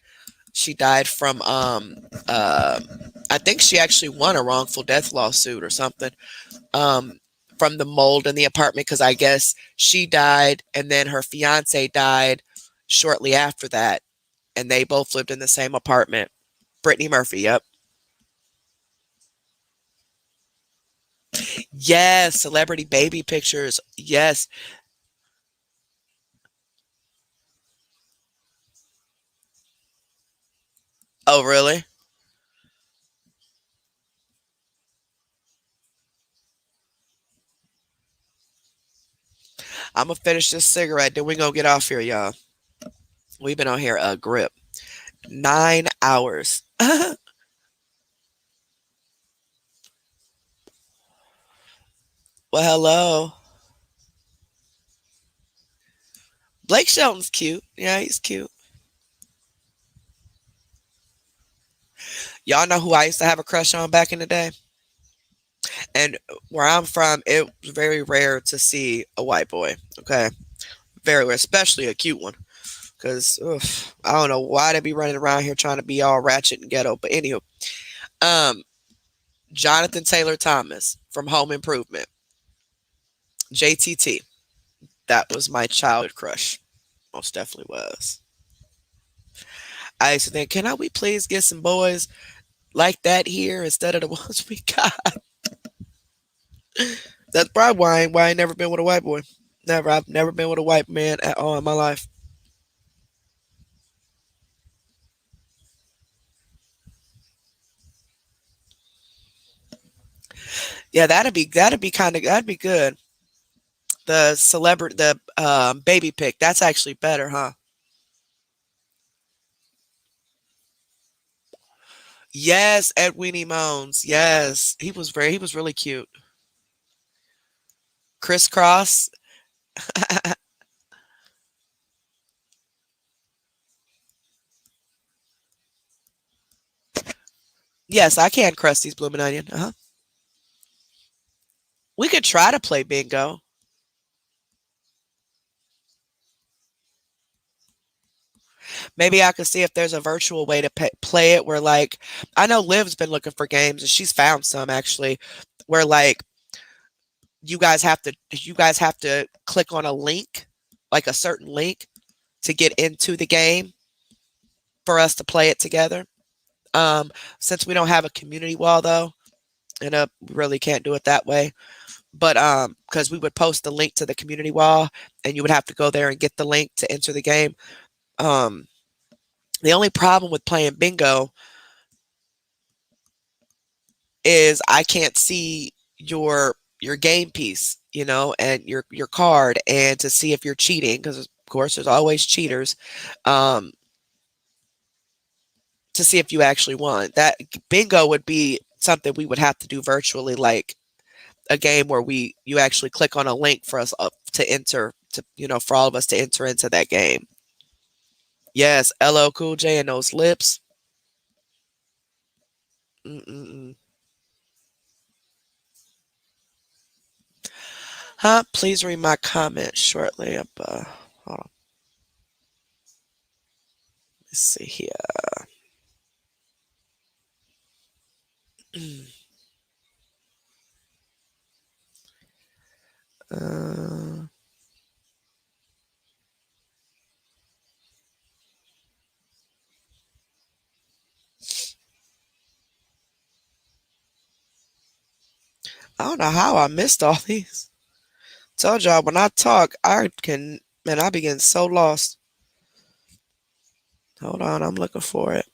she died from I think she actually won a wrongful death lawsuit or something. Um from the mold in the apartment because I guess she died and then her fiance died shortly after that and they both lived in the same apartment. Brittany Murphy, yep. Yes, celebrity baby pictures. Yes. Oh, really? I'm gonna finish this cigarette, then we gonna get off here, y'all. We've been on here a grip. 9 hours. Well, hello. Blake Shelton's cute. Yeah, he's cute. Y'all know who I used to have a crush on back in the day? And where I'm from, it was very rare to see a white boy. Okay. Very rare, especially a cute one. Because I don't know why they be running around here trying to be all ratchet and ghetto. But anywho, um, Jonathan Taylor Thomas from Home Improvement. JTT. That was my childhood crush. Most definitely was. I used to think, we please get some boys like that here instead of the ones we got? That's probably why I ain't never been with a white boy. Never. I've never been with a white man at all in my life. Yeah, that'd be good. The baby pick. That's actually better, huh? Yes, Edwin Moans. Yes, he was really cute. Crisscross. Yes, I can Krusty's Bloomin' Onion. Uh-huh. We could try to play bingo. Maybe I could see if there's a virtual way to play it where, like, I know Liv's been looking for games and she's found some actually, where like you guys have to click on a link, like a certain link, to get into the game for us to play it together. Since we don't have a community wall though, and we really can't do it that way. but because we would post the link to the community wall, and you would have to go there and get the link to enter the game. Um, the only problem with playing bingo is I can't see your game piece, and your card, and to see if you're cheating, because of course there's always cheaters, um, to see if you actually won. That bingo would be something we would have to do virtually, like a game where you actually click on a link for us to enter, to for all of us to enter into that game. Yes, LL Cool J and those lips. Mm-mm-mm. Huh? Please read my comment shortly. Hold on. Let's see here. Uh, I don't know how I missed all these. Told y'all when I talk, man, I be getting so lost. Hold on, I'm looking for it.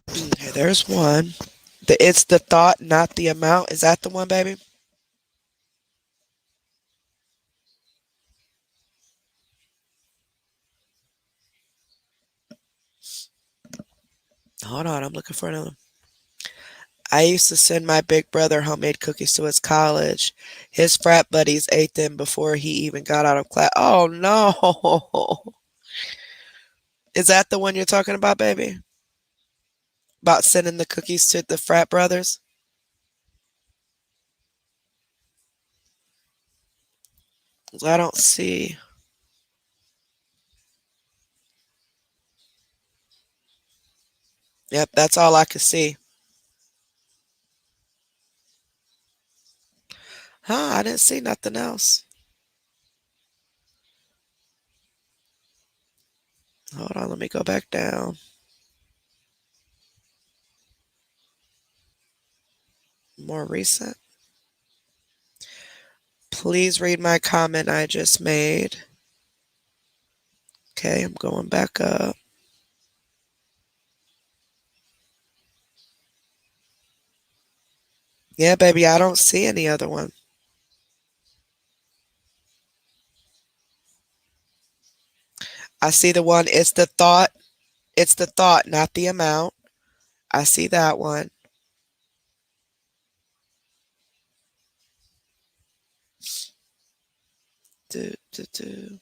Okay, there's one. It's the thought, not the amount. Is that the one, baby? Hold on, I'm looking for another. I used to send my big brother homemade cookies to his college. His frat buddies ate them before he even got out of class. Oh no. Is that the one you're talking about, baby? About sending the cookies to the frat brothers? I don't see. Yep, that's all I could see. Huh, I didn't see nothing else. Hold on, let me go back down. More recent. Please read my comment I just made. Okay, I'm going back up. Yeah, baby, I don't see any other one. I see the one, it's the thought. It's the thought, not the amount. I see that one. Do, do, do.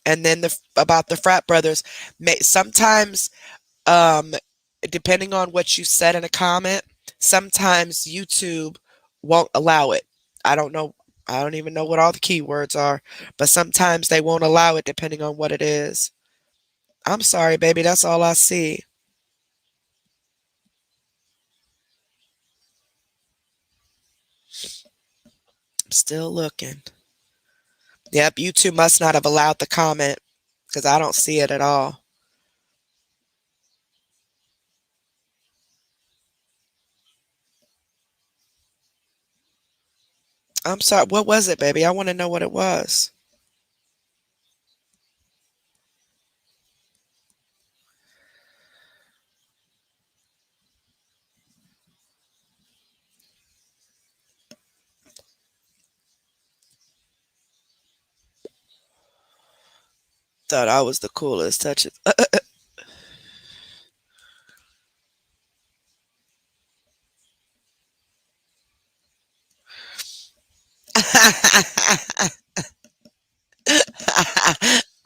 And then about the frat brothers. Sometimes, um, depending on what you said in a comment, sometimes YouTube won't allow it. I don't know. I don't even know what all the keywords are, but sometimes they won't allow it depending on what it is. I'm sorry, baby. That's all I see. I'm still looking. Yep, YouTube must not have allowed the comment because I don't see it at all. I'm sorry. What was it, baby? I want to know what it was. Thought I was the coolest. Touch it.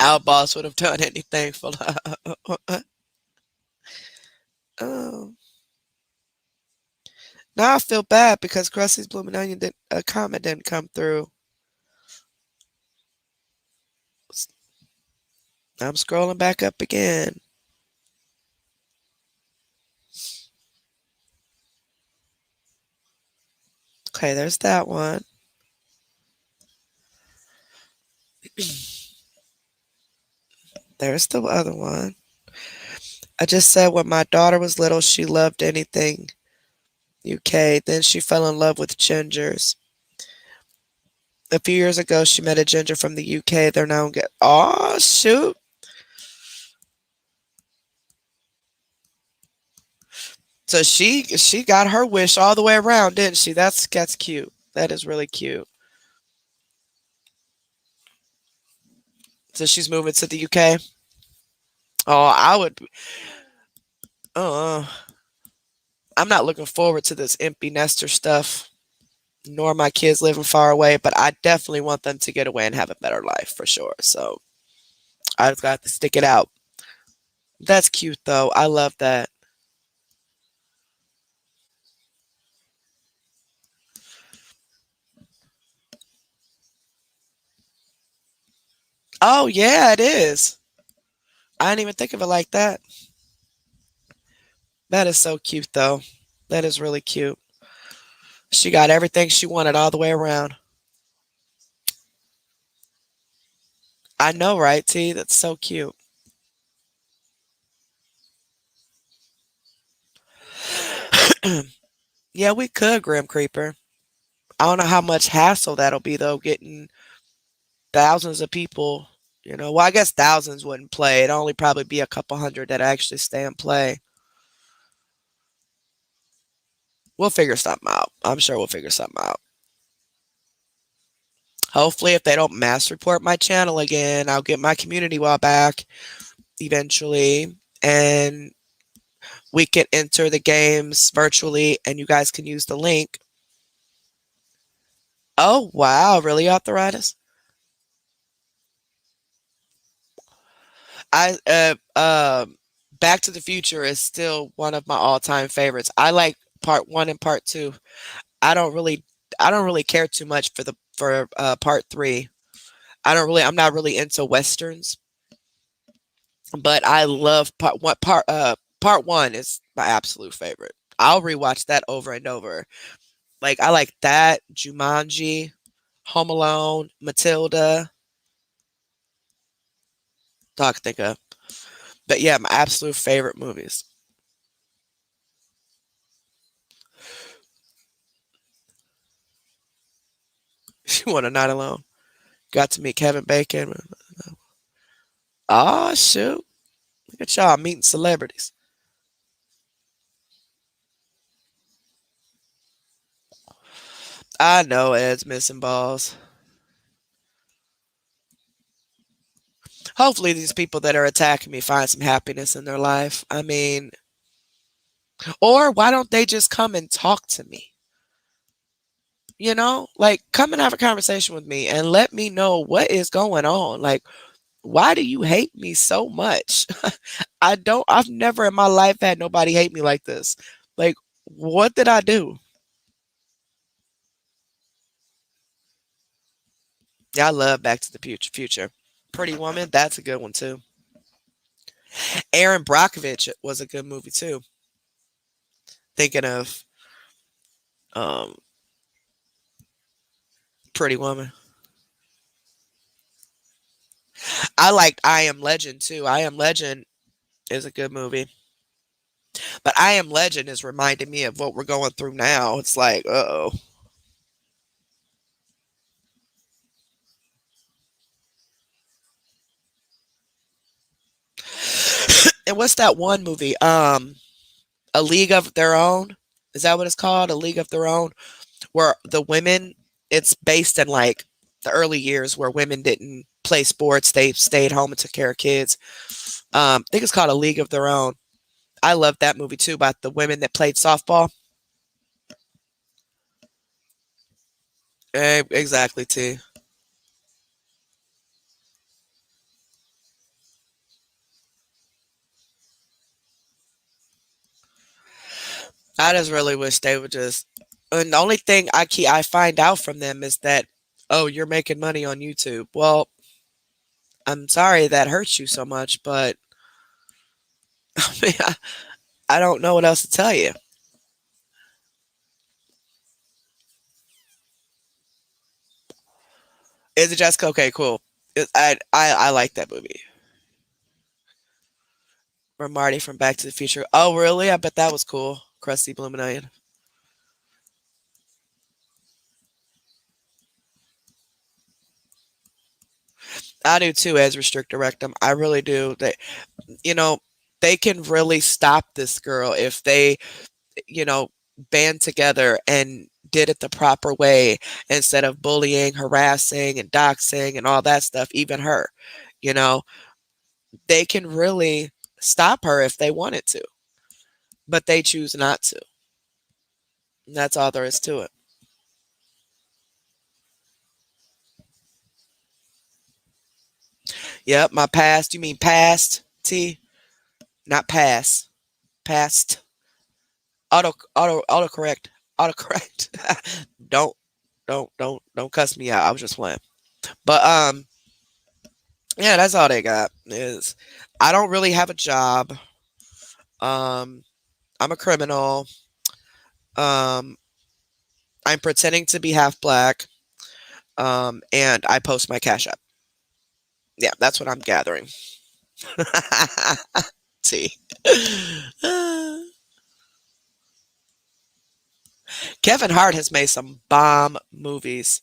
Our boss would have done anything for love. Oh. Now I feel bad because Krusty's Blooming Onion a comment didn't come through. I'm scrolling back up again. Okay, there's that one. There's the other one. I just said when my daughter was little, she loved anything UK. Then she fell in love with gingers. A few years ago, she met a ginger from the UK. They're now get. Oh shoot! So she got her wish all the way around, didn't she? That's cute. That is really cute. So she's moving to the UK. Oh, I would. Uh, I'm not looking forward to this empty nester stuff. Nor my kids living far away, but I definitely want them to get away and have a better life for sure. So I just got to stick it out. That's cute though. I love that. Oh yeah, it is. I didn't even think of it like that. That is so cute though. That is really cute. She got everything she wanted all the way around. I know, right, T? That's so cute. Yeah, we could, Grim Creeper. I don't know how much hassle that'll be though, getting thousands of people. Well, I guess thousands wouldn't play. It'd only probably be a couple hundred that actually stay and play. We'll figure something out. I'm sure we'll figure something out. Hopefully, if they don't mass report my channel again, I'll get my community wall back eventually, and we can enter the games virtually, and you guys can use the link. Oh wow, really, arthritis? I Back to the Future is still one of my all-time favorites. I like part one and part two. I don't really I don't really care too much for part three. I'm not really into westerns, but I love part one is my absolute favorite. I'll rewatch that over and over. Like I like that, Jumanji, Home Alone, Matilda. All I can think of. But yeah, my absolute favorite movies. You want a night alone? Got to meet Kevin Bacon. Oh shoot! Look at y'all meeting celebrities. I know Ed's missing balls. Hopefully, these people that are attacking me find some happiness in their life. I mean, or why don't they just come and talk to me? Like come and have a conversation with me and let me know what is going on. Like, why do you hate me so much? I've never in my life had nobody hate me like this. Like, what did I do? Yeah, I love Back to the Future. Pretty Woman, that's a good one too. Aaron Brockovich was a good movie too. Thinking of um, Pretty Woman. I liked I Am Legend too. I Am Legend is a good movie. But I Am Legend is reminding me of what we're going through now. It's like, uh-oh. And what's that one movie? A League of Their Own. Is that what it's called? A League of Their Own, where the women, it's based in like the early years where women didn't play sports. They stayed home and took care of kids. I think it's called A League of Their Own. I love that movie too about the women that played softball. Exactly, T. I just really wish they would just. And the only thing I find out from them is that, oh, you're making money on YouTube. Well, I'm sorry that hurts you so much, but I mean, I don't know what else to tell you. Is it Jessica? Okay, cool. I like that movie. Or Marty from Back to the Future. Oh, really? I bet that was cool. Krusty Bloomin' Onion. I do too, as restrictor rectum. I really do. You know, they can really stop this girl if they, you know, band together and did it the proper way instead of bullying, harassing, and doxing and all that stuff, even her. You know, they can really stop her if they wanted to, but they choose not to. And that's all there is to it. Yep, my past. You mean past, T? Not pass. Past. Autocorrect. Autocorrect. don't don't cuss me out. I was just playing. But yeah, that's all they got. Is I don't really have a job. Um I'm a criminal. Um I'm pretending to be half black. And I post my cash app. Yeah, that's what I'm gathering. See. Kevin Hart has made some bomb movies.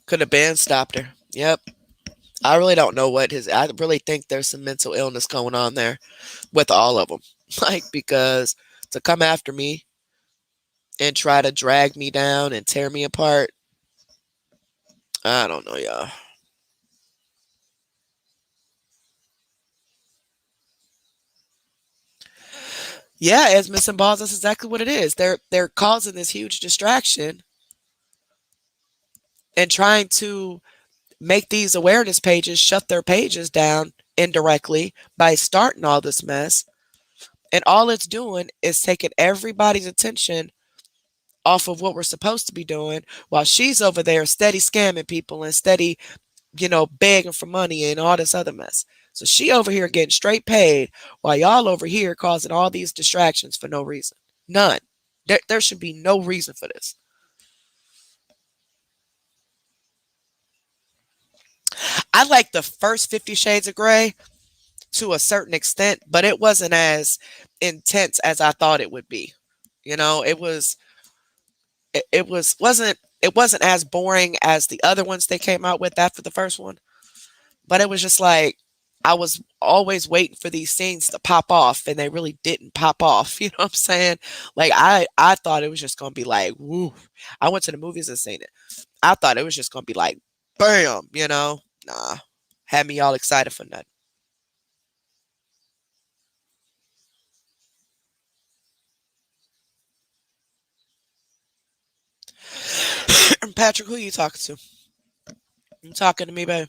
Could have been stopped her. Yep. I really don't know what his. I really think there's some mental illness going on there with all of them. Like, because to come after me and try to drag me down and tear me apart, I don't know, y'all. Yeah, as missing balls, that's exactly what it is. They're causing this huge distraction and trying to make these awareness pages shut their pages down indirectly by starting all this mess. And all it's doing is taking everybody's attention off of what we're supposed to be doing while she's over there steady scamming people and steady, begging for money and all this other mess. So she over here getting straight paid while y'all over here causing all these distractions for no reason. None. There should be no reason for this. I like the first 50 Shades of Grey to a certain extent, but it wasn't as intense as I thought it would be. It wasn't as boring as the other ones they came out with after the first one. But it was just like I was always waiting for these scenes to pop off and they really didn't pop off. You know what I'm saying? Like I thought it was just gonna be like, woo. I went to the movies and seen it. I thought it was just gonna be like bam. Nah. Had me all excited for nothing. Patrick, who you talking to? You talking to me, babe?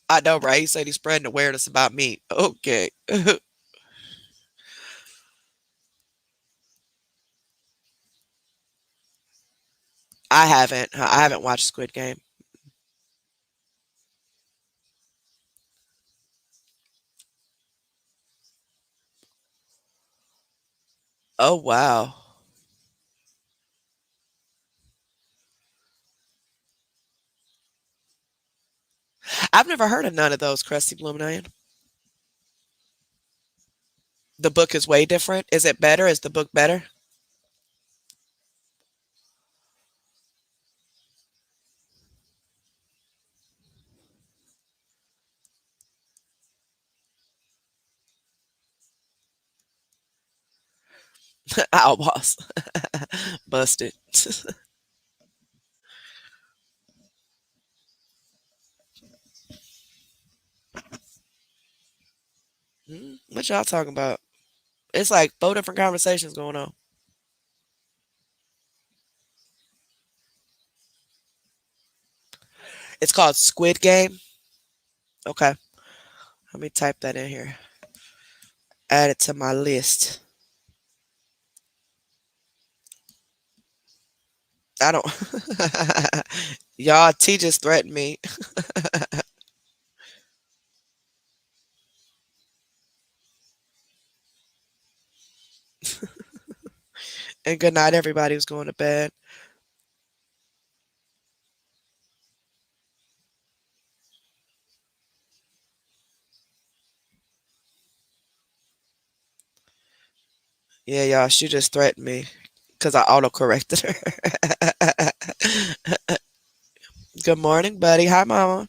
I know, right? He said he's spreading awareness about me. Okay. I haven't watched Squid Game. Oh wow. I've never heard of none of those, Crusty Bloomin' The book is way different. Is it better? Is the book better? Owl boss. Busted. What y'all talking about? It's like four different conversations going on. It's called Squid Game. Okay. Let me type that in here. Add it to my list. I don't. Y'all, T just threatened me. And good night, everybody who's going to bed. Yeah, y'all, she just threatened me because I auto-corrected her. Good morning, buddy. Hi, mama.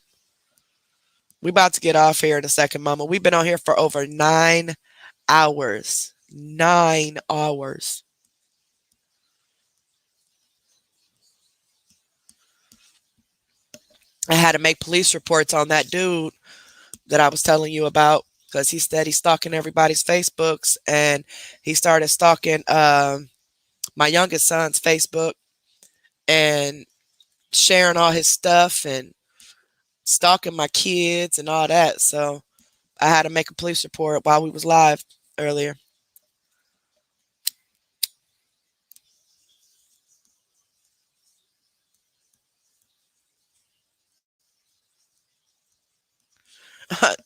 We about to get off here in a second, mama. We've been on here for over 9 hours. 9 hours. I had to make police reports on that dude that I was telling you about because he said he's stalking everybody's Facebooks and he started stalking my youngest son's Facebook and sharing all his stuff and stalking my kids and all that. So I had to make a police report while we was live earlier.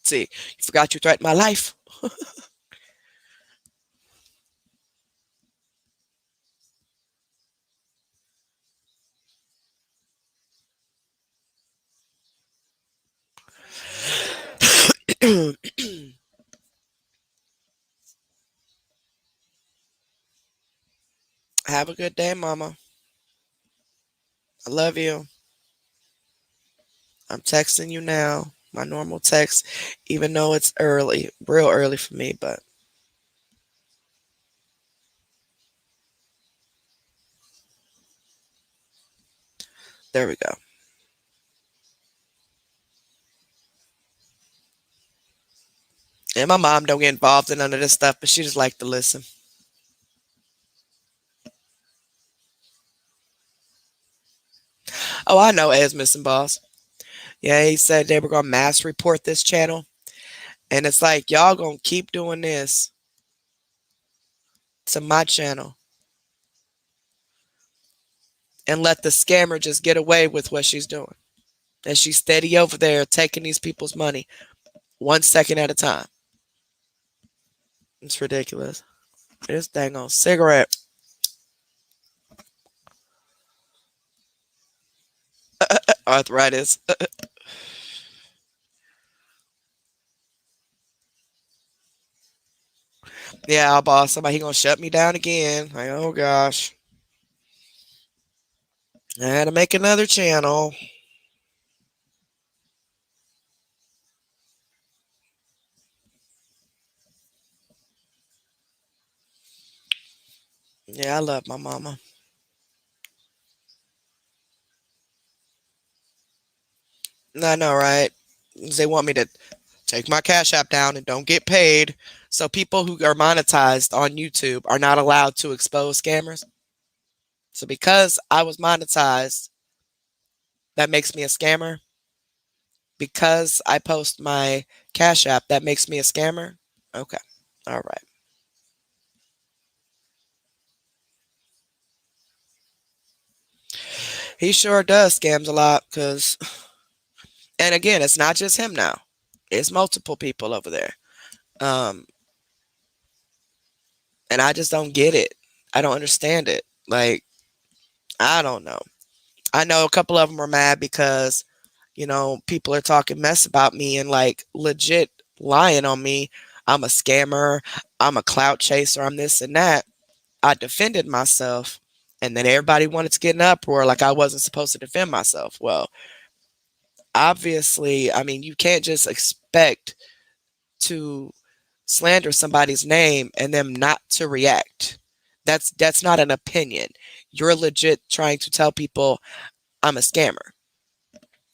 See, you forgot you threatened my life. Have a good day, mama. I love you. I'm texting you now. My normal text, even though it's early, real early for me, but there we go. And my mom don't get involved in none of this stuff, but she just like to listen. Oh, I know Ed's missing boss. Yeah, he said they were gonna mass report this channel. And it's like y'all gonna keep doing this to my channel and let the scammer just get away with what she's doing. And she's steady over there taking these people's money 1 second at a time. It's ridiculous. This dang on cigarette. Arthritis. Yeah, our boss, somebody he gonna shut me down again. Like, oh gosh. I had to make another channel. Yeah, I love my mama. I know, right? They want me to take my Cash App down and don't get paid. So people who are monetized on YouTube are not allowed to expose scammers. So because I was monetized, that makes me a scammer. Because I post my Cash App, that makes me a scammer. Okay. All right. He sure does scams a lot because, and again, it's not just him now. It's multiple people over there. Um, and I just don't get it. I don't understand it. Like, I don't know. I know a couple of them are mad because, people are talking mess about me and like legit lying on me. I'm a scammer. I'm a clout chaser. I'm this and that. I defended myself. And then everybody wanted to get an uproar like I wasn't supposed to defend myself. Well, obviously, I mean, you can't just expect to slander somebody's name and them not to react. That's not an opinion. You're legit trying to tell people I'm a scammer.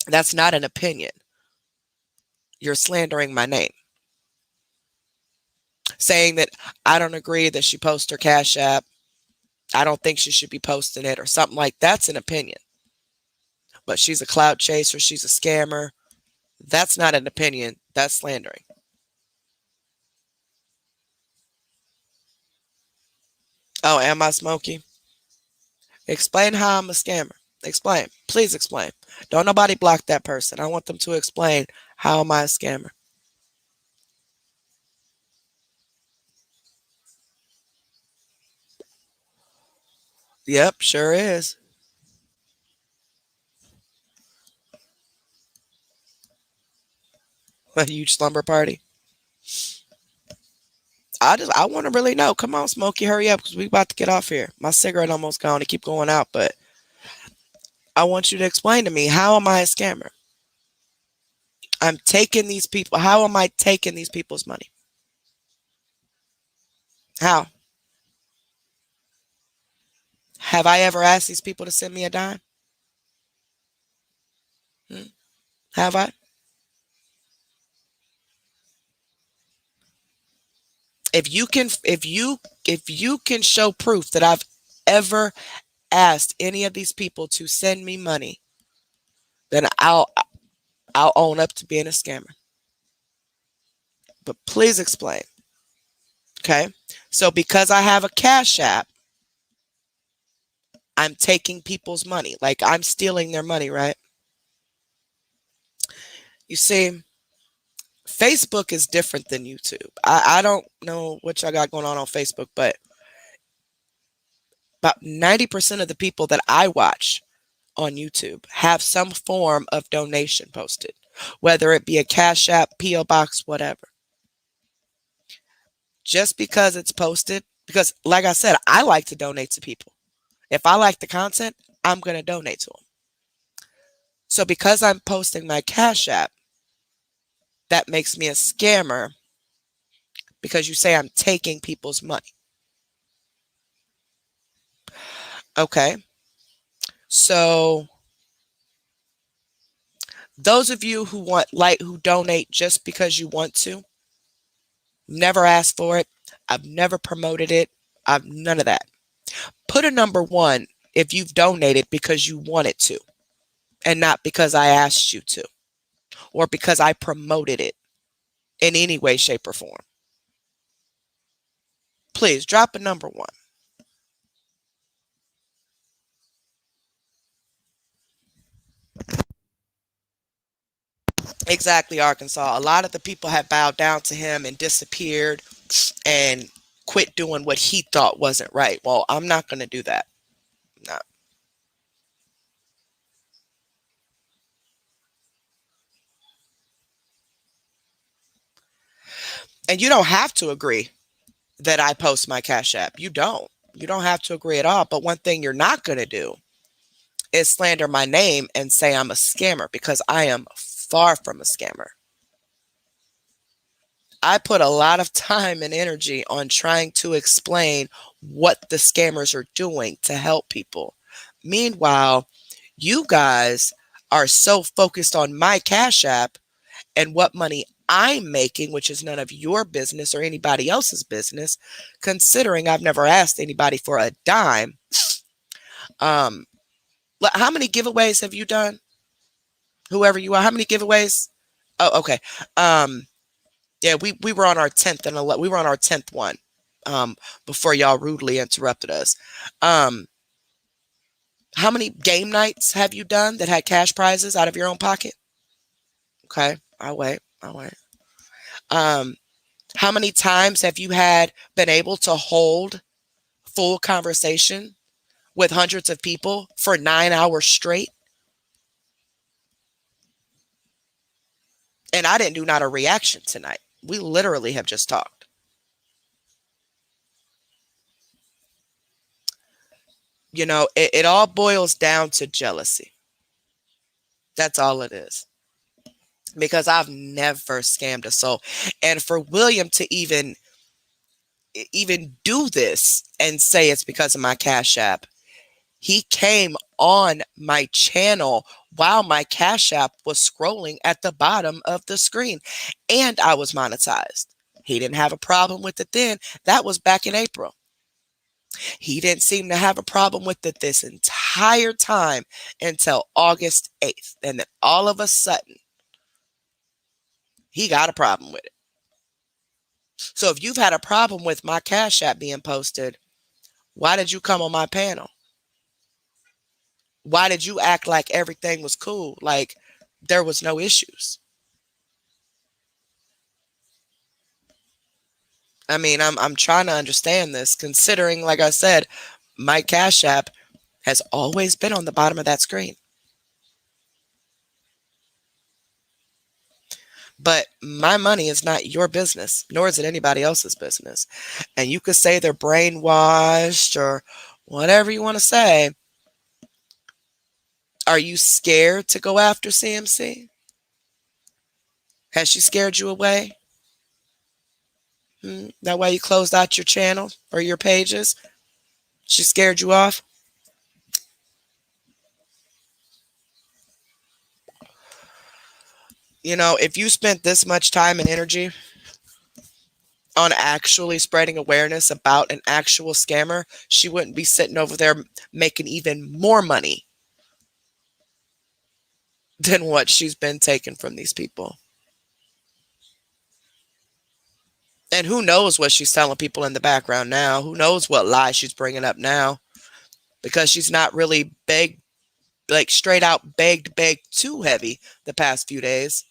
That's not an opinion. You're slandering my name. Saying that I don't agree that she posts her Cash App. I don't think she should be posting it or something like that's an opinion. But she's a clout chaser, she's a scammer. That's not an opinion. That's slandering. Oh, am I smoky? Explain how I'm a scammer. Explain. Please explain. Don't nobody block that person. I want them to explain how am I a scammer. Yep, sure is. A huge slumber party. I want to really know. Come on, Smokey, hurry up because we about to get off here. My cigarette almost gone to keep going out, but I want you to explain to me how am I a scammer? I'm taking these people. How am I taking these people's money? How? Have I ever asked these people to send me a dime? Hmm? Have I? If you can show proof that I've ever asked any of these people to send me money, then I'll own up to being a scammer. But please explain. Okay? So because I have a Cash App, I'm taking people's money. Like I'm stealing their money, right? You see, Facebook is different than YouTube. I don't know what y'all got going on Facebook, but about 90% of the people that I watch on YouTube have some form of donation posted, whether it be a Cash App, P.O. Box, whatever. Just because it's posted, because like I said, I like to donate to people. If I like the content, I'm going to donate to them. So because I'm posting my Cash App, that makes me a scammer because you say I'm taking people's money. Okay. So those of you who who donate just because you want to, never asked for it. I've never promoted it. I've none of that. Put a number one if you've donated because you wanted to and not because I asked you to or because I promoted it in any way, shape, or form. Please drop a number one. Exactly, Arkansas. A lot of the people had bowed down to him and disappeared and quit doing what he thought wasn't right. Well, I'm not going to do that. No. And you don't have to agree that I post my Cash App. You don't. You don't have to agree at all. But one thing you're not going to do is slander my name and say I'm a scammer because I am far from a scammer. I put a lot of time and energy on trying to explain what the scammers are doing to help people. Meanwhile, you guys are so focused on my Cash App and what money I'm making, which is none of your business or anybody else's business, considering I've never asked anybody for a dime. Um, how many giveaways have you done? Whoever you are, how many giveaways? Oh, okay. Um, yeah, we were on our 10th and we were on our 10th one before y'all rudely interrupted us. Um, how many game nights have you done that had cash prizes out of your own pocket? Okay, I'll wait. I'll wait. Um, how many times have you been able to hold full conversation with hundreds of people for 9 hours straight? And I didn't do not a reaction tonight. We literally have just talked. You know, it all boils down to jealousy. That's all it is. Because I've never scammed a soul. And for William to even do this and say it's because of my Cash App, he came on my channel while my Cash App was scrolling at the bottom of the screen and I was monetized. He didn't have a problem with it then. That was back in April. He didn't seem to have a problem with it this entire time until August 8th. And then all of a sudden, he got a problem with it. So if you've had a problem with my Cash App being posted, why did you come on my panel? Why did you act like everything was cool? Like there was no issues. I mean, I'm trying to understand this considering, like I said, my Cash App has always been on the bottom of that screen. But my money is not your business, nor is it anybody else's business. And you could say they're brainwashed or whatever you want to say. Are you scared to go after CMC? Has she scared you away? That way you closed out your channel or your pages? She scared you off? You know, if you spent this much time and energy on actually spreading awareness about an actual scammer, she wouldn't be sitting over there making even more money than what she's been taking from these people. And who knows what she's telling people in the background now? Who knows what lies she's bringing up now? Because she's not really begged, like straight out begged too heavy the past few days.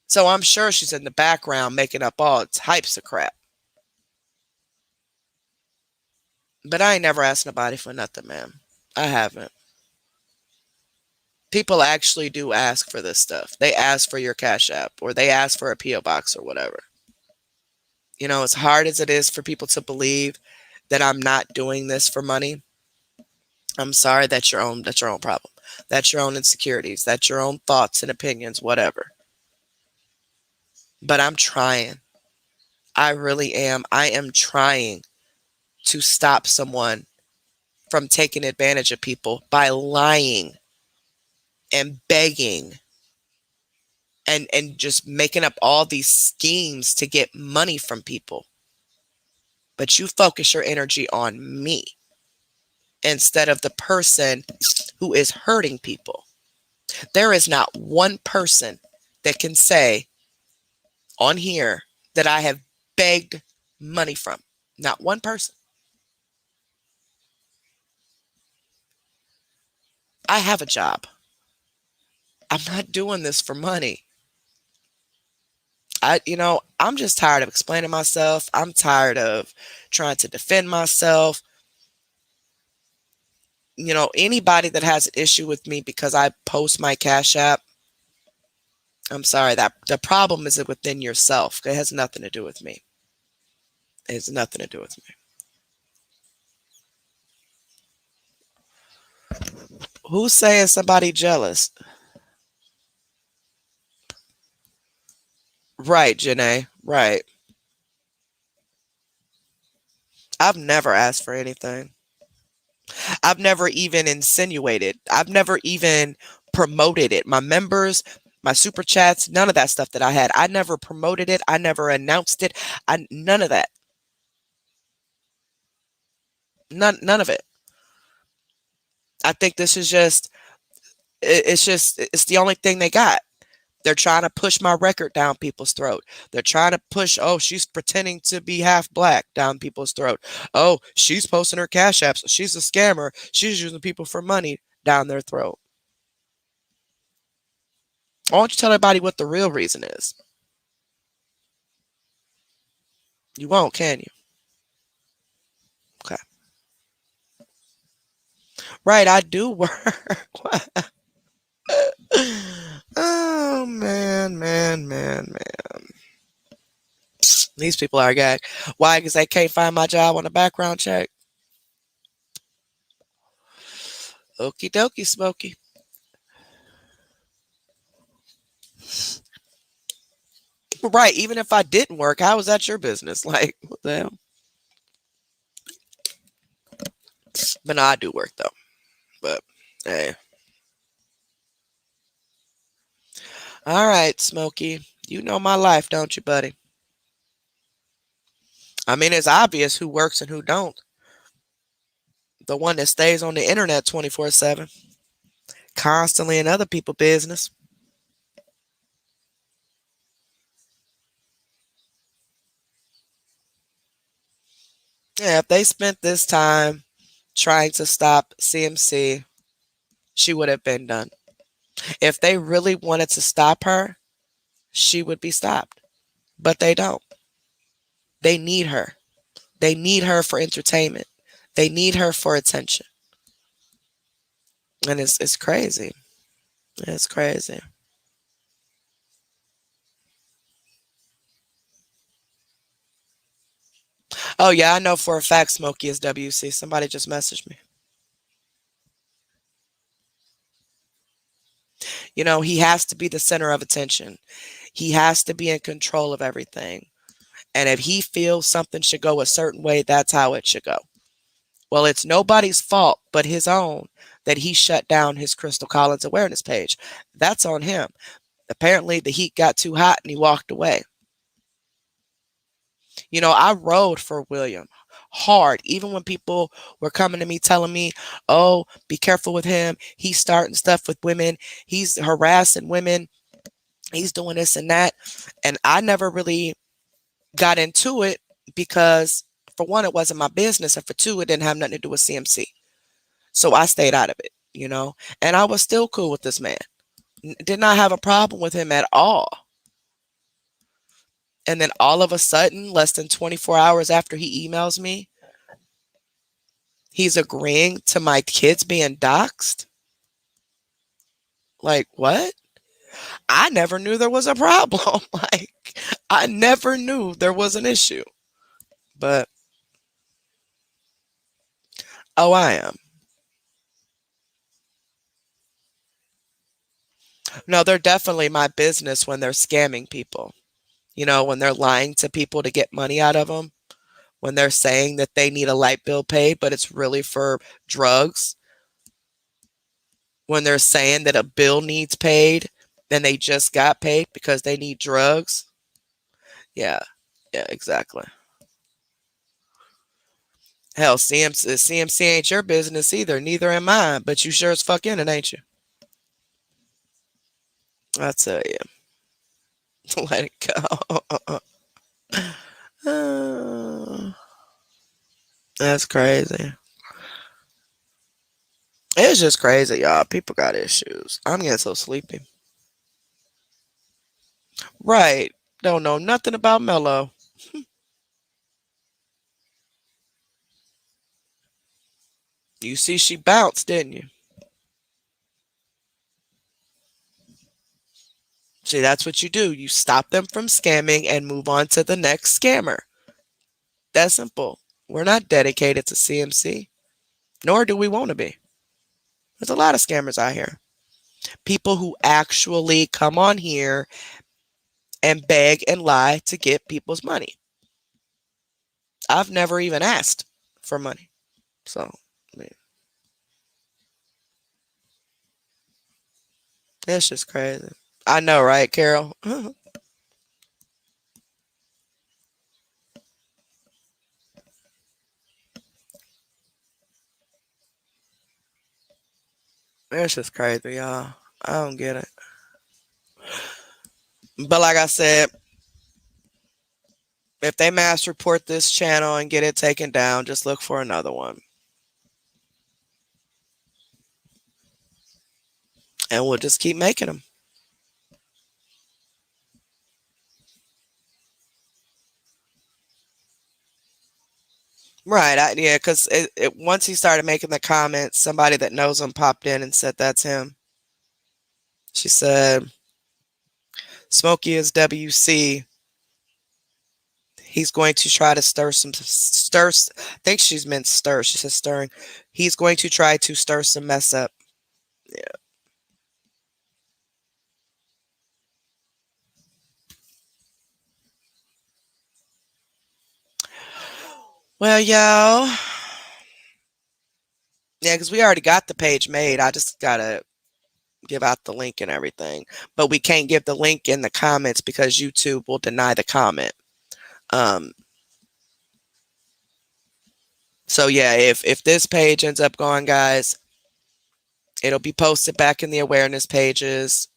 So I'm sure she's in the background making up all types of crap. But I ain't never asked nobody for nothing, man. I haven't. People actually do ask for this stuff. They ask for your Cash App or they ask for a P.O. box or whatever. You know, as hard as it is for people to believe that I'm not doing this for money, I'm sorry, that's your own problem. That's your own insecurities. That's your own thoughts and opinions, whatever. But I'm trying. I really am. I am trying to stop someone from taking advantage of people by lying and begging and just making up all these schemes to get money from people. But you focus your energy on me instead of the person who is hurting people. There is not one person that can say on here that I have begged money from. Not one person. I have a job. I'm not doing this for money. I'm just tired of explaining myself. I'm tired of trying to defend myself. Anybody that has an issue with me because I post my Cash App, I'm sorry, that the problem is within yourself. It has nothing to do with me. It has nothing to do with me. Who's saying somebody jealous? Right, Janae. Right. I've never asked for anything. I've never even insinuated. I've never even promoted it. My members, my super chats, none of that stuff that I had. I never promoted it. I never announced it. None of that. None of it. I think this is just it's the only thing they got. They're trying to push my record down people's throat. They're trying to push, oh, she's pretending to be half black down people's throat. Oh, she's posting her Cash Apps. She's a scammer. She's using people for money down their throat. Why don't you tell everybody what the real reason is? You won't, can you? Okay. Right, I do work. Oh, man. These people are gag. Why? Because they can't find my job on a background check. Okie dokie, Smokey. Right, even if I didn't work, how is that your business? Like, what the hell? But no, I do work though. But hey. All right, Smokey. You know my life, don't you, buddy? I mean, it's obvious who works and who don't. The one that stays on the internet 24/7, constantly in other people's business. Yeah, if they spent this time trying to stop CMC she would have been done. If they really wanted to stop her, she would be stopped. But they don't. They need her. They need her for entertainment. They need her for attention. And it's crazy. It's crazy. Oh yeah, I know for a fact Smokey is WC. Somebody just messaged me. You know, he has to be the center of attention. He has to be in control of everything. And if he feels something should go a certain way, that's how it should go. Well, it's nobody's fault but his own that he shut down his Crystal Collins awareness page. That's on him. Apparently, the heat got too hot and he walked away. You know, I rode for William hard, even when people were coming to me telling me, oh, be careful with him. He's starting stuff with women. He's harassing women. He's doing this and that. And I never really got into it because, for one, it wasn't my business. And for two, it didn't have nothing to do with CMC. So I stayed out of it, you know, and I was still cool with this man. Did not have a problem with him at all. And then all of a sudden, less than 24 hours after he emails me, he's agreeing to my kids being doxxed. Like, what? I never knew there was a problem. Like, I never knew there was an issue. But, oh, I am. No, they're definitely my business when they're scamming people. You know, when they're lying to people to get money out of them. When they're saying that they need a light bill paid, but it's really for drugs. When they're saying that a bill needs paid, then they just got paid because they need drugs. Yeah, yeah, exactly. Hell, CMC ain't your business either. Neither am mine, but you sure as fuck in it, ain't you? I tell you. Let it go. That's crazy. It's just crazy, y'all. People got issues. I'm getting so sleepy. Right. Don't know nothing about Mello. You see, she bounced, didn't you? See, that's what you do. You stop them from scamming and move on to the next scammer. That's simple. We're not dedicated to CMC, nor do we want to be. There's a lot of scammers out here. People who actually come on here and beg and lie to get people's money. I've never even asked for money. So, I mean, it's just crazy. I know, right, Carol? It's just crazy, y'all. I don't get it. But like I said, if they mass report this channel and get it taken down, just look for another one. And we'll just keep making them. Right. Yeah, because once he started making the comments, somebody that knows him popped in and said that's him. She said, Smokey is WC. He's going to try to stir. I think she's meant stir. She says stirring. He's going to try to stir some mess up. Yeah. Well, y'all. Yeah, because we already got the page made. I just got to give out the link and everything. But we can't give the link in the comments because YouTube will deny the comment. So yeah, if this page ends up going, guys, it'll be posted back in the awareness pages.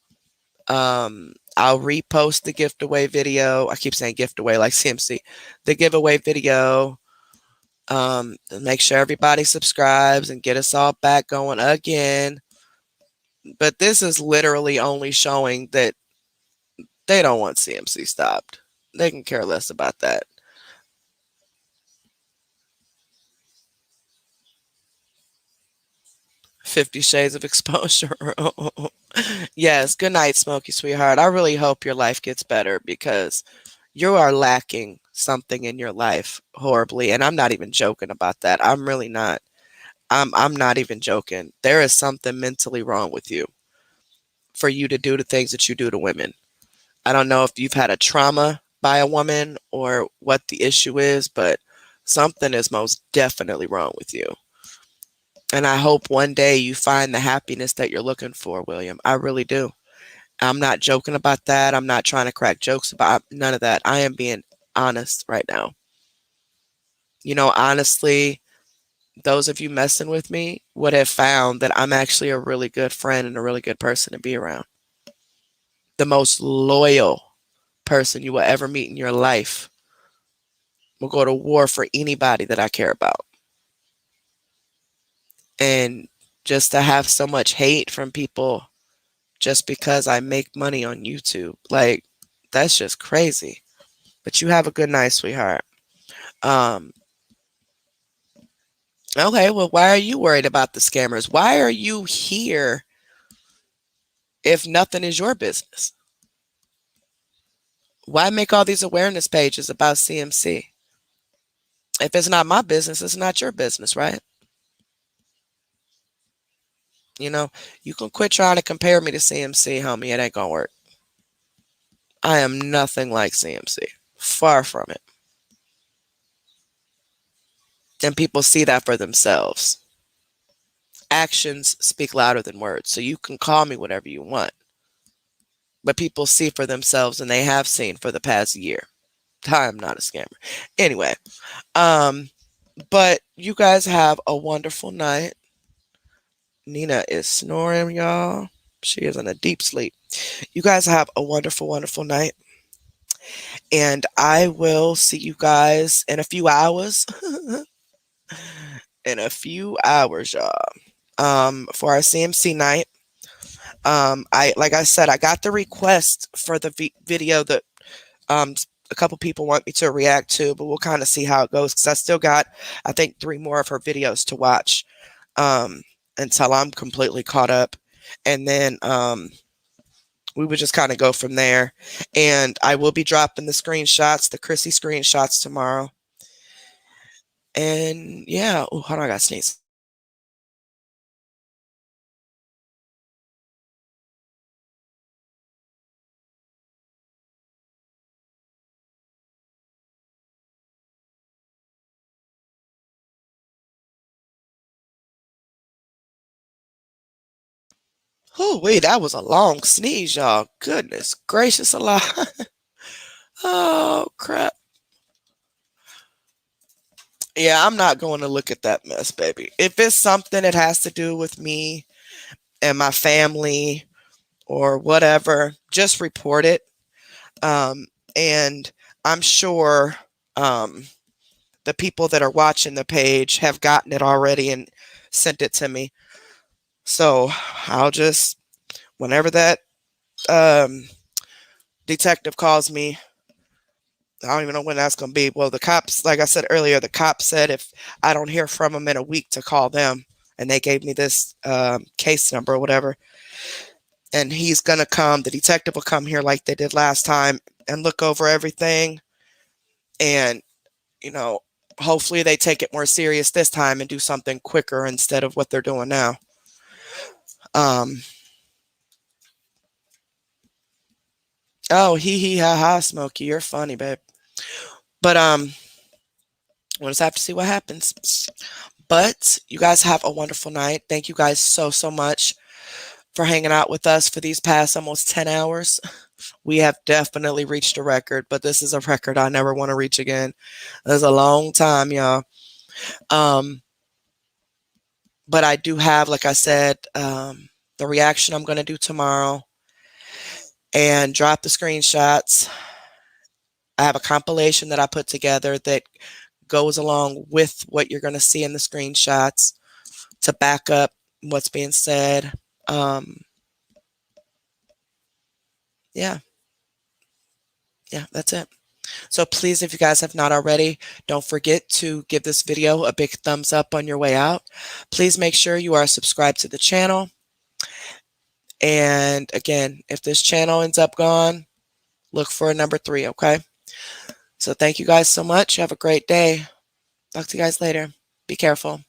I'll repost the gift away video. I keep saying gift away like CMC. The giveaway video. Make sure everybody subscribes and get us all back going again. But this is literally only showing that they don't want CMC stopped. They can care less about that. 50 Shades of Exposure. Yes, good night, Smokey sweetheart. I really hope your life gets better because you are lacking something in your life horribly, and I'm not even joking about that. I'm really not. I'm not even joking. There is something mentally wrong with you for you to do the things that you do to women. I don't know if you've had a trauma by a woman or what the issue is, but something is most definitely wrong with you. And I hope one day you find the happiness that you're looking for, William. I really do. I'm not joking about that. I'm not trying to crack jokes about none of that. I am being honest right now. Honestly, those of you messing with me would have found that I'm actually a really good friend and a really good person to be around. The most loyal person you will ever meet in your life will go to war for anybody that I care about. And just to have so much hate from people just because I make money on YouTube, like, that's just crazy. But you have a good night, sweetheart. Um, okay, well, why are you worried about the scammers? Why are you here if nothing is your business? Why make all these awareness pages about CMC? If it's not my business, it's not your business, right? You know, you can quit trying to compare me to CMC, homie. It ain't gonna work. I am nothing like CMC. Far from it. And people see that for themselves. Actions speak louder than words. So you can call me whatever you want. But people see for themselves, and they have seen for the past year. I'm not a scammer. Anyway, um, but you guys have a wonderful night. Nina is snoring, y'all. She is in a deep sleep. You guys have a wonderful, wonderful night. And I will see you guys in a few hours. In a few hours, y'all. For our CMC night. I like I said, I got the request for the video that a couple people want me to react to, but we'll kind of see how it goes because I still got, I think, 3 more of her videos to watch um, until I'm completely caught up, and then we would just kind of go from there. And I will be dropping the screenshots, the Chrissy screenshots tomorrow. And yeah, oh, hold on, I got to sneeze. Oh, wait, that was a long sneeze, y'all. Goodness gracious alive. Oh, crap. Yeah, I'm not going to look at that mess, baby. If it's something that has to do with me and my family or whatever, just report it. Um, and I'm sure the people that are watching the page have gotten it already and sent it to me. So I'll just, whenever that um, detective calls me, I don't even know when that's going to be. Well, the cops, like I said earlier, the cops said if I don't hear from them in a week to call them, and they gave me this case number or whatever. And he's going to come, the detective will come here like they did last time and look over everything. And, you know, hopefully they take it more serious this time and do something quicker instead of what they're doing now. Um, oh, hee ha ha, Smokey, you're funny, babe. But we'll just have to see what happens. But you guys have a wonderful night. Thank you guys so, so much for hanging out with us for these past almost 10 hours. We have definitely reached a record, but this is a record I never want to reach again. It's a long time, y'all. Um, but I do have, like I said, the reaction I'm going to do tomorrow and drop the screenshots. I have a compilation that I put together that goes along with what you're going to see in the screenshots to back up what's being said. Yeah. Yeah, that's it. So please, if you guys have not already, don't forget to give this video a big thumbs up on your way out. Please make sure you are subscribed to the channel. And again, if this channel ends up gone, look for a number 3, okay? So thank you guys so much. Have a great day. Talk to you guys later. Be careful.